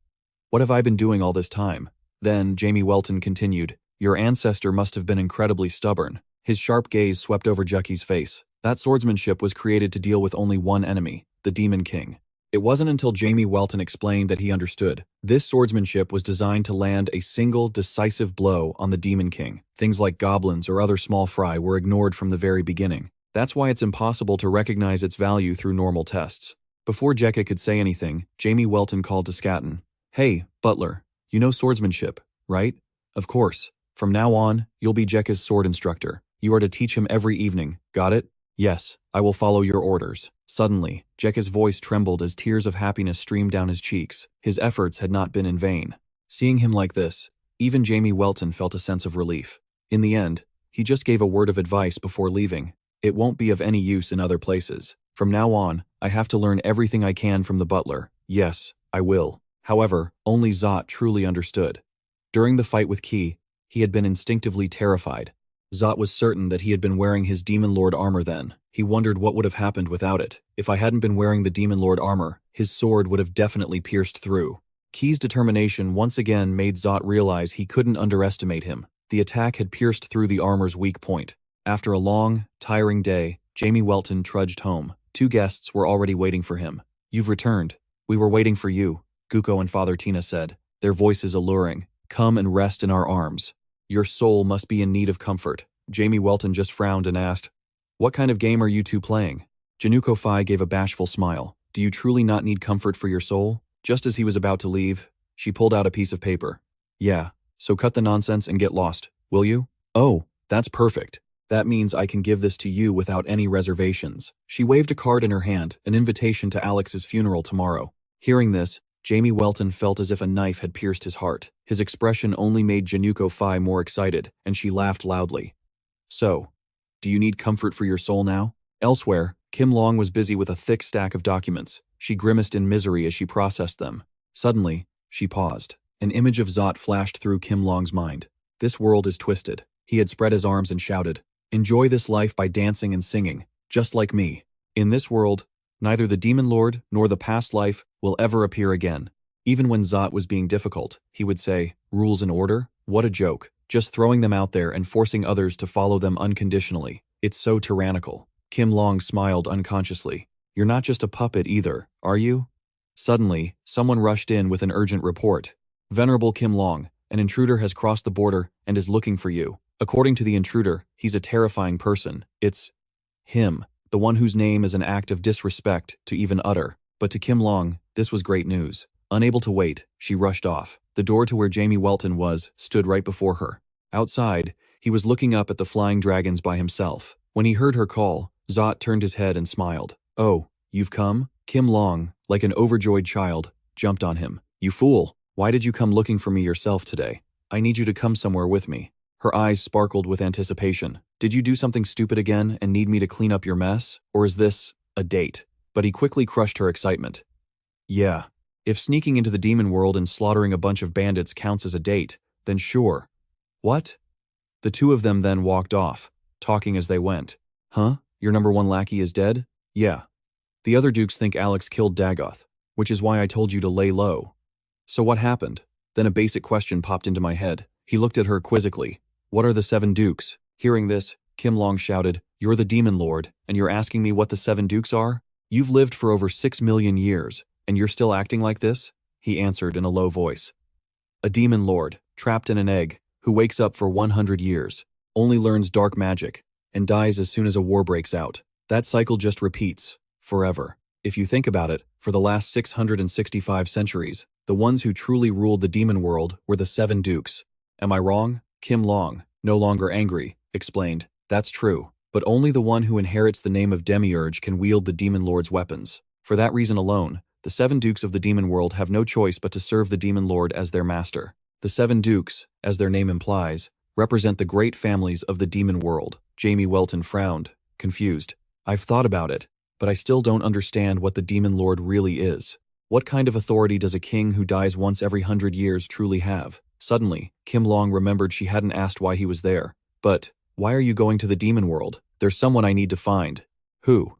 What have I been doing all this time? Then, Jamie Welton continued, your ancestor must have been incredibly stubborn. His sharp gaze swept over Jeke's face. That swordsmanship was created to deal with only one enemy, the Demon King. It wasn't until Jamie Welton explained that he understood. This swordsmanship was designed to land a single, decisive blow on the Demon King. Things like goblins or other small fry were ignored from the very beginning. That's why it's impossible to recognize its value through normal tests. Before Jeke could say anything, Jamie Welton called to Skaten. Hey, butler, you know swordsmanship. right? Of course. From now on, you'll be Jekka's sword instructor. You are to teach him every evening, got it? Yes, I will follow your orders. Suddenly, Jekka's voice trembled as tears of happiness streamed down his cheeks. His efforts had not been in vain. Seeing him like this, even Jamie Welton felt a sense of relief. In the end, he just gave a word of advice before leaving. It won't be of any use in other places. From now on, I have to learn everything I can from the butler. Yes, I will. However, only Zot truly understood. During the fight with Ki, he had been instinctively terrified. Zot was certain that he had been wearing his Demon Lord armor then. He wondered what would have happened without it. If I hadn't been wearing the Demon Lord armor, his sword would have definitely pierced through. Ki's determination once again made Zot realize he couldn't underestimate him. The attack had pierced through the armor's weak point. After a long, tiring day, Jamie Welton trudged home. 2 guests were already waiting for him. You've returned. We were waiting for you, Guko and Father Tina said, their voices alluring. Come and rest in our arms. Your soul must be in need of comfort. Jamie Welton just frowned and asked, what kind of game are you two playing? Januko Fai gave a bashful smile. Do you truly not need comfort for your soul? Just as he was about to leave, she pulled out a piece of paper. Yeah, so cut the nonsense and get lost, will you? Oh, that's perfect. That means I can give this to you without any reservations. She waved a card in her hand, an invitation to Alex's funeral tomorrow. Hearing this, Jamie Welton felt as if a knife had pierced his heart. His expression only made Januko Fai more excited, and she laughed loudly. So, do you need comfort for your soul now? Elsewhere, Kim Long was busy with a thick stack of documents. She grimaced in misery as she processed them. Suddenly, she paused. An image of Zot flashed through Kim Long's mind. This world is twisted. He had spread his arms and shouted, enjoy this life by dancing and singing, just like me. In this world, neither the Demon Lord nor the past life will ever appear again. Even when Zot was being difficult, he would say, rules and order? What a joke. Just throwing them out there and forcing others to follow them unconditionally. It's so tyrannical. Kim Long smiled unconsciously. You're not just a puppet either, are you? Suddenly, someone rushed in with an urgent report. Venerable Kim Long, an intruder has crossed the border and is looking for you. According to the intruder, he's a terrifying person. It's him, the one whose name is an act of disrespect to even utter. But to Kim Long, this was great news. Unable to wait, she rushed off. The door to where Jamie Welton was stood right before her. Outside, he was looking up at the flying dragons by himself. When he heard her call, Zot turned his head and smiled. Oh, you've come? Kim Long, like an overjoyed child, jumped on him. You fool! Why did you come looking for me yourself today? I need you to come somewhere with me. Her eyes sparkled with anticipation. Did you do something stupid again and need me to clean up your mess? Or is this a date? But he quickly crushed her excitement. Yeah. If sneaking into the demon world and slaughtering a bunch of bandits counts as a date, then sure. What? The two of them then walked off, talking as they went. Huh? Your number 1 lackey is dead? Yeah. The other dukes think Alex killed Dagoth, which is why I told you to lay low. So what happened? Then a basic question popped into my head. He looked at her quizzically. What are the 7 dukes? Hearing this, Kim Long shouted, You're the Demon Lord, and you're asking me what the 7 dukes are? You've lived for over 6 million years, and you're still acting like this? He answered in a low voice. A Demon Lord, trapped in an egg, who wakes up for 100 years, only learns dark magic, and dies as soon as a war breaks out. That cycle just repeats, forever. If you think about it, for the last 665 centuries, the ones who truly ruled the demon world were the 7 dukes. Am I wrong? Kim Long, no longer angry, explained, That's true, but only the one who inherits the name of Demiurge can wield the Demon Lord's weapons. For that reason alone, the 7 dukes of the demon world have no choice but to serve the Demon Lord as their master. The 7 dukes, as their name implies, represent the great families of the demon world. Jamie Welton frowned, confused. I've thought about it, but I still don't understand what the Demon Lord really is. What kind of authority does a king who dies once every 100 years truly have? Suddenly, Kim Long remembered she hadn't asked why he was there. But, why are you going to the demon world? There's someone I need to find. Who?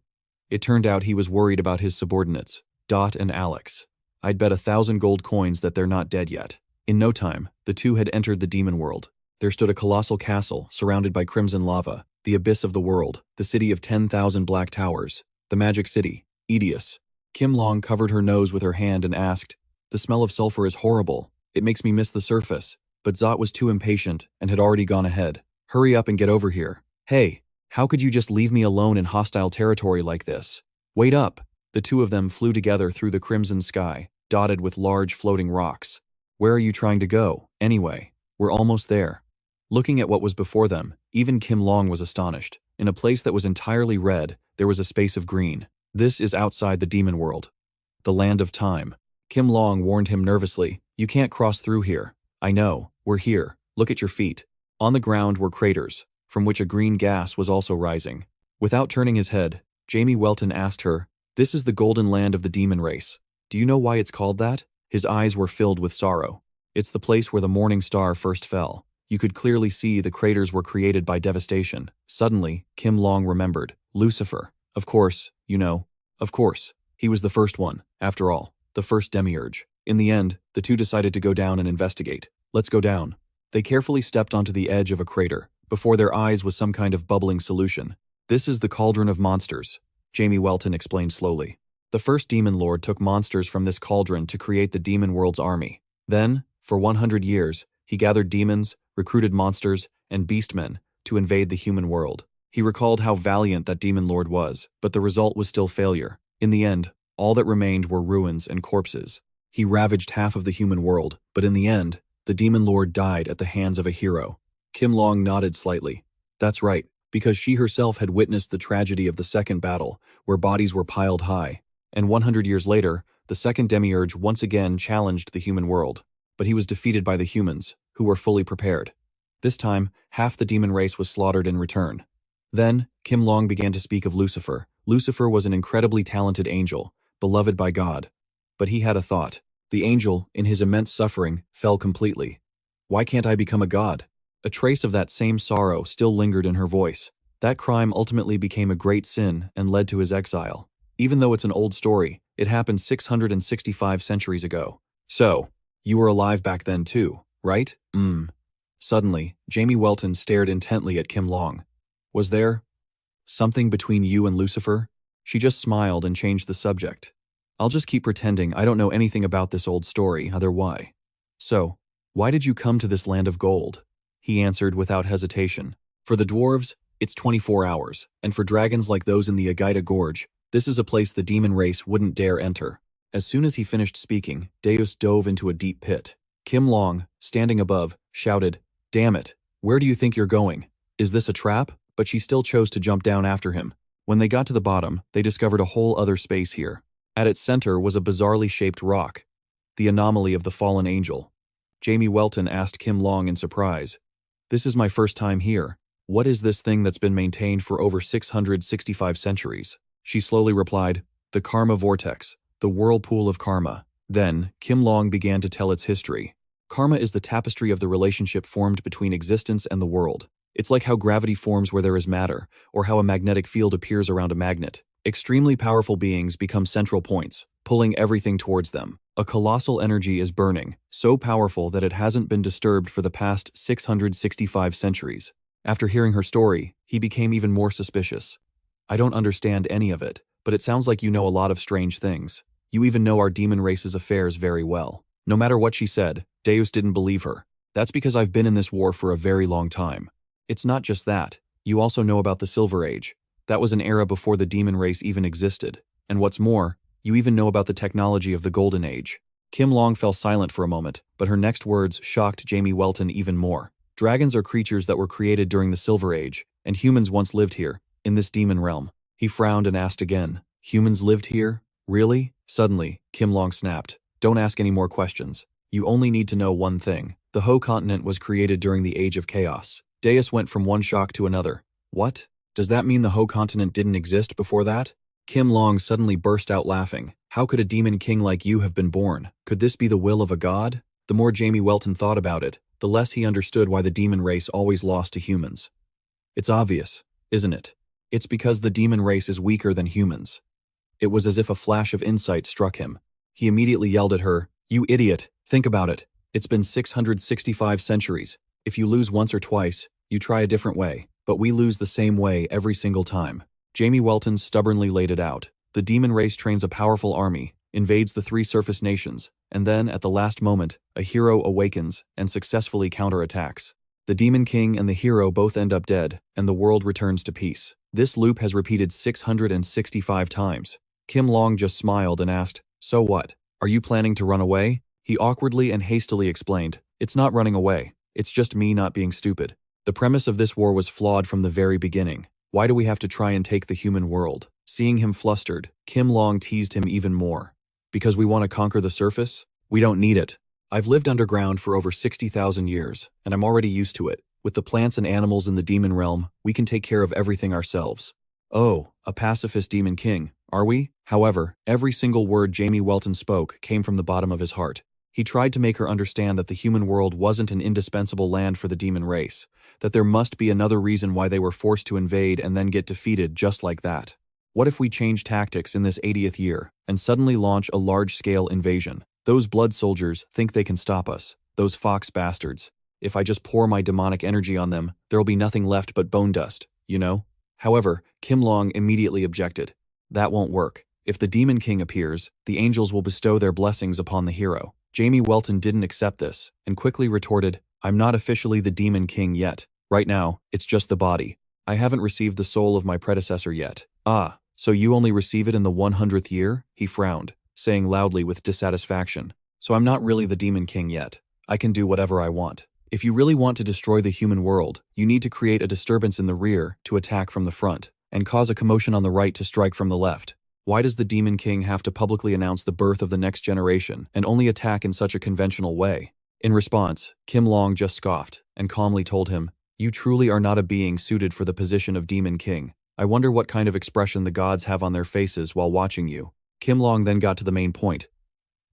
It turned out he was worried about his subordinates, Dot and Alex. I'd bet 1,000 gold coins that they're not dead yet. In no time, the two had entered the demon world. There stood a colossal castle surrounded by crimson lava, the abyss of the world, the city of 10,000 black towers, the magic city, Edius. Kim Long covered her nose with her hand and asked, The smell of sulfur is horrible. It makes me miss the surface. But Zot was too impatient and had already gone ahead. Hurry up and get over here. Hey, how could you just leave me alone in hostile territory like this? Wait up. The two of them flew together through the crimson sky, dotted with large floating rocks. Where are you trying to go, anyway? We're almost there. Looking at what was before them, even Kim Long was astonished. In a place that was entirely red, there was a space of green. This is outside the demon world. The land of time. Kim Long warned him nervously, "You can't cross through here." "I know, we're here. Look at your feet." On the ground were craters, from which a green gas was also rising. Without turning his head, Jamie Welton asked her, "This is the golden land of the demon race. Do you know why it's called that?" His eyes were filled with sorrow. "It's the place where the morning star first fell." You could clearly see the craters were created by devastation. Suddenly, Kim Long remembered. Lucifer. Of course, you know. Of course. He was the first one, after all. The first demiurge. In the end, the two decided to go down and investigate. "Let's go down." They carefully stepped onto the edge of a crater. Before their eyes was some kind of bubbling solution. "This is the cauldron of monsters," Jamie Welton explained slowly. "The first demon lord took monsters from this cauldron to create the demon world's army. Then, for 100 years, he gathered demons, recruited monsters, and beastmen to invade the human world. He recalled how valiant that demon lord was, but the result was still failure. In the end, all that remained were ruins and corpses. He ravaged half of the human world, but in the end, the demon lord died at the hands of a hero." Kim Long nodded slightly. "That's right, because she herself had witnessed the tragedy of the second battle, where bodies were piled high. And 100 years later, the second demiurge once again challenged the human world. But he was defeated by the humans, who were fully prepared. This time, half the demon race was slaughtered in return." Then, Kim Long began to speak of Lucifer. Lucifer was an incredibly talented angel, beloved by God. But he had a thought. The angel, in his immense suffering, fell completely. "Why can't I become a god?" A trace of that same sorrow still lingered in her voice. That crime ultimately became a great sin and led to his exile. Even though it's an old story, it happened 665 centuries ago. "So, you were alive back then too, right?" Suddenly, Jamie Welton stared intently at Kim Long. "Was there something between you and Lucifer?" She just smiled and changed the subject. "I'll just keep pretending I don't know anything about this old story, why." "So, why did you come to this land of gold?" He answered without hesitation. "For the dwarves, it's 24 hours, and for dragons like those in the Agaida Gorge, this is a place the demon race wouldn't dare enter." As soon as he finished speaking, Deus dove into a deep pit. Kim Long, standing above, shouted, "Damn it, where do you think you're going? Is this a trap?" But she still chose to jump down after him. When they got to the bottom, they discovered a whole other space here. At its center was a bizarrely shaped rock, the anomaly of the fallen angel. Jamie Welton asked Kim Long in surprise, "This is my first time here. What is this thing that's been maintained for over 665 centuries?" She slowly replied, "The karma vortex, the whirlpool of karma." Then, Kim Long began to tell its history. Karma is the tapestry of the relationship formed between existence and the world. It's like how gravity forms where there is matter, or how a magnetic field appears around a magnet. Extremely powerful beings become central points, pulling everything towards them. A colossal energy is burning, so powerful that it hasn't been disturbed for the past 665 centuries. After hearing her story, he became even more suspicious. "I don't understand any of it, but it sounds like you know a lot of strange things. You even know our demon race's affairs very well." No matter what she said, Deus didn't believe her. "That's because I've been in this war for a very long time." "It's not just that. You also know about the Silver Age. That was an era before the demon race even existed. And what's more, you even know about the technology of the Golden Age." Kim Long fell silent for a moment, but her next words shocked Jamie Welton even more. "Dragons are creatures that were created during the Silver Age, and humans once lived here, in this demon realm." He frowned and asked again, "Humans lived here? Really?" Suddenly, Kim Long snapped, "Don't ask any more questions. You only need to know one thing. The Ho continent was created during the Age of Chaos." Deus went from one shock to another. "What? Does that mean the Ho continent didn't exist before that?" Kim Long suddenly burst out laughing. "How could a demon king like you have been born? Could this be the will of a god?" The more Jamie Welton thought about it, the less he understood why the demon race always lost to humans. "It's obvious, isn't it? It's because the demon race is weaker than humans." It was as if a flash of insight struck him. He immediately yelled at her, "You idiot, think about it. It's been 665 centuries. If you lose once or twice, you try a different way, but we lose the same way every single time." Jamie Welton stubbornly laid it out. The demon race trains a powerful army, invades the 3 surface nations, and then, at the last moment, a hero awakens and successfully counterattacks. The demon king and the hero both end up dead, and the world returns to peace. This loop has repeated 665 times. Kim Long just smiled and asked, "So what? Are you planning to run away?" He awkwardly and hastily explained, "It's not running away. It's just me not being stupid. The premise of this war was flawed from the very beginning. Why do we have to try and take the human world? Seeing him flustered, Kim Long teased him even more. Because we want to conquer the surface? We don't need it. I've lived underground for over 60,000 years, and I'm already used to it. With the plants and animals in the demon realm, we can take care of everything ourselves. Oh, a pacifist demon king, are we? However, every single word Jamie Welton spoke came from the bottom of his heart. He tried to make her understand that the human world wasn't an indispensable land for the demon race, that there must be another reason why they were forced to invade and then get defeated just like that. What if we change tactics in this 80th year and suddenly launch a large-scale invasion? Those blood soldiers think they can stop us, those fox bastards. If I just pour my demonic energy on them, there'll be nothing left but bone dust, you know? However, Kim Long immediately objected. That won't work. If the Demon King appears, the angels will bestow their blessings upon the hero. Jamie Welton didn't accept this, and quickly retorted, I'm not officially the Demon King yet. Right now, it's just the body. I haven't received the soul of my predecessor yet. Ah, so you only receive it in the 100th year? He frowned, saying loudly with dissatisfaction. So I'm not really the Demon King yet. I can do whatever I want. If you really want to destroy the human world, you need to create a disturbance in the rear to attack from the front, and cause a commotion on the right to strike from the left. Why does the Demon King have to publicly announce the birth of the next generation and only attack in such a conventional way? In response, Kim Long just scoffed and calmly told him, You truly are not a being suited for the position of Demon King. I wonder what kind of expression the gods have on their faces while watching you. Kim Long then got to the main point.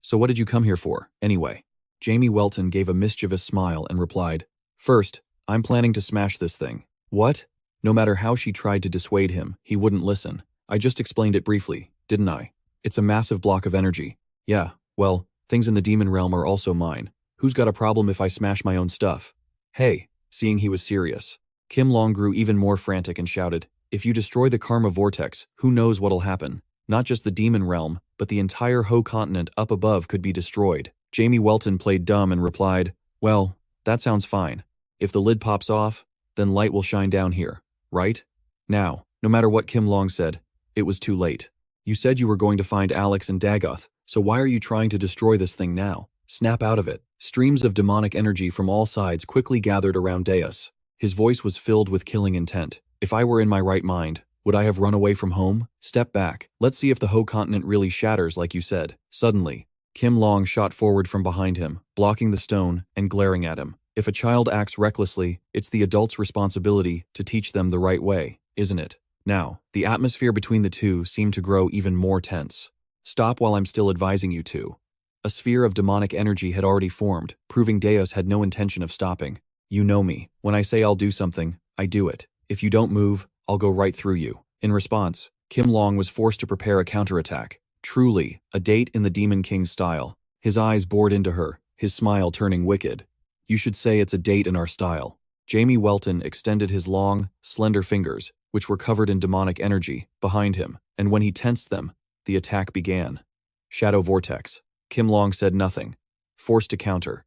So what did you come here for, anyway? Jamie Welton gave a mischievous smile and replied, First, I'm planning to smash this thing. What? No matter how she tried to dissuade him, he wouldn't listen. I just explained it briefly, didn't I? It's a massive block of energy. Yeah, well, things in the demon realm are also mine. Who's got a problem if I smash my own stuff? Hey, seeing he was serious, Kim Long grew even more frantic and shouted, If you destroy the karma vortex, who knows what'll happen? Not just the demon realm, but the entire Ho continent up above could be destroyed. Jamie Welton played dumb and replied, Well, that sounds fine. If the lid pops off, then light will shine down here, right? Now, no matter what Kim Long said, it was too late. You said you were going to find Alex and Dagoth, so why are you trying to destroy this thing now? Snap out of it. Streams of demonic energy from all sides quickly gathered around Deus. His voice was filled with killing intent. If I were in my right mind, would I have run away from home? Step back. Let's see if the Ho continent really shatters like you said. Suddenly, Kim Long shot forward from behind him, blocking the stone and glaring at him. If a child acts recklessly, it's the adult's responsibility to teach them the right way, isn't it? Now, the atmosphere between the two seemed to grow even more tense. Stop while I'm still advising you to. A sphere of demonic energy had already formed, proving Deus had no intention of stopping. You know me. When I say I'll do something, I do it. If you don't move, I'll go right through you. In response, Kim Long was forced to prepare a counterattack. Truly, a date in the Demon King's style. His eyes bored into her, his smile turning wicked. You should say it's a date in our style. Jamie Welton extended his long, slender fingers, which were covered in demonic energy, behind him, and when he tensed them, the attack began. Shadow Vortex. Kim Long said nothing. Forced to counter.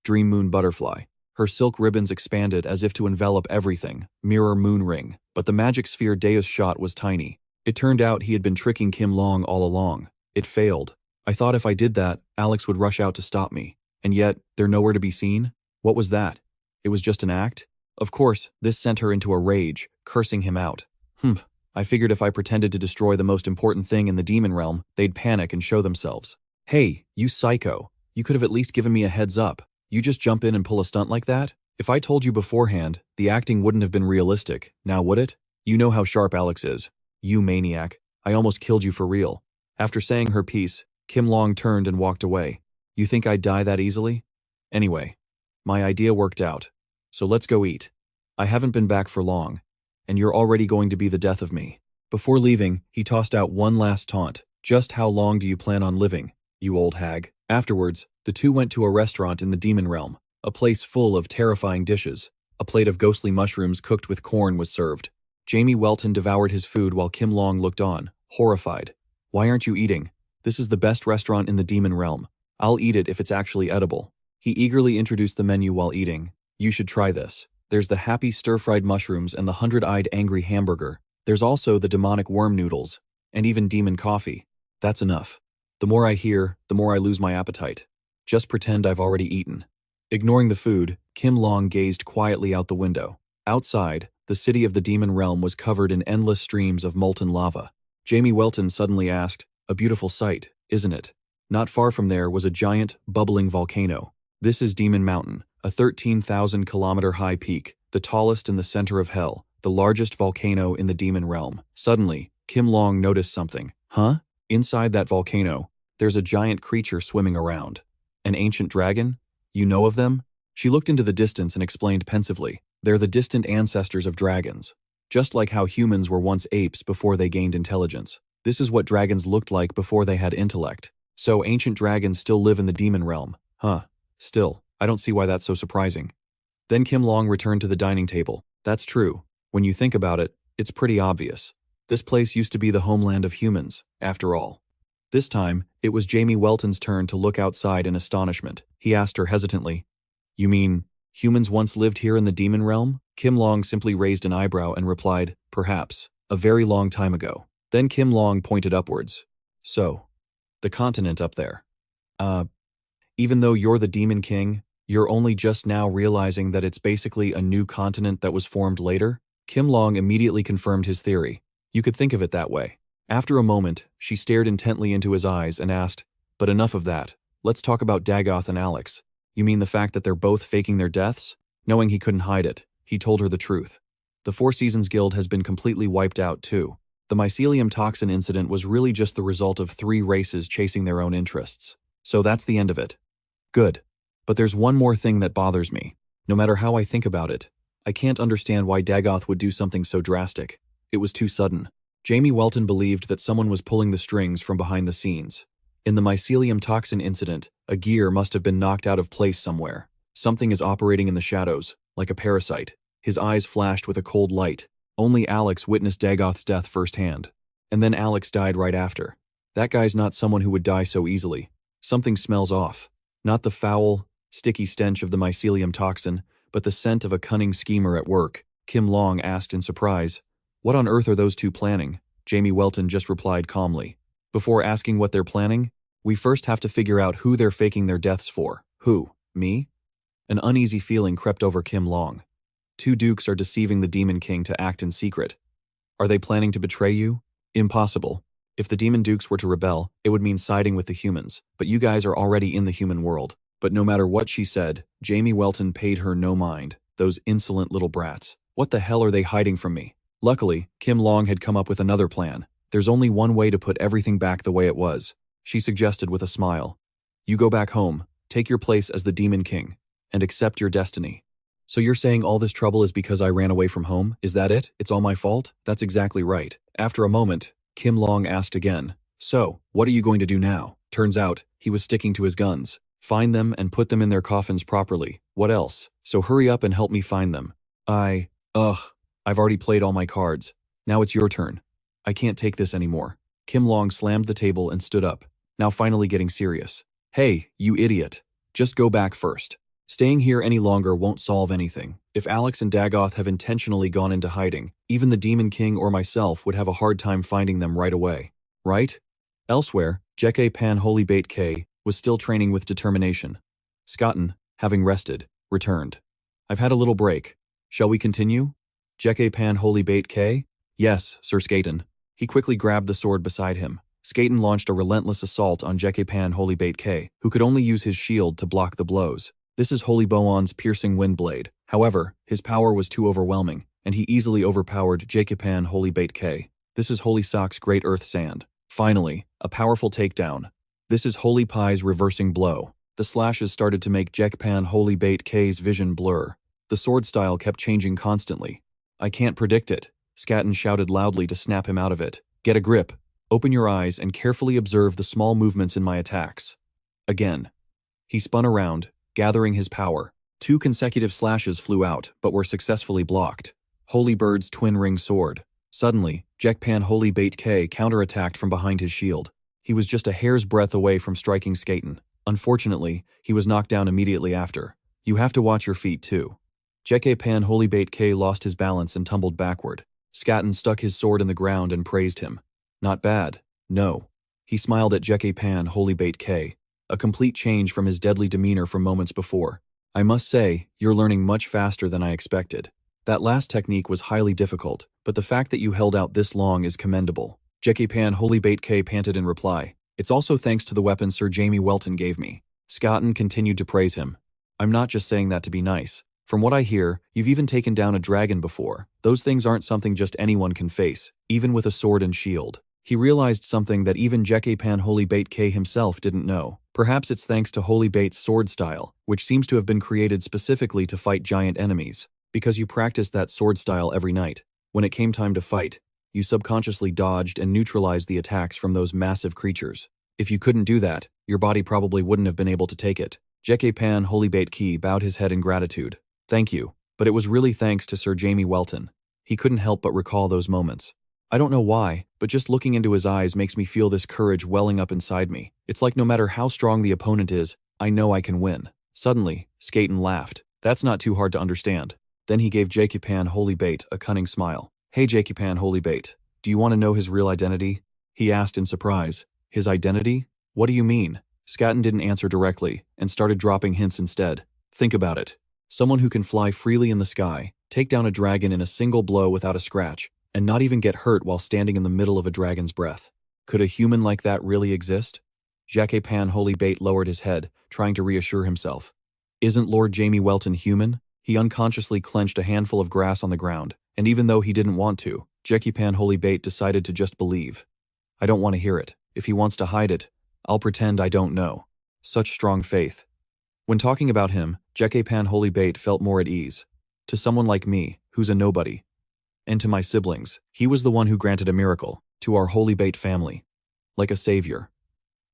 Dream Moon Butterfly. Her silk ribbons expanded as if to envelop everything, mirror moon ring, but the magic sphere Deus shot was tiny. It turned out he had been tricking Kim Long all along. It failed. I thought if I did that, Alex would rush out to stop me. And yet, they're nowhere to be seen? What was that? It was just an act? Of course, this sent her into a rage, cursing him out. I figured if I pretended to destroy the most important thing in the demon realm, they'd panic and show themselves. Hey, you psycho. You could have at least given me a heads up. You just jump in and pull a stunt like that? If I told you beforehand, the acting wouldn't have been realistic, now would it? You know how sharp Alex is. You maniac. I almost killed you for real. After saying her piece, Kim Long turned and walked away. You think I'd die that easily? Anyway, my idea worked out. So let's go eat. I haven't been back for long, and you're already going to be the death of me. Before leaving, he tossed out one last taunt. Just how long do you plan on living, you old hag? Afterwards, the two went to a restaurant in the demon realm, a place full of terrifying dishes. A plate of ghostly mushrooms cooked with corn was served. Jamie Welton devoured his food while Kim Long looked on, horrified. Why aren't you eating? This is the best restaurant in the demon realm. I'll eat it if it's actually edible. He eagerly introduced the menu while eating. You should try this. There's the happy stir-fried mushrooms and the 100-eyed angry hamburger. There's also the demonic worm noodles, and even demon coffee. That's enough. The more I hear, the more I lose my appetite. Just pretend I've already eaten. Ignoring the food, Kim Long gazed quietly out the window. Outside, the city of the demon realm was covered in endless streams of molten lava. Jamie Welton suddenly asked, "A beautiful sight, isn't it?" Not far from there was a giant, bubbling volcano. This is Demon Mountain, a 13,000-kilometer high peak, the tallest in the center of hell, the largest volcano in the demon realm. Suddenly, Kim Long noticed something. Huh? Inside that volcano, there's a giant creature swimming around. An ancient dragon? You know of them? She looked into the distance and explained pensively. They're the distant ancestors of dragons. Just like how humans were once apes before they gained intelligence. This is what dragons looked like before they had intellect. So ancient dragons still live in the demon realm. Huh. Still, I don't see why that's so surprising. Then Kim Long returned to the dining table. That's true. When you think about it, it's pretty obvious. This place used to be the homeland of humans, after all. This time, it was Jamie Welton's turn to look outside in astonishment. He asked her hesitantly, "You mean, humans once lived here in the demon realm?" Kim Long simply raised an eyebrow and replied, "Perhaps, a very long time ago." Then Kim Long pointed upwards. "So, the continent up there. Even though you're the Demon King, you're only just now realizing that it's basically a new continent that was formed later?" Kim Long immediately confirmed his theory. You could think of it that way. After a moment, she stared intently into his eyes and asked, "But enough of that. Let's talk about Dagoth and Alex. You mean the fact that they're both faking their deaths?" Knowing he couldn't hide it, he told her the truth. The Four Seasons Guild has been completely wiped out too. The mycelium toxin incident was really just the result of 3 races chasing their own interests. So that's the end of it. Good. But there's one more thing that bothers me. No matter how I think about it, I can't understand why Dagoth would do something so drastic. It was too sudden. Jamie Welton believed that someone was pulling the strings from behind the scenes. In the mycelium toxin incident, a gear must have been knocked out of place somewhere. Something is operating in the shadows, like a parasite. His eyes flashed with a cold light. Only Alex witnessed Dagoth's death firsthand. And then Alex died right after. That guy's not someone who would die so easily. Something smells off. Not the foul, sticky stench of the mycelium toxin, but the scent of a cunning schemer at work. Kim Long asked in surprise, "What on earth are those two planning?" Jamie Welton just replied calmly. "Before asking what they're planning, we first have to figure out who they're faking their deaths for." "Who? Me?" An uneasy feeling crept over Kim Long. 2 dukes are deceiving the Demon King to act in secret. Are they planning to betray you? Impossible. If the Demon Dukes were to rebel, it would mean siding with the humans, but you guys are already in the human world. But no matter what she said, Jamie Welton paid her no mind. Those insolent little brats. What the hell are they hiding from me? Luckily, Kim Long had come up with another plan. There's only one way to put everything back the way it was, she suggested with a smile. You go back home, take your place as the Demon King, and accept your destiny. So you're saying all this trouble is because I ran away from home? Is that it? It's all my fault? That's exactly right. After a moment, Kim Long asked again, "So, what are you going to do now?" Turns out, he was sticking to his guns. Find them and put them in their coffins properly. What else? So hurry up and help me find them. I've already played all my cards. Now it's your turn. I can't take this anymore. Kim Long slammed the table and stood up, now finally getting serious. Hey, you idiot. Just go back first. Staying here any longer won't solve anything. If Alex and Dagoth have intentionally gone into hiding, even the Demon King or myself would have a hard time finding them right away. Right? Elsewhere, Jeke Pan Holy Bait K was still training with determination. Skotten, having rested, returned. I've had a little break. Shall we continue? Jeke Pan Holy Bait K? Yes, Sir Skaten. He quickly grabbed the sword beside him. Skaten launched a relentless assault on Jeke Pan Holy Bait K, who could only use his shield to block the blows. This is Holy Boon's piercing wind blade. However, his power was too overwhelming, and he easily overpowered Jeke Pan Holy Bait K. This is Holy Sock's Great Earth Sand. Finally, a powerful takedown. This is Holy Pie's reversing blow. The slashes started to make Jeke Pan Holy Bait K's vision blur. The sword style kept changing constantly. I can't predict it. Skaten shouted loudly to snap him out of it. Get a grip. Open your eyes and carefully observe the small movements in my attacks. Again. He spun around, gathering his power. 2 consecutive slashes flew out, but were successfully blocked. Holy Bird's twin ring sword. Suddenly, Jeke Pan Holy Bait K counterattacked from behind his shield. He was just a hair's breadth away from striking Skaten. Unfortunately, he was knocked down immediately after. You have to watch your feet too. Jeke Pan Holy Bait K lost his balance and tumbled backward. Skaten stuck his sword in the ground and praised him. Not bad. No. He smiled at Jeke Pan Holy Bait K, a complete change from his deadly demeanor from moments before. I must say, you're learning much faster than I expected. That last technique was highly difficult, but the fact that you held out this long is commendable. Jackie Pan Holy Bait K panted in reply. It's also thanks to the weapon Sir Jamie Welton gave me. Scotton continued to praise him. I'm not just saying that to be nice. From what I hear, you've even taken down a dragon before. Those things aren't something just anyone can face, even with a sword and shield. He realized something that even Jackie Pan Holy Bait K himself didn't know. Perhaps it's thanks to Holy Bait's sword style, which seems to have been created specifically to fight giant enemies. Because you practiced that sword style every night, when it came time to fight, you subconsciously dodged and neutralized the attacks from those massive creatures. If you couldn't do that, your body probably wouldn't have been able to take it. Jackie Pan Holy Bait Ki bowed his head in gratitude. Thank you, but it was really thanks to Sir Jamie Welton. He couldn't help but recall those moments. I don't know why, but just looking into his eyes makes me feel this courage welling up inside me. It's like no matter how strong the opponent is, I know I can win. Suddenly, Skaten laughed. That's not too hard to understand. Then he gave Jackie Pan Holy Bait a cunning smile. Hey Jackie Pan Holy Bait, do you want to know his real identity? He asked in surprise. His identity? What do you mean? Skaten didn't answer directly, and started dropping hints instead. Think about it. Someone who can fly freely in the sky, take down a dragon in a single blow without a scratch, and not even get hurt while standing in the middle of a dragon's breath. Could a human like that really exist? Jackie Pan Holy Bait lowered his head, trying to reassure himself. Isn't Lord Jamie Welton human? He unconsciously clenched a handful of grass on the ground, and even though he didn't want to, Jackie Pan Holy Bait decided to just believe. I don't want to hear it. If he wants to hide it, I'll pretend I don't know. Such strong faith. When talking about him, Jackie Pan Holy Bait felt more at ease. To someone like me, who's a nobody. And to my siblings, he was the one who granted a miracle, to our Holy Bait family. Like a savior.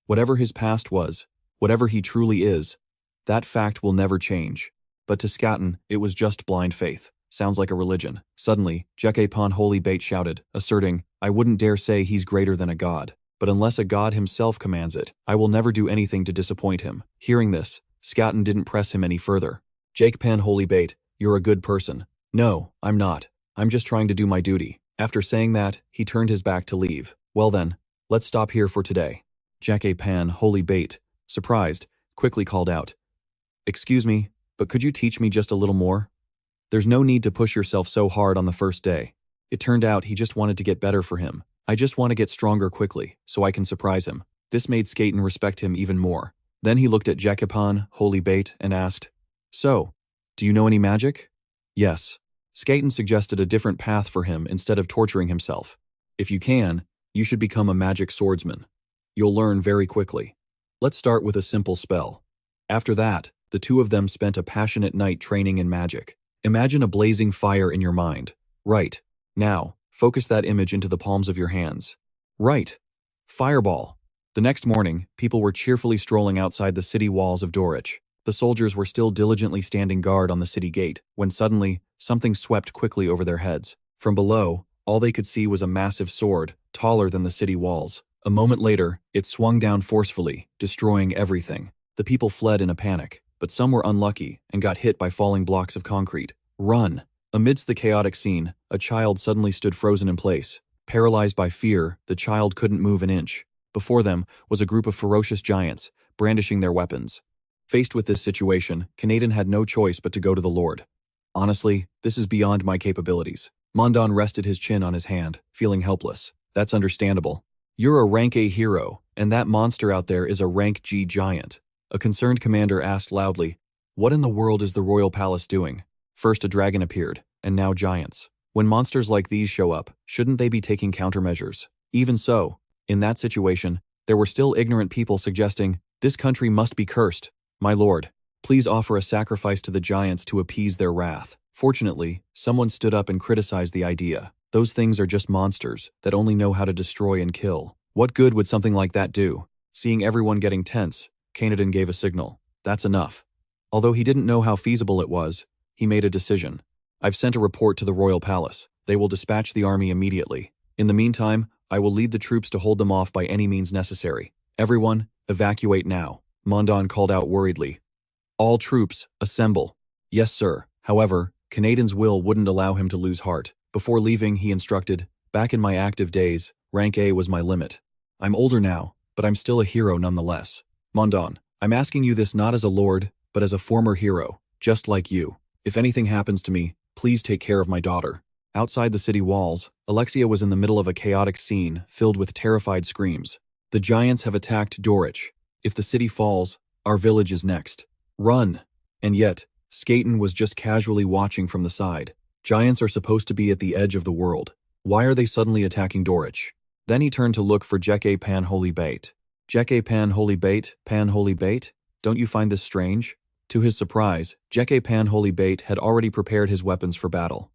Whatever his past was, whatever he truly is, that fact will never change. But to Skaten, it was just blind faith. Sounds like a religion. Suddenly, Jackie Pan Holy Bait shouted, asserting, I wouldn't dare say he's greater than a god. But unless a god himself commands it, I will never do anything to disappoint him. Hearing this, Skaten didn't press him any further. Jake Pan Holy Bait, you're a good person. No, I'm not. I'm just trying to do my duty. After saying that, he turned his back to leave. Well then, let's stop here for today. Jackie Pan Holy Bait, surprised, quickly called out. Excuse me, but could you teach me just a little more? There's no need to push yourself so hard on the first day. It turned out he just wanted to get better for him. I just want to get stronger quickly, so I can surprise him. This made Skaten respect him even more. Then he looked at Jackie Pan Holy Bait and asked, So, do you know any magic? Yes. Skaten suggested a different path for him instead of torturing himself. If you can, you should become a magic swordsman. You'll learn very quickly. Let's start with a simple spell. After that, the two of them spent a passionate night training in magic. Imagine a blazing fire in your mind. Right. Now, focus that image into the palms of your hands. Right. Fireball. The next morning, people were cheerfully strolling outside the city walls of Dorich. The soldiers were still diligently standing guard on the city gate, when suddenly, something swept quickly over their heads. From below, all they could see was a massive sword, taller than the city walls. A moment later, it swung down forcefully, destroying everything. The people fled in a panic, but some were unlucky and got hit by falling blocks of concrete. Run! Amidst the chaotic scene, a child suddenly stood frozen in place. Paralyzed by fear, the child couldn't move an inch. Before them was a group of ferocious giants, brandishing their weapons. Faced with this situation, Kanatan had no choice but to go to the Lord. Honestly, this is beyond my capabilities. Mandan rested his chin on his hand, feeling helpless. That's understandable. You're a rank A hero, and that monster out there is a rank G giant. A concerned commander asked loudly, What in the world is the royal palace doing? First a dragon appeared, and now giants. When monsters like these show up, shouldn't they be taking countermeasures? Even so, in that situation, there were still ignorant people suggesting, This country must be cursed. My lord, please offer a sacrifice to the giants to appease their wrath. Fortunately, someone stood up and criticized the idea. Those things are just monsters that only know how to destroy and kill. What good would something like that do? Seeing everyone getting tense, Kanatan gave a signal. That's enough. Although he didn't know how feasible it was, he made a decision. I've sent a report to the royal palace. They will dispatch the army immediately. In the meantime, I will lead the troops to hold them off by any means necessary. Everyone, evacuate now. Mandan called out worriedly. All troops, assemble. Yes, sir. However, Kanatan's will wouldn't allow him to lose heart. Before leaving, he instructed, Back in my active days, rank A was my limit. I'm older now, but I'm still a hero nonetheless. Mandan, I'm asking you this not as a lord, but as a former hero. just like you. If anything happens to me, please take care of my daughter." Outside the city walls, Alexia was in the middle of a chaotic scene filled with terrified screams. "The giants have attacked Dorich. If the city falls, our village is next. Run!" And yet, Skaten was just casually watching from the side. Giants are supposed to be at the edge of the world. Why are they suddenly attacking Dorich? Then he turned to look for Jeke Pan Holy Bait. "Jeke Pan Holy Bait, Pan Holy Bait? Don't you find this strange?" To his surprise, Jeke Pan Holy Bait had already prepared his weapons for battle.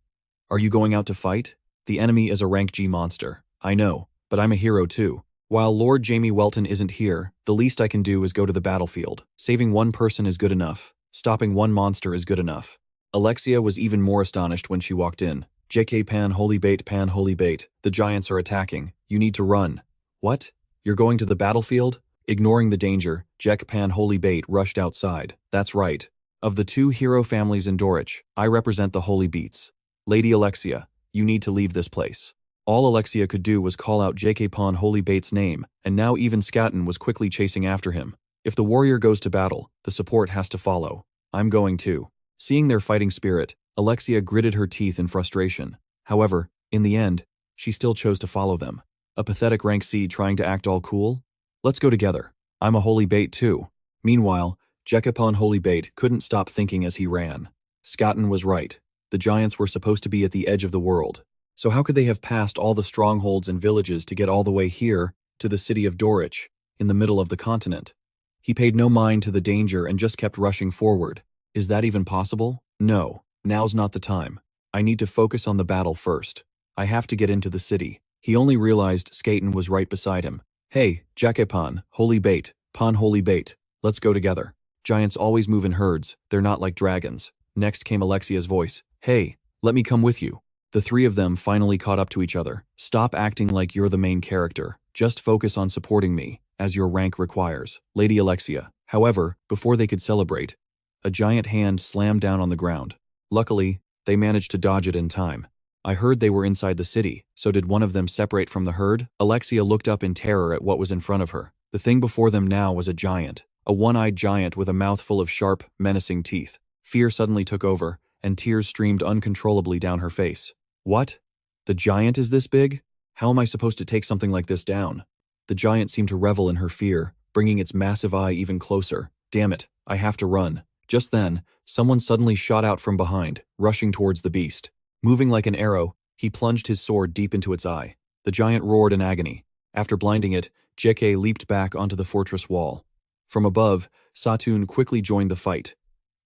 "Are you going out to fight? The enemy is a rank G monster. I know, but I'm a hero too. While Lord Jamie Welton isn't here, the least I can do is go to the battlefield. Saving one person is good enough. Stopping one monster is good enough." Alexia was even more astonished when she walked in. "Jeke Pan Holy Bait, Pan Holy Bait, the giants are attacking. You need to run." "What? You're going to the battlefield?" Ignoring the danger, Jek Pan Holy Bait rushed outside. "That's right. Of the two hero families in Dorich, I represent the Holy Beats. Lady Alexia, you need to leave this place." All Alexia could do was call out Jeke Pan Holy Bait's name, and now even Skaten was quickly chasing after him. If the warrior goes to battle, the support has to follow. I'm going too. Seeing their fighting spirit, Alexia gritted her teeth in frustration. However, in the end, she still chose to follow them. A pathetic rank C trying to act all cool? "Let's go together. I'm a Holy Bait too." Meanwhile, Jeke Pan Holy Bait couldn't stop thinking as he ran. Skaten was right. The giants were supposed to be at the edge of the world. So how could they have passed all the strongholds and villages to get all the way here, to the city of Dorich, in the middle of the continent? He paid no mind to the danger and just kept rushing forward. Is that even possible? No, now's not the time. I need to focus on the battle first. I have to get into the city. He only realized Skaten was right beside him. "Hey, Jeke Pan, Holy Bait, Pan Holy Bait, let's go together. Giants always move in herds, they're not like dragons." Next came Alexia's voice. "Hey, let me come with you." The three of them finally caught up to each other. "Stop acting like you're the main character. Just focus on supporting me, as your rank requires, Lady Alexia." However, before they could celebrate, a giant hand slammed down on the ground. Luckily, they managed to dodge it in time. "I heard they were inside the city, so did one of them separate from the herd?" Alexia looked up in terror at what was in front of her. The thing before them now was a giant, a one-eyed giant with a mouth full of sharp, menacing teeth. Fear suddenly took over, and tears streamed uncontrollably down her face. "What? The giant is this big? How am I supposed to take something like this down?" The giant seemed to revel in her fear, bringing its massive eye even closer. "Damn it, I have to run." Just then, someone suddenly shot out from behind, rushing towards the beast. Moving like an arrow, he plunged his sword deep into its eye. The giant roared in agony. After blinding it, Jeke leaped back onto the fortress wall. From above, Satun quickly joined the fight.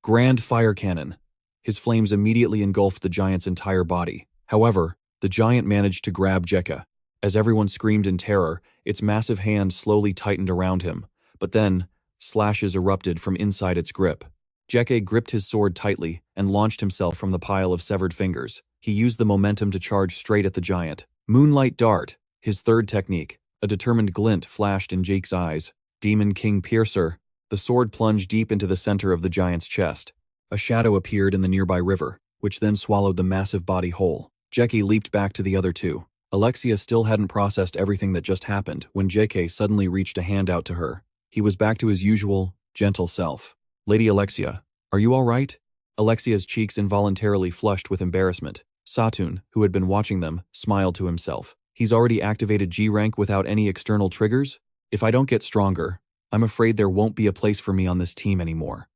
Grand fire cannon. His flames immediately engulfed the giant's entire body. However, the giant managed to grab Jeke. As everyone screamed in terror, its massive hand slowly tightened around him. But then, slashes erupted from inside its grip. Jeke gripped his sword tightly and launched himself from the pile of severed fingers. He used the momentum to charge straight at the giant. Moonlight Dart, his third technique. A determined glint flashed in Jake's eyes. Demon King Piercer. The sword plunged deep into the center of the giant's chest. A shadow appeared in the nearby river, which then swallowed the massive body whole. Jeke leaped back to the other two. Alexia still hadn't processed everything that just happened when Jeke suddenly reached a hand out to her. He was back to his usual, gentle self. "Lady Alexia, are you all right?" Alexia's cheeks involuntarily flushed with embarrassment. Satun, who had been watching them, smiled to himself. He's already activated G rank without any external triggers? If I don't get stronger, I'm afraid there won't be a place for me on this team anymore.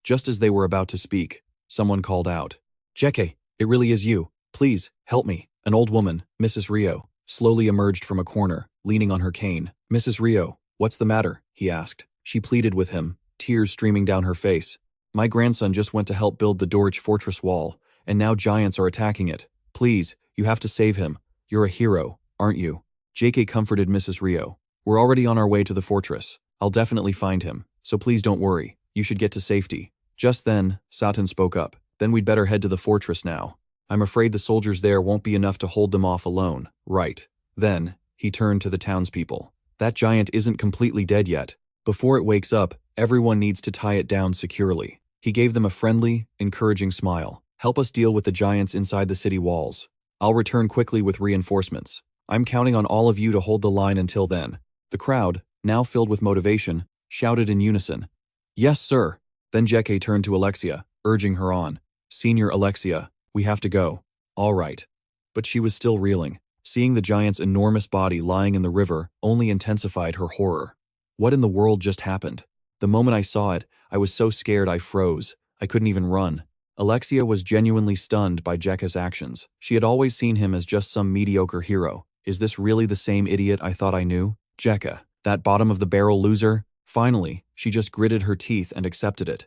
Just as they were about to speak, someone called out. "Jeke, it really is you. Please, help me." An old woman, Mrs. Rio, slowly emerged from a corner, leaning on her cane. "Mrs. Rio, what's the matter?" he asked. She pleaded with him, tears streaming down her face. "My grandson just went to help build the Dorich fortress wall, and now giants are attacking it. Please, you have to save him. You're a hero, aren't you?" Jeke comforted Mrs. Rio. "We're already on our way to the fortress. I'll definitely find him, so please don't worry. You should get to safety." Just then, Satun spoke up. "Then we'd better head to the fortress now. I'm afraid the soldiers there won't be enough to hold them off alone." "Right." Then, he turned to the townspeople. "That giant isn't completely dead yet. Before it wakes up, everyone needs to tie it down securely." He gave them a friendly, encouraging smile. "Help us deal with the giants inside the city walls. I'll return quickly with reinforcements. I'm counting on all of you to hold the line until then." The crowd, now filled with motivation, shouted in unison, "Yes, sir." Then Jeke turned to Alexia. urging her on. "Senior Alexia, we have to go." "All right." But she was still reeling. Seeing the giant's enormous body lying in the river only intensified her horror. What in the world just happened? The moment I saw it, I was so scared I froze. I couldn't even run. Alexia was genuinely stunned by Jekka's actions. She had always seen him as just some mediocre hero. Is this really the same idiot I thought I knew? Jekka, that bottom-of-the-barrel loser? Finally, she just gritted her teeth and accepted it.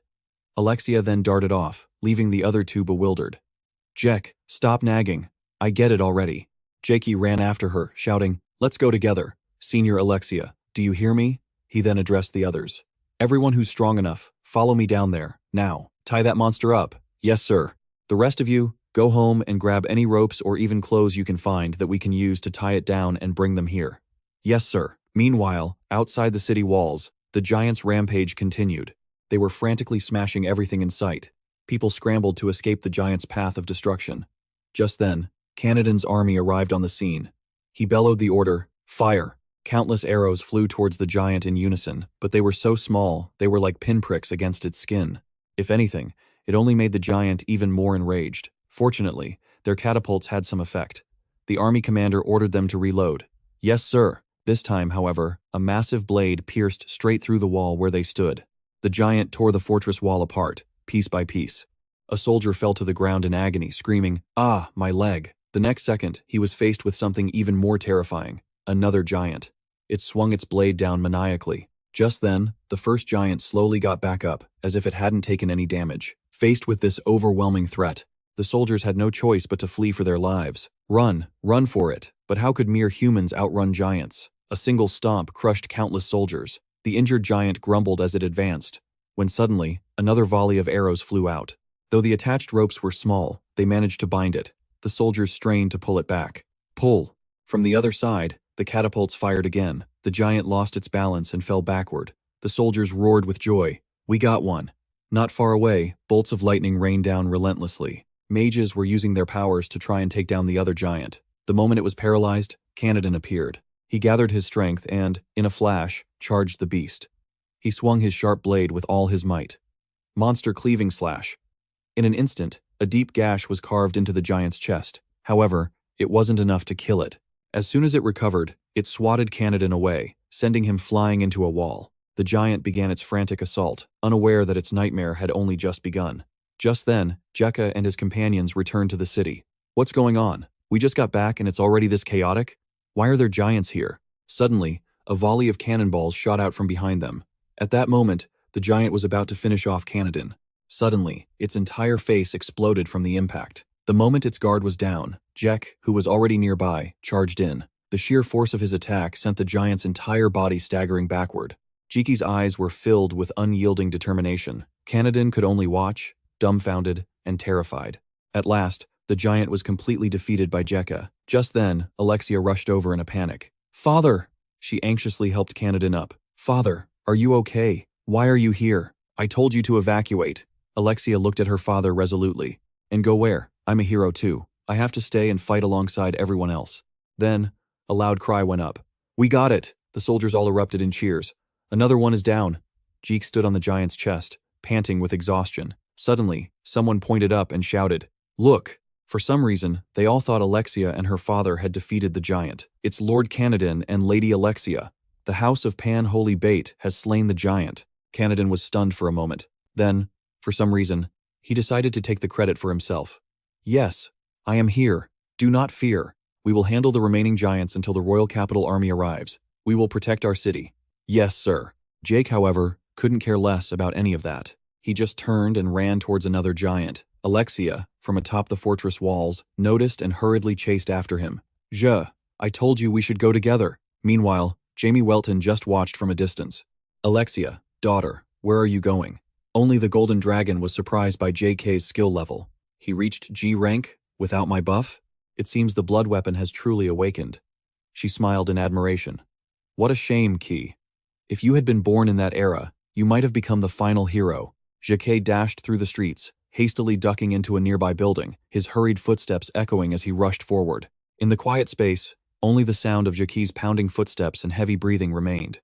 Alexia then darted off, leaving the other two bewildered. "Jek, stop nagging. I get it already." Jakey ran after her, shouting, "Let's go together. Senior Alexia, do you hear me?" He then addressed the others. "Everyone who's strong enough, follow me down there, now. Tie that monster up." "Yes, sir." "The rest of you, go home and grab any ropes or even clothes you can find that we can use to tie it down and bring them here." "Yes, sir." Meanwhile, outside the city walls, the giants' rampage continued. They were frantically smashing everything in sight. People scrambled to escape the giant's path of destruction. Just then, Canadin's army arrived on the scene. He bellowed the order, "Fire!" Countless arrows flew towards the giant in unison, but they were so small, they were like pinpricks against its skin. If anything, it only made the giant even more enraged. Fortunately, their catapults had some effect. The army commander ordered them to reload. "Yes, sir." This time, however, a massive blade pierced straight through the wall where they stood. The giant tore the fortress wall apart, piece by piece. A soldier fell to the ground in agony, screaming, "Ah, my leg." The next second, he was faced with something even more terrifying. Another giant. It swung its blade down maniacally. Just then, the first giant slowly got back up, as if it hadn't taken any damage. Faced with this overwhelming threat, the soldiers had no choice but to flee for their lives. Run for it. But how could mere humans outrun giants? A single stomp crushed countless soldiers. The injured giant grumbled as it advanced, when suddenly, another volley of arrows flew out. Though the attached ropes were small, they managed to bind it. The soldiers strained to pull it back. Pull! From the other side, the catapults fired again. The giant lost its balance and fell backward. The soldiers roared with joy. "We got one." Not far away, bolts of lightning rained down relentlessly. Mages were using their powers to try and take down the other giant. The moment it was paralyzed, Canadin appeared. He gathered his strength and, in a flash, charged the beast. He swung his sharp blade with all his might. Monster cleaving slash. In an instant, a deep gash was carved into the giant's chest. However, it wasn't enough to kill it. As soon as it recovered, it swatted Canadin away, sending him flying into a wall. The giant began its frantic assault, unaware that its nightmare had only just begun. Just then, Jekka and his companions returned to the city. "What's going on? We just got back and it's already this chaotic? Why are there giants here?" Suddenly, a volley of cannonballs shot out from behind them. At that moment, the giant was about to finish off Canadin. Suddenly, its entire face exploded from the impact. The moment its guard was down, Jek, who was already nearby, charged in. The sheer force of his attack sent the giant's entire body staggering backward. Jiki's eyes were filled with unyielding determination. Canadin could only watch, dumbfounded and terrified. At last, the giant was completely defeated by Jekka. Just then, Alexia rushed over in a panic. "Father!" She anxiously helped Canadin up. "Father, are you okay? Why are you here? I told you to evacuate." Alexia looked at her father resolutely. "And go where? I'm a hero too. I have to stay and fight alongside everyone else." Then, a loud cry went up. "We got it!" The soldiers all erupted in cheers. "Another one is down." Jeek stood on the giant's chest, panting with exhaustion. Suddenly, someone pointed up and shouted, "Look!" For some reason, they all thought Alexia and her father had defeated the giant. "It's Lord Canadin and Lady Alexia. The House of Pan Holy Bait has slain the giant." Canadin was stunned for a moment. Then, for some reason, he decided to take the credit for himself. "Yes, I am here. Do not fear. We will handle the remaining giants until the royal capital army arrives. We will protect our city." "Yes, sir." Jake, however, couldn't care less about any of that. He just turned and ran towards another giant. Alexia, from atop the fortress walls, noticed and hurriedly chased after him. I told you we should go together." Meanwhile, Jamie Welton just watched from a distance. "Alexia, daughter, where are you going?" Only the Golden Dragon was surprised by JK's skill level. "He reached G rank without my buff? It seems the blood weapon has truly awakened." She smiled in admiration. "What a shame, Ki. If you had been born in that era, you might have become the final hero." JK dashed through the streets, hastily ducking into a nearby building, his hurried footsteps echoing as he rushed forward. In the quiet space, only the sound of Jaki's pounding footsteps and heavy breathing remained.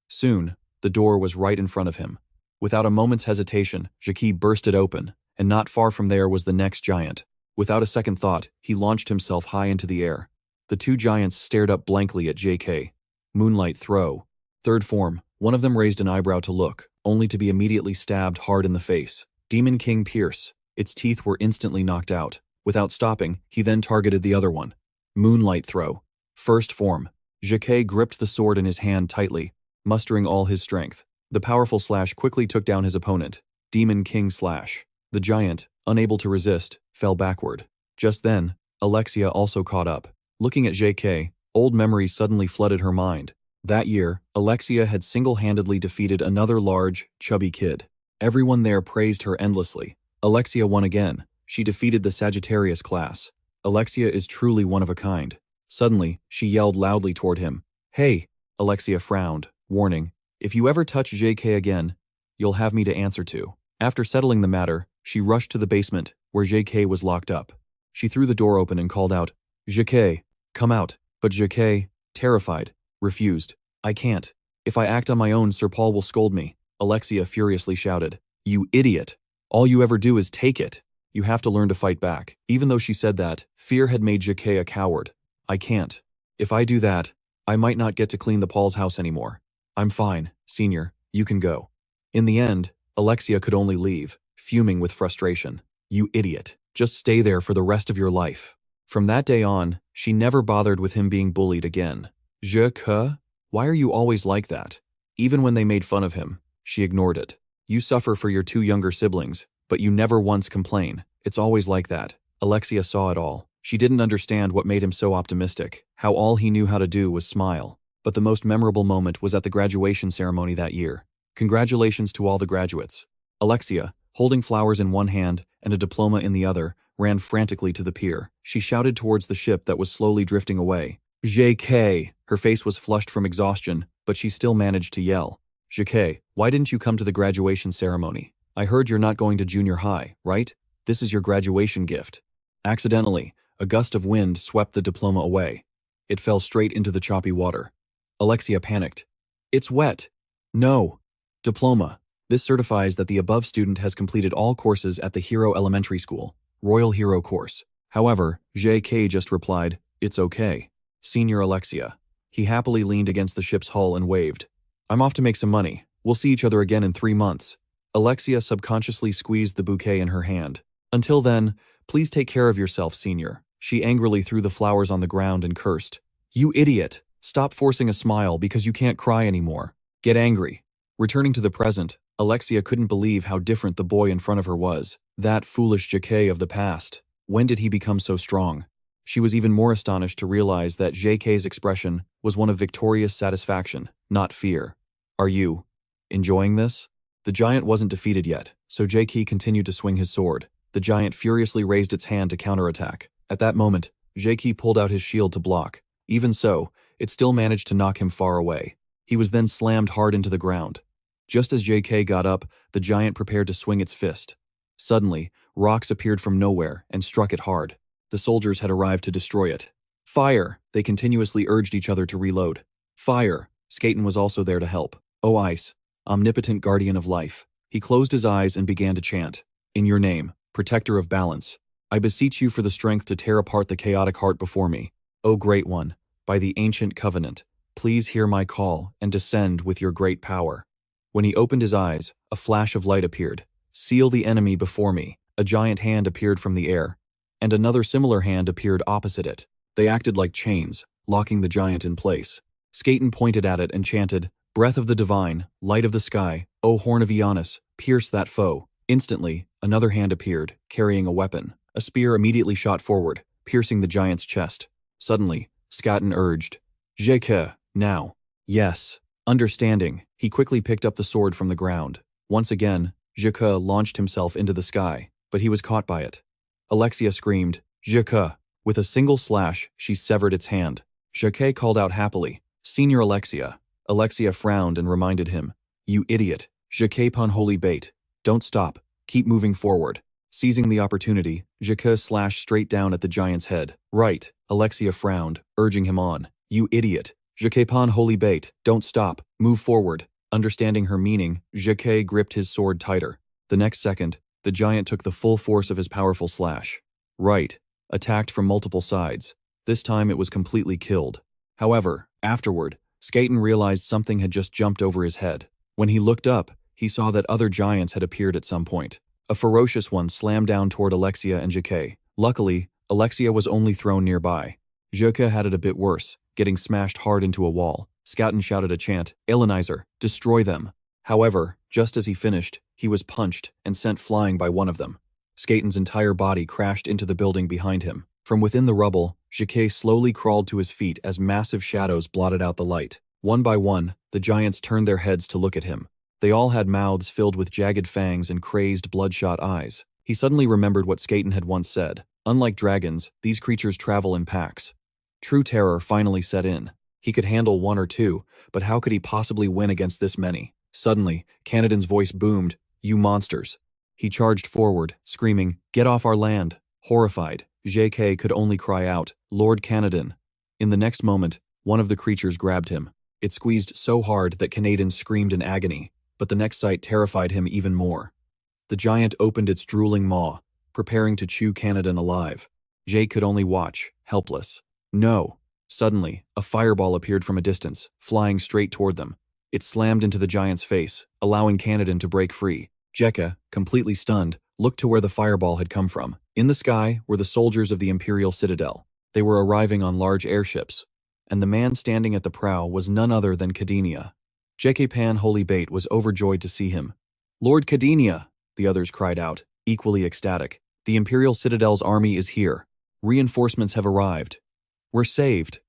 Soon, the door was right in front of him. Without a moment's hesitation, Jaki burst it open, and not far from there was the next giant. Without a second thought, he launched himself high into the air. The two giants stared up blankly at JK. Moonlight throw. Third form, one of them raised an eyebrow to look, only to be immediately stabbed hard in the face. Demon King Pierce. Its teeth were instantly knocked out. Without stopping, he then targeted the other one. Moonlight throw. First form. JK gripped the sword in his hand tightly, mustering all his strength. The powerful slash quickly took down his opponent. Demon King slash. The giant, unable to resist, fell backward. Just then, Alexia also caught up. Looking at JK, old memories suddenly flooded her mind. That year, Alexia had single-handedly defeated another large, chubby kid. Everyone there praised her endlessly. Alexia won again. She defeated the Sagittarius class. Alexia is truly one of a kind. Suddenly, she yelled loudly toward him. Hey! Alexia frowned, warning, if you ever touch JK again, you'll have me to answer to. After settling the matter, she rushed to the basement, where JK was locked up. She threw the door open and called out, JK, come out. But JK, terrified, refused. I can't. If I act on my own, Sir Paul will scold me. Alexia furiously shouted. You idiot. All you ever do is take it. You have to learn to fight back. Even though she said that, fear had made JK a coward. I can't. If I do that, I might not get to clean the Paul's house anymore. I'm fine, Senior, you can go. In the end, Alexia could only leave, fuming with frustration. You idiot. Just stay there for the rest of your life. From that day on, she never bothered with him being bullied again. JK? Why are you always like that? Even when they made fun of him, she ignored it. You suffer for your two younger siblings, but you never once complain. It's always like that. Alexia saw it all. She didn't understand what made him so optimistic, how all he knew how to do was smile. But the most memorable moment was at the graduation ceremony that year. Congratulations to all the graduates. Alexia, holding flowers in one hand and a diploma in the other, ran frantically to the pier. She shouted towards the ship that was slowly drifting away. JK! Her face was flushed from exhaustion, but she still managed to yell. JK, why didn't you come to the graduation ceremony? I heard you're not going to junior high, right? This is your graduation gift. Accidentally, a gust of wind swept the diploma away. It fell straight into the choppy water. Alexia panicked. It's wet. No. Diploma. This certifies that the above student has completed all courses at the Hero Elementary School, Royal Hero course. However, JK just replied, it's okay. Senior Alexia. He happily leaned against the ship's hull and waved. I'm off to make some money. We'll see each other again in 3 months. Alexia subconsciously squeezed the bouquet in her hand. Until then, please take care of yourself, Senior. She angrily threw the flowers on the ground and cursed. You idiot! Stop forcing a smile because you can't cry anymore. Get angry. Returning to the present, Alexia couldn't believe how different the boy in front of her was. That foolish JK of the past. When did he become so strong? She was even more astonished to realize that JK's expression was one of victorious satisfaction, not fear. Are you enjoying this? The giant wasn't defeated yet, so JK continued to swing his sword. The giant furiously raised its hand to counterattack. At that moment, JK pulled out his shield to block. Even so, it still managed to knock him far away. He was then slammed hard into the ground. Just as JK got up, the giant prepared to swing its fist. Suddenly, rocks appeared from nowhere and struck it hard. The soldiers had arrived to destroy it. Fire! They continuously urged each other to reload. Fire! Skaten was also there to help. O Ice, omnipotent guardian of life. He closed his eyes and began to chant. In your name, protector of balance, I beseech you for the strength to tear apart the chaotic heart before me. O Great One, by the ancient covenant, please hear my call and descend with your great power. When he opened his eyes, a flash of light appeared. Seal the enemy before me. A giant hand appeared from the air, and another similar hand appeared opposite it. They acted like chains, locking the giant in place. Skaten pointed at it and chanted, Breath of the divine, light of the sky, O horn of Ionis, pierce that foe. Instantly, another hand appeared, carrying a weapon. A spear immediately shot forward, piercing the giant's chest. Suddenly, Skaten urged, JK, now. Yes. Understanding, he quickly picked up the sword from the ground. Once again, JK launched himself into the sky, but he was caught by it. Alexia screamed, JK. With a single slash, she severed its hand. JK called out happily, Senior Alexia. Alexia frowned and reminded him, You idiot, JK pon holy bait. Don't stop, keep moving forward. Seizing the opportunity, JK slashed straight down at the giant's head. Right, Alexia frowned, urging him on. You idiot, JK pon holy bait. Don't stop, move forward. Understanding her meaning, JK gripped his sword tighter. The next second, the giant took the full force of his powerful slash. Right. Attacked from multiple sides. This time it was completely killed. However, afterward, Skaten realized something had just jumped over his head. When he looked up, he saw that other giants had appeared at some point. A ferocious one slammed down toward Alexia and Jacquet. Luckily, Alexia was only thrown nearby. Jacquet had it a bit worse, getting smashed hard into a wall. Skaten shouted a chant, "Elenizer, destroy them." However, just as he finished, he was punched and sent flying by one of them. Skaten's entire body crashed into the building behind him. From within the rubble, Jacquet slowly crawled to his feet as massive shadows blotted out the light. One by one, the giants turned their heads to look at him. They all had mouths filled with jagged fangs and crazed, bloodshot eyes. He suddenly remembered what Skaten had once said. Unlike dragons, these creatures travel in packs. True terror finally set in. He could handle one or two, but how could he possibly win against this many? Suddenly, Canadin's voice boomed, "You monsters." He charged forward, screaming, "Get off our land!" Horrified, Jacquet could only cry out, "Lord Canadin." In the next moment, one of the creatures grabbed him. It squeezed so hard that Canadin screamed in agony, but the next sight terrified him even more. The giant opened its drooling maw, preparing to chew Canadin alive. Jake could only watch, helpless. No! Suddenly, a fireball appeared from a distance, flying straight toward them. It slammed into the giant's face, allowing Canadin to break free. Jekka, completely stunned, looked to where the fireball had come from. In the sky were the soldiers of the Imperial Citadel. They were arriving on large airships, and the man standing at the prow was none other than Cadenia. Jeke Pan Holy Bait was overjoyed to see him. "Lord Cadenia!" the others cried out, equally ecstatic. "The Imperial Citadel's army is here. Reinforcements have arrived. We're saved."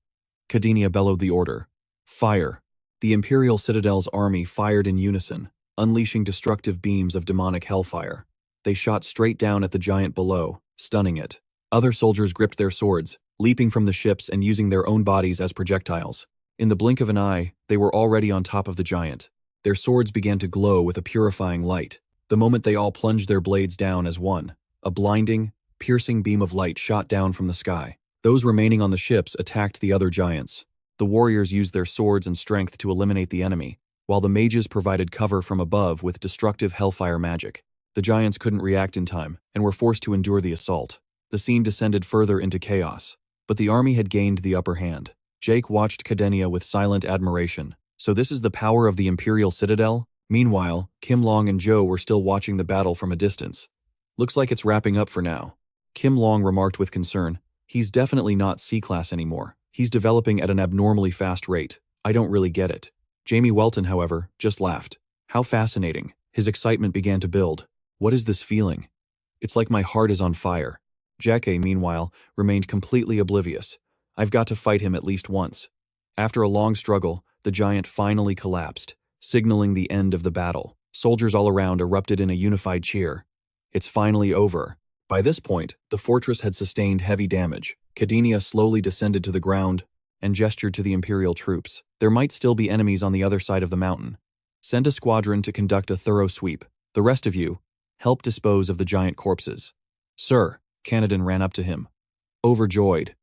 Cadenia bellowed the order. Fire. The Imperial Citadel's army fired in unison, unleashing destructive beams of demonic hellfire. They shot straight down at the giant below, stunning it. Other soldiers gripped their swords, leaping from the ships and using their own bodies as projectiles. In the blink of an eye, they were already on top of the giant. Their swords began to glow with a purifying light. The moment they all plunged their blades down as one, a blinding, piercing beam of light shot down from the sky. Those remaining on the ships attacked the other giants. The warriors used their swords and strength to eliminate the enemy, while the mages provided cover from above with destructive hellfire magic. The giants couldn't react in time, and were forced to endure the assault. The scene descended further into chaos, but the army had gained the upper hand. Jake watched Cadenia with silent admiration. So this is the power of the Imperial Citadel? Meanwhile, Kim Long and Joe were still watching the battle from a distance. "Looks like it's wrapping up for now." Kim Long remarked with concern. "He's definitely not C-class anymore. He's developing at an abnormally fast rate. I don't really get it." Jamie Welton, however, just laughed. "How fascinating." His excitement began to build. "What is this feeling? It's like my heart is on fire." Jacquet, meanwhile, remained completely oblivious. "I've got to fight him at least once." After a long struggle, the giant finally collapsed, signaling the end of the battle. Soldiers all around erupted in a unified cheer. "It's finally over." By this point, the fortress had sustained heavy damage. Cadenia slowly descended to the ground and gestured to the Imperial troops. "There might still be enemies on the other side of the mountain. Send a squadron to conduct a thorough sweep. The rest of you, help dispose of the giant corpses." "Sir," Canadin ran up to him, overjoyed.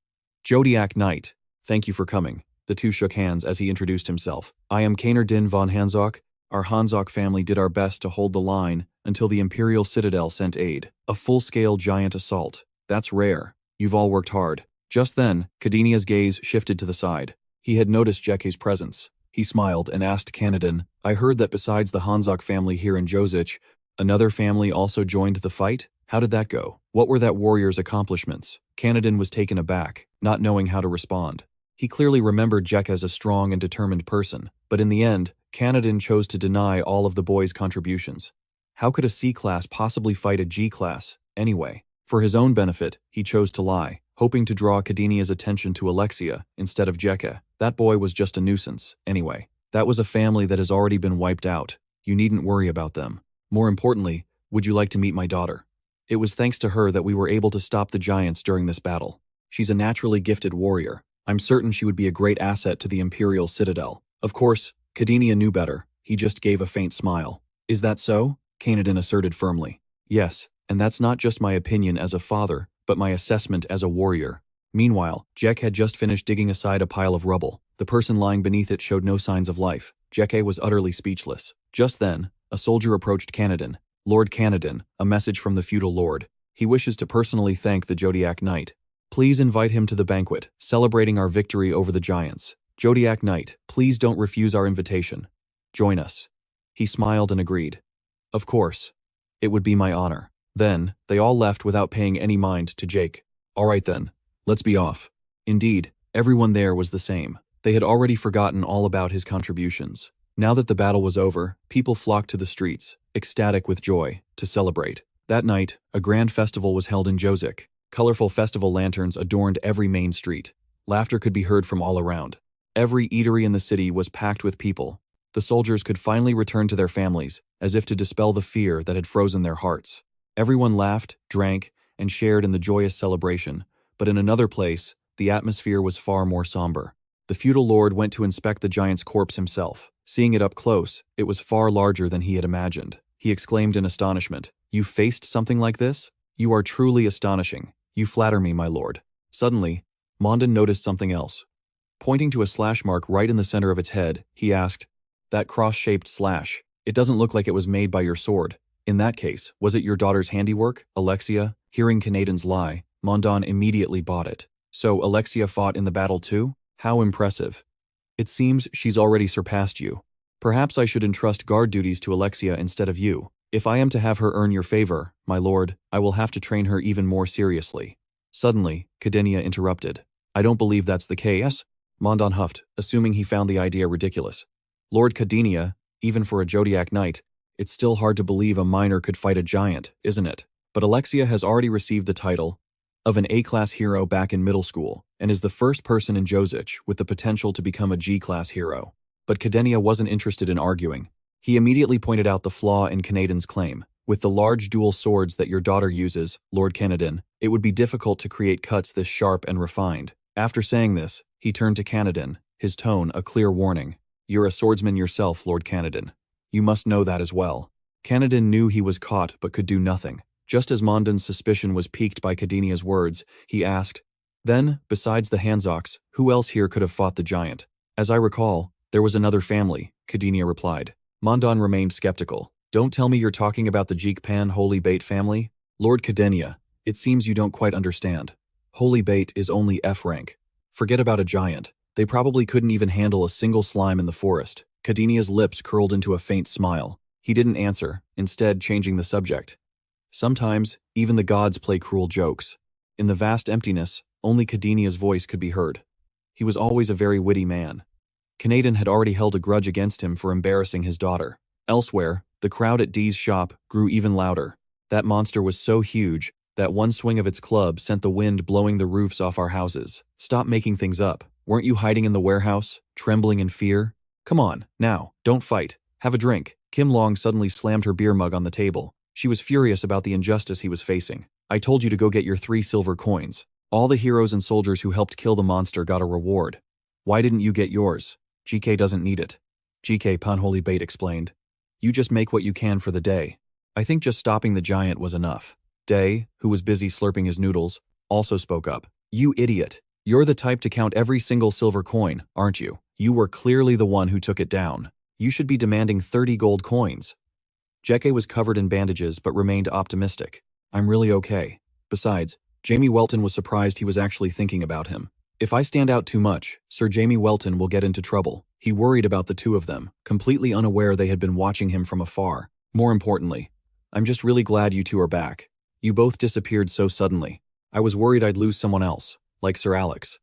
"Jodiac Knight, thank you for coming." The two shook hands as he introduced himself. "I am Kaner Din von Hanzok. Our Hanzok family did our best to hold the line until the Imperial Citadel sent aid. A full-scale giant assault. That's rare. You've all worked hard." Just then, Cadenia's gaze shifted to the side. He had noticed Jekke's presence. He smiled and asked Canadin, "I heard that besides the Hanzok family here in Josich, another family also joined the fight? How did that go? What were that warrior's accomplishments?" Canadin was taken aback, not knowing how to respond. He clearly remembered Jekke as a strong and determined person, but in the end, Canadin chose to deny all of the boy's contributions. How could a C-class possibly fight a G-class, anyway? For his own benefit, he chose to lie, hoping to draw Cadenia's attention to Alexia instead of Jekke. That boy was just a nuisance, anyway. That was a family that has already been wiped out. You needn't worry about them. More importantly, would you like to meet my daughter? It was thanks to her that we were able to stop the giants during this battle. She's a naturally gifted warrior. I'm certain she would be a great asset to the Imperial Citadel. Of course, Cadenia knew better. He just gave a faint smile. "Is that so?" Canadin asserted firmly. "Yes, and that's not just my opinion as a father, but my assessment as a warrior." Meanwhile, Jek had just finished digging aside a pile of rubble. The person lying beneath it showed no signs of life. Jekke was utterly speechless. Just then, a soldier approached Canadin. Lord Canadin, a message from the feudal lord. He wishes to personally thank the Zodiac Knight. Please invite him to the banquet, celebrating our victory over the giants. Zodiac Knight, please don't refuse our invitation. Join us. He smiled and agreed. Of course. It would be my honor. Then, they all left without paying any mind to Jake. All right then, let's be off. Indeed, everyone there was the same. They had already forgotten all about his contributions. Now that the battle was over, people flocked to the streets, ecstatic with joy, to celebrate. That night, a grand festival was held in Josik. Colorful festival lanterns adorned every main street. Laughter could be heard from all around. Every eatery in the city was packed with people. The soldiers could finally return to their families, as if to dispel the fear that had frozen their hearts. Everyone laughed, drank, and shared in the joyous celebration, but in another place, the atmosphere was far more somber. The feudal lord went to inspect the giant's corpse himself. Seeing it up close, it was far larger than he had imagined. He exclaimed in astonishment, "You faced something like this? You are truly astonishing. You flatter me, my lord." Suddenly, Mondon noticed something else. Pointing to a slash mark right in the center of its head, he asked, "That cross-shaped slash, it doesn't look like it was made by your sword. In that case, was it your daughter's handiwork, Alexia?" Hearing Canadian's lie, Mondon immediately bought it. So Alexia fought in the battle too? How impressive. It seems she's already surpassed you. Perhaps I should entrust guard duties to Alexia instead of you. If I am to have her earn your favor, my lord, I will have to train her even more seriously. Suddenly, Cadenia interrupted. "I don't believe that's the case." Mondon huffed, assuming he found the idea ridiculous. "Lord Cadenia, even for a Zodiac Knight, it's still hard to believe a minor could fight a giant, isn't it? But Alexia has already received the title of an A-class hero back in middle school, and is the first person in Josich with the potential to become a G-class hero." But Cadenia wasn't interested in arguing. He immediately pointed out the flaw in Canadian's claim. "With the large dual swords that your daughter uses, Lord Canadin, it would be difficult to create cuts this sharp and refined." After saying this, he turned to Canadin, his tone a clear warning. "You're a swordsman yourself, Lord Canadin. You must know that as well." Canadin knew he was caught but could do nothing. Just as Mondon's suspicion was piqued by Cadenia's words, he asked, "Then, besides the Hanzoks, who else here could have fought the giant?" "As I recall, there was another family," Cadenia replied. Mondon remained skeptical. "Don't tell me you're talking about the Jeekpan Holy Bait family? Lord Cadenia, it seems you don't quite understand. Holy Bait is only F rank. Forget about a giant. They probably couldn't even handle a single slime in the forest." Cadenia's lips curled into a faint smile. He didn't answer, instead changing the subject. "Sometimes, even the gods play cruel jokes." In the vast emptiness, only Cadenia's voice could be heard. He was always a very witty man. Canadian had already held a grudge against him for embarrassing his daughter. Elsewhere, the crowd at Dee's shop grew even louder. "That monster was so huge that one swing of its club sent the wind blowing the roofs off our houses. Stop making things up. Weren't you hiding in the warehouse, trembling in fear? Come on, now, don't fight. Have a drink." Kim Long suddenly slammed her beer mug on the table. She was furious about the injustice he was facing. "I told you to go get your 3 silver coins. All the heroes and soldiers who helped kill the monster got a reward. Why didn't you get yours? GK doesn't need it." GK Panholy Bait explained. "You just make what you can for the day. I think just stopping the giant was enough." Day, who was busy slurping his noodles, also spoke up. "You idiot. You're the type to count every single silver coin, aren't you? You were clearly the one who took it down. You should be demanding 30 gold coins." Jeke was covered in bandages but remained optimistic. "I'm really okay. Besides, Jamie Welton was surprised he was actually thinking about him. If I stand out too much, Sir Jamie Welton will get into trouble." He worried about the two of them, completely unaware they had been watching him from afar. "More importantly, I'm just really glad you two are back. You both disappeared so suddenly. I was worried I'd lose someone else, like Sir Alex."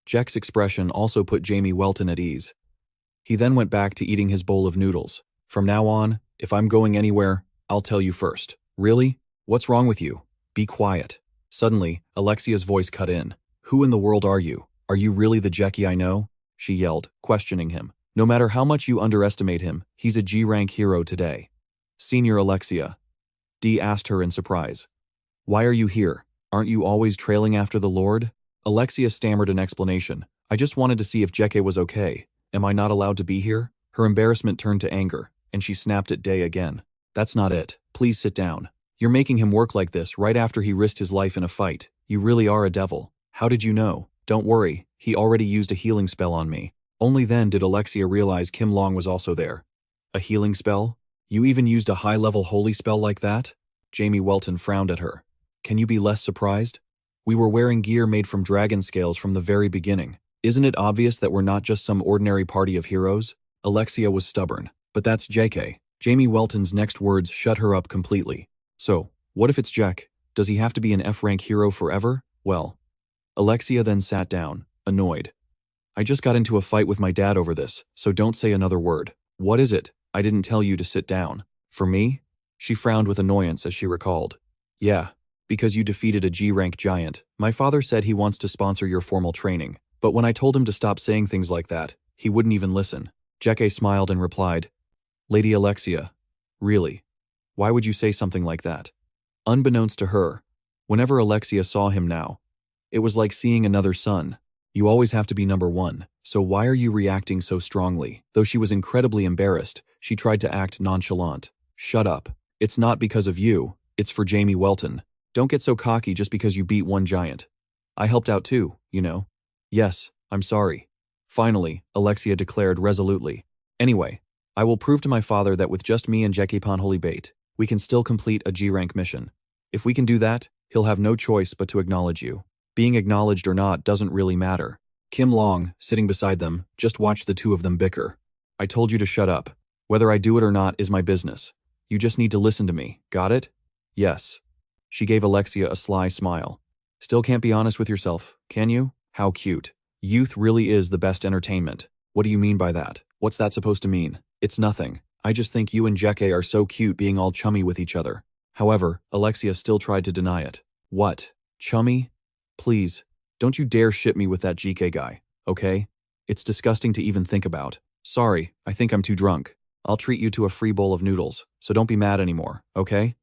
Jack's expression also put Jamie Welton at ease. He then went back to eating his bowl of noodles. "From now on, if I'm going anywhere, I'll tell you first." "Really? What's wrong with you? Be quiet." Suddenly, Alexia's voice cut in. "Who in the world are you? Are you really the Jeki I know?" she yelled, questioning him. "No matter how much you underestimate him, he's a G-rank hero today." "Senior Alexia," Dee asked her in surprise. "Why are you here? Aren't you always trailing after the Lord?" Alexia stammered an explanation. "I just wanted to see if Jeke was okay. Am I not allowed to be here?" Her embarrassment turned to anger, and she snapped at Day again. "That's not it. Please sit down. You're making him work like this right after he risked his life in a fight. You really are a devil. How did you know?" "Don't worry, he already used a healing spell on me." Only then did Alexia realize Kim Long was also there. "A healing spell? You even used a high-level holy spell like that? Jamie Welton frowned at her. Can you be less surprised? We were wearing gear made from dragon scales from the very beginning. Isn't it obvious that we're not just some ordinary party of heroes? Alexia was stubborn. But that's JK. Jamie Welton's next words shut her up completely. So, what if it's Jack? Does he have to be an F-rank hero forever? Well. Alexia then sat down, annoyed. I just got into a fight with my dad over this, so don't say another word. What is it? I didn't tell you to sit down. For me? She frowned with annoyance as she recalled. Yeah, because you defeated a G-rank giant. My father said he wants to sponsor your formal training, but when I told him to stop saying things like that, he wouldn't even listen. Jeke smiled and replied, Lady Alexia, really? Why would you say something like that? Unbeknownst to her, whenever Alexia saw him now, it was like seeing another son. You always have to be number one, so why are you reacting so strongly? Though she was incredibly embarrassed, she tried to act nonchalant. Shut up. It's not because of you, it's for Jamie Welton. Don't get so cocky just because you beat one giant. I helped out too, you know. Yes, I'm sorry. Finally, Alexia declared resolutely. Anyway, I will prove to my father that with just me and Jekipan Holy Bait, we can still complete a G-rank mission. If we can do that, he'll have no choice but to acknowledge you. Being acknowledged or not doesn't really matter. Kim Long, sitting beside them, just watched the two of them bicker. I told you to shut up. Whether I do it or not is my business. You just need to listen to me, got it? Yes. She gave Alexia a sly smile. Still can't be honest with yourself, can you? How cute. Youth really is the best entertainment. What do you mean by that? What's that supposed to mean? It's nothing. I just think you and Jeke are so cute being all chummy with each other. However, Alexia still tried to deny it. What? Chummy? Please, don't you dare ship me with that GK guy, okay? It's disgusting to even think about. Sorry, I think I'm too drunk. I'll treat you to a free bowl of noodles, so don't be mad anymore, okay?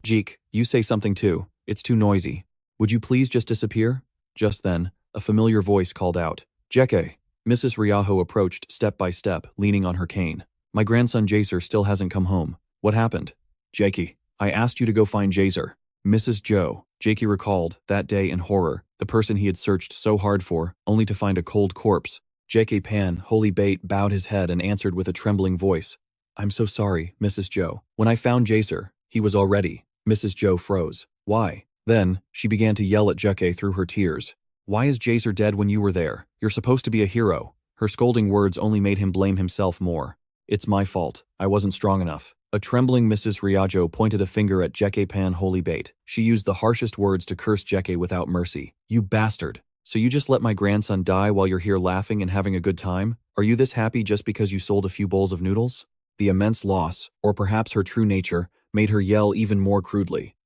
Jeek, you say something too. It's too noisy. Would you please just disappear? Just then, a familiar voice called out. Jeke. Mrs. Riajo approached step by step, leaning on her cane. My grandson Jaser still hasn't come home. What happened? Jakey, I asked you to go find Jaser. Mrs. Joe. Jakey recalled, that day in horror, the person he had searched so hard for, only to find a cold corpse. Jakey Pan, Holy Bait, bowed his head and answered with a trembling voice. I'm so sorry, Mrs. Joe. When I found Jaser, he was already. Mrs. Joe froze. Why? Then, she began to yell at Jakey through her tears. Why is Jaser dead when you were there? You're supposed to be a hero. Her scolding words only made him blame himself more. It's my fault. I wasn't strong enough. A trembling Mrs. Riajo pointed a finger at Jeke Pan Holy Bait. She used the harshest words to curse Jeke without mercy. You bastard. So you just let my grandson die while you're here laughing and having a good time? Are you this happy just because you sold a few bowls of noodles? The immense loss, or perhaps her true nature, made her yell even more crudely.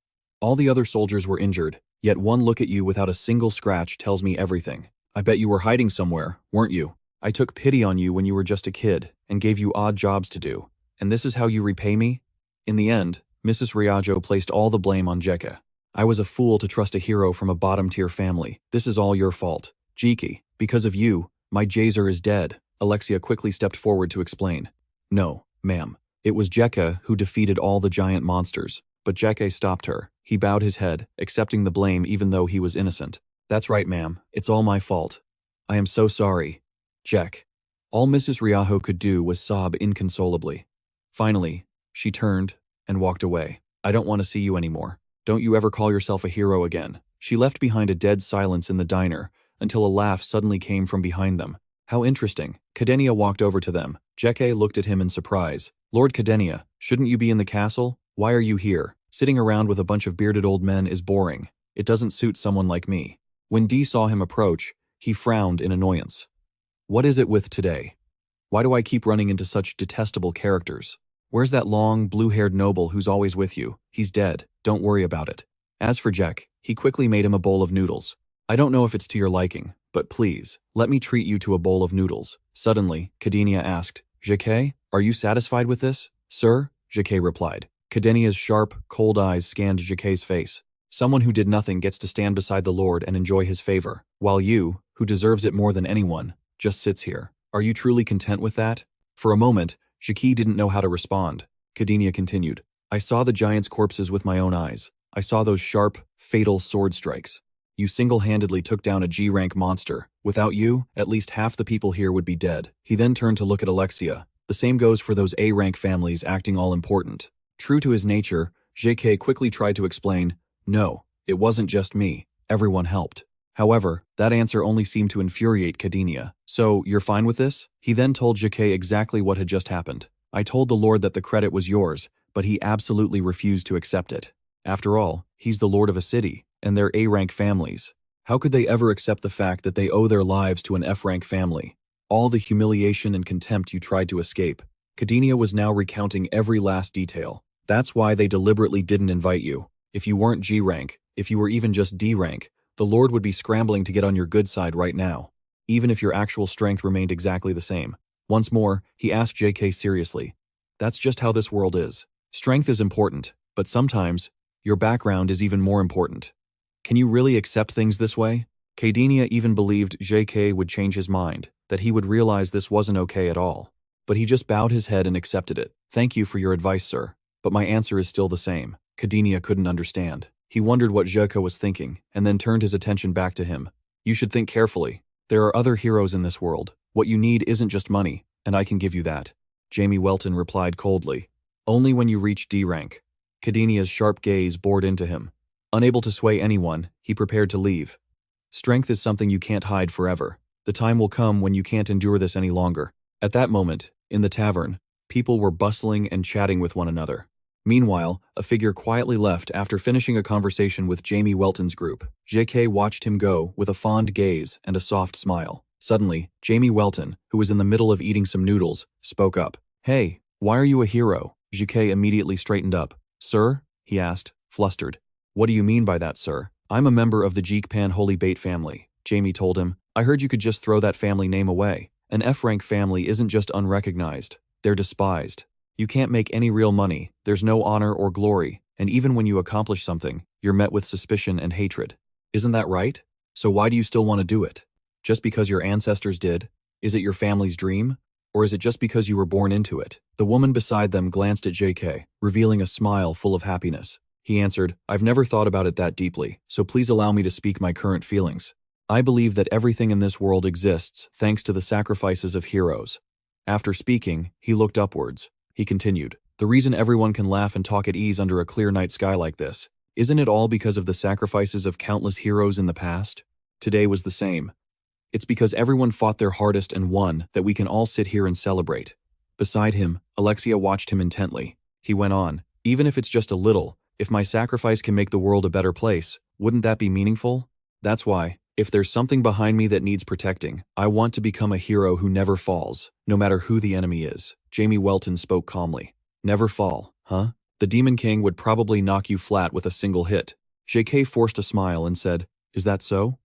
All the other soldiers were injured, yet one look at you without a single scratch tells me everything. I bet you were hiding somewhere, weren't you? I took pity on you when you were just a kid and gave you odd jobs to do. And this is how you repay me? In the end, Mrs. Riajo placed all the blame on Jeke. I was a fool to trust a hero from a bottom-tier family. This is all your fault. Jiki, because of you, my Jaser is dead. Alexia quickly stepped forward to explain. No, ma'am. It was Jeke who defeated all the giant monsters. But Jeke stopped her. He bowed his head, accepting the blame even though he was innocent. That's right, ma'am. It's all my fault. I am so sorry. Jek. All Mrs. Riajo could do was sob inconsolably. Finally, she turned and walked away. I don't want to see you anymore. Don't you ever call yourself a hero again. She left behind a dead silence in the diner until a laugh suddenly came from behind them. How interesting. Cadenia walked over to them. Jeke looked at him in surprise. Lord Cadenia, shouldn't you be in the castle? Why are you here? Sitting around with a bunch of bearded old men is boring. It doesn't suit someone like me. When Dee saw him approach, he frowned in annoyance. What is it with today? Why do I keep running into such detestable characters? Where's that long, blue-haired noble who's always with you? He's dead. Don't worry about it. As for Jack, he quickly made him a bowl of noodles. I don't know if it's to your liking, but please, let me treat you to a bowl of noodles. Suddenly, Cadenia asked, Jake, are you satisfied with this? Sir? Jake replied. Cadenia's sharp, cold eyes scanned Jake's face. Someone who did nothing gets to stand beside the Lord and enjoy his favor, while you, who deserves it more than anyone, just sits here. Are you truly content with that? For a moment, Jake didn't know how to respond. Cadenia continued. I saw the giants' corpses with my own eyes. I saw those sharp, fatal sword strikes. You single-handedly took down a G-rank monster. Without you, at least half the people here would be dead. He then turned to look at Alexia. The same goes for those A-rank families acting all important. True to his nature, JK quickly tried to explain, no, it wasn't just me, everyone helped. However, that answer only seemed to infuriate Kadinia. So, you're fine with this? He then told JK exactly what had just happened. I told the Lord that the credit was yours, but he absolutely refused to accept it. After all, he's the Lord of a city, and they're A-rank families. How could they ever accept the fact that they owe their lives to an F-rank family? All the humiliation and contempt you tried to escape. Kadinia was now recounting every last detail. That's why they deliberately didn't invite you. If you weren't G-rank, if you were even just D-rank, the Lord would be scrambling to get on your good side right now, even if your actual strength remained exactly the same. Once more, he asked JK seriously. That's just how this world is. Strength is important, but sometimes, your background is even more important. Can you really accept things this way? Kadinia even believed JK would change his mind, that he would realize this wasn't okay at all. But he just bowed his head and accepted it. Thank you for your advice, sir. But my answer is still the same. Kadinia couldn't understand. He wondered what JK was thinking, and then turned his attention back to him. You should think carefully. There are other heroes in this world. What you need isn't just money, and I can give you that. Jamie Welton replied coldly. Only when you reach D rank. Kadinia's sharp gaze bored into him. Unable to sway anyone, he prepared to leave. Strength is something you can't hide forever. The time will come when you can't endure this any longer. At that moment, in the tavern, people were bustling and chatting with one another. Meanwhile, a figure quietly left after finishing a conversation with Jamie Welton's group. JK watched him go with a fond gaze and a soft smile. Suddenly, Jamie Welton, who was in the middle of eating some noodles, spoke up. Hey, why are you a hero? JK immediately straightened up. Sir? He asked, flustered. What do you mean by that, sir? I'm a member of the Jeekpan Holy Bait family, Jamie told him. I heard you could just throw that family name away. An F-rank family isn't just unrecognized, they're despised. You can't make any real money, there's no honor or glory, and even when you accomplish something, you're met with suspicion and hatred. Isn't that right? So why do you still want to do it? Just because your ancestors did? Is it your family's dream? Or is it just because you were born into it? The woman beside them glanced at JK, revealing a smile full of happiness. He answered, I've never thought about it that deeply, so please allow me to speak my current feelings. I believe that everything in this world exists thanks to the sacrifices of heroes. After speaking, he looked upwards. He continued, the reason everyone can laugh and talk at ease under a clear night sky like this, isn't it all because of the sacrifices of countless heroes in the past? Today was the same. It's because everyone fought their hardest and won that we can all sit here and celebrate. Beside him, Alexia watched him intently. He went on, even if it's just a little, if my sacrifice can make the world a better place, wouldn't that be meaningful? That's why, if there's something behind me that needs protecting, I want to become a hero who never falls, no matter who the enemy is. Jamie Welton spoke calmly. Never fall, huh? The Demon King would probably knock you flat with a single hit. JK forced a smile and said, is that so?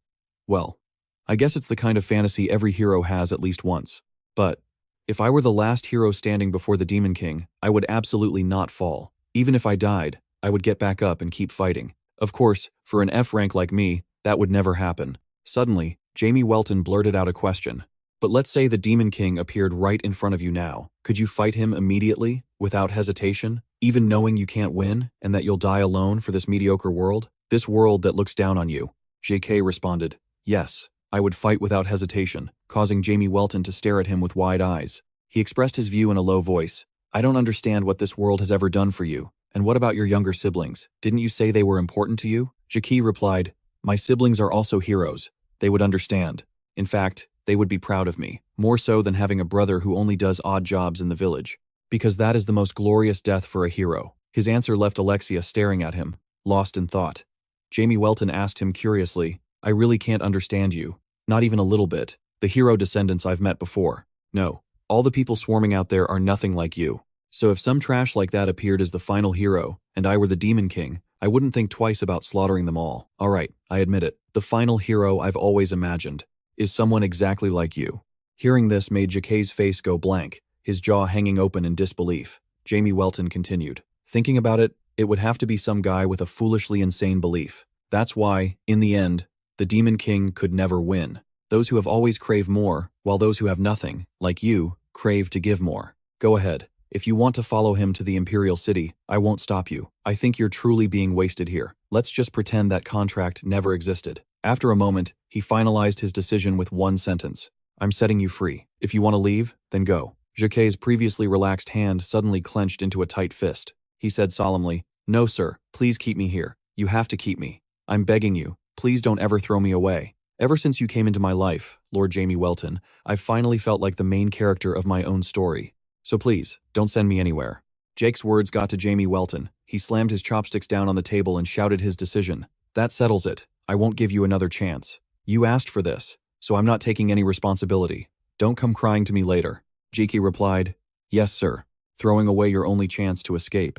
Well, I guess it's the kind of fantasy every hero has at least once. But, if I were the last hero standing before the Demon King, I would absolutely not fall. Even if I died, I would get back up and keep fighting. Of course, for an F rank like me, that would never happen. Suddenly, Jamie Welton blurted out a question. But let's say the Demon King appeared right in front of you now. Could you fight him immediately, without hesitation, even knowing you can't win and that you'll die alone for this mediocre world? This world that looks down on you. JK responded, yes, I would fight without hesitation, causing Jamie Welton to stare at him with wide eyes. He expressed his view in a low voice. I don't understand what this world has ever done for you. And what about your younger siblings? Didn't you say they were important to you? JK replied, my siblings are also heroes. They would understand. In fact, they would be proud of me, more so than having a brother who only does odd jobs in the village. Because that is the most glorious death for a hero. His answer left Alexia staring at him, lost in thought. Jamie Welton asked him curiously, I really can't understand you. Not even a little bit. The hero descendants I've met before. No, all the people swarming out there are nothing like you. So if some trash like that appeared as the final hero, and I were the Demon King, I wouldn't think twice about slaughtering them all. Alright, I admit it. The final hero I've always imagined is someone exactly like you. Hearing this made JK's face go blank, his jaw hanging open in disbelief. Jamie Welton continued. Thinking about it, it would have to be some guy with a foolishly insane belief. That's why, in the end, the Demon King could never win. Those who have always crave more, while those who have nothing, like you, crave to give more. Go ahead. If you want to follow him to the Imperial City, I won't stop you. I think you're truly being wasted here. Let's just pretend that contract never existed. After a moment, he finalized his decision with one sentence. I'm setting you free. If you want to leave, then go. Jacquet's previously relaxed hand suddenly clenched into a tight fist. He said solemnly, "No, sir, please keep me here. You have to keep me. I'm begging you, please don't ever throw me away. Ever since you came into my life, Lord Jamie Welton, I've finally felt like the main character of my own story. So please, don't send me anywhere." Jake's words got to Jamie Welton. He slammed his chopsticks down on the table and shouted his decision. "That settles it. I won't give you another chance. You asked for this, so I'm not taking any responsibility. Don't come crying to me later." Jiki replied, "Yes, sir," throwing away your only chance to escape.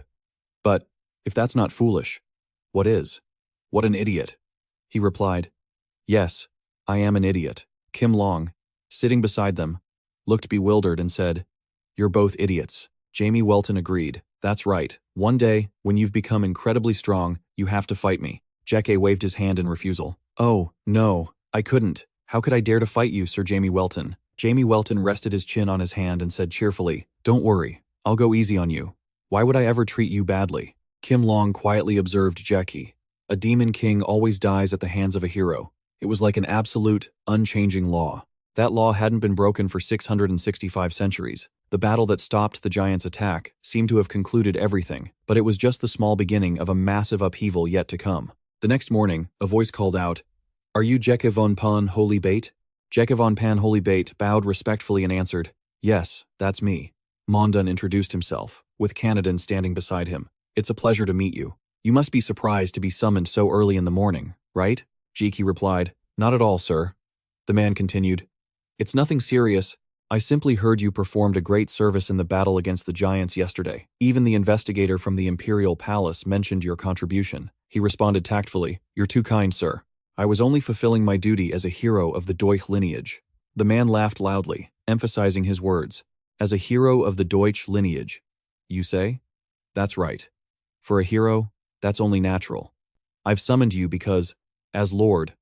"But, if that's not foolish, what is? What an idiot." He replied, "Yes, I am an idiot." Kim Long, sitting beside them, looked bewildered and said, "You're both idiots." Jamie Welton agreed. "That's right. One day, when you've become incredibly strong, you have to fight me." Jeke waved his hand in refusal. "Oh, no, I couldn't. How could I dare to fight you, Sir Jamie Welton?" Jamie Welton rested his chin on his hand and said cheerfully, "Don't worry, I'll go easy on you. Why would I ever treat you badly?" Kim Long quietly observed Jackie. A demon king always dies at the hands of a hero. It was like an absolute, unchanging law. That law hadn't been broken for 665 centuries. The battle that stopped the giant's attack seemed to have concluded everything, but it was just the small beginning of a massive upheaval yet to come. The next morning, a voice called out, "Are you Jeke von Pan Holy Bait?" Jeke von Pan Holy Bait bowed respectfully and answered, "Yes, that's me." Mondan introduced himself, with Canadan standing beside him. "It's a pleasure to meet you. You must be surprised to be summoned so early in the morning, right?" Jiki replied, "Not at all, sir." The man continued, "It's nothing serious. I simply heard you performed a great service in the battle against the giants yesterday. Even the investigator from the Imperial Palace mentioned your contribution." He responded tactfully, "You're too kind, sir. I was only fulfilling my duty as a hero of the Deutsch lineage." The man laughed loudly, emphasizing his words. "As a hero of the Deutsch lineage, you say? That's right. For a hero, that's only natural. I've summoned you because, as Lord,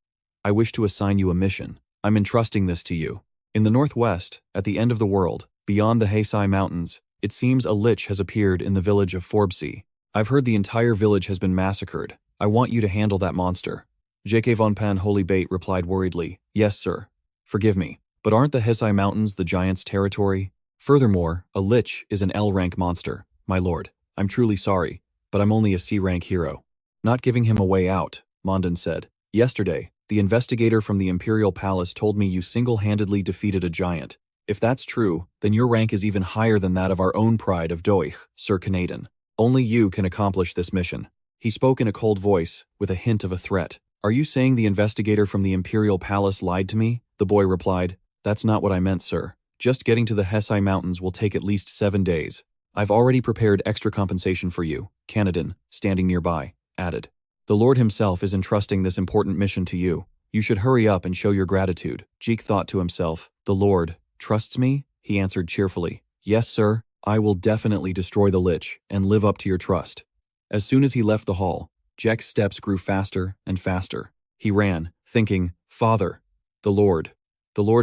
I wish to assign you a mission. I'm entrusting this to you. In the northwest, at the end of the world, beyond the Heisei Mountains, it seems a lich has appeared in the village of Forbesea. I've heard the entire village has been massacred. I want you to handle that monster." Jeke von Pan Holy Bait replied worriedly, "Yes, sir. Forgive me, but aren't the Heisei Mountains the giant's territory? Furthermore, a lich is an L-rank monster, my lord. I'm truly sorry, but I'm only a C-rank hero." "Not giving him a way out," Mondan said. "Yesterday, the investigator from the Imperial Palace told me you single-handedly defeated a giant. If that's true, then your rank is even higher than that of our own pride of Deutsch, Sir Canadan. Only you can accomplish this mission." He spoke in a cold voice, with a hint of a threat. "Are you saying the investigator from the Imperial Palace lied to me?" The boy replied, "That's not what I meant, sir. Just getting to the Heisei Mountains will take at least 7 days. I've already prepared extra compensation for you," Canadan, standing nearby, added. "The Lord himself is entrusting this important mission to you. You should hurry up and show your gratitude." Jeek thought to himself, "The Lord trusts me?" He answered cheerfully, "Yes, sir. I will definitely destroy the lich and live up to your trust." As soon as he left the hall, Jack's steps grew faster and faster. He ran, thinking, "Father, the Lord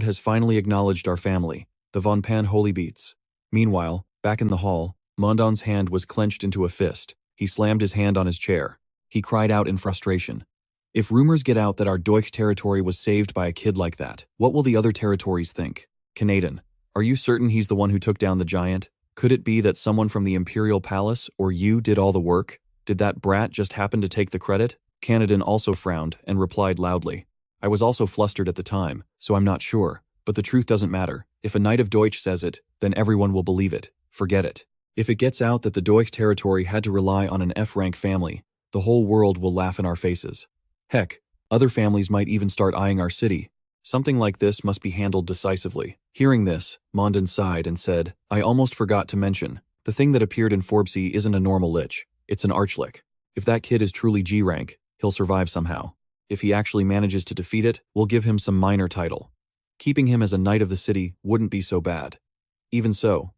has finally acknowledged our family, the Von Pan Holy Beats." Meanwhile, back in the hall, Mondan's hand was clenched into a fist. He slammed his hand on his chair. He cried out in frustration, "If rumors get out that our Deutsch territory was saved by a kid like that, what will the other territories think? Canadan, are you certain he's the one who took down the giant? Could it be that someone from the Imperial Palace or you did all the work? Did that brat just happen to take the credit?" Canadan also frowned and replied loudly, "I was also flustered at the time, so I'm not sure, but the truth doesn't matter. If a knight of Deutsch says it, then everyone will believe it. Forget it. If it gets out that the Deutsch territory had to rely on an F-rank family, the whole world will laugh in our faces. Heck, other families might even start eyeing our city. Something like this must be handled decisively." Hearing this, Mondan sighed and said, "I almost forgot to mention, the thing that appeared in Forbesea isn't a normal lich, it's an archlich. If that kid is truly G-rank, he'll survive somehow. If he actually manages to defeat it, we'll give him some minor title. Keeping him as a knight of the city wouldn't be so bad. Even so,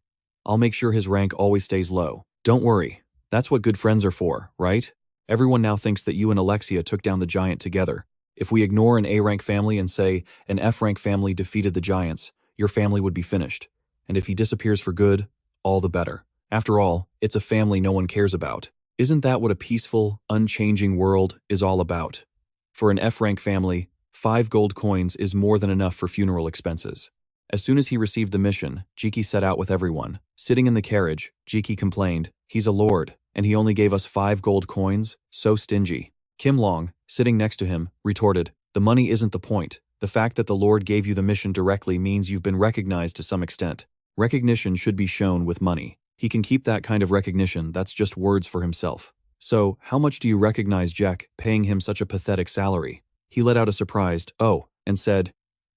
I'll make sure his rank always stays low. Don't worry, that's what good friends are for, right? Everyone now thinks that you and Alexia took down the giant together. If we ignore an A-rank family and say an F-rank family defeated the giants, your family would be finished. And if he disappears for good, all the better. After all, it's a family no one cares about. Isn't that what a peaceful, unchanging world is all about? For an F-rank family, 5 gold coins is more than enough for funeral expenses. As soon as he received the mission, Jiki set out with everyone. Sitting in the carriage, Jiki complained, "He's a lord, and he only gave us 5 gold coins? So stingy." Kim Long, sitting next to him, retorted, "The money isn't the point. The fact that the Lord gave you the mission directly means you've been recognized to some extent. Recognition should be shown with money. He can keep that kind of recognition, that's just words for himself. So, how much do you recognize Jack, paying him such a pathetic salary?" He let out a surprised, "Oh," and said,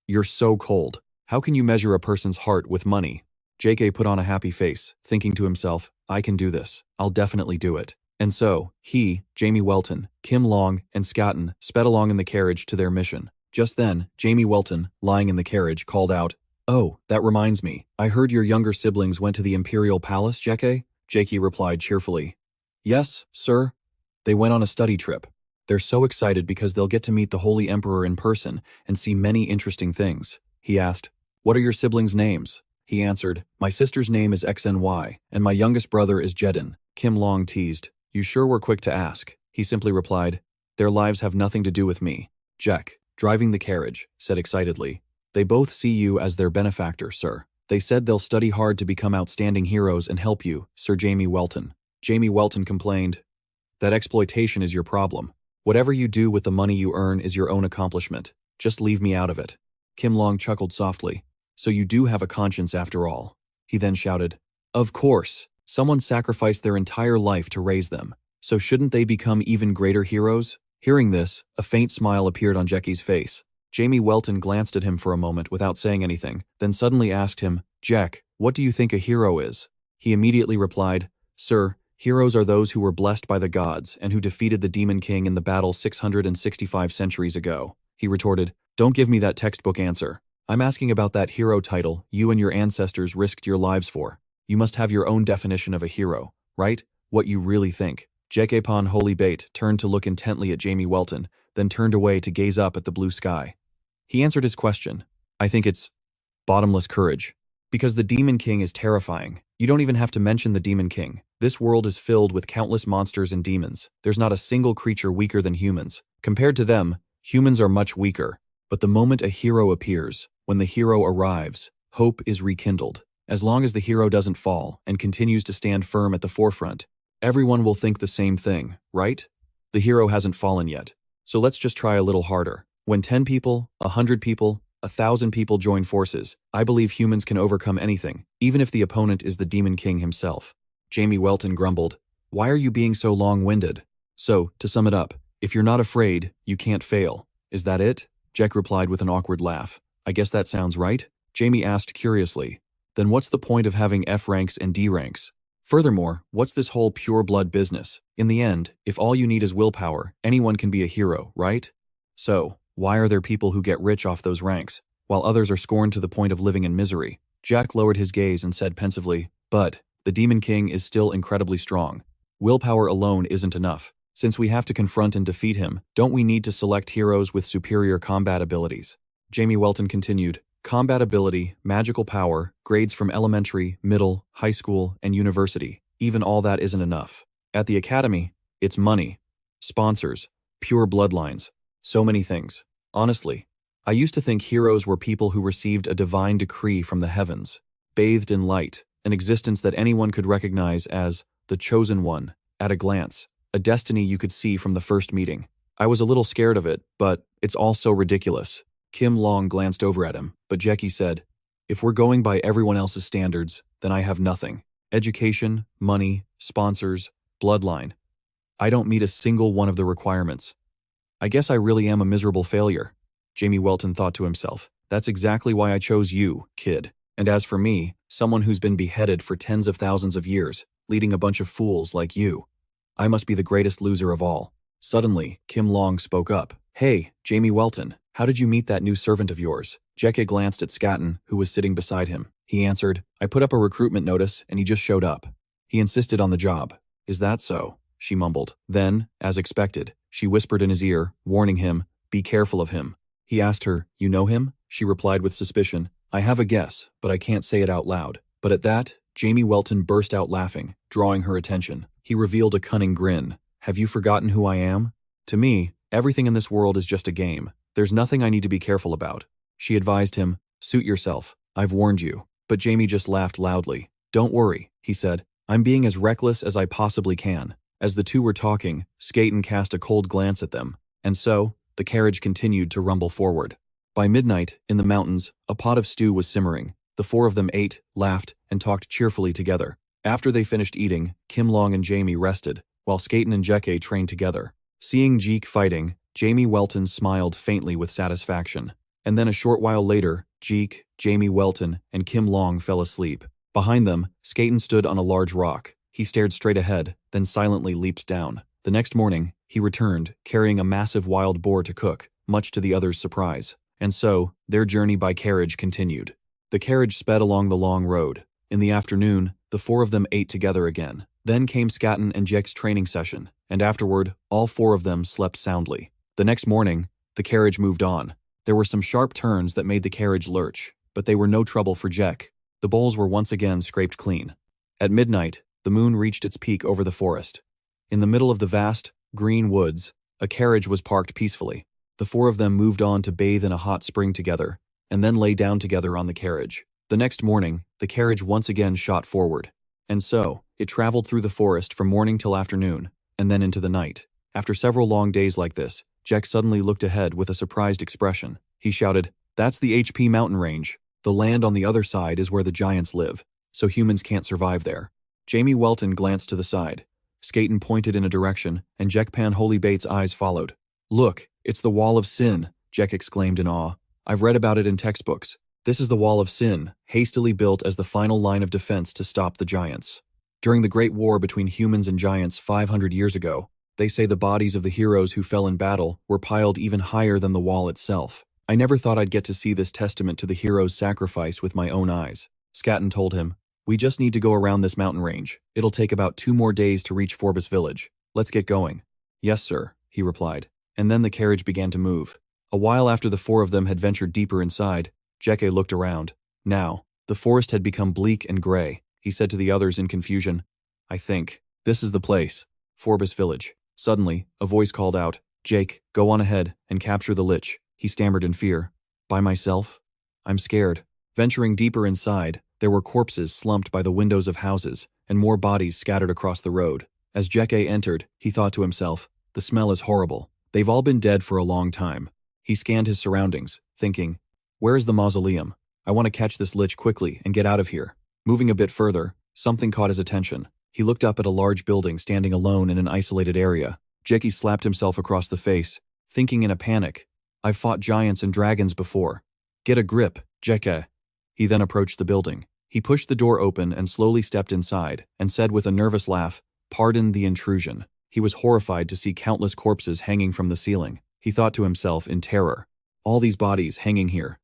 "You're so cold. How can you measure a person's heart with money?" JK put on a happy face, thinking to himself, "I can do this. I'll definitely do it." And so, he, Jamie Welton, Kim Long, and Scotton sped along in the carriage to their mission. Just then, Jamie Welton, lying in the carriage, called out, "Oh, that reminds me. I heard your younger siblings went to the Imperial Palace, JK?" Jakey replied cheerfully, "Yes, sir. They went on a study trip. They're so excited because they'll get to meet the Holy Emperor in person and see many interesting things." He asked, "What are your siblings' names?" He answered, "My sister's name is XNY, and my youngest brother is Jedin." Kim Long teased, "You sure were quick to ask." He simply replied, "Their lives have nothing to do with me." Jack, driving the carriage, said excitedly, "They both see you as their benefactor, sir. They said they'll study hard to become outstanding heroes and help you, Sir Jamie Welton." Jamie Welton complained, "That exploitation is your problem. Whatever you do with the money you earn is your own accomplishment. Just leave me out of it." Kim Long chuckled softly, "So you do have a conscience after all." He then shouted, "Of course. Someone sacrificed their entire life to raise them. So shouldn't they become even greater heroes?" Hearing this, a faint smile appeared on Jackie's face. Jamie Welton glanced at him for a moment without saying anything, then suddenly asked him, "Jack, what do you think a hero is?" He immediately replied, "Sir, heroes are those who were blessed by the gods and who defeated the Demon King in the battle 665 centuries ago." He retorted, "Don't give me that textbook answer. I'm asking about that hero title you and your ancestors risked your lives for. You must have your own definition of a hero, right? What you really think." Jekepon Holy Bait turned to look intently at Jamie Welton, then turned away to gaze up at the blue sky. He answered his question, "I think it's bottomless courage. Because the Demon King is terrifying. You don't even have to mention the Demon King. This world is filled with countless monsters and demons. There's not a single creature weaker than humans. Compared to them, humans are much weaker. But the moment a hero appears, when the hero arrives, hope is rekindled. As long as the hero doesn't fall and continues to stand firm at the forefront, everyone will think the same thing, right? The hero hasn't fallen yet. So let's just try a little harder. When 10 people, 100 people, 1,000 people join forces, I believe humans can overcome anything, even if the opponent is the Demon King himself." Jamie Welton grumbled, "Why are you being so long-winded?" "So, to sum it up, if you're not afraid, you can't fail. Is that it?" Jack replied with an awkward laugh. "I guess that sounds right." Jamie asked curiously, "Then what's the point of having F ranks and D ranks? Furthermore, what's this whole pure blood business? In the end, if all you need is willpower, anyone can be a hero, right? So, why are there people who get rich off those ranks, while others are scorned to the point of living in misery?" Jack lowered his gaze and said pensively, "But, the Demon King is still incredibly strong. Willpower alone isn't enough. Since we have to confront and defeat him, don't we need to select heroes with superior combat abilities?" Jamie Welton continued, "Combat ability, magical power, grades from elementary, middle, high school, and university. Even all that isn't enough. At the academy, it's money, sponsors, pure bloodlines, so many things. Honestly, I used to think heroes were people who received a divine decree from the heavens, bathed in light, an existence that anyone could recognize as the chosen one, at a glance, a destiny you could see from the first meeting. I was a little scared of it, but it's all so ridiculous." Kim Long glanced over at him, but Jackie said, "If we're going by everyone else's standards, then I have nothing. Education, money, sponsors, bloodline. I don't meet a single one of the requirements. I guess I really am a miserable failure." Jamie Welton thought to himself, "That's exactly why I chose you, kid. And as for me, someone who's been beheaded for tens of thousands of years, leading a bunch of fools like you, I must be the greatest loser of all." Suddenly, Kim Long spoke up. "Hey, Jamie Welton, how did you meet that new servant of yours?" Jekka glanced at Scotton, who was sitting beside him. He answered, "I put up a recruitment notice and he just showed up. He insisted on the job." "Is that so?" she mumbled. Then, as expected, she whispered in his ear, warning him, "Be careful of him." He asked her, "You know him?" She replied with suspicion, "I have a guess, but I can't say it out loud." But at that, Jamie Welton burst out laughing, drawing her attention. He revealed a cunning grin. "Have you forgotten who I am? To me, everything in this world is just a game. There's nothing I need to be careful about." She advised him, "Suit yourself. I've warned you. But Jamie just laughed loudly. Don't worry, he said. I'm being as reckless as I possibly can. As the two were talking, Skaten cast a cold glance at them. And so, the carriage continued to rumble forward. By midnight, in the mountains, a pot of stew was simmering. The four of them ate, laughed, and talked cheerfully together. After they finished eating, Kim Long and Jamie rested, while Skaten and Jeke trained together. Seeing Jeek fighting, Jamie Welton smiled faintly with satisfaction. And then a short while later, Jeek, Jamie Welton, and Kim Long fell asleep. Behind them, Skaten stood on a large rock. He stared straight ahead, then silently leaped down. The next morning, he returned, carrying a massive wild boar to cook, much to the others' surprise. And so, their journey by carriage continued. The carriage sped along the long road. In the afternoon, the four of them ate together again. Then came Skaten and Jek's training session, and afterward, all four of them slept soundly. The next morning, the carriage moved on. There were some sharp turns that made the carriage lurch, but they were no trouble for Jek. The bowls were once again scraped clean. At midnight, the moon reached its peak over the forest. In the middle of the vast, green woods, a carriage was parked peacefully. The four of them moved on to bathe in a hot spring together, and then lay down together on the carriage. The next morning, the carriage once again shot forward. And so, it traveled through the forest from morning till afternoon, and then into the night. After several long days like this, Jek suddenly looked ahead with a surprised expression. He shouted, "That's the HP mountain range. The land on the other side is where the giants live, so humans can't survive there." Jamie Welton glanced to the side. Skaten pointed in a direction, and Jekpan Holy Bates' eyes followed. "Look, it's the Wall of Sin," Jek exclaimed in awe. "I've read about it in textbooks. This is the Wall of Sin, hastily built as the final line of defense to stop the giants. During the Great War between humans and giants 500 years ago, they say the bodies of the heroes who fell in battle were piled even higher than the wall itself. I never thought I'd get to see this testament to the hero's sacrifice with my own eyes." Skaten told him, "We just need to go around this mountain range. It'll take about 2 more days to reach Forbus village. Let's get going." "Yes, sir," he replied. And then the carriage began to move. A while after the four of them had ventured deeper inside, Jeke looked around. Now, the forest had become bleak and gray. He said to the others in confusion, "I think this is the place, Forbus village." Suddenly, a voice called out, "Jake, go on ahead and capture the lich." He stammered in fear. "By myself? I'm scared." Venturing deeper inside, there were corpses slumped by the windows of houses, and more bodies scattered across the road. As Jeke entered, he thought to himself, "The smell is horrible. They've all been dead for a long time." He scanned his surroundings, thinking, "Where is the mausoleum? I want to catch this lich quickly and get out of here." Moving a bit further, something caught his attention. He looked up at a large building standing alone in an isolated area. Jeke slapped himself across the face, thinking in a panic, "I've fought giants and dragons before. Get a grip, Jeke." He then approached the building. He pushed the door open and slowly stepped inside, and said with a nervous laugh, "Pardon the intrusion." He was horrified to see countless corpses hanging from the ceiling. He thought to himself in terror, "All these bodies hanging here.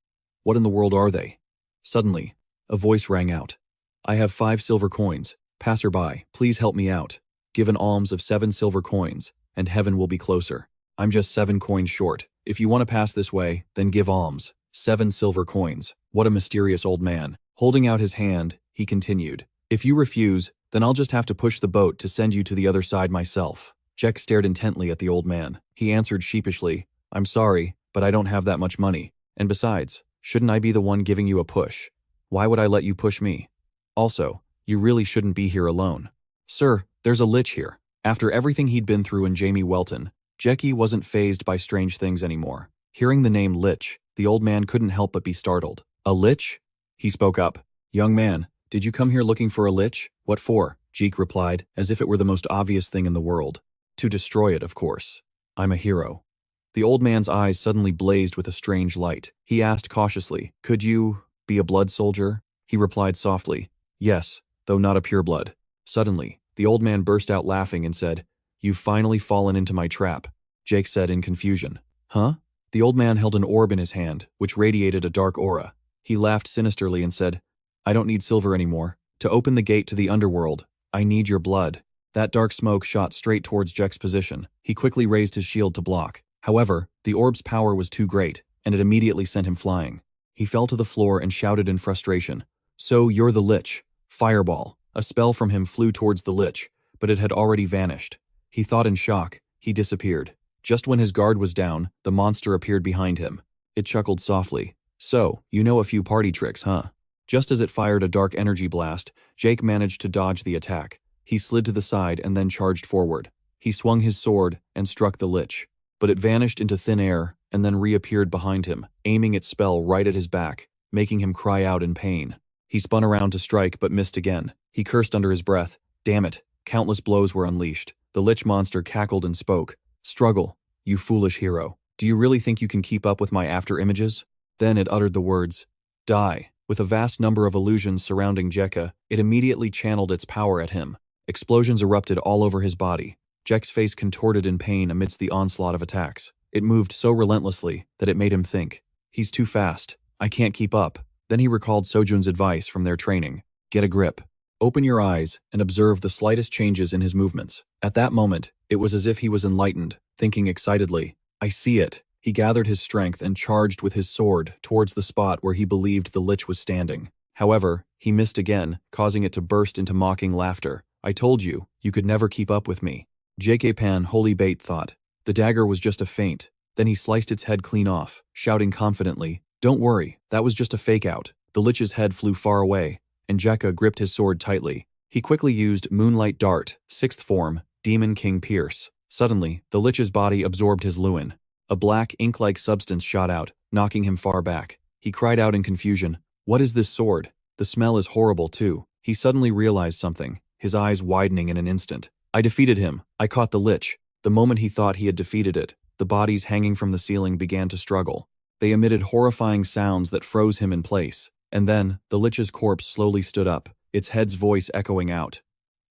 What in the world are they?" Suddenly, a voice rang out. "I have 5 silver coins. Passerby, please help me out. Give an alms of 7 silver coins, and heaven will be closer. I'm just 7 coins short. If you want to pass this way, then give alms. 7 silver coins." What a mysterious old man. Holding out his hand, he continued, "If you refuse, then I'll just have to push the boat to send you to the other side myself." Jek stared intently at the old man. He answered sheepishly, "I'm sorry, but I don't have that much money. And besides, shouldn't I be the one giving you a push? Why would I let you push me? Also, you really shouldn't be here alone." "Sir, there's a lich here." After everything he'd been through in Jamie Welton, Jeke wasn't fazed by strange things anymore. Hearing the name lich, the old man couldn't help but be startled. "A lich?" He spoke up. "Young man, did you come here looking for a lich?" "What for?" Jeek replied, as if it were the most obvious thing in the world. "To destroy it, of course. I'm a hero." The old man's eyes suddenly blazed with a strange light. He asked cautiously, "Could you be a blood soldier?" He replied softly, "Yes, though not a pureblood." Suddenly, the old man burst out laughing and said, "You've finally fallen into my trap." Jake said in confusion, "Huh?" The old man held an orb in his hand, which radiated a dark aura. He laughed sinisterly and said, "I don't need silver anymore. To open the gate to the underworld, I need your blood." That dark smoke shot straight towards Jek's position. He quickly raised his shield to block. However, the orb's power was too great, and it immediately sent him flying. He fell to the floor and shouted in frustration, "So you're the lich." Fireball. A spell from him flew towards the lich, but it had already vanished. He thought in shock. He disappeared. Just when his guard was down, the monster appeared behind him. It chuckled softly. "So, you know a few party tricks, huh?" Just as it fired a dark energy blast, Jake managed to dodge the attack. He slid to the side and then charged forward. He swung his sword and struck the lich, but it vanished into thin air and then reappeared behind him, aiming its spell right at his back, making him cry out in pain. He spun around to strike but missed again. He cursed under his breath. Damn it! Countless blows were unleashed. The lich monster cackled and spoke. Struggle, you foolish hero. Do you really think you can keep up with my after-images? Then it uttered the words, die. With a vast number of illusions surrounding Jekka, it immediately channeled its power at him. Explosions erupted all over his body. Jek's face contorted in pain amidst the onslaught of attacks. It moved so relentlessly that it made him think, he's too fast. I can't keep up. Then he recalled Sojun's advice from their training. Get a grip. Open your eyes and observe the slightest changes in his movements. At that moment, it was as if he was enlightened, thinking excitedly, I see it. He gathered his strength and charged with his sword towards the spot where he believed the lich was standing. However, he missed again, causing it to burst into mocking laughter. I told you, you could never keep up with me. J.K. Pan Holy Bait thought. The dagger was just a feint. Then he sliced its head clean off, shouting confidently, don't worry, that was just a fake-out. The lich's head flew far away, and Jekka gripped his sword tightly. He quickly used Moonlight Dart, 6th form, Demon King Pierce. Suddenly, the lich's body absorbed his luin. A black, ink-like substance shot out, knocking him far back. He cried out in confusion, what is this sword? The smell is horrible too. He suddenly realized something, his eyes widening in an instant. I defeated him. I caught the lich. The moment he thought he had defeated it, the bodies hanging from the ceiling began to struggle. They emitted horrifying sounds that froze him in place. And then, the lich's corpse slowly stood up, its head's voice echoing out.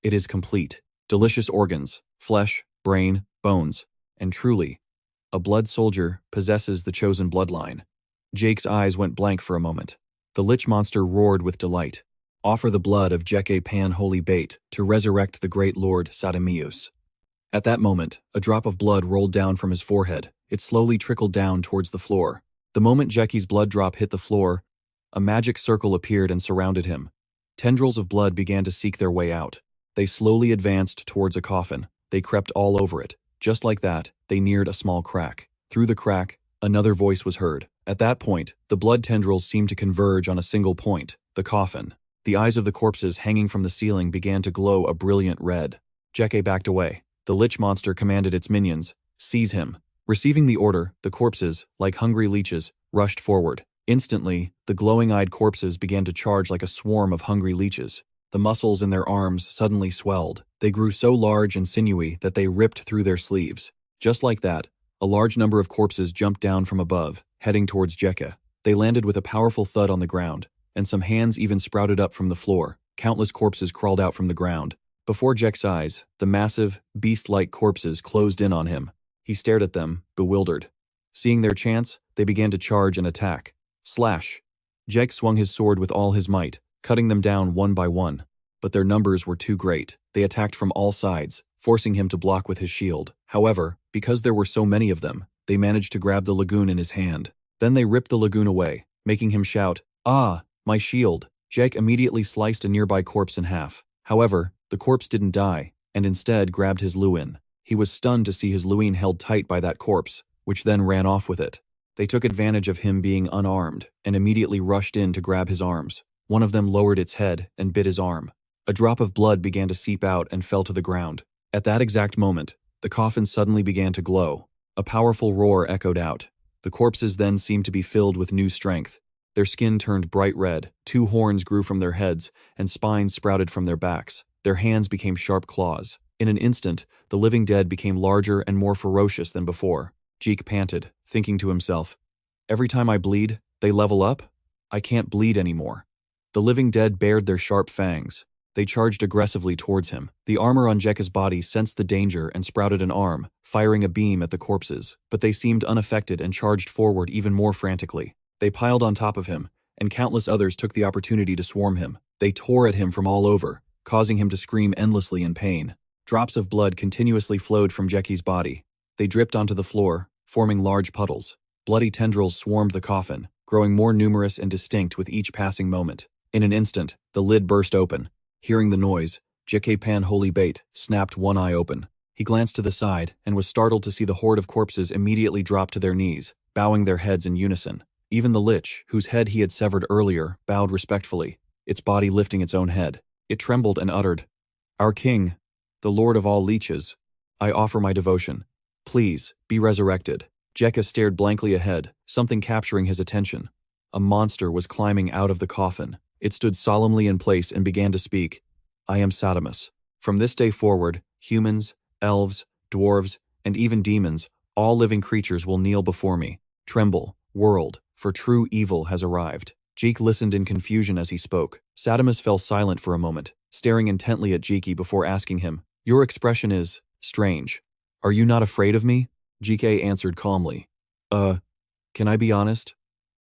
It is complete. Delicious organs, flesh, brain, bones, and truly, a blood soldier possesses the chosen bloodline. Jake's eyes went blank for a moment. The lich monster roared with delight. Offer the blood of J.K. Pan Holy Bait to resurrect the great lord Satamius. At that moment, a drop of blood rolled down from his forehead. It slowly trickled down towards the floor. The moment Jekki's blood drop hit the floor, a magic circle appeared and surrounded him. Tendrils of blood began to seek their way out. They slowly advanced towards a coffin. They crept all over it. Just like that, they neared a small crack. Through the crack, another voice was heard. At that point, the blood tendrils seemed to converge on a single point, the coffin. The eyes of the corpses hanging from the ceiling began to glow a brilliant red. Jeke backed away. The lich monster commanded its minions, seize him. Receiving the order, the corpses, like hungry leeches, rushed forward. Instantly, the glowing-eyed corpses began to charge like a swarm of hungry leeches. The muscles in their arms suddenly swelled. They grew so large and sinewy that they ripped through their sleeves. Just like that, a large number of corpses jumped down from above, heading towards Jekka. They landed with a powerful thud on the ground, and some hands even sprouted up from the floor. Countless corpses crawled out from the ground. Before Jek's eyes, the massive, beast-like corpses closed in on him. He stared at them, bewildered. Seeing their chance, they began to charge and attack. Slash! Jek swung his sword with all his might, cutting them down one by one. But their numbers were too great. They attacked from all sides, forcing him to block with his shield. However, because there were so many of them, they managed to grab the lagoon in his hand. Then they ripped the lagoon away, making him shout, "Ah, my shield!" Jek immediately sliced a nearby corpse in half. However, the corpse didn't die, and instead grabbed his luin. He was stunned to see his luin held tight by that corpse, which then ran off with it. They took advantage of him being unarmed, and immediately rushed in to grab his arms. One of them lowered its head and bit his arm. A drop of blood began to seep out and fell to the ground. At that exact moment, the coffin suddenly began to glow. A powerful roar echoed out. The corpses then seemed to be filled with new strength. Their skin turned bright red, 2 horns grew from their heads, and spines sprouted from their backs. Their hands became sharp claws. In an instant, the living dead became larger and more ferocious than before. Jeek panted, thinking to himself, "Every time I bleed, they level up? I can't bleed anymore." The living dead bared their sharp fangs. They charged aggressively towards him. The armor on Jekka's body sensed the danger and sprouted an arm, firing a beam at the corpses, but they seemed unaffected and charged forward even more frantically. They piled on top of him, and countless others took the opportunity to swarm him. They tore at him from all over, causing him to scream endlessly in pain. Drops of blood continuously flowed from Jekki's body. They dripped onto the floor, forming large puddles. Bloody tendrils swarmed the coffin, growing more numerous and distinct with each passing moment. In an instant, the lid burst open. Hearing the noise, J.K. Pan Holy Bait snapped one eye open. He glanced to the side and was startled to see the horde of corpses immediately drop to their knees, bowing their heads in unison. Even the lich, whose head he had severed earlier, bowed respectfully, its body lifting its own head. It trembled and uttered, "Our king, the lord of all leeches, I offer my devotion. Please, be resurrected." Jekka stared blankly ahead, something capturing his attention. A monster was climbing out of the coffin. It stood solemnly in place and began to speak. "I am Sadamus. From this day forward, humans, elves, dwarves, and even demons, all living creatures will kneel before me. Tremble, world, for true evil has arrived." Jeek listened in confusion as he spoke. Sadamus fell silent for a moment, staring intently at Jiki before asking him, "Your expression is strange. Are you not afraid of me?" Jike answered calmly, Can I be honest?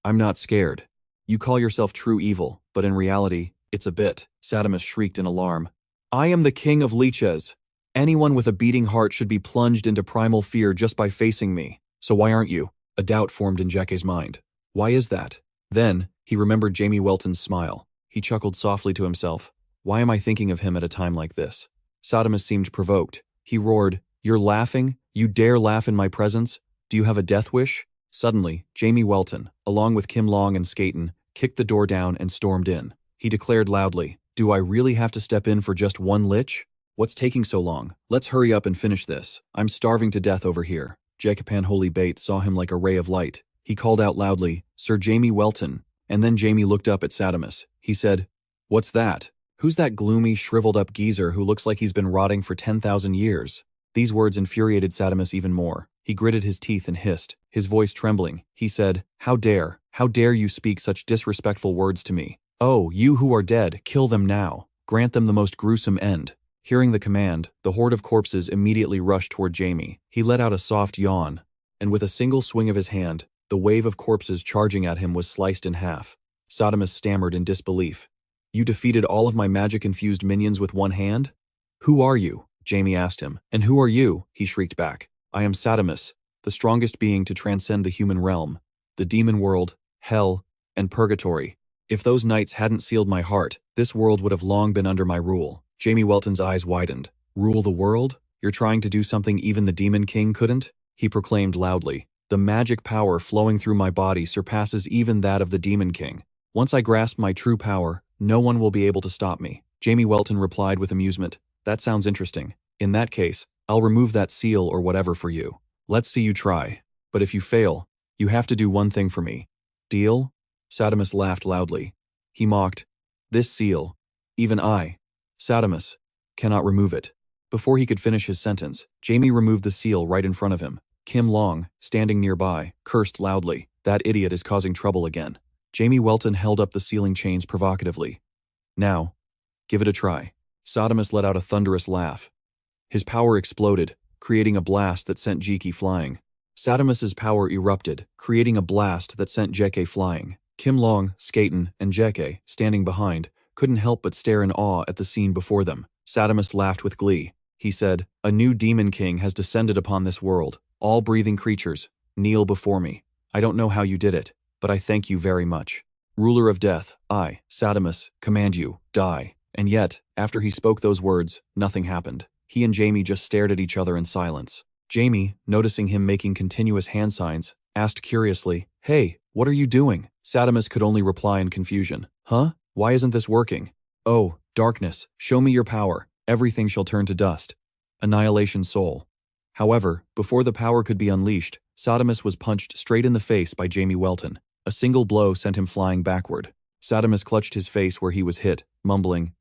I'm not scared. You call yourself true evil, but in reality, it's a bit." Sadamus shrieked in alarm. "I am the king of leeches. Anyone with a beating heart should be plunged into primal fear just by facing me. So why aren't you?" A doubt formed in Jike's mind. Why is that? Then, he remembered Jamie Welton's smile. He chuckled softly to himself. Why am I thinking of him at a time like this? Sadamus seemed provoked. He roared, "You're laughing? You dare laugh in my presence? Do you have a death wish?" Suddenly, Jamie Welton, along with Kim Long and Skaten, kicked the door down and stormed in. He declared loudly, "Do I really have to step in for just one lich? What's taking so long? Let's hurry up and finish this. I'm starving to death over here." Jacopan Holy Bait saw him like a ray of light. He called out loudly, "Sir Jamie Welton." And then Jamie looked up at Sadamus. He said, "What's that? Who's that gloomy, shriveled-up geezer who looks like he's been rotting for 10,000 years? These words infuriated Sadamus even more. He gritted his teeth and hissed, his voice trembling. He said, how dare you speak such disrespectful words to me? Oh, you who are dead, kill them now. Grant them the most gruesome end." Hearing the command, the horde of corpses immediately rushed toward Jamie. He let out a soft yawn, and with a single swing of his hand, the wave of corpses charging at him was sliced in half. Sadamus stammered in disbelief. "You defeated all of my magic-infused minions with one hand? Who are you?" Jamie asked him. "And who are you?" he shrieked back. "I am Sadamus, the strongest being to transcend the human realm, the demon world, hell, and purgatory. If those knights hadn't sealed my heart, this world would have long been under my rule." Jamie Welton's eyes widened. "Rule the world? You're trying to do something even the Demon King couldn't?" he proclaimed loudly. "The magic power flowing through my body surpasses even that of the Demon King. Once I grasp my true power, no one will be able to stop me." Jamie Welton replied with amusement, "That sounds interesting. In that case, I'll remove that seal or whatever for you. Let's see you try. But if you fail, you have to do one thing for me. Deal?" Sadamus laughed loudly. He mocked, "This seal, even I, Sadamus, cannot remove it." Before he could finish his sentence, Jamie removed the seal right in front of him. Kim Long, standing nearby, cursed loudly. "That idiot is causing trouble again." Jamie Welton held up the sealing chains provocatively. "Now, give it a try." Sadamus let out a thunderous laugh. His power exploded, creating a blast that sent Jiki flying. Sadamus's power erupted, creating a blast that sent Jeke flying. Kim Long, Skaten, and Jeke, standing behind, couldn't help but stare in awe at the scene before them. Sadamus laughed with glee. He said, "A new demon king has descended upon this world. All breathing creatures, kneel before me. I don't know how you did it, but I thank you very much. Ruler of death, I, Sadamus, command you, die." And yet, after he spoke those words, nothing happened. He and Jamie just stared at each other in silence. Jamie, noticing him making continuous hand signs, asked curiously, "Hey, what are you doing?" Sadamus could only reply in confusion. "Huh? Why isn't this working?" "Oh, darkness, show me your power. Everything shall turn to dust." Annihilation Soul. However, before the power could be unleashed, Sadamus was punched straight in the face by Jamie Welton. A single blow sent him flying backward. Sadamus clutched his face where he was hit, mumbling,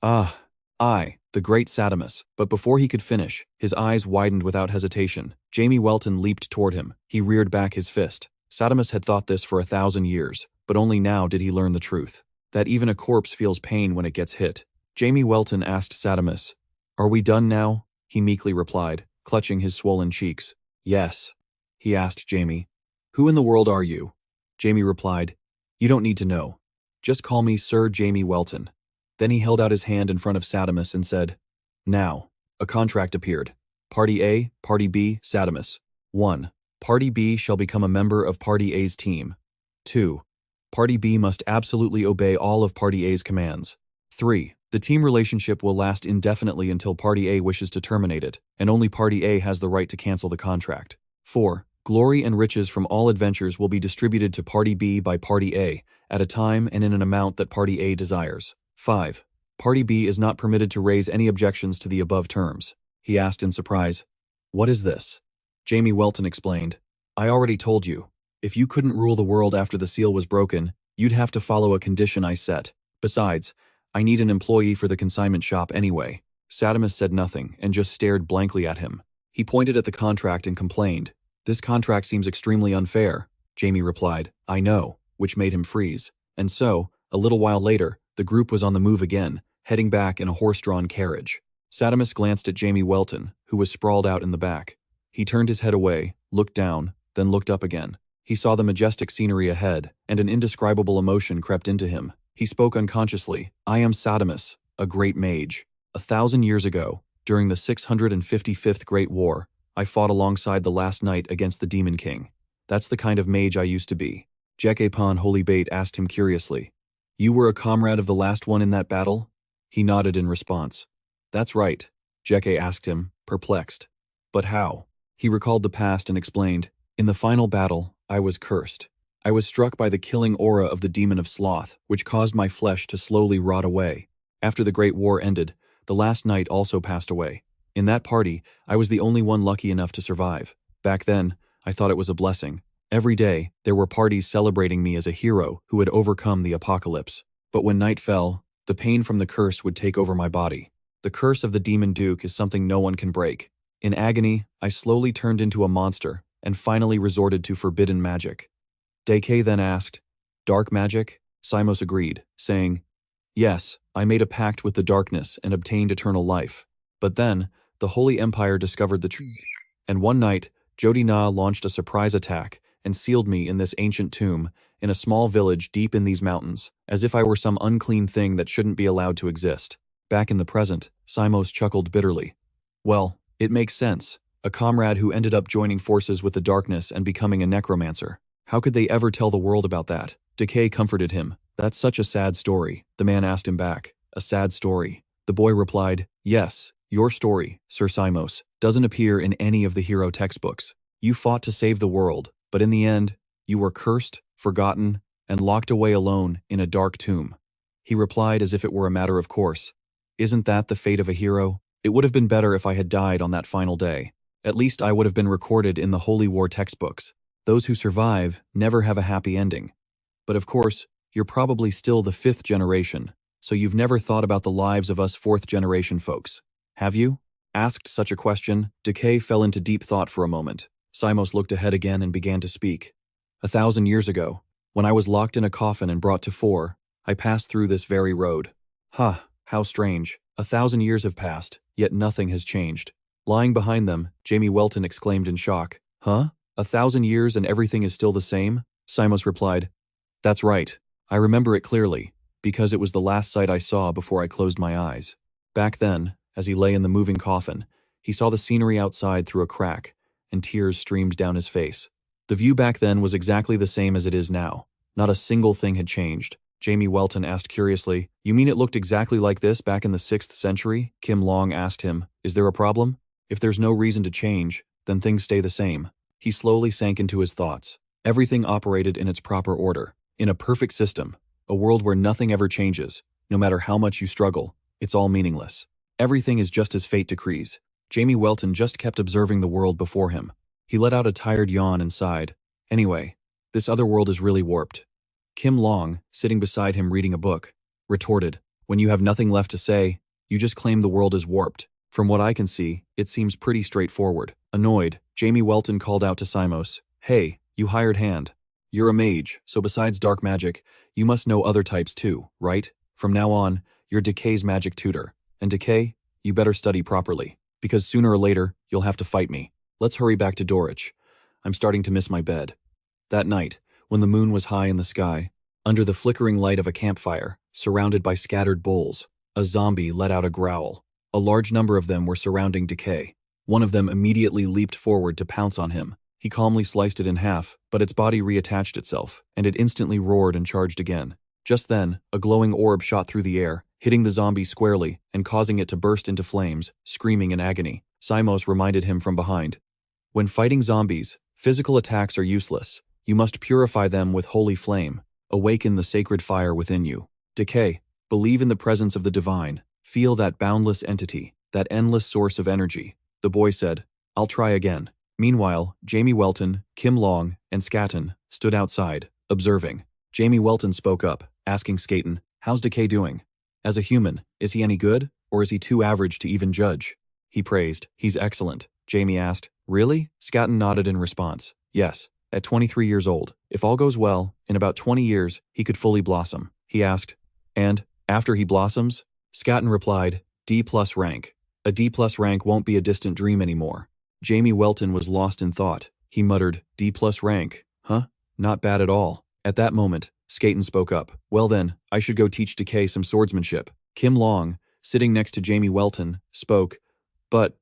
"Ah, I, the great Sadamus." But before he could finish, his eyes widened without hesitation. Jamie Welton leaped toward him. He reared back his fist. Sadamus had thought this for 1,000 years, but only now did he learn the truth. That even a corpse feels pain when it gets hit. Jamie Welton asked Sadamus, "Are we done now?" He meekly replied, clutching his swollen cheeks. "Yes." He asked Jamie, "Who in the world are you?" Jamie replied, "You don't need to know. Just call me Sir Jamie Welton." Then he held out his hand in front of Sadamus and said, "Now." A contract appeared. Party A, Party B, Sadamus. 1. Party B shall become a member of Party A's team. 2. Party B must absolutely obey all of Party A's commands. 3. The team relationship will last indefinitely until Party A wishes to terminate it, and only Party A has the right to cancel the contract. 4. Glory and riches from all adventures will be distributed to Party B by Party A, at a time and in an amount that Party A desires. 5. Party B is not permitted to raise any objections to the above terms. He asked in surprise, "What is this?" Jamie Welton explained, "I already told you. If you couldn't rule the world after the seal was broken, you'd have to follow a condition I set. Besides, I need an employee for the consignment shop anyway." Sadamus said nothing and just stared blankly at him. He pointed at the contract and complained, "This contract seems extremely unfair." Jamie replied, "I know," which made him freeze. And so, a little while later, the group was on the move again, heading back in a horse-drawn carriage. Sadamus glanced at Jamie Welton, who was sprawled out in the back. He turned his head away, looked down, then looked up again. He saw the majestic scenery ahead, and an indescribable emotion crept into him. He spoke unconsciously, "I am Sadamus, a great mage. 1,000 years ago, during the 655th Great War, I fought alongside the last knight against the Demon King. That's the kind of mage I used to be." Jekapon Holy Bait asked him curiously, "You were a comrade of the last one in that battle?" He nodded in response. "That's right," Jeke asked him, perplexed. "But how?" He recalled the past and explained, "In the final battle, I was cursed. I was struck by the killing aura of the demon of sloth, which caused my flesh to slowly rot away. After the Great War ended, the last knight also passed away. In that party, I was the only one lucky enough to survive. Back then, I thought it was a blessing. Every day, there were parties celebrating me as a hero who had overcome the apocalypse. But when night fell, the pain from the curse would take over my body. The curse of the Demon Duke is something no one can break. In agony, I slowly turned into a monster and finally resorted to forbidden magic." Deke then asked, "Dark magic?" Simos agreed, saying, "Yes, I made a pact with the darkness and obtained eternal life. But then, the Holy Empire discovered the truth, and one night, Jodi Na launched a surprise attack and sealed me in this ancient tomb, in a small village deep in these mountains, as if I were some unclean thing that shouldn't be allowed to exist." Back in the present, Simos chuckled bitterly. "Well, it makes sense. A comrade who ended up joining forces with the darkness and becoming a necromancer. How could they ever tell the world about that?" Decay comforted him. "That's such a sad story." The man asked him back, "A sad story?" The boy replied, "Yes, your story, Sir Simos, doesn't appear in any of the hero textbooks. You fought to save the world, but in the end, you were cursed, forgotten, and locked away alone in a dark tomb." He replied as if it were a matter of course, "Isn't that the fate of a hero? It would have been better if I had died on that final day. At least I would have been recorded in the Holy War textbooks. Those who survive never have a happy ending. But of course, you're probably still the 5th generation, so you've never thought about the lives of us 4th generation folks. Have you?" Asked such a question, Decay fell into deep thought for a moment. Simos looked ahead again and began to speak. 1,000 years ago, when I was locked in a coffin and brought to 4, I passed through this very road. How strange. 1,000 years have passed, yet nothing has changed. Lying behind them, Jamie Welton exclaimed in shock. 1,000 years and everything is still the same?" Simos replied, "That's right. I remember it clearly, because it was the last sight I saw before I closed my eyes." Back then, as he lay in the moving coffin, he saw the scenery outside through a crack, and tears streamed down his face. The view back then was exactly the same as it is now. Not a single thing had changed. Jamie Welton asked curiously, "You mean it looked exactly like this back in the 6th century? Kim Long asked him, "Is there a problem? If there's no reason to change, then things stay the same." He slowly sank into his thoughts. Everything operated in its proper order, in a perfect system, a world where nothing ever changes. No matter how much you struggle, it's all meaningless. Everything is just as fate decrees. Jamie Welton just kept observing the world before him. He let out a tired yawn and sighed. "Anyway, this other world is really warped." Kim Long, sitting beside him reading a book, retorted, "When you have nothing left to say, you just claim the world is warped. From what I can see, it seems pretty straightforward." Annoyed, Jamie Welton called out to Simos, "Hey, you hired hand. You're a mage, so besides dark magic, you must know other types too, right? From now on, you're Decay's magic tutor. And Decay, you better study properly, because sooner or later, you'll have to fight me. Let's hurry back to Dorich. I'm starting to miss my bed." That night, when the moon was high in the sky, under the flickering light of a campfire, surrounded by scattered bowls, a zombie let out a growl. A large number of them were surrounding Decay. One of them immediately leaped forward to pounce on him. He calmly sliced it in half, but its body reattached itself, and it instantly roared and charged again. Just then, a glowing orb shot through the air, hitting the zombie squarely and causing it to burst into flames, screaming in agony. Simos reminded him from behind, "When fighting zombies, Physical attacks are useless. You must purify them with holy flame. Awaken the sacred fire within you. Decay. Believe in the presence of the divine. Feel that boundless entity, that endless source of energy. The boy said, I'll try again. Meanwhile, Jamie Welton, Kim Long, and Skatten stood outside, observing. Jamie Welton spoke up, asking Skaten, how's Decay doing? As a human, is he any good, or is he too average to even judge? He praised, he's excellent. Jamie asked, really? Skatten nodded in response, yes. At 23 years old, if all goes well, in about 20 years, he could fully blossom. He asked, and, after he blossoms? Skatten replied, D+ rank. A D+ rank won't be a distant dream anymore. Jamie Welton was lost in thought. He muttered, D+ rank, huh? Not bad at all. At that moment, Skaten spoke up. Well then, I should go teach Decay some swordsmanship. Kim Long, sitting next to Jamie Welton, spoke, but,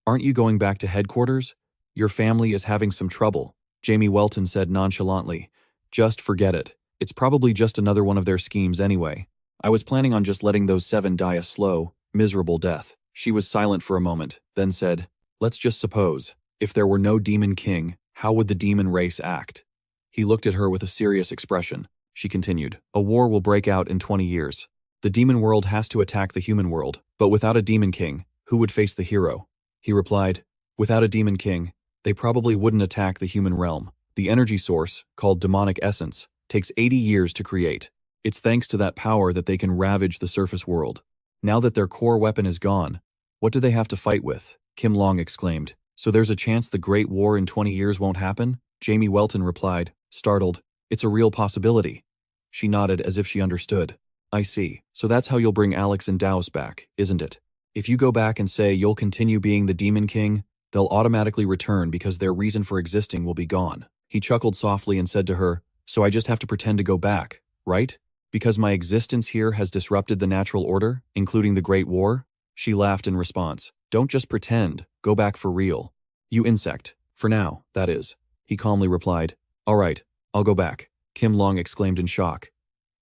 aren't you going back to headquarters? Your family is having some trouble. Jamie Welton said nonchalantly, just forget it. It's probably just another one of their schemes anyway. I was planning on just letting those 7 die a slow, miserable death. She was silent for a moment, then said, let's just suppose, if there were no demon king, how would the demon race act? He looked at her with a serious expression. She continued, a war will break out in 20 years. The demon world has to attack the human world, but without a demon king, who would face the hero? He replied, without a demon king, they probably wouldn't attack the human realm. The energy source, called demonic essence, takes 80 years to create. It's thanks to that power that they can ravage the surface world. Now that their core weapon is gone, what do they have to fight with? Kim Long exclaimed. So there's a chance the Great War in 20 years won't happen? Jamie Welton replied, startled, it's a real possibility. She nodded as if she understood. I see. So that's how you'll bring Alex and Deus back, isn't it? If you go back and say you'll continue being the Demon King, they'll automatically return because their reason for existing will be gone. He chuckled softly and said to her, so I just have to pretend to go back, right? Because my existence here has disrupted the natural order, including the Great War? She laughed in response. Don't just pretend, go back for real. You insect. For now, that is. He calmly replied. All right, I'll go back. Kim Long exclaimed in shock.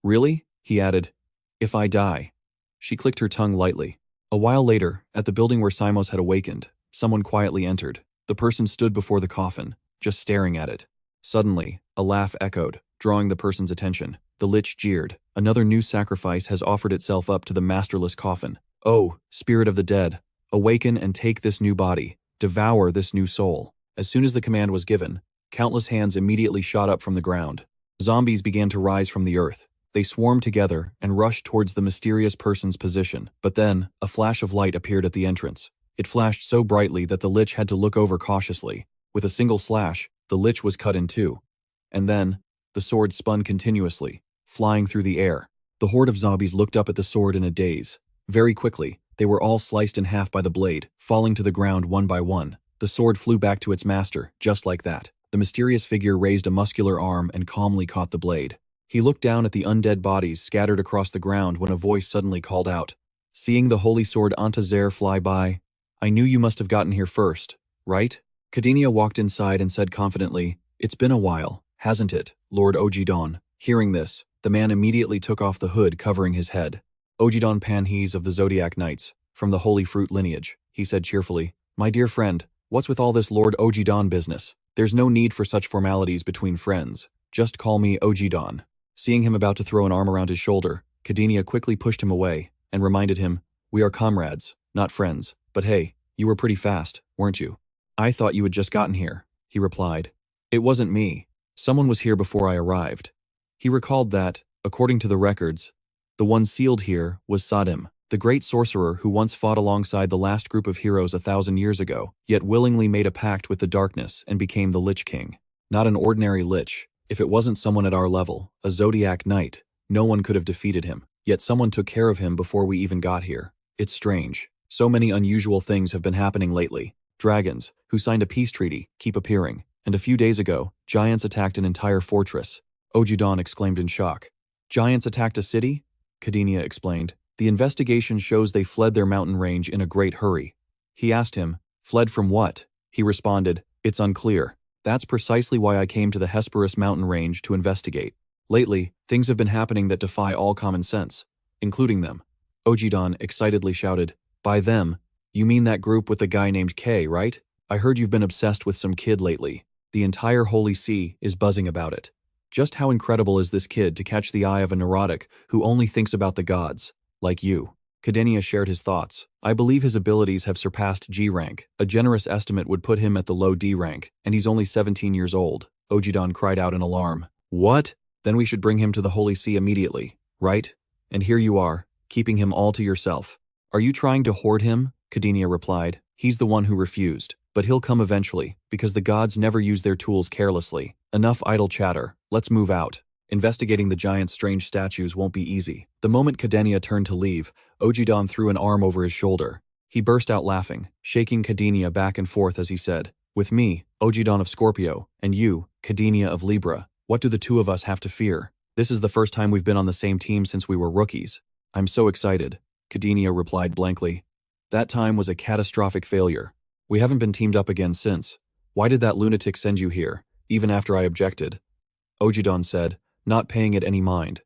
Really? He added. If I die. She clicked her tongue lightly. A while later, at the building where Simos had awakened, someone quietly entered. The person stood before the coffin, just staring at it. Suddenly, a laugh echoed, drawing the person's attention. The Lich jeered. Another new sacrifice has offered itself up to the masterless coffin. Oh, spirit of the dead, awaken and take this new body. Devour this new soul. As soon as the command was given, countless hands immediately shot up from the ground. Zombies began to rise from the earth. They swarmed together and rushed towards the mysterious person's position. But then, a flash of light appeared at the entrance. It flashed so brightly that the Lich had to look over cautiously. With a single slash, the Lich was cut in two. And then, the sword spun continuously, flying through the air. The horde of zombies looked up at the sword in a daze. Very quickly, they were all sliced in half by the blade, falling to the ground one by one. The sword flew back to its master, just like that. The mysterious figure raised a muscular arm and calmly caught the blade. He looked down at the undead bodies scattered across the ground when a voice suddenly called out. Seeing the holy sword Antazer fly by, I knew you must have gotten here first, right? Kadinia walked inside and said confidently, It's been a while, hasn't it, Lord Ojidon? Hearing this, the man immediately took off the hood covering his head. Ojidon Panhes of the Zodiac Knights, from the Holy Fruit lineage, he said cheerfully, My dear friend, what's with all this Lord Ojidon business? There's no need for such formalities between friends. Just call me Ojidon. Seeing him about to throw an arm around his shoulder, Kadinia quickly pushed him away and reminded him, We are comrades, not friends. But hey, you were pretty fast, weren't you? I thought you had just gotten here, he replied. It wasn't me. Someone was here before I arrived. He recalled that, according to the records, the one sealed here was Sadim, the great sorcerer who once fought alongside the last group of heroes 1,000 years ago, yet willingly made a pact with the darkness and became the Lich King. Not an ordinary Lich. If it wasn't someone at our level, a Zodiac Knight, no one could have defeated him. Yet someone took care of him before we even got here. It's strange. So many unusual things have been happening lately. Dragons, who signed a peace treaty, keep appearing. And a few days ago, giants attacked an entire fortress. Ojidon exclaimed in shock. Giants attacked a city? Kadinia explained. The investigation shows they fled their mountain range in a great hurry. He asked him, Fled from what? He responded, It's unclear. That's precisely why I came to the Hesperus mountain range to investigate. Lately, things have been happening that defy all common sense, including them. Ojidon excitedly shouted, By them, you mean that group with the guy named K, right? I heard you've been obsessed with some kid lately. The entire Holy See is buzzing about it. Just how incredible is this kid to catch the eye of a neurotic who only thinks about the gods, like you? Kadenia shared his thoughts. I believe his abilities have surpassed G rank. A generous estimate would put him at the low D rank, and he's only 17 years old. Ojidon cried out in alarm. What? Then we should bring him to the Holy See immediately, right? And here you are, keeping him all to yourself. Are you trying to hoard him? Kadenia replied. He's the one who refused, but he'll come eventually, because the gods never use their tools carelessly. Enough idle chatter, let's move out. Investigating the giant's strange statues won't be easy. The moment Kadenia turned to leave, Ojidon threw an arm over his shoulder. He burst out laughing, shaking Kadenia back and forth as he said, with me, Ojidon of Scorpio, and you, Kadenia of Libra, what do the two of us have to fear? This is the first time we've been on the same team since we were rookies. I'm so excited, Kadenia replied blankly. That time was a catastrophic failure. We haven't been teamed up again since. Why did that lunatic send you here, even after I objected? Ojidon said, not paying it any mind.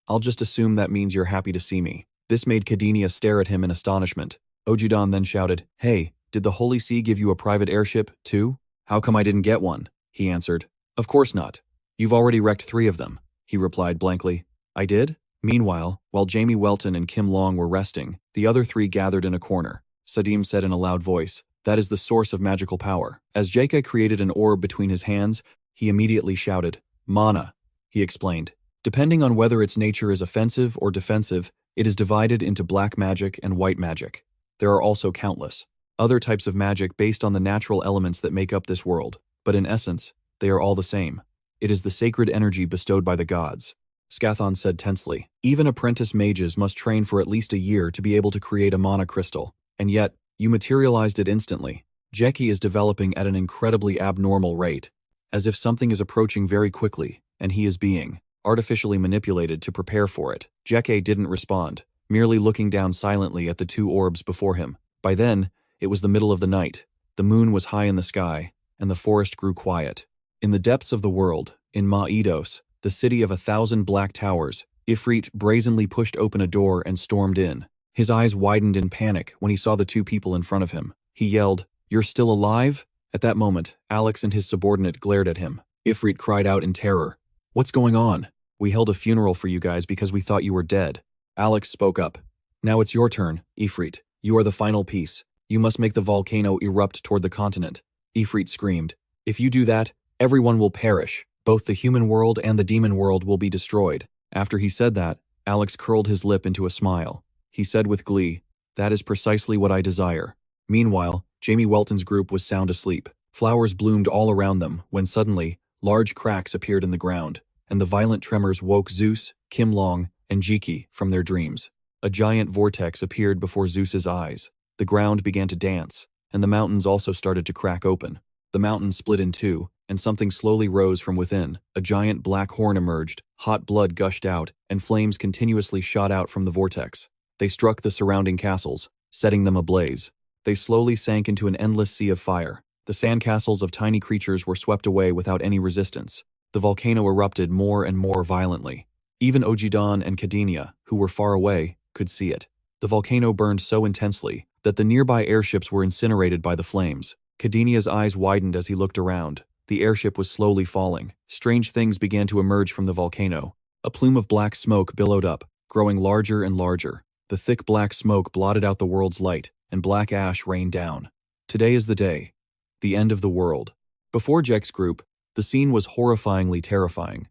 I'll just assume that means you're happy to see me. This made Kadenia stare at him in astonishment. Ojidon then shouted, hey, did the Holy See give you a private airship, too? How come I didn't get one? He answered. Of course not. You've already wrecked 3 of them, he replied blankly. I did? Meanwhile, while Jamie Welton and Kim Long were resting, the other 3 gathered in a corner. Sadim said in a loud voice, that is the source of magical power. As J.K. created an orb between his hands, he immediately shouted, Mana, he explained. Depending on whether its nature is offensive or defensive, it is divided into black magic and white magic. There are also countless other types of magic based on the natural elements that make up this world, but in essence, they are all the same. It is the sacred energy bestowed by the gods. Scathon said tensely. Even apprentice mages must train for at least a year to be able to create a mana crystal, and yet, you materialized it instantly. Jeki is developing at an incredibly abnormal rate, as if something is approaching very quickly, and he is being artificially manipulated to prepare for it. Jeki didn't respond, merely looking down silently at the 2 orbs before him. By then, it was the middle of the night. The moon was high in the sky, and the forest grew quiet. In the depths of the world, in Maidos, the city of 1,000 black towers, Ifrit brazenly pushed open a door and stormed in. His eyes widened in panic when he saw the 2 people in front of him. He yelled, You're still alive? At that moment, Alex and his subordinate glared at him. Ifrit cried out in terror. What's going on? We held a funeral for you guys because we thought you were dead. Alex spoke up. Now it's your turn, Ifrit. You are the final piece. You must make the volcano erupt toward the continent. Ifrit screamed. If you do that, everyone will perish. Both the human world and the demon world will be destroyed. After he said that, Alex curled his lip into a smile. He said with glee, that is precisely what I desire. Meanwhile, Jamie Welton's group was sound asleep. Flowers bloomed all around them when suddenly, large cracks appeared in the ground, and the violent tremors woke Zeus, Kim Long, and Jiki from their dreams. A giant vortex appeared before Zeus's eyes. The ground began to dance, and the mountains also started to crack open. The mountain split in 2, and something slowly rose from within. A giant black horn emerged, hot blood gushed out, and flames continuously shot out from the vortex. They struck the surrounding castles, setting them ablaze. They slowly sank into an endless sea of fire. The sandcastles of tiny creatures were swept away without any resistance. The volcano erupted more and more violently. Even Ojidon and Kadenia, who were far away, could see it. The volcano burned so intensely that the nearby airships were incinerated by the flames. Kadenia's eyes widened as he looked around. The airship was slowly falling. Strange things began to emerge from the volcano. A plume of black smoke billowed up, growing larger and larger. The thick black smoke blotted out the world's light, and black ash rained down. Today is the day. The end of the world. Before Jek's group, the scene was horrifyingly terrifying.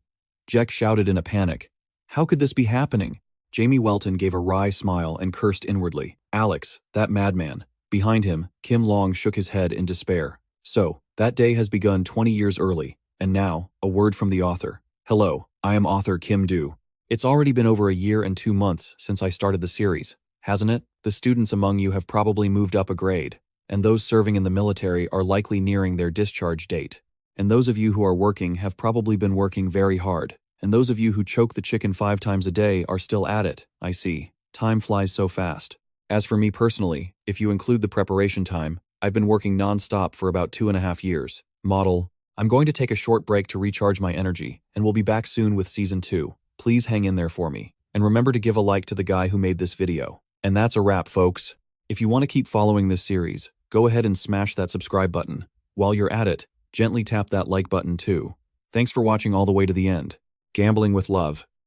Jek shouted in a panic. How could this be happening? Jamie Welton gave a wry smile and cursed inwardly. Alex, that madman. Behind him, Kim Long shook his head in despair. So, that day has begun 20 years early, and now, a word from the author. Hello, I am author Kim Do. It's already been over a year and 2 months since I started the series, hasn't it? The students among you have probably moved up a grade, and those serving in the military are likely nearing their discharge date. And those of you who are working have probably been working very hard, and those of you who choke the chicken 5 times a day are still at it, I see. Time flies so fast. As for me personally, if you include the preparation time, I've been working non-stop for about 2.5 years. Model, I'm going to take a short break to recharge my energy, and we'll be back soon with Season 2. Please hang in there for me. And remember to give a like to the guy who made this video. And that's a wrap, folks. If you want to keep following this series, go ahead and smash that subscribe button. While you're at it, gently tap that like button too. Thanks for watching all the way to the end. Gambling with love.